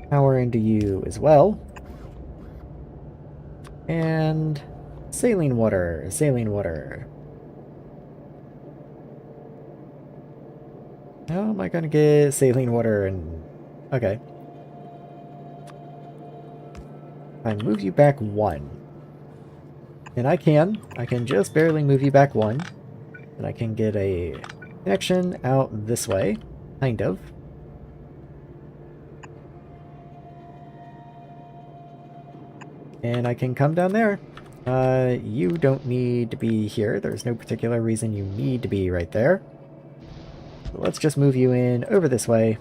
Power into you as well. And saline water, saline water. How am I gonna get saline water and... Okay. I move you back 1. And I can just barely move you back 1. And I can get a connection out this way, kind of. And I can come down there. You don't need to be here. There's no particular reason you need to be right there. So let's just move you in over this way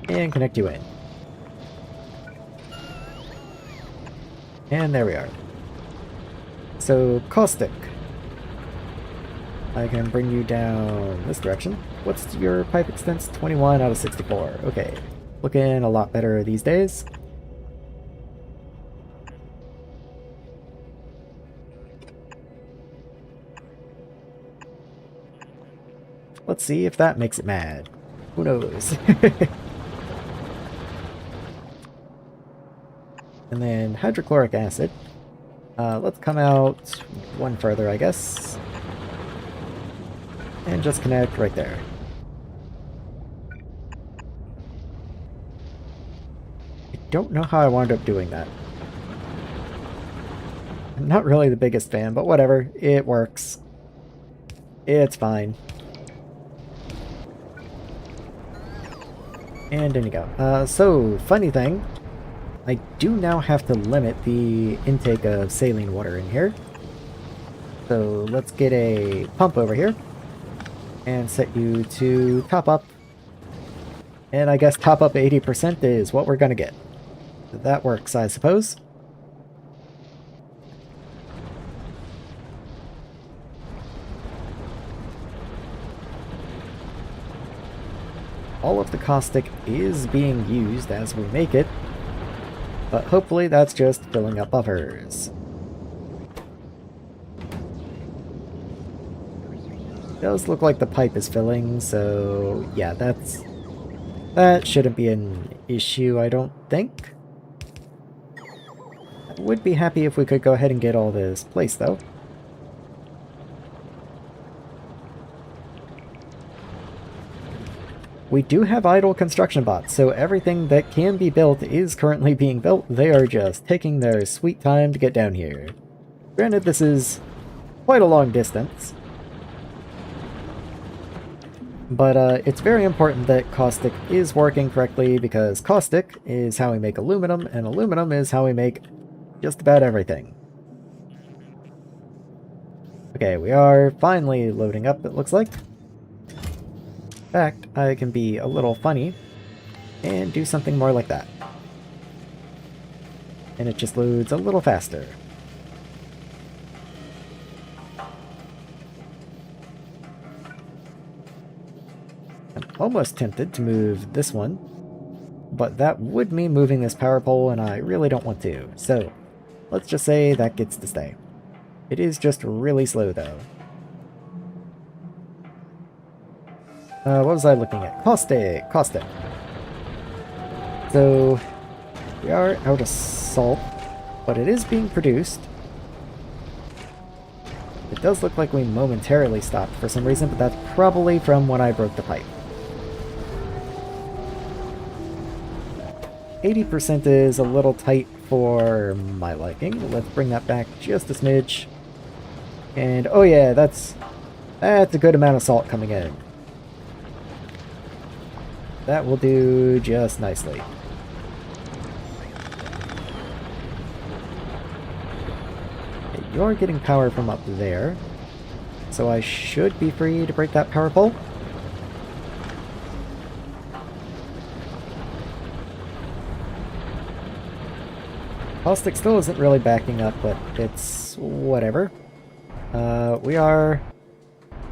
and connect you in. And there we are. So, caustic. I can bring you down this direction. What's your pipe extents? 21 out of 64. Okay. Looking a lot better these days. Let's see if that makes it mad. Who knows? And then hydrochloric acid. Let's come out 1 further, I guess. And just connect right there. I don't know how I wound up doing that. I'm not really the biggest fan, but whatever. It works. It's fine. And in you go. So, funny thing, I do now have to limit the intake of saline water in here. So let's get a pump over here and set you to top up. And I guess top up 80% is what we're gonna get. That works, I suppose. All of the caustic is being used as we make it, but hopefully that's just filling up buffers. It does look like the pipe is filling, so yeah, that shouldn't be an issue, I don't think. I would be happy if we could go ahead and get all this placed, though. We do have idle construction bots, so everything that can be built is currently being built. They are just taking their sweet time to get down here. Granted, this is quite a long distance. But it's very important that caustic is working correctly, because caustic is how we make aluminum, and aluminum is how we make just about everything. Okay, we are finally loading up, it looks like. In fact, I can be a little funny and do something more like that. And it just loads a little faster. I'm almost tempted to move this one, but that would mean moving this power pole, and I really don't want to. So, let's just say that gets to stay. It is just really slow, though. What was I looking at? Caustic! Caustic. So, we are out of salt, but it is being produced. It does look like we momentarily stopped for some reason, but that's probably from when I broke the pipe. 80% is a little tight for my liking. Let's bring that back just a smidge. And, oh yeah, that's a good amount of salt coming in. That will do just nicely. Okay, you're getting power from up there, so I should be free to break that power pole. Caustic still isn't really backing up, but it's whatever. We are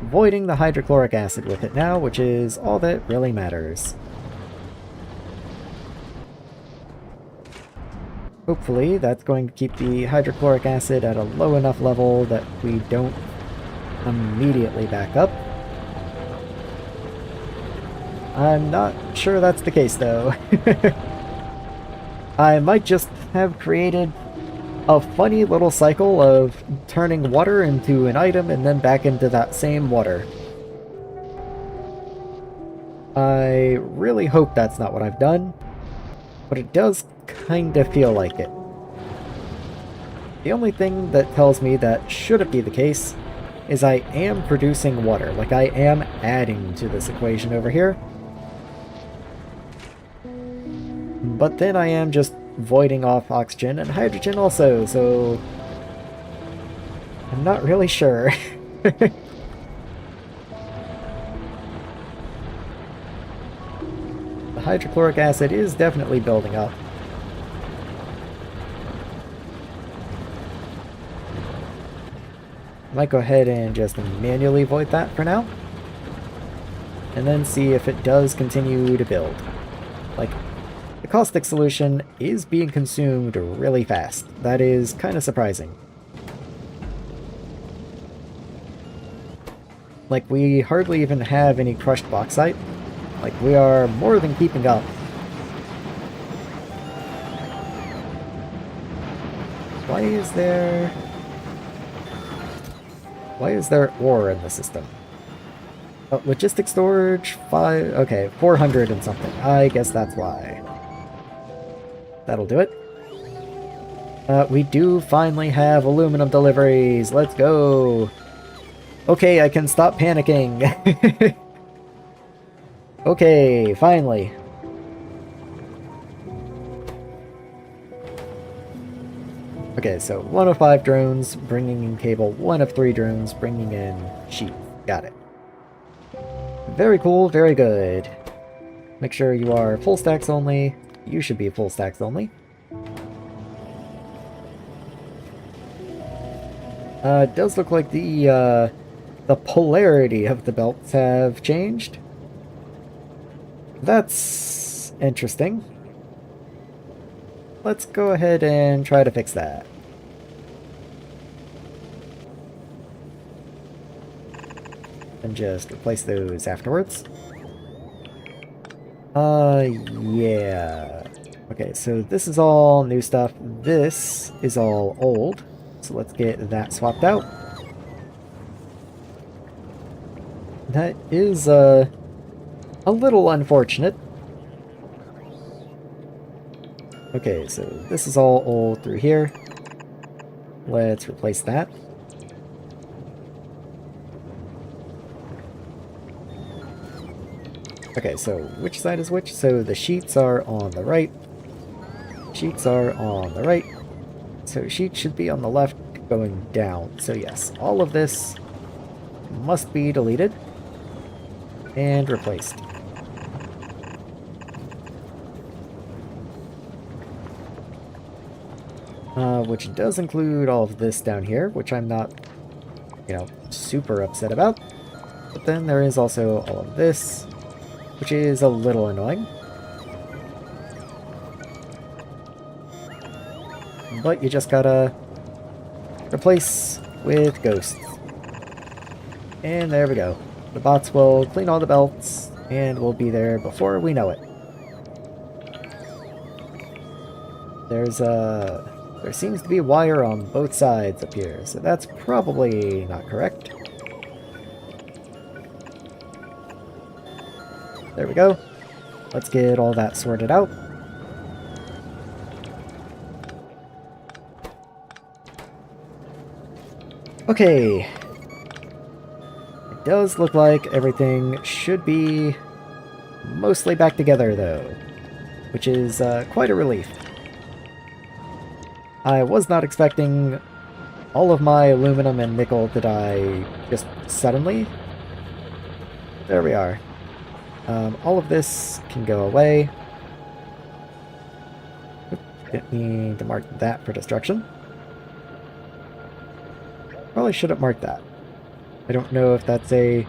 voiding the hydrochloric acid with it now, which is all that really matters. Hopefully that's going to keep the hydrochloric acid at a low enough level that we don't immediately back up. I'm not sure that's the case, though. I might just have created a funny little cycle of turning water into an item and then back into that same water. I really hope that's not what I've done, but it does kind of feel like it. The only thing that tells me that shouldn't be the case is I am producing water, like I am adding to this equation over here. But then I am just voiding off oxygen and hydrogen also, so I'm not really sure. The hydrochloric acid is definitely building up. Might go ahead and just manually void that for now, and then see if it does continue to build. Like, the caustic solution is being consumed really fast. That is kind of surprising. Like, we hardly even have any crushed bauxite. Like, we are more than keeping up. Why is there ore in the system? Oh, logistic storage, 5... okay, 400 and something. I guess that's why. That'll do it. We do finally have aluminum deliveries. Let's go. Okay, I can stop panicking. Okay, finally. Okay, so 1 of 5 drones bringing in cable, 1 of 3 drones bringing in sheet. Got it. Very cool, very good. Make sure you are full stacks only. You should be full stacks only. It does look like the polarity of the belts have changed. That's interesting. Let's go ahead and try to fix that. And just replace those afterwards. Yeah. Okay, so this is all new stuff. This is all old. So let's get that swapped out. That is, a little unfortunate. Okay, so this is all old through here. Let's replace that. Okay, so which side is which? So the sheets are on the right. Sheets are on the right. So sheets should be on the left going down. So yes, all of this must be deleted and replaced. which does include all of this down here, which I'm not, super upset about. But then there is also all of this, which is a little annoying. But you just gotta replace with ghosts. And there we go. The bots will clean all the belts, and we'll be there before we know it. There seems to be wire on both sides up here, so that's probably not correct. There we go. Let's get all that sorted out. Okay. It does look like everything should be mostly back together, though, which is quite a relief. I was not expecting all of my aluminum and nickel to die just suddenly. There we are. All of this can go away. Oop, didn't need to mark that for destruction. Probably should have marked that. I don't know if that's a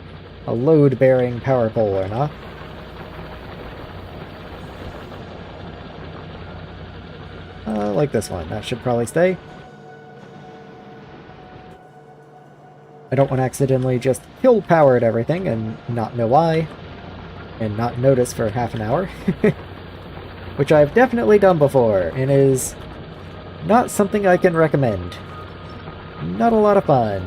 load-bearing power pole or not. Like this one. That should probably stay. I don't want to accidentally just kill power at everything and not know why. And not notice for half an hour. Which I've definitely done before, and is not something I can recommend. Not a lot of fun.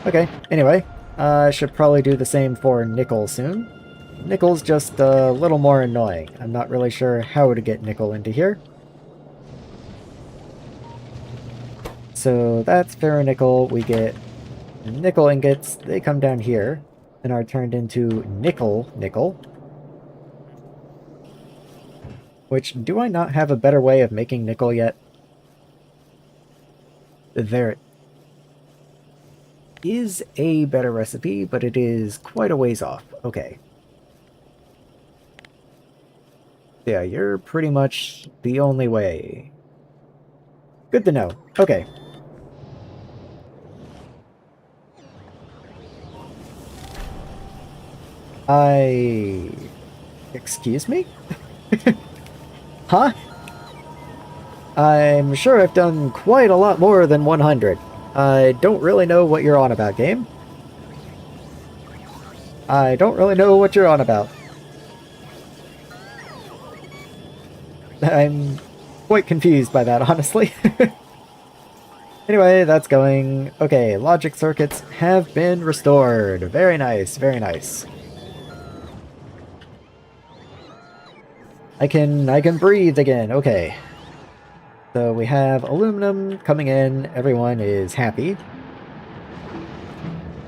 Okay, anyway. I should probably do the same for nickel soon. Nickel's just a little more annoying. I'm not really sure how to get nickel into here. So that's ferronickel. We get nickel ingots. They come down here and are turned into nickel. Which, do I not have a better way of making nickel yet? There is a better recipe, but it is quite a ways off. Okay. Yeah, you're pretty much the only way. Good to know. Okay. Excuse me? Huh? I'm sure I've done quite a lot more than 100. I don't really know what you're on about, game. I don't really know what you're on about. I'm quite confused by that, honestly. Anyway, that's going. Okay, logic circuits have been restored. Very nice, very nice. I can breathe again. Okay. So we have aluminum coming in. Everyone is happy.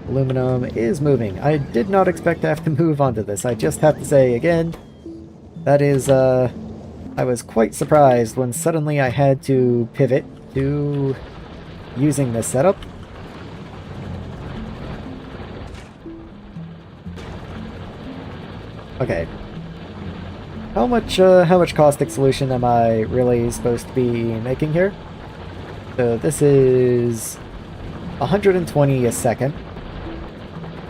Aluminum is moving. I did not expect to have to move onto this. I just have to say again, that is, I was quite surprised when suddenly I had to pivot to using this setup. Okay. How much caustic solution am I really supposed to be making here? So this is 120 a second.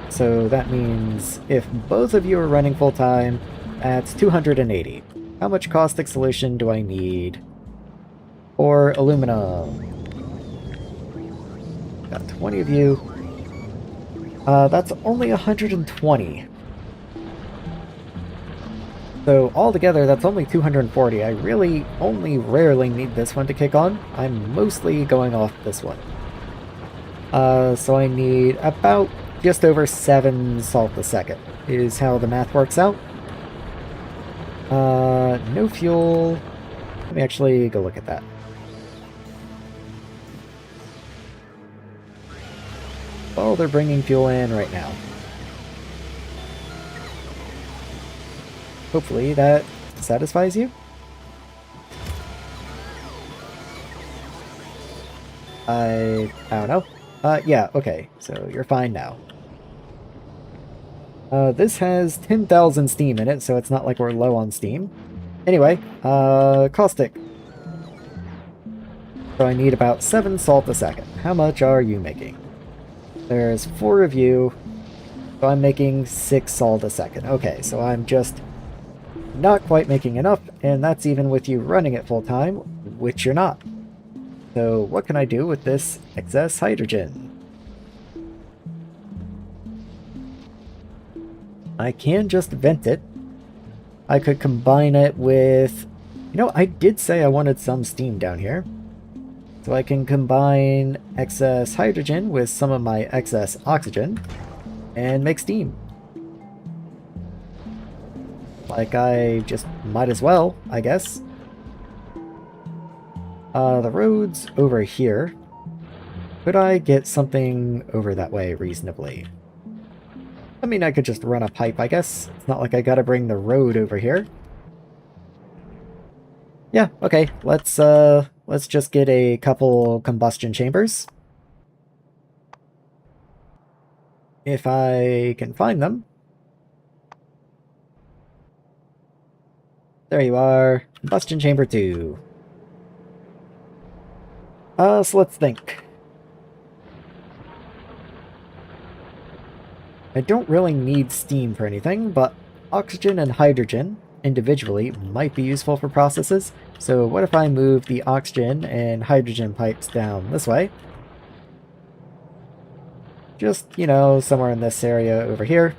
So that means if both of you are running full time, that's 280. How much caustic solution do I need for aluminum? Got 20 of you. That's only 120. So altogether, that's only 240. I really only rarely need this one to kick on. I'm mostly going off this one. So I need about just over 7 salt a second, is how the math works out. No fuel. Let me actually go look at that. Well, they're bringing fuel in right now. Hopefully that satisfies you. I don't know. Yeah, okay, so you're fine now. This has 10,000 steam in it, so it's not like we're low on steam. Anyway, caustic. So I need about 7 salt a second. How much are you making? There's 4 of you, so I'm making 6 salt a second. Okay, so I'm just not quite making enough, and that's even with you running it full time, which you're not. So what can I do with this excess hydrogen? I can just vent it. I could combine it with... You know, I did say I wanted some steam down here. So I can combine excess hydrogen with some of my excess oxygen and make steam. Like I just might as well, I guess. The road's over here. Could I get something over that way reasonably? I mean, I could just run a pipe, I guess. It's not like I gotta bring the road over here. Yeah, okay. Let's just get a couple combustion chambers. If I can find them. There you are. Combustion chamber 2. So let's think. I don't really need steam for anything, but oxygen and hydrogen individually might be useful for processes. So what if I move the oxygen and hydrogen pipes down this way? Just, you know, somewhere in this area over here.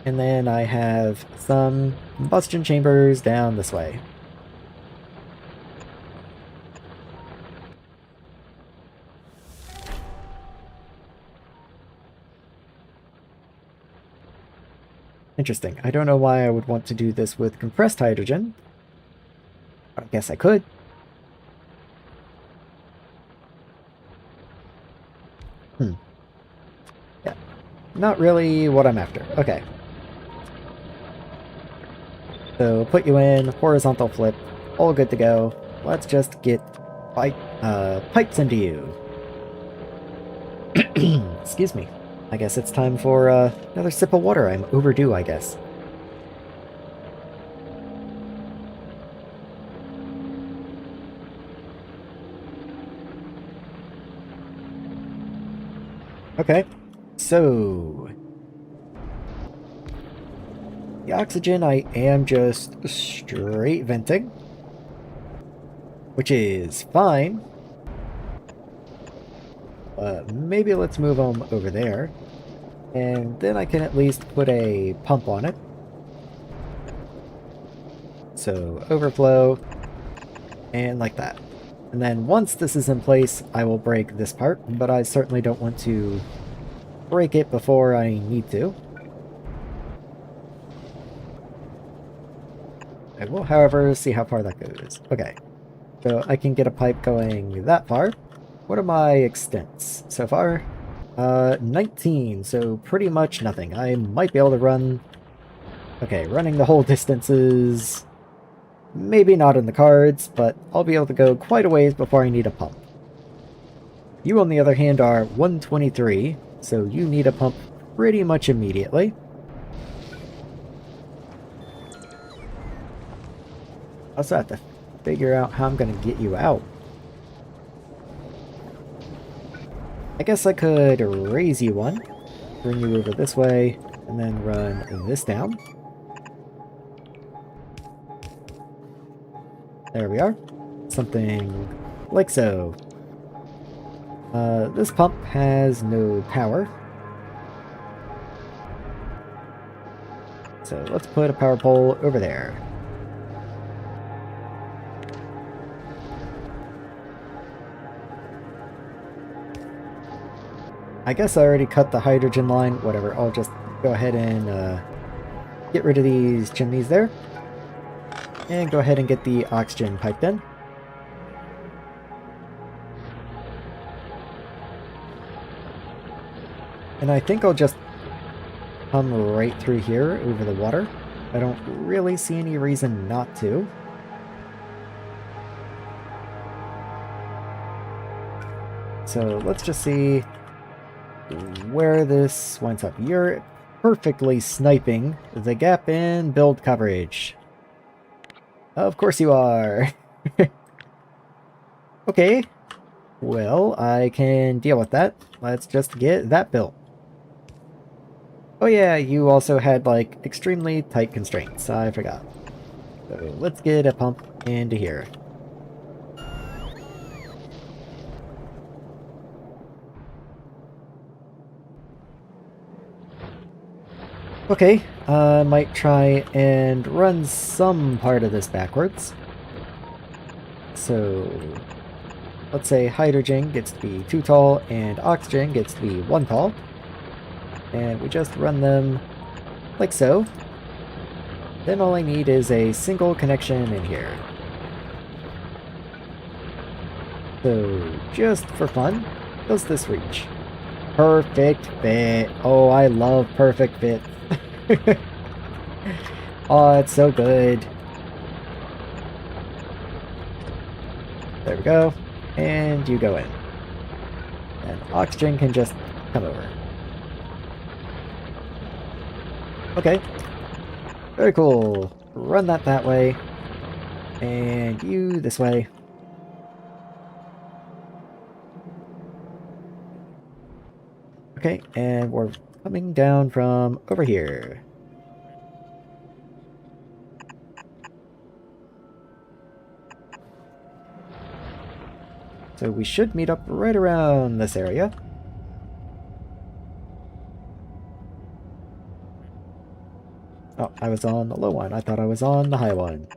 And then I have some combustion chambers down this way. Interesting. I don't know why I would want to do this with compressed hydrogen. I guess I could. Yeah. Not really what I'm after. Okay. So put you in, horizontal flip, all good to go. Let's just get pipes into you. Excuse me. I guess it's time for another sip of water. I'm overdue, I guess. Okay, so the oxygen I am just straight venting, which is fine. Maybe let's move them over there, and then I can at least put a pump on it. So overflow, and like that. And then once this is in place, I will break this part, but I certainly don't want to break it before I need to. I will, however, see how far that goes. Okay, so I can get a pipe going that far. What are my extents so far? 19, so pretty much nothing. I might be able to run... Okay, running the whole distance is maybe not in the cards, but I'll be able to go quite a ways before I need a pump. You, on the other hand, are 123, so you need a pump pretty much immediately. I also have to figure out how I'm going to get you out. I guess I could raise you one, bring you over this way, and then run this down. There we are. Something like so. This pump has no power. So let's put a power pole over there. I guess I already cut the hydrogen line. Whatever, I'll just go ahead and get rid of these chimneys there. And go ahead and get the oxygen piped in. And I think I'll just come right through here over the water. I don't really see any reason not to. So let's just see where this winds up. You're perfectly sniping the gap in build coverage. Of course you are. Okay. Well, I can deal with that. Let's just get that built. Oh yeah, you also had, like, extremely tight constraints. I forgot. So let's get a pump into here. Okay, I might try and run some part of this backwards. So, let's say hydrogen gets to be 2 tall and oxygen gets to be 1 tall. And we just run them like so. Then all I need is a single connection in here. So, just for fun, does this reach? Perfect fit. Oh, I love perfect fit. Oh, it's so good. There we go. And you go in. And oxygen can just come over. Okay. Very cool. Run that way. And you this way. Okay, and we're coming down from over here. So we should meet up right around this area. Oh, I was on the low one. I thought I was on the high one.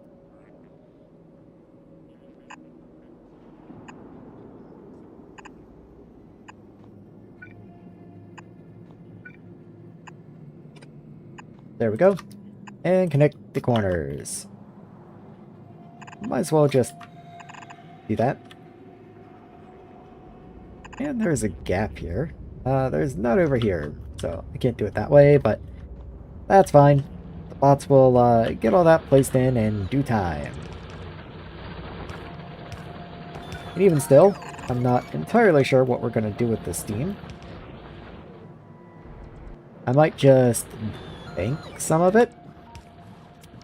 There we go. And connect the corners. Might as well just do that. And there's a gap here. There's none over here, so I can't do it that way, but that's fine. The bots will get all that placed in due time. And even still, I'm not entirely sure what we're going to do with this steam. I might just bank some of it.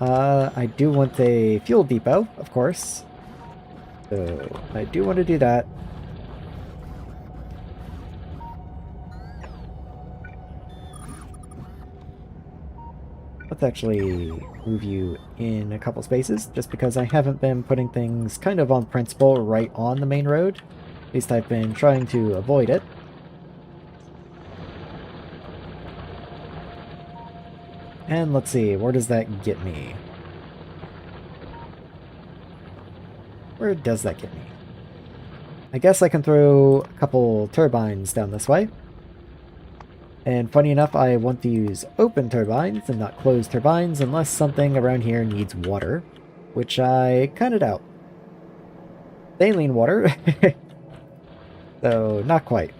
I do want a fuel depot, of course. So I do want to do that. Let's actually move you in a couple spaces, just because I haven't been putting things kind of on principle right on the main road. At least I've been trying to avoid it. And let's see, where does that get me? Where does that get me? I guess I can throw a couple turbines down this way. And funny enough, I want to use open turbines and not closed turbines unless something around here needs water, which I kind of doubt. Saline water, so not quite.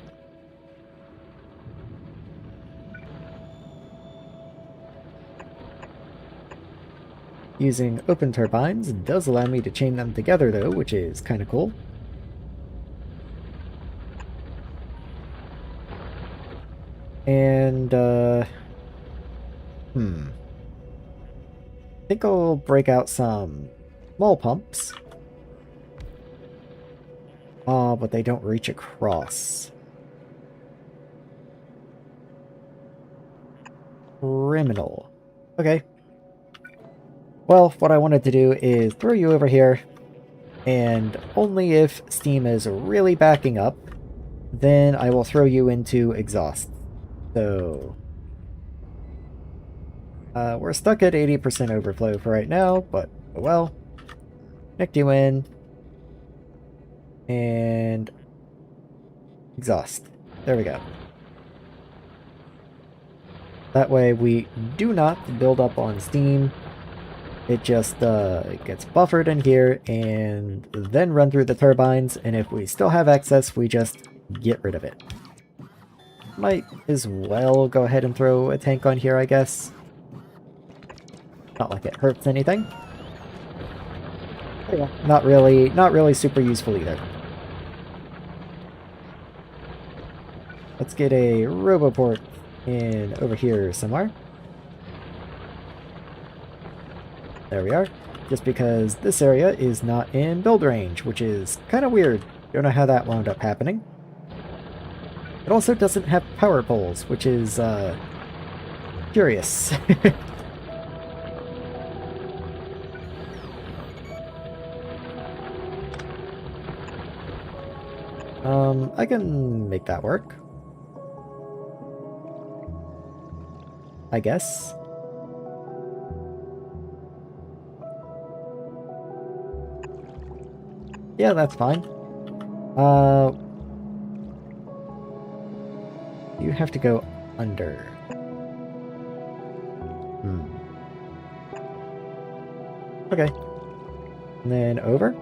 Using open turbines does allow me to chain them together though, which is kind of cool. And, I think I'll break out some small pumps. Oh, but they don't reach across. Criminal. Okay. Well, what I wanted to do is throw you over here, and only if steam is really backing up, then I will throw you into exhaust. So, we're stuck at 80% overflow for right now, but oh well. Connect you in. And exhaust. There we go. That way we do not build up on steam. It just gets buffered in here and then run through the turbines, and if we still have excess, we just get rid of it. Might as well go ahead and throw a tank on here, I guess. Not like it hurts anything. But yeah, not really super useful either. Let's get a Roboport in over here somewhere. There we are. Just because this area is not in build range, which is kind of weird. Don't know how that wound up happening. It also doesn't have power poles, which is, curious. I can make that work. I guess. Yeah, that's fine. You have to go under. Okay. And then over.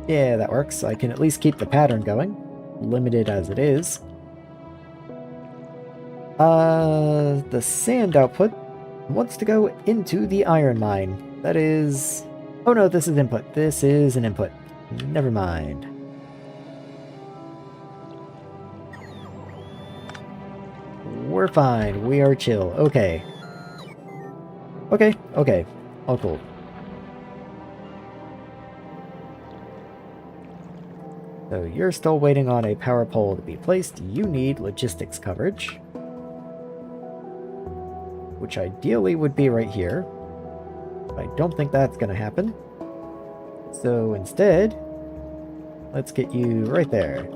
Yeah, that works. I can at least keep the pattern going, limited as it is. The sand output wants to go into the iron mine. That is... Oh no, this is input. This is an input. Never mind. We're fine. We are chill. Okay. Okay. All cool. So you're still waiting on a power pole to be placed. You need logistics coverage, which ideally would be right here. I don't think that's going to happen. So instead, let's get you right there.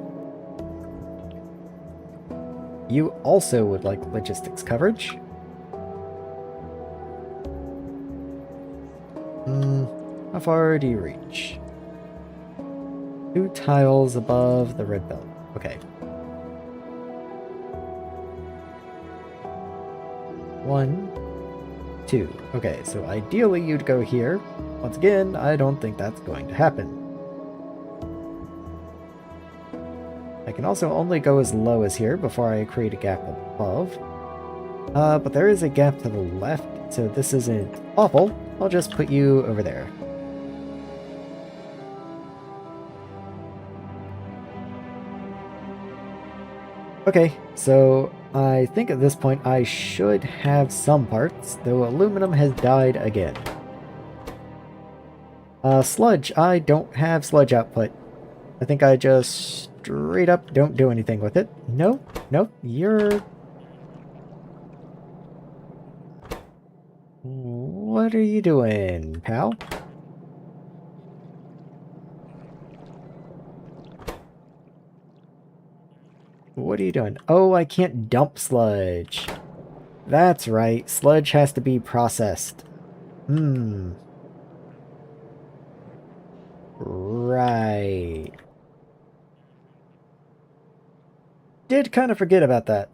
You also would like logistics coverage. How far do you reach? 2 tiles above the red belt. Okay. 1, 2. Okay, so ideally you'd go here. Once again, I don't think that's going to happen. I can also only go as low as here before I create a gap above. But there is a gap to the left, so this isn't awful. I'll just put you over there. Okay, so I think at this point I should have some parts, though aluminum has died again. Sludge. I don't have sludge output. I think I just straight up don't do anything with it. Nope, you're... What are you doing, pal? What are you doing? Oh, I can't dump sludge. That's right. Sludge has to be processed. Right. Did kind of forget about that.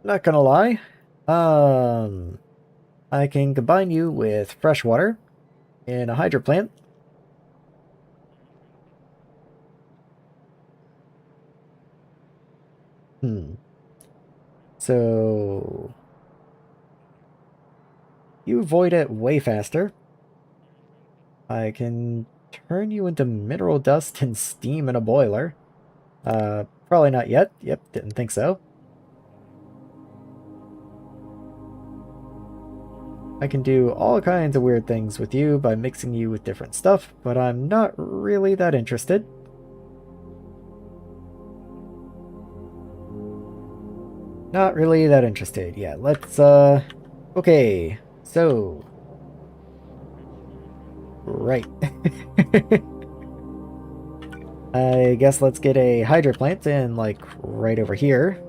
Not gonna lie. I can combine you with fresh water in a hydro plant. So you void it way faster. I can turn you into mineral dust and steam in a boiler. Probably not yet. Yep, didn't think so. I can do all kinds of weird things with you by mixing you with different stuff, but I'm not really that interested. Not really that interested. Yeah, let's, okay, so... Right. I guess let's get a hydro plant in, like, right over here.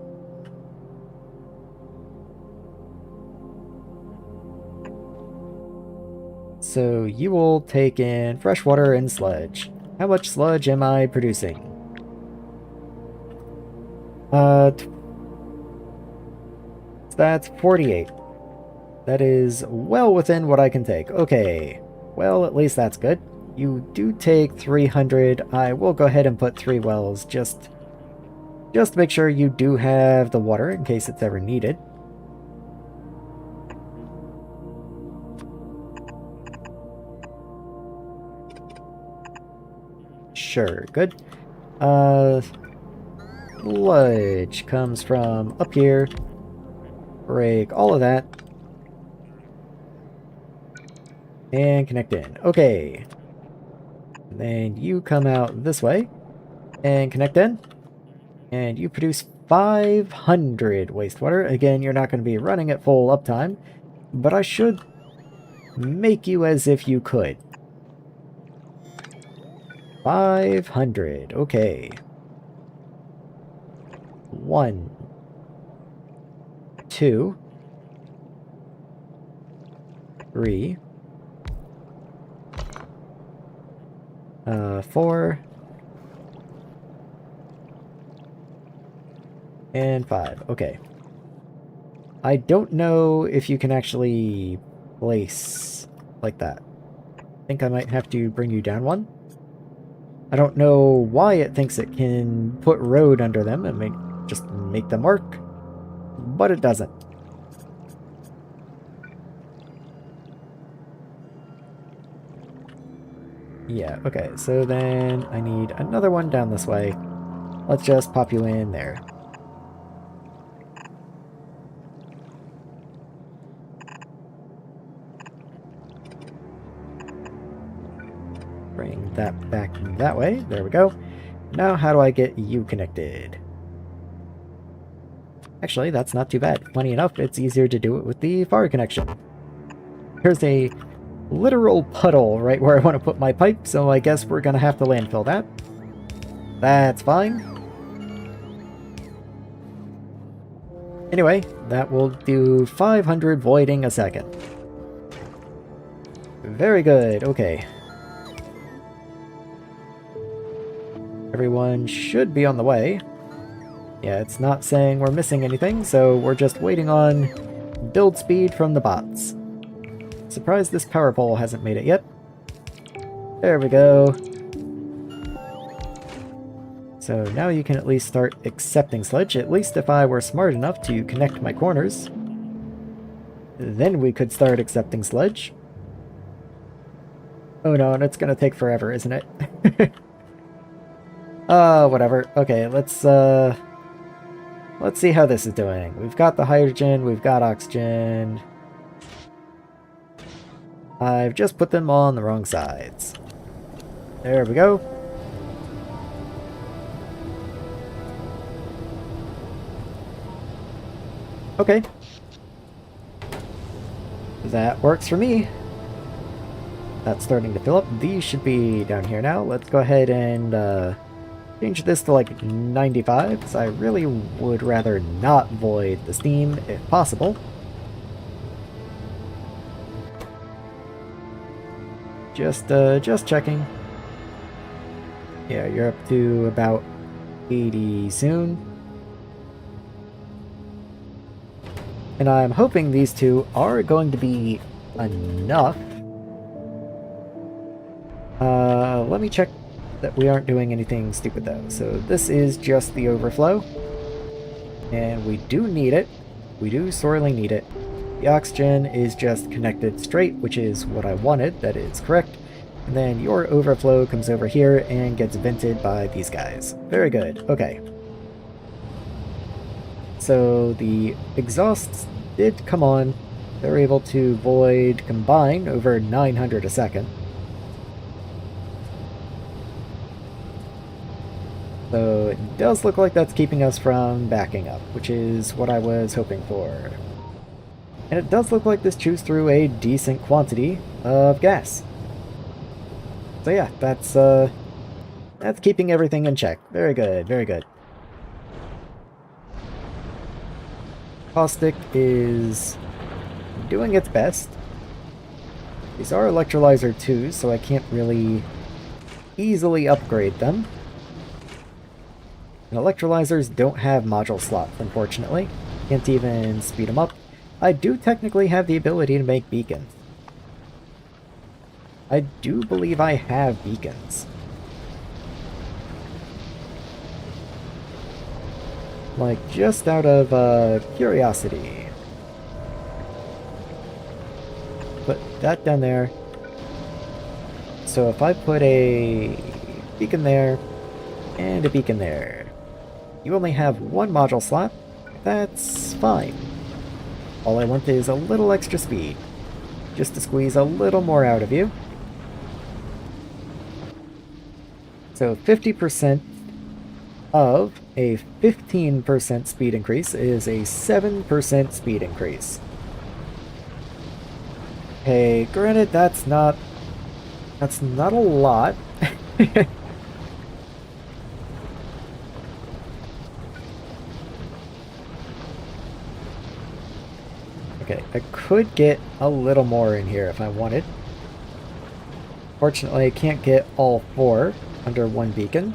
So you will take in fresh water and sludge. How much sludge am I producing? That's 48. That is well within what I can take. Okay. Well, at least that's good. You do take 300. I will go ahead and put 3 wells just to make sure you do have the water in case it's ever needed. Sure, good. Sludge comes from up here. Break all of that. And connect in. Okay. And then you come out this way and connect in. And you produce 500 wastewater. Again, you're not going to be running at full uptime, but I should make you as if you could. 500. Okay. 1, 2, 3, 4, and 5. Okay. I don't know if you can actually place like that. I think I might have to bring you down one. I don't know why it thinks it can put road under them and just make them work, but it doesn't. Yeah, okay, so then I need another one down this way. Let's just pop you in there. Bring that back that way. There we go. Now how do I get you connected? Actually, that's not too bad. Funny enough, it's easier to do it with the far connection. Here's a literal puddle right where I want to put my pipe, so I guess we're gonna have to landfill that. That's fine. Anyway, that will do 500 voiding a second. Very good, okay. Everyone should be on the way. Yeah, it's not saying we're missing anything, so we're just waiting on build speed from the bots. Surprised this power pole hasn't made it yet. There we go. So now you can at least start accepting sludge, at least if I were smart enough to connect my corners. Then we could start accepting sludge. Oh no, and it's gonna take forever, isn't it? Whatever. Okay, let's see how this is doing. We've got the hydrogen, we've got oxygen. I've just put them on the wrong sides. There we go. Okay. That works for me. That's starting to fill up. These should be down here now. Let's go ahead and change this to like 95, because I really would rather not void the steam if possible. Just checking. Yeah, you're up to about 80 soon. And I'm hoping these two are going to be enough. Let me check that we aren't doing anything stupid though. So this is just the overflow. And we do need it. We do sorely need it. The oxygen is just connected straight, which is what I wanted. That is correct. And then your overflow comes over here and gets vented by these guys. Very good. Okay. So the exhausts did come on. They're able to void combine over 900 a second. So it does look like that's keeping us from backing up, which is what I was hoping for. And it does look like this chews through a decent quantity of gas. So yeah, that's keeping everything in check. Very good, very good. Caustic is doing its best. These are electrolyzer 2s, so I can't really easily upgrade them. And electrolyzers don't have module slots, unfortunately. Can't even speed them up. I do technically have the ability to make beacons. I do believe I have beacons. Like, just out of curiosity. Put that down there. So if I put a beacon there, and a beacon there, you only have one module slot. That's fine. All I want is a little extra speed, just to squeeze a little more out of you. So 50% of a 15% speed increase is a 7% speed increase. Hey, granted, that's not a lot. Okay, I could get a little more in here if I wanted. Fortunately, I can't get all 4 under one beacon.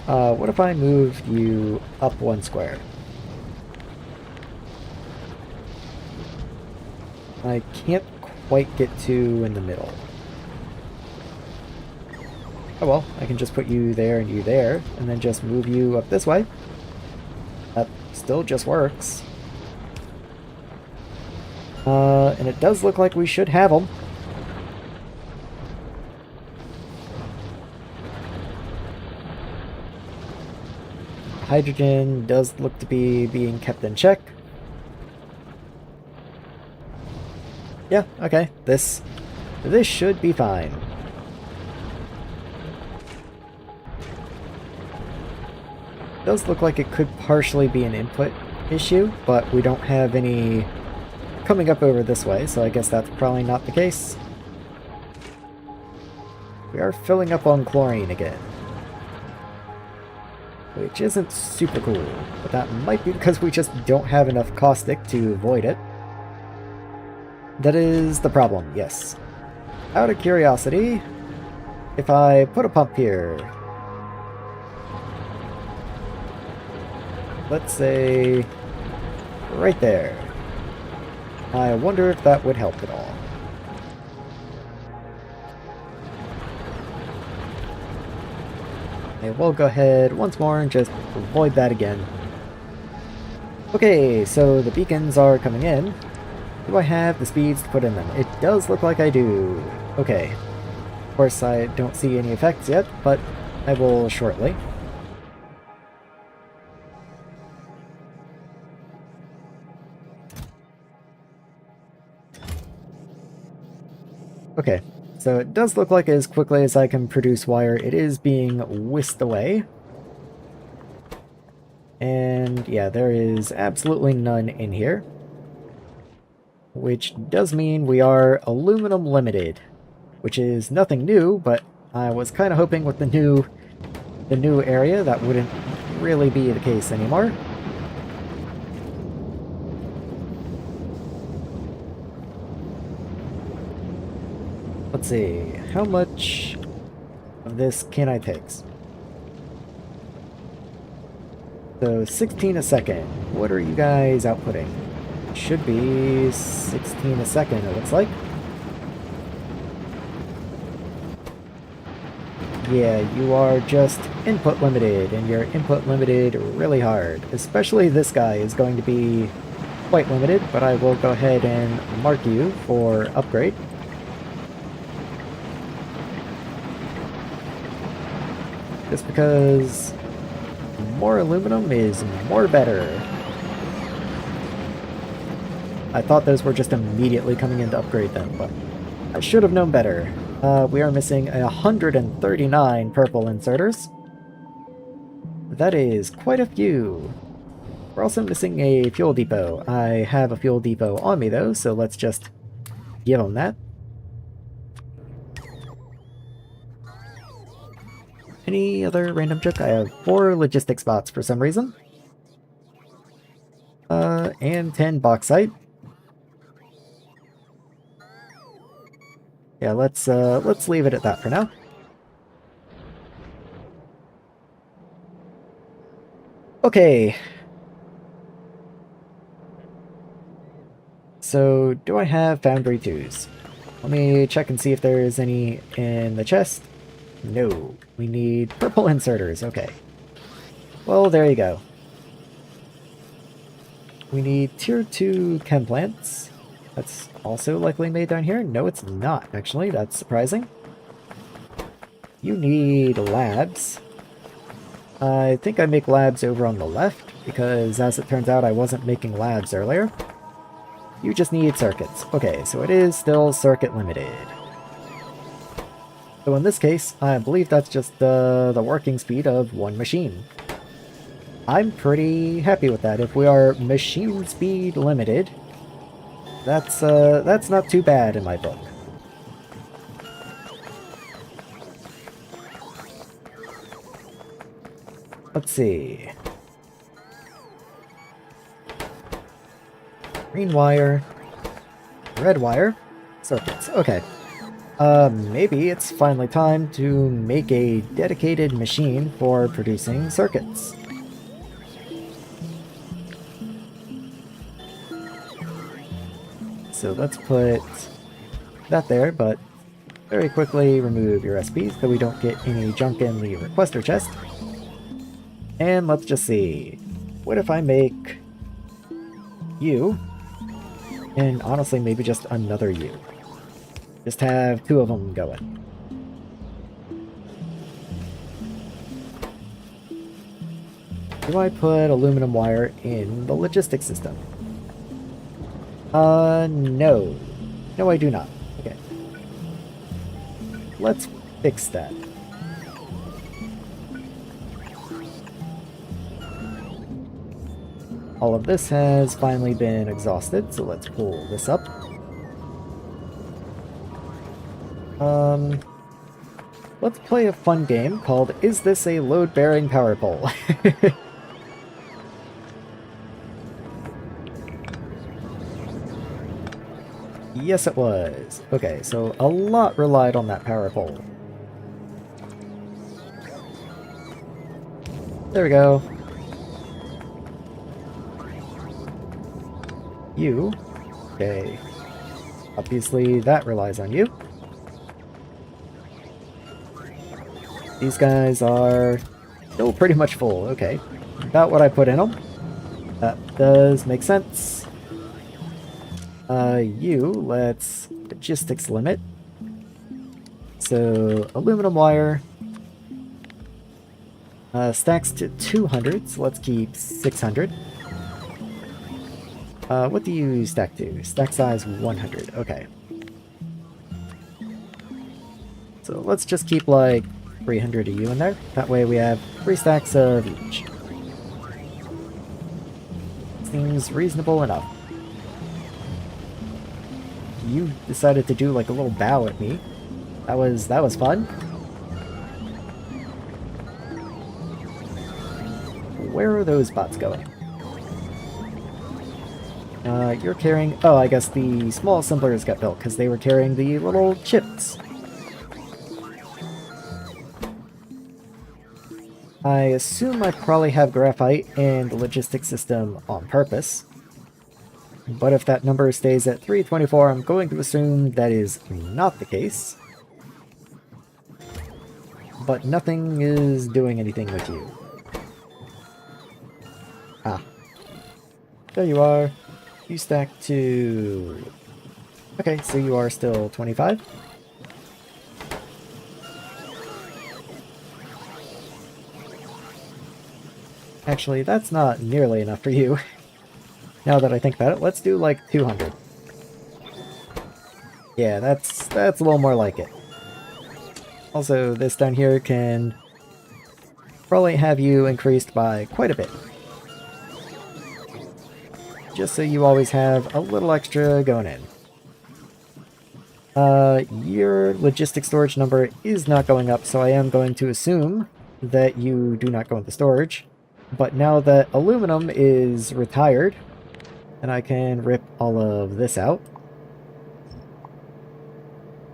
What if I moved you up 1 square? I can't quite get 2 in the middle. Oh well, I can just put you there, and then just move you up this way. That still just works. And it does look like we should have them. Hydrogen does look to be being kept in check. Yeah, okay. This should be fine. Does look like it could partially be an input issue, but we don't have any coming up over this way, so I guess that's probably not the case. We are filling up on chlorine again, which isn't super cool, but that might be because we just don't have enough caustic to avoid it. That is the problem, yes. Out of curiosity, if I put a pump here, let's say right there, I wonder if that would help at all. Okay, we'll go ahead once more and just avoid that again. Okay, so the beacons are coming in. Do I have the speeds to put in them? It does look like I do. Okay. Of course, I don't see any effects yet, but I will shortly. Okay, so it does look like as quickly as I can produce wire, it is being whisked away. And yeah, there is absolutely none in here. Which does mean we are aluminum limited, which is nothing new, but I was kind of hoping with the new area that wouldn't really be the case anymore. Let's see, how much of this can I take? So 16 a second. What are you guys outputting? Should be 16 a second, it looks like. Yeah, you are just input limited, and you're input limited really hard. Especially this guy is going to be quite limited, but I will go ahead and mark you for upgrade. Just because more aluminum is more better. I thought those were just immediately coming in to upgrade them, but I should have known better. We are missing 139 purple inserters. That is quite a few. We're also missing a fuel depot. I have a fuel depot on me though, so let's just give them that. Any other random junk? I have 4 logistic spots for some reason. And 10 bauxite. Yeah, let's leave it at that for now. Okay. So, do I have foundry 2s? Let me check and see if there is any in the chest. No. We need purple inserters. Okay. Well, there you go. We need tier 2 chem plants. That's also likely made down here. No, it's not, actually. That's surprising. You need labs. I think I make labs over on the left, because as it turns out I wasn't making labs earlier. You just need circuits. Okay, so it is still circuit limited. So in this case, I believe that's just the working speed of one machine. I'm pretty happy with that. If we are machine speed limited, that's not too bad in my book. Let's see. Green wire, red wire, circuits. Okay. Maybe it's finally time to make a dedicated machine for producing circuits. So let's put that there, but very quickly remove your SPs so we don't get any junk in the requester chest. And let's just see. What if I make you, and honestly maybe just another you. Just have two of them going. Do I put aluminum wire in the logistics system? No. No, I do not. Okay. Let's fix that. All of this has finally been exhausted, so let's pull this up. Let's play a fun game called Is This a Load-Bearing Power Pole? Yes, it was. Okay, so a lot relied on that power pole. There we go. You. Okay. Obviously, that relies on you. These guys are still pretty much full. Okay. About what I put in them. That does make sense. Let's logistics limit. So, aluminum wire. Stacks to 200, so let's keep 600. What do you stack to? Stack size 100, okay. So let's just keep like 300 of you in there. That way we have 3 stacks of each. Seems reasonable enough. You decided to do like a little bow at me. That was fun. Where are those bots going? You're carrying... Oh, I guess the small assemblers got built because they were carrying the little chips. I assume I probably have graphite in the logistics system on purpose. But if that number stays at 324, I'm going to assume that is not the case. But nothing is doing anything with you. Ah. There you are. You stack to... Okay, so you are still 25. Actually, that's not nearly enough for you. Now that I think about it, let's do like 200. Yeah, that's a little more like it. Also, this down here can probably have you increased by quite a bit. Just so you always have a little extra going in. Your logistics storage number is not going up, so I am going to assume that you do not go into storage. But now that aluminum is retired, and I can rip all of this out.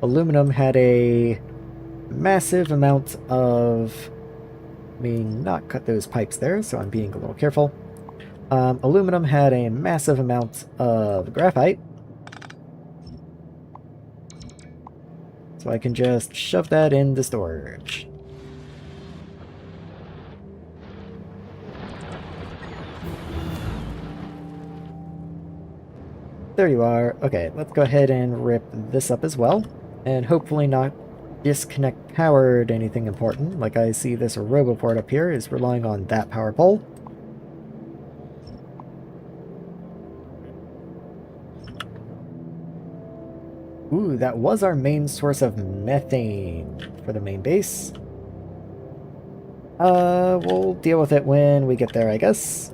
Aluminum had a massive amount of... Let me not cut those pipes there, so I'm being a little careful. Aluminum had a massive amount of graphite. So I can just shove that into storage. There you are. Okay, let's go ahead and rip this up as well. And hopefully not disconnect power to anything important. Like I see this roboport up here is relying on that power pole. Ooh, that was our main source of methane for the main base. We'll deal with it when we get there, I guess.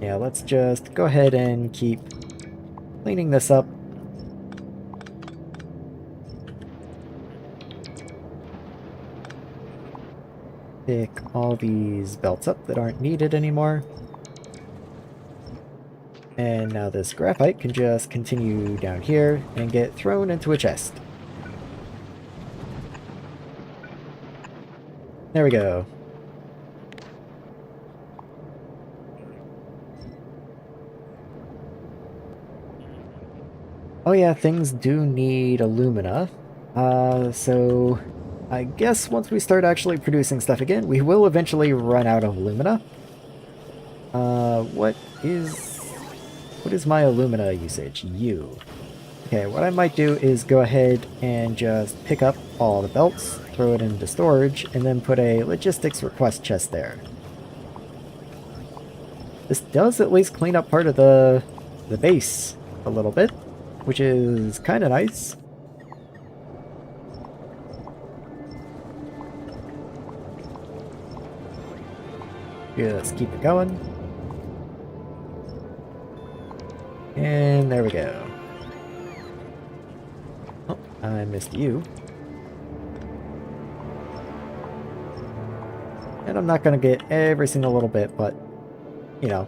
Yeah, let's just go ahead and keep cleaning this up. Pick all these belts up that aren't needed anymore. And now this graphite can just continue down here and get thrown into a chest. There we go. Oh yeah, things do need alumina. So I guess once we start actually producing stuff again, we will eventually run out of alumina. What is my alumina usage? U. Okay, what I might do is go ahead and just pick up all the belts, throw it into storage, and then put a logistics request chest there. This does at least clean up part of the base a little bit, which is kind of nice. Just keep it going. And there we go. Oh, I missed you. And I'm not going to get every single little bit, but, you know,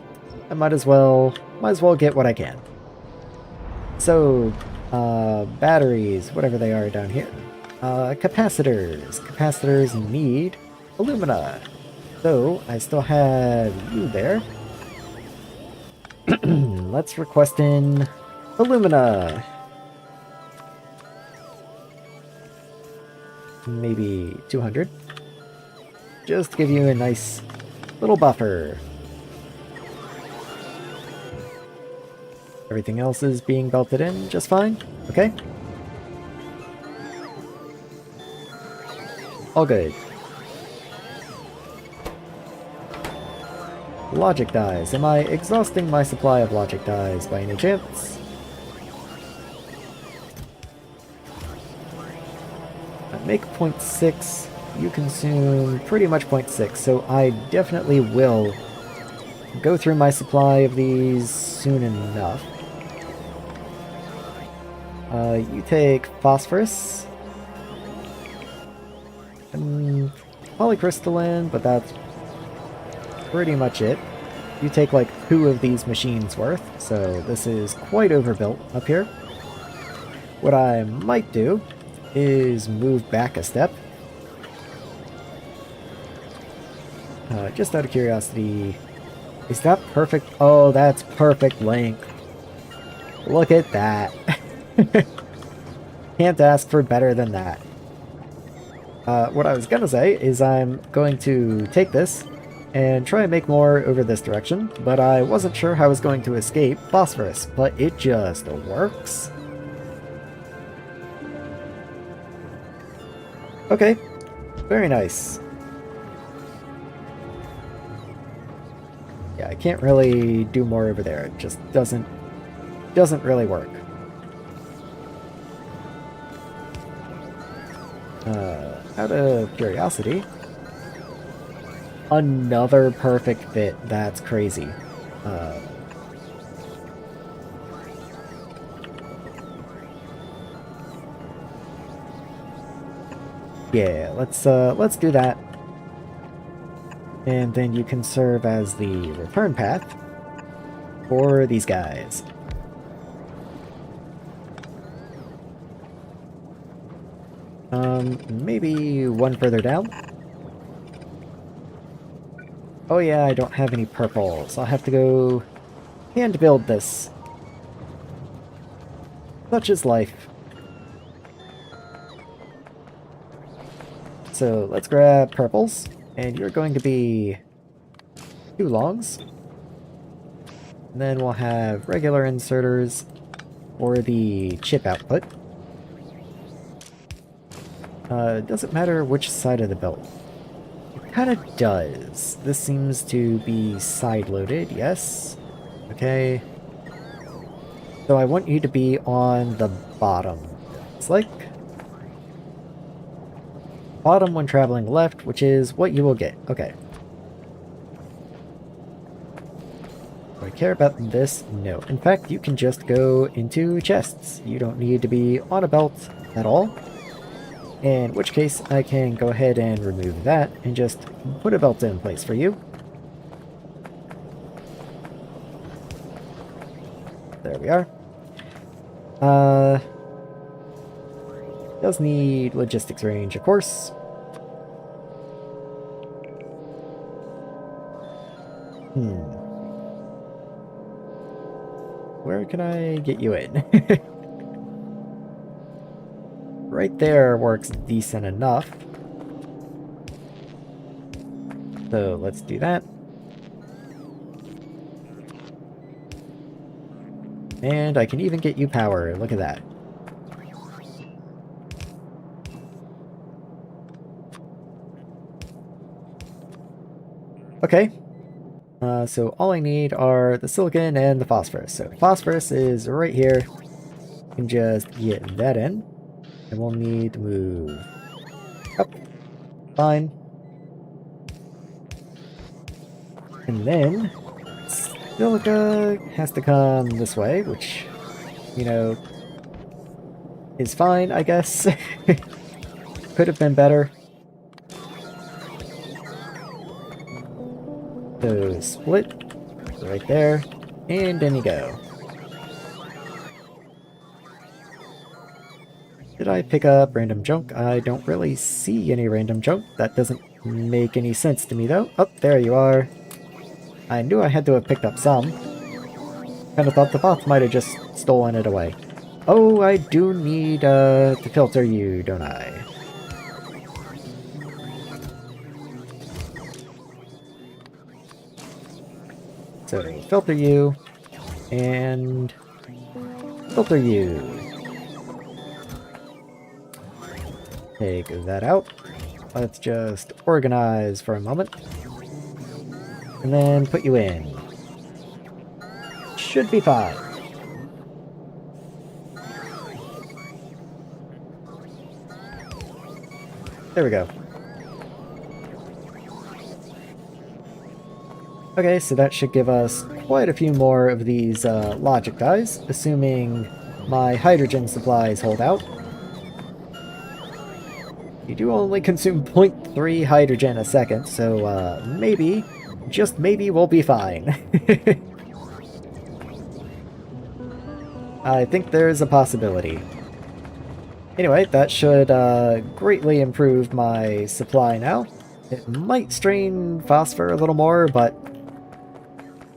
I might as well get what I can. So, batteries, whatever they are down here. Capacitors. Capacitors need alumina. So, I still have you there. Let's request in alumina. Maybe 200. Just to give you a nice little buffer. Everything else is being belted in just fine. Okay. All good. Logic dies. Am I exhausting my supply of logic dies by any chance? I make 0.6. You consume pretty much 0.6, so I definitely will go through my supply of these soon enough. You take phosphorus. Polycrystalline, but that's pretty much it. You take like 2 of these machines worth, so this is quite overbuilt up here. What I might do is move back a step. Just out of curiosity, is that perfect? Oh, that's perfect length. Look at that. Can't ask for better than that. What I was gonna say is I'm going to take this and try and make more over this direction, but I wasn't sure how I was going to escape phosphorus, but it just works. Okay, very nice. Yeah, I can't really do more over there. It just doesn't really work. Out of curiosity, another perfect fit. That's crazy. Yeah, let's do that. And then you can serve as the return path for these guys. Maybe one further down. Oh yeah, I don't have any purple, so I'll have to go hand build this. Such is life. So let's grab purples, and you're going to be 2 longs. And then we'll have regular inserters for the chip output. Doesn't matter which side of the belt. It kind of does. This seems to be side-loaded, yes. Okay. So I want you to be on the bottom. It's like bottom when traveling left, which is what you will get. Okay. Do I care about this? No. In fact, you can just go into chests. You don't need to be on a belt at all. In which case, I can go ahead and remove that and just put a belt in place for you. There we are. Does need logistics range, of course. Where can I get you in? Right there works decent enough. So let's do that. And I can even get you power. Look at that. Okay. So all I need are the silicon and the phosphorus. So phosphorus is right here. You can just get that in. And we'll need to move up. Fine. And then silica has to come this way, which, you know, is fine, I guess. Could have been better. So split right there, and then you go. Did I pick up random junk? I don't really see any random junk. That doesn't make any sense to me though. Oh, there you are. I knew I had to have picked up some. Kind of thought the bots might have just stolen it away. Oh, I do need to filter you, don't I? So filter you, and filter you. Take that out. Let's just organize for a moment. And then put you in. Should be fine. There we go. Okay, so that should give us quite a few more of these logic dies, assuming my hydrogen supplies hold out. You do only consume 0.3 hydrogen a second, so maybe, just maybe, we'll be fine. I think there's a possibility. Anyway, that should greatly improve my supply now. It might strain phosphor a little more, but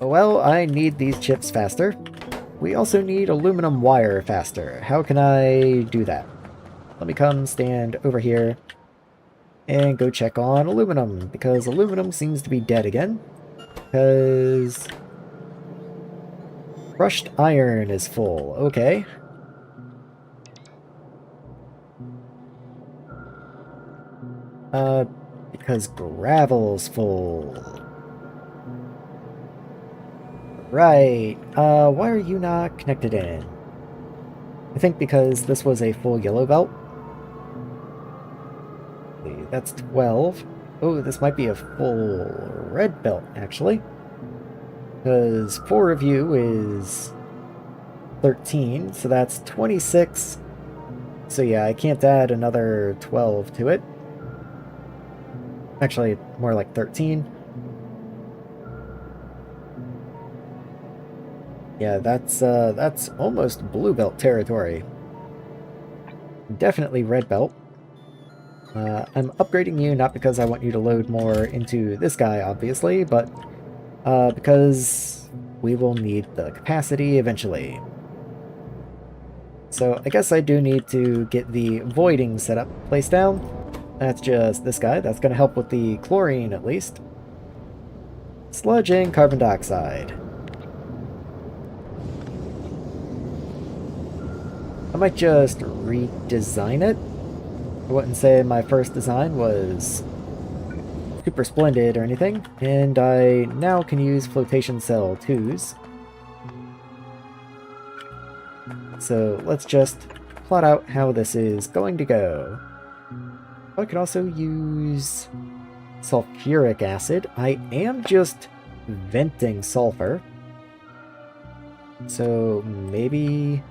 well, I need these chips faster. We also need aluminum wire faster. How can I do that? Let me come stand over here and go check on aluminum, because aluminum seems to be dead again. Because crushed iron is full. Okay. Because gravel's full. Right. Why are you not connected in? I think because this was a full yellow belt. That's 12. Oh, this might be a full red belt, actually. Because 4 of you is 13, so that's 26. So yeah, I can't add another 12 to it. Actually, more like 13. Yeah, that's almost blue belt territory. Definitely red belt. I'm upgrading you not because I want you to load more into this guy, obviously, but because we will need the capacity eventually. So I guess I do need to get the voiding setup placed down. That's just this guy. That's going to help with the chlorine, at least. Sludge and carbon dioxide. I might just redesign it. I wouldn't say my first design was super splendid or anything, and I now can use flotation cell 2s. So let's just plot out how this is going to go. I could also use sulfuric acid. I am just venting sulfur. So maybe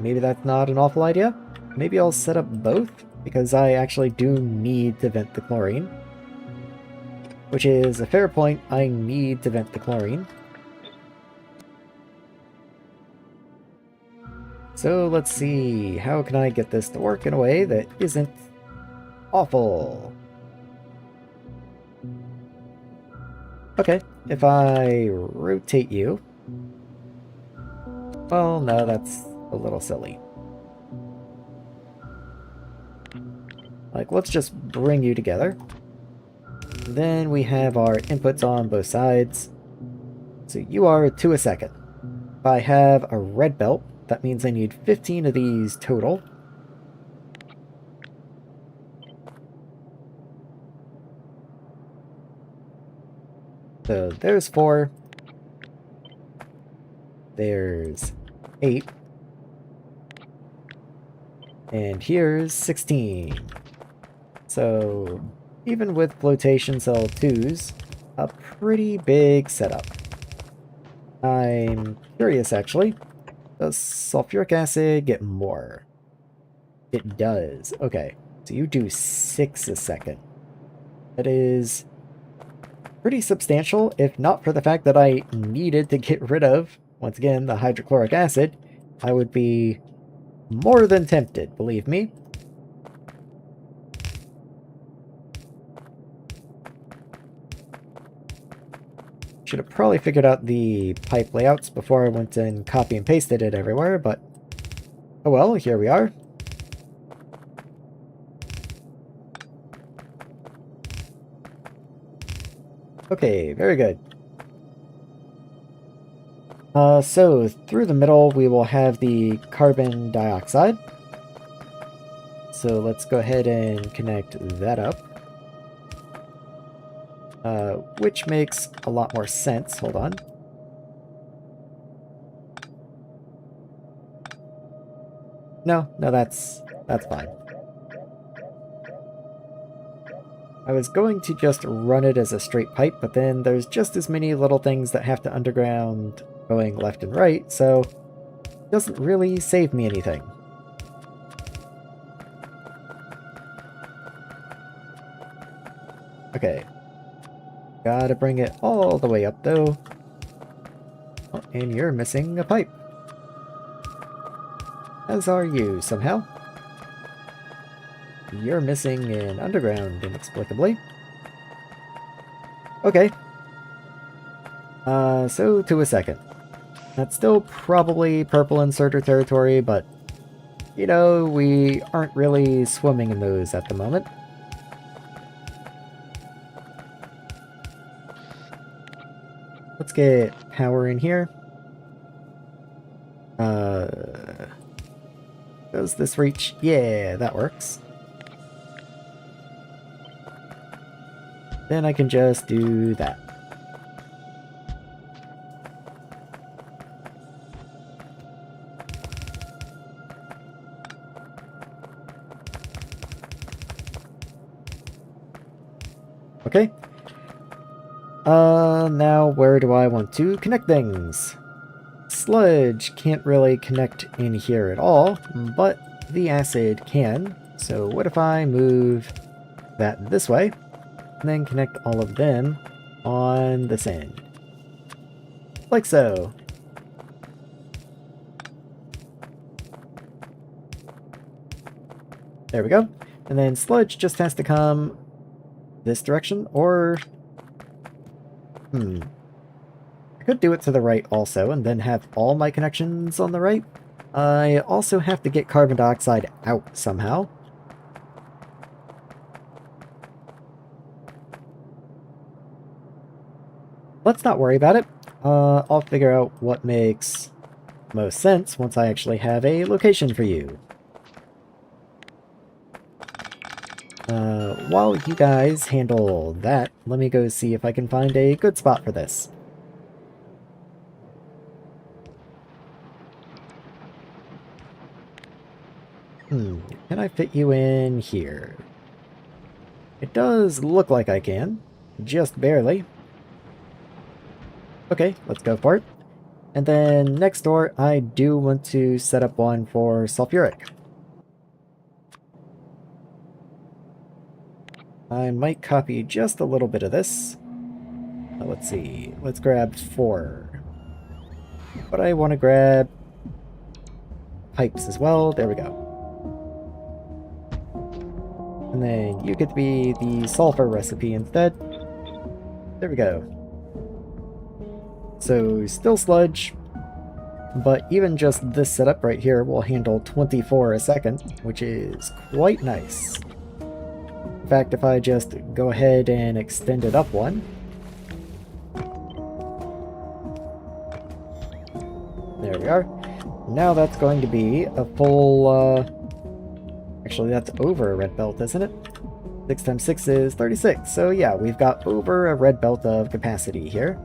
that's not an awful idea. Maybe I'll set up both, because I actually do need to vent the chlorine. Which is a fair point, I need to vent the chlorine. So let's see, how can I get this to work in a way that isn't awful? Okay, if I rotate you... Well, no, that's a little silly. Like, let's just bring you together. Then we have our inputs on both sides. So you are 2 a second. If I have a red belt, that means I need 15 of these total. So there's 4. There's 8. And here's 16. So even with flotation cell 2s, a pretty big setup. I'm curious actually, does sulfuric acid get more? It does. Okay, so you do 6 a second. That is pretty substantial, if not for the fact that I needed to get rid of, once again, the hydrochloric acid. I would be more than tempted, believe me. Should have probably figured out the pipe layouts before I went and copy and pasted it everywhere, but oh well, here we are. Okay, very good. So through the middle we will have the carbon dioxide. So let's go ahead and connect that up. Which makes a lot more sense. Hold on. No, that's fine. I was going to just run it as a straight pipe, but then there's just as many little things that have to underground going left and right, so it doesn't really save me anything. Okay. Gotta bring it all the way up, though. Oh, and you're missing a pipe. As are you, somehow. You're missing an underground, inexplicably. Okay. So 2 a second. That's still probably purple inserter territory, but, you know, we aren't really swimming in those at the moment. Let's get power in here. Does this reach? Yeah, that works. Then I can just do that. Okay. Now where do I want to connect things? Sludge can't really connect in here at all, but the acid can. So what if I move that this way, and then connect all of them on this end? Like so. There we go. And then sludge just has to come this direction, or... I could do it to the right also, and then have all my connections on the right. I also have to get carbon dioxide out somehow. Let's not worry about it. I'll figure out what makes most sense once I actually have a location for you. While you guys handle that, let me go see if I can find a good spot for this. Can I fit you in here? It does look like I can. Just barely. Okay, let's go for it. And then next door, I do want to set up one for sulfuric. I might copy just a little bit of this. Let's see. Let's grab 4. But I want to grab pipes as well. There we go. And then you get to be the sulfur recipe instead. There we go. So still sludge, but even just this setup right here will handle 24 a second, which is quite nice. In fact, if I just go ahead and extend it up one, there we are. Now that's going to be a full, actually that's over a red belt, isn't it? 6 times 6 is 36, so yeah, we've got over a red belt of capacity here.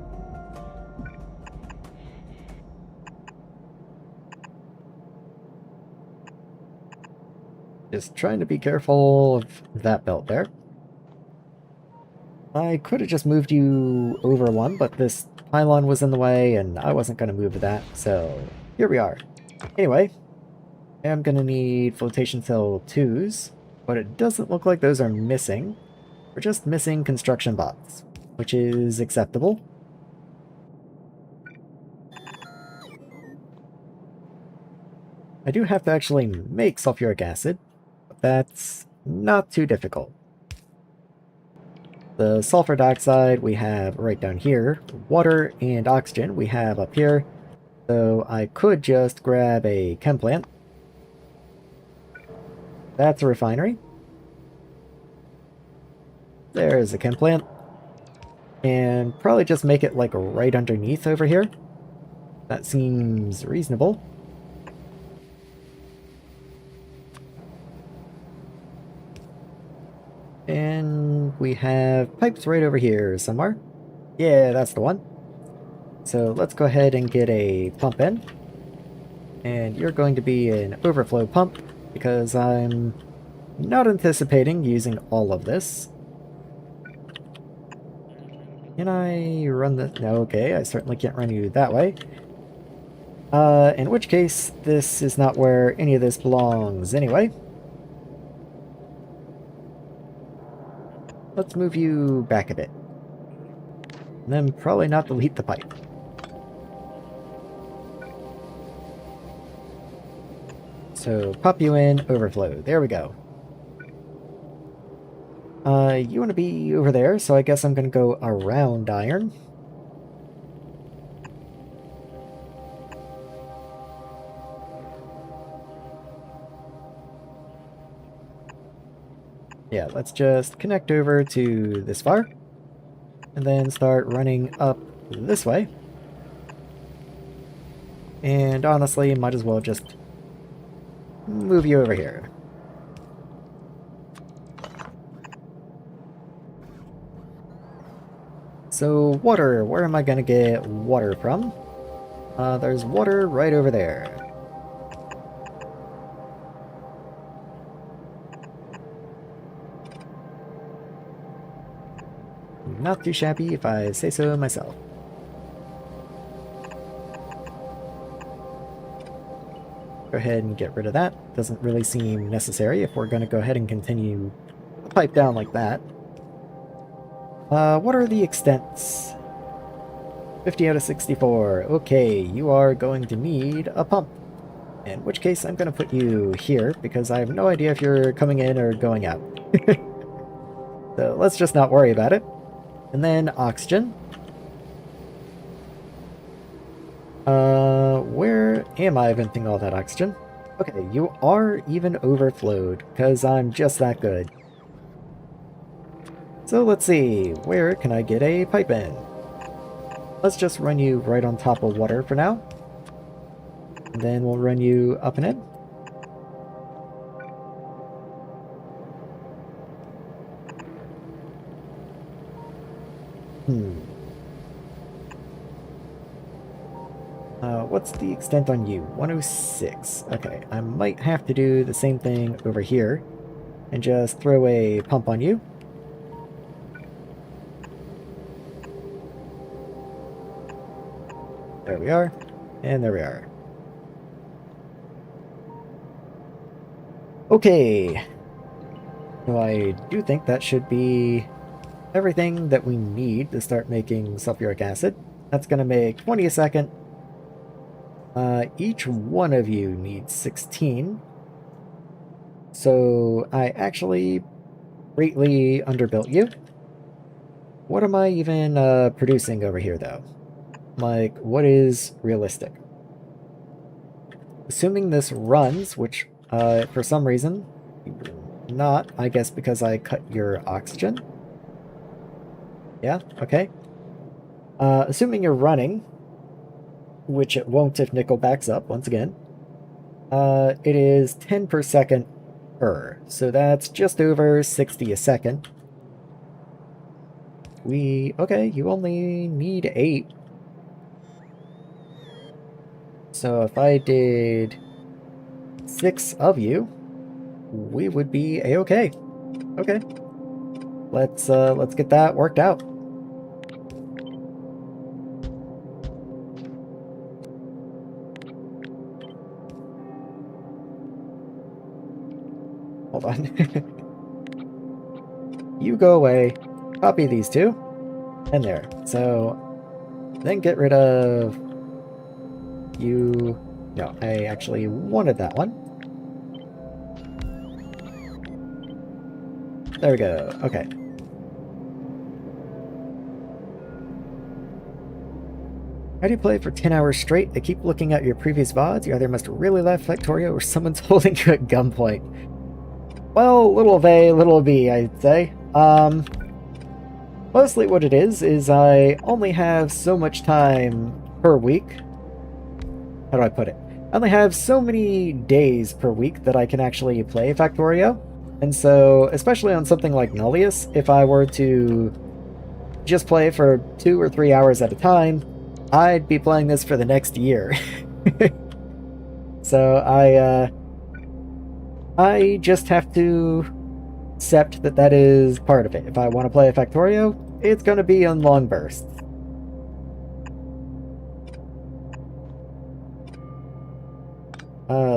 Just trying to be careful of that belt there. I could have just moved you over one, but this pylon was in the way, and I wasn't going to move that, so here we are. Anyway, I'm going to need flotation cell 2s, but it doesn't look like those are missing. We're just missing construction bots, which is acceptable. I do have to actually make sulfuric acid. That's not too difficult. The sulfur dioxide we have right down here. Water and oxygen we have up here. So I could just grab a chem plant. That's a refinery. There's a chem plant. And probably just make it like right underneath over here. That seems reasonable. And we have pipes right over here somewhere. Yeah, that's the one. So let's go ahead and get a pump in. And you're going to be an overflow pump because I'm not anticipating using all of this. Can I run this? No, okay, I certainly can't run you that way. In which case, this is not where any of this belongs anyway. Let's move you back a bit. And then probably not delete the pipe. So pop you in, overflow. There we go. You want to be over there, so I guess I'm going to go around iron. Yeah, let's just connect over to this far, and then start running up this way. And honestly, might as well just move you over here. So water, where am I gonna get water from? There's water right over there. Not too shabby if I say so myself. Go ahead and get rid of that. Doesn't really seem necessary if we're going to go ahead and continue the pipe down like that. What are the extents? 50 out of 64. Okay, you are going to need a pump. In which case, I'm going to put you here because I have no idea if you're coming in or going out. So let's just not worry about it. And then oxygen. Where am I venting all that oxygen? Okay, you are even overflowed, because I'm just that good. So let's see, where can I get a pipe in? Let's just run you right on top of water for now. And then we'll run you up and in. What's the extent on you? 106. Okay, I might have to do the same thing over here and just throw a pump on you. There we are, and there we are. Okay. So I do think that should be everything that we need to start making sulfuric acid. That's going to make 20 a second. Each one of you needs 16. So I actually greatly underbuilt you. What am I even producing over here, though? Like, what is realistic? Assuming this runs, which for some reason, not, I guess because I cut your oxygen. Yeah, okay. Assuming you're running, which it won't if nickel backs up, once again, it is 10 per second per. So that's just over 60 a second. Okay, you only need 8. So if I did 6 of you, we would be a-okay. Okay. Let's get that worked out. Hold on. You go away. Copy these two. And there. So then get rid of you. No, I actually wanted that one. There we go. Okay. How do you play for 10 hours straight? I keep looking at your previous VODs. You either must really love Factorio or someone's holding you at gunpoint. Well, little of A, little of B, I'd say. Mostly what it is I only have so much time per week. How do I put it? I only have so many days per week that I can actually play Factorio. And so, especially on something like Nullius, if I were to just play for 2 or 3 hours at a time, I'd be playing this for the next year. So I just have to accept that that is part of it. If I want to play a Factorio, it's going to be in long bursts.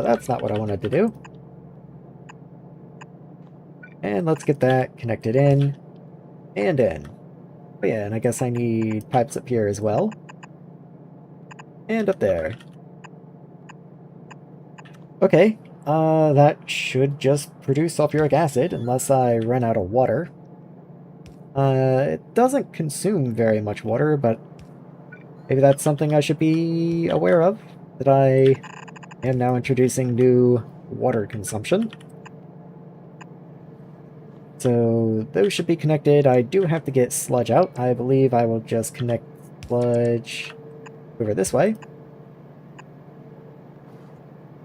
That's not what I wanted to do. And let's get that connected in and in. Oh yeah, and I guess I need pipes up here as well. And up there. Okay, that should just produce sulfuric acid unless I run out of water. It doesn't consume very much water, but maybe that's something I should be aware of, that I am now introducing new water consumption. So those should be connected. I do have to get sludge out. I believe I will just connect sludge over this way.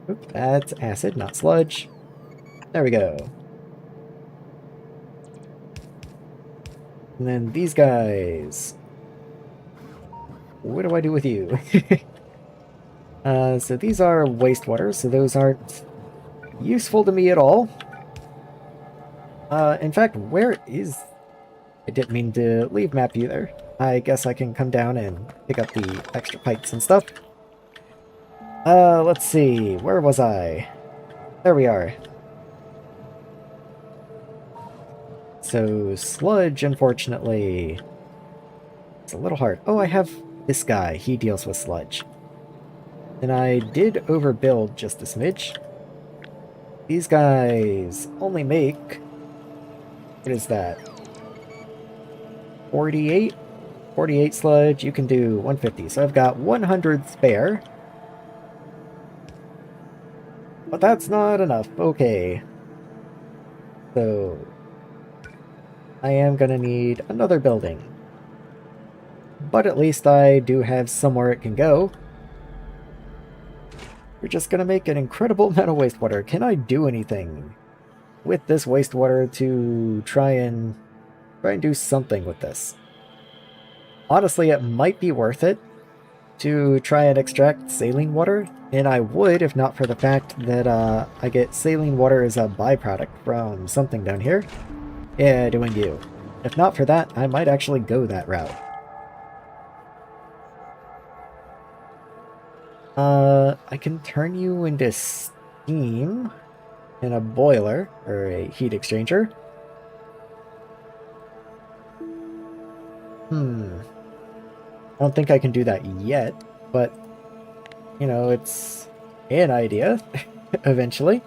Oop, that's acid, not sludge. There we go. And then these guys. What do I do with you? So these are wastewater, so those aren't useful to me at all. In fact, where is... I didn't mean to leave map either. I guess I can come down and pick up the extra pipes and stuff. Let's see. Where was I? There we are. So, sludge, unfortunately. It's a little hard. Oh, I have this guy. He deals with sludge. And I did overbuild just a smidge. These guys only make... What is that? 48? 48 sludge. You can do 150. So I've got 100 spare. But that's not enough. Okay. So... I am gonna need another building. But at least I do have somewhere it can go. We're just gonna make an incredible amount of wastewater. Can I do anything with this wastewater to try and do something with this? Honestly, it might be worth it to try and extract saline water, and I would if not for the fact that I get saline water as a byproduct from something down here. Yeah, doing you. If not for that, I might actually go that route. I can turn you into steam in a boiler, or a heat exchanger. I don't think I can do that yet, but, you know, it's an idea, eventually.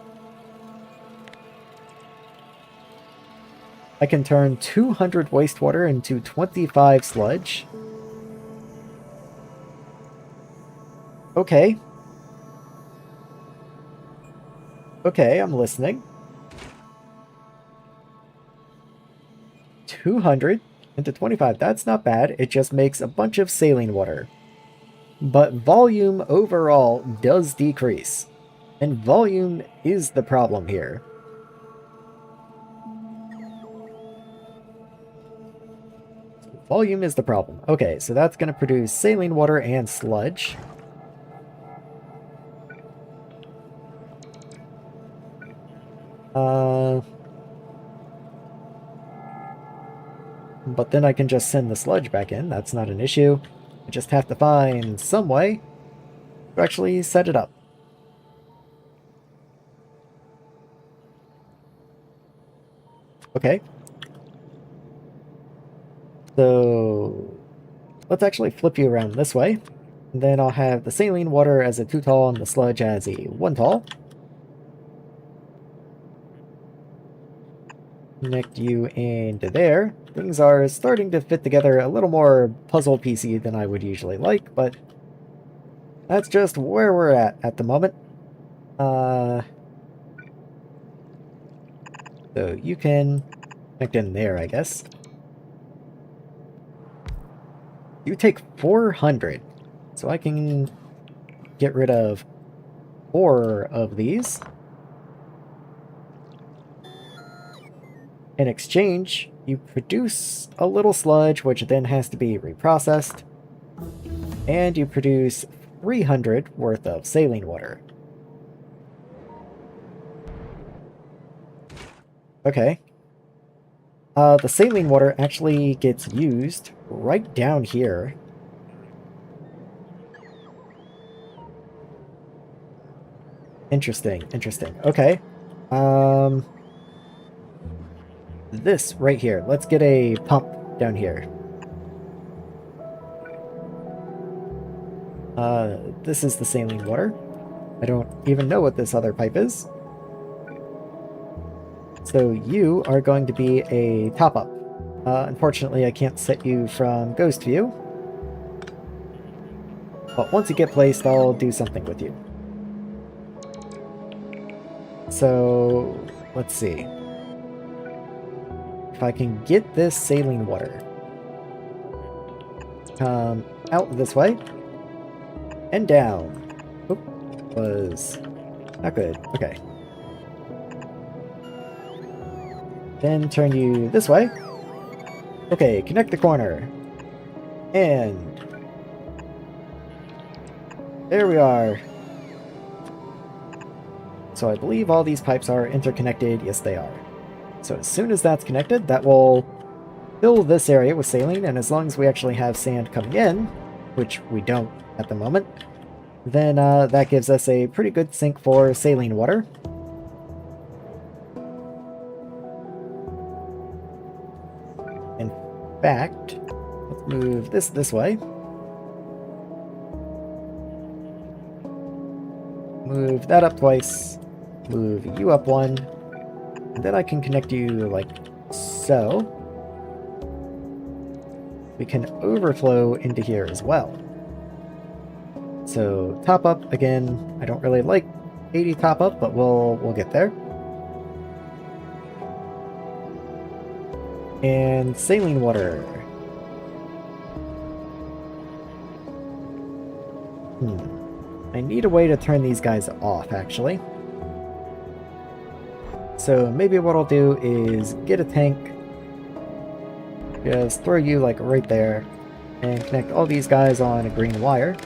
I can turn 200 wastewater into 25 sludge. Okay. Okay, I'm listening. 200 into 25, that's not bad. It just makes a bunch of saline water. But volume overall does decrease. And volume is the problem here. Volume is the problem. Okay, so that's going to produce saline water and sludge. But then I can just send the sludge back in. That's not an issue. I just have to find some way to actually set it up. Okay. So let's actually flip you around this way. And then I'll have the saline water as a 2 tall and the sludge as a 1 tall. Connect you into there. Things are starting to fit together a little more puzzle piecey than I would usually like, but that's just where we're at the moment. So you can connect in there, I guess. You take 400, so I can get rid of 4 of these. In exchange, you produce a little sludge, which then has to be reprocessed, and you produce 300 worth of saline water. Okay. The saline water actually gets used right down here. Interesting, interesting. Okay. This right here. Let's get a pump down here. This is the saline water. I don't even know what this other pipe is. So you are going to be a top-up. Unfortunately, I can't set you from Ghost View. But once you get placed, I'll do something with you. So, let's see. If I can get this saline water come out this way and down. Oop, was not good. Okay. Then turn you this way. Okay, connect the corner. And there we are. So I believe all these pipes are interconnected. Yes, they are. So as soon as that's connected, that will fill this area with saline, and as long as we actually have sand coming in, which we don't at the moment, then that gives us a pretty good sink for saline water. In fact, let's move this way. Move that up twice. Move you up one. And then I can connect you like so. We can overflow into here as well. So top up again. I don't really like 80 top up, but we'll get there. And saline water. I need a way to turn these guys off, actually. So maybe what I'll do is get a tank, just throw you like right there, and connect all these guys on a green wire.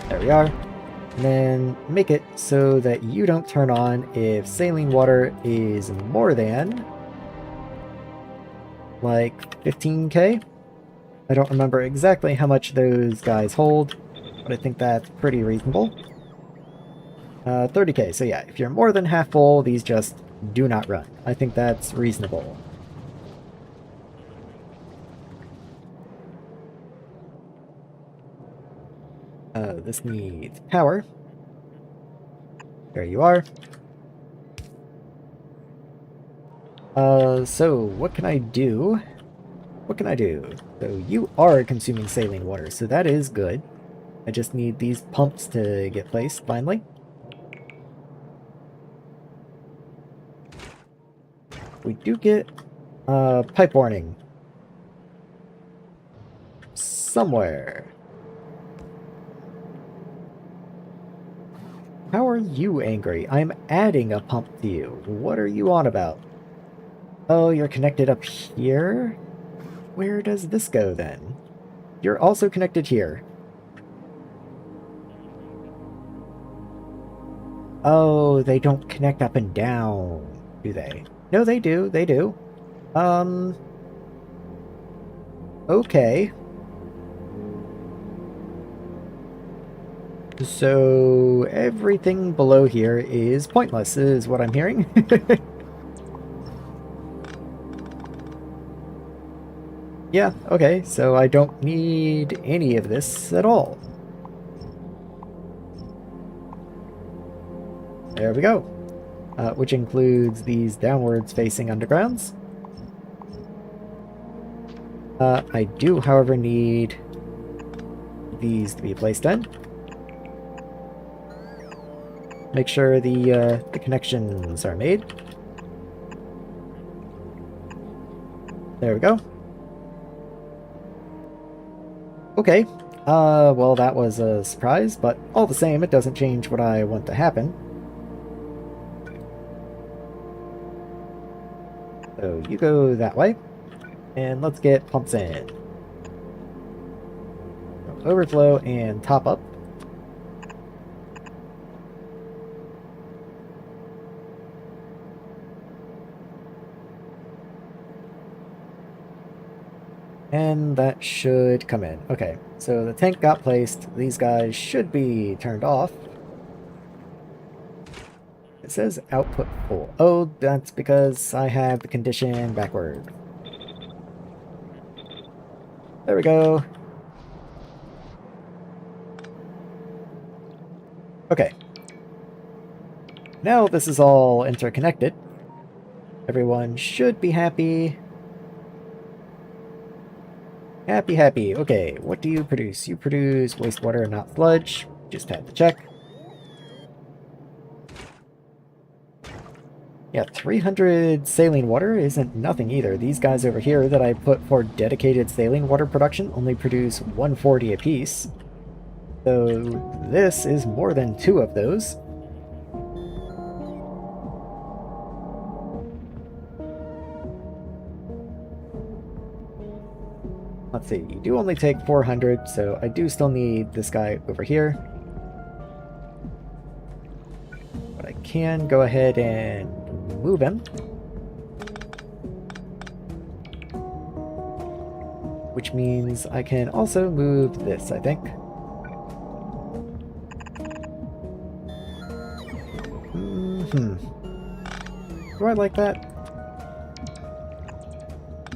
There we are. And then make it so that you don't turn on if saline water is more than like 15k. I don't remember exactly how much those guys hold, but I think that's pretty reasonable. 30k, so yeah, if you're more than half full, these just do not run. I think that's reasonable. This needs power. There you are. So what can I do? What can I do? So you are consuming saline water, so that is good. I just need these pumps to get placed, finally. We do get pipe warning. Somewhere. How are you angry? I'm adding a pump to you. What are you on about? Oh, you're connected up here? Where does this go then? You're also connected here. Oh, they don't connect up and down, do they? No, they do. They do. Okay. So everything below here is pointless, is what I'm hearing. Yeah, okay, so I don't need any of this at all. There we go. Which includes these downwards facing undergrounds. I do, however, need these to be placed in. Make sure the connections are made. There we go. Okay. Well, that was a surprise, but all the same, it doesn't change what I want to happen. So you go that way, and let's get pumps in. Overflow and top up. And that should come in. Okay, so the tank got placed. These guys should be turned off. It says output full. Oh, that's because I have the condition backward. There we go. Okay. Now this is all interconnected. Everyone should be happy. Happy, happy. Okay, what do you produce? You produce wastewater, not sludge. Just had to check. Yeah, 300 saline water isn't nothing either. These guys over here that I put for dedicated saline water production only produce 140 apiece. So this is more than 2 of those. Let's see, you do only take 400, so I do still need this guy over here. But I can go ahead and move him. Which means I can also move this, I think. Do I like that?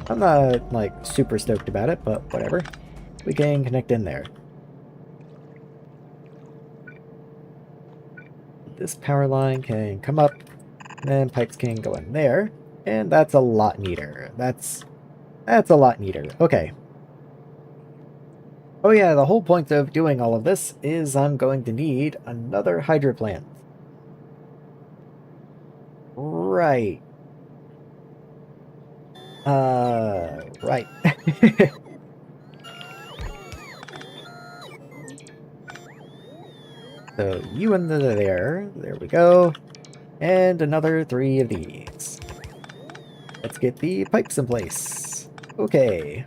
I'm not, like, super stoked about it, but whatever. We can connect in there. This power line can come up, and then pipes can go in there, and that's a lot neater. That's a lot neater. Okay. Oh yeah, the whole point of doing all of this is I'm going to need another hydro plant. Right. Right. So you and there we go. And another 3 of these. Let's get the pipes in place. Okay.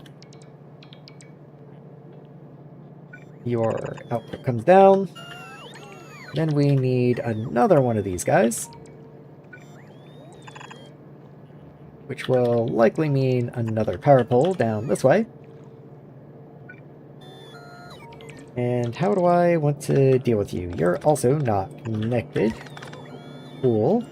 Your output comes down. Then we need another one of these guys. Which will likely mean another power pole down this way. And how do I want to deal with you? You're also not connected. Cool.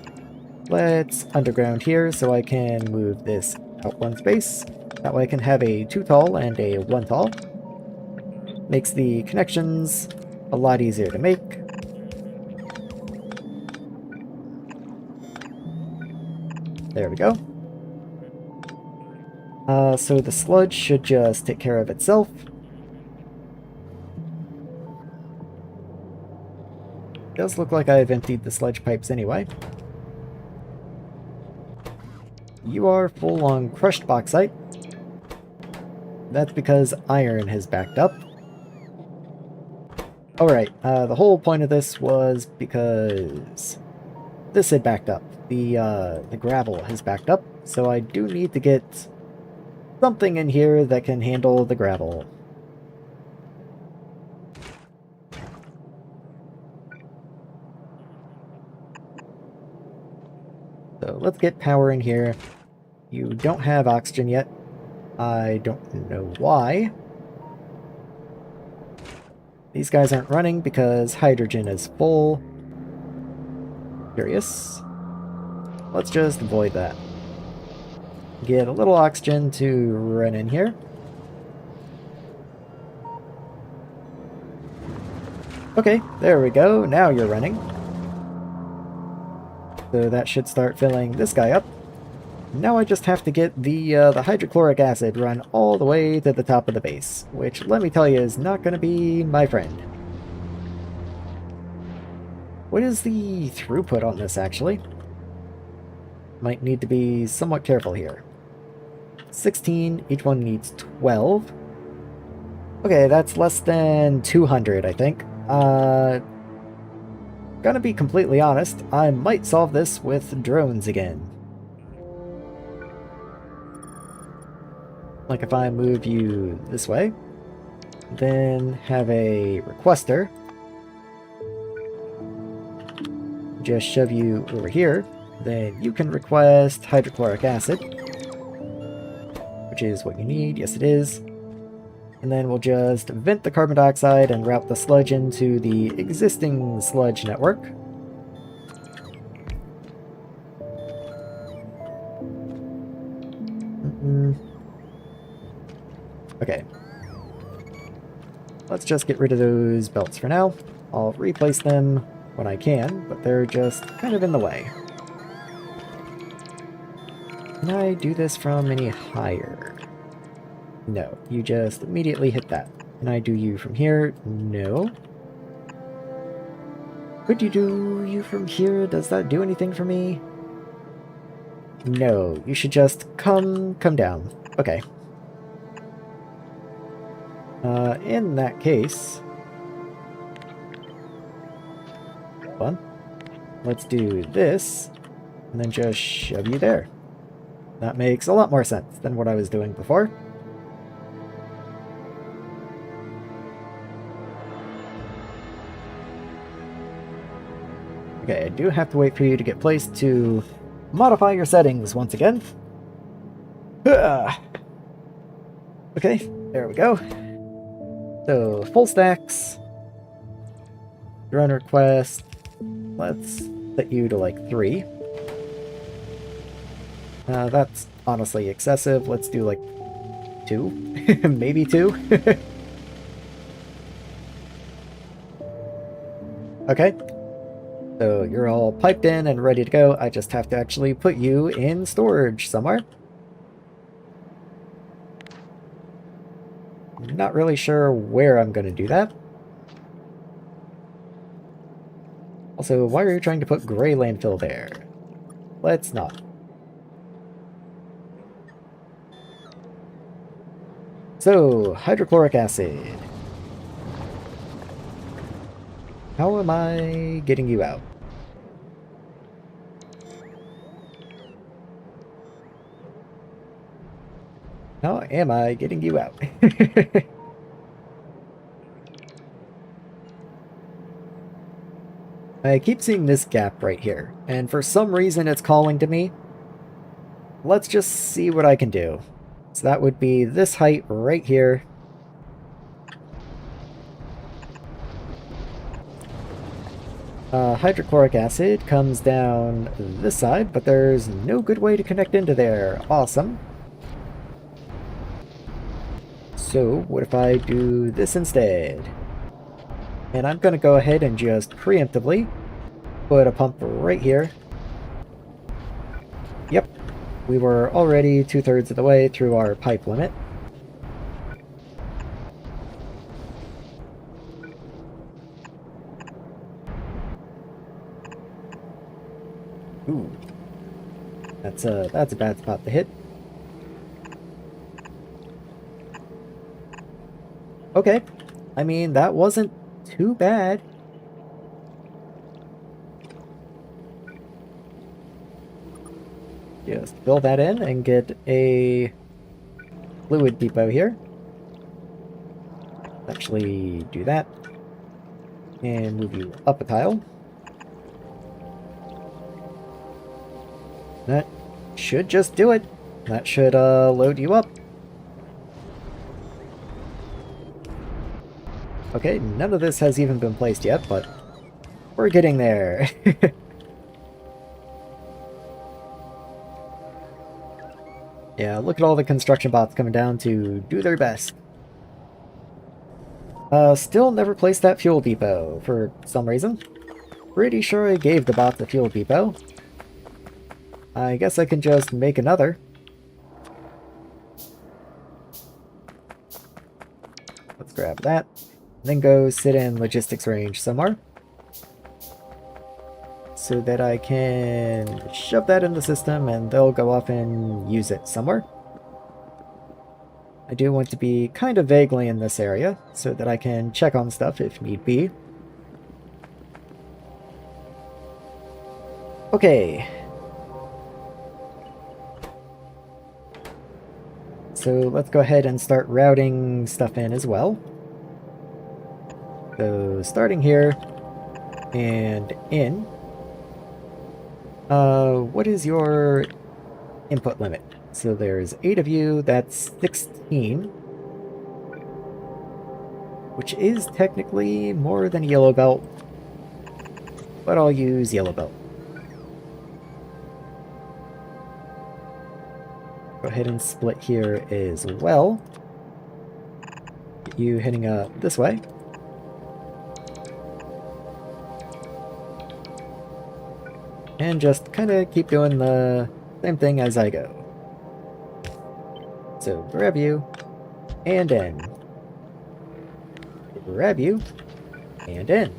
Let's underground here so I can move this out one space. That way I can have a 2 tall and a 1 tall. Makes the connections a lot easier to make. There we go. So the sludge should just take care of itself. Does look like I've emptied the sludge pipes anyway. You are full on crushed bauxite. That's because iron has backed up. Alright, the whole point of this was because this had backed up. The gravel has backed up, so I do need to get something in here that can handle the gravel. So let's get power in here. You don't have oxygen yet. I don't know why. These guys aren't running because hydrogen is full. Curious. Let's just avoid that. Get a little oxygen to run in here. Okay, there we go. Now you're running. So that should start filling this guy up. Now I just have to get the hydrochloric acid run all the way to the top of the base, which, let me tell you, is not going to be my friend. What is the throughput on this, actually? Might need to be somewhat careful here. 16, each one needs 12. Okay, that's less than 200, I think. Gonna be completely honest, I might solve this with drones again. Like if I move you this way, then have a requester, just shove you over here, then you can request hydrochloric acid, which is what you need, yes it is. And then we'll just vent the carbon dioxide and route the sludge into the existing sludge network. Okay. Let's just get rid of those belts for now. I'll replace them when I can, but they're just kind of in the way. Can I do this from any higher? No, you just immediately hit that. Can I do you from here? No. Could you do you from here? Does that do anything for me? No, you should just come down. Okay. In that case... Hold on. Let's do this, and then just shove you there. That makes a lot more sense than what I was doing before. Okay, I do have to wait for you to get placed to modify your settings once again. Okay, there we go. So, full stacks. Drone request. Let's set you to like 3. That's honestly excessive. Let's do like 2. Maybe 2. Okay. So you're all piped in and ready to go. I just have to actually put you in storage somewhere. I'm not really sure where I'm going to do that. Also, why are you trying to put gray landfill there? Let's not. So, hydrochloric acid. How am I getting you out? How am I getting you out? I keep seeing this gap right here, and for some reason it's calling to me. Let's just see what I can do. So that would be this height right here. Hydrochloric acid comes down this side, but there's no good way to connect into there. Awesome. So, what if I do this instead? And I'm going to go ahead and just preemptively put a pump right here. Yep, we were already 2/3 of the way through our pipe limit. Ooh, that's a bad spot to hit. Okay, I mean, that wasn't too bad. Just fill that in and get a fluid depot here. Actually do that. And move you up a tile. That should just do it. That should load you up. Okay, none of this has even been placed yet, but we're getting there. Yeah, look at all the construction bots coming down to do their best. Still never placed that fuel depot for some reason. Pretty sure I gave the bot the fuel depot. I guess I can just make another. Let's grab that. Then go sit in logistics range somewhere. So that I can shove that in the system and they'll go off and use it somewhere. I do want to be kind of vaguely in this area so that I can check on stuff if need be. Okay. So let's go ahead and start routing stuff in as well. So starting here and in. What is your input limit? So there's 8 of you, that's 16. Which is technically more than a yellow belt. But I'll use yellow belt. Go ahead and split here as well. Get you heading up this way. And just kind of keep doing the same thing as I go. So grab you, and in. Grab you, and in.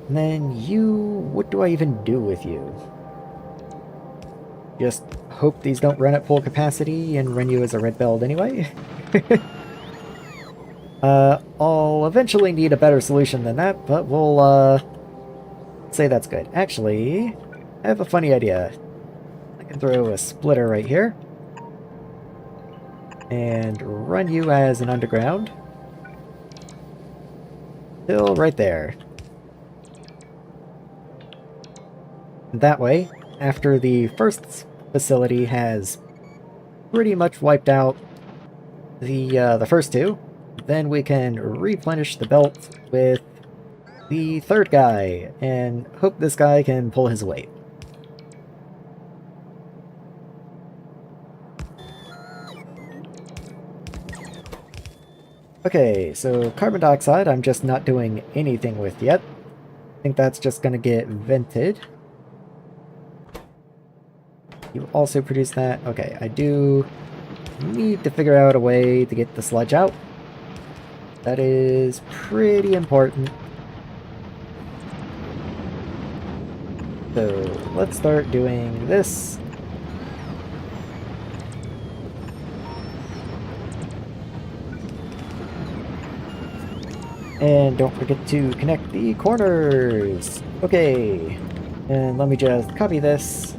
And then you, what do I even do with you? Just hope these don't run at full capacity and run you as a red belt anyway. I'll eventually need a better solution than that, but we'll, say that's good. Actually, I have a funny idea. I can throw a splitter right here. And run you as an underground. Till right there. That way, after the first facility has pretty much wiped out the first two, then we can replenish the belt with the third guy, and hope this guy can pull his weight. Okay, so carbon dioxide I'm just not doing anything with yet. I think that's just gonna get vented. You also produce that. Okay, I do need to figure out a way to get the sludge out. That is pretty important. So let's start doing this. And don't forget to connect the corners. Okay. And let me just copy this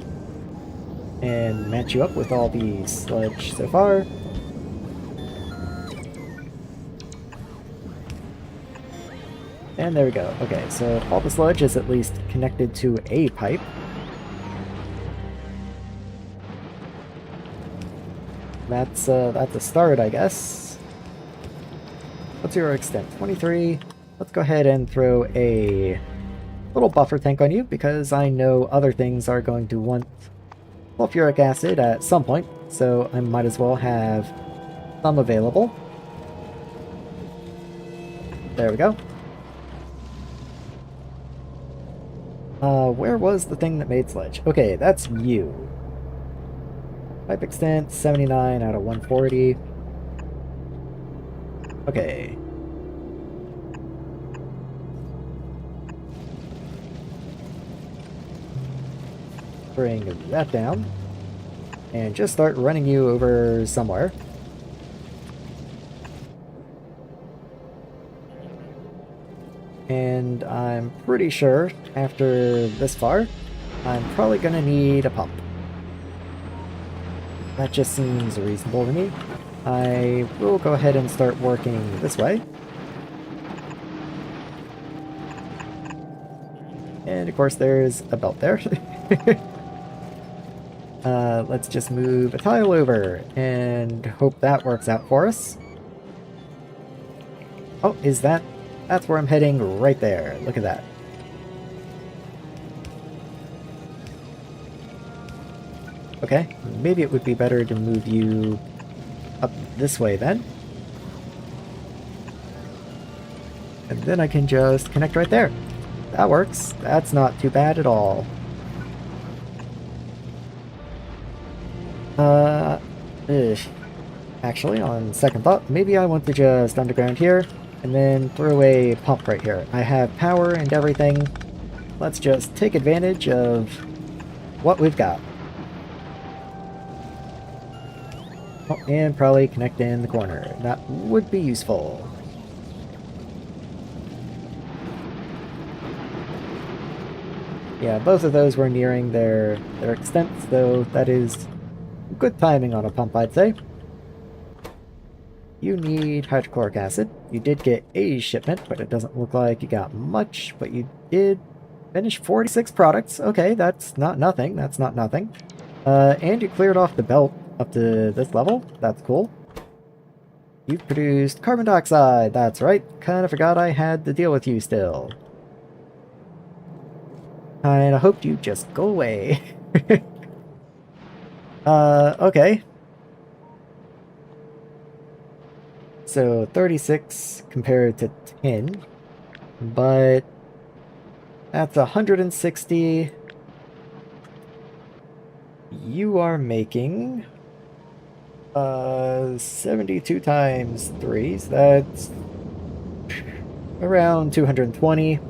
and match you up with all the sludge so far. And there we go. Okay, so all the sludge is at least connected to a pipe. That's a start, I guess. What's your extent? 23. Let's go ahead and throw a little buffer tank on you, because I know other things are going to want sulfuric acid at some point, so I might as well have some available. There we go. Where was the thing that made sludge? Okay, that's you. Pipe extent, 79 out of 140. Okay. Bring that down. And just start running you over somewhere. And I'm pretty sure, after this far, I'm probably gonna need a pump. That just seems reasonable to me. I will go ahead and start working this way. And of course there's a belt there. Let's just move a tile over and hope that works out for us. Oh, is that... That's where I'm heading right there. Look at that. Okay, maybe it would be better to move you up this way then. And then I can just connect right there. That works. That's not too bad at all. Actually, on second thought, maybe I want to just underground here and then throw a pump right here. I have power and everything. Let's just take advantage of what we've got. Oh, and probably connect in the corner. That would be useful. Yeah, both of those were nearing their extents, though that is good timing on a pump, I'd say. You need hydrochloric acid. You did get a shipment, but it doesn't look like you got much, but you did finish 46 products. Okay, that's not nothing. That's not nothing. And you cleared off the belt up to this level. That's cool. You produced carbon dioxide. That's right. Kinda forgot I had to deal with you still. Kinda hoped you'd just go away. Okay. So 36 compared to 10, but that's 160. You are making 72 times 3, so that's around 220.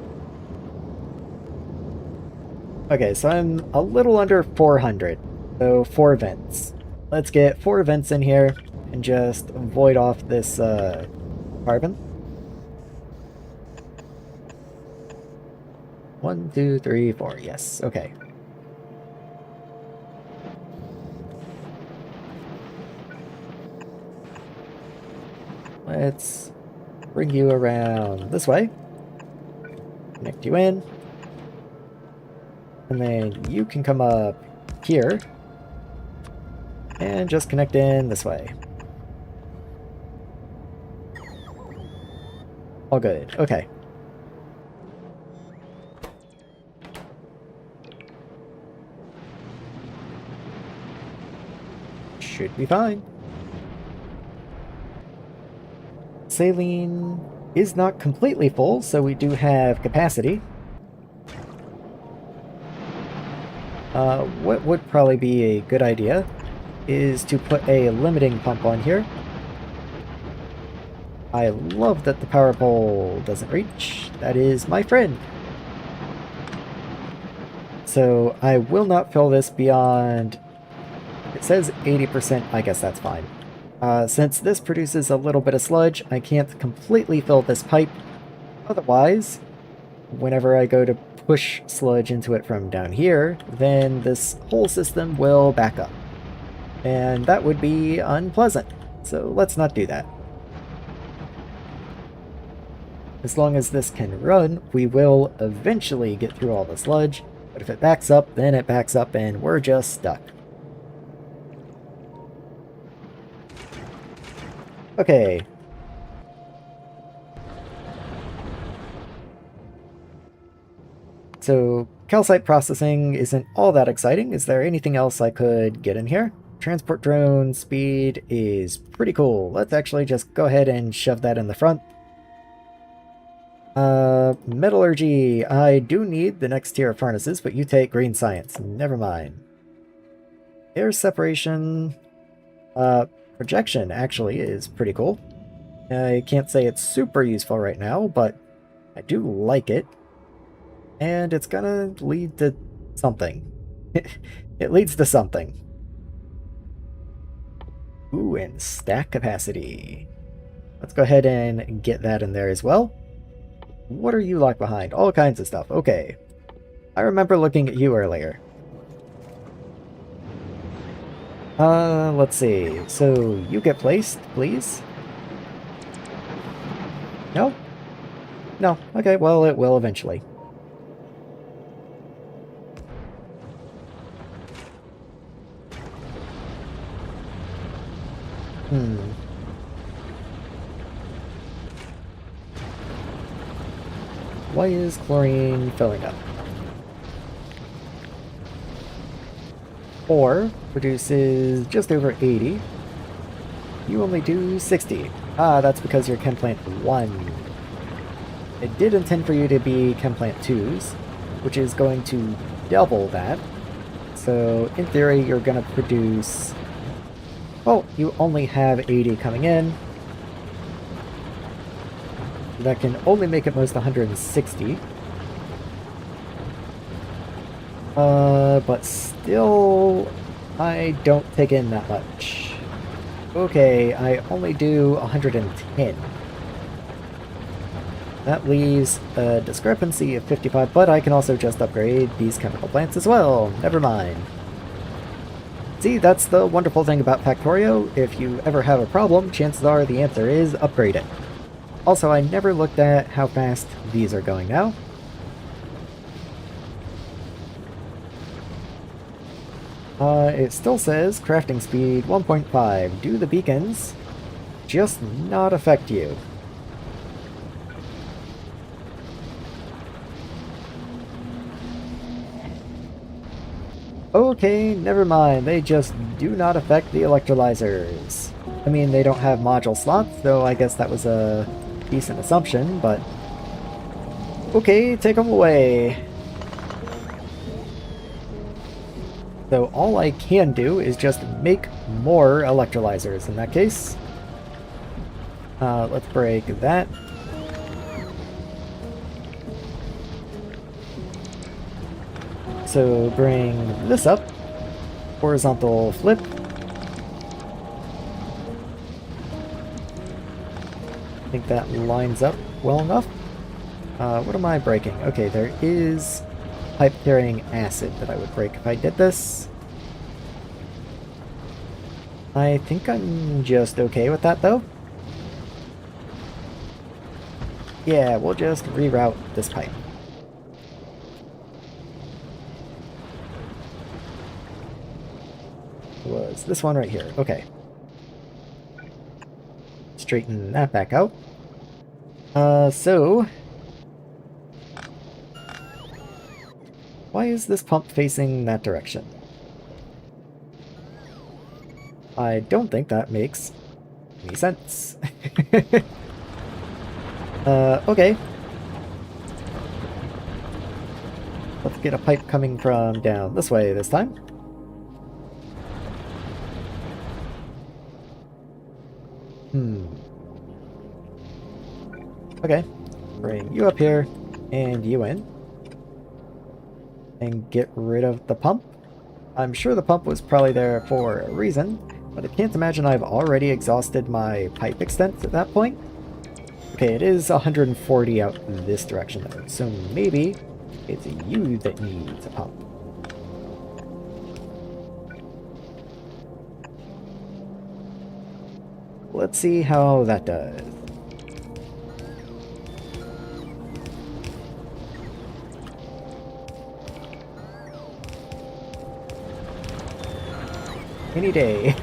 Okay, so I'm a little under 400, so 4 vents. Let's get 4 vents in here and just void off this carbon. 1, 2, 3, 4. Yes, okay. Let's bring you around this way. Connect you in. And then you can come up here and just connect in this way. All good. Okay. Should be fine. Saline is not completely full, so we do have capacity. What would probably be a good idea is to put a limiting pump on here. I love that the power pole doesn't reach. That is my friend. So I will not fill this beyond... It says 80%, I guess that's fine. Since this produces a little bit of sludge, I can't completely fill this pipe. Otherwise, whenever I go to push sludge into it from down here, then this whole system will back up. And that would be unpleasant. So let's not do that. As long as this can run, we will eventually get through all the sludge, but if it backs up, then it backs up and we're just stuck. Okay. So, calcite processing isn't all that exciting. Is there anything else I could get in here? Transport drone speed is pretty cool. Let's actually just go ahead and shove that in the front. Metallurgy. I do need the next tier of furnaces, but you take green science. Never mind. Air separation. Projection actually is pretty cool. I can't say it's super useful right now, but I do like it. And it's gonna lead to something. It leads to something. Ooh, and stack capacity. Let's go ahead and get that in there as well. What are you locked behind? All kinds of stuff. Okay. I remember looking at you earlier. Let's see. So, you get placed, please? No? No. Okay, well, it will eventually. Why is chlorine filling up? 4 produces just over 80. You only do 60. Ah, that's because you're Chem Plant 1. It did intend for you to be Chem Plant 2s, which is going to double that. So, in theory, you're going to produce... Well, you only have 80 coming in. That can only make it most 160. But still, I don't take in that much. Okay, I only do 110. That leaves a discrepancy of 55, but I can also just upgrade these chemical plants as well. Never mind. See, that's the wonderful thing about Factorio. If you ever have a problem, chances are the answer is upgrade it. Also, I never looked at how fast these are going now. It still says crafting speed 1.5. Do the beacons just not affect you? Okay, never mind. They just do not affect the electrolyzers. I mean, they don't have module slots, though I guess that was a decent assumption, but... Okay, take them away. So all I can do is just make more electrolyzers in that case. Let's break that. So bring this up. Horizontal flip. I think that lines up well enough. What am I breaking? Okay, there is pipe carrying acid that I would break if I did this. I think I'm just okay with that though. Yeah, we'll just reroute this pipe. Was this one right here. Okay. Straighten that back out. So... Why is this pump facing that direction? I don't think that makes any sense. Okay. Let's get a pipe coming from down this way this time. Okay. Bring you up here, and you in. And get rid of the pump. I'm sure the pump was probably there for a reason, but I can't imagine I've already exhausted my pipe extent at that point. Okay, it is 140 out this direction though, so maybe it's you that needs a pump. Let's see how that does. Any day.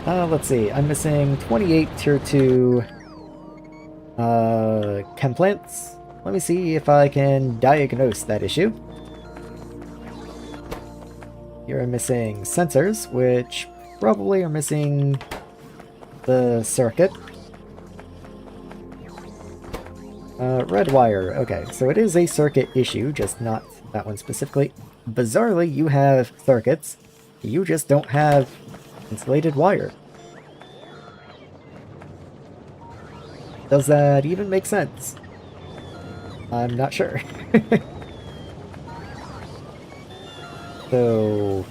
Let's see. I'm missing 28 tier 2 chem plants. Let me see if I can diagnose that issue. Here I'm missing sensors, which probably are missing the circuit. Red wire. Okay, so it is a circuit issue, just not that one specifically. Bizarrely, you have circuits. You just don't have insulated wire. Does that even make sense? I'm not sure. So,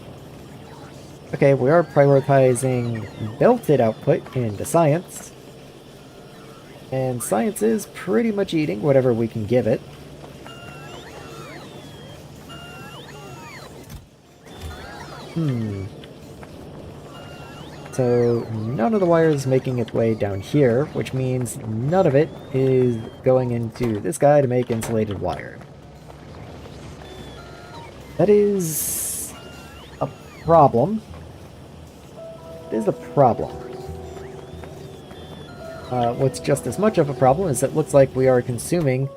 okay, we are prioritizing belted output into science. And science is pretty much eating whatever we can give it. So none of the wire is making its way down here, which means none of it is going into this guy to make insulated wire. That is a problem. It is a problem. What's just as much of a problem is it looks like we are consuming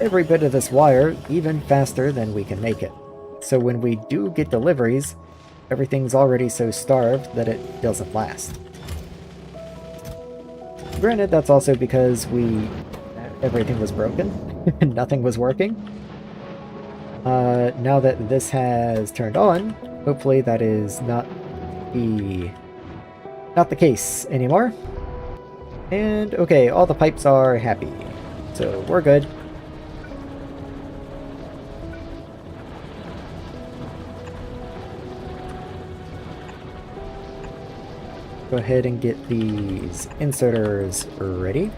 every bit of this wire even faster than we can make it. So when we do get deliveries, everything's already so starved that it doesn't last. Granted, that's also because everything was broken. Nothing was working. Now that this has turned on, hopefully that is not the case anymore. And okay, all the pipes are happy. So we're good. Go ahead and get these inserters ready.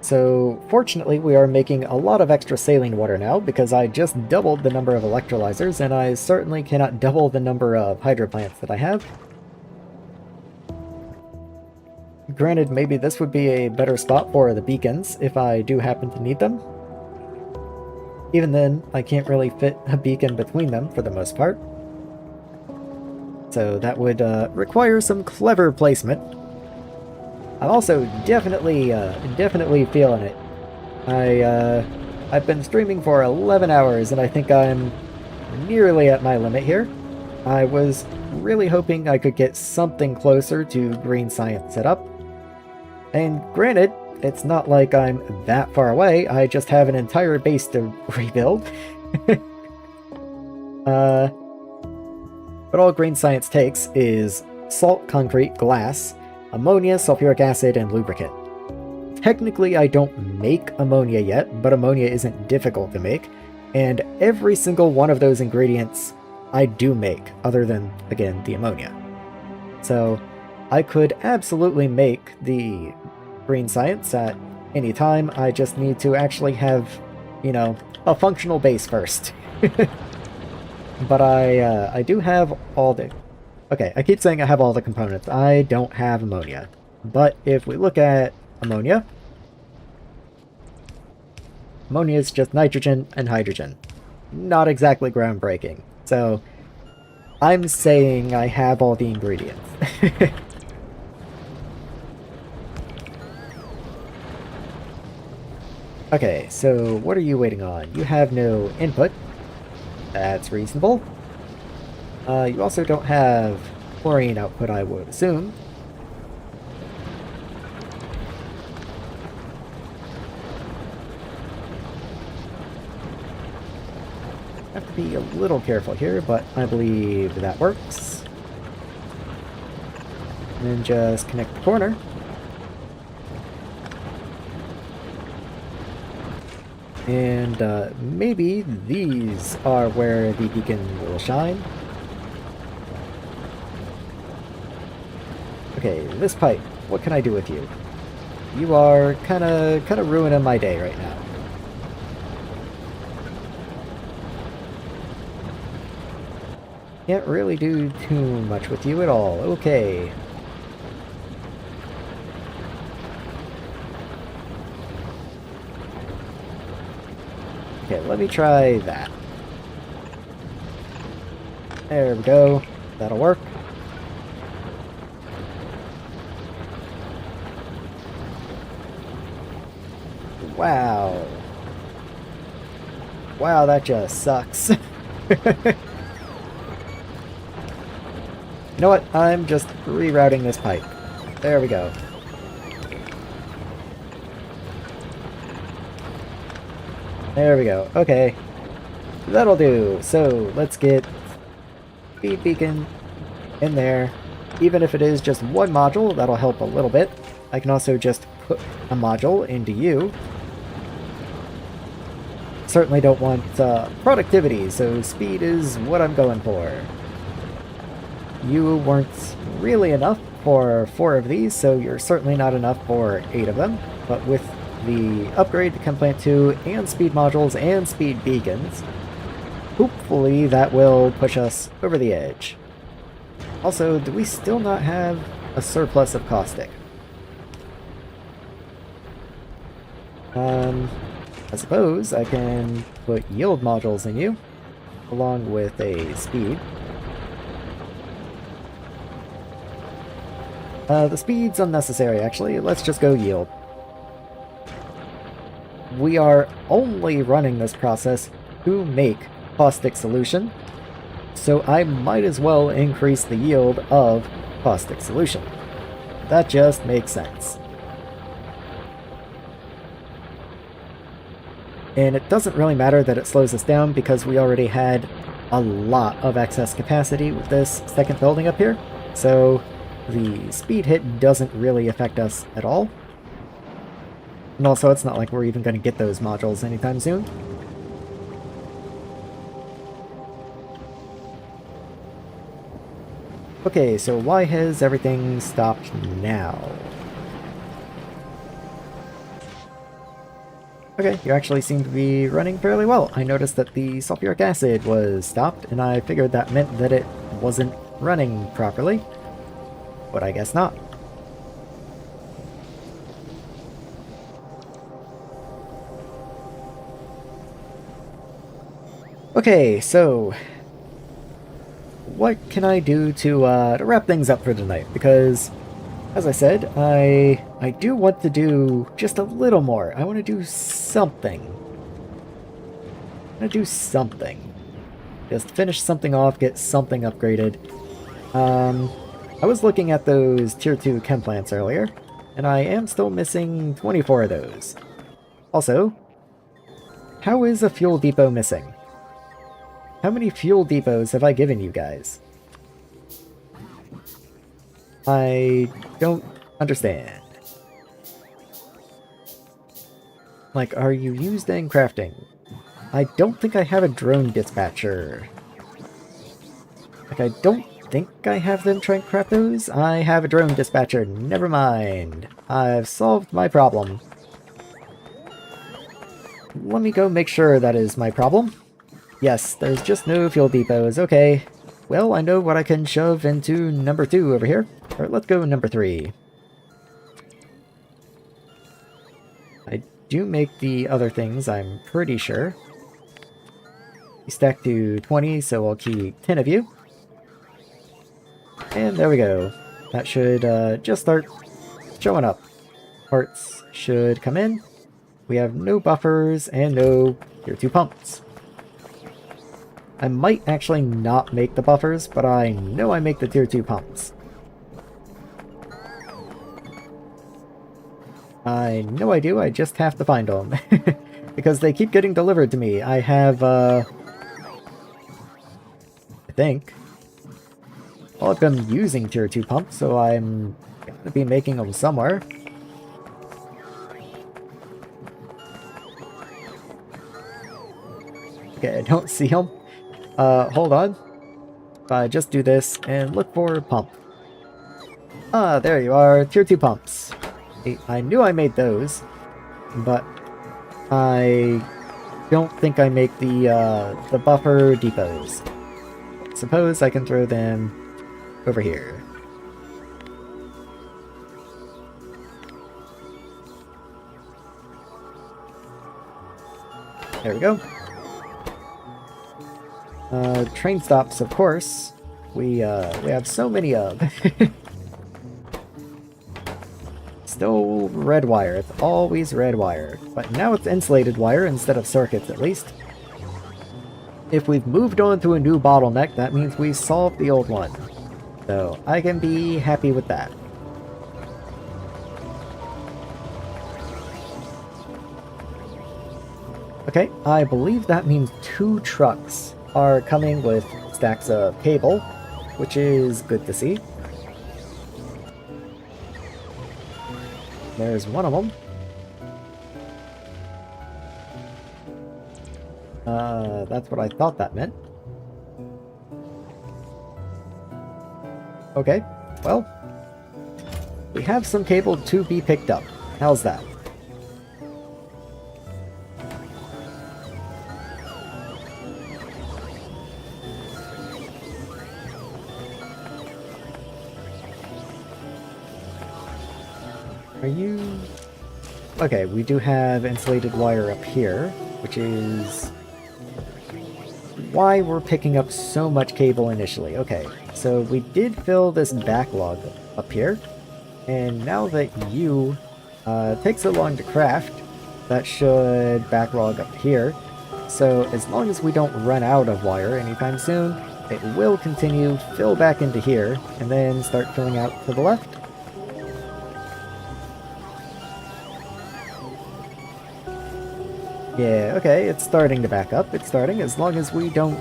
So, fortunately, we are making a lot of extra saline water now because I just doubled the number of electrolyzers, and I certainly cannot double the number of hydro plants that I have. Granted, maybe this would be a better spot for the beacons if I do happen to need them. Even then, I can't really fit a beacon between them for the most part. So that would require some clever placement. I'm also definitely feeling it. I've been streaming for 11 hours and I think I'm nearly at my limit here. I was really hoping I could get something closer to green science set up. And granted, it's not like I'm that far away, I just have an entire base to rebuild. But all green science takes is salt, concrete, glass, ammonia, sulfuric acid, and lubricant. Technically, I don't make ammonia yet, but ammonia isn't difficult to make, and every single one of those ingredients I do make, other than, again, the ammonia. So, I could absolutely make the green science at any time. I just need to actually have, a functional base first. But I do have all the... Okay, I keep saying I have all the components. I don't have ammonia. But if we look at ammonia, ammonia is just nitrogen and hydrogen. Not exactly groundbreaking. So, I'm saying I have all the ingredients. Okay, so what are you waiting on? You have no input. That's reasonable. You also don't have chlorine output, I would assume. Have to be a little careful here, but I believe that works. And then just connect the corner. And maybe these are where the beacon will shine. Okay, this pipe, what can I do with you? You are kinda ruining my day right now. Can't really do too much with you at all. Okay. Okay, let me try that. There we go. That'll work. Wow. Wow, that just sucks. You know what? I'm just rerouting this pipe. There we go. There we go. Okay. That'll do. So, let's get speed beacon in there. Even if it is just one module, that'll help a little bit. I can also just put a module into you. Certainly don't want productivity, so speed is what I'm going for. You weren't really enough for 4 of these, so you're certainly not enough for 8 of them. But with the upgrade to Chem Plant 2 and speed modules and speed beacons, hopefully that will push us over the edge. Also, do we still not have a surplus of caustic? I suppose I can put yield modules in you, along with a speed. The speed's unnecessary, actually. Let's just go yield. We are only running this process to make caustic solution, so I might as well increase the yield of caustic solution. That just makes sense. And it doesn't really matter that it slows us down because we already had a lot of excess capacity with this second building up here, so the speed hit doesn't really affect us at all. And also, it's not like we're even going to get those modules anytime soon. Okay, so why has everything stopped now? Okay, you actually seem to be running fairly well. I noticed that the sulfuric acid was stopped, and I figured that meant that it wasn't running properly. But I guess not. Okay, so what can I do to wrap things up for tonight? Because, as I said, I do want to do just a little more. I want to do something. I want to do something. Just finish something off, get something upgraded. I was looking at those tier 2 chem plants earlier, and I am still missing 24 of those. Also, how is a fuel depot missing? How many fuel depots have I given you guys? I don't understand. Like, are you used in crafting? I don't think I have a drone dispatcher. Like, I don't think I have them try and craft those. I have a drone dispatcher. Never mind. I've solved my problem. Let me go make sure that is my problem. Yes, there's just no fuel depots. Okay. Well, I know what I can shove into number 2 over here. Or let's go number 3. I do make the other things, I'm pretty sure. You stack to 20, so I'll keep 10 of you. And there we go. That should just start showing up. Parts should come in. We have no buffers and no tier 2 pumps. I might actually not make the buffers, but I know I make the tier 2 pumps. I know I do, I just have to find them. Because they keep getting delivered to me. I have, I think. Well, I've been using tier 2 pumps, so I'm gonna be making them somewhere. Okay, I don't see them. Hold on. If I just do this and look for pump. Ah, there you are. Tier 2 pumps. I knew I made those, but I don't think I make the buffer depots. Suppose I can throw them over here. There we go. Train stops, of course. We have so many of. Still red wire. It's always red wire. But now it's insulated wire instead of circuits, at least. If we've moved on to a new bottleneck, that means we solved the old one. So I can be happy with that. Okay, I believe that means 2 trucks are coming with stacks of cable, which is good to see. There's one of them. That's what I thought that meant. Okay, well, we have some cable to be picked up. How's that? Are you... Okay, we do have insulated wire up here, which is why we're picking up so much cable initially. Okay, so we did fill this backlog up here, and now that you take so long to craft, that should backlog up here. So as long as we don't run out of wire anytime soon, it will continue, fill back into here, and then start filling out to the left. Yeah, okay, it's starting to back up. It's starting. As long as we don't...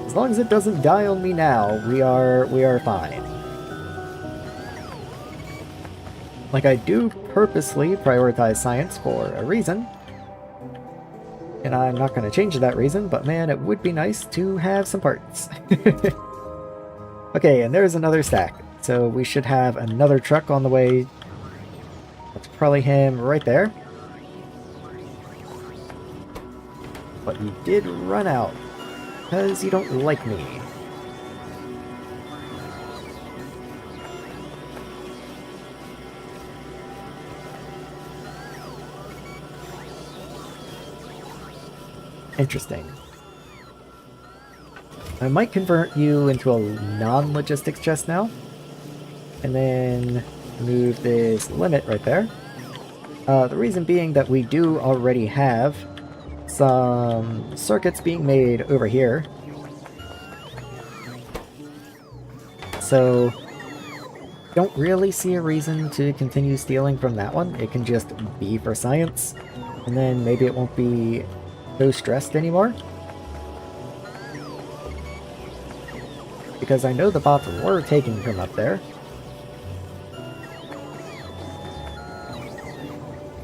As long as it doesn't die on me now, we are fine. Like, I do purposely prioritize science for a reason. And I'm not going to change that reason, but man, it would be nice to have some parts. Okay, and there's another stack. So we should have another truck on the way. That's probably him right there. But you did run out, because you don't like me. Interesting. I might convert you into a non-logistics chest now, and then move this limit right there. The reason being that we do already have some circuits being made over here. So, don't really see a reason to continue stealing from that one. It can just be for science, and then maybe it won't be so stressed anymore. Because I know the bots were taking from up there.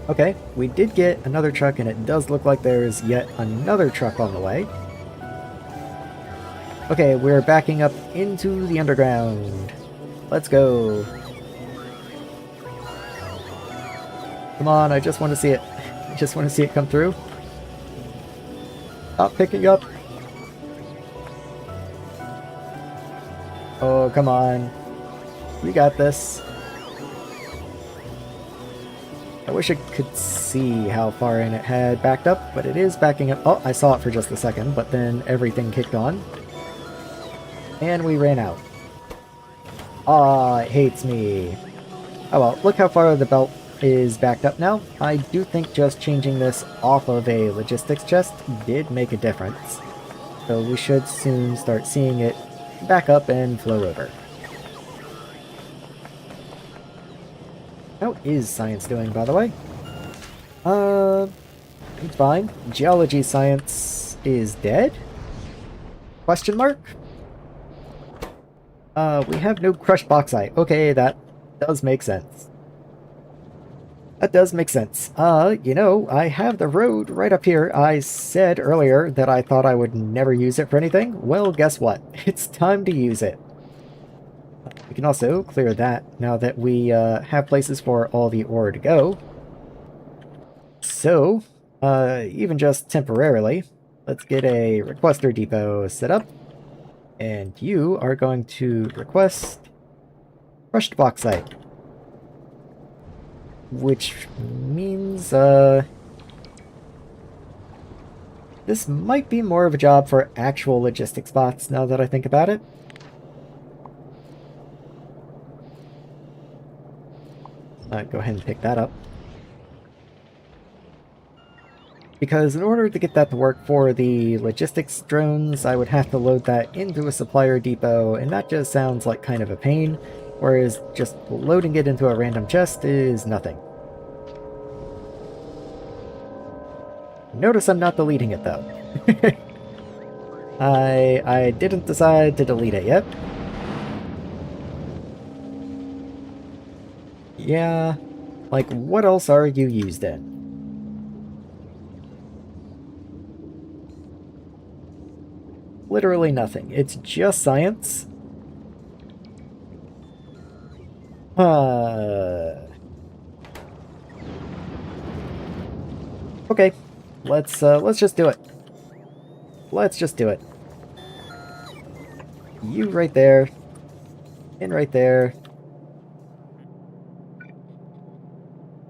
Okay, we did get another truck, and it does look like there's yet another truck on the way. Okay, we're backing up into the underground. Let's go. Come on, I just want to see it. I just want to see it come through. Stop picking up. Oh, come on. We got this. I wish I could see how far in it had backed up, but it is backing up. Oh, I saw it for just a second, but then everything kicked on. And we ran out. Aw, it hates me. Oh well, look how far the belt is backed up now. I do think just changing this off of a logistics chest did make a difference. So we should soon start seeing it back up and flow over. How is science doing, by the way? It's fine. Geology science is dead? Question mark? We have no crushed bauxite. Okay, that does make sense. That does make sense. You know, I have the road right up here. I said earlier that I thought I would never use it for anything. Well, guess what? It's time to use it. We can also clear that now that we have places for all the ore to go. So, even just temporarily, let's get a requester depot set up. And you are going to request crushed bauxite. Which means, this might be more of a job for actual logistics bots now that I think about it. Go ahead and pick that up. Because in order to get that to work for the logistics drones, I would have to load that into a supplier depot, and that just sounds like kind of a pain, whereas just loading it into a random chest is nothing. Notice I'm not deleting it though. I didn't decide to delete it yet. Yeah, like what else are you used in? Literally nothing. It's just science. Okay. Let's just do it. Let's just do it. You right there. And right there.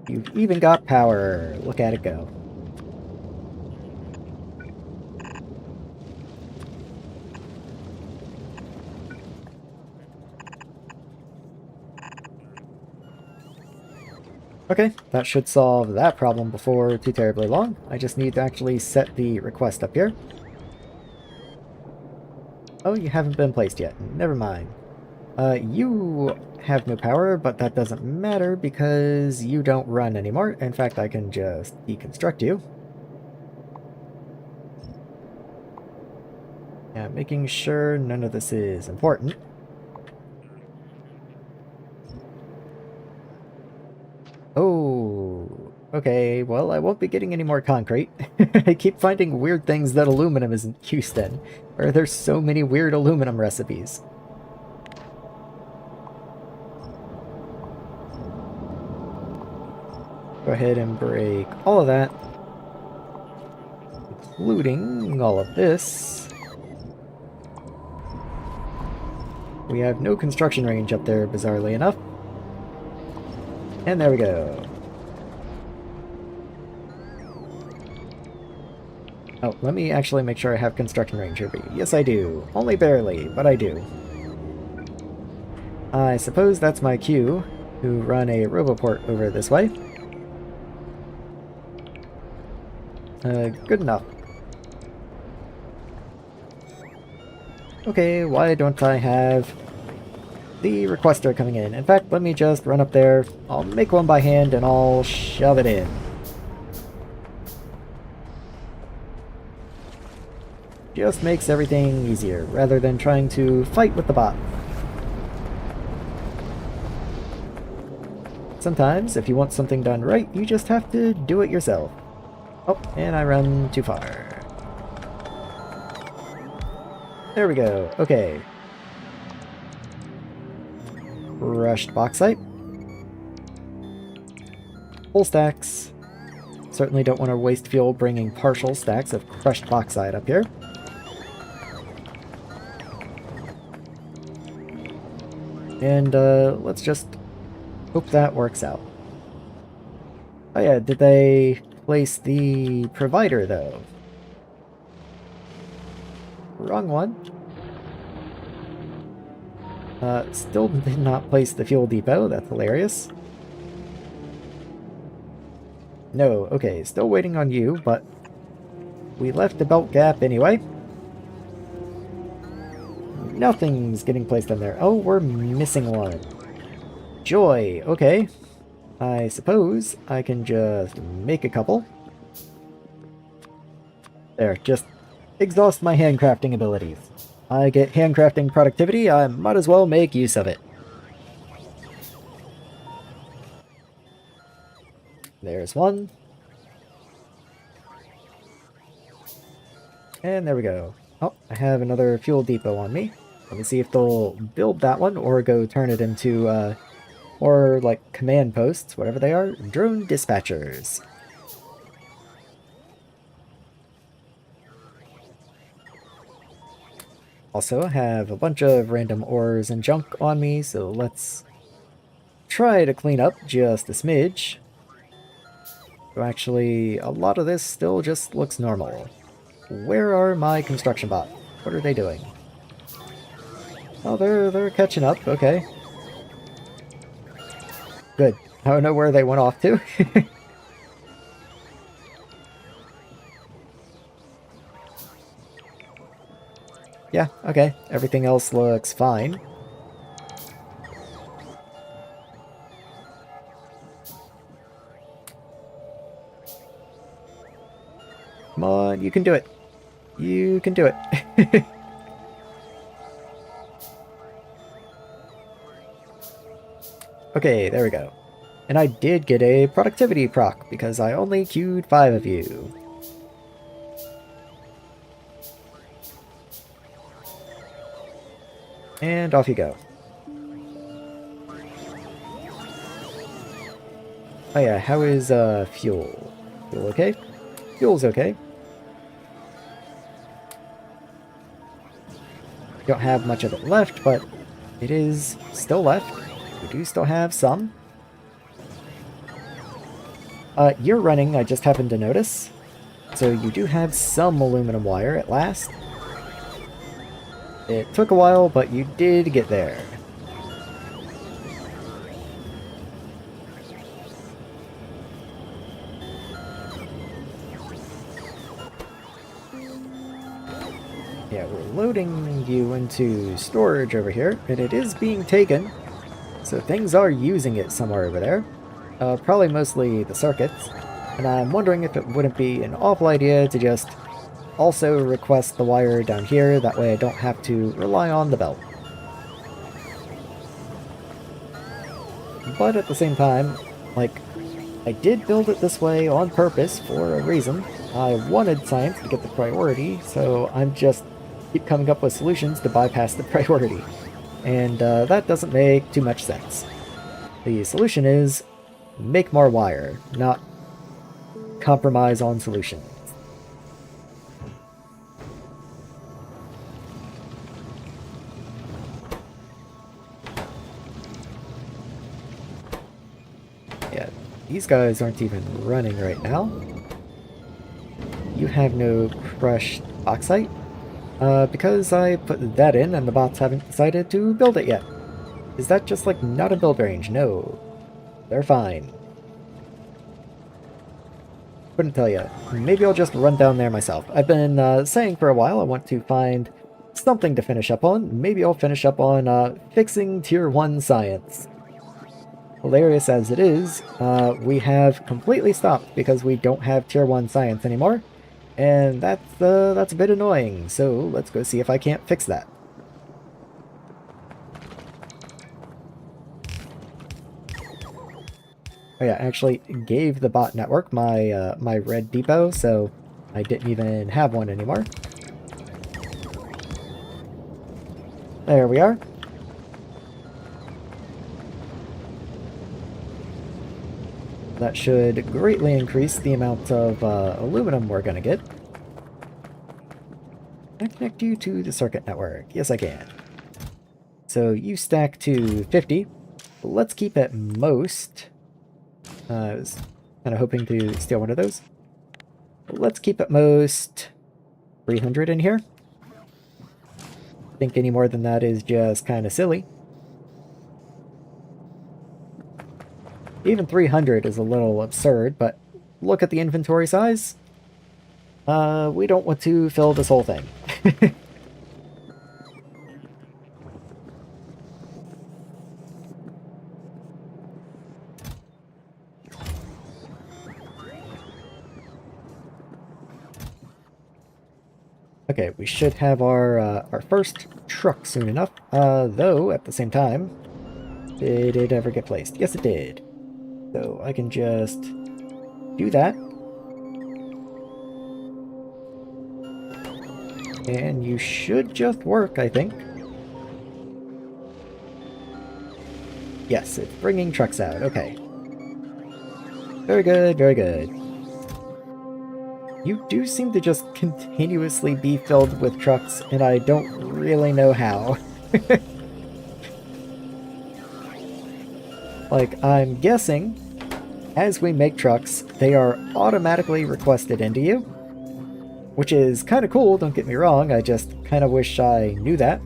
You've even got power. Look at it go. Okay, that should solve that problem before too terribly long. I just need to actually set the request up here. Oh, you haven't been placed yet. Never mind. You have no power, but that doesn't matter because you don't run anymore. In fact, I can just deconstruct you. Yeah, making sure none of this is important. Oh, okay, well, I won't be getting any more concrete. I keep finding weird things that aluminum isn't used in, or there's so many weird aluminum recipes. Go ahead and break all of that, including all of this. We have no construction range up there, bizarrely enough. And there we go. Oh, let me actually make sure I have construction range here. Yes, I do. Only barely, but I do. I suppose that's my cue to run a roboport over this way. Good enough. Okay, why don't I have the requester coming in? In fact, let me just run up there. I'll make one by hand and I'll shove it in. Just makes everything easier, rather than trying to fight with the bot. Sometimes, if you want something done right, you just have to do it yourself. Oh, and I run too far. There we go. Okay. Crushed bauxite. Full stacks. Certainly don't want to waste fuel bringing partial stacks of crushed bauxite up here. And let's just hope that works out. Oh yeah, did they place the provider though? Wrong one. Still did not place the fuel depot. That's hilarious. No, okay, still waiting on you, but we left the belt gap anyway. Nothing's getting placed in there. Oh, we're missing one. Joy, okay. I suppose I can just make a couple. There, just exhaust my handcrafting abilities. I get handcrafting productivity, I might as well make use of it. There's one. And there we go. Oh, I have another fuel depot on me. Let me see if they'll build that one or go turn it into, or like command posts, whatever they are. Drone dispatchers. Also, I have a bunch of random ores and junk on me, so let's try to clean up just a smidge. So actually, a lot of this still just looks normal. Where are my construction bots? What are they doing? Oh, they're catching up. Okay. Good. I don't know where they went off to. Yeah, okay. Everything else looks fine. Come on, you can do it. You can do it. Okay, there we go. And I did get a productivity proc because I only queued 5 of you. And off you go. Oh yeah, how is fuel? Fuel okay? Fuel's okay. Don't have much of it left, but it is still left. We do still have some. You're running, I just happened to notice. So you do have some aluminum wire at last. It took a while, but you did get there. Yeah, we're loading you into storage over here, and it is being taken. So things are using it somewhere over there. Probably mostly the circuits. And I'm wondering if it wouldn't be an awful idea to just also request the wire down here, that way I don't have to rely on the belt. But at the same time, like, I did build it this way on purpose for a reason. I wanted science to get the priority, so I'm just keep coming up with solutions to bypass the priority. And that doesn't make too much sense. The solution is make more wire, not compromise on solution. Yeah, these guys aren't even running right now. You have no crushed bauxite? Because I put that in and the bots haven't decided to build it yet. Is that just like not a build range? No. They're fine. Couldn't tell you. Maybe I'll just run down there myself. I've been saying for a while I want to find something to finish up on. Maybe I'll finish up on fixing Tier 1 science. Hilarious as it is, we have completely stopped because we don't have Tier 1 science anymore. And that's a bit annoying, so let's go see if I can't fix that. Oh yeah, I actually gave the bot network my my red depot, so I didn't even have one anymore. There we are. That should greatly increase the amount of aluminum we're gonna get. Can I connect you to the circuit network? Yes, I can. So you stack to 50. Let's keep at most... I was kind of hoping to steal one of those. Let's keep at most 300 in here. I think any more than that is just kind of silly. Even 300 is a little absurd, but look at the inventory size. We don't want to fill this whole thing. Okay, we should have our first truck soon enough. Though, at the same time, did it ever get placed? Yes, it did. So I can just do that. And you should just work, I think. Yes, it's bringing trucks out. Okay. Very good, very good. You do seem to just continuously be filled with trucks, and I don't really know how. Like, I'm guessing, as we make trucks, they are automatically requested into you. Which is kind of cool, don't get me wrong, I just kind of wish I knew that.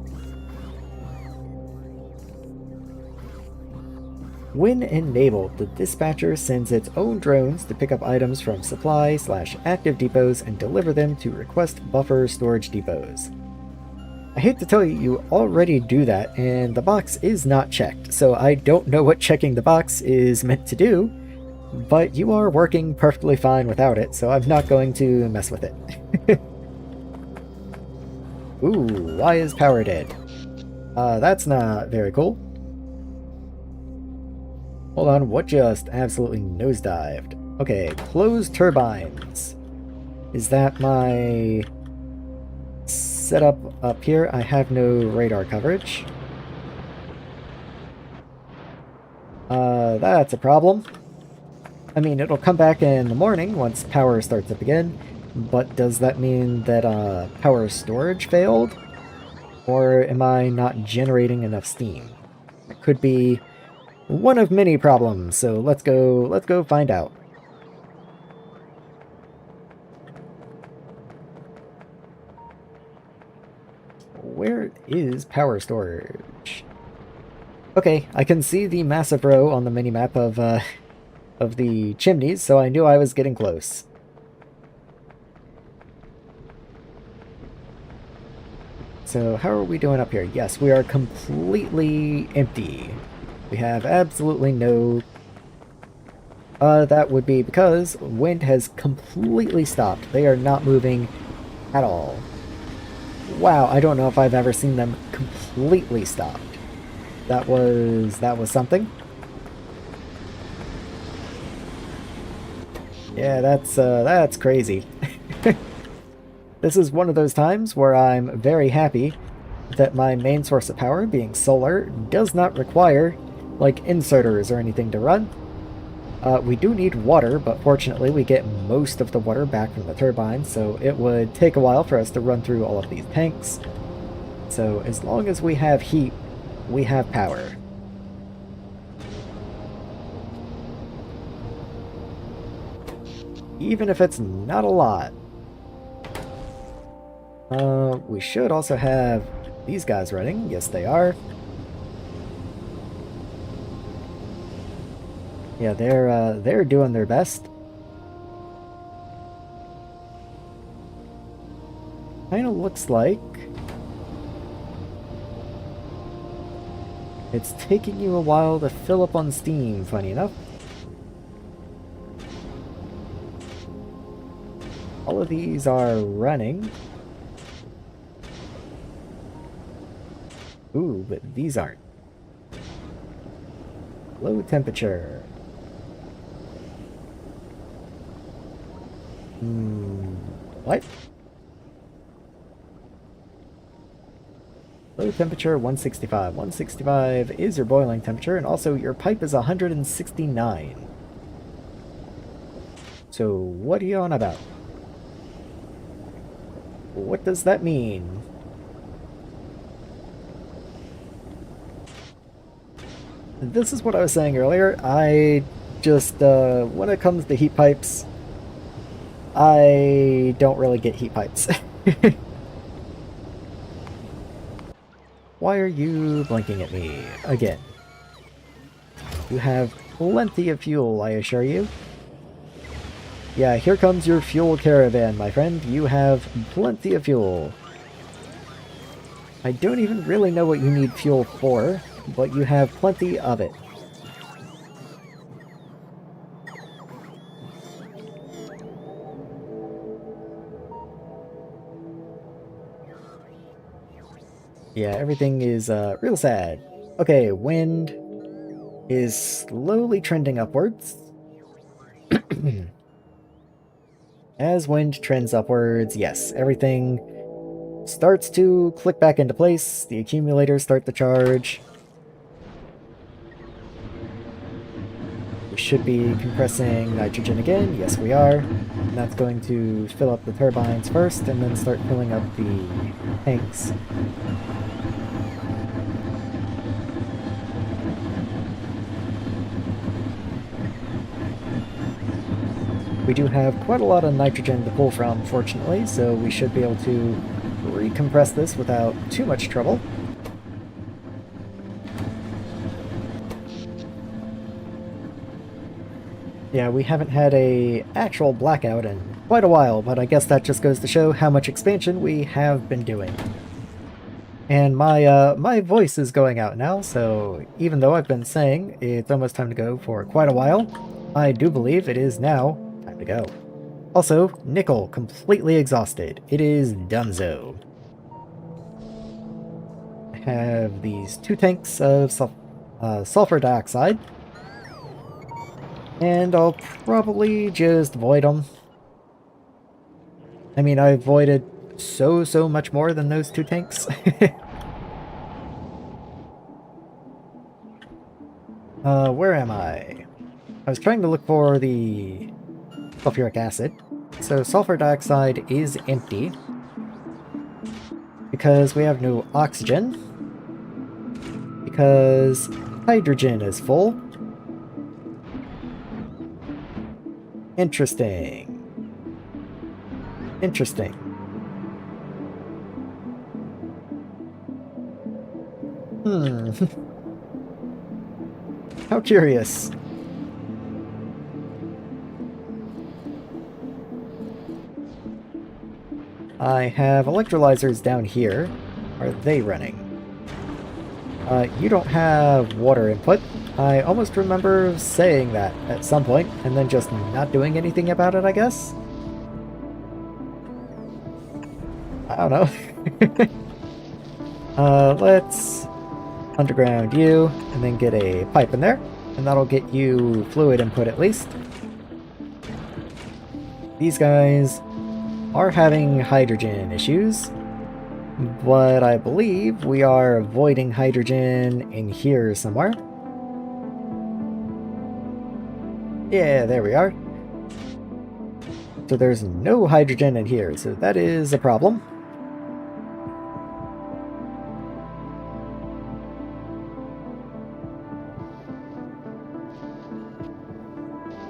When enabled, the dispatcher sends its own drones to pick up items from supply/active depots and deliver them to request buffer storage depots. I hate to tell you, you already do that, and the box is not checked, so I don't know what checking the box is meant to do, but you are working perfectly fine without it, so I'm not going to mess with it. Ooh, why is power dead? That's not very cool. Hold on, what just absolutely nosedived? Okay, closed turbines. Is that my setup up here? I have no radar coverage. That's a problem. I mean, it'll come back in the morning once power starts up again, but does that mean that power storage failed? Or am I not generating enough steam? It could be one of many problems, so let's go find out. Where is power storage? Okay, I can see the massive row on the minimap of the chimneys, so I knew I was getting close. So how are we doing up here? Yes, we are completely empty. We have absolutely no... that would be because wind has completely stopped. They are not moving at all. Wow, I don't know if I've ever seen them completely stopped. That was something. Yeah, that's crazy. This is one of those times where I'm very happy that my main source of power, being solar, does not require, like, inserters or anything to run. We do need water, but fortunately we get most of the water back from the turbine, so it would take a while for us to run through all of these tanks. So as long as we have heat, we have power. Even if it's not a lot. We should also have these guys running. Yes, they are. Yeah, they're doing their best. Kind of looks like it's taking you a while to fill up on steam, funny enough. All of these are running. Ooh, but these aren't. Low temperature. What? Low temperature 165. 165 is your boiling temperature, and also your pipe is 169. So what are you on about? What does that mean? This is what I was saying earlier. I just, when it comes to heat pipes, I don't really get heat pipes. Why are you blinking at me again? You have plenty of fuel, I assure you. Yeah, here comes your fuel caravan, my friend. You have plenty of fuel. I don't even really know what you need fuel for, but you have plenty of it. Yeah, everything is real sad. Okay, wind is slowly trending upwards. As wind trends upwards, yes, everything starts to click back into place. The accumulators start to charge. We should be compressing nitrogen again. Yes, we are. And that's going to fill up the turbines first and then start filling up the tanks. We do have quite a lot of nitrogen to pull from, fortunately, so we should be able to recompress this without too much trouble. Yeah, we haven't had a actual blackout in quite a while, but I guess that just goes to show how much expansion we have been doing. And my voice is going out now, so even though I've been saying it's almost time to go for quite a while, I do believe it is now time to go. Also, nickel, completely exhausted. It is donezo. I have these 2 tanks of sulfur dioxide. And I'll probably just void them. I mean, I voided so much more than those 2 tanks. Where am I? I was trying to look for the sulfuric acid. So sulfur dioxide is empty because we have no oxygen, because hydrogen is full. Interesting. Interesting. How curious. I have electrolyzers down here. Are they running? You don't have water input. I almost remember saying that at some point, and then just not doing anything about it, I guess? I don't know. Let's underground you, and then get a pipe in there, and that'll get you fluid input at least. These guys are having hydrogen issues, but I believe we are avoiding hydrogen in here somewhere. Yeah, there we are. So there's no hydrogen in here, so that is a problem.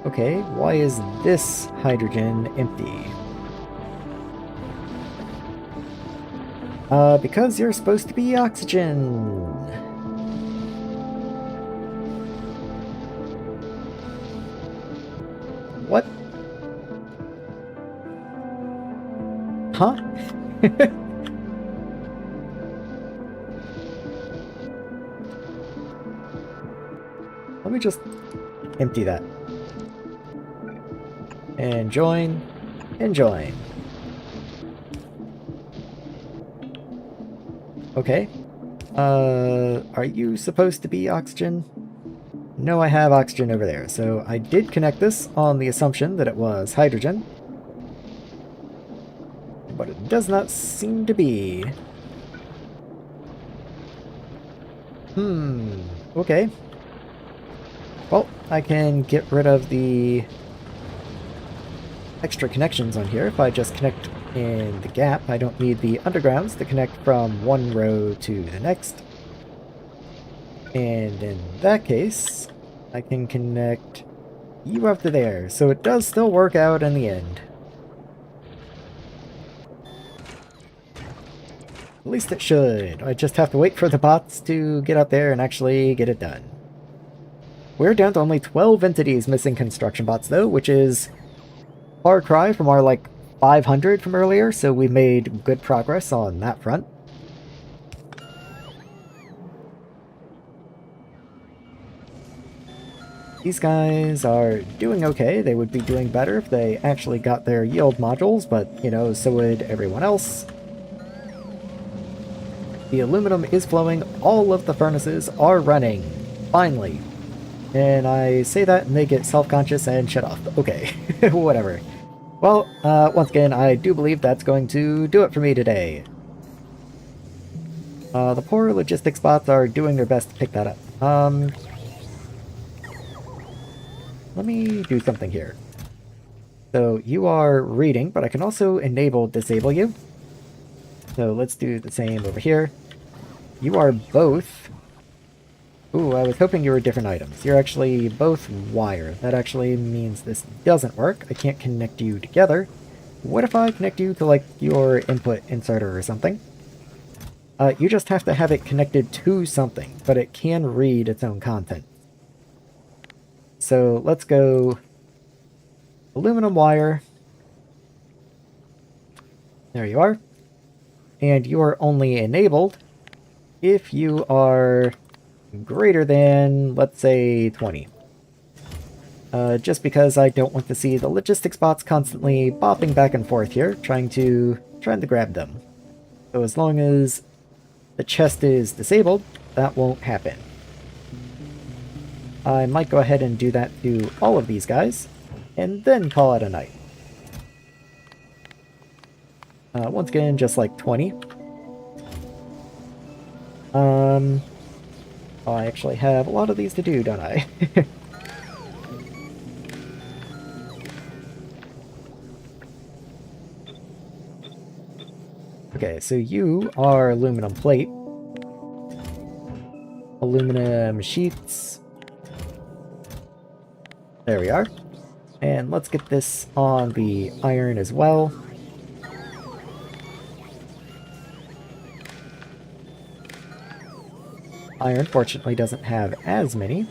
Okay, why is this hydrogen empty? Because you're supposed to be oxygen. What? Huh? Let me just empty that. And join. And join. Okay. Are you supposed to be oxygen? No, I have oxygen over there, so I did connect this on the assumption that it was hydrogen. But it does not seem to be. Okay. Well, I can get rid of the extra connections on here if I just connect in the gap. I don't need the undergrounds to connect from one row to the next. And in that case, I can connect you up to there, so it does still work out in the end. At least it should. I just have to wait for the bots to get up there and actually get it done. We're down to only 12 entities missing construction bots though, which is far cry from our like 500 from earlier, so we made good progress on that front. These guys are doing okay. They would be doing better if they actually got their yield modules, but, you know, so would everyone else. The aluminum is flowing. All of the furnaces are running. Finally. And I say that and they get self-conscious and shut off. Okay, whatever. Well, once again, I do believe that's going to do it for me today. The poor logistics bots are doing their best to pick that up. Let me do something here. So you are reading, but I can also disable you. So let's do the same over here. You are both... Ooh, I was hoping you were different items. You're actually both wire. That actually means this doesn't work. I can't connect you together. What if I connect you to, like, your input inserter or something? You just have to have it connected to something, but it can read its own content. So let's go aluminum wire. There you are. And you are only enabled if you are greater than, let's say, 20. Just because I don't want to see the logistics bots constantly bopping back and forth here, trying to grab them. So as long as the chest is disabled, that won't happen. I might go ahead and do that to all of these guys, and then call it a night. Once again, just like 20. I actually have a lot of these to do, don't I? Okay, so you are aluminum plate. Aluminum sheets. There we are. And let's get this on the iron as well. Iron, fortunately, doesn't have as many.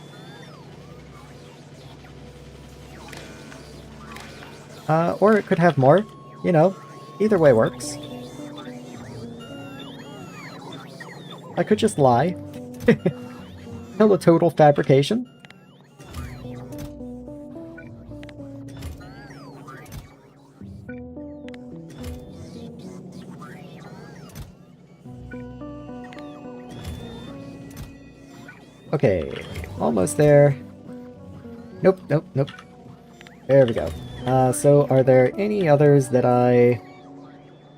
Or it could have more. You know, either way works. I could just lie. Tell a total fabrication. Okay, almost there. Nope, nope, nope. There we go. So are there any others that I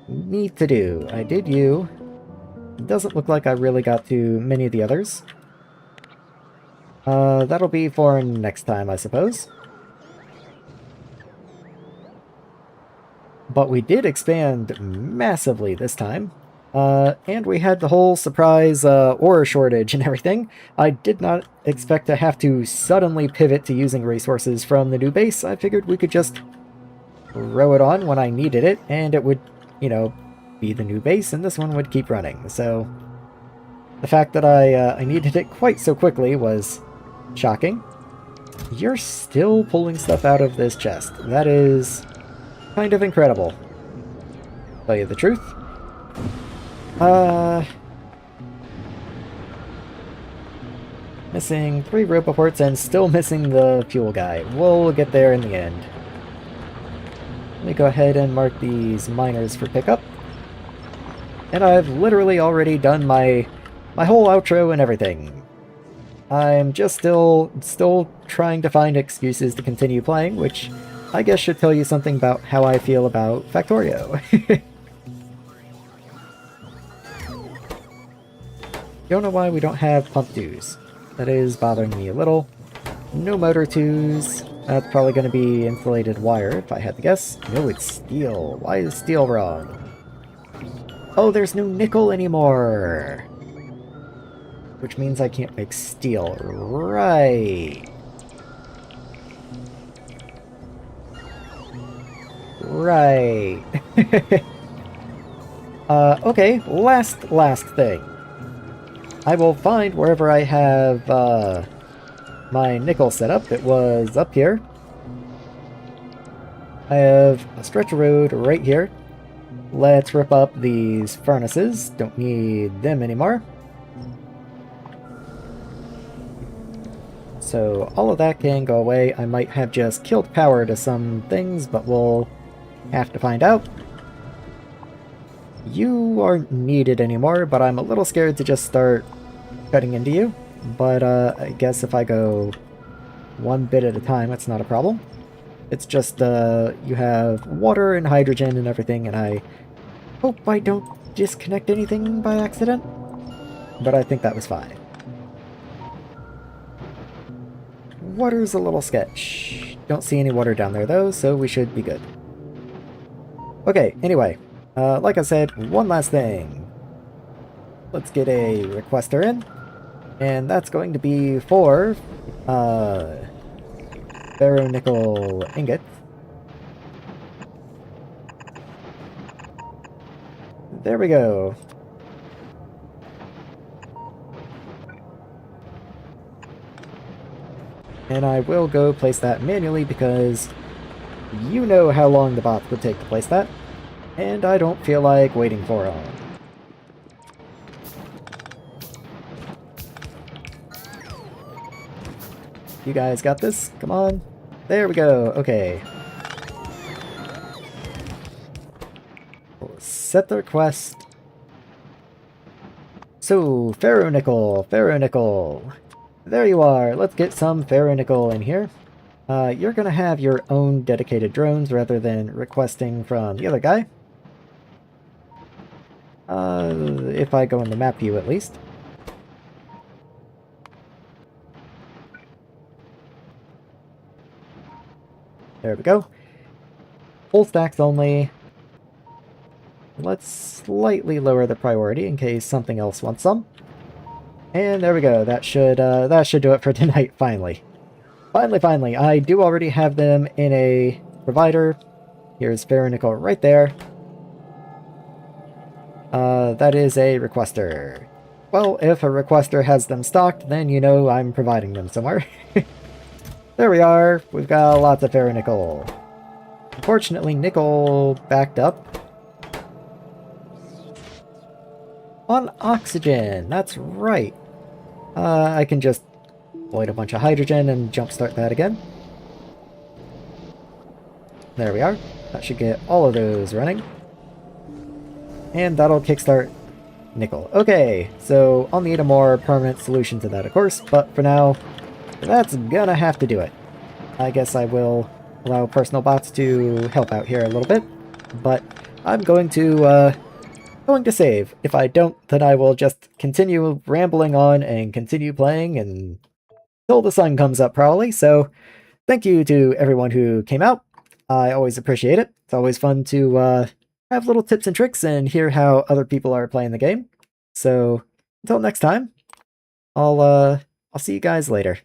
need to do? I did you. It doesn't look like I really got to many of the others. That'll be for next time, I suppose. But we did expand massively this time. And we had the whole surprise ore shortage and everything. I did not expect to have to suddenly pivot to using resources from the new base. I figured we could just throw it on when I needed it, and it would, you know, be the new base, and this one would keep running. So the fact that I needed it quite so quickly was shocking. You're still pulling stuff out of this chest. That is kind of incredible, to tell you the truth. Missing 3 roboports and still missing the fuel guy. We'll get there in the end. Let me go ahead and mark these miners for pickup. And I've literally already done my whole outro and everything. I'm just still trying to find excuses to continue playing, which I guess should tell you something about how I feel about Factorio. Don't know why we don't have pump twos. That is bothering me a little. No motor twos. That's probably going to be insulated wire, if I had to guess. No, it's steel. Why is steel wrong? Oh, there's no nickel anymore! Which means I can't make steel. Right. Right. Okay, last thing. I will find wherever I have my nickel set up. It was up here. I have a stretch of road right here. Let's rip up these furnaces. Don't need them anymore. So all of that can go away. I might have just killed power to some things, but we'll have to find out. You aren't needed anymore, but I'm a little scared to just start cutting into you. But I guess if I go one bit at a time, it's not a problem. It's just, you have water and hydrogen and everything, and I hope I don't disconnect anything by accident, but I think that was fine. Water's a little sketch. Don't see any water down there though, so we should be good. Okay, anyway, like I said, one last thing. Let's get a requester in, and that's going to be for, ferronickel ingots. There we go. And I will go place that manually because you know how long the bots would take to place that, and I don't feel like waiting for them. You guys got this? Come on. There we go. Okay. We'll set the request. So, ferronickel, ferronickel. There you are. Let's get some ferronickel in here. You're gonna have your own dedicated drones rather than requesting from the other guy. If I go in the map view at least. There we go. Full stacks only. Let's slightly lower the priority in case something else wants some. And there we go. That should do it for tonight, finally. Finally, I do already have them in a provider. Here's ferronickel right there. That is a requester. Well, if a requester has them stocked, then you know I'm providing them somewhere. There we are. We've got lots of ferronickel. Unfortunately, nickel backed up. On oxygen, that's right. I can just void a bunch of hydrogen and jumpstart that again. There we are. That should get all of those running. And that'll kickstart nickel. Okay, so I'll need a more permanent solution to that, of course, but for now, that's gonna have to do it. I guess I will allow personal bots to help out here a little bit, but I'm going to save. If I don't, then I will just continue rambling on and continue playing until the sun comes up, probably. So, thank you to everyone who came out. I always appreciate it. It's always fun to have little tips and tricks and hear how other people are playing the game. So, until next time, I'll see you guys later.